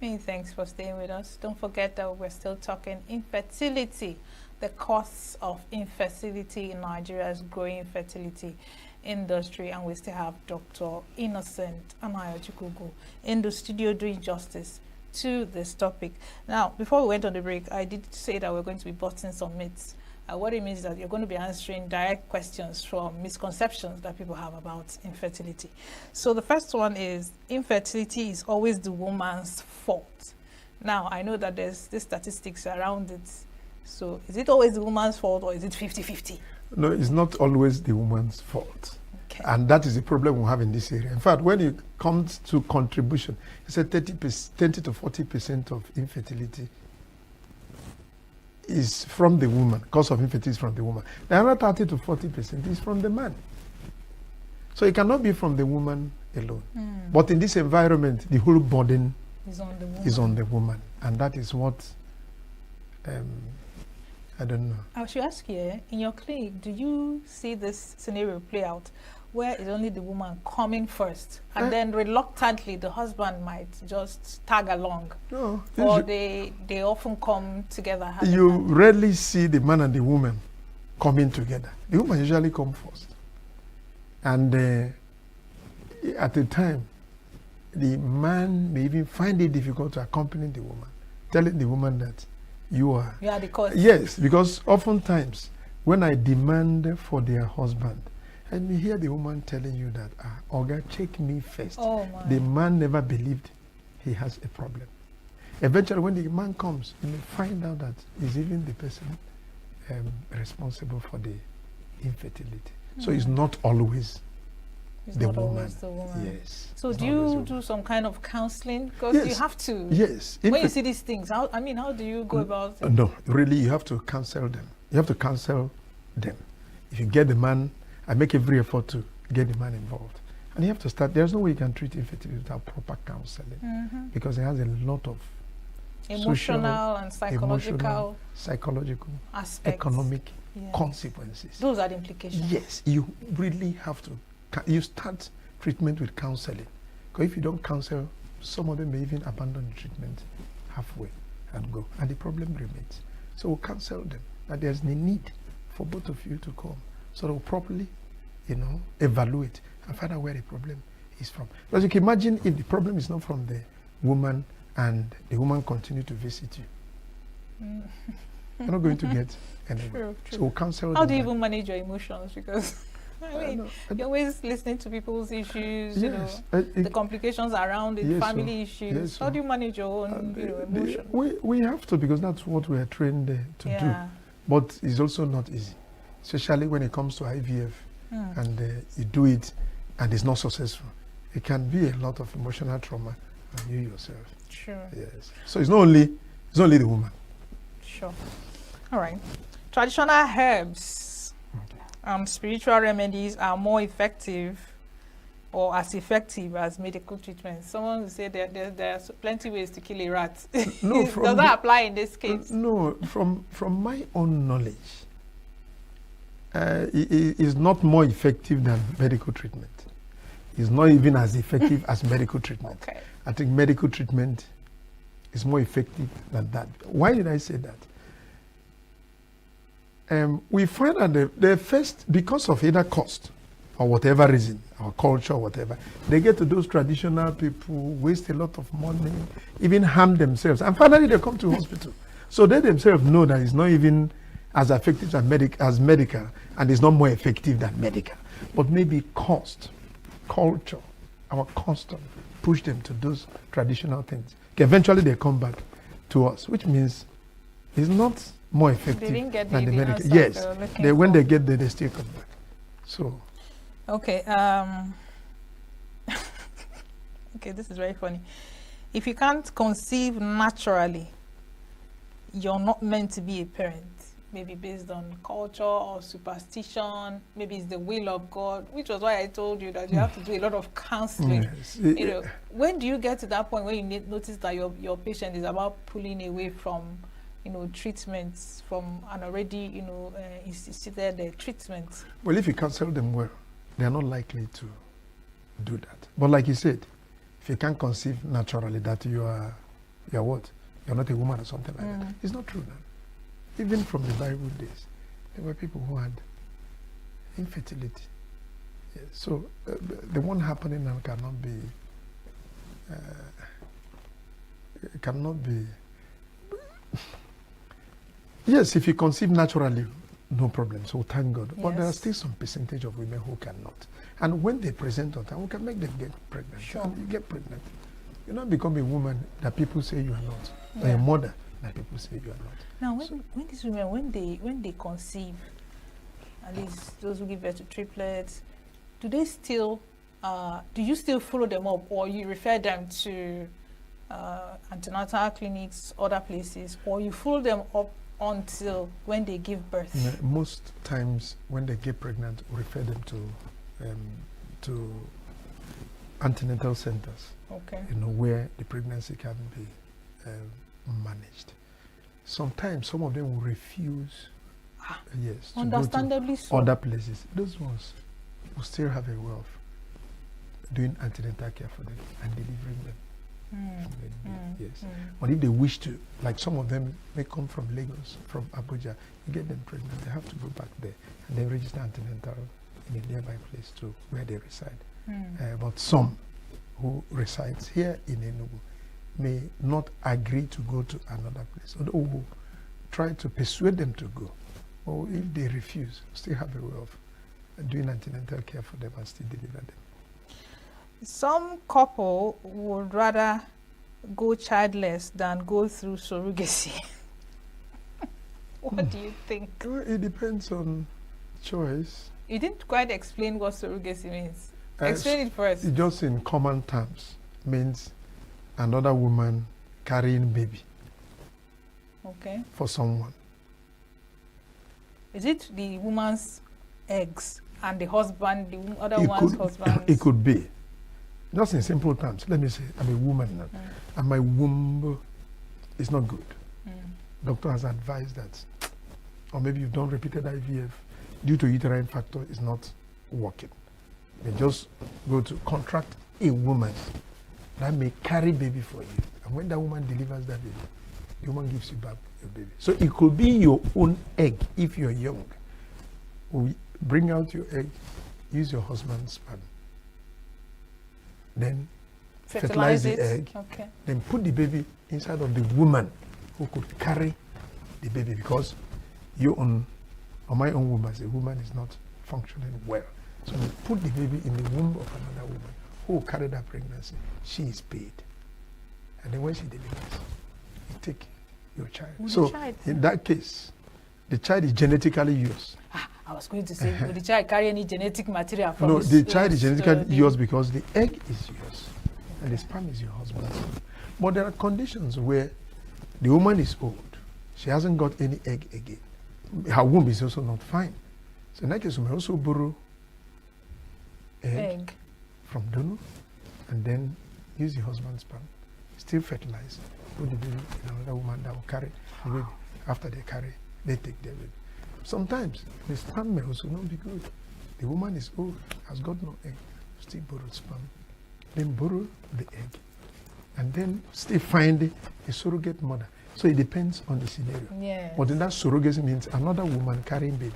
Speaker 25: Many thanks for staying with us. Don't forget that we're still talking infertility. The costs of infertility in Nigeria's growing infertility industry, and we still have Dr. Innocent Anayochukwu in the studio doing justice to this topic. Now, before we went on the break, I did say that we're going to be busting some myths. What it means is that you're going to be answering direct questions from misconceptions that people have about infertility. So the first one is, infertility is always the woman's fault. Now, I know that there's the statistics around it. So is it always the woman's fault, or is it 50-50?
Speaker 1: No, it's not always the woman's fault. Okay. And that is the problem we have in this area. In fact, when it comes to contribution, it's a 30 to 40% of infertility is from the woman. Cause of infertility is from the woman. The other 30 to 40% is from the man. So it cannot be from the woman alone. But in this environment, the whole burden is on the woman. And that is what, I don't know.
Speaker 25: I should ask you, in your clinic, do you see this scenario play out where it's only the woman coming first, and then reluctantly the husband might just tag along?
Speaker 1: No.
Speaker 25: Or they often come together?
Speaker 1: You rarely see the man and the woman coming together. The woman usually comes first. And at the time, the man may even find it difficult to accompany the woman, telling the woman that you are
Speaker 25: the cause.
Speaker 1: Yes, because oftentimes when I demand for their husband, and you hear the woman telling you that, Oga, check me first.
Speaker 25: Oh,
Speaker 1: the man never believed he has a problem. Eventually, when the man comes, you may find out that he's even the person responsible for the infertility. So it's not always the woman. Yes.
Speaker 25: So do you do some kind of counseling? Because you have to.
Speaker 1: Yes.
Speaker 25: When you see these things, how do you go about it?
Speaker 1: No, really, you have to counsel them. You have to counsel them. If you get the man, I make every effort to get the man involved. And you have to start. There's no way you can treat infertility without proper counseling, because it has a lot of
Speaker 25: emotional and psychological
Speaker 1: aspects, economic consequences.
Speaker 25: Those are the implications.
Speaker 1: Yes, you really have to. You start treatment with counseling. Because if you don't counsel, some of them may even abandon the treatment halfway and go. And the problem remains. So we'll counsel them that there's a need for both of you to come. So they'll properly, evaluate and find out where the problem is from. Because you can imagine if the problem is not from the woman and the woman continue to visit you. You're not going to get anywhere.
Speaker 25: True.
Speaker 1: So we'll counsel them.
Speaker 25: How do you even manage your emotions? Because you're always listening to people's issues, the complications around it, family issues.
Speaker 1: Yes,
Speaker 25: How do you manage your own emotions?
Speaker 1: We have to, because that's what we are trained to do. But it's also not easy, especially when it comes to IVF and you do it and it's not successful. It can be a lot of emotional trauma on you yourself.
Speaker 25: Sure.
Speaker 1: Yes. So it's not only the woman.
Speaker 25: Sure. All right. Traditional herbs and spiritual remedies are more effective or as effective as medical treatment. Someone will say there are plenty ways to kill a rat.
Speaker 1: No,
Speaker 25: does that apply in this case?
Speaker 1: No, from my own knowledge, it is not more effective than medical treatment. It's not even as effective as medical treatment.
Speaker 25: Okay.
Speaker 1: I think medical treatment is more effective than that. Why did I say that? We find that the first, because of either cost or whatever reason, or culture or whatever, they get to those traditional people, waste a lot of money, even harm themselves, and finally they come to hospital. So they themselves know that it's not even as effective as medical, and it's not more effective than medical. But maybe cost, culture, our custom, push them to those traditional things. Eventually they come back to us, which means it's not more effective
Speaker 25: They didn't get
Speaker 1: than the
Speaker 25: the
Speaker 1: medical.
Speaker 25: answer
Speaker 1: Yes,
Speaker 25: they were looking
Speaker 1: they, when
Speaker 25: for.
Speaker 1: they get there, they still come back. So,
Speaker 25: Okay. Okay, this is very funny. If you can't conceive naturally, you're not meant to be a parent. Maybe based on culture or superstition. Maybe it's the will of God, which was why I told you that you have to do a lot of counseling.
Speaker 1: Yes.
Speaker 25: You know, when do you get to that point when you notice that your patient is about pulling away from, you know, treatments from an already, you know, instituted treatment?
Speaker 1: well, if you counsel them well, they are not likely to do that. But like you said, if you can't conceive naturally that you are what? You're not a woman or something like that. It's not true now. Even from the Bible days, there were people who had infertility. Yes. So the one happening now cannot be. Yes, if you conceive naturally, no problem. So thank God. Yes. But there are still some percentage of women who cannot. And when they present on time, we can make them get pregnant.
Speaker 25: Sure.
Speaker 1: And you get pregnant. You not become a woman that people say you are not, or a mother that people say you are not.
Speaker 25: Now, when these women, when they conceive, at least those who give birth to triplets, do they still, do you still follow them up, or you refer them to antenatal clinics, other places, or you follow them up until when they give birth?
Speaker 1: Yeah, most times when they get pregnant, we refer them to antenatal centers.
Speaker 25: Okay.
Speaker 1: You know, where the pregnancy can be managed. Sometimes some of them will refuse. Yes.
Speaker 25: Understandably so.
Speaker 1: Other places. Those ones will still have a way of doing antenatal care for them and delivering them. Yes. But if they wish to, like some of them may come from Lagos, from Abuja, you get them pregnant, they have to go back there and then register antenatal in a nearby place to where they reside. But some who resides here in ENUGU may not agree to go to another place, or will try to persuade them to go. Or if they refuse, still have a way of doing antenatal care for them and still deliver them.
Speaker 25: Some couple would rather go childless than go through surrogacy. What do you think?
Speaker 1: Well, it depends on choice.
Speaker 25: You didn't quite explain what surrogacy means. Explain it first.
Speaker 1: It just in common terms means another woman carrying baby.
Speaker 25: Okay.
Speaker 1: For someone.
Speaker 25: Is it the woman's eggs and the husband, the other one's husband?
Speaker 1: It could be. Just in simple terms, let me say, I'm a woman now, and my womb is not good. Doctor has advised that, or maybe you've done repeated IVF, due to uterine factor is not working. They just go to contract a woman that may carry baby for you. And when that woman delivers that baby, the woman gives you back your baby. So it could be your own egg if you're young. Bring out your egg, use your husband's sperm. Then fertilize the egg.
Speaker 25: Okay.
Speaker 1: Then put the baby inside of the woman who could carry the baby, because you or my own womb as a woman is not functioning well. So we put the baby in the womb of another woman who will carry that pregnancy. She is paid. And then when she delivers, you take your child. So in that case, the child is genetically yours.
Speaker 25: I was going to say, will the child carry any genetic material from
Speaker 1: No, the child is genetically yours because the egg is yours and the sperm is your husband's. But there are conditions where the woman is old. She hasn't got any egg again. Her womb is also not fine. So in that case, we may also borrow egg from donor and then use the husband's sperm. Still fertilize, put the baby in another woman that will carry the baby. After they carry, they take their baby. Sometimes the sperm may also not be good. The woman is old, has got no egg, still borrow sperm. Then borrow the egg. And then still find a surrogate mother. So it depends on the scenario.
Speaker 25: Yes.
Speaker 1: But then that surrogacy means another woman carrying baby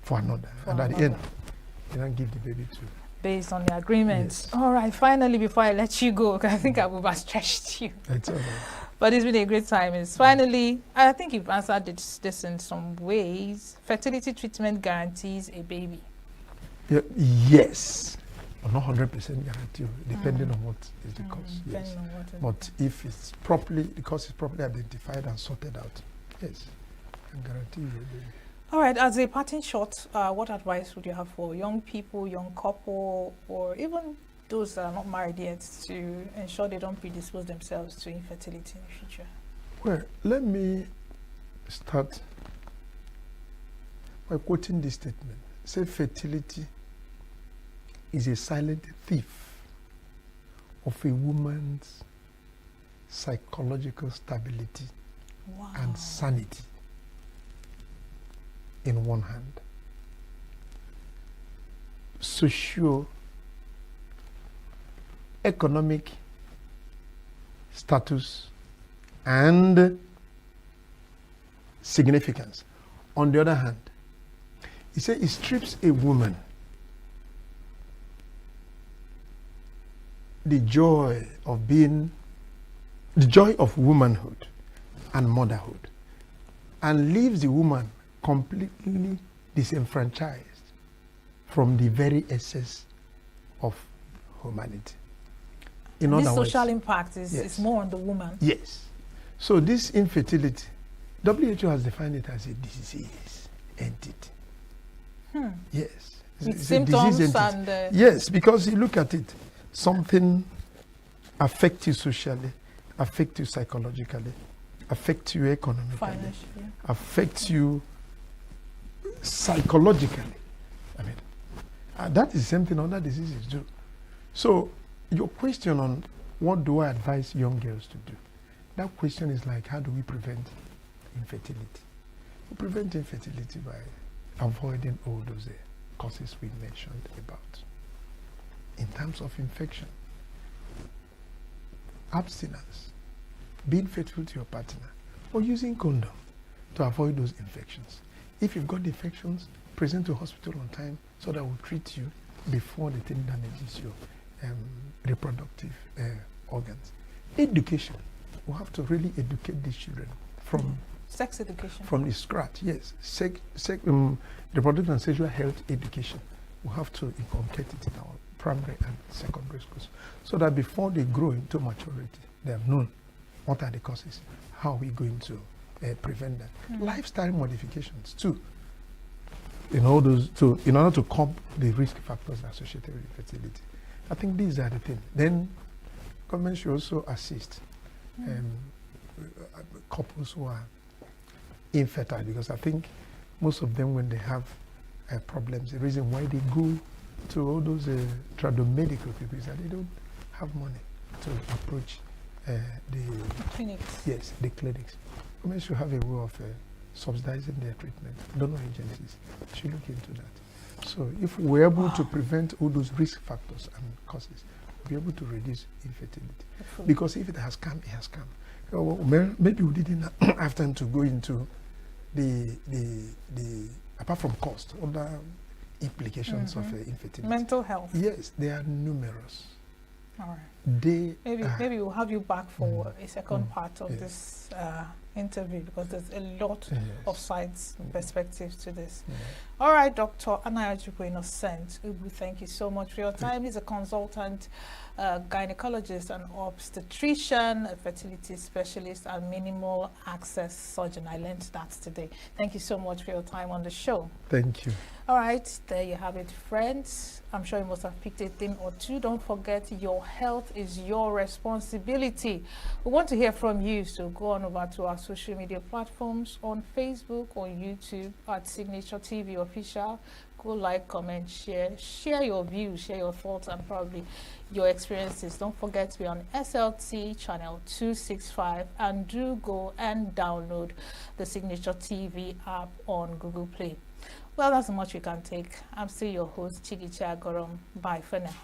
Speaker 1: for another. And at the end, they don't give the baby to.
Speaker 25: Based on the agreements.
Speaker 1: Yes.
Speaker 25: All right, finally, before I let you go, because I think I've overstretched you.
Speaker 1: That's all right.
Speaker 25: But it's been a great time. It's finally, I think you've answered this in some ways. Fertility treatment guarantees a baby.
Speaker 1: Yeah, yes. But not 100% guarantee, depending on what is the cause. Yes.
Speaker 25: On what
Speaker 1: but if it's properly, the cause is properly identified and sorted out, yes. I guarantee you.
Speaker 25: All right, as a parting shot, what advice would you have for young people, young couple, or even those that are not married yet to ensure they don't predispose themselves to infertility in the future?
Speaker 1: Well, let me start by quoting this statement. Say fertility is a silent thief of a woman's psychological stability and sanity in one hand. Socio-economic status and significance. On the other hand, he said it strips a woman the joy of womanhood and motherhood, and leaves the woman completely disenfranchised from the very essence of humanity. In
Speaker 25: this
Speaker 1: other words,
Speaker 25: social impact is
Speaker 1: yes.
Speaker 25: more on the woman.
Speaker 1: Yes. So this infertility, WHO has defined it as a disease entity. Yes.
Speaker 25: With
Speaker 1: It's a
Speaker 25: symptoms
Speaker 1: disease entity.
Speaker 25: and...
Speaker 1: Yes, because you look at it, something affects you socially, affects you psychologically, affects you economically,
Speaker 25: financially,
Speaker 1: affects you psychologically. I mean, that is the same thing other diseases do. So your question on what do I advise young girls to do? That question is like, how do we prevent infertility? We prevent infertility by avoiding all those causes we mentioned about. In terms of infection, abstinence, being faithful to your partner, or using condom to avoid those infections. If you've got infections, present to hospital on time so that we'll treat you before the thing damages your reproductive organs. Education. We have to really educate these children from
Speaker 25: sex education.
Speaker 1: From the scratch, yes. Reproductive and sexual health education. We have to inculcate it in our primary and secondary schools so that before they grow into maturity, they have known what are the causes, how are we going to prevent that. Lifestyle modifications too, in order to curb the risk factors associated with infertility. I think these are the things. Then government should also assist couples who are infertile, because I think most of them, when they have problems, the reason why they go to all those tradomedical people is that they don't have money to approach the
Speaker 25: clinics.
Speaker 1: Yes, the clinics. Government should have a way of subsidizing their treatment. Donor agencies should look into that. So if we're able to prevent all those risk factors and causes, we'll be able to reduce infertility. Because if it has come, it has come. Maybe we didn't have time to go into the apart from cost, other implications of infertility.
Speaker 25: Mental health.
Speaker 1: Yes, they are numerous.
Speaker 25: All right. Maybe we'll have you back for a second part of this interview, because there's a lot of sides and perspectives to this. All right, Dr. Anayajuku Innocent, thank you so much for your time. He's a consultant gynecologist and obstetrician, a fertility specialist, and minimal access surgeon. I learned that today. Thank you so much for your time on the show.
Speaker 1: Thank you.
Speaker 25: All right, there you have it, friends. I'm sure you must have picked a thing or two. Don't forget, your health is your responsibility. We want to hear from you, so go on over to our social media platforms on Facebook or YouTube at Signature TV Official. Go like, comment, share your views, share your thoughts, and probably your experiences. Don't forget to be on SLT channel 265, and do go and download the Signature TV app on Google Play. Well, that's much we can take. I'm still your host, Chigichi Agorom. Bye for now.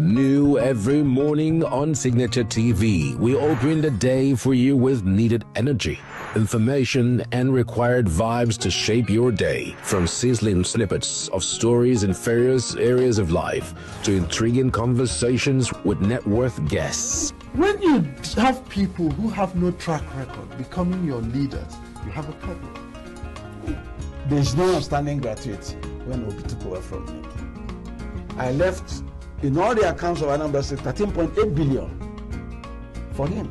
Speaker 13: New every morning on Signature TV, we open the day for you with needed energy, information, and required vibes to shape your day. From sizzling snippets of stories in various areas of life to intriguing conversations with net worth guests.
Speaker 20: When you have people who have no track record becoming your leaders, you have a problem.
Speaker 21: There is no outstanding gratuity when Obi took over from me. I left, in all the accounts of Anambra State, 13.8 billion for him.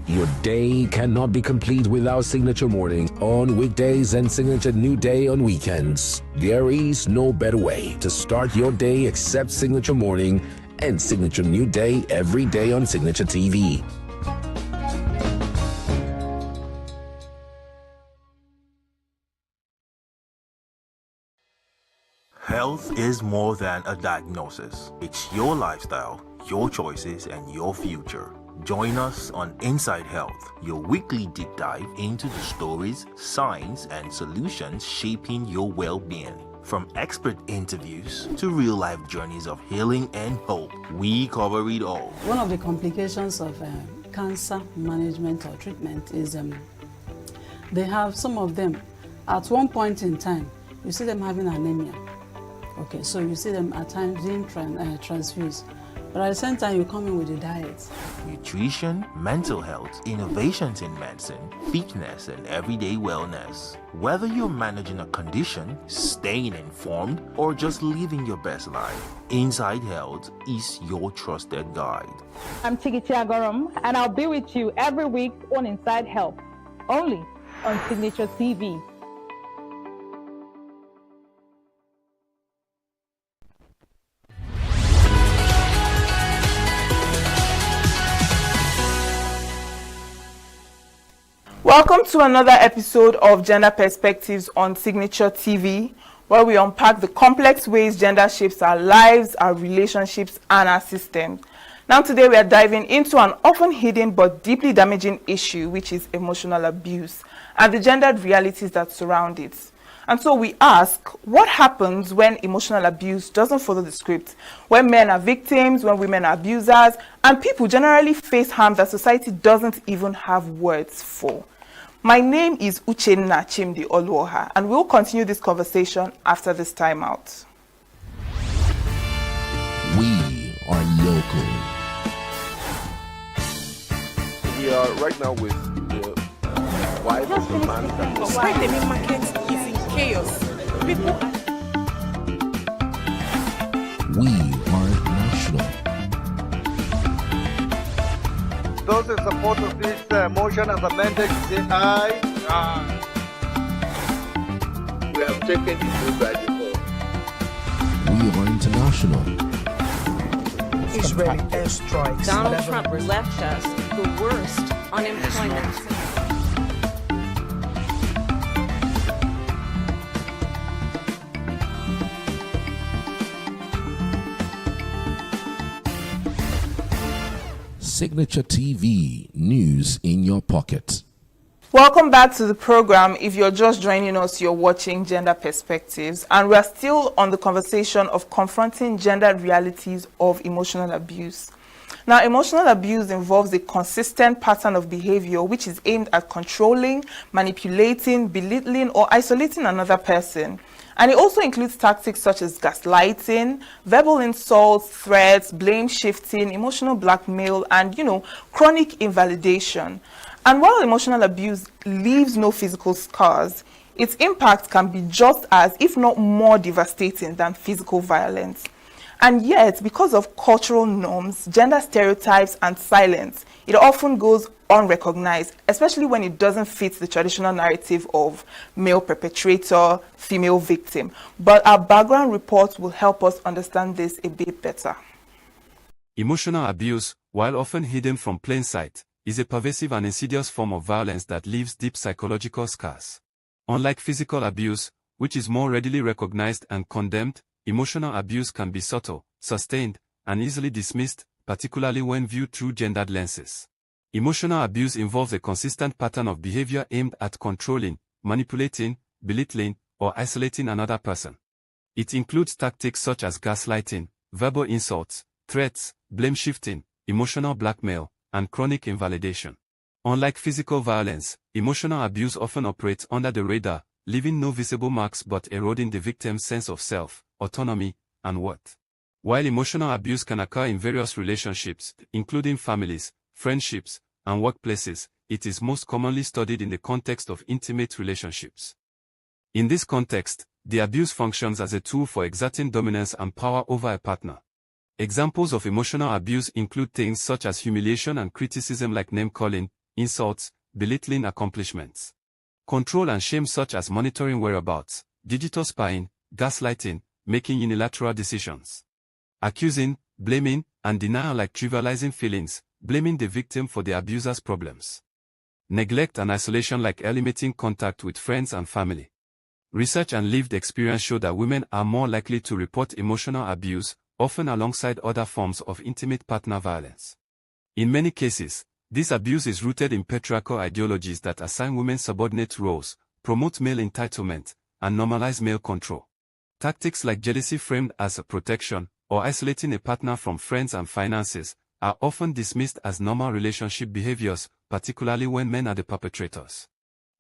Speaker 13: Your day cannot be complete without Signature Mornings on weekdays and Signature New Day on weekends. There is no better way to start your day except Signature Morning and Signature New Day every day on Signature TV.
Speaker 16: Health is more than a diagnosis. It's your lifestyle, your choices, and your future. Join us on Inside Health, your weekly deep dive into the stories, science, and solutions shaping your well-being. From expert interviews to real-life journeys of healing and hope, we cover it all.
Speaker 22: One of the complications of cancer management or treatment is they have some of them at one point in time, you see them having anemia. Okay, so you see them at times being transfused. But at the same time, you come in with a diet.
Speaker 16: Nutrition, mental health, innovations in medicine, fitness, and everyday wellness. Whether you're managing a condition, staying informed, or just living your best life, Inside Health is your trusted guide.
Speaker 23: I'm Tigiti Agorum, and I'll be with you every week on Inside Health, only on Signature TV.
Speaker 5: Welcome to another episode of Gender Perspectives on Signature TV, where we unpack the complex ways gender shapes our lives, our relationships, and our systems. Now today we are diving into an often hidden but deeply damaging issue, which is emotional abuse, and the gendered realities that surround it. And so we ask, what happens when emotional abuse doesn't follow the script? When men are victims, when women are abusers, and people generally face harm that society doesn't even have words for. My name is Uchenna Chimdi Oluoha, and we'll continue this conversation after this timeout.
Speaker 13: We are local.
Speaker 7: We are right now with the wife of the man that was...
Speaker 8: Why the main market is in chaos? People...
Speaker 13: We are national.
Speaker 9: Those in support of this motion as amended say aye. Aye.
Speaker 7: We have taken it by default.
Speaker 13: We are international.
Speaker 8: Israeli airstrikes.
Speaker 10: Donald Trump left us the worst unemployment.
Speaker 13: Signature TV, news in your pocket.
Speaker 5: Welcome back to the program. If you're just joining us, you're watching Gender Perspectives, and we're still on the conversation of confronting gendered realities of emotional abuse. Now, emotional abuse involves a consistent pattern of behavior which is aimed at controlling, manipulating, belittling, or isolating another person. And it also includes tactics such as gaslighting, verbal insults, threats, blame shifting, emotional blackmail, and, chronic invalidation. And while emotional abuse leaves no physical scars, its impact can be just as, if not more, devastating than physical violence. And yet, because of cultural norms, gender stereotypes, and silence, it often goes unrecognized, especially when it doesn't fit the traditional narrative of male perpetrator, female victim. But our background reports will help us understand this a bit better.
Speaker 17: Emotional abuse, while often hidden from plain sight, is a pervasive and insidious form of violence that leaves deep psychological scars. Unlike physical abuse, which is more readily recognized and condemned, emotional abuse can be subtle, sustained, and easily dismissed, particularly when viewed through gendered lenses. Emotional abuse involves a consistent pattern of behavior aimed at controlling, manipulating, belittling, or isolating another person. It includes tactics such as gaslighting, verbal insults, threats, blame shifting, emotional blackmail, and chronic invalidation. Unlike physical violence, emotional abuse often operates under the radar, leaving no visible marks but eroding the victim's sense of self, autonomy, and worth. While emotional abuse can occur in various relationships, including families, friendships, and workplaces, it is most commonly studied in the context of intimate relationships. In this context, the abuse functions as a tool for exerting dominance and power over a partner. Examples of emotional abuse include things such as humiliation and criticism like name-calling, insults, belittling accomplishments. Control and shame such as monitoring whereabouts, digital spying, gaslighting, making unilateral decisions. Accusing, blaming, and denial like trivializing feelings, blaming the victim for the abuser's problems. Neglect and isolation like eliminating contact with friends and family. Research and lived experience show that women are more likely to report emotional abuse, often alongside other forms of intimate partner violence. In many cases, this abuse is rooted in patriarchal ideologies that assign women subordinate roles, promote male entitlement, and normalize male control. Tactics like jealousy framed as a protection, or isolating a partner from friends and finances, are often dismissed as normal relationship behaviors, particularly when men are the perpetrators.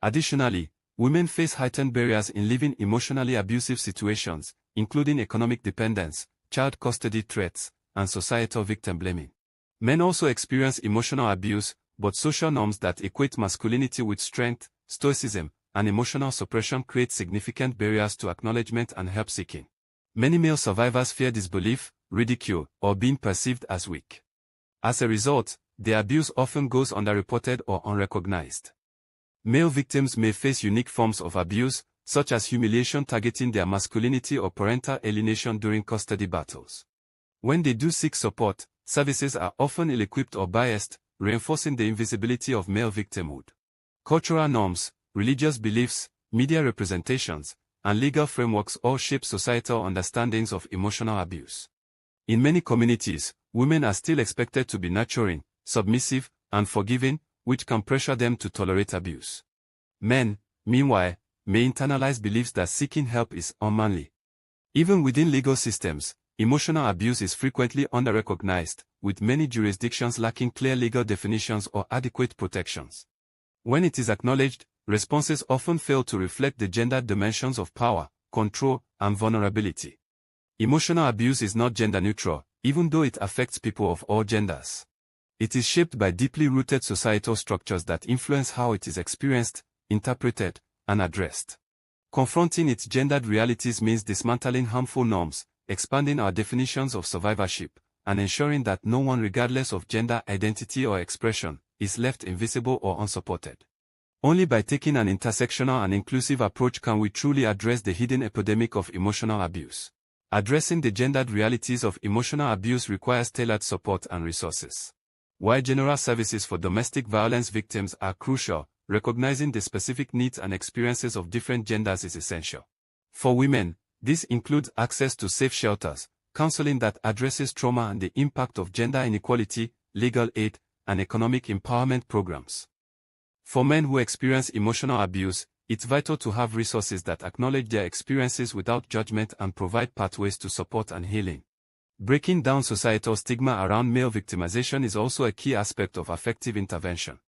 Speaker 17: Additionally, women face heightened barriers in living emotionally abusive situations, including economic dependence, child custody threats, and societal victim blaming. Men also experience emotional abuse, but social norms that equate masculinity with strength, stoicism, and emotional suppression create significant barriers to acknowledgement and help-seeking. Many male survivors fear disbelief, ridicule, or being perceived as weak. As a result, the abuse often goes underreported or unrecognized. Male victims may face unique forms of abuse, such as humiliation targeting their masculinity or parental alienation during custody battles. When they do seek support, services are often ill-equipped or biased, reinforcing the invisibility of male victimhood. Cultural norms, religious beliefs, media representations, and legal frameworks all shape societal understandings of emotional abuse. In many communities, women are still expected to be nurturing, submissive, and forgiving, which can pressure them to tolerate abuse. Men, meanwhile, may internalize beliefs that seeking help is unmanly. Even within legal systems, emotional abuse is frequently under-recognized, with many jurisdictions lacking clear legal definitions or adequate protections. When it is acknowledged, responses often fail to reflect the gendered dimensions of power, control, and vulnerability. Emotional abuse is not gender-neutral, even though it affects people of all genders. It is shaped by deeply rooted societal structures that influence how it is experienced, interpreted, and addressed. Confronting its gendered realities means dismantling harmful norms, expanding our definitions of survivorship, and ensuring that no one, regardless of gender identity or expression, is left invisible or unsupported. Only by taking an intersectional and inclusive approach can we truly address the hidden epidemic of emotional abuse. Addressing the gendered realities of emotional abuse requires tailored support and resources. While general services for domestic violence victims are crucial, recognizing the specific needs and experiences of different genders is essential. For women, this includes access to safe shelters, counseling that addresses trauma and the impact of gender inequality, legal aid, and economic empowerment programs. For men who experience emotional abuse, it's vital to have resources that acknowledge their experiences without judgment and provide pathways to support and healing. Breaking down societal stigma around male victimization is also a key aspect of effective intervention.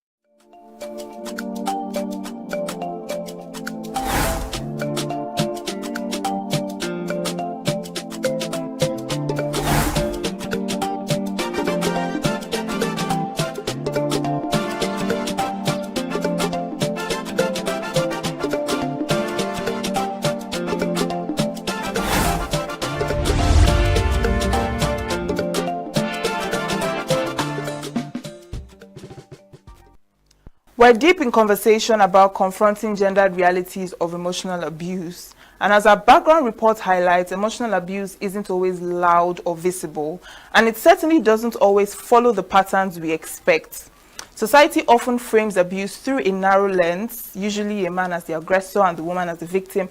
Speaker 5: We're deep in conversation about confronting gendered realities of emotional abuse. And as our background report highlights, emotional abuse isn't always loud or visible, and it certainly doesn't always follow the patterns we expect. Society often frames abuse through a narrow lens, usually a man as the aggressor and the woman as the victim.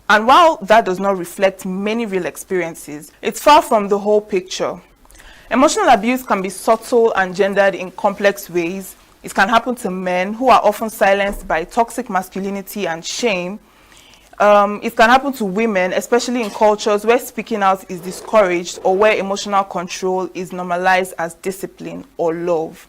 Speaker 5: And while that does not reflect many real experiences, it's far from the whole picture. Emotional abuse can be subtle and gendered in complex ways. It can happen to men who are often silenced by toxic masculinity and shame. It can happen to women, especially in cultures where speaking out is discouraged or where emotional control is normalized as discipline or love.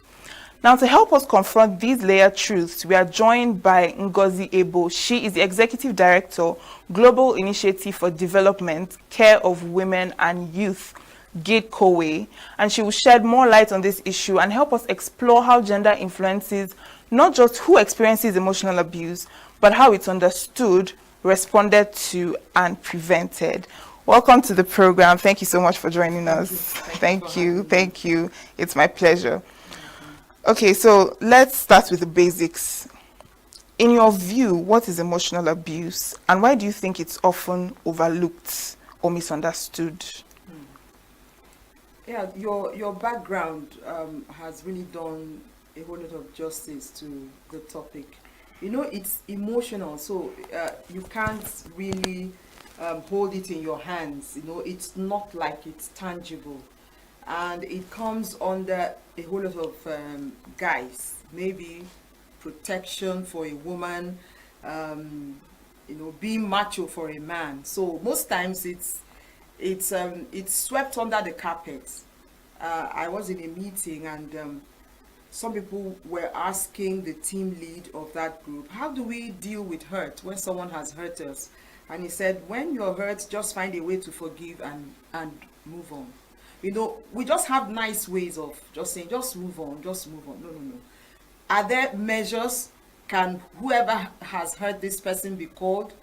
Speaker 5: Now, to help us confront these layered truths, we are joined by Ngozi Ebo. She is the Executive Director, Global Initiative for Development, Care of Women and Youth, GIDCOWE, and she will shed more light on this issue and help us explore how gender influences not just who experiences emotional abuse, but how it's understood, responded to, and prevented. Welcome to the program. Thank you so much for joining us. Thank you. Thank you. It's my pleasure. Okay, so let's start with the basics. In your view, what is emotional abuse, and why do you think it's often overlooked or misunderstood?
Speaker 11: Yeah, your background has really done a whole lot of justice to the topic. You know, it's emotional, so you can't really hold it in your hands. You know, it's not like it's tangible. And it comes under a whole lot of guise, maybe protection for a woman, you know, being macho for a man. So most times it's swept under the carpet. I was in a meeting and some people were asking the team lead of that group, how do we deal with hurt when someone has hurt us? And he said, when you're hurt, just find a way to forgive and move on. You know, we just have nice ways of just saying, just move on, just move on. No. Are there measures? Can whoever has hurt this person be called?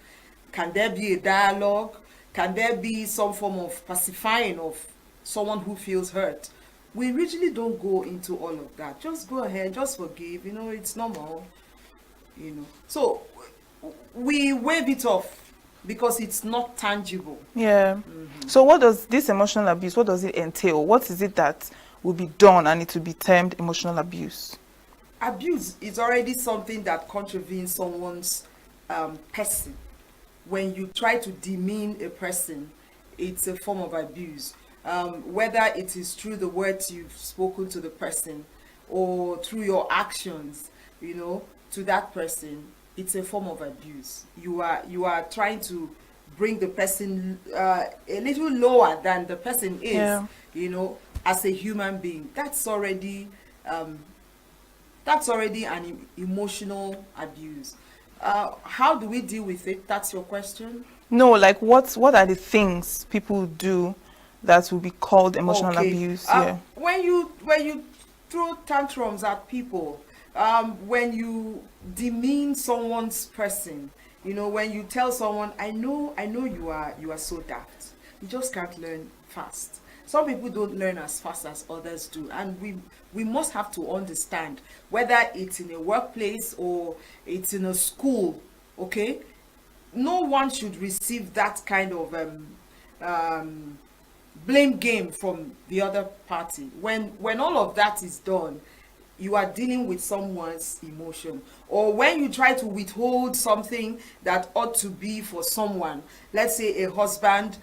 Speaker 11: Can there be a dialogue? Can there be some form of pacifying of someone who feels hurt? We usually don't go into all of that. Just go ahead, just forgive. You know, it's normal. You know, so we wave it off because it's not tangible.
Speaker 5: Yeah. So what does this emotional abuse, what does it entail? What is it that will be done and it will be termed emotional abuse?
Speaker 11: Abuse is already something that contravenes someone's person. When you try to demean a person, it's a form of abuse. Whether it is through the words you've spoken to the person or through your actions, you know, to that person, it's a form of abuse. You are trying to bring the person a little lower than the person is, you know, as a human being. That's already an emotional abuse. How do we deal with it? That's your question?
Speaker 5: No, like what are the things people do that will be called emotional abuse?
Speaker 11: When you throw tantrums at people, when you demean someone's person, you know, when you tell someone, I know you are so daft, you just can't learn fast. Some people don't learn as fast as others do, and we must have to understand whether it's in a workplace or it's in a school. Okay, no one should receive that kind of blame game from the other party. When all of that is done, you are dealing with someone's emotion. Or when you try to withhold something that ought to be for someone, let's say a husband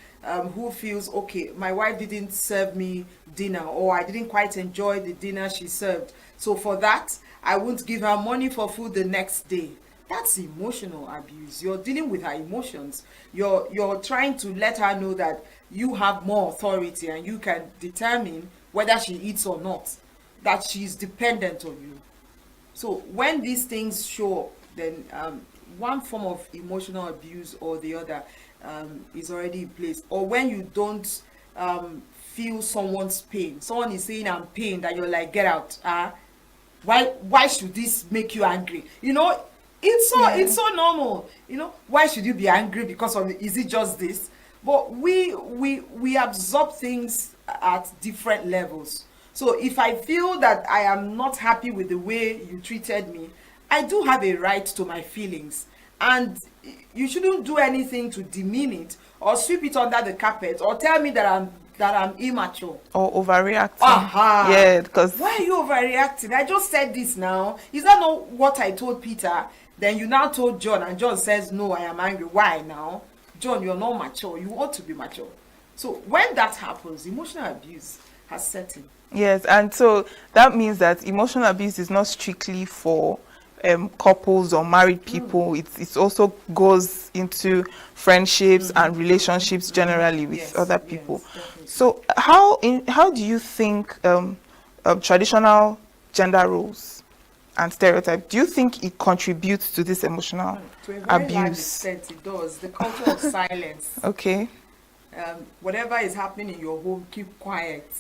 Speaker 11: who feels, okay, my wife didn't serve me dinner, or I didn't quite enjoy the dinner she served, so for that I won't give her money for food the next day. That's emotional abuse. You're dealing with her emotions. You're trying to let her know that you have more authority and you can determine whether she eats or not, that she's dependent on you. So when these things show up, then one form of emotional abuse or the other is already in place. Or when you don't feel someone's pain, someone is saying I'm pained, that you're like, get out. Why should this make you angry? You know, it's so normal. You know, why should you be angry because of is it just this? But we absorb things at different levels. So if I feel that I am not happy with the way you treated me, I do have a right to my feelings, and you shouldn't do anything to demean it or sweep it under the carpet or tell me that I'm immature
Speaker 5: or overreacting.
Speaker 11: Yeah, because why are you overreacting? I just said this now. Is that not what I told Peter? Then you now told John, and John says, no, I am angry. Why now? John, you're not mature. You ought to be mature. So when that happens, emotional abuse has set in.
Speaker 5: Yes, and so that means that emotional abuse is not strictly for couples or married people. It also goes into friendships and relationships generally with other people. So how do you think traditional gender roles and stereotypes, do you think it contributes to this emotional
Speaker 11: To a very large
Speaker 5: abuse?
Speaker 11: extent, it does. The culture of silence.
Speaker 5: Okay.
Speaker 11: Whatever is happening in your home, keep quiet.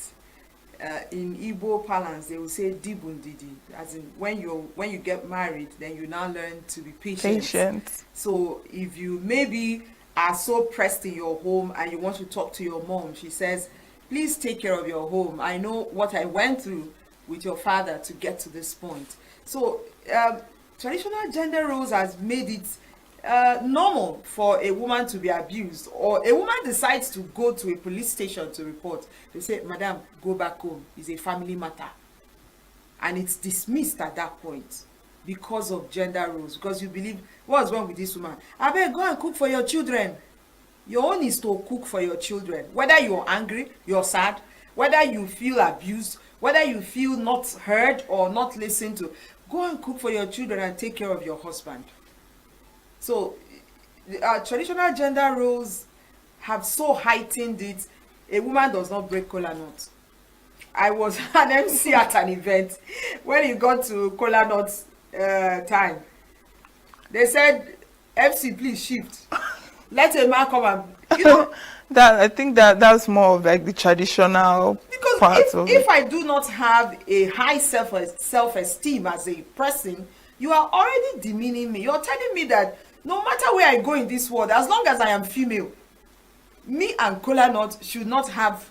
Speaker 11: In Igbo parlance, they will say "dibundidi," as in when you get married, then you now learn to be patient. So if you maybe are so pressed in your home and you want to talk to your mom, she says, "Please take care of your home. I know what I went through with your father to get to this point." So traditional gender roles has made it normal for a woman to be abused, or a woman decides to go to a police station to report. They say, "Madam, go back home. It's a family matter." And it's dismissed at that point because of gender roles, because you believe, what's wrong with this woman? I better go and cook for your children. Your own is to cook for your children. Whether you're angry, you're sad, whether you feel abused, whether you feel not heard or not listened to, go and cook for your children and take care of your husband. So traditional gender roles have so heightened it. A woman does not break kola nut. I was an MC at an event. When it got to kola nut time, they said, "MC, please shift. Let a man come and," you know.
Speaker 5: That, I think that's more of like the traditional part of it.
Speaker 11: If I do not have a high self-esteem as a person, you are already demeaning me. You're telling me that no matter where I go in this world, as long as I am female, me and kola nut should not have,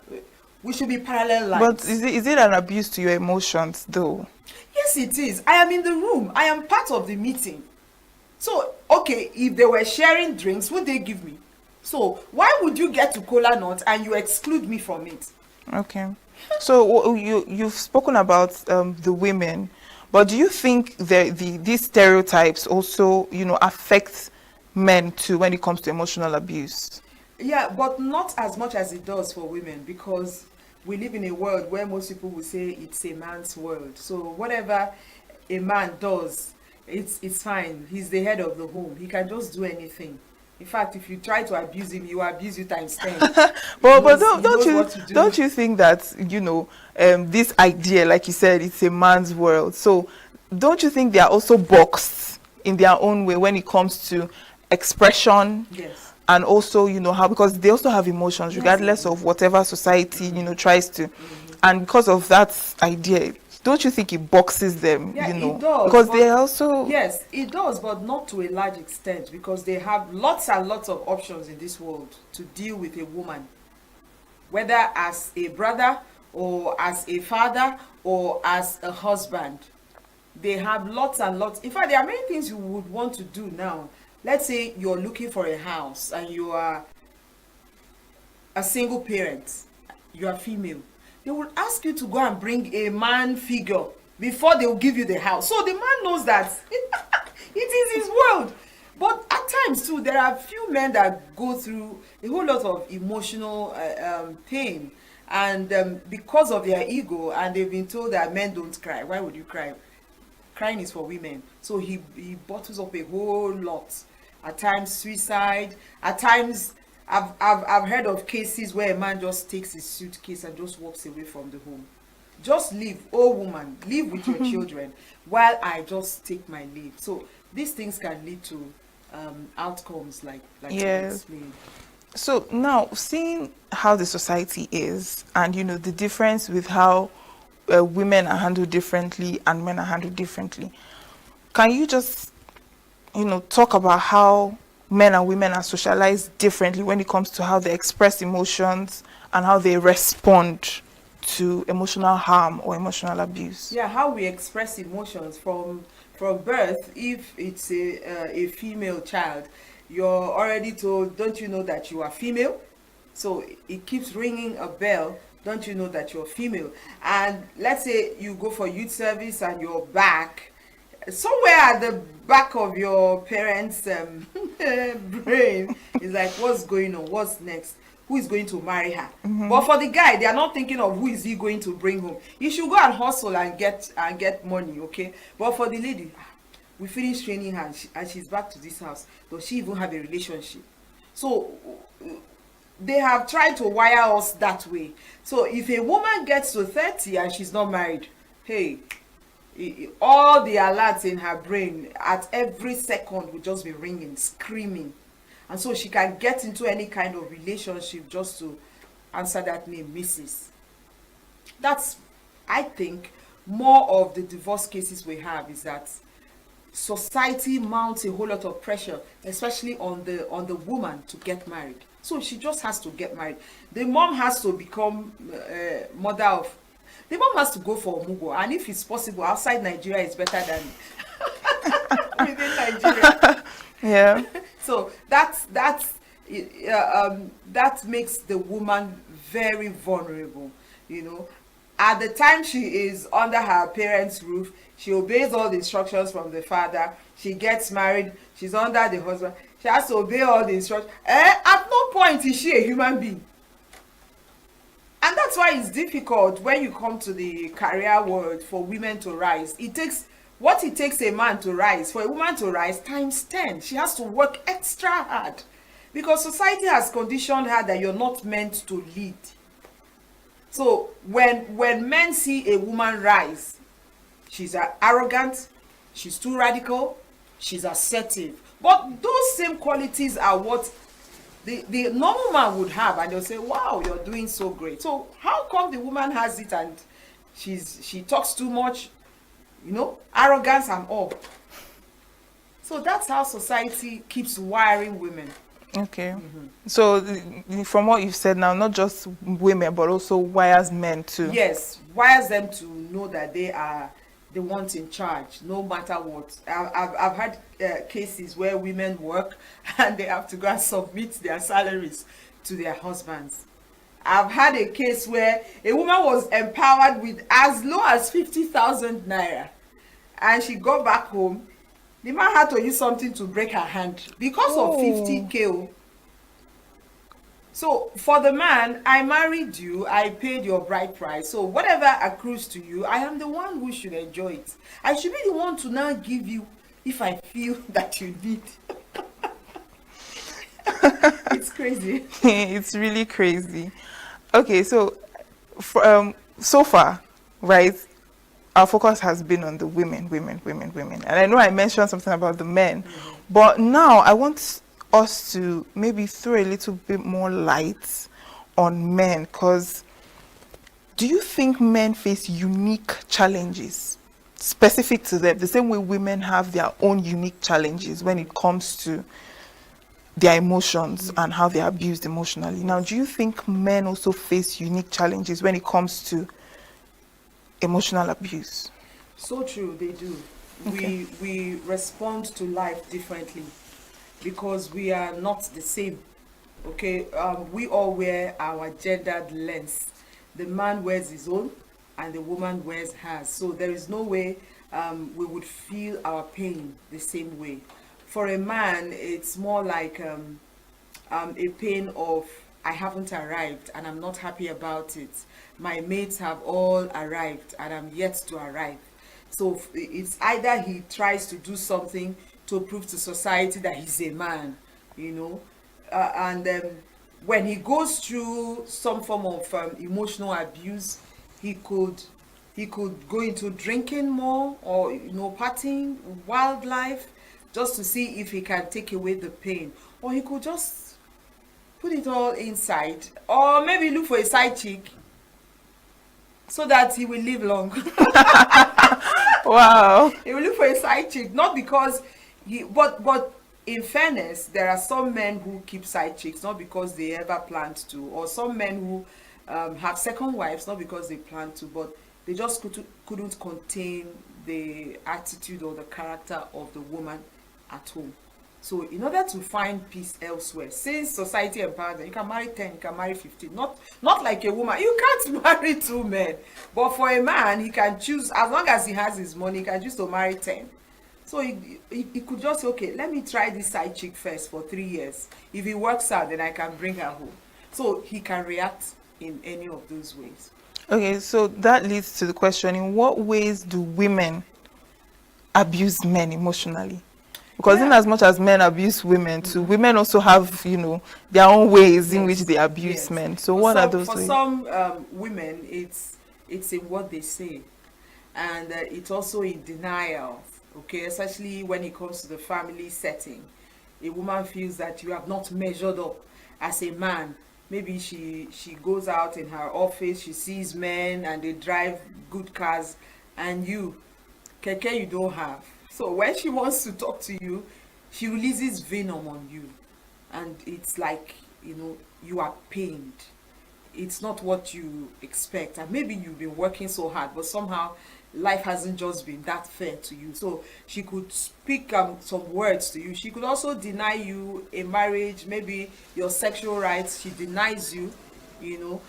Speaker 11: we should be parallel lines.
Speaker 5: But is it an abuse to your emotions though?
Speaker 11: Yes, it is. I am in the room. I am part of the meeting. So, okay, if they were sharing drinks, would they give me? So, why would you get to kola nut and you exclude me from it?
Speaker 5: Okay. So, you've spoken about the women, but do you think these stereotypes also, affect men too when it comes to emotional abuse?
Speaker 11: Yeah, but not as much as it does for women, because we live in a world where most people will say it's a man's world. So whatever a man does, it's fine. He's the head of the home. He can just do anything. In fact, if you try to abuse him, he will abuse you times 10.
Speaker 5: But don't you think that this idea, like you said, it's a man's world? So don't you think they are also boxed in their own way when it comes to expression?
Speaker 11: Yes.
Speaker 5: And also, how, because they also have emotions regardless of whatever society, tries to. And because of that idea, don't you think it boxes them,
Speaker 11: Yeah, it does.
Speaker 5: Because they also...
Speaker 11: Yes, it does, but not to a large extent, because they have lots and lots of options in this world to deal with a woman. Whether as a brother, or as a father, or as a husband. They have lots and lots. In fact, there are many things you would want to do now. Let's say you're looking for a house and you are a single parent, you are female. They will ask you to go and bring a man figure before they will give you the house. So the man knows that it is his world. But at times too, there are few men that go through a whole lot of emotional pain, and because of their ego, and they've been told that men don't cry. Why would you cry? Crying is for women. So he bottles up a whole lot. At times suicide. At times I've heard of cases where a man just takes his suitcase and just walks away from the home. Just leave, oh woman, live with your children while I just take my leave. So these things can lead to outcomes like you explained.
Speaker 5: So now, seeing how the society is, and the difference with how women are handled differently and men are handled differently, can you just talk about how men and women are socialized differently when it comes to how they express emotions and how they respond to emotional harm or emotional abuse?
Speaker 11: Yeah, how we express emotions from birth. If it's a female child, you're already told, don't you know that you are female? So it keeps ringing a bell. Don't you know that you're female? And let's say you go for youth service and you're back. Somewhere at the back of your parents' brain is like, what's going on? What's next? Who is going to marry her? But for the guy, they are not thinking of who is he going to bring home. He should go and hustle and get money, okay? But for the lady, we finish training her and she's back to this house. Does she even have a relationship? So they have tried to wire us that way. So if a woman gets to 30 and she's not married, hey, all the alerts in her brain at every second will just be ringing, screaming. And so she can get into any kind of relationship just to answer that name, Mrs. That's, I think, more of the divorce cases we have is that society mounts a whole lot of pressure, especially on the woman to get married. So she just has to get married. The mom has to become mother of. The mom has to go for ENUGU, and if it's possible, outside Nigeria is better than within Nigeria.
Speaker 5: Yeah.
Speaker 11: So that makes the woman very vulnerable. You know, at the time she is under her parents' roof, she obeys all the instructions from the father. She gets married. She's under the husband. She has to obey all the instructions. At no point is she a human being. And that's why it's difficult when you come to the career world for women to rise. It takes a man to rise. For a woman to rise, times 10. She has to work extra hard. Because society has conditioned her that you're not meant to lead. So when men see a woman rise, she's arrogant, she's too radical, she's assertive. But those same qualities are what the normal man would have, and they'll say, wow, you're doing so great. So how come the woman has it and she talks too much, you know, arrogance and all. So that's how society keeps wiring women.
Speaker 5: Okay. So from what you've said now, not just women, but also wires men too.
Speaker 11: Yes, wires them to know that they are the ones in charge, no matter what. I've had cases where women work and they have to go and submit their salaries to their husbands. I've had a case where a woman was empowered with as low as 50,000 naira, and she got back home. The man had to use something to break her hand because of 50K. So for the man, I married you, I paid your bride price. So whatever accrues to you, I am the one who should enjoy it. I should be the one to now give you if I feel that you need. It's crazy.
Speaker 5: It's really crazy. Okay, so so far, right, our focus has been on the women. And I know I mentioned something about the men, but now I want us to maybe throw a little bit more light on men, because do you think men face unique challenges specific to them, the same way women have their own unique challenges when it comes to their emotions and how they are abused emotionally? Now, do you think men also face unique challenges when it comes to emotional abuse?
Speaker 11: So true, they do. Okay. We respond to life differently because we are not the same. Okay, we all wear our gendered lens. The man wears his own and the woman wears hers. So there is no way we would feel our pain the same way. For a man, it's more like a pain of, I haven't arrived and I'm not happy about it. My mates have all arrived and I'm yet to arrive. So it's either he tries to do something to prove to society that he's a man, you know, and when he goes through some form of emotional abuse, he could go into drinking more, or, you know, partying, wildlife, just to see if he can take away the pain, or he could just put it all inside, or maybe look for a side chick so that he will live long.
Speaker 5: Wow.
Speaker 11: He will look for a side chick, not because but in fairness, there are some men who keep side chicks not because they ever planned to, or some men who have second wives not because they planned to, but they just couldn't contain the attitude or the character of the woman at home. So in order to find peace elsewhere, since society empowers them, you can marry 10, you can marry 15. Not like a woman. You can't marry 2 men. But for a man, he can choose, as long as he has his money, he can choose to marry 10. So he could just say, okay, let me try this side chick first for 3 years. If it works out, then I can bring her home. So he can react in any of those ways.
Speaker 5: Okay, so that leads to the question, in what ways do women abuse men emotionally? Because in as much as men abuse women too, women also have, you know, their own ways in which they abuse men. So what are those
Speaker 11: for
Speaker 5: ways?
Speaker 11: some women, it's in what they say, and it's also in denial. Okay, especially when it comes to the family setting, a woman feels that you have not measured up as a man. Maybe she goes out in her office, she sees men and they drive good cars, and you, keke, you don't have. So when she wants to talk to you, she releases venom on you, and it's like, you know, you are pained. It's not what you expect, and maybe you've been working so hard, but somehow life hasn't just been that fair to you. So she could speak some words to you. She could also deny you a marriage, maybe your sexual rights. She denies you, you know,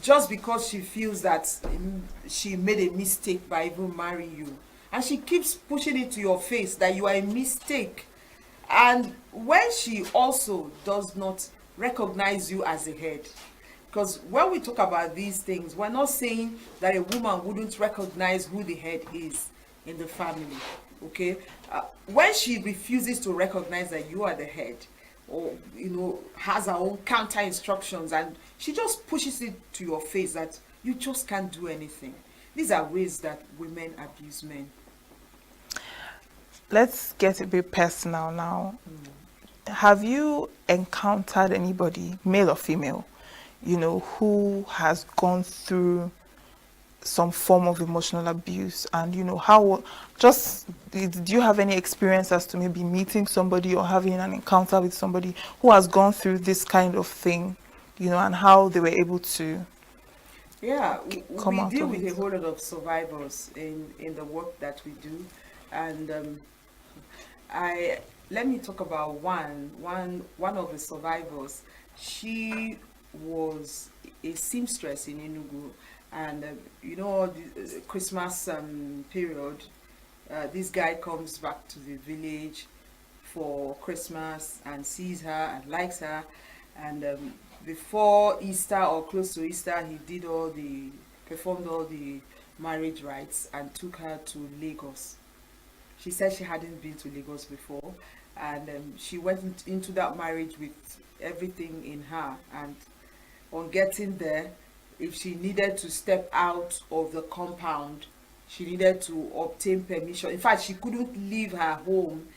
Speaker 11: just because she feels that she made a mistake by even marrying you. And she keeps pushing it to your face that you are a mistake. And when she also does not recognize you as a head, because when we talk about these things, we're not saying that a woman wouldn't recognize who the head is in the family, okay? When she refuses to recognize that you are the head, or, you know, has her own counter instructions, and she just pushes it to your face that you just can't do anything. These are ways that women abuse men.
Speaker 5: Let's get a bit personal now. Have you encountered anybody, male or female, you know, who has gone through some form of emotional abuse? And, you know, how, just, did you have any experience as to maybe meeting somebody or having an encounter with somebody who has gone through this kind of thing, you know, and how they were able to come out
Speaker 11: deal
Speaker 5: of
Speaker 11: with
Speaker 5: it?
Speaker 11: a whole lot of survivors in the work that we do. And let me talk about one of the survivors. She was a seamstress in ENUGU, and you know, the Christmas period, this guy comes back to the village for Christmas and sees her and likes her, and before Easter or close to Easter, he performed all the marriage rites and took her to Lagos. She said she hadn't been to Lagos before, and she went into that marriage with everything in her. And on getting there, if she needed to step out of the compound, she needed to obtain permission. In fact, she couldn't leave her home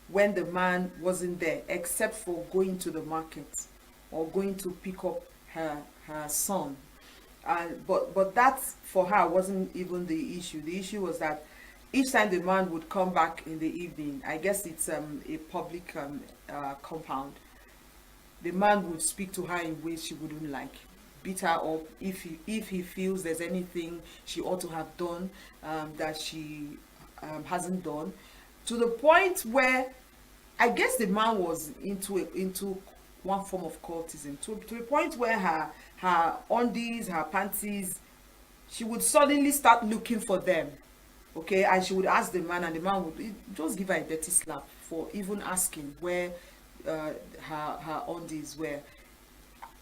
Speaker 11: when the man wasn't there, except for going to the market or going to pick up her son. But that for her wasn't even the issue. The issue was that each time the man would come back in the evening, I guess it's a public compound, the man would speak to her in ways she wouldn't like, beat her up if he feels there's anything she ought to have done that she hasn't done, to the point where I guess the man was into one form of cultism, to the point where her undies, her panties, she would suddenly start looking for them. Okay, and she would ask the man, and the man would just give her a dirty slap for even asking where her undies were.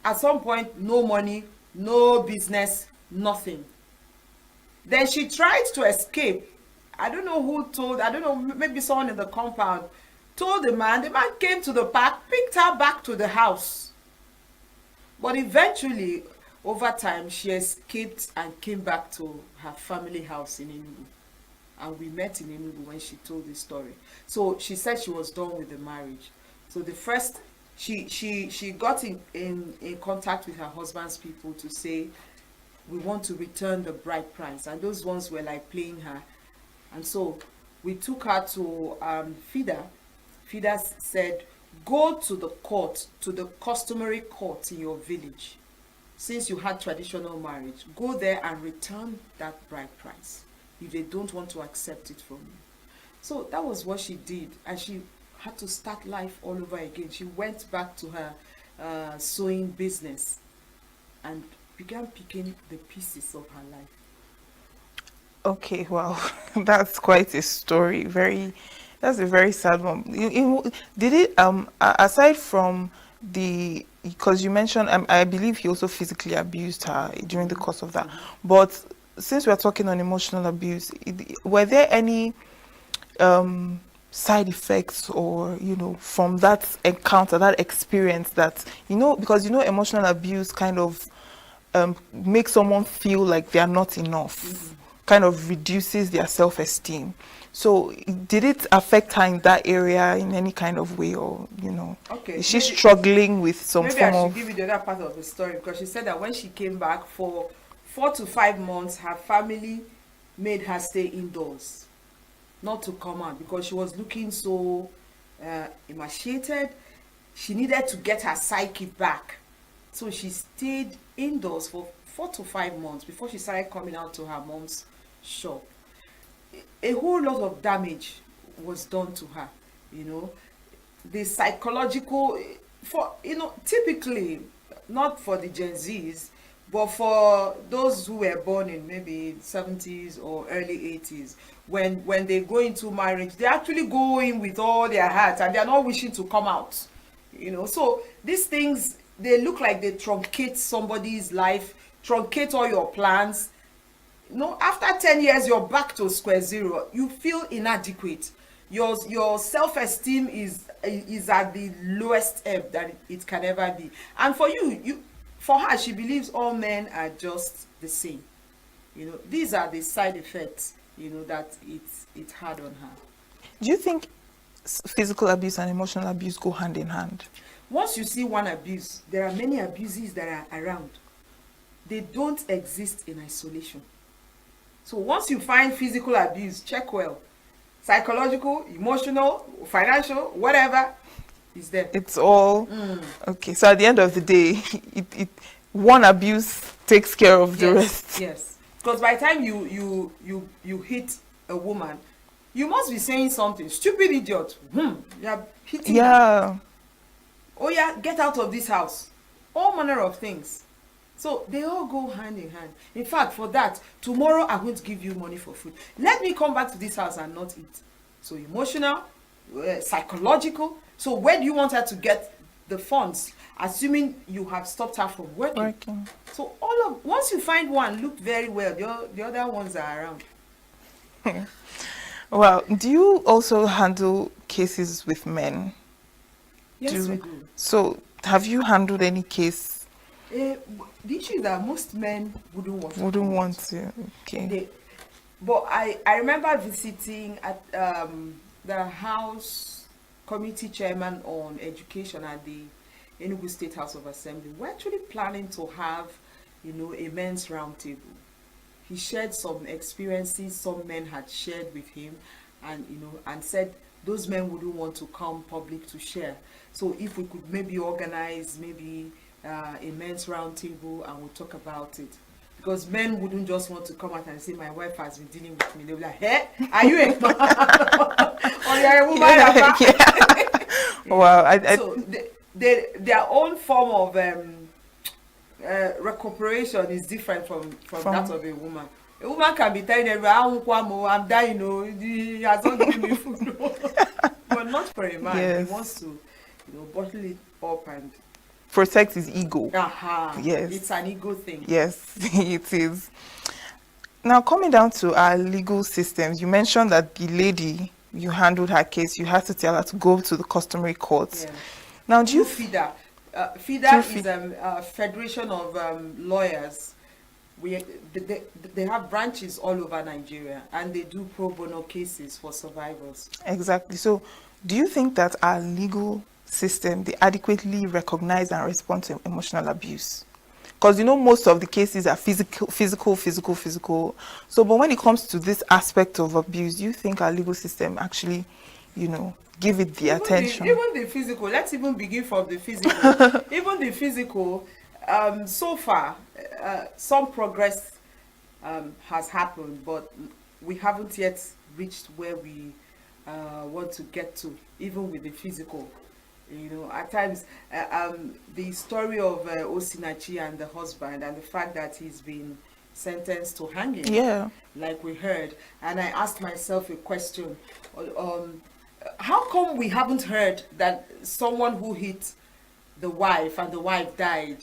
Speaker 11: At some point, no money, no business, nothing. Then she tried to escape. I don't know who told, I don't know, maybe someone in the compound told the man. The man came to the park, picked her back to the house. But eventually, over time, she escaped and came back to her family house in ENUGU. And we met in ENUGU when she told this story. So she said she was done with the marriage. So the first, she got in contact with her husband's people to say, we want to return the bride price. And those ones were like playing her. And so we took her to FIDA. FIDA said, go to the court, to the customary court in your village. Since you had traditional marriage, go there and return that bride price if they don't want to accept it from you. So that was what she did, and she had to start life all over again. She went back to her sewing business and began picking the pieces of her life.
Speaker 5: Okay, wow, that's quite a story. That's a very sad one. Did it, aside from the, because you mentioned, I believe he also physically abused her during the course of that, but since we're talking on emotional abuse, were there any side effects, or from that encounter, that experience, that because emotional abuse kind of makes someone feel like they are not enough, kind of reduces their self-esteem. So did it affect her in that area in any kind of way, or
Speaker 11: Okay,
Speaker 5: is she struggling with some
Speaker 11: maybe
Speaker 5: form
Speaker 11: I should
Speaker 5: of...
Speaker 11: give you the other part of the story, because she said that when she came back for 4 to 5 months, her family made her stay indoors, not to come out, because she was looking so emaciated. She needed to get her psyche back, so she stayed indoors for 4 to 5 months before she started coming out to her mom's shop. A whole lot of damage was done to her, the psychological, for typically not for the Gen Zs, but for those who were born in maybe 70s or early 80s, when they go into marriage, they actually go in with all their hearts and they're not wishing to come out. So these things, they look like they truncate somebody's life, truncate all your plans. After 10 years, you're back to square zero. You feel inadequate. Your self-esteem is at the lowest ebb that it can ever be. And for her, she believes all men are just the same. These are the side effects, that it had on her.
Speaker 5: Do you think physical abuse and emotional abuse go hand in hand?
Speaker 11: Once you see one abuse, there are many abuses that are around. They don't exist in isolation. So once you find physical abuse, check well. Psychological, emotional, financial, whatever is there.
Speaker 5: It's all okay. So at the end of the day, one abuse takes care of the rest.
Speaker 11: Yes, because by the time you hit a woman, you must be saying something. Stupid idiot. You are hitting her. Oh yeah, get out of this house. All manner of things. So they all go hand in hand. In fact, for that, tomorrow I'm going to give you money for food. Let me come back to this house and not eat. So emotional, psychological. So where do you want her to get the funds? Assuming you have stopped her from working. So once you find one, look very well. The other ones are around.
Speaker 5: Well, do you also handle cases with men?
Speaker 11: Yes, we do.
Speaker 5: So have you handled any case?
Speaker 11: The issue is that most men wouldn't want to.
Speaker 5: Okay.
Speaker 11: But I remember visiting at the House Committee Chairman on Education at the ENUGU State House of Assembly. We're actually planning to have, a men's roundtable. He shared some experiences some men had shared with him, and said those men wouldn't want to come public to share. So if we could maybe organize a men's roundtable and we'll talk about it, because men wouldn't just want to come out and say my wife has been dealing with me. They'll be like, hey, are you a man or you're a woman?
Speaker 5: Wow.
Speaker 11: So their own form of recuperation is different from that of a woman. A woman can be telling everyone, I'm dying, he has not given me food. But not for a man.
Speaker 5: Yes.
Speaker 11: He wants to bottle it up and
Speaker 5: protect his ego.
Speaker 11: Yes. It's an ego thing.
Speaker 5: Yes, it is. Now, coming down to our legal systems, you mentioned that the lady, you handled her case, you had to tell her to go to the customary courts.
Speaker 11: Yeah.
Speaker 5: Now, do you...
Speaker 11: FIDA. FIDA is a federation of lawyers. They have branches all over Nigeria, and they do pro bono cases for survivors.
Speaker 5: Exactly. So, do you think that our legal system, they adequately recognize and respond to emotional abuse? Because most of the cases are physical. So but when it comes to this aspect of abuse, do you think our legal system actually give it the attention?
Speaker 11: Even the physical, let's even begin from the physical. Even the physical, so far some progress has happened, but we haven't yet reached where we want to get to, even with the physical. At times, the story of Osinachi and the husband, and the fact that he's been sentenced to hanging, like we heard, and I asked myself a question: how come we haven't heard that someone who hit the wife and the wife died,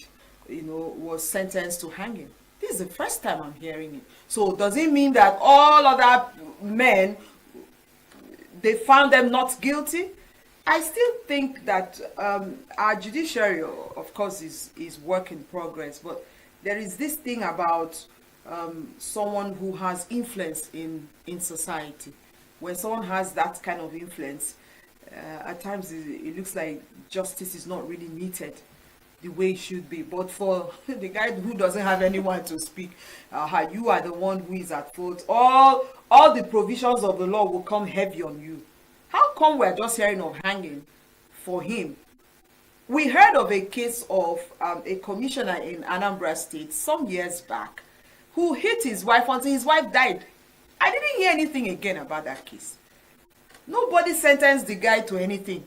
Speaker 11: was sentenced to hanging? This is the first time I'm hearing it. So does it mean that all other men they found them not guilty. I still think that our judiciary, of course, is work in progress, but there is this thing about someone who has influence in society. When someone has that kind of influence, at times it looks like justice is not really meted the way it should be. But for the guy who doesn't have anyone to speak, you are the one who is at fault. All the provisions of the law will come heavy on you. How come we're just hearing of hanging for him? We heard of a case of a commissioner in Anambra State some years back who hit his wife until his wife died. I didn't hear anything again about that case. Nobody sentenced the guy to anything.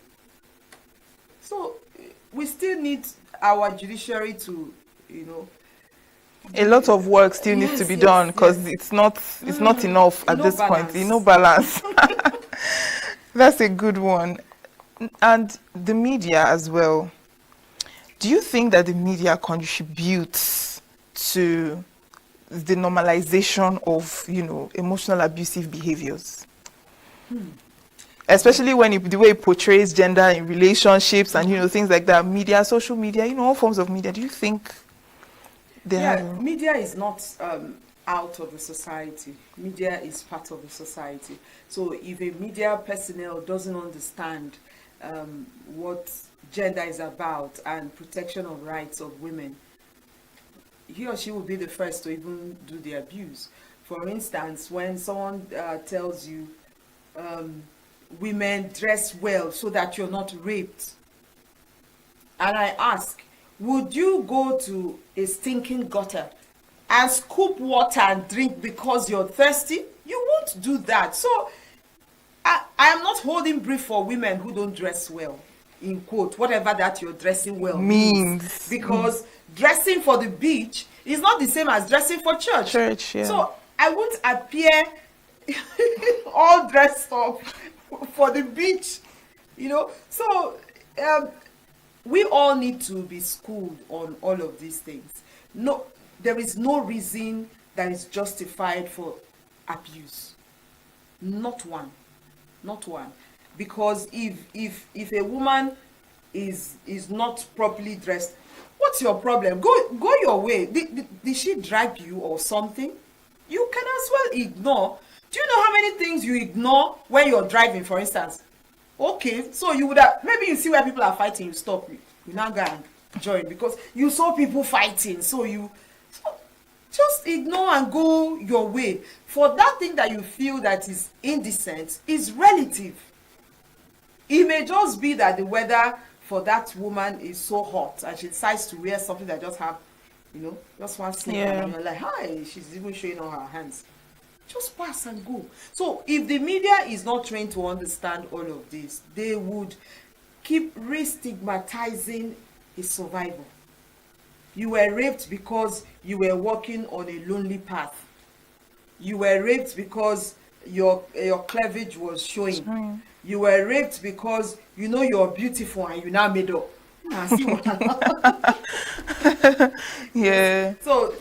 Speaker 11: So we still need our judiciary to,
Speaker 5: a lot of work still needs to be done, because it's not enough at this point. No balance. That's a good one. And the media as well. Do you think that the media contributes to the normalization of, emotional abusive behaviors? Especially when the way it portrays gender in relationships and, things like that. Media, social media, all forms of media. Do you think
Speaker 11: media is not out of the society. Media is part of the society. So if a media personnel doesn't understand what gender is about and protection of rights of women, he or she will be the first to even do the abuse. For instance, when someone tells you women dress well so that you're not raped, and I ask, would you go to a stinking gutter and scoop water and drink because you're thirsty? You won't do that. So I am not holding brief for women who don't dress well, in quote, whatever that you're dressing well means. Because dressing for the beach is not the same as dressing for church.
Speaker 5: Yeah.
Speaker 11: So I won't appear all dressed up for the beach, So we all need to be schooled on all of these things. No, there is no reason that is justified for abuse. Not one. Because if a woman is not properly dressed, what's your problem? Go your way. Did she drag you or something? You can as well ignore. Do you know how many things you ignore when you're driving, for instance? Okay, so you would have, maybe you see where people are fighting, you stop. You now go and join because you saw people fighting. So just ignore and go your way. For that thing that you feel that is indecent is relative. It may just be that the weather for that woman is so hot and she decides to wear something that just have, just one slip and you're like, hi, she's even showing all her hands. Just pass and go. So if the media is not trained to understand all of this, they would keep re-stigmatizing a survivor. You were raped because you were walking on a lonely path. You were raped because your cleavage was showing. You were raped because you're beautiful and you now made up. See what
Speaker 5: yeah.
Speaker 11: So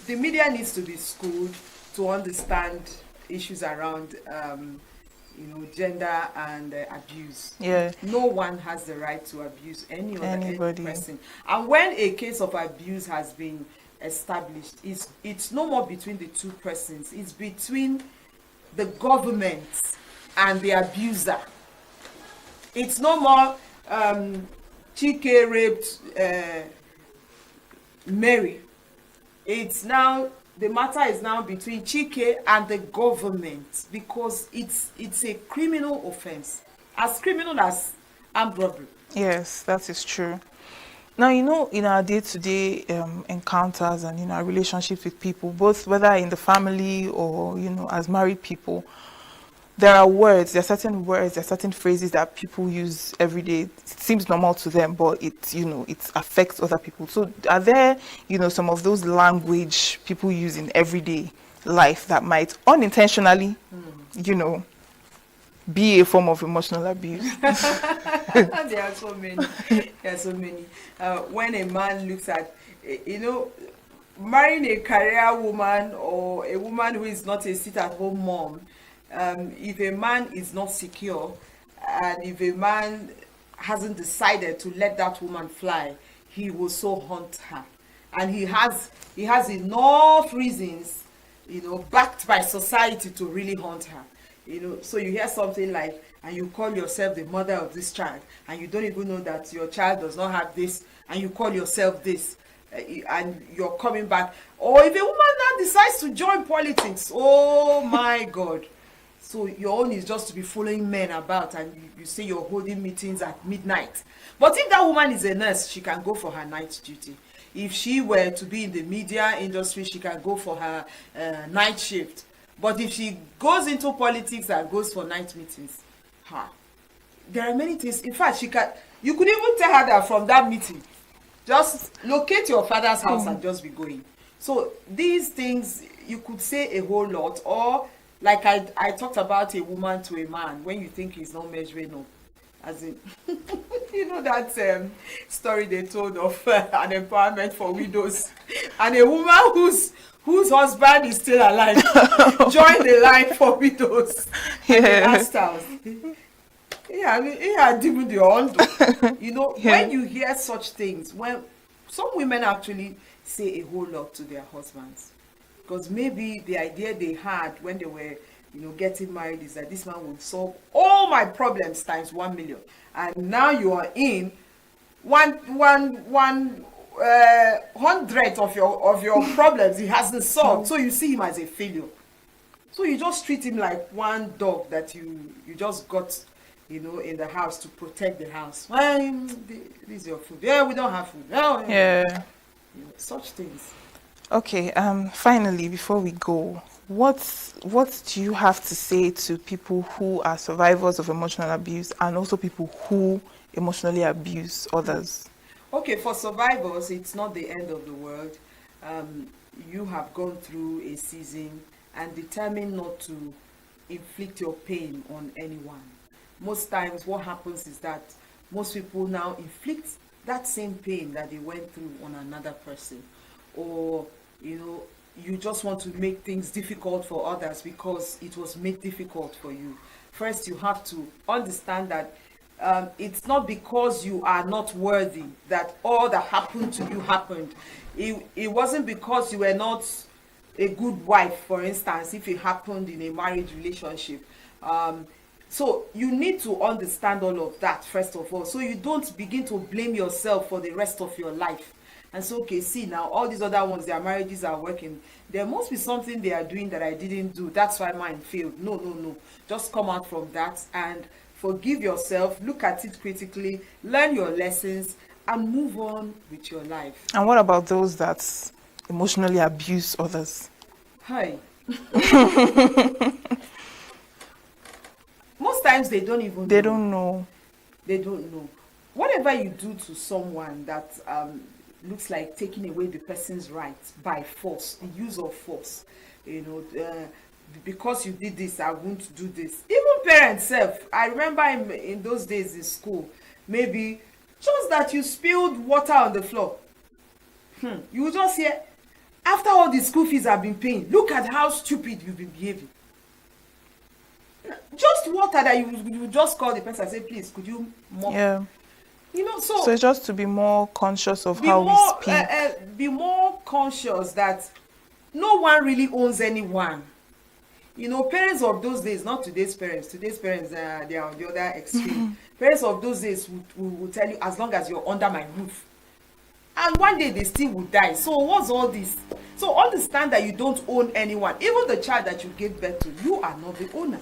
Speaker 11: the media needs to be schooled to understand issues around gender and abuse.
Speaker 5: Yeah.
Speaker 11: No one has the right to abuse any other person. And when a case of abuse has been established, it's no more between the two persons. It's between the government and the abuser. It's no more Chike raped Mary. It's now, the matter is now between Chike and the government because it's a criminal offense, as criminal as armed robbery.
Speaker 5: Yes, that is true. Now, in our day-to-day encounters and in our relationships with people, both whether in the family or, as married people, there are certain words, there are certain phrases that people use every day. It seems normal to them, but it affects other people. So are there, some of those language people use in everyday life that might unintentionally, be a form of emotional abuse?
Speaker 11: There are so many. When a man looks at, marrying a career woman or a woman who is not a sit-at-home mom, If a man is not secure, and if a man hasn't decided to let that woman fly, he will so hunt her. And he has enough reasons, backed by society to really hunt her. So you hear something like, and you call yourself the mother of this child, and you don't even know that your child does not have this, and you call yourself this, and you're coming back. Or if a woman now decides to join politics, oh my God. So your own is just to be following men about, and you say you're holding meetings at midnight. But if that woman is a nurse, she can go for her night duty. If she were to be in the media industry, she can go for her night shift. But if she goes into politics and goes for night meetings, there are many things. In fact, you could even tell her that from that meeting, just locate your father's house and just be going. So these things, you could say a whole lot. Or like I talked about a woman to a man, when you think he's not measuring up. As in, that story they told of an empowerment for widows, and a woman whose husband is still alive joined the line for widows. And they asked her, he had given the ondo. When you hear such things, when some women actually say a whole lot to their husbands, because maybe the idea they had when they were getting married is that this man would solve all my problems times 1 million, and now you are in one hundredth of your problems he hasn't solved. So you see him as a failure. So you just treat him like one dog that you just got in the house to protect the house. Well, this is your food. Yeah, we don't have food. No,
Speaker 4: yeah.
Speaker 11: Such things.
Speaker 4: Okay. Finally, before we go, what do you have to say to people who are survivors of emotional abuse and also people who emotionally abuse others?
Speaker 11: Okay, for survivors, it's not the end of the world. You have gone through a season and determined not to inflict your pain on anyone. Most times what happens is that most people now inflict that same pain that they went through on another person. Or, you just want to make things difficult for others because it was made difficult for you. First, you have to understand that it's not because you are not worthy that all that happened to you happened. It wasn't because you were not a good wife, for instance, if it happened in a marriage relationship. So you need to understand all of that, first of all, so you don't begin to blame yourself for the rest of your life. And so, okay, see now, all these other ones, their marriages are working. There must be something they are doing that I didn't do. That's why mine failed. No. Just come out from that and forgive yourself, look at it critically, learn your lessons, and move on with your life.
Speaker 4: And what about those that emotionally abuse others?
Speaker 11: Hi. Most times they don't even
Speaker 4: They don't know.
Speaker 11: They don't know. Whatever you do to someone that looks like taking away the person's rights by force, the use of force, because you did this, I won't do this. Even parents self, I remember in those days in school, maybe just that you spilled water on the floor. You will just hear, after all the school fees have been paying, look at how stupid you've been behaving. Just water that you just call the person and say, please, could you mop?
Speaker 4: Yeah.
Speaker 11: So
Speaker 4: it's just to be more conscious of how we speak.
Speaker 11: Be more conscious that no one really owns anyone. Parents of those days, not today's parents. Today's parents, they are on the other extreme. Parents of those days will tell you, as long as you're under my roof. And one day they still will die. So what's all this? So understand that you don't own anyone. Even the child that you gave birth to, you are not the owner.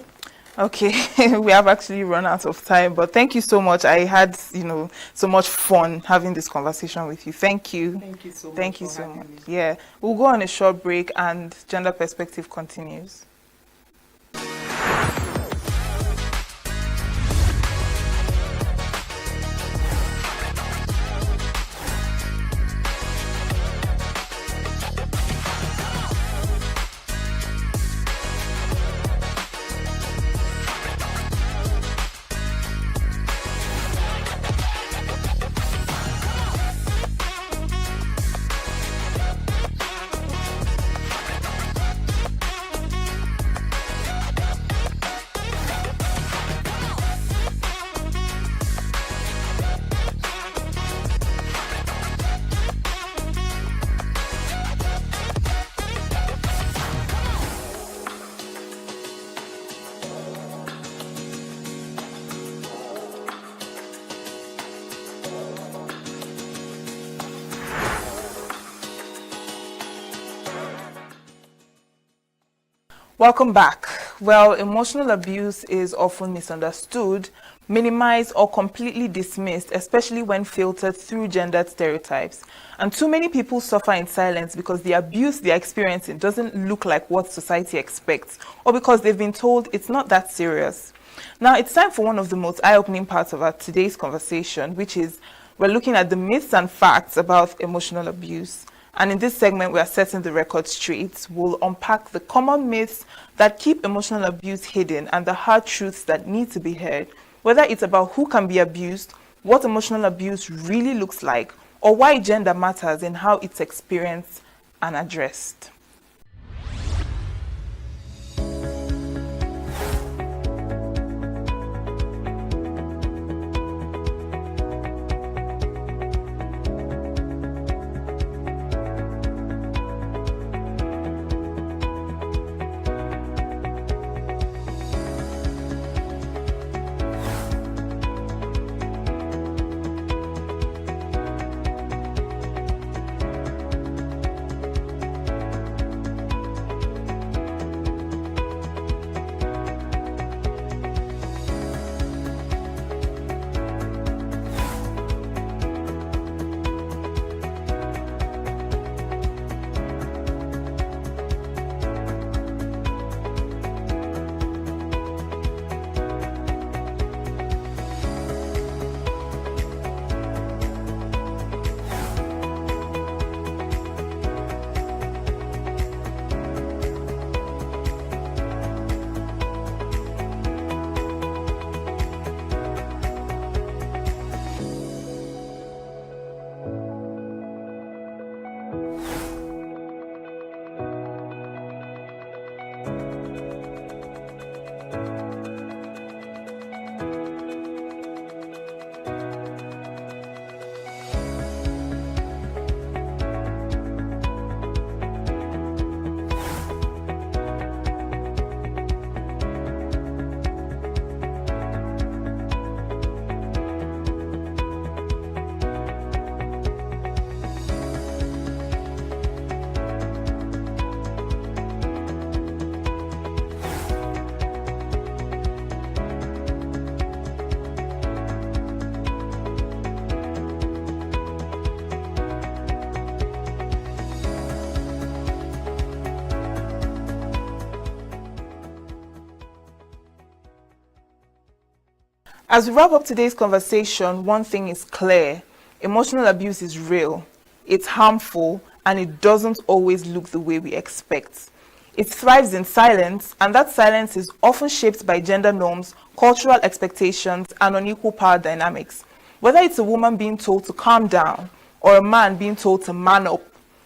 Speaker 4: Okay, we have actually run out of time, but thank you so much. I had, so much fun having this conversation with you. Thank you.
Speaker 11: Thank you so much.
Speaker 4: Thank you so much. Yeah, we'll go on a short break and Gender Perspective continues. Welcome back. Well, emotional abuse is often misunderstood, minimized, or completely dismissed, especially when filtered through gendered stereotypes. And too many people suffer in silence because the abuse they're experiencing doesn't look like what society expects, or because they've been told it's not that serious. Now, it's time for one of the most eye-opening parts of our today's conversation, which is we're looking at the myths and facts about emotional abuse. And in this segment, we are setting the record straight. We'll unpack the common myths that keep emotional abuse hidden and the hard truths that need to be heard, whether it's about who can be abused, what emotional abuse really looks like, or why gender matters in how it's experienced and addressed. As we wrap up today's conversation, one thing is clear. Emotional abuse is real, it's harmful, and it doesn't always look the way we expect. It thrives in silence, and that silence is often shaped by gender norms, cultural expectations, and unequal power dynamics. Whether it's a woman being told to calm down or a man being told to man up,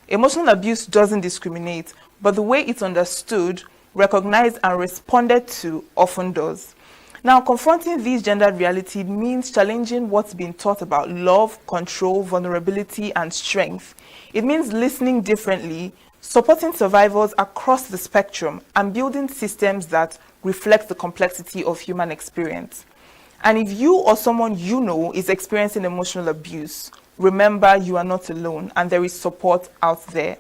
Speaker 4: emotional abuse doesn't discriminate, but the way it's understood, recognized, and responded to often does. Now, confronting these gendered realities means challenging what's been taught about love, control, vulnerability, and strength. It means listening differently, supporting survivors across the spectrum, and building systems that reflect the complexity of human experience. And if you or someone you know is experiencing emotional abuse, remember you are not alone and there is support out there.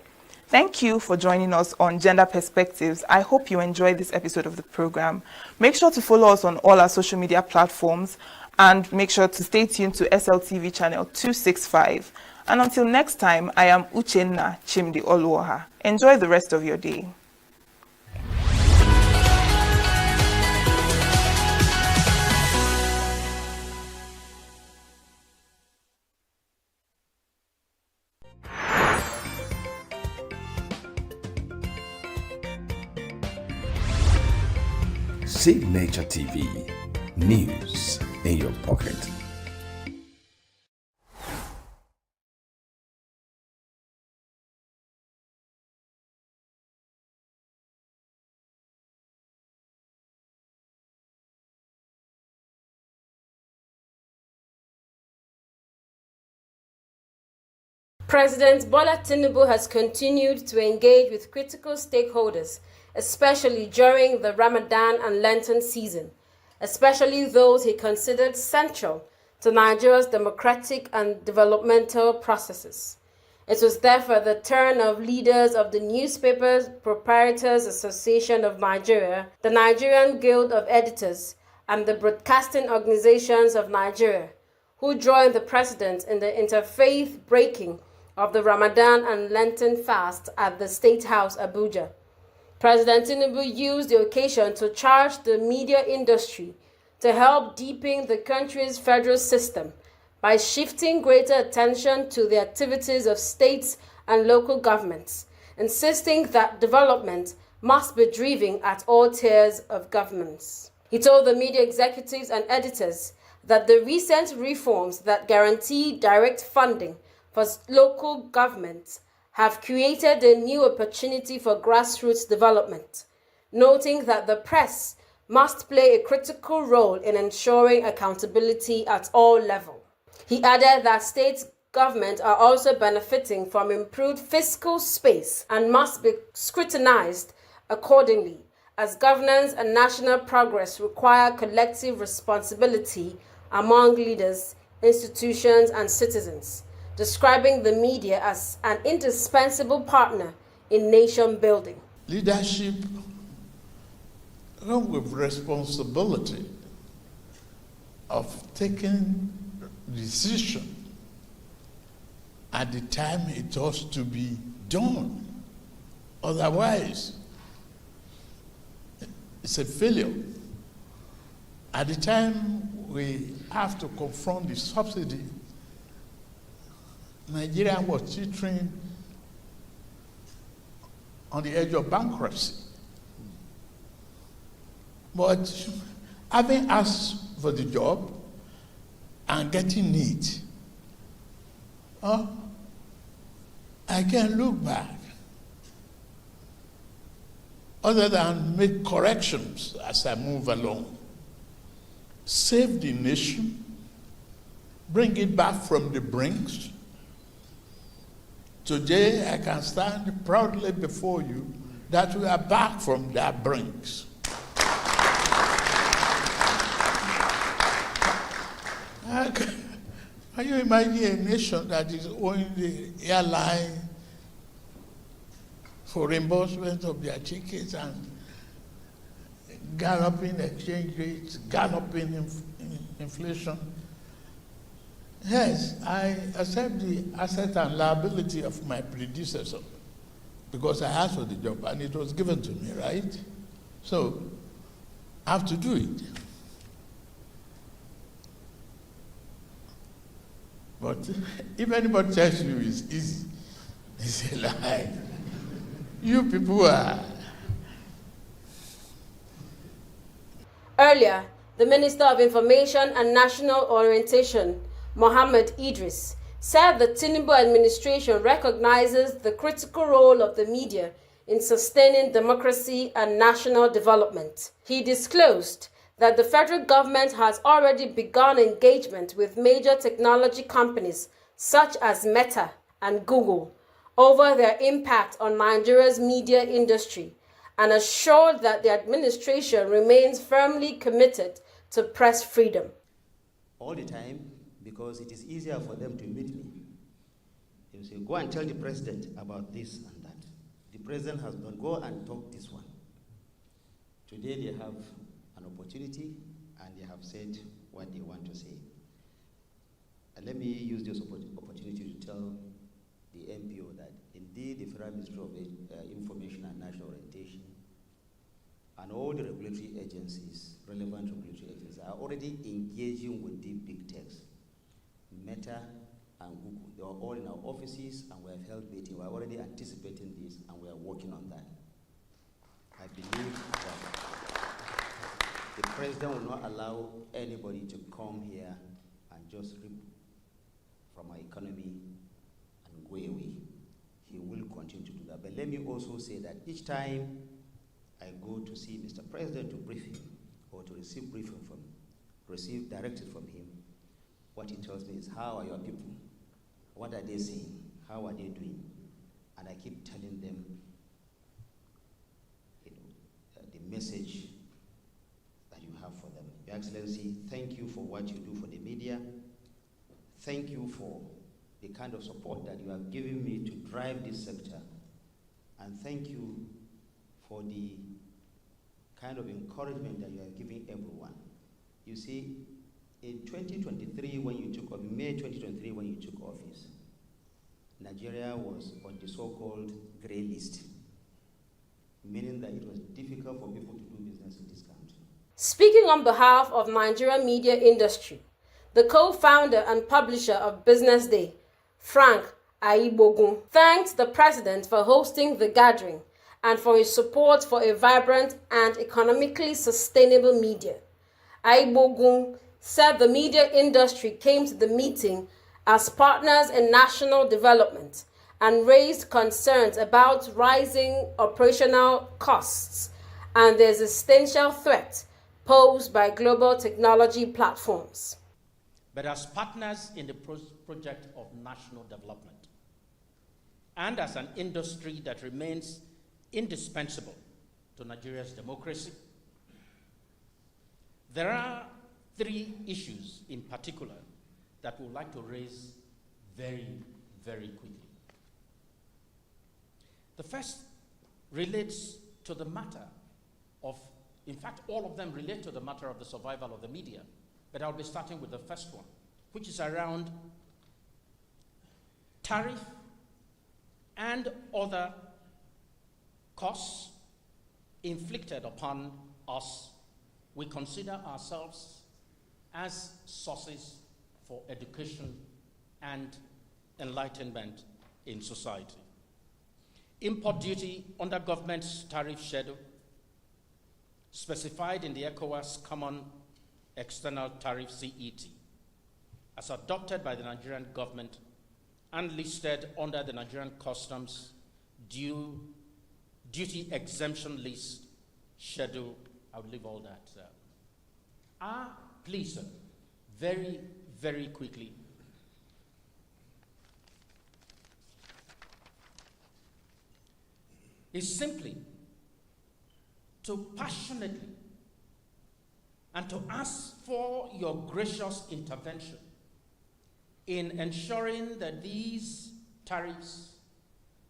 Speaker 4: Thank you for joining us on Gender Perspectives. I hope you enjoyed this episode of the program. Make sure to follow us on all our social media platforms and make sure to stay tuned to SLTV channel 265. And until next time, I am Uchenna Chimdi Oluoha. Enjoy the rest of your day.
Speaker 6: Signature TV, news in your pocket.
Speaker 12: President Bola Tinubu has continued to engage with critical stakeholders, especially during the Ramadan and Lenten season, especially those he considered central to Nigeria's democratic and developmental processes. It was therefore the turn of leaders of the Newspapers Proprietors Association of Nigeria, the Nigerian Guild of Editors, and the Broadcasting Organizations of Nigeria, who joined the president in the interfaith breaking of the Ramadan and Lenten fast at the State House, Abuja. President Tinubu used the occasion to charge the media industry to help deepen the country's federal system by shifting greater attention to the activities of states and local governments, insisting that development must be driven at all tiers of governments. He told the media executives and editors that the recent reforms that guarantee direct funding for local governments have created a new opportunity for grassroots development, noting that the press must play a critical role in ensuring accountability at all levels. He added that state governments are also benefiting from improved fiscal space and must be scrutinized accordingly, as governance and national progress require collective responsibility among leaders, institutions, and citizens, describing the media as an indispensable partner in nation building.
Speaker 3: Leadership comes with responsibility of taking decision at the time it ought to be done. Otherwise, it's a failure. At the time we have to confront the subsidy, Nigeria was teetering on the edge of bankruptcy. But having asked for the job and getting it, I can look back other than make corrections as I move along. Save the nation, bring it back from the brinks. Today I can stand proudly before you that we are back from that brinks. Can you imagine a nation that is owing the airline for reimbursement of their tickets and galloping exchange rates, galloping inflation? Yes, I accept the asset and liability of my predecessor because I asked for the job and it was given to me, right? So I have to do it. But if anybody tells you it's easy, it's a lie. You people are.
Speaker 12: Earlier, the Minister of Information and National Orientation, Mohammed Idris, said the Tinubu administration recognizes the critical role of the media in sustaining democracy and national development. He disclosed that the federal government has already begun engagement with major technology companies such as Meta and Google over their impact on Nigeria's media industry, and assured that the administration remains firmly committed to press freedom.
Speaker 14: All the time, because it is easier for them to meet me. They say, go and tell the president about this and that. The president has done, go and talk this one. Today they have an opportunity and they have said what they want to say. And let me use this opportunity to tell the MPO that indeed the Federal Ministry of Information and National Orientation and all the regulatory agencies, relevant regulatory agencies, are already engaging with the big techs, Meta and Google. They are all in our offices and we have held meetings. We are already anticipating this and we are working on that. I believe that the president will not allow anybody to come here and just rip from our economy and go away. He will continue to do that. But let me also say that each time I go to see Mr. President to brief him or to receive directive from him, what he tells me is, how are your people? What are they saying? How are they doing? And I keep telling them, the message that you have for them. Your Excellency, thank you for what you do for the media. Thank you for the kind of support that you have given me to drive this sector. And thank you for the kind of encouragement that you are giving everyone. You see, in 2023, when you took, or May 2023, when you took office, Nigeria was on the so-called gray list, meaning that it was difficult for people to do business in this country.
Speaker 12: Speaking on behalf of Nigerian media industry, the co-founder and publisher of Business Day, Frank Aibogun, thanked the president for hosting the gathering and for his support for a vibrant and economically sustainable media. Aibogun said the media industry came to the meeting as partners in national development and raised concerns about rising operational costs and the existential threat posed by global technology platforms.
Speaker 2: But as partners in the project of national development, and as an industry that remains indispensable to Nigeria's democracy, there are three issues in particular that we would like to raise very, very quickly. The first relates to the matter of, in fact, all of them relate to the matter of the survival of the media, but I'll be starting with the first one, which is around tariff and other costs inflicted upon us. We consider ourselves as sources for education and enlightenment in society. Import duty under government's tariff schedule, specified in the ECOWAS Common External Tariff CET, as adopted by the Nigerian government and listed under the Nigerian Customs Duty Exemption List schedule. I will leave all that. Please, sir, very, very quickly. Is simply to passionately and to ask for your gracious intervention in ensuring that these tariffs,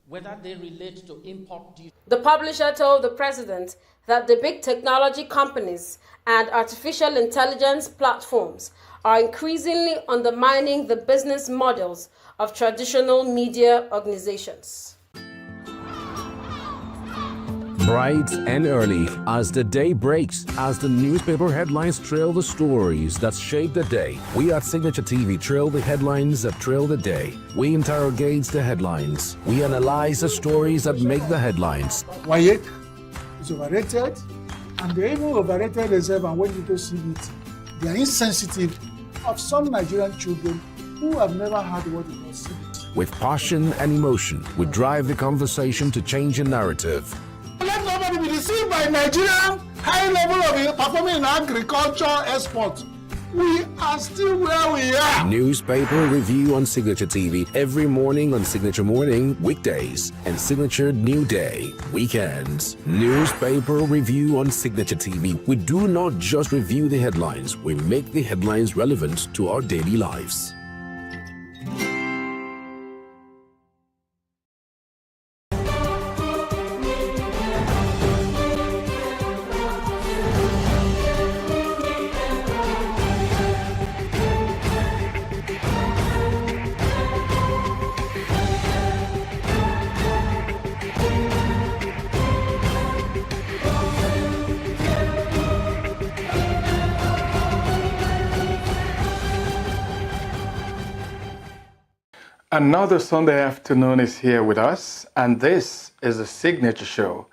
Speaker 2: whether they relate to import duty.
Speaker 12: The publisher told the president that the big technology companies and artificial intelligence platforms are increasingly undermining the business models of traditional media organizations.
Speaker 13: Bright and early as the day breaks, as the newspaper headlines trail the stories that shape the day, we at Signature TV trail the headlines that trail the day. We interrogate the headlines. We analyze the stories that make the headlines.
Speaker 15: WAEC is overrated, and they even overrated themselves, and when you go CBT, they are insensitive of some Nigerian children who have never had what they call CBT.
Speaker 13: With passion and emotion, we drive the conversation to change a narrative.
Speaker 15: Let nobody be deceived by Nigerian high level of performing in agriculture export. We are still where we are.
Speaker 13: Newspaper review on Signature TV every morning on Signature Morning, weekdays, and Signature New Day, weekends. Newspaper review on Signature TV. We do not just review the headlines, we make the headlines relevant to our daily lives.
Speaker 18: Another Sunday afternoon is here with us, and this is the Signature Show,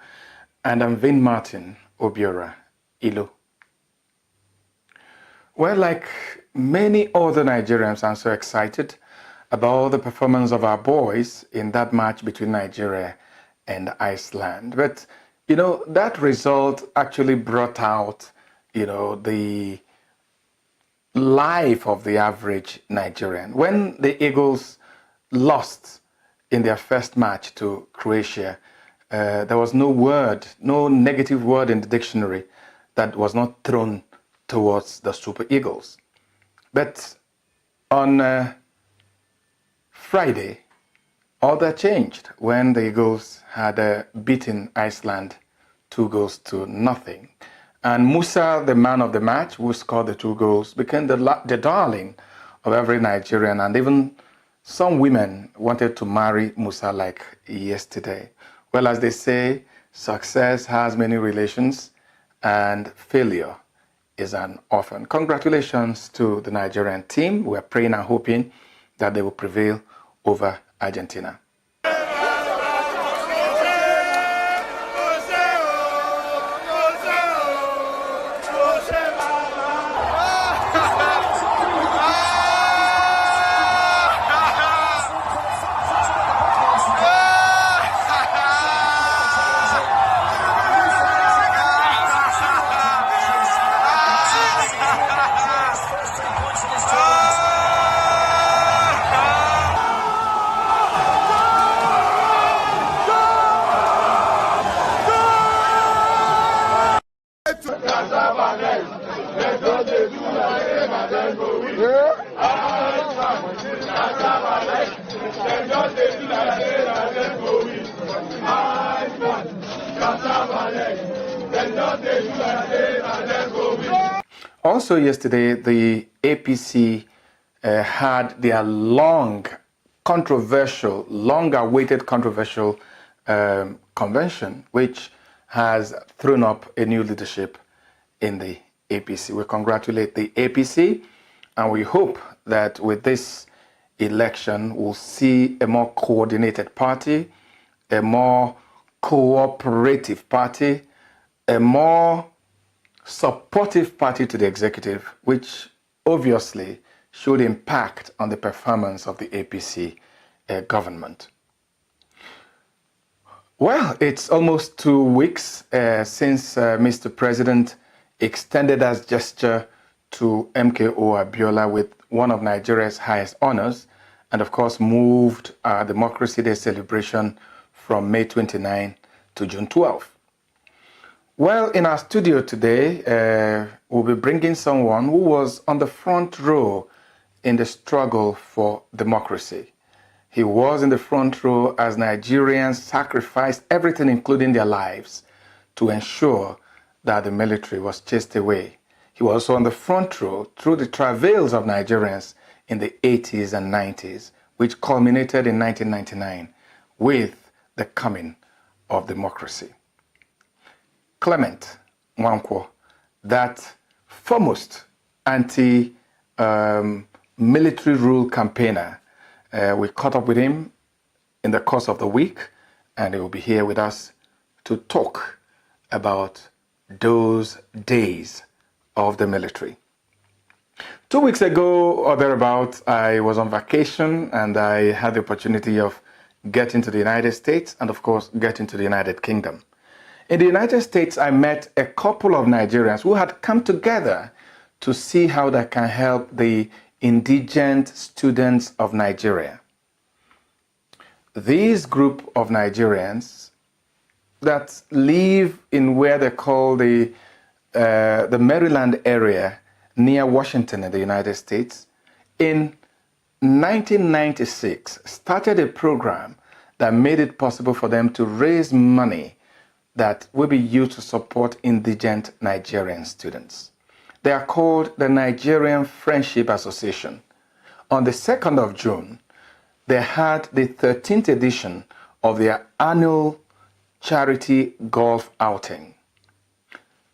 Speaker 18: and I'm Vin Martin Obiora Ilo. Well, like many other Nigerians, I'm so excited about the performance of our boys in that match between Nigeria and Iceland. But, you know, that result actually brought out, you know, the life of the average Nigerian. When the Eagles lost in their first match to Croatia, there was no word, no negative word in the dictionary that was not thrown towards the Super Eagles. But on Friday, all that changed when the Eagles had beaten Iceland 2-0. And Musa, the man of the match, who scored the 2 goals, became the darling of every Nigerian, and even some women wanted to marry Musa like yesterday. Well, as they say, success has many relations, and failure is an orphan. Congratulations to the Nigerian team. We're praying and hoping that they will prevail over Argentina. Also yesterday, the APC had their long-awaited controversial convention, which has thrown up a new leadership in the APC. We congratulate the APC, and we hope that with this election, we'll see a more coordinated party, a more cooperative party, a more supportive party to the executive, which obviously should impact on the performance of the APC government. Well, it's almost 2 weeks since Mr. President extended his gesture to MKO Abiola with one of Nigeria's highest honors, and of course moved our Democracy Day celebration from May 29 to June 12. Well, in our studio today, we'll be bringing someone who was on the front row in the struggle for democracy. He was in the front row as Nigerians sacrificed everything, including their lives, to ensure that the military was chased away. He was also on the front row through the travails of Nigerians in the 80s and 90s, which culminated in 1999 with the coming of democracy. Clement Nwankwo, that foremost anti-military rule campaigner. We caught up with him in the course of the week, and he will be here with us to talk about those days of the military. 2 weeks ago or thereabouts, I was on vacation, and I had the opportunity of getting to the United States and, of course, getting to the United Kingdom. In the United States, I met a couple of Nigerians who had come together to see how they can help the indigent students of Nigeria. These group of Nigerians that live in where they call the Maryland area near Washington in the United States, in 1996 started a program that made it possible for them to raise money that will be used to support indigent Nigerian students. They are called the Nigerian Friendship Association. On the 2nd of June, they had the 13th edition of their annual charity golf outing.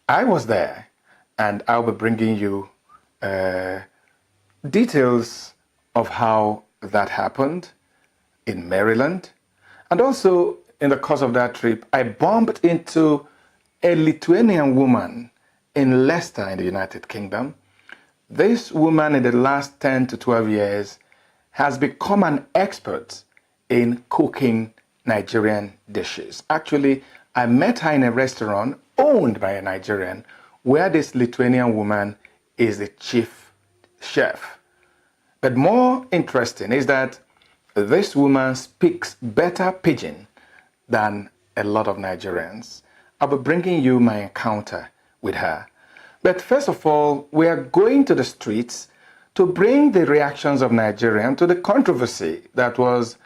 Speaker 18: I was there, and I'll be bringing you details of how that happened in Maryland, and also in the course of that trip, I bumped into a Lithuanian woman in Leicester in the United Kingdom. This woman in the last 10 to 12 years has become an expert in cooking Nigerian dishes. Actually, I met her in a restaurant owned by a Nigerian where this Lithuanian woman is the chief chef. But more interesting is that this woman speaks better pidgin than a lot of Nigerians. I'll be bringing you my encounter with her. But first of all, we are going to the streets to bring the reactions of Nigerians to the controversy that was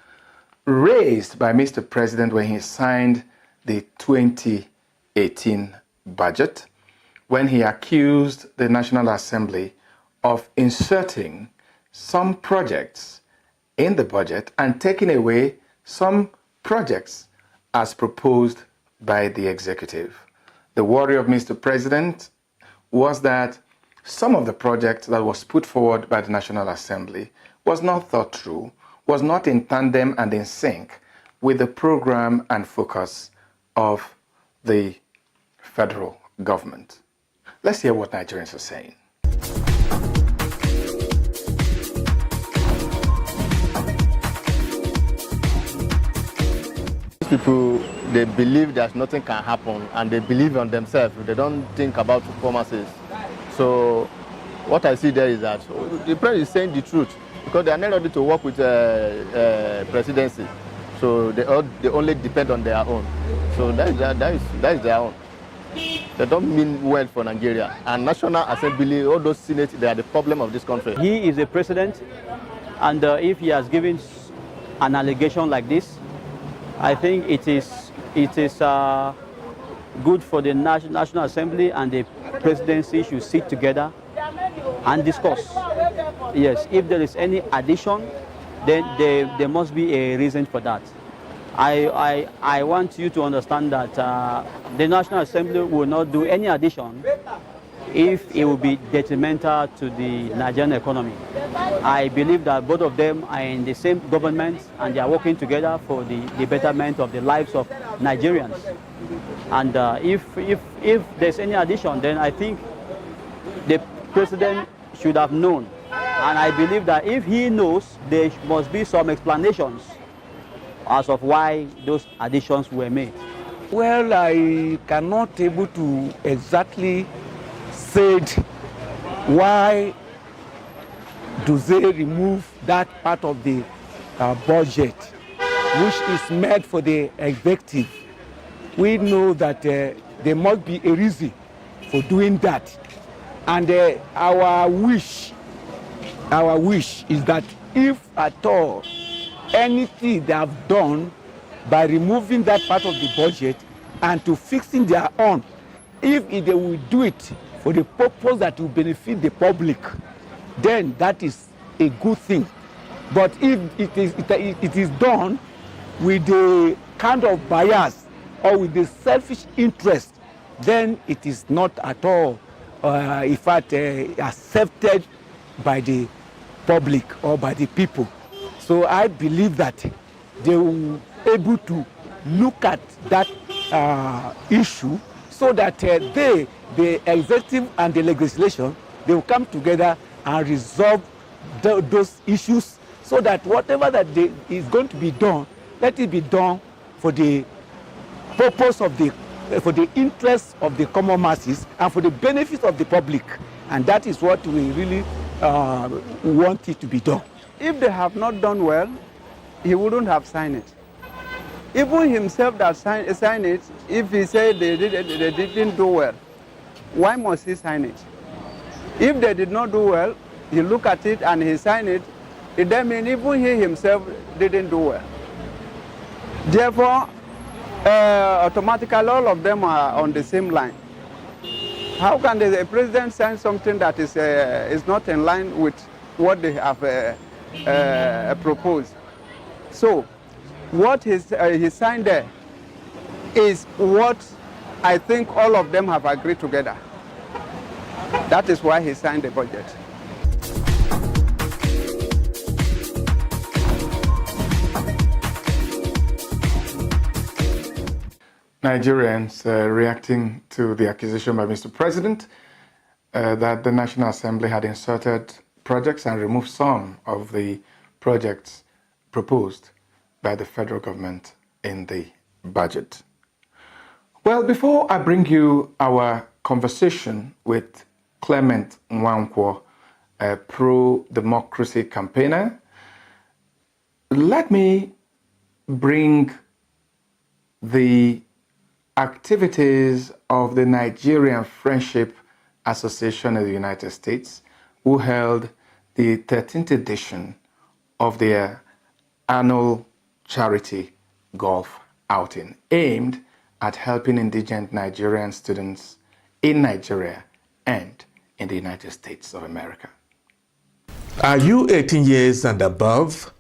Speaker 18: raised by Mr. President when he signed the 2018 budget, when he accused the National Assembly of inserting some projects in the budget and taking away some projects as proposed by the executive. The worry of Mr. President was that some of the projects that was put forward by the National Assembly was not thought through, was not in tandem and in sync with the program and focus of the federal government. Let's hear what Nigerians are saying.
Speaker 1: People, they believe that nothing can happen and they believe on themselves. They don't think about promises. So what I see there is that the president is saying the truth because they are not ready to work with presidency. So they only depend on their own. So that is their own. They don't mean well for Nigeria. And National Assembly, all those Senate, they are the problem of this country.
Speaker 19: He is the president, and if he has given an allegation like this, I think it is good for the National Assembly and the presidency should sit together and discuss. Yes, if there is any addition, then there must be a reason for that. I want you to understand that the National Assembly will not do any addition if it will be detrimental to the Nigerian economy. I believe that both of them are in the same government and they are working together for the betterment of the lives of Nigerians. And if there's any addition, then I think the president should have known. And I believe that if he knows, there must be some explanations as of why those additions were made.
Speaker 20: Well, I cannot able to exactly say why do they remove that part of the budget which is meant for the executive. We know that there must be a reason for doing that, and our wish is that if at all anything they have done by removing that part of the budget and to fixing their own, if they will do it for the purpose that will benefit the public, then that is a good thing. But if it is done with the kind of bias or with the selfish interest, then it is not at all, in fact, accepted by the public or by the people. So I believe that they will be able to look at that issue so that the executive and the legislation, they will come together and resolve those issues so that whatever that is going to be done, let it be done for the purpose of for the interest of the common masses and for the benefit of the public. And that is what we really want it to be done.
Speaker 24: If they have not done well, he wouldn't have signed it. Even himself that signed it, if he said they didn't do well, why must he sign it? If they did not do well, he look at it and he signed it, it then means even he himself didn't do well. Therefore, automatically all of them are on the same line. How can the president sign something that is not in line with what they have proposed? So, what he signed there is what I think all of them have agreed together. That is why he signed the budget.
Speaker 18: Nigerians reacting to the accusation by Mr. President that the National Assembly had inserted projects and removed some of the projects proposed by the federal government in the budget. Well, before I bring you our conversation with Clement Nwankwo, a pro-democracy campaigner, let me bring the activities of the Nigerian Friendship Association in the United States, who held the 13th edition of their annual charity golf outing aimed at helping indigent Nigerian students in Nigeria and in the United States of America.
Speaker 16: Are you 18 years and above?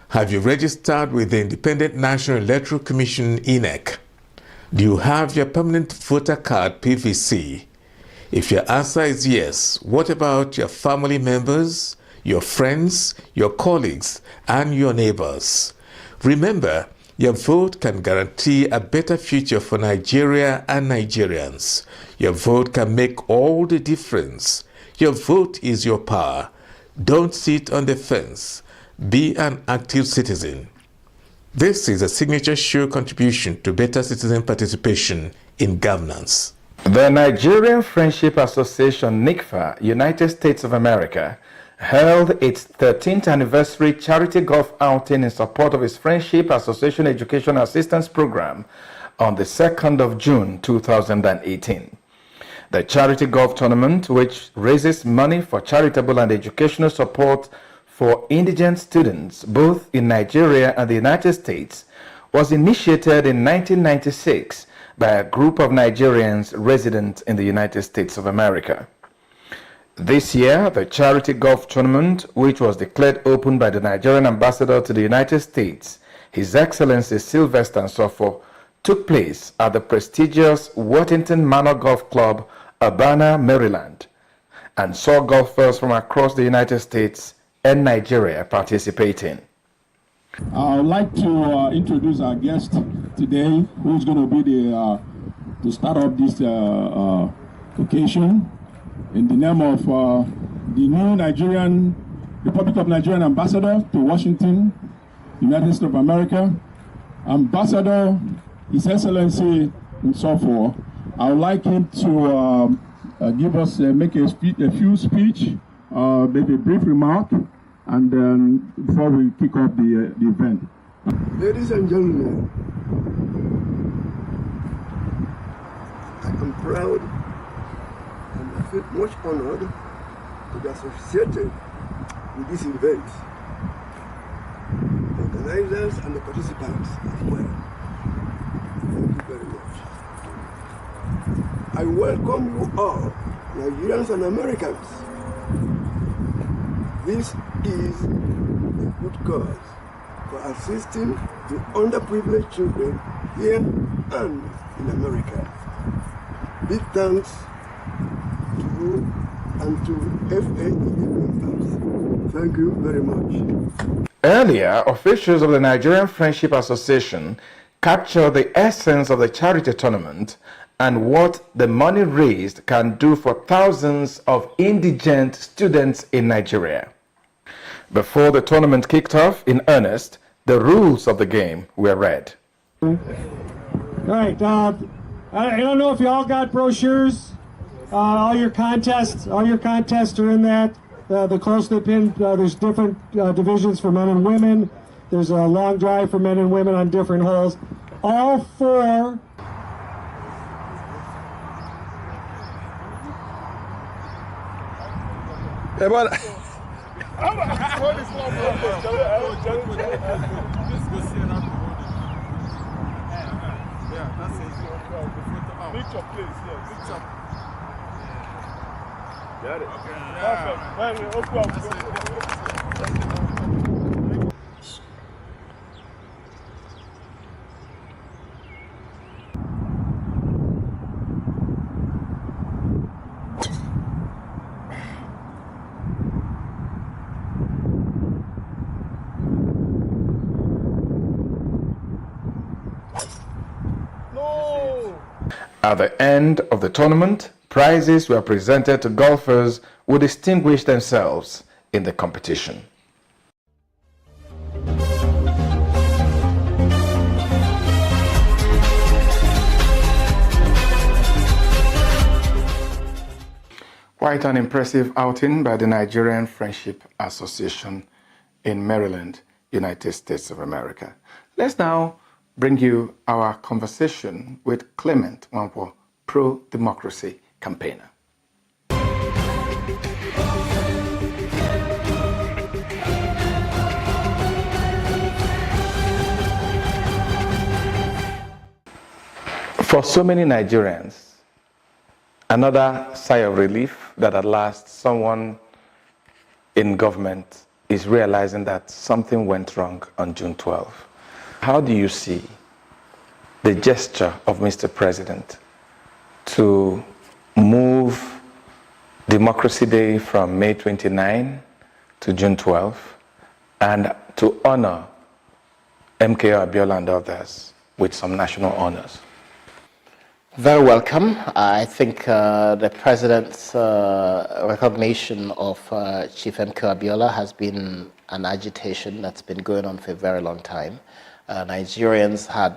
Speaker 16: Have you registered with the Independent National Electoral Commission, (INEC)? Do you have your permanent voter card, PVC? If your answer is yes, what about your family members, your friends, your colleagues, and your neighbors? Remember, your vote can guarantee a better future for Nigeria and Nigerians. Your vote can make all the difference. Your vote is your power. Don't sit on the fence. Be an active citizen. This is a signature show contribution to better citizen participation in governance.
Speaker 18: The Nigerian Friendship Association, NICFA, United States of America, held its 13th anniversary charity golf outing in support of its Friendship Association Education Assistance Program on the 2nd of June 2018. The charity golf tournament, which raises money for charitable and educational support for indigent students both in Nigeria and the United States, was initiated in 1996 by a group of Nigerians resident in the United States of America. This year, the charity golf tournament, which was declared open by the Nigerian ambassador to the United States, His Excellency Sylvester Nsofo, took place at the prestigious Worthington Manor Golf Club, Urbana, Maryland, and saw golfers from across the United States and Nigeria participating.
Speaker 21: I would like to introduce our guest today, who's going to be to start up this occasion in the name of the new Republic of Nigerian ambassador to Washington, United States of America, Ambassador His Excellency Nsofo. I would like him to give us make a few speech, maybe a brief remark, and then before we kick off the event.
Speaker 22: Ladies and gentlemen, I am proud and I feel much honored to be associated with this event. The organizers and the participants as well. Thank you very much. I welcome you all, Nigerians and Americans. This is a good cause for assisting the underprivileged children here and in America. Big thanks to you and to FAE members. Thank you very much.
Speaker 18: Earlier, officials of the Nigerian Friendship Association captured the essence of the charity tournament and what the money raised can do for thousands of indigent students in Nigeria. Before the tournament kicked off in earnest, the rules of the game were read.
Speaker 23: All right, I don't know if you all got brochures. All your contests are in that. The close-knit pin, there's different divisions for men and women. There's a long drive for men and women on different holes. All four.
Speaker 22: Hey, but
Speaker 21: Got it. Okay. Perfect.
Speaker 18: At the end of the tournament, prizes were presented to golfers who distinguished themselves in the competition. Quite an impressive outing by the Nigerian Friendship Association in Maryland, United States of America. Let's now bring you our conversation with Clement Wampo, pro-democracy campaigner. For so many Nigerians, another sigh of relief that at last someone in government is realizing that something went wrong on June 12. How do you see the gesture of Mr. President to move Democracy Day from May 29 to June 12 and to honor MKO Abiola and others with some national honors?
Speaker 7: Very welcome. I think the President's recognition of Chief MKO Abiola has been an agitation that's been going on for a very long time. Nigerians had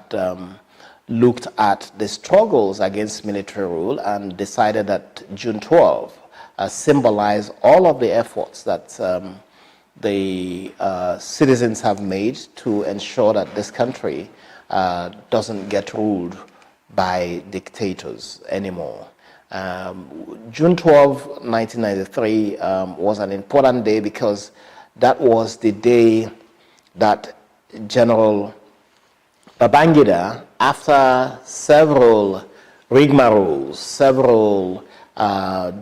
Speaker 7: looked at the struggles against military rule and decided that June 12 symbolized all of the efforts that the citizens have made to ensure that this country doesn't get ruled by dictators anymore. June 12, 1993 was an important day because that was the day that General Babangida, after several rigmaroles, several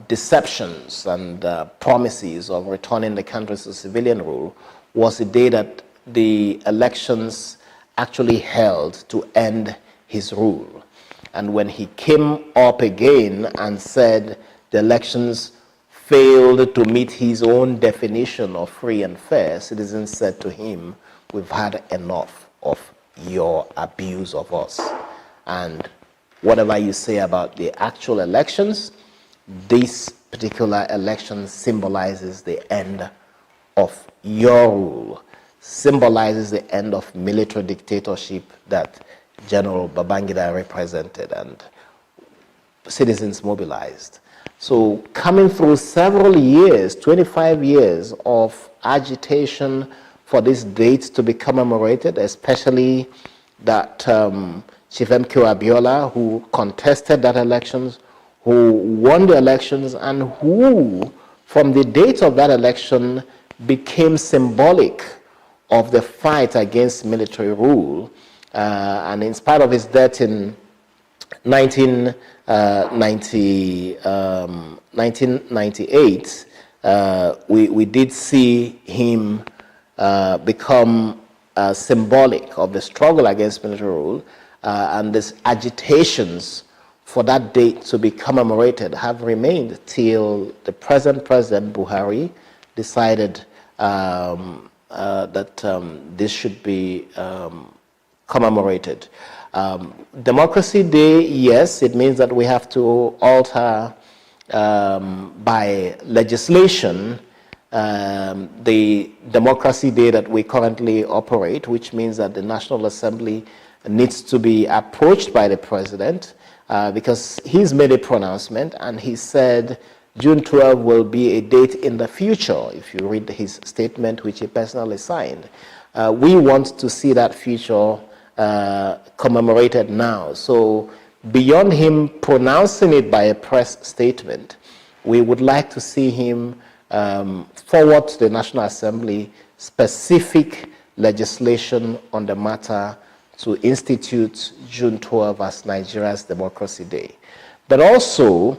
Speaker 7: deceptions and promises of returning the country to civilian rule, was the day that the elections actually held to end his rule. And when he came up again and said the elections failed to meet his own definition of free and fair, citizens said to him, "We've had enough of your abuse of us. And whatever you say about the actual elections, this particular election symbolizes the end of your rule, symbolizes the end of military dictatorship that General Babangida represented," and citizens mobilized. So coming through several years, 25 years of agitation for this date to be commemorated, especially that Chief MKO Abiola, who contested that elections, who won the elections, and who, from the date of that election, became symbolic of the fight against military rule. And in spite of his death in 1998, we did see him become symbolic of the struggle against military rule, and these agitations for that date to be commemorated have remained till the present President Buhari decided that this should be commemorated. Democracy Day, yes, it means that we have to alter by legislation the Democracy Day that we currently operate, which means that the National Assembly needs to be approached by the President because he's made a pronouncement and he said June 12 will be a date in the future, if you read his statement, which he personally signed. We want to see that future commemorated now. So beyond him pronouncing it by a press statement, we would like to see him forward to the National Assembly specific legislation on the matter to institute June 12 as Nigeria's Democracy Day, but also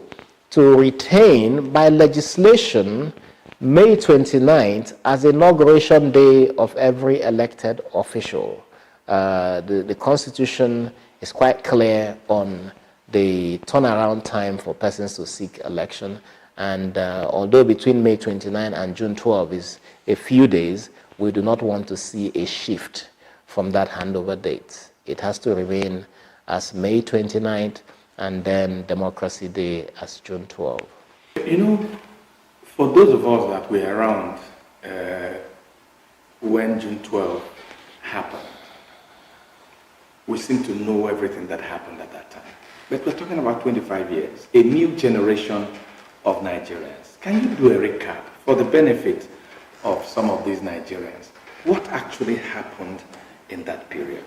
Speaker 7: to retain by legislation May 29th as inauguration day of every elected official. The Constitution is quite clear on the turnaround time for persons to seek election, and although between May 29 and June 12 is a few days, we do not want to see a shift from that handover date. It has to remain as May 29th and then Democracy Day as June 12.
Speaker 18: You know, for those of us that were around when June 12 happened, we seem to know everything that happened at that time. But we're talking about 25 years, a new generation of Nigerians. Can you do a recap for the benefit of some of these Nigerians? What actually happened in that period?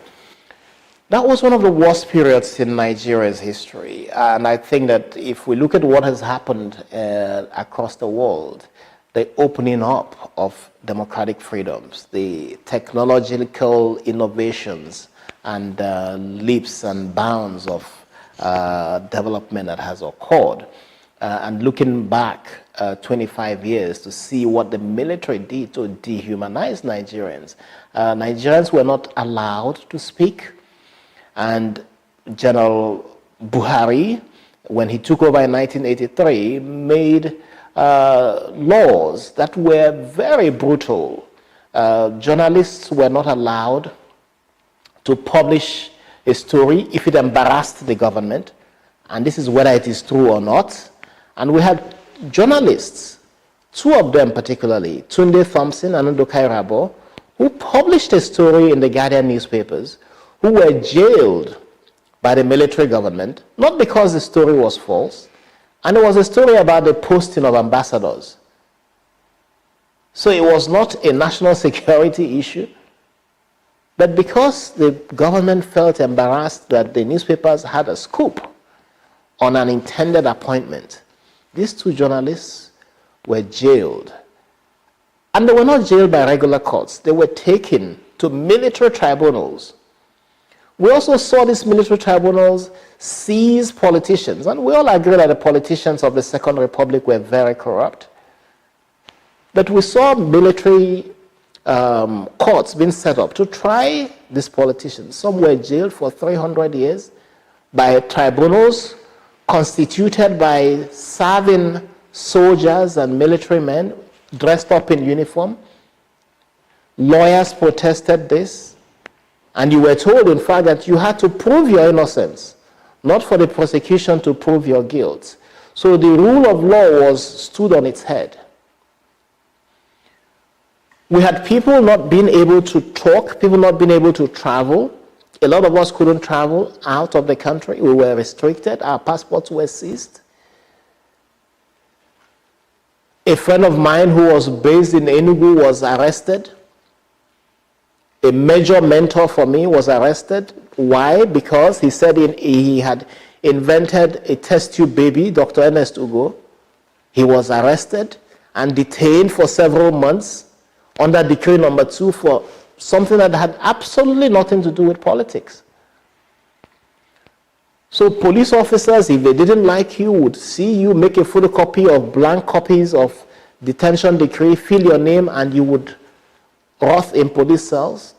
Speaker 7: That was one of the worst periods in Nigeria's history. And I think that if we look at what has happened across the world, the opening up of democratic freedoms, the technological innovations and leaps and bounds of development that has occurred. And looking back 25 years to see what the military did to dehumanize Nigerians. Nigerians were not allowed to speak, and General Buhari, when he took over in 1983, made laws that were very brutal. Journalists were not allowed to publish a story if it embarrassed the government, and this is whether it is true or not. And we had journalists, two of them particularly, Tunde Thompson and Ndokai Rabo, who published a story in the Guardian newspapers, who were jailed by the military government, not because the story was false, and it was a story about the posting of ambassadors. So it was not a national security issue, but because the government felt embarrassed that the newspapers had a scoop on an intended appointment, these two journalists were jailed. And they were not jailed by regular courts. They were taken to military tribunals. We also saw these military tribunals seize politicians. And we all agree that the politicians of the Second Republic were very corrupt. But we saw military courts being set up to try these politicians. Some were jailed for 300 years by tribunals constituted by serving soldiers and military men dressed up in uniform. Lawyers protested this, and you were told, in fact, that you had to prove your innocence, not for the prosecution to prove your guilt. So the rule of law stood on its head. We had people not being able to talk, people not being able to travel. A lot of us couldn't travel out of the country. We were restricted. Our passports were seized. A friend of mine who was based in ENUGU was arrested. A major mentor for me was arrested. Why? Because he said he had invented a test tube baby, Dr. Ernest Ugo. He was arrested and detained for several months under Decree Number 2 for something that had absolutely nothing to do with politics. So police officers, if they didn't like you, would see you, make a photocopy of blank copies of detention decree, fill your name, and you would rot in police cells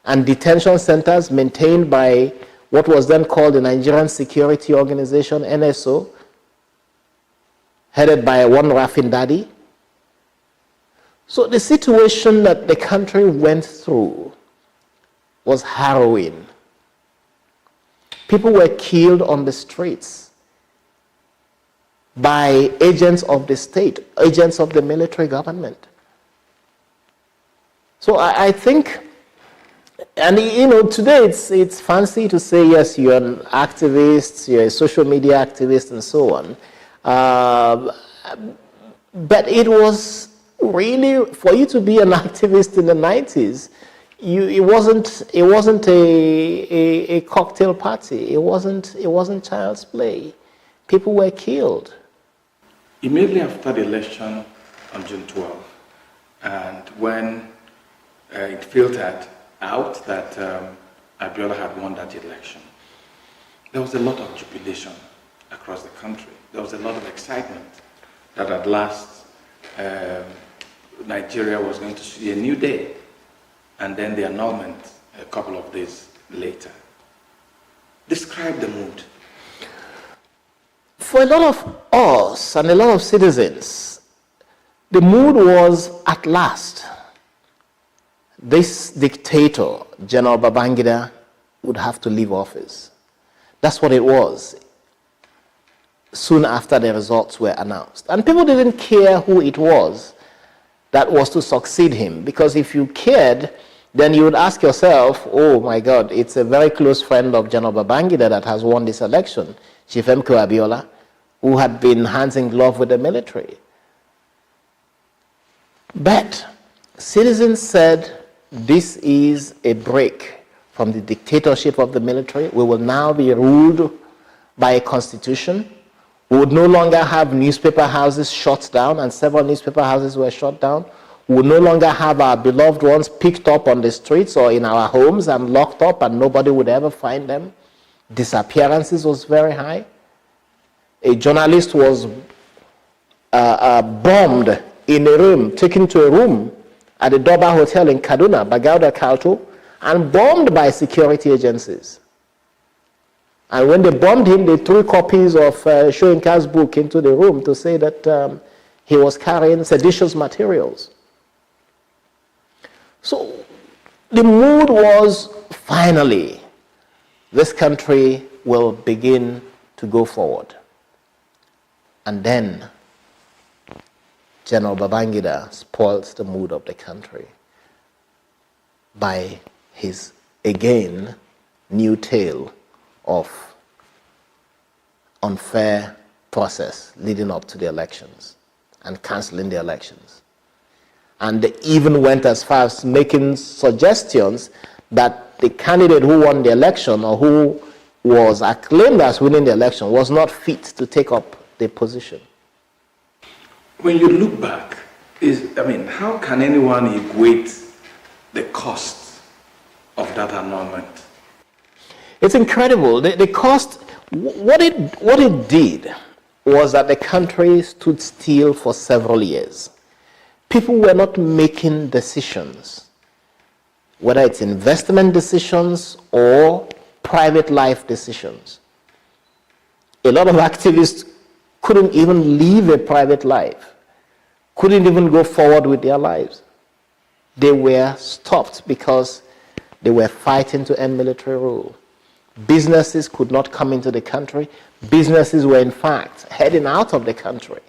Speaker 7: and detention centers maintained by what was then called the Nigerian Security Organization, NSO, headed by one Rafin Dadi. So the situation that the country went through was harrowing. People were killed on the streets by agents of the state, agents of the military government. So I think, and you know, today it's fancy to say, yes, you're an activist, you're a social media activist and so on. But it was really, for you to be an activist in the 90s, it wasn't a cocktail party. It wasn't child's play. People were killed.
Speaker 18: Immediately after the election on June 12, and when it filtered out that Abiola had won that election, there was a lot of jubilation across the country. There was a lot of excitement that at last Nigeria was going to see a new day, and then the annulment a couple of days later. Describe the mood.
Speaker 7: For a lot of us and a lot of citizens, the mood was, at last, this dictator, General Babangida, would have to leave office. That's what it was soon after the results were announced. And people didn't care who it was that was to succeed him, because if you cared, then you would ask yourself, oh my God, it's a very close friend of General Babangida that has won this election, Chief M.K. Abiola, who had been hands in glove with the military. But citizens said, this is a break from the dictatorship of the military. We will now be ruled by a constitution. We would no longer have newspaper houses shut down, and several newspaper houses were shut down. We would no longer have our beloved ones picked up on the streets or in our homes and locked up, and nobody would ever find them. disappearances was very high. A journalist was bombed in a room, taken to a room at the Doba Hotel in Kaduna, Bagauda Kalto, and bombed by security agencies. And when they bombed him, they threw copies of Shoyinka's book into the room to say that he was carrying seditious materials. So the mood was, finally, this country will begin to go forward. And then General Babangida spoils the mood of the country by his, again, new tale of unfair process leading up to the elections and cancelling the elections. And they even went as far as making suggestions that the candidate who won the election or who was acclaimed as winning the election was not fit to take up the position.
Speaker 18: When you look back, how can anyone equate the cost of that annulment?
Speaker 7: It's incredible. The cost, what it did was that the country stood still for several years. People were not making decisions, whether it's investment decisions or private life decisions. A lot of activists couldn't even live a private life, couldn't even go forward with their lives. They were stopped because they were fighting to end military rule. Businesses could not come into the country. Businesses were in fact heading out of the country.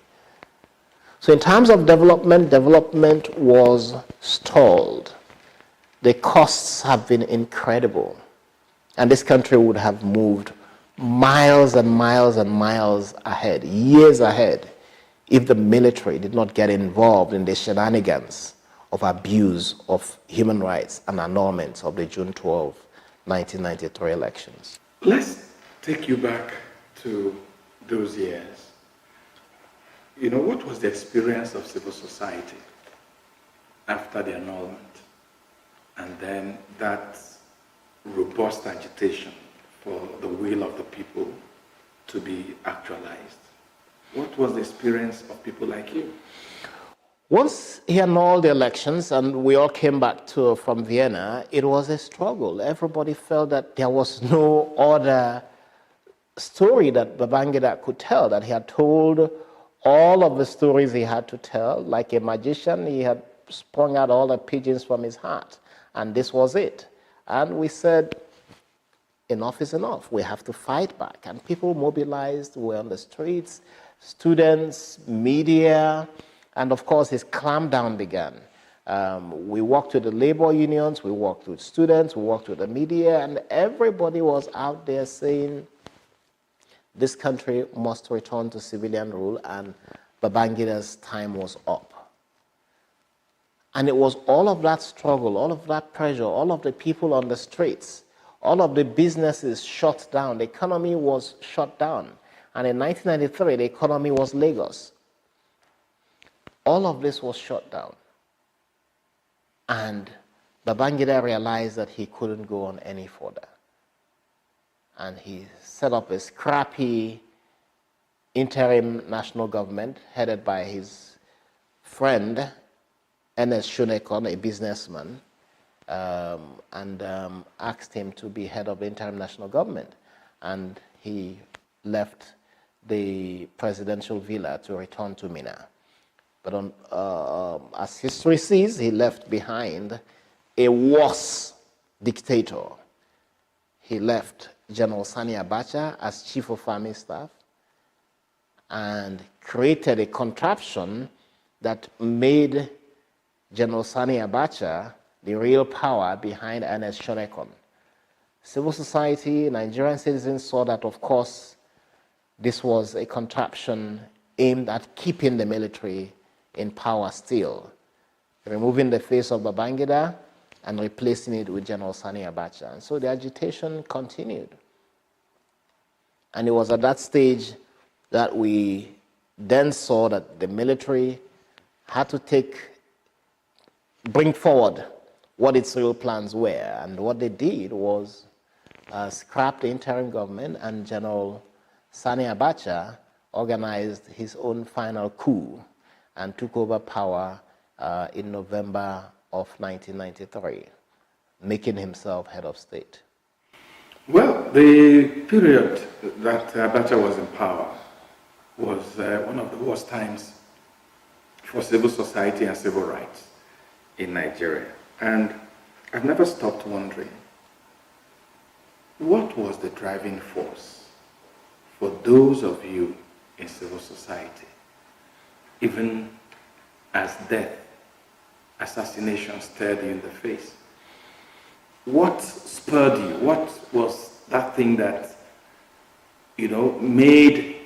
Speaker 7: So in terms of development, development was stalled. The costs have been incredible. And this country would have moved miles and miles and miles ahead, years ahead, if the military did not get involved in the shenanigans of abuse of human rights and annulment of the June 12, 1993 elections.
Speaker 18: Let's take you back to those years. What was the experience of civil society after the annulment and then that robust agitation for the will of the people to be actualized? What was the experience of people like you?
Speaker 7: Once he annulled the elections and we all came back from Vienna, it was a struggle. Everybody felt that there was no other story that Babangida could tell, that he had told all of the stories he had to tell. Like a magician, he had sprung out all the pigeons from his hat, and this was it. And we said, enough is enough. We have to fight back. And people mobilized, were on the streets, students, media, and of course his clampdown began. We worked with the labor unions, we worked with students, we worked with the media, and everybody was out there saying this country must return to civilian rule, and Babangida's time was up. And it was all of that struggle, all of that pressure, all of the people on the streets, all of the businesses shut down, the economy was shut down. And in 1993, the economy was Lagos. All of this was shut down. And Babangida realized that he couldn't go on any further. And he set up a scrappy interim national government headed by his friend, Ernest Shonekon, a businessman, and asked him to be head of the interim national government. And he left the presidential villa to return to Minna. But as history sees, he left behind a worse dictator. He left General Sani Abacha as chief of army staff and created a contraption that made General Sani Abacha the real power behind Ernest Shonekon. Civil society, Nigerian citizens saw that, of course, this was a contraption aimed at keeping the military in power still, removing the face of Babangida and replacing it with General Sani Abacha. And so the agitation continued. And it was at that stage that we then saw that the military had to bring forward what its real plans were. And what they did was scrapped the interim government, and General Sani Abacha organized his own final coup and took over power in November of 1993, making himself head of state.
Speaker 18: Well, the period that Abacha was in power was one of the worst times for civil society and civil rights in Nigeria. And I've never stopped wondering, what was the driving force for those of you in civil society, even as death, assassination stared you in the face? What spurred you? What was that thing that, made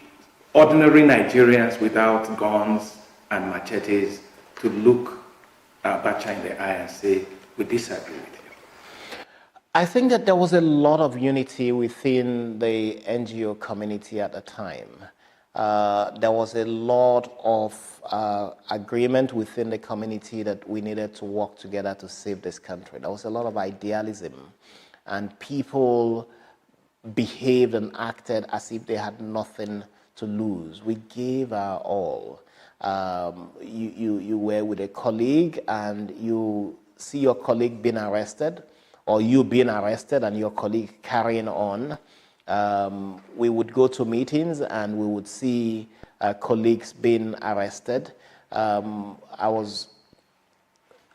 Speaker 18: ordinary Nigerians without guns and machetes to look Abacha in the eye and say, we disagree with you?
Speaker 7: I think that there was a lot of unity within the NGO community at the time. There was a lot of agreement within the community that we needed to work together to save this country. There was a lot of idealism, and people behaved and acted as if they had nothing to lose. We gave our all. You were with a colleague and you see your colleague being arrested, or you being arrested and your colleague carrying on. We would go to meetings and we would see colleagues being arrested. I was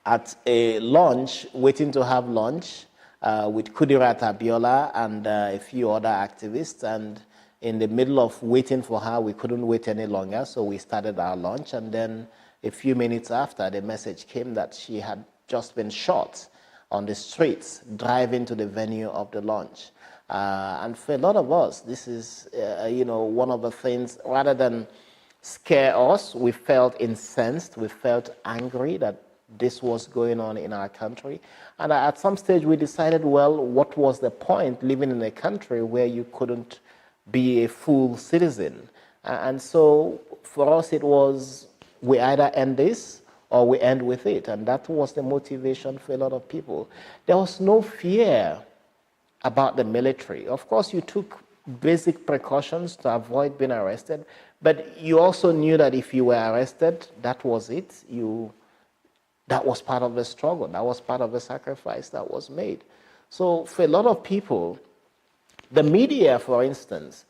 Speaker 7: at a lunch, waiting to have lunch with Kudirat Abiola and a few other activists, and in the middle of waiting for her, we couldn't wait any longer, so we started our lunch, and then a few minutes after, the message came that she had just been shot on the streets, driving to the venue of the lunch. And for a lot of us, this is, one of the things, rather than scare us, we felt incensed, we felt angry that this was going on in our country. And at some stage, we decided, well, what was the point living in a country where you couldn't be a full citizen? And so for us, it was, we either end this or we end with it. And that was the motivation for a lot of people. There was no fear about the military. Of course, you took basic precautions to avoid being arrested, but you also knew that if you were arrested, that was it. That was part of the struggle. That was part of the sacrifice that was made. So for a lot of people, the media, for instance,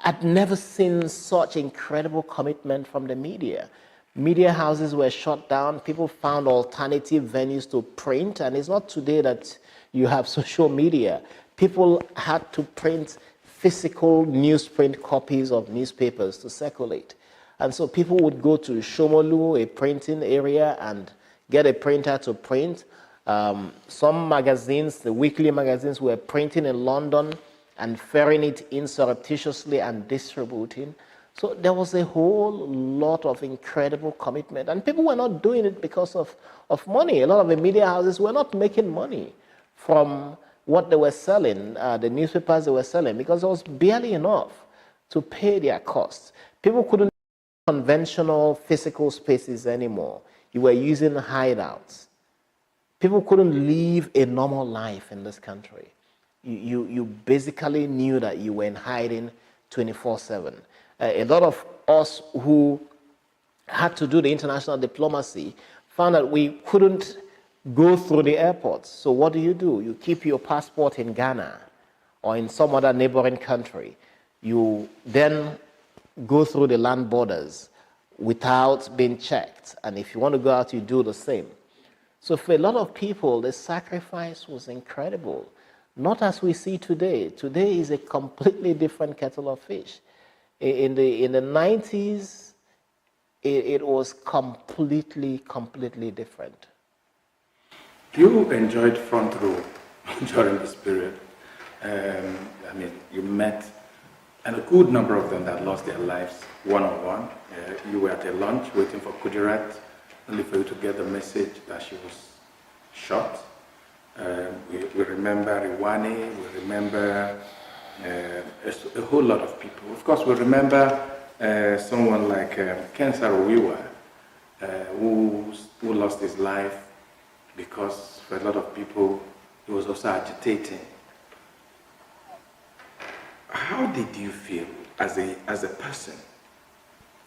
Speaker 7: I'd never seen such incredible commitment from the media. Media houses were shut down. People found alternative venues to print. And it's not today that you have social media. People had to print physical newsprint copies of newspapers to circulate. And so people would go to Shomolu, a printing area, and get a printer to print. Some magazines, the weekly magazines, were printing in London and ferrying it in surreptitiously and distributing. So there was a whole lot of incredible commitment. And people were not doing it because of money. A lot of the media houses were not making money from what they were selling, the newspapers they were selling, because it was barely enough to pay their costs. People couldn't use conventional physical spaces anymore. You were using hideouts. People couldn't live a normal life in this country. You basically knew that you were in hiding 24/7. A lot of us who had to do the international diplomacy found that we couldn't go through the airports. So what do? You keep your passport in Ghana or in some other neighboring country. You then go through the land borders without being checked. And if you want to go out, you do the same. So for a lot of people, the sacrifice was incredible. Not as we see today. Today is a completely different kettle of fish. In the 90s, it was completely different.
Speaker 18: You enjoyed front row during this period. You met, and a good number of them that lost their lives one-on-one. You were at a lunch waiting for Kudirat, only for you to get the message that she was shot. We remember Iwani, we remember a whole lot of people. Of course, we remember someone like Ken Saro-Wiwa, who lost his life because for a lot of people, he was also agitating how did you feel as a person,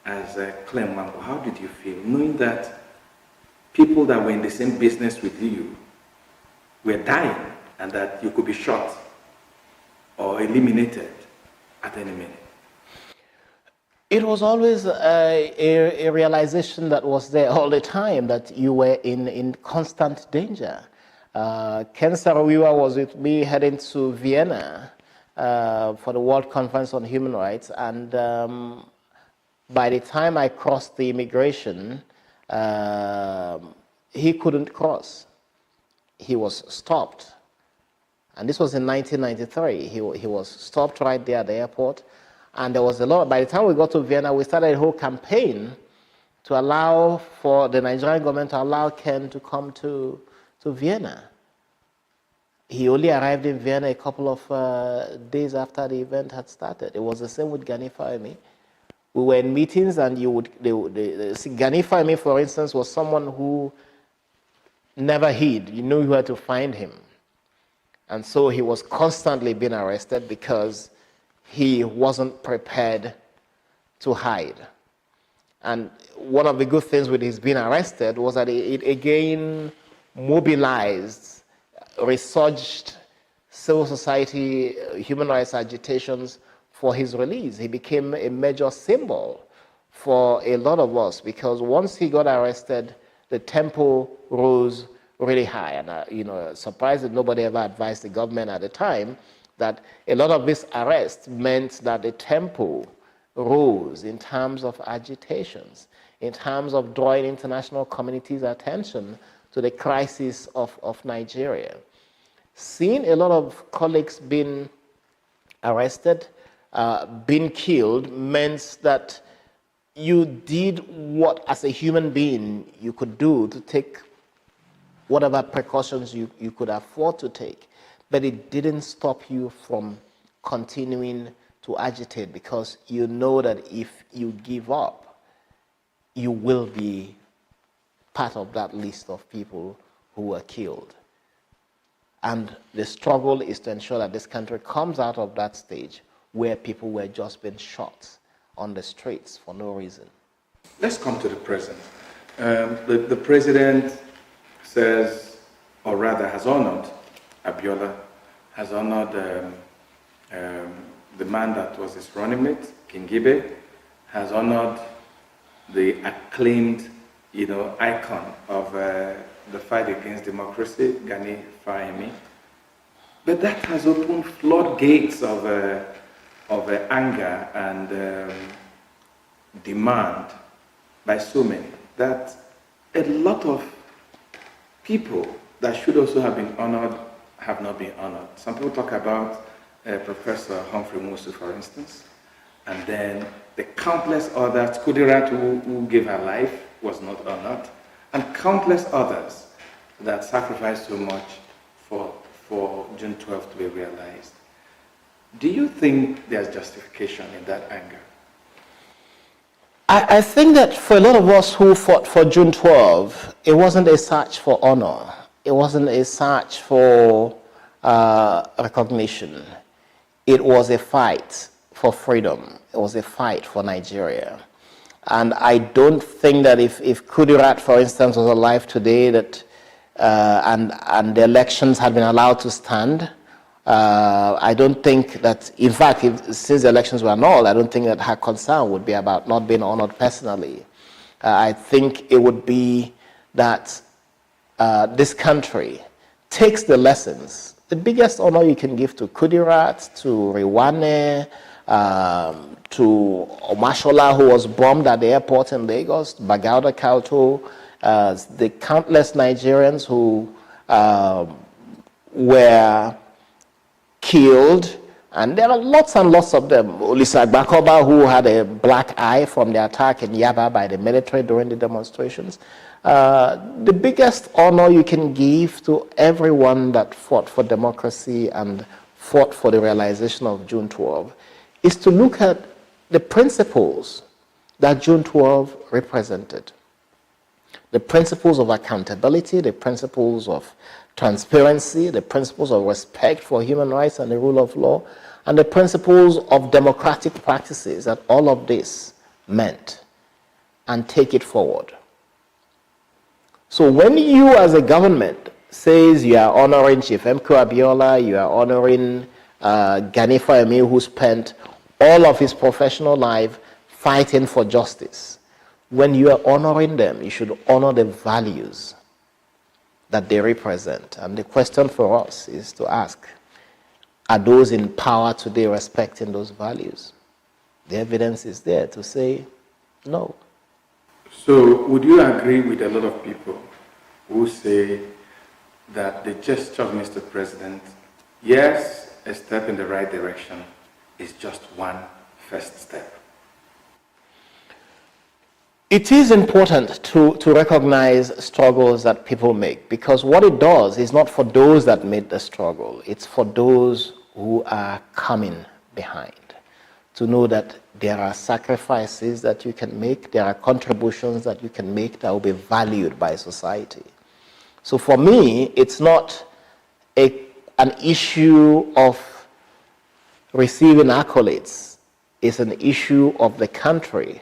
Speaker 18: as a Clem Wambo, how did you feel knowing that people that were in the same business with you were dying and that you could be shot or eliminated at any minute?
Speaker 7: It was always a realization that was there all the time, that you were in constant danger. Ken Saro-Wiwa was with me heading to Vienna for the World Conference on Human Rights, and by the time I crossed the immigration, he couldn't cross. He was stopped. And this was in 1993. He was stopped right there at the airport. And there was a lot. By the time we got to Vienna, we started a whole campaign to allow for the Nigerian government to allow Ken to come to Vienna. He only arrived in Vienna a couple of days after the event had started. It was the same with Gani Fahimi. We were in meetings, and Gani Fahimi, for instance, was someone who never hid. You knew where to find him. And so he was constantly being arrested because he wasn't prepared to hide. And one of the good things with his being arrested was that it again mobilized, resurged civil society, human rights agitations for his release. He became a major symbol for a lot of us, because once he got arrested, the tempo rose really high. And surprised that nobody ever advised the government at the time that a lot of this arrest meant that the tempo rose in terms of agitations, in terms of drawing international community's attention to the crisis of Nigeria. Seeing a lot of colleagues being arrested, being killed, meant that you did what, as a human being, you could do to take whatever precautions you could afford to take. But it didn't stop you from continuing to agitate, because you know that if you give up, you will be part of that list of people who were killed. And the struggle is to ensure that this country comes out of that stage where people were just being shot on the streets for no reason.
Speaker 18: Let's come to the present. The president says, or rather has honored Abiola, has honored the man that was his running mate, King Gibe, has honored the acclaimed, icon of the fight against democracy, Gani Fahimi. But that has opened floodgates of anger and demand by so many that a lot of people that should also have been honored have not been honored. Some people talk about Professor Humphrey Musu, for instance, and then the countless others, Kudirat, who gave her life, was not honored, and countless others that sacrificed so much for June 12th to be realized. Do you think there's justification in that anger?
Speaker 7: I think that for a lot of us who fought for June 12, it wasn't a search for honor. It wasn't a search for recognition. It was a fight for freedom. It was a fight for Nigeria. And I don't think that if Kudirat, for instance, was alive today, that and the elections had been allowed to stand, I don't think that, in fact, since the elections were annulled, I don't think that her concern would be about not being honored personally. I think it would be that this country takes the lessons. The biggest honor you can give to Kudirat, to Rewane, to Omashola, who was bombed at the airport in Lagos, Bagauda Kauto, the countless Nigerians who were killed, and there are lots and lots of them. Olisa Agbakoba, who had a black eye from the attack in Yaba by the military during the demonstrations. The biggest honor you can give to everyone that fought for democracy and fought for the realization of June 12 is to look at the principles that June 12 represented. The principles of accountability, the principles of transparency, the principles of respect for human rights and the rule of law, and the principles of democratic practices that all of this meant and take it forward. So when you as a government says you are honoring Chief M. Abiola, you are honoring Gani Fawehinmi, who spent all of his professional life fighting for justice, when you are honoring them, you should honor the values that they represent. And the question for us is to ask, are those in power today respecting those values? The evidence is there to say no.
Speaker 18: So would you agree with a lot of people who say that the gesture of Mr. President, yes, a step in the right direction, is just one first step?
Speaker 7: It is important to recognize struggles that people make, because what it does is not for those that made the struggle, it's for those who are coming behind. To know that there are sacrifices that you can make, there are contributions that you can make that will be valued by society. So for me, it's not an issue of receiving accolades, it's an issue of the country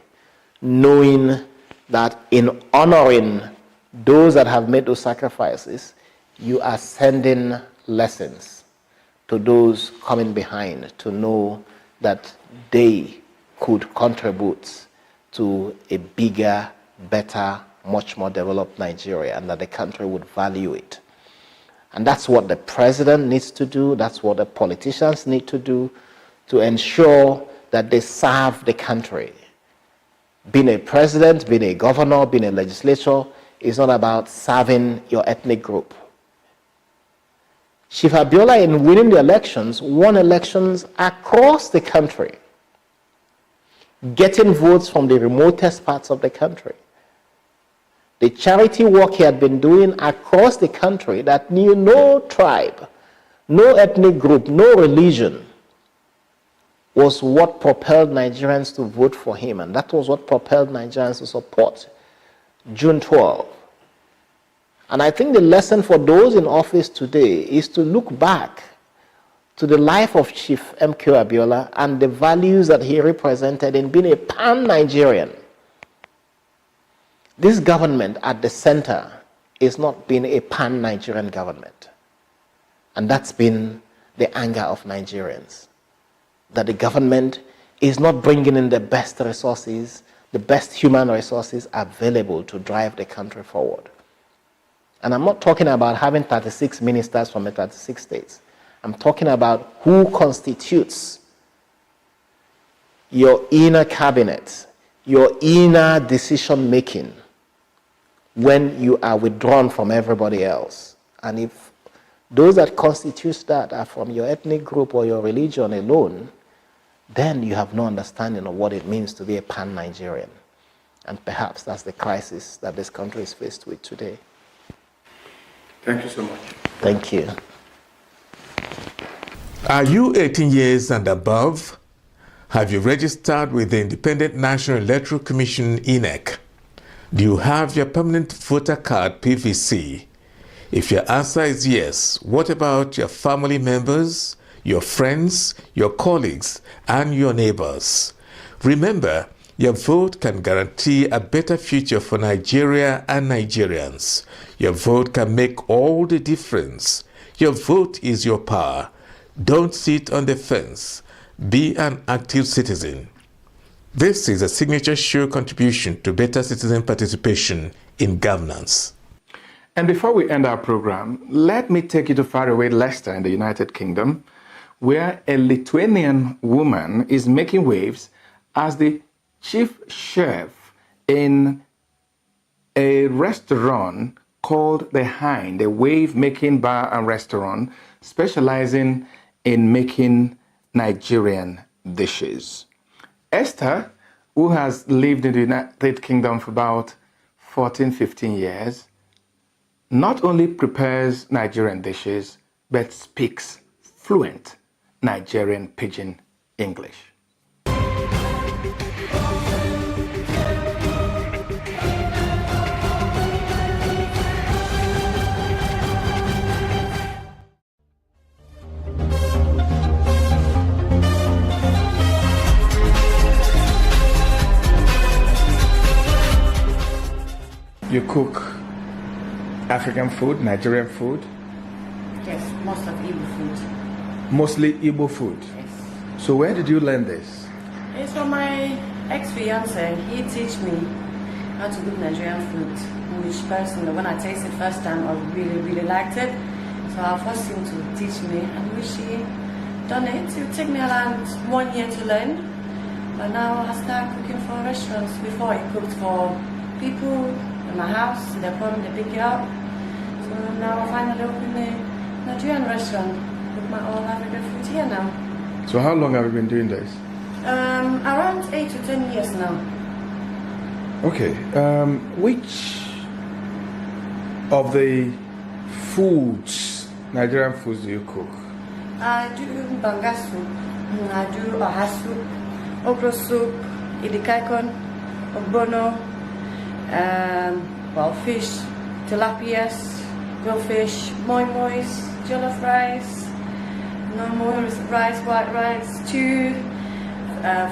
Speaker 7: knowing that in honoring those that have made those sacrifices, you are sending lessons to those coming behind to know that they could contribute to a bigger, better, much more developed Nigeria, and that the country would value it. And that's what the president needs to do, that's what the politicians need to do, to ensure that they serve the country. Being a president, being a governor, being a legislator is not about serving your ethnic group. Chief Abiola, in winning the elections, won elections across the country, getting votes from the remotest parts of the country. The charity work he had been doing across the country that knew no tribe, no ethnic group, no religion, was what propelled Nigerians to vote for him, and that was what propelled Nigerians to support June 12. And I think the lesson for those in office today is to look back to the life of Chief M.K. Abiola and the values that he represented in being a pan-Nigerian. This government at the center is not being a pan-Nigerian government. And that's been the anger of Nigerians. That the government is not bringing in the best resources, the best human resources available to drive the country forward. And I'm not talking about having 36 ministers from the 36 states. I'm talking about who constitutes your inner cabinet, your inner decision making when you are withdrawn from everybody else. And if those that constitute that are from your ethnic group or your religion alone, then you have no understanding of what it means to be a pan-Nigerian. And perhaps that's the crisis that this country is faced with today.
Speaker 18: Thank you so much.
Speaker 7: Thank you.
Speaker 16: Are you 18 years and above? Have you registered with the Independent National Electoral Commission, ENUGU? Do you have your permanent voter card, PVC? If your answer is yes, what about your family members, your friends, your colleagues, and your neighbors? Remember, your vote can guarantee a better future for Nigeria and Nigerians. Your vote can make all the difference. Your vote is your power. Don't sit on the fence. Be an active citizen. This is a signature show contribution to better citizen participation in governance.
Speaker 18: And before we end our program, let me take you to faraway Leicester in the United Kingdom, where a Lithuanian woman is making waves as the chief chef in a restaurant called The Hind, a wave-making bar and restaurant specializing in making Nigerian dishes. Esther, who has lived in the United Kingdom for about 14-15 years, not only prepares Nigerian dishes, but speaks fluent Nigerian Pidgin English. you cook African food, Nigerian food?
Speaker 8: Yes, most of Igbo food.
Speaker 18: Mostly Igbo food?
Speaker 8: Yes.
Speaker 18: So where did you learn this?
Speaker 8: It's from my ex-fiance. He teach me how to cook Nigerian food. Which person, when I tasted it first time, I really liked it. So I forced him to teach me, and which he done it. It took me around 1 year to learn. But now I start cooking for restaurants. Before I cooked for people in my house, they come, they pick it up. So now I finally open a Nigerian restaurant with my all African food here now.
Speaker 18: So how long have you been doing this?
Speaker 8: Around 8 to 10 years now.
Speaker 18: Okay. Which of the foods, Nigerian foods, do you cook?
Speaker 8: I do banga soup, I do oha soup, okra soup, idikaikon, ogbono, well, fish, tilapias, grilled fish, moi mois, jollof rice, normal rice, white rice, stew,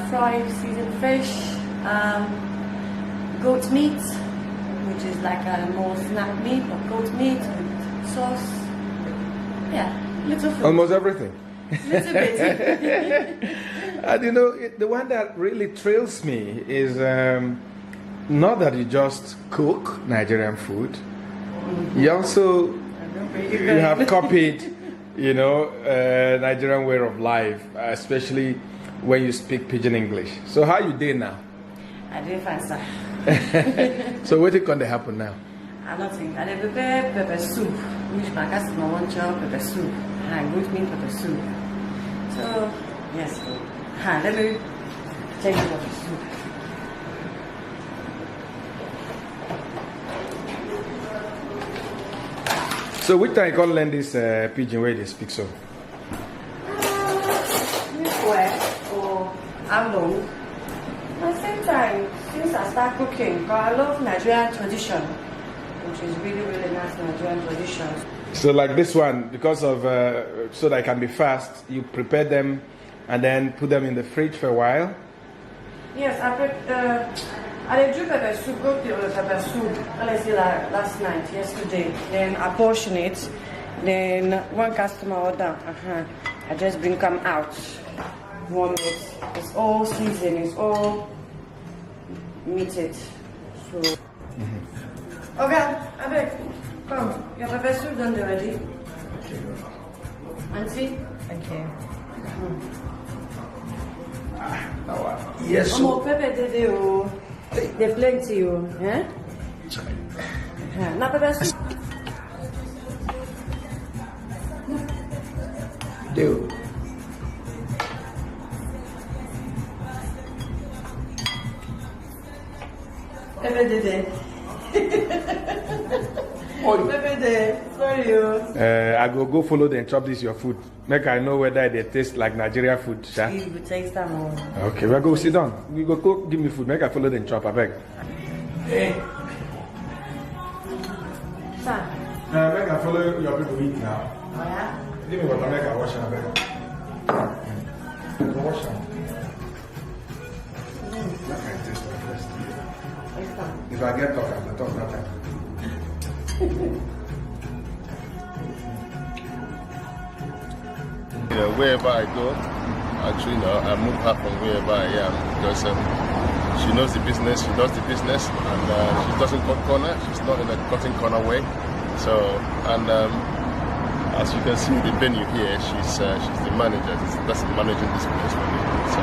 Speaker 8: fried seasoned fish, goat meat, which is like a more snack meat, but goat meat with sauce. Yeah, little food.
Speaker 18: Almost everything.
Speaker 8: Little bit.
Speaker 18: And you know, the one that really thrills me is not that you just cook Nigerian food, you also you have copied, you know, Nigerian way of life, especially when you speak Pidgin English. So how you doing now?
Speaker 8: I didn't fancy.
Speaker 18: So what is going to happen now?
Speaker 8: I don't think I did prepare pepper soup, which my customer wants pepper soup. Goat meat pepper soup. So yes, let me check the pepper soup.
Speaker 18: So which time you can learn this Pidgin way they speak so?
Speaker 8: Or how long? At the same time, since I start cooking, because I love Nigerian tradition, which is really nice Nigerian tradition.
Speaker 18: So like this one, because of so that it can be fast, you prepare them and then put them in the fridge for a while.
Speaker 8: Yes, I do pepper soup, goat pepper soup. Let's say like last night, yesterday. Then I portion it. Then one customer order, I just bring them out. Warm it. It's all seasoned. It's all meated. So. Okay, I beg. Come, your pepper soup done already. Auntie? Okay.
Speaker 18: Yes.
Speaker 8: Omo pepper they plenty eh? Na pepper soup.
Speaker 18: Do.
Speaker 8: Pepper dede. Pepper dede. Sorry
Speaker 18: I go follow them chop this your food. Make I know whether they taste like Nigeria food.
Speaker 8: You will taste them all.
Speaker 18: Okay, we go sit down. We go cook, give me food. Make I follow them chop. I beg. Hey.
Speaker 8: Sir.
Speaker 18: Make I follow your people eat now.
Speaker 8: Oh yeah?
Speaker 18: Give me water. Make I wash them. I beg. Wash them. Make I taste them first. If I get talk, I will talk that time.
Speaker 1: You know, wherever I go, actually, I move her from wherever I am because she knows the business, she does the business, and she doesn't cut corner. She's not in a cutting corner way. So, and as you can see, the venue here, she's the manager. That's managing this place for me. So.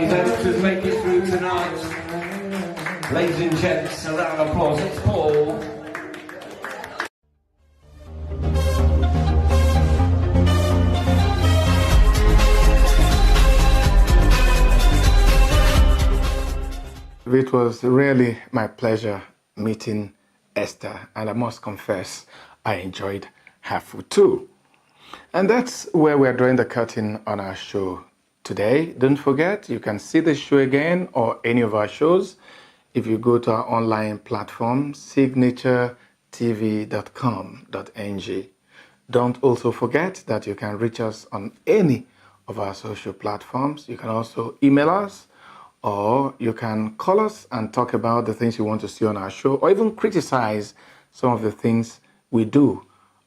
Speaker 5: these editors make it through tonight. Ladies and gents, a round of applause. It's Paul.
Speaker 18: It was really my pleasure meeting Esther, and I must confess I enjoyed her food too. And that's where we're drawing the curtain on our show today. Don't forget, you can see the show again or any of our shows if you go to our online platform, signaturetv.com.ng. Don't also forget that you can reach us on any of our social platforms. You can also email us, or you can call us and talk about the things you want to see on our show, or even criticize some of the things we do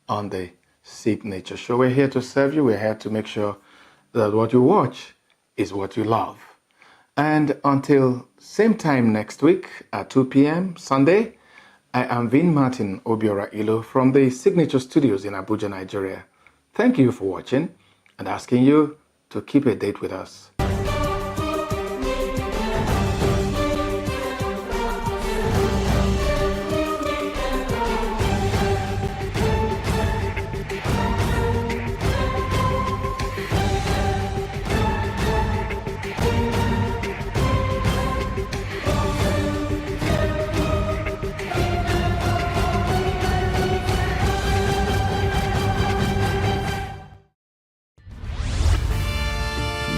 Speaker 18: on the Signature Show. We're here to serve you. We're here to make sure that what you watch is what you love. And until same time next week at 2 p.m. Sunday, I am Vin Martin Obiora Ilo from the Signature Studios in Abuja, Nigeria. Thank you for watching and asking you to keep a date with us.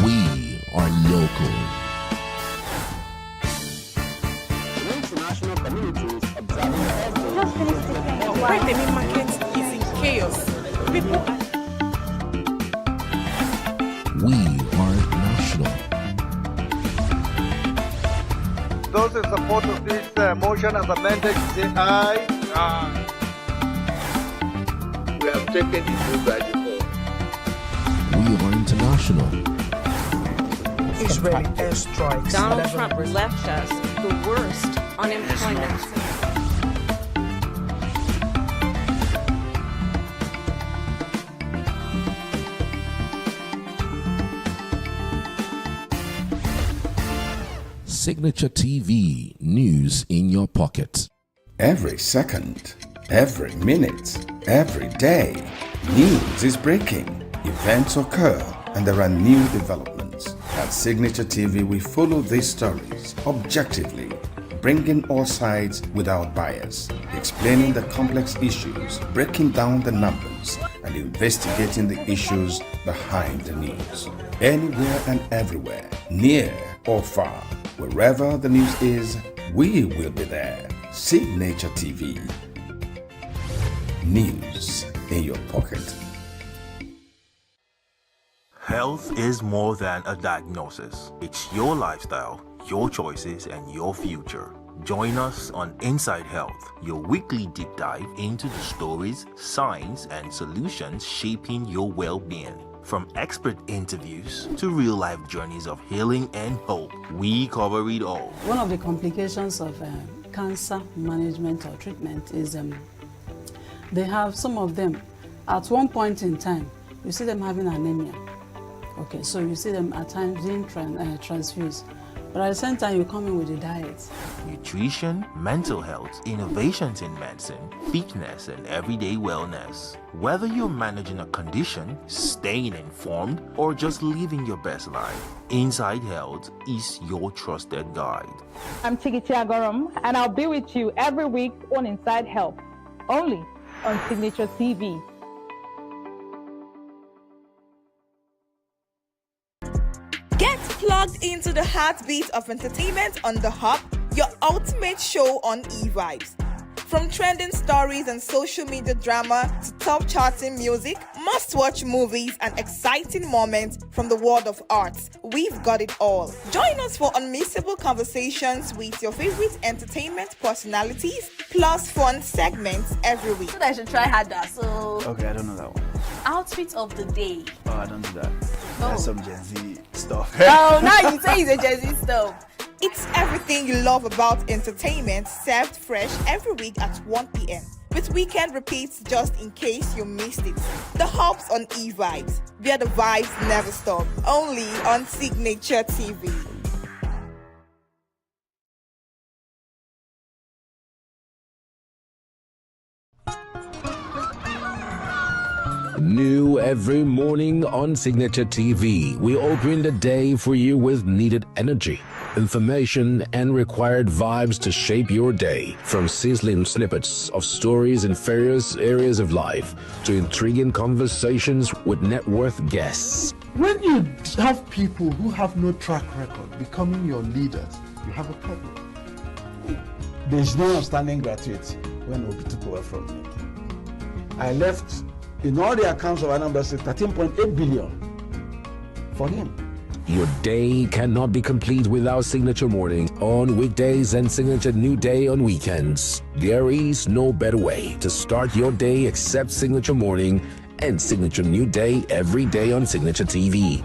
Speaker 13: We are local.
Speaker 9: International communities observing why the meat market is in chaos. People
Speaker 13: We are national.
Speaker 10: Those in support of this motion as amended say aye. Aye. We have taken the vote by default.
Speaker 13: We are international.
Speaker 9: Israeli airstrikes.
Speaker 17: Donald Trump left us the worst unemployment.
Speaker 13: Signature TV, news in your pocket.
Speaker 6: Every second, every minute, every day, news is breaking. Events occur and there are new developments. At Signature TV, we follow these stories objectively, bringing all sides without bias, explaining the complex issues, breaking down the numbers, and investigating the issues behind the news. Anywhere and everywhere, near or far, wherever the news is, we will be there. Signature TV. News in your pocket.
Speaker 25: Health is more than a diagnosis. It's your lifestyle, your choices, and your future. Join us on Inside Health, your weekly deep dive into the stories, science, and solutions shaping your well-being. From expert interviews to real-life journeys of healing and hope, we cover it all.
Speaker 26: One of the complications of cancer management or treatment is they have some of them, at one point in time, you see them having anemia. Okay, so you see them at times being transfused. But at the same time, you come in with a diet.
Speaker 25: Nutrition, mental health, innovations in medicine, fitness, and everyday wellness. Whether you're managing a condition, staying informed, or just living your best life, Inside Health is your trusted guide.
Speaker 27: I'm Tigiti Agorom, and I'll be with you every week on Inside Health, only on Signature TV.
Speaker 28: Get plugged into the heartbeat of entertainment on The Hub, your ultimate show on eVibes. From trending stories and social media drama to top charting music, must-watch movies and exciting moments from the world of arts, we've got it all. Join us for unmissable conversations with your favorite entertainment personalities, plus fun segments every week.
Speaker 29: I should try harder, so...
Speaker 30: Okay, I don't know that one.
Speaker 29: Outfit of the day.
Speaker 30: Oh, I don't do that. That's some Gen Z stuff.
Speaker 29: Oh, now you say it's a Gen Z stuff.
Speaker 28: It's everything you love about entertainment, served fresh every week at 1 p.m. with weekend repeats just in case you missed it. The Hub's on eVibes, where the vibes never stop. Only on Signature TV.
Speaker 13: Every morning on Signature TV, we open the day for you with needed energy, information, and required vibes to shape your day. From sizzling snippets of stories in various areas of life to intriguing conversations with net worth guests.
Speaker 2: When you have people who have no track record becoming your leaders, you have a problem.
Speaker 3: There is no outstanding gratuity when Obi took over from me. I left in all the accounts of Anambra State 13.8 billion for him.
Speaker 13: Your day cannot be complete without Signature Morning on weekdays and Signature New Day on weekends. There is no better way to start your day except Signature Morning and Signature New Day every day on Signature TV.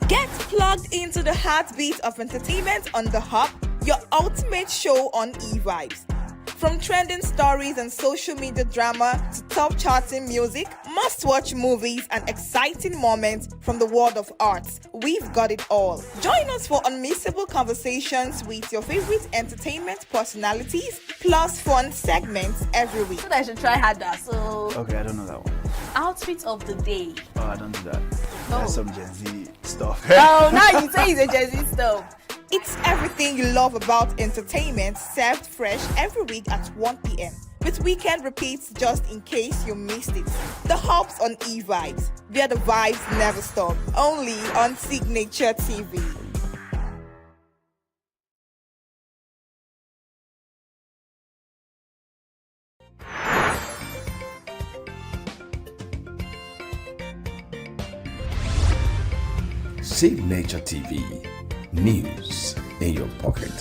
Speaker 28: Get plugged into the heartbeat of entertainment on The Hub, your ultimate show on eVibes. From trending stories and social media drama to top charting music, must-watch movies and exciting moments from the world of arts, we've got it all. Join us for unmissable conversations with your favorite entertainment personalities, plus fun segments every week.
Speaker 29: I should try harder, so...
Speaker 30: Okay, I don't know that one.
Speaker 29: Outfit of the day.
Speaker 30: Oh, I don't do that.
Speaker 29: No.
Speaker 30: That's some Gen Z stuff.
Speaker 29: Oh, now you say it's a Gen Z stuff.
Speaker 28: It's everything you love about entertainment, served fresh every week at 1 p.m. with weekend repeats just in case you missed it. The Hub's on eVibes, where the vibes never stop. Only on Signature TV.
Speaker 6: Signature TV. News in your pocket.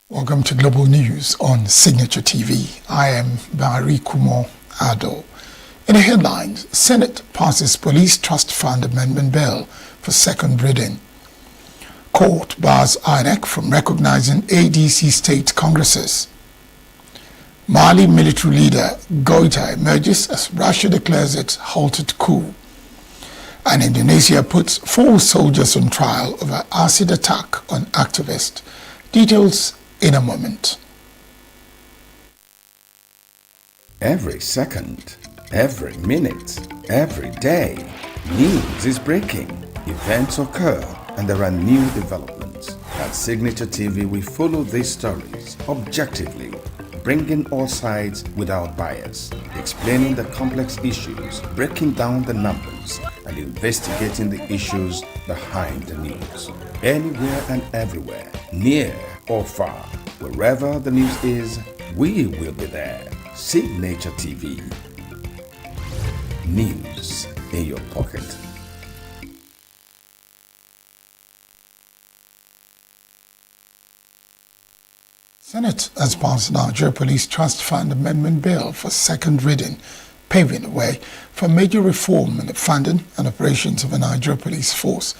Speaker 4: Welcome to Global News on Signature TV. I am Barry Kumo Ado. In the headlines, Senate passes Police Trust Fund Amendment Bill for second reading. Court bars INEC from recognizing ADC state congresses. Mali military leader Goita emerges as Russia declares its halted coup. And Indonesia puts 4 soldiers on trial over acid attack on activist. Details in a moment.
Speaker 6: Every second, every minute, every day, news is breaking. Events occur and there are new developments. At Signature TV, we follow these stories objectively, bringing all sides without bias, explaining the complex issues, breaking down the numbers, and investigating the issues behind the news. Anywhere and everywhere, near or far, wherever the news is, we will be there. Signature TV. News in your pocket.
Speaker 4: Senate has passed the Nigeria Police Trust Fund Amendment Bill for second reading, paving the way for major reform in the funding and operations of the Nigeria Police Force.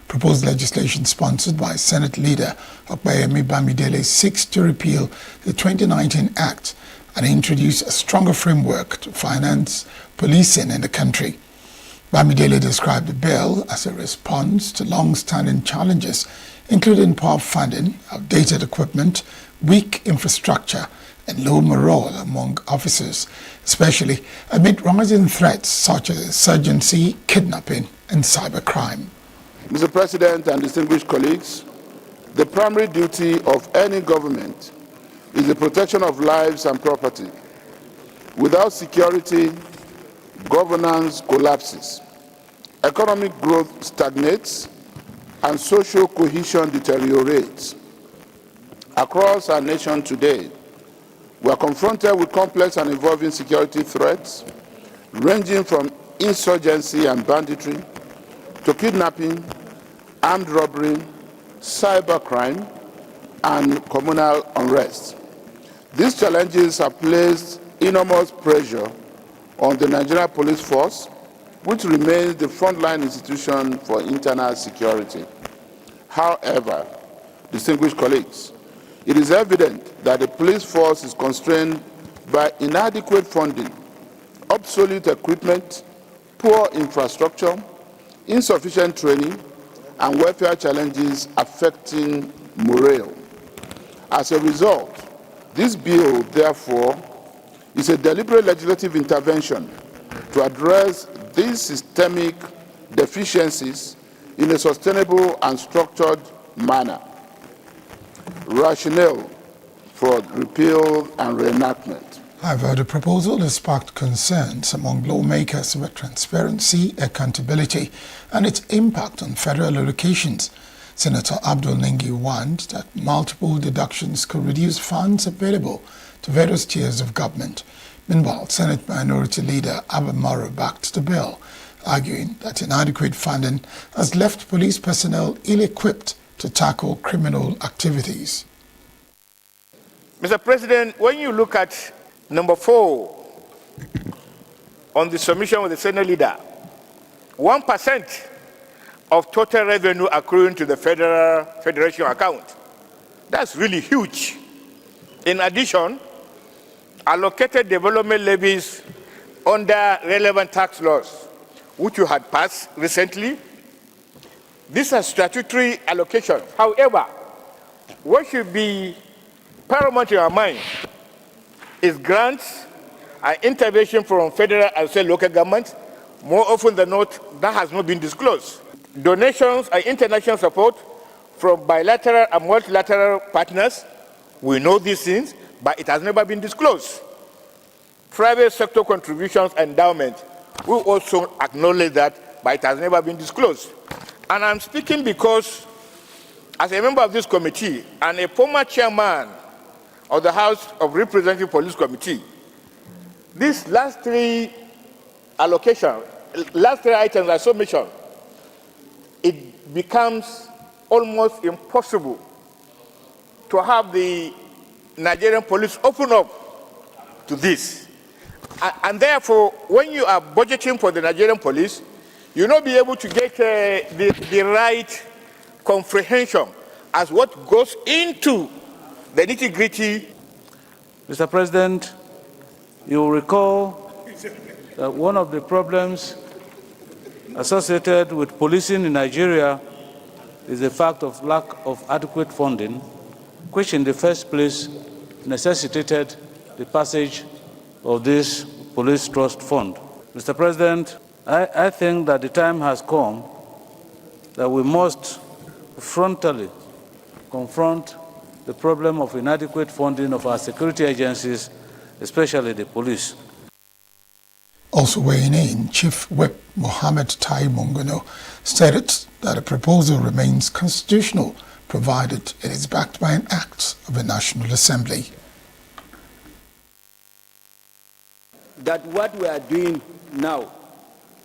Speaker 4: Proposed legislation sponsored by Senate leader Okpeyemi Bamidele seeks to repeal the 2019 Act and introduce a stronger framework to finance policing in the country. Bamidele described the bill as a response to long-standing challenges, including poor funding, outdated equipment, weak infrastructure, and low morale among officers, especially amid rising threats such as insurgency, kidnapping, and cybercrime.
Speaker 11: Mr. President and distinguished colleagues, the primary duty of any government is the protection of lives and property. Without security, governance collapses, economic growth stagnates, and social cohesion deteriorates. Across our nation today, we are confronted with complex and evolving security threats, ranging from insurgency and banditry to kidnapping, armed robbery, cybercrime, and communal unrest. These challenges have placed enormous pressure on the Nigerian police force, which remains the frontline institution for internal security. However, distinguished colleagues, it is evident that the police force is constrained by inadequate funding, obsolete equipment, poor infrastructure, insufficient training, and welfare challenges affecting morale. As a result, this bill, therefore, is a deliberate legislative intervention to address these systemic deficiencies in a sustainable and structured manner. Rationale for repeal and reenactment.
Speaker 4: However, the proposal has sparked concerns among lawmakers about transparency, accountability, and its impact on federal allocations. Senator Abdul Nengi warned that multiple deductions could reduce funds available to various tiers of government. Meanwhile, Senate Minority Leader Abba Moro backed the bill, arguing that inadequate funding has left police personnel ill-equipped to tackle criminal activities.
Speaker 7: Mr. President, when you look at number 4 on the submission of the Senate leader, 1% of total revenue accruing to the federation account. That's really huge. In addition, allocated development levies under relevant tax laws, which you had passed recently, these are statutory allocations. However, what should be paramount in our mind is grants and intervention from federal and state local governments. More often than not, that has not been disclosed. Donations and international support from bilateral and multilateral partners, we know these things, but it has never been disclosed. Private sector contributions and endowments, we also acknowledge that, but it has never been disclosed. And I'm speaking because, as a member of this committee and a former chairman of the House of Representative Police Committee, these last 3 allocations, last 3 items I saw mentioned, it becomes almost impossible to have the Nigerian police open up to this. And therefore, when you are budgeting for the Nigerian police, you'll not be able to get the right comprehension as what goes into the nitty-gritty.
Speaker 12: Mr. President, you will recall that one of the problems associated with policing in Nigeria is the fact of lack of adequate funding, which in the first place necessitated the passage of this Police Trust Fund. Mr. President, I think that the time has come that we must frontally confront the problem of inadequate funding of our security agencies, especially the police.
Speaker 4: Also weighing in, Chief Whip Mohammed Tai Mongono stated that the proposal remains constitutional, provided it is backed by an act of the National Assembly.
Speaker 14: That what we are doing now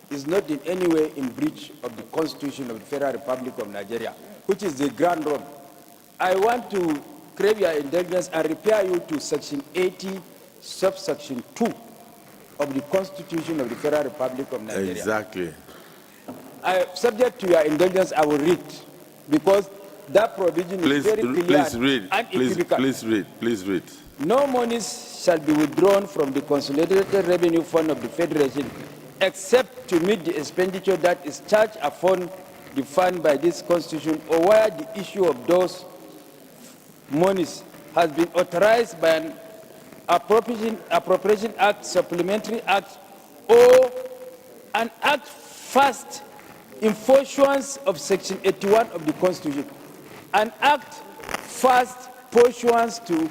Speaker 14: is not in any way in breach of the Constitution of the Federal Republic of Nigeria, which is the ground rule. I want to crave your indulgence and refer you to Section 80, subsection 2 of the Constitution of the Federal Republic of Nigeria.
Speaker 15: Exactly.
Speaker 14: Subject to your indulgence, I will read, because that provision is very clear.
Speaker 15: Please read.
Speaker 14: And
Speaker 15: Please read. Please read.
Speaker 14: No monies shall be withdrawn from the Consolidated Revenue Fund of the Federation except to meet the expenditure that is charged upon the fund by this Constitution, or where the issue of those monies has been authorized by an Appropriation Act, Supplementary Act, or an act first in pursuance of Section 81 of the Constitution. An act first pursuant to.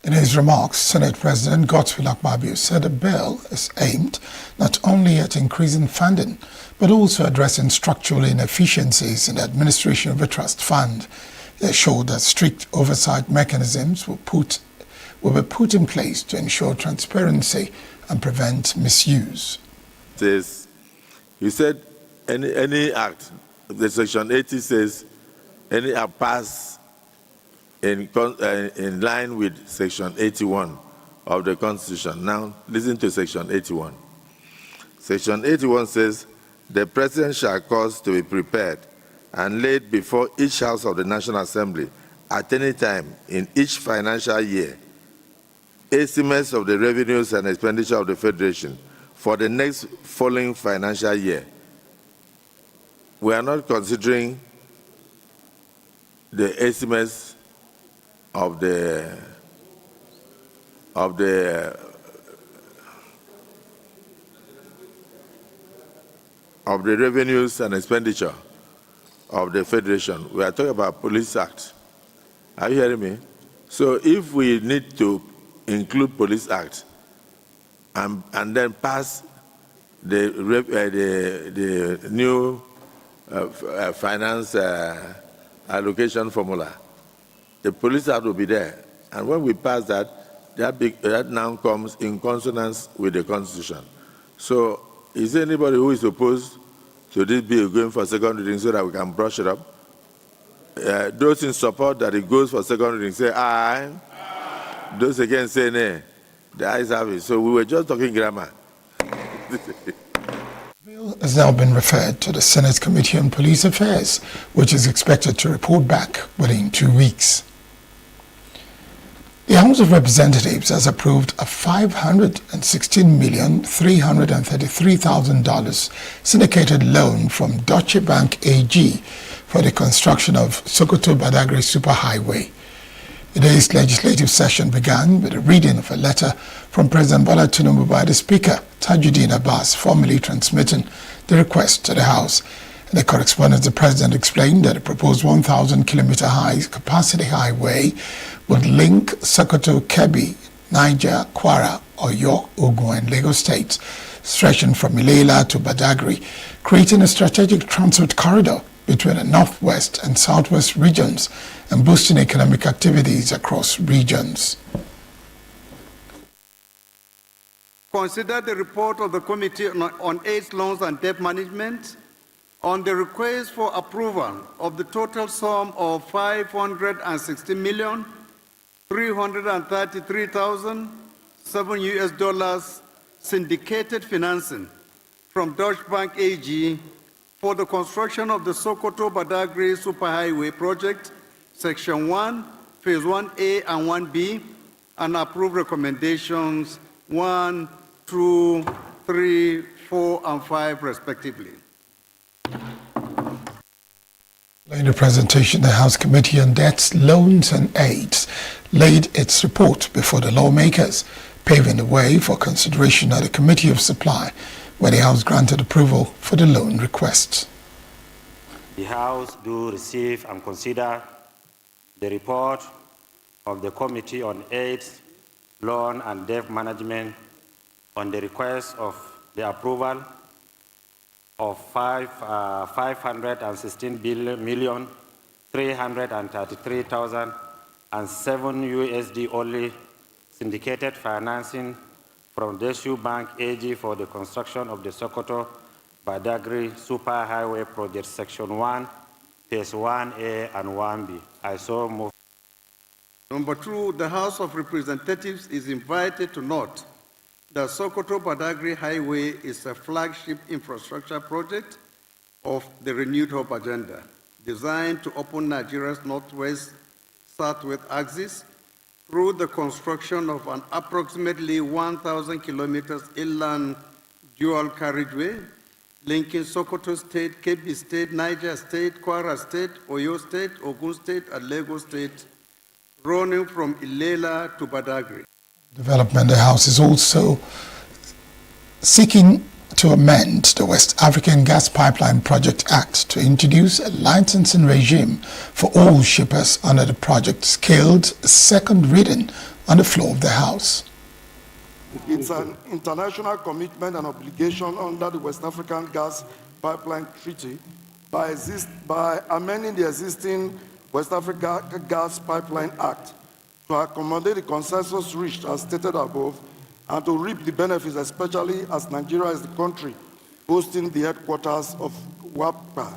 Speaker 4: In In his remarks, Senate President Godswill Akpabio said the bill is aimed not only at increasing funding, but also addressing structural inefficiencies in the administration of the trust fund. He assured that strict oversight mechanisms will be put in place to ensure transparency and prevent misuse.
Speaker 15: You said any act, the section 80 says any act passed in line with section 81 of the Constitution. Now, listen to section 81. Section 81 says, the President shall cause to be prepared and laid before each House of the National Assembly at any time in each financial year estimates of the revenues and expenditure of the Federation for the next following financial year. We are not considering the estimates of the revenues and expenditure of the Federation. We are talking about Police Act. Are you hearing me? So if we need to include Police Act and then pass the new finance allocation formula, the Police Act will be there. And when we pass that, that now comes in consonance with the Constitution. So is there anybody who is opposed to this bill going for second reading so that we can brush it up? Those in support that it goes for second reading say aye. Aye. Those against say nay. The ayes have it. So we were just talking grammar.
Speaker 4: The bill has now been referred to the Senate Committee on Police Affairs, which is expected to report back within 2 weeks. The House of Representatives has approved a $516,333,000 syndicated loan from Deutsche Bank AG for the construction of Sokoto-Badagry Superhighway. Today's legislative session began with a reading of a letter from President Bola Tinubu by the Speaker, Tajuddin Abbas, formally transmitting the request to the House. In the correspondence, the President explained that the proposed 1,000-kilometer high capacity highway would link Sokoto, Kebbi, Niger, Kwara, Oyo, Ogun, and Lagos states, stretching from Ilela to Badagry, creating a strategic transport corridor between the northwest and southwest regions and boosting economic activities across regions.
Speaker 10: Consider the report of the Committee on AIDS, Loans and Debt Management on the request for approval of the total sum of $560,333,007 syndicated financing from Deutsche Bank AG for the construction of the Sokoto-Badagry Superhighway project, Section 1, Phase 1A and 1B, and approve recommendations 1, 2, 3, 4, and 5, respectively.
Speaker 4: In the presentation, the House Committee on Debts, Loans and Aids laid its report before the lawmakers, paving the way for consideration at the Committee of Supply, where the House granted approval for the loan requests.
Speaker 1: The House do receive and consider the report of the Committee on AIDS, Loan and Debt Management on the request of the approval of $500,333,007 only syndicated financing from Deutsche Bank AG for the construction of the Sokoto-Badagry Superhighway Project Section 1, Phase 1A and 1B. I so move.
Speaker 10: Number 2, the House of Representatives is invited to note that Sokoto-Badagry Highway is a flagship infrastructure project of the Renewed Hope Agenda, designed to open Nigeria's northwest-southwest axis through the construction of an approximately 1,000 kilometers inland dual carriageway linking Sokoto State, Kebbi State, Niger State, Kwara State, Oyo State, Ogun State, and Lagos State, running from Ilela to Badagry.
Speaker 4: Development, the House is also seeking to amend the West African Gas Pipeline Project Act to introduce a licensing regime for all shippers under the project, scaled second reading on the floor of the House.
Speaker 5: It's an international commitment and obligation under the West African Gas Pipeline Treaty by amending the existing West Africa Gas Pipeline Act to accommodate the consensus reached as stated above and to reap the benefits, especially as Nigeria is the country hosting the headquarters of WAPA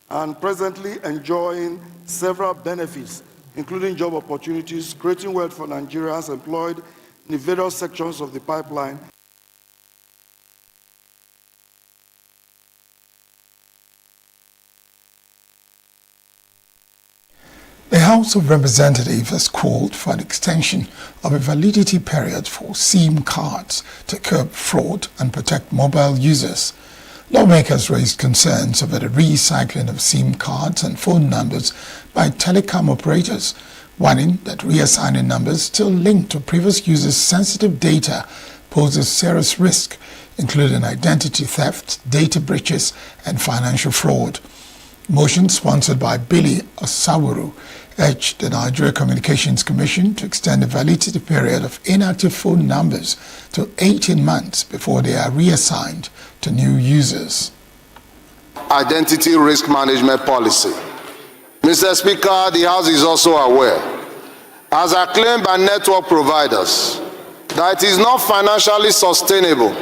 Speaker 5: and presently enjoying several benefits, including job opportunities, creating wealth for Nigerians employed in the various sections of the pipeline.
Speaker 4: The House of Representatives has called for an extension of a validity period for SIM cards to curb fraud and protect mobile users. Lawmakers raised concerns over the recycling of SIM cards and phone numbers by telecom operators, warning that reassigning numbers still linked to previous users' sensitive data poses serious risk, including identity theft, data breaches, and financial fraud. Motion sponsored by Billy Osawuru urged the Nigeria Communications Commission to extend the validity period of inactive phone numbers to 18 months before they are reassigned to new users.
Speaker 8: Identity risk management policy. Mr. Speaker, the House is also aware, as acclaimed by network providers, that it is not financially sustainable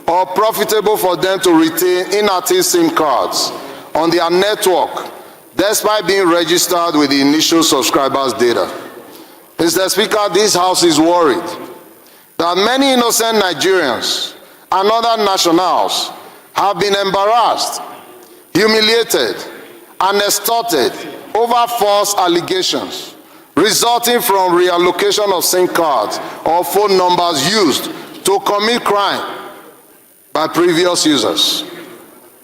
Speaker 8: or profitable for them to retain inactive SIM cards on their network despite being registered with the initial subscribers' data. Mr. Speaker, this House is worried that many innocent Nigerians and other nationals have been embarrassed, humiliated, and extorted over false allegations resulting from reallocation of SIM cards or phone numbers used to commit crime by previous users.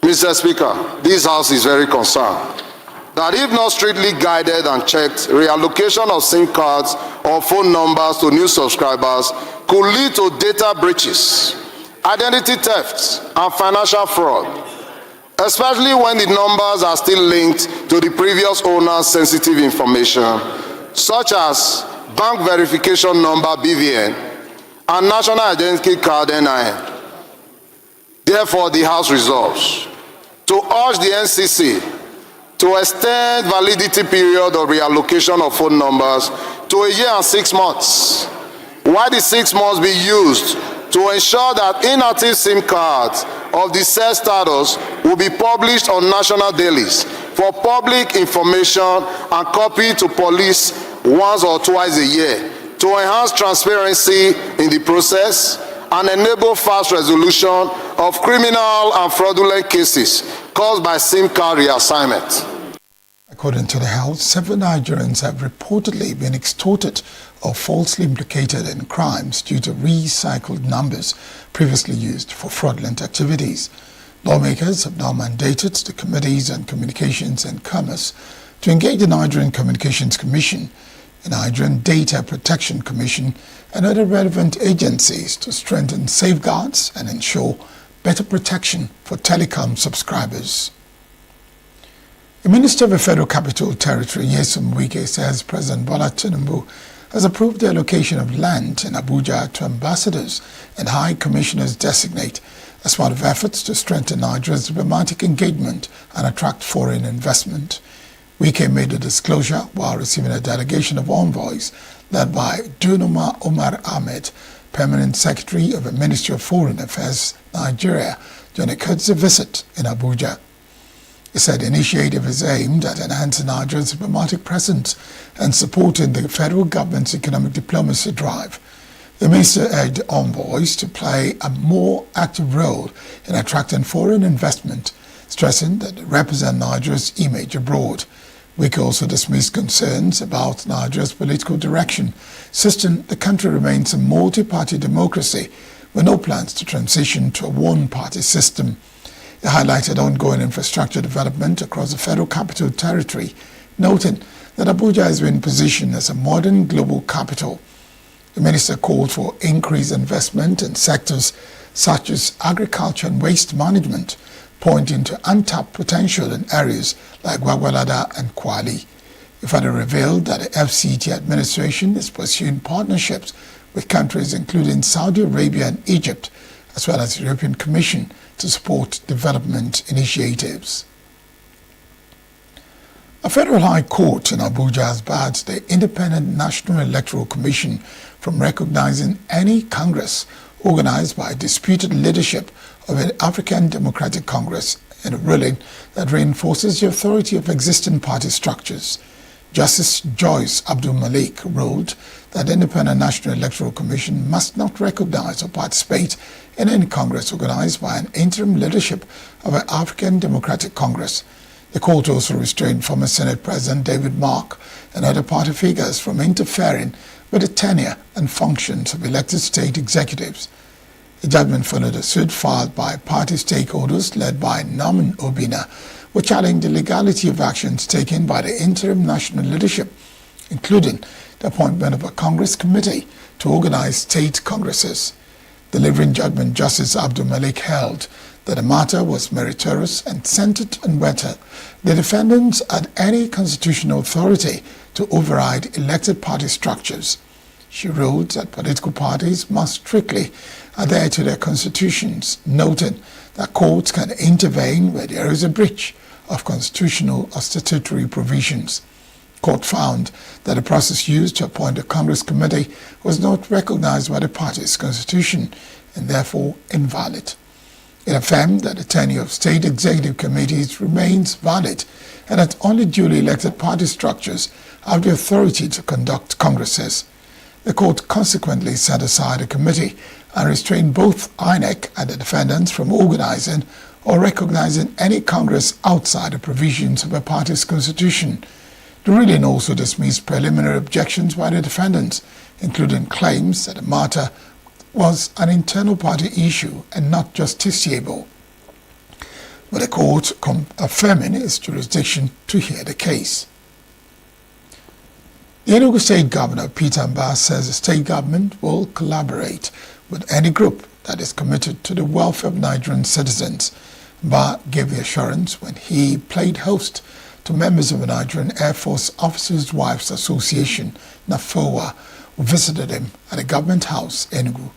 Speaker 8: Mr. Speaker, this House is very concerned that if not strictly guided and checked, reallocation of SIM cards or phone numbers to new subscribers could lead to data breaches, identity thefts, and financial fraud, especially when the numbers are still linked to the previous owner's sensitive information, such as bank verification number BVN and national identity card NIN. Therefore, the House resolves to urge the NCC to extend validity period of reallocation of phone numbers to 1 year and 6 months, while the 6 months be used to ensure that inactive SIM cards of the said status will be published on national dailies for public information and copied to police once or twice a year to enhance transparency in the process and enable fast resolution of criminal and fraudulent cases caused by SIM card reassignment.
Speaker 4: According to the House, 7 Nigerians have reportedly been extorted or falsely implicated in crimes due to recycled numbers previously used for fraudulent activities. Lawmakers have now mandated the Committees on Communications and Commerce to engage the Nigerian Communications Commission, the Nigerian Data Protection Commission, and other relevant agencies to strengthen safeguards and ensure better protection for telecom subscribers. The Minister of the Federal Capital Territory, Nyesom Wike, says President Bola Tinubu has approved the allocation of land in Abuja to ambassadors and high commissioners designate as part of efforts to strengthen Nigeria's diplomatic engagement and attract foreign investment. Wike made the disclosure while receiving a delegation of envoys led by Dunoma Omar Ahmed, Permanent Secretary of the Ministry of Foreign Affairs, Nigeria, during a courtesy visit in Abuja. He said the initiative is aimed at enhancing Nigeria's diplomatic presence and supporting the federal government's economic diplomacy drive. The minister urged envoys to play a more active role in attracting foreign investment, stressing that they represent Nigeria's image abroad. Wike also dismissed concerns about Nigeria's political direction, insisting the country remains a multi-party democracy with no plans to transition to a one-party system. He highlighted ongoing infrastructure development across the Federal Capital Territory, noting that Abuja has been positioned as a modern global capital. The minister called for increased investment in sectors such as agriculture and waste management, pointing to untapped potential in areas like Gwagwalada and Kwali. It further revealed that the FCT administration is pursuing partnerships with countries including Saudi Arabia and Egypt, as well as the European Commission, to support development initiatives. A federal high court in Abuja has barred the Independent National Electoral Commission from recognizing any Congress organized by disputed leadership of the African Democratic Congress in a ruling that reinforces the authority of existing party structures. Justice Joyce Abdul Malik ruled that the Independent National Electoral Commission must not recognize or participate in any Congress organized by an interim leadership of an African Democratic Congress. The court also restrained former Senate President David Mark and other party figures from interfering with the tenure and functions of elected state executives. The judgment followed a suit filed by party stakeholders led by Norman Obina, which challenged the legality of actions taken by the interim national leadership, including the appointment of a Congress committee to organize state congresses. Delivering judgment, Justice Abdul Malik held that the matter was meritorious and centered on whether the defendants had any constitutional authority to override elected party structures. She ruled that political parties must strictly adhere to their constitutions, noting that courts can intervene where there is a breach of constitutional or statutory provisions. Court found that the process used to appoint a Congress committee was not recognized by the party's constitution and therefore invalid. It affirmed that the tenure of state executive committees remains valid and that only duly elected party structures have the authority to conduct congresses. The court consequently set aside a committee and restrained both INEC and the defendants from organizing or recognizing any Congress outside the provisions of a party's constitution. The ruling also dismissed preliminary objections by the defendants, including claims that the matter was an internal party issue and not justiciable, with the court affirming its jurisdiction to hear the case. The ENUGU State Governor, Peter Mbah, says the state government will collaborate with any group that is committed to the welfare of Nigerian citizens. Mbah gave the assurance when he played host to members of the Nigerian Air Force Officers' Wives Association, NAFOA, who visited him at the Government House, ENUGU.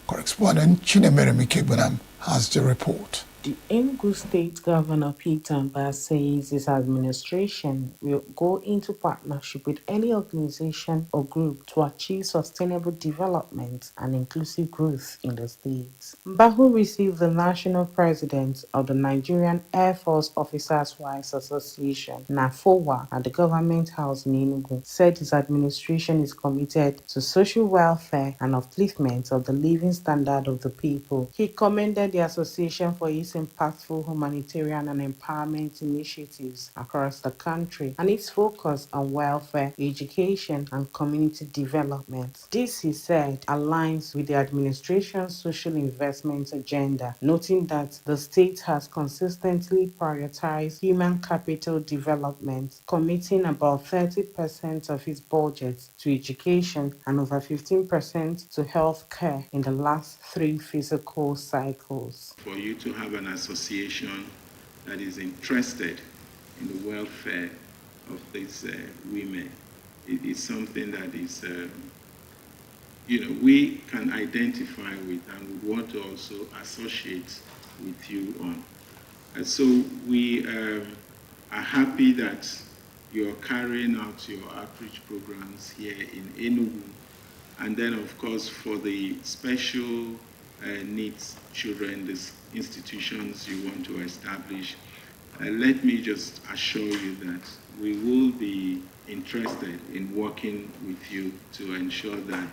Speaker 4: Correspondent Chinemere Mikebunam has the report.
Speaker 9: The ENUGU State Governor Peter Mbah says his administration will go into partnership with any organization or group to achieve sustainable development and inclusive growth in the state. Mbah, who received the national president of the Nigerian Air Force Officers' Wives Association, NAFOA, at the Government House in Enugu, said his administration is committed to social welfare and upliftment of the living standard of the people. He commended the association for its impactful humanitarian and empowerment initiatives across the country and its focus on welfare, education, and community development. This, he said, aligns with the administration's social investment agenda, noting that the state has consistently prioritized human capital development, committing about 30% of its budget to education and over 15% to health care in the last 3 fiscal cycles.
Speaker 16: For you to have an association that is interested in the welfare of these women, it is something that is, we can identify with and would want to also associate with you on. And so we are happy that you're carrying out your outreach programs here in ENUGU. And then, of course, for the special needs children, these institutions you want to establish, let me just assure you that we will be interested in working with you to ensure that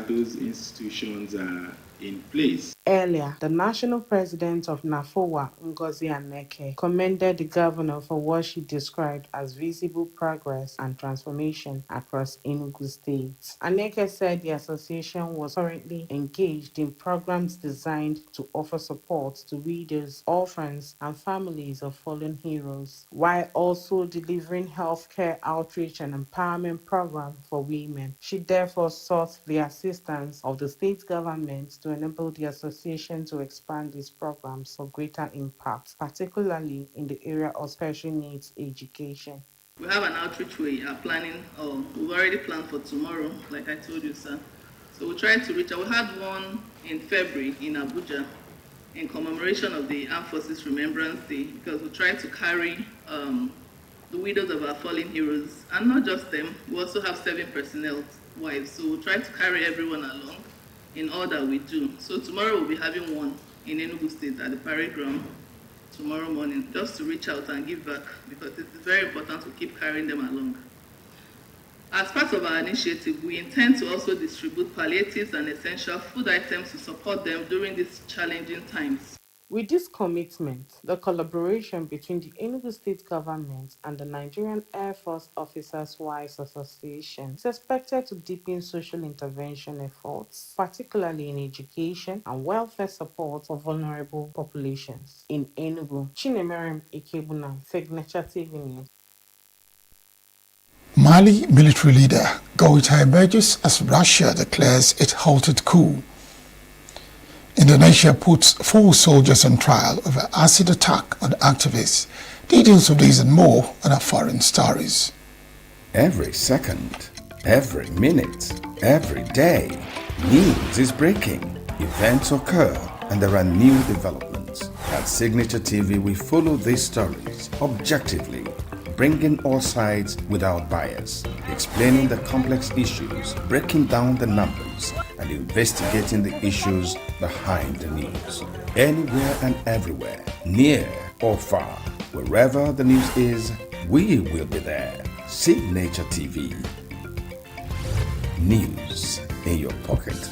Speaker 16: those institutions are in place.
Speaker 9: Earlier, the national president of NAFOA, Ngozi Aneke, commended the governor for what she described as visible progress and transformation across Enugu State. Aneke said the association was currently engaged in programs designed to offer support to widows, orphans, and families of fallen heroes, while also delivering healthcare outreach and empowerment programs for women. She therefore sought the assistance of the state government to to enable the association to expand its programs for greater impact, particularly in the area of special needs education.
Speaker 17: We have an outreach we are planning, or we've already planned for tomorrow, like I told you, sir. So we're trying to reach out. We had one in February in Abuja in commemoration of the Armed Forces Remembrance Day, because we're trying to carry the widows of our fallen heroes, and not just them. We also have 7 personnel wives, so we'll try to carry everyone along in all that we do. So tomorrow we'll be having one in ENUGU State at the parade ground tomorrow morning, just to reach out and give back, because it is very important to keep carrying them along. As part of our initiative, we intend to also distribute palliatives and essential food items to support them during these challenging times.
Speaker 9: With this commitment, the collaboration between the Enugu State Government and the Nigerian Air Force Officers' Wives Association is expected to deepen social intervention efforts, particularly in education and welfare support for vulnerable populations. In Enugu, Chinemerem Ikebuna, Signature TV News.
Speaker 4: Mali military leader Goita emerges as Russia declares it halted coup. Indonesia puts 4 soldiers on trial over acid attack on activists. Details of these and more on our foreign stories.
Speaker 6: Every second, every minute, every day, news is breaking. Events occur and there are new developments. At Signature TV, we follow these stories objectively, bringing all sides without bias, explaining the complex issues, breaking down the numbers, and investigating the issues behind the news. Anywhere and everywhere, near or far, wherever the news is, we will be there. Signature TV. News in your pocket.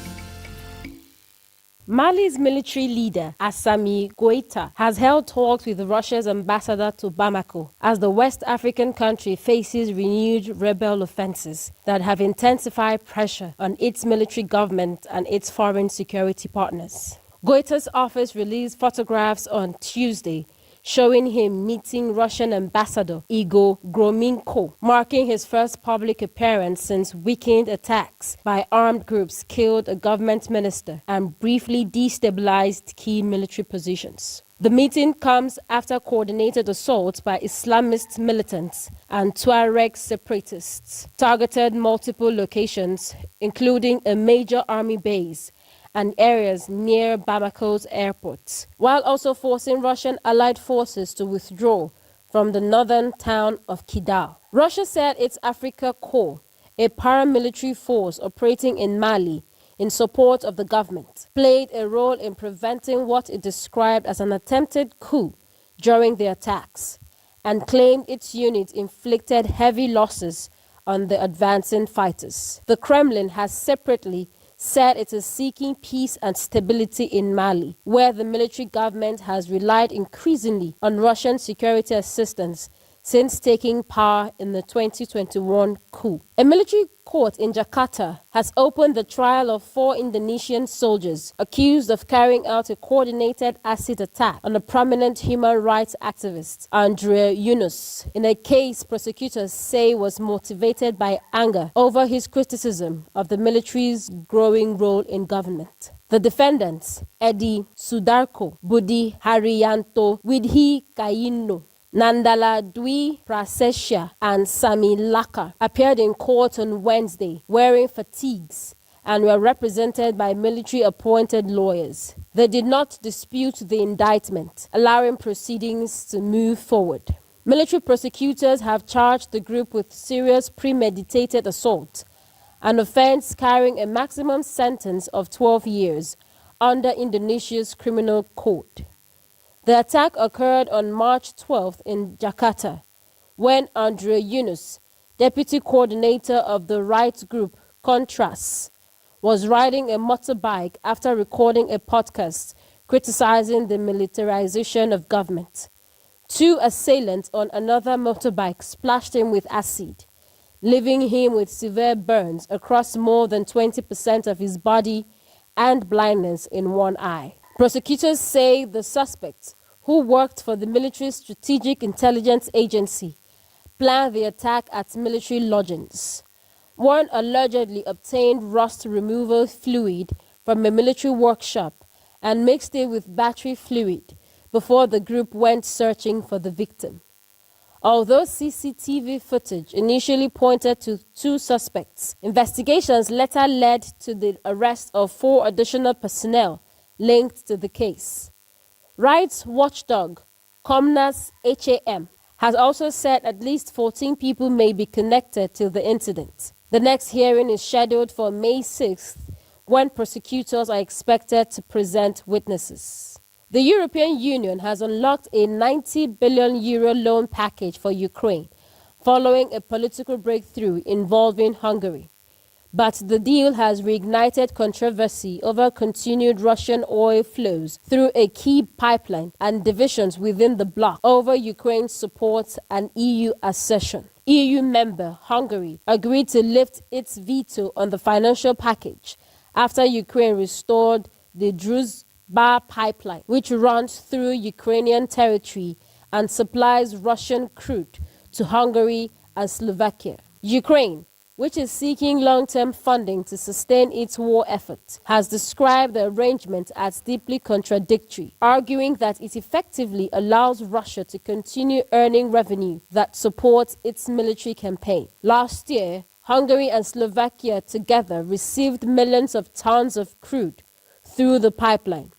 Speaker 18: Mali's military leader, Assimi Goïta, has held talks with Russia's ambassador to Bamako as the West African country faces renewed rebel offenses that have intensified pressure on its military government and its foreign security partners. Goïta's office released photographs on Tuesday showing him meeting Russian ambassador Igor Grominko, marking his first public appearance since weekend attacks by armed groups killed a government minister and briefly destabilized key military positions. The meeting comes after coordinated assaults by Islamist militants and Tuareg separatists targeted multiple locations, including a major army base and areas near Bamako's airport, while also forcing Russian allied forces to withdraw from the northern town of Kidal. Russia said its Africa Corps, a paramilitary force operating in Mali in support of the government, played a role in preventing what it described as an attempted coup during the attacks, and claimed its unit inflicted heavy losses on the advancing fighters. The Kremlin has separately said it is seeking peace and stability in Mali, where the military government has relied increasingly on Russian security assistance since taking power in the 2021 coup. A military court in Jakarta has opened the trial of 4 Indonesian soldiers accused of carrying out a coordinated acid attack on a prominent human rights activist, Andre Yunus, in a case prosecutors say was motivated by anger over his criticism of the military's growing role in government. The defendants, Edi Sudarko, Budi Haryanto, Widhi Kayino, Nandala Dwi Prasesha and Sami Laka appeared in court on Wednesday wearing fatigues and were represented by military-appointed lawyers. They did not dispute the indictment, allowing proceedings to move forward. Military prosecutors have charged the group with serious premeditated assault, an offense carrying a maximum sentence of 12 years under Indonesia's criminal code. The attack occurred on March 12th in Jakarta, when Andre Yunus, deputy coordinator of the rights group Contras, was riding a motorbike after recording a podcast criticizing the militarization of government. 2 assailants on another motorbike splashed him with acid, leaving him with severe burns across more than 20% of his body and blindness in one eye. Prosecutors say the suspects, who worked for the military strategic intelligence agency, planned the attack at military lodgings. One allegedly obtained rust removal fluid from a military workshop and mixed it with battery fluid before the group went searching for the victim. Although CCTV footage initially pointed to 2 suspects, investigations later led to the arrest of 4 additional personnel linked to the case. Rights watchdog Comnas HAM has also said at least 14 people may be connected to the incident. The next hearing is scheduled for May 6th, when prosecutors are expected to present witnesses. The European Union has unlocked a €90 billion loan package for Ukraine, following a political breakthrough involving Hungary. But the deal has reignited controversy over continued Russian oil flows through a key pipeline and divisions within the bloc over Ukraine's support and EU accession. EU member Hungary agreed to lift its veto on the financial package after Ukraine restored the Druzhba pipeline, which runs through Ukrainian territory and supplies Russian crude to Hungary and Slovakia. Ukraine, which is seeking long-term funding to sustain its war effort, has described the arrangement as deeply contradictory, arguing that it effectively allows Russia to continue earning revenue that supports its military campaign. Last year, Hungary and Slovakia together received millions of tons of crude through the pipeline,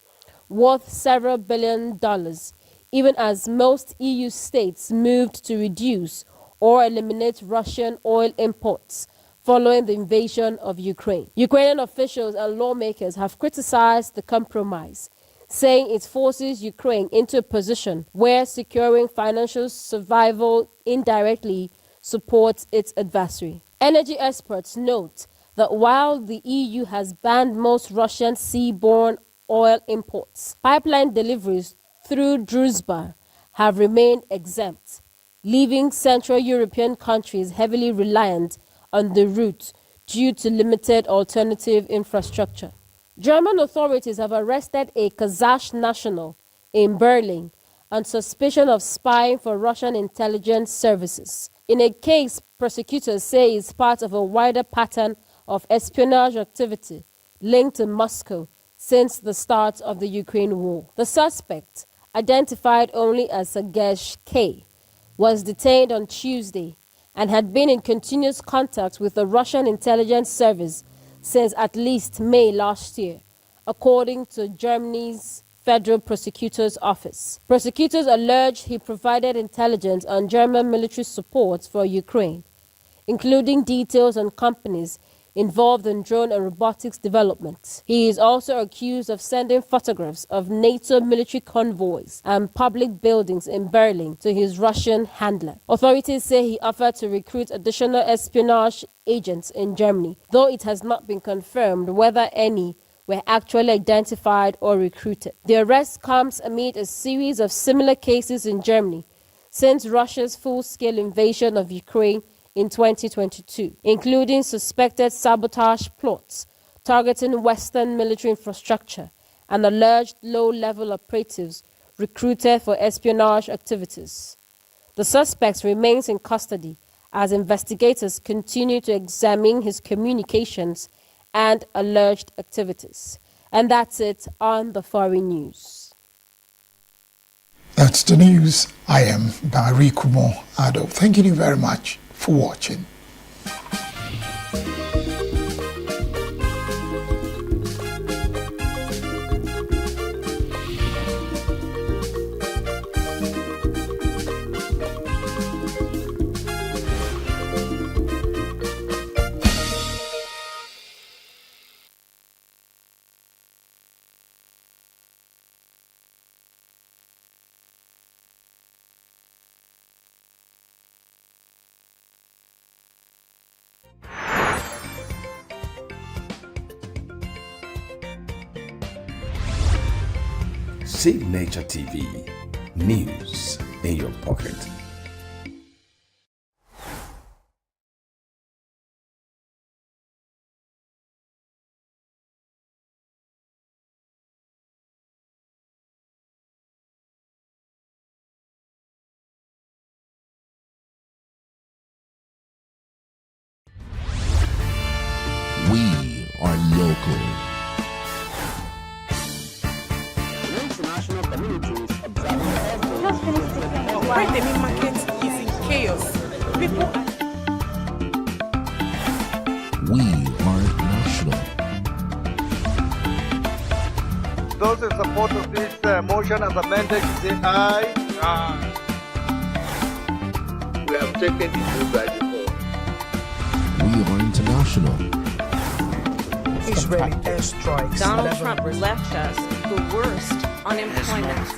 Speaker 18: worth several $billions, even as most EU states moved to reduce or eliminate Russian oil imports following the invasion of Ukraine. Ukrainian officials and lawmakers have criticized the compromise, saying it forces Ukraine into a position where securing financial survival indirectly supports its adversary. Energy experts note that while the EU has banned most Russian seaborne oil imports, pipeline deliveries through Druzhba have remained exempt, leaving Central European countries heavily reliant on the route due to limited alternative infrastructure. German authorities have arrested a Kazakh national in Berlin on suspicion of spying for Russian intelligence services, in a case prosecutors say is part of a wider pattern of espionage activity linked to Moscow since the start of the Ukraine war. The suspect, identified only as Sergej K., was detained on Tuesday and had been in continuous contact with the Russian intelligence service since at least May last year, according to Germany's Federal Prosecutor's Office. Prosecutors alleged he provided intelligence on German military support for Ukraine, including details on companies involved in drone and robotics development. He is also accused of sending photographs of NATO military convoys and public buildings in Berlin to his Russian handler. Authorities say he offered to recruit additional espionage agents in Germany, though it has not been confirmed whether any were actually identified or recruited. The arrest comes amid a series of similar cases in Germany since Russia's full-scale invasion of Ukraine in 2022, including suspected sabotage plots targeting Western military infrastructure and alleged low-level operatives recruited for espionage activities. The suspect remains in custody as investigators continue to examine his communications and alleged activities. And that's it on the foreign news.
Speaker 4: That's the news. I am Barry Kumo Ado. Thank you very much for watching.
Speaker 6: Signature TV, news in your pocket.
Speaker 13: We are local.
Speaker 29: Great market is in chaos. People.
Speaker 13: We are national.
Speaker 10: Those in support of this motion as amended, say aye.
Speaker 15: Aye. We have taken the vote by default.
Speaker 13: We are international.
Speaker 29: Israeli airstrikes.
Speaker 2: Donald Trump left us the worst unemployment.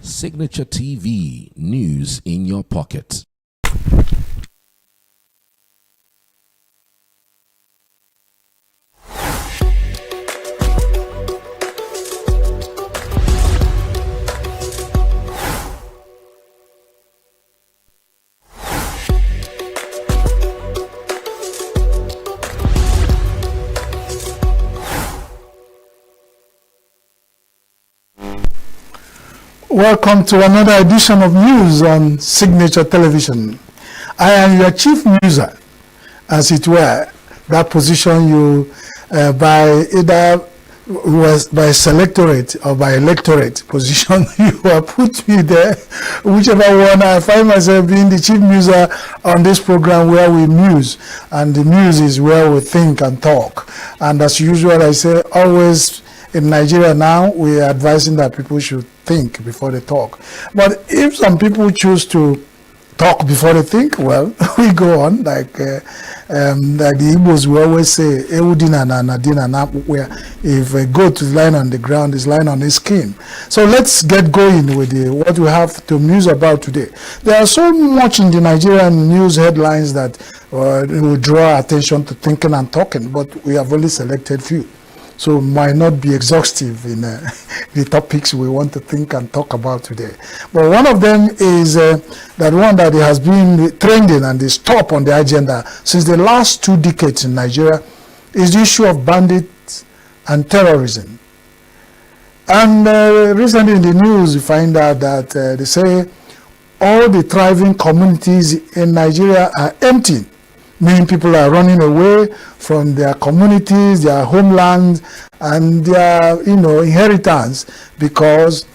Speaker 13: Signature TV, news in your pocket.
Speaker 4: Welcome to another edition of news on Signature Television. I am your chief newser, as it were. That position you, by either was by selectorate or by electorate position, you have put me there. Whichever one, I find myself being the chief newser on this program where we muse, and the muse is where we think and talk. And as usual, I say always. In Nigeria now, we are advising that people should think before they talk. But if some people choose to talk before they think, well, we go on. Like the Igbos will always say, where if a goat is lying on the ground, is lying on his skin. So let's get going with what we have to muse about today. There are so much in the Nigerian news headlines that will draw attention to thinking and talking, but we have only selected few. So might not be exhaustive in the topics we want to think and talk about today. But one of them is that one that has been trending and is top on the agenda since the last 2 decades in Nigeria is the issue of bandits and terrorism. And recently in the news we find out that they say all the thriving communities in Nigeria are empty. Many people are running away from their communities, their homelands, and their, inheritance, because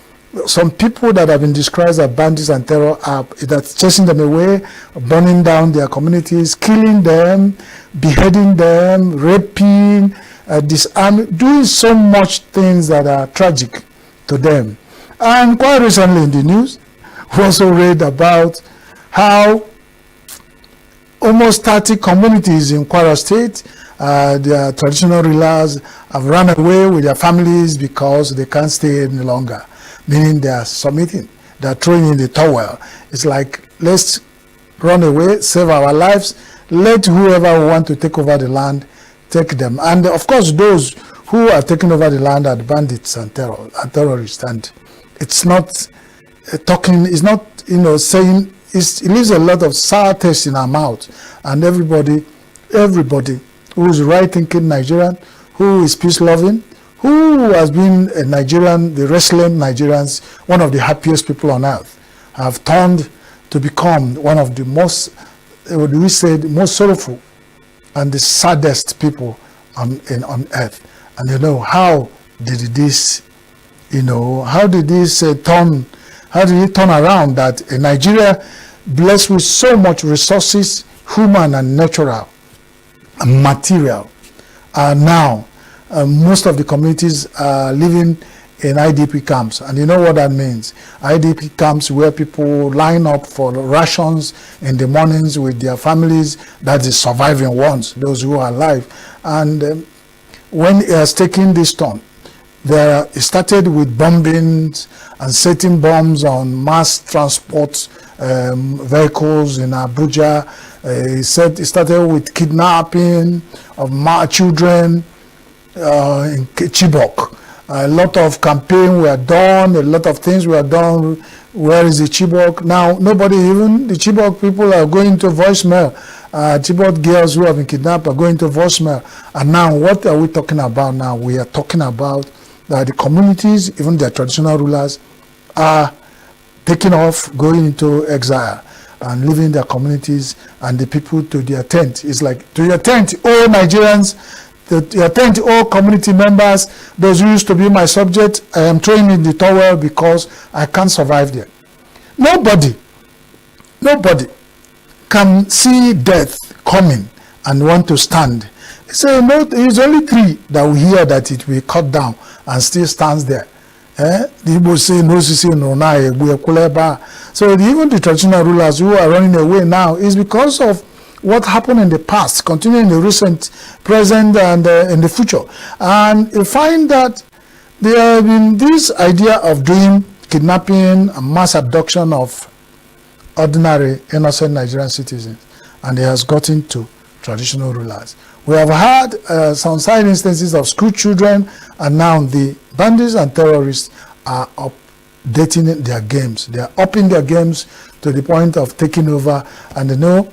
Speaker 4: some people that have been described as bandits and terror are that's chasing them away, burning down their communities, killing them, beheading them, raping, disarming, doing so much things that are tragic to them. And quite recently in the news, we also read about how almost 30 communities in Kwara State, their traditional rulers have run away with their families because they can't stay any longer, meaning they are submitting, they are throwing in the towel. It's like, let's run away, save our lives, let whoever want to take over the land, take them. And of course, those who are taking over the land are the bandits and terrorists. And it's not talking, it's not, saying, it leaves a lot of sour taste in our mouth, and everybody who is right-thinking Nigerian, who is peace-loving, who has been a Nigerian, the resilient Nigerians, one of the happiest people on earth, have turned to become one of the most, what do we say, the most sorrowful and the saddest people on earth. And how did this, how did this turn? How did it turn around that in Nigeria, blessed with so much resources, human and natural and material, are now most of the communities are living in IDP camps? And you know what that means? IDP camps where people line up for rations in the mornings with their families, that's the surviving ones, those who are alive. And when it has taken this turn, it started with bombings and setting bombs on mass transport vehicles in Abuja. It started with kidnapping of children in Chibok. A lot of campaigns were done, a lot of things were done. Where is the Chibok? Now, nobody, even the Chibok people are going to voicemail. Chibok girls who have been kidnapped are going to voicemail. And now, what are we talking about now? We are talking about that the communities, even their traditional rulers, are taking off, going into exile. and leaving their communities and the people to their tent. It's like, to your tent, all Nigerians, to your tent, all community members, those who used to be my subject, I am throwing in the towel because I can't survive there. Nobody can see death coming and want to stand. So no, it's only 3 that we hear that it will cut down and still stands there. The Igbo say no sisi no na egbu ekuleba. So even the traditional rulers who are running away now is because of what happened in the past, continuing in the recent, present, and in the future. And you find that there have been this idea of doing kidnapping and mass abduction of ordinary innocent Nigerian citizens, and it has gotten to traditional rulers. We have had some side instances of school children, and now the bandits and terrorists are updating their games. They are upping their games to the point of taking over. And you know,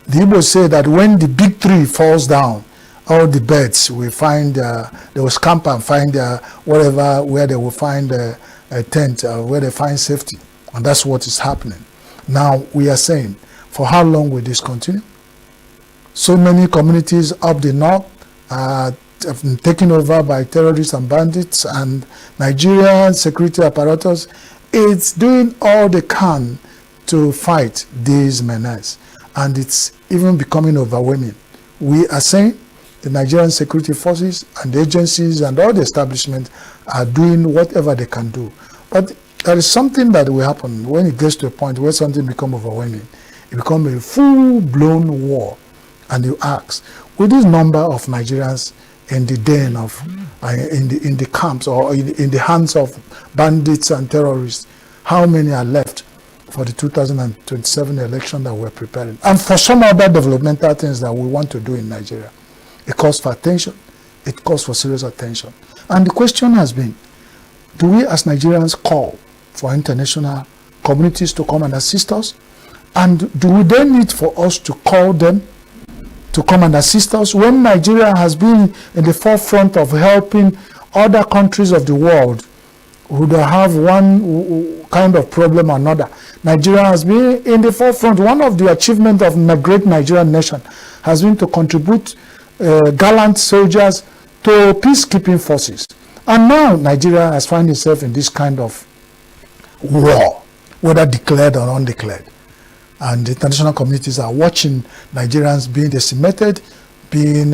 Speaker 4: the Igbo say that when the big tree falls down, all the birds will find, they will scamper and find wherever where they will find a tent, where they find safety. And that's what is happening. Now we are saying, for how long will this continue? So many communities up the north have been taken over by terrorists and bandits, and Nigerian security apparatus is doing all they can to fight these menace, and it's even becoming overwhelming. We are saying the Nigerian security forces and the agencies and all the establishments are doing whatever they can do. But there is something that will happen when it gets to a point where something becomes overwhelming. It becomes a full-blown war. And you ask, with this number of Nigerians in the den of, in the camps or in the hands of bandits and terrorists, how many are left for the 2027 election that we're preparing? And for some other developmental things that we want to do in Nigeria. It calls for attention. It calls for serious attention. And the question has been, do we as Nigerians call for international communities to come and assist us? And do they need for us to call them to come and assist us when Nigeria has been in the forefront of helping other countries of the world who have one kind of problem or another? Nigeria has been in the forefront. One of the achievements of the great Nigerian nation has been to contribute gallant soldiers to peacekeeping forces. And now Nigeria has found itself in this kind of war, whether declared or undeclared. And the international communities are watching Nigerians being decimated, being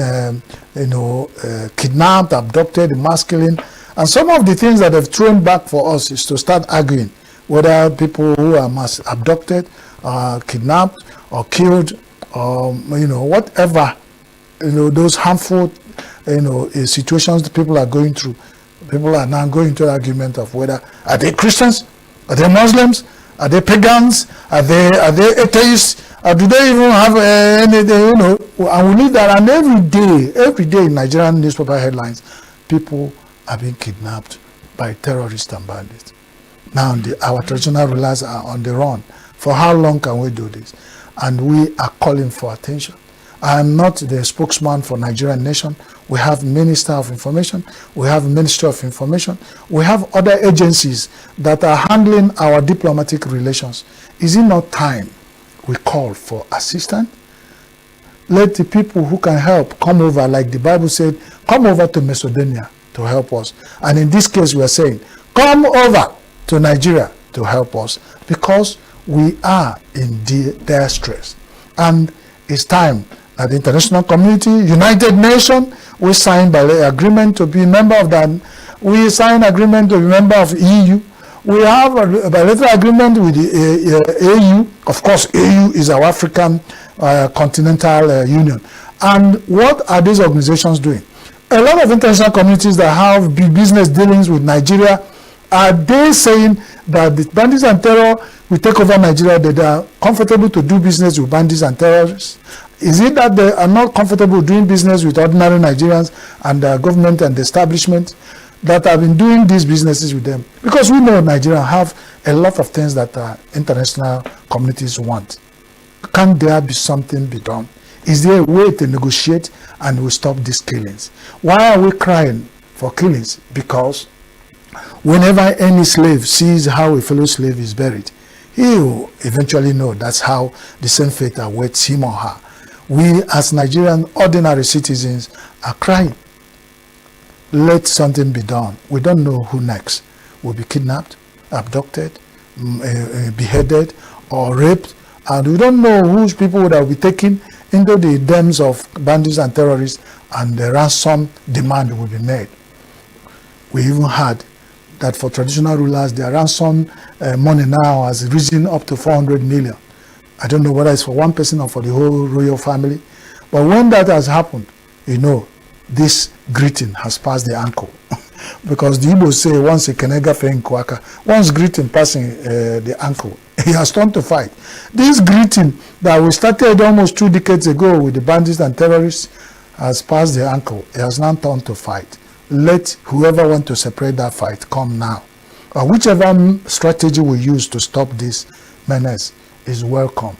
Speaker 4: kidnapped, abducted, mass killing. And some of the things that have thrown back for us is to start arguing whether people who are mass abducted, kidnapped, or killed, or whatever, those harmful situations that people are going through. People are now going to the argument of whether are they Christians, are they Muslims, are they pagans, are they atheists, or do they even have anything, and we need that. And every day in Nigerian newspaper headlines, people are being kidnapped by terrorists and bandits. Now our traditional rulers are on the run. For how long can we do this? And we are calling for attention. I am not the spokesman for Nigerian nation. We have Minister of Information. We have Ministry of Information. We have other agencies that are handling our diplomatic relations. Is it not time we call for assistance? Let the people who can help come over, like the Bible said, come over to Macedonia to help us. And in this case, we are saying, come over to Nigeria to help us, because we are in dire stress. And it's time that the international community, United Nations, we signed by agreement to be a member of that. We signed agreement to be a member of EU. We have a bilateral agreement with the AU. Of course, AU is our African Continental Union. And what are these organizations doing? A lot of international communities that have business dealings with Nigeria, are they saying that the bandits and terror will take over Nigeria, that they are comfortable to do business with bandits and terrorists? Is it that they are not comfortable doing business with ordinary Nigerians and the government and the establishment that have been doing these businesses with them? Because we know Nigeria have a lot of things that international communities want. Can there be something be done? Is there a way to negotiate and we stop these killings? Why are we crying for killings? Because whenever any slave sees how a fellow slave is buried, he will eventually know that's how the same fate awaits him or her. We as Nigerian ordinary citizens are crying. Let something be done. We don't know who next will be kidnapped, abducted, beheaded, or raped, and we don't know whose people would have been taken into the dens of bandits and terrorists, and the ransom demand will be made. We even heard that for traditional rulers, their ransom money now has risen up to 400 million. I don't know whether it's for one person or for the whole royal family, but when that has happened, you know, this greeting has passed the ankle. Because the Igbo say, once a kenega fe nkwaka, once greeting passing the ankle, he has turned to fight. This greeting that we started almost 2 decades ago with the bandits and terrorists has passed the ankle. It has now turned to fight. Let whoever want to separate that fight come now. Or whichever strategy we use to stop this menace is welcome.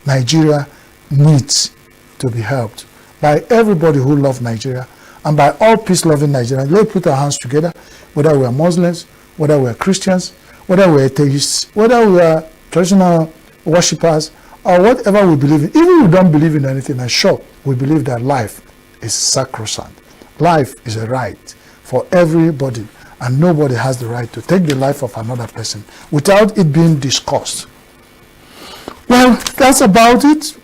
Speaker 4: Nigeria needs to be helped by everybody who loves Nigeria and by all peace-loving Nigerians. Let's put our hands together, whether we are Muslims, whether we are Christians, whether we are atheists, whether we are traditional worshippers, or whatever we believe in. Even if we don't believe in anything, I'm sure we believe that life is sacrosanct. Life is a right for everybody, and nobody has the right to take the life of another person without it being discussed. Well, that's about it.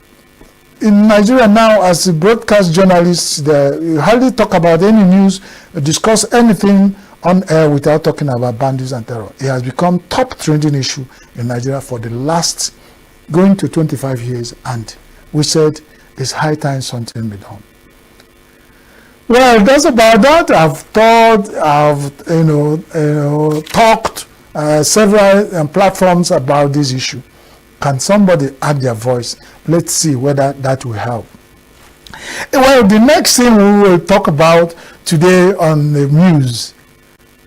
Speaker 4: In Nigeria now, as a broadcast journalist, you hardly talk about any news, discuss anything on air without talking about bandits and terror. It has become top trending issue in Nigeria for the last going to 25 years, and we said it's high time something be done. Well, that's about that. I've talked several platforms about this issue. Can somebody add their voice? Let's see whether that will help. Well, the next thing we will talk about today on the news,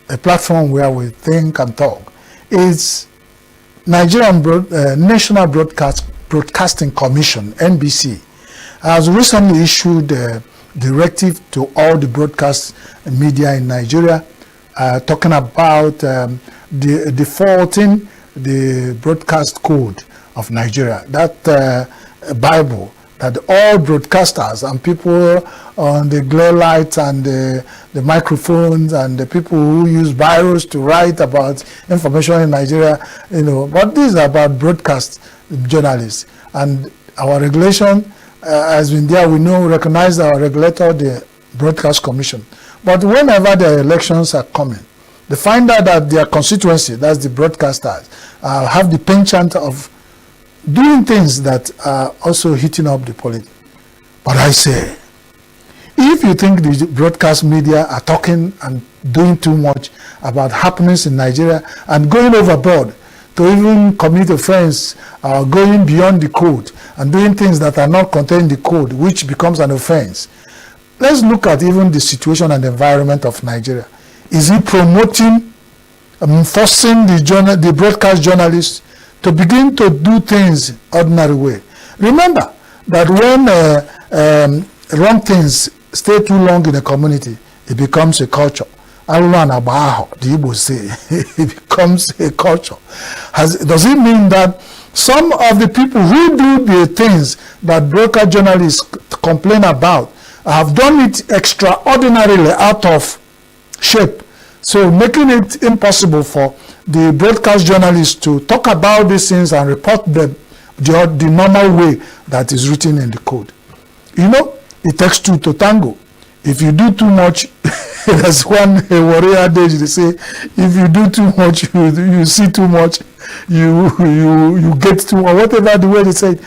Speaker 4: a platform where we think and talk, is Nigerian National Broadcasting Commission, NBC, has recently issued a directive to all the broadcast media in Nigeria, talking about defaulting the broadcast code of Nigeria, that Bible that all broadcasters and people on the glare lights and the microphones and the people who use biros to write about information in Nigeria, but these are about broadcast journalists. And our regulation has been there. We recognize our regulator, the Broadcast Commission. But whenever the elections are coming, they find out that their constituency, that's the broadcasters, have the penchant of doing things that are also heating up the politics. But I say, if you think the broadcast media are talking and doing too much about happenings in Nigeria and going overboard to even commit offense, going beyond the code and doing things that are not contained in the code, which becomes an offense, let's look at even the situation and the environment of Nigeria. Is it promoting, forcing the broadcast journalists to begin to do things ordinary way? Remember that when wrong things stay too long in a community, it becomes a culture. The Igbo say it becomes a culture. Does it mean that some of the people who do the things that broadcast journalists complain about have done it extraordinarily out of shape, so making it impossible for the broadcast journalists to talk about these things and report them the normal way that is written in the code? It takes two to tango. If you do too much, there's one warrior adage, they say, if you do too much, you see too much, you get too much, whatever the way they say it.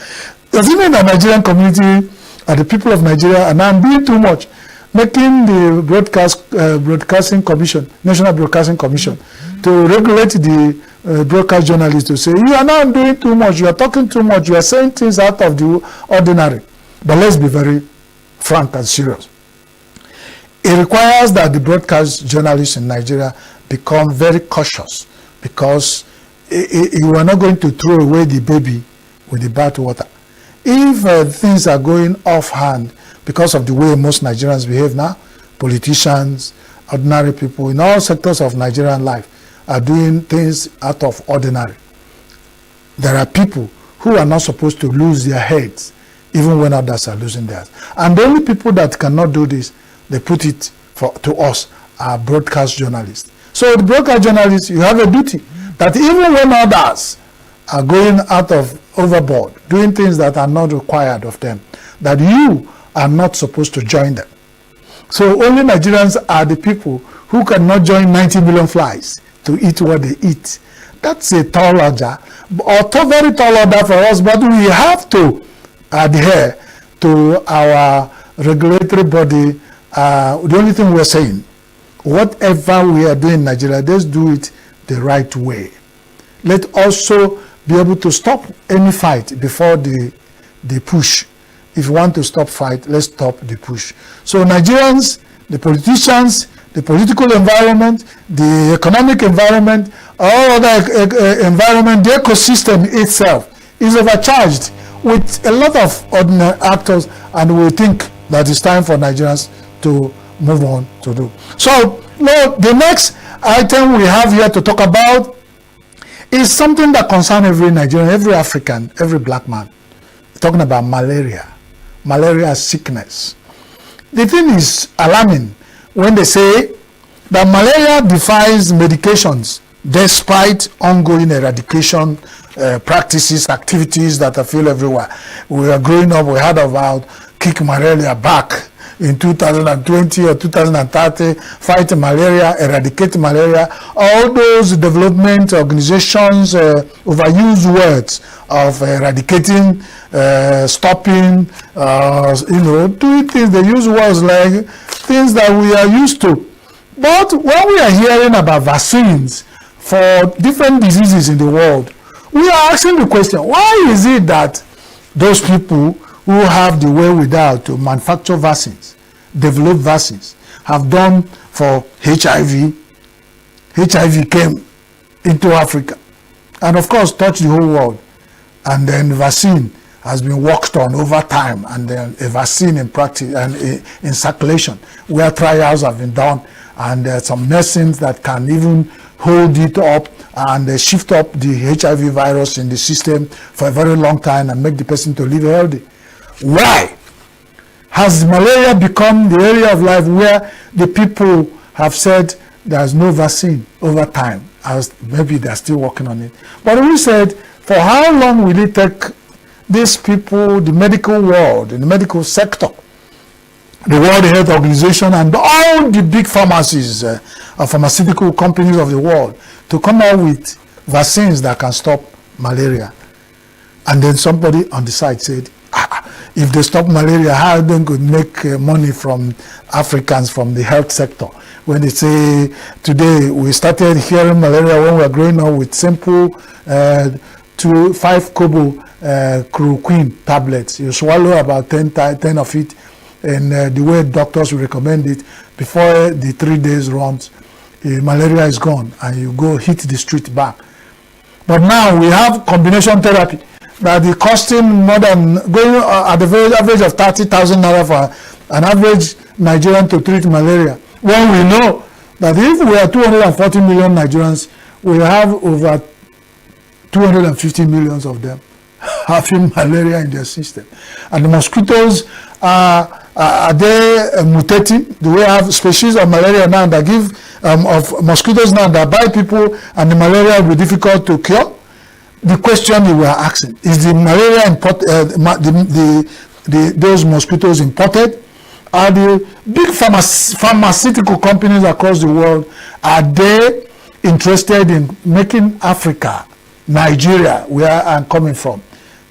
Speaker 4: Does it mean the Nigerian community and the people of Nigeria are now doing too much, making the broadcasting commission, National Broadcasting Commission, to regulate the broadcast journalists to say, you are now doing too much, you are talking too much, you are saying things out of the ordinary? But let's be very frank and serious. It requires that the broadcast journalists in Nigeria become very cautious, because you are not going to throw away the baby with the bathwater. If things are going offhand because of the way most Nigerians behave now, politicians, ordinary people in all sectors of Nigerian life are doing things out of ordinary. there are people who are not supposed to lose their heads, even when others are losing theirs. And the only people that cannot do this, they put it to us, are broadcast journalists. So the broadcast journalists, you have a duty that even when others are going out of overboard, doing things that are not required of them, that you are not supposed to join them. So only Nigerians are the people who cannot join 90 million flies to eat what they eat. That's a tall order, very tall order for us, but we have to adhere to our regulatory body. The only thing we're saying, whatever we are doing in Nigeria, let's do it the right way. Let's also be able to stop any fight before the push. If you want to stop fight, let's stop the push. So Nigerians, the politicians, the political environment, the economic environment, all other environment, the ecosystem itself is overcharged with a lot of ordinary actors, and we think that it's time for Nigerians to move on to do. So now the next item we have here to talk about is something that concerns every Nigerian, every African, every black man. We're talking about malaria sickness. The thing is alarming when they say that malaria defies medications despite ongoing eradication practices, activities that I feel everywhere. We are growing up, we heard about kick malaria back in 2020 or 2030, fight malaria, eradicate malaria. All those development organizations overuse words of eradicating, stopping, doing things. They use words like things that we are used to. But when we are hearing about vaccines for different diseases in the world, we are asking the question, why is it that those people who have the wherewithal to manufacture vaccines, develop vaccines, have done for HIV? HIV came into Africa and of course touched the whole world, and then vaccine has been worked on over time, and then a vaccine in practice and in circulation where trials have been done, and there are some medicines that can even hold it up and shift up the HIV virus in the system for a very long time and make the person to live healthy. Why has malaria become the area of life where the people have said there's no vaccine over time? As maybe they're still working on it. But we said, for how long will it take these people, the medical world, in the medical sector, the World Health Organization, and all the big pharmacies, pharmaceutical companies of the world, to come out with vaccines that can stop malaria? And then somebody on the side said, if they stop malaria, how they could make money from Africans from the health sector? When they say, today we started hearing malaria when we were growing up with simple 5 kobo chloroquine tablets. You swallow about 10 of it, and the way doctors will recommend it, before the 3 days runs, malaria is gone, and you go hit the street back. But now we have combination therapy that is costing more than, going at the very average of 30,000 naira for an average Nigerian to treat malaria. When we know that if we are 240 million Nigerians, we have over 250 millions of them having malaria in their system. And the mosquitoes are they mutating? Do we have species of malaria now that give of mosquitoes now that bite people, and the malaria will be difficult to cure? The question you were asking is, the malaria those mosquitoes imported? Are the big pharmaceutical companies across the world, are they interested in making Africa, Nigeria, where I'm coming from,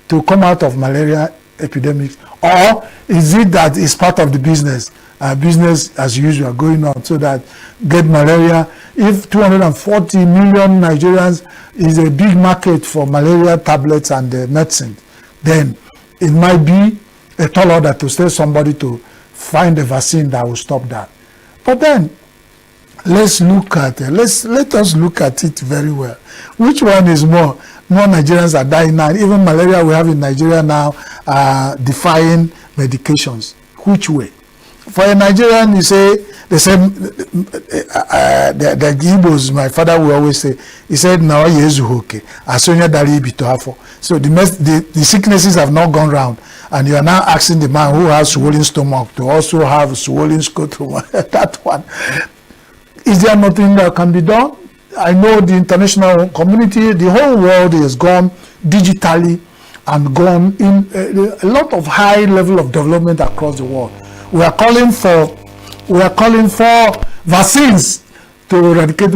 Speaker 4: to come out of malaria epidemics? Or is it that it's part of the business, business as usual going on, so that get malaria? If 240 million Nigerians is a big market for malaria tablets and medicine, then it might be a tall order to tell somebody to find a vaccine that will stop that. But then let's look at it. Let us look at it very well. Which one is more? More Nigerians are dying now. Even malaria we have in Nigeria now are defying medications. Which way?
Speaker 3: For a Nigerian, you say, they say, the Igbos, my father will always say, he said, "Now yezu hoke, asonya dari bitohafo." So the sicknesses have not gone round, and you are now asking the man who has swollen stomach to also have swollen scrotum. That one. Is there nothing that can be done? I know the international community, the whole world has gone digitally and gone in a lot of high level of development across the world. We are calling for vaccines to eradicate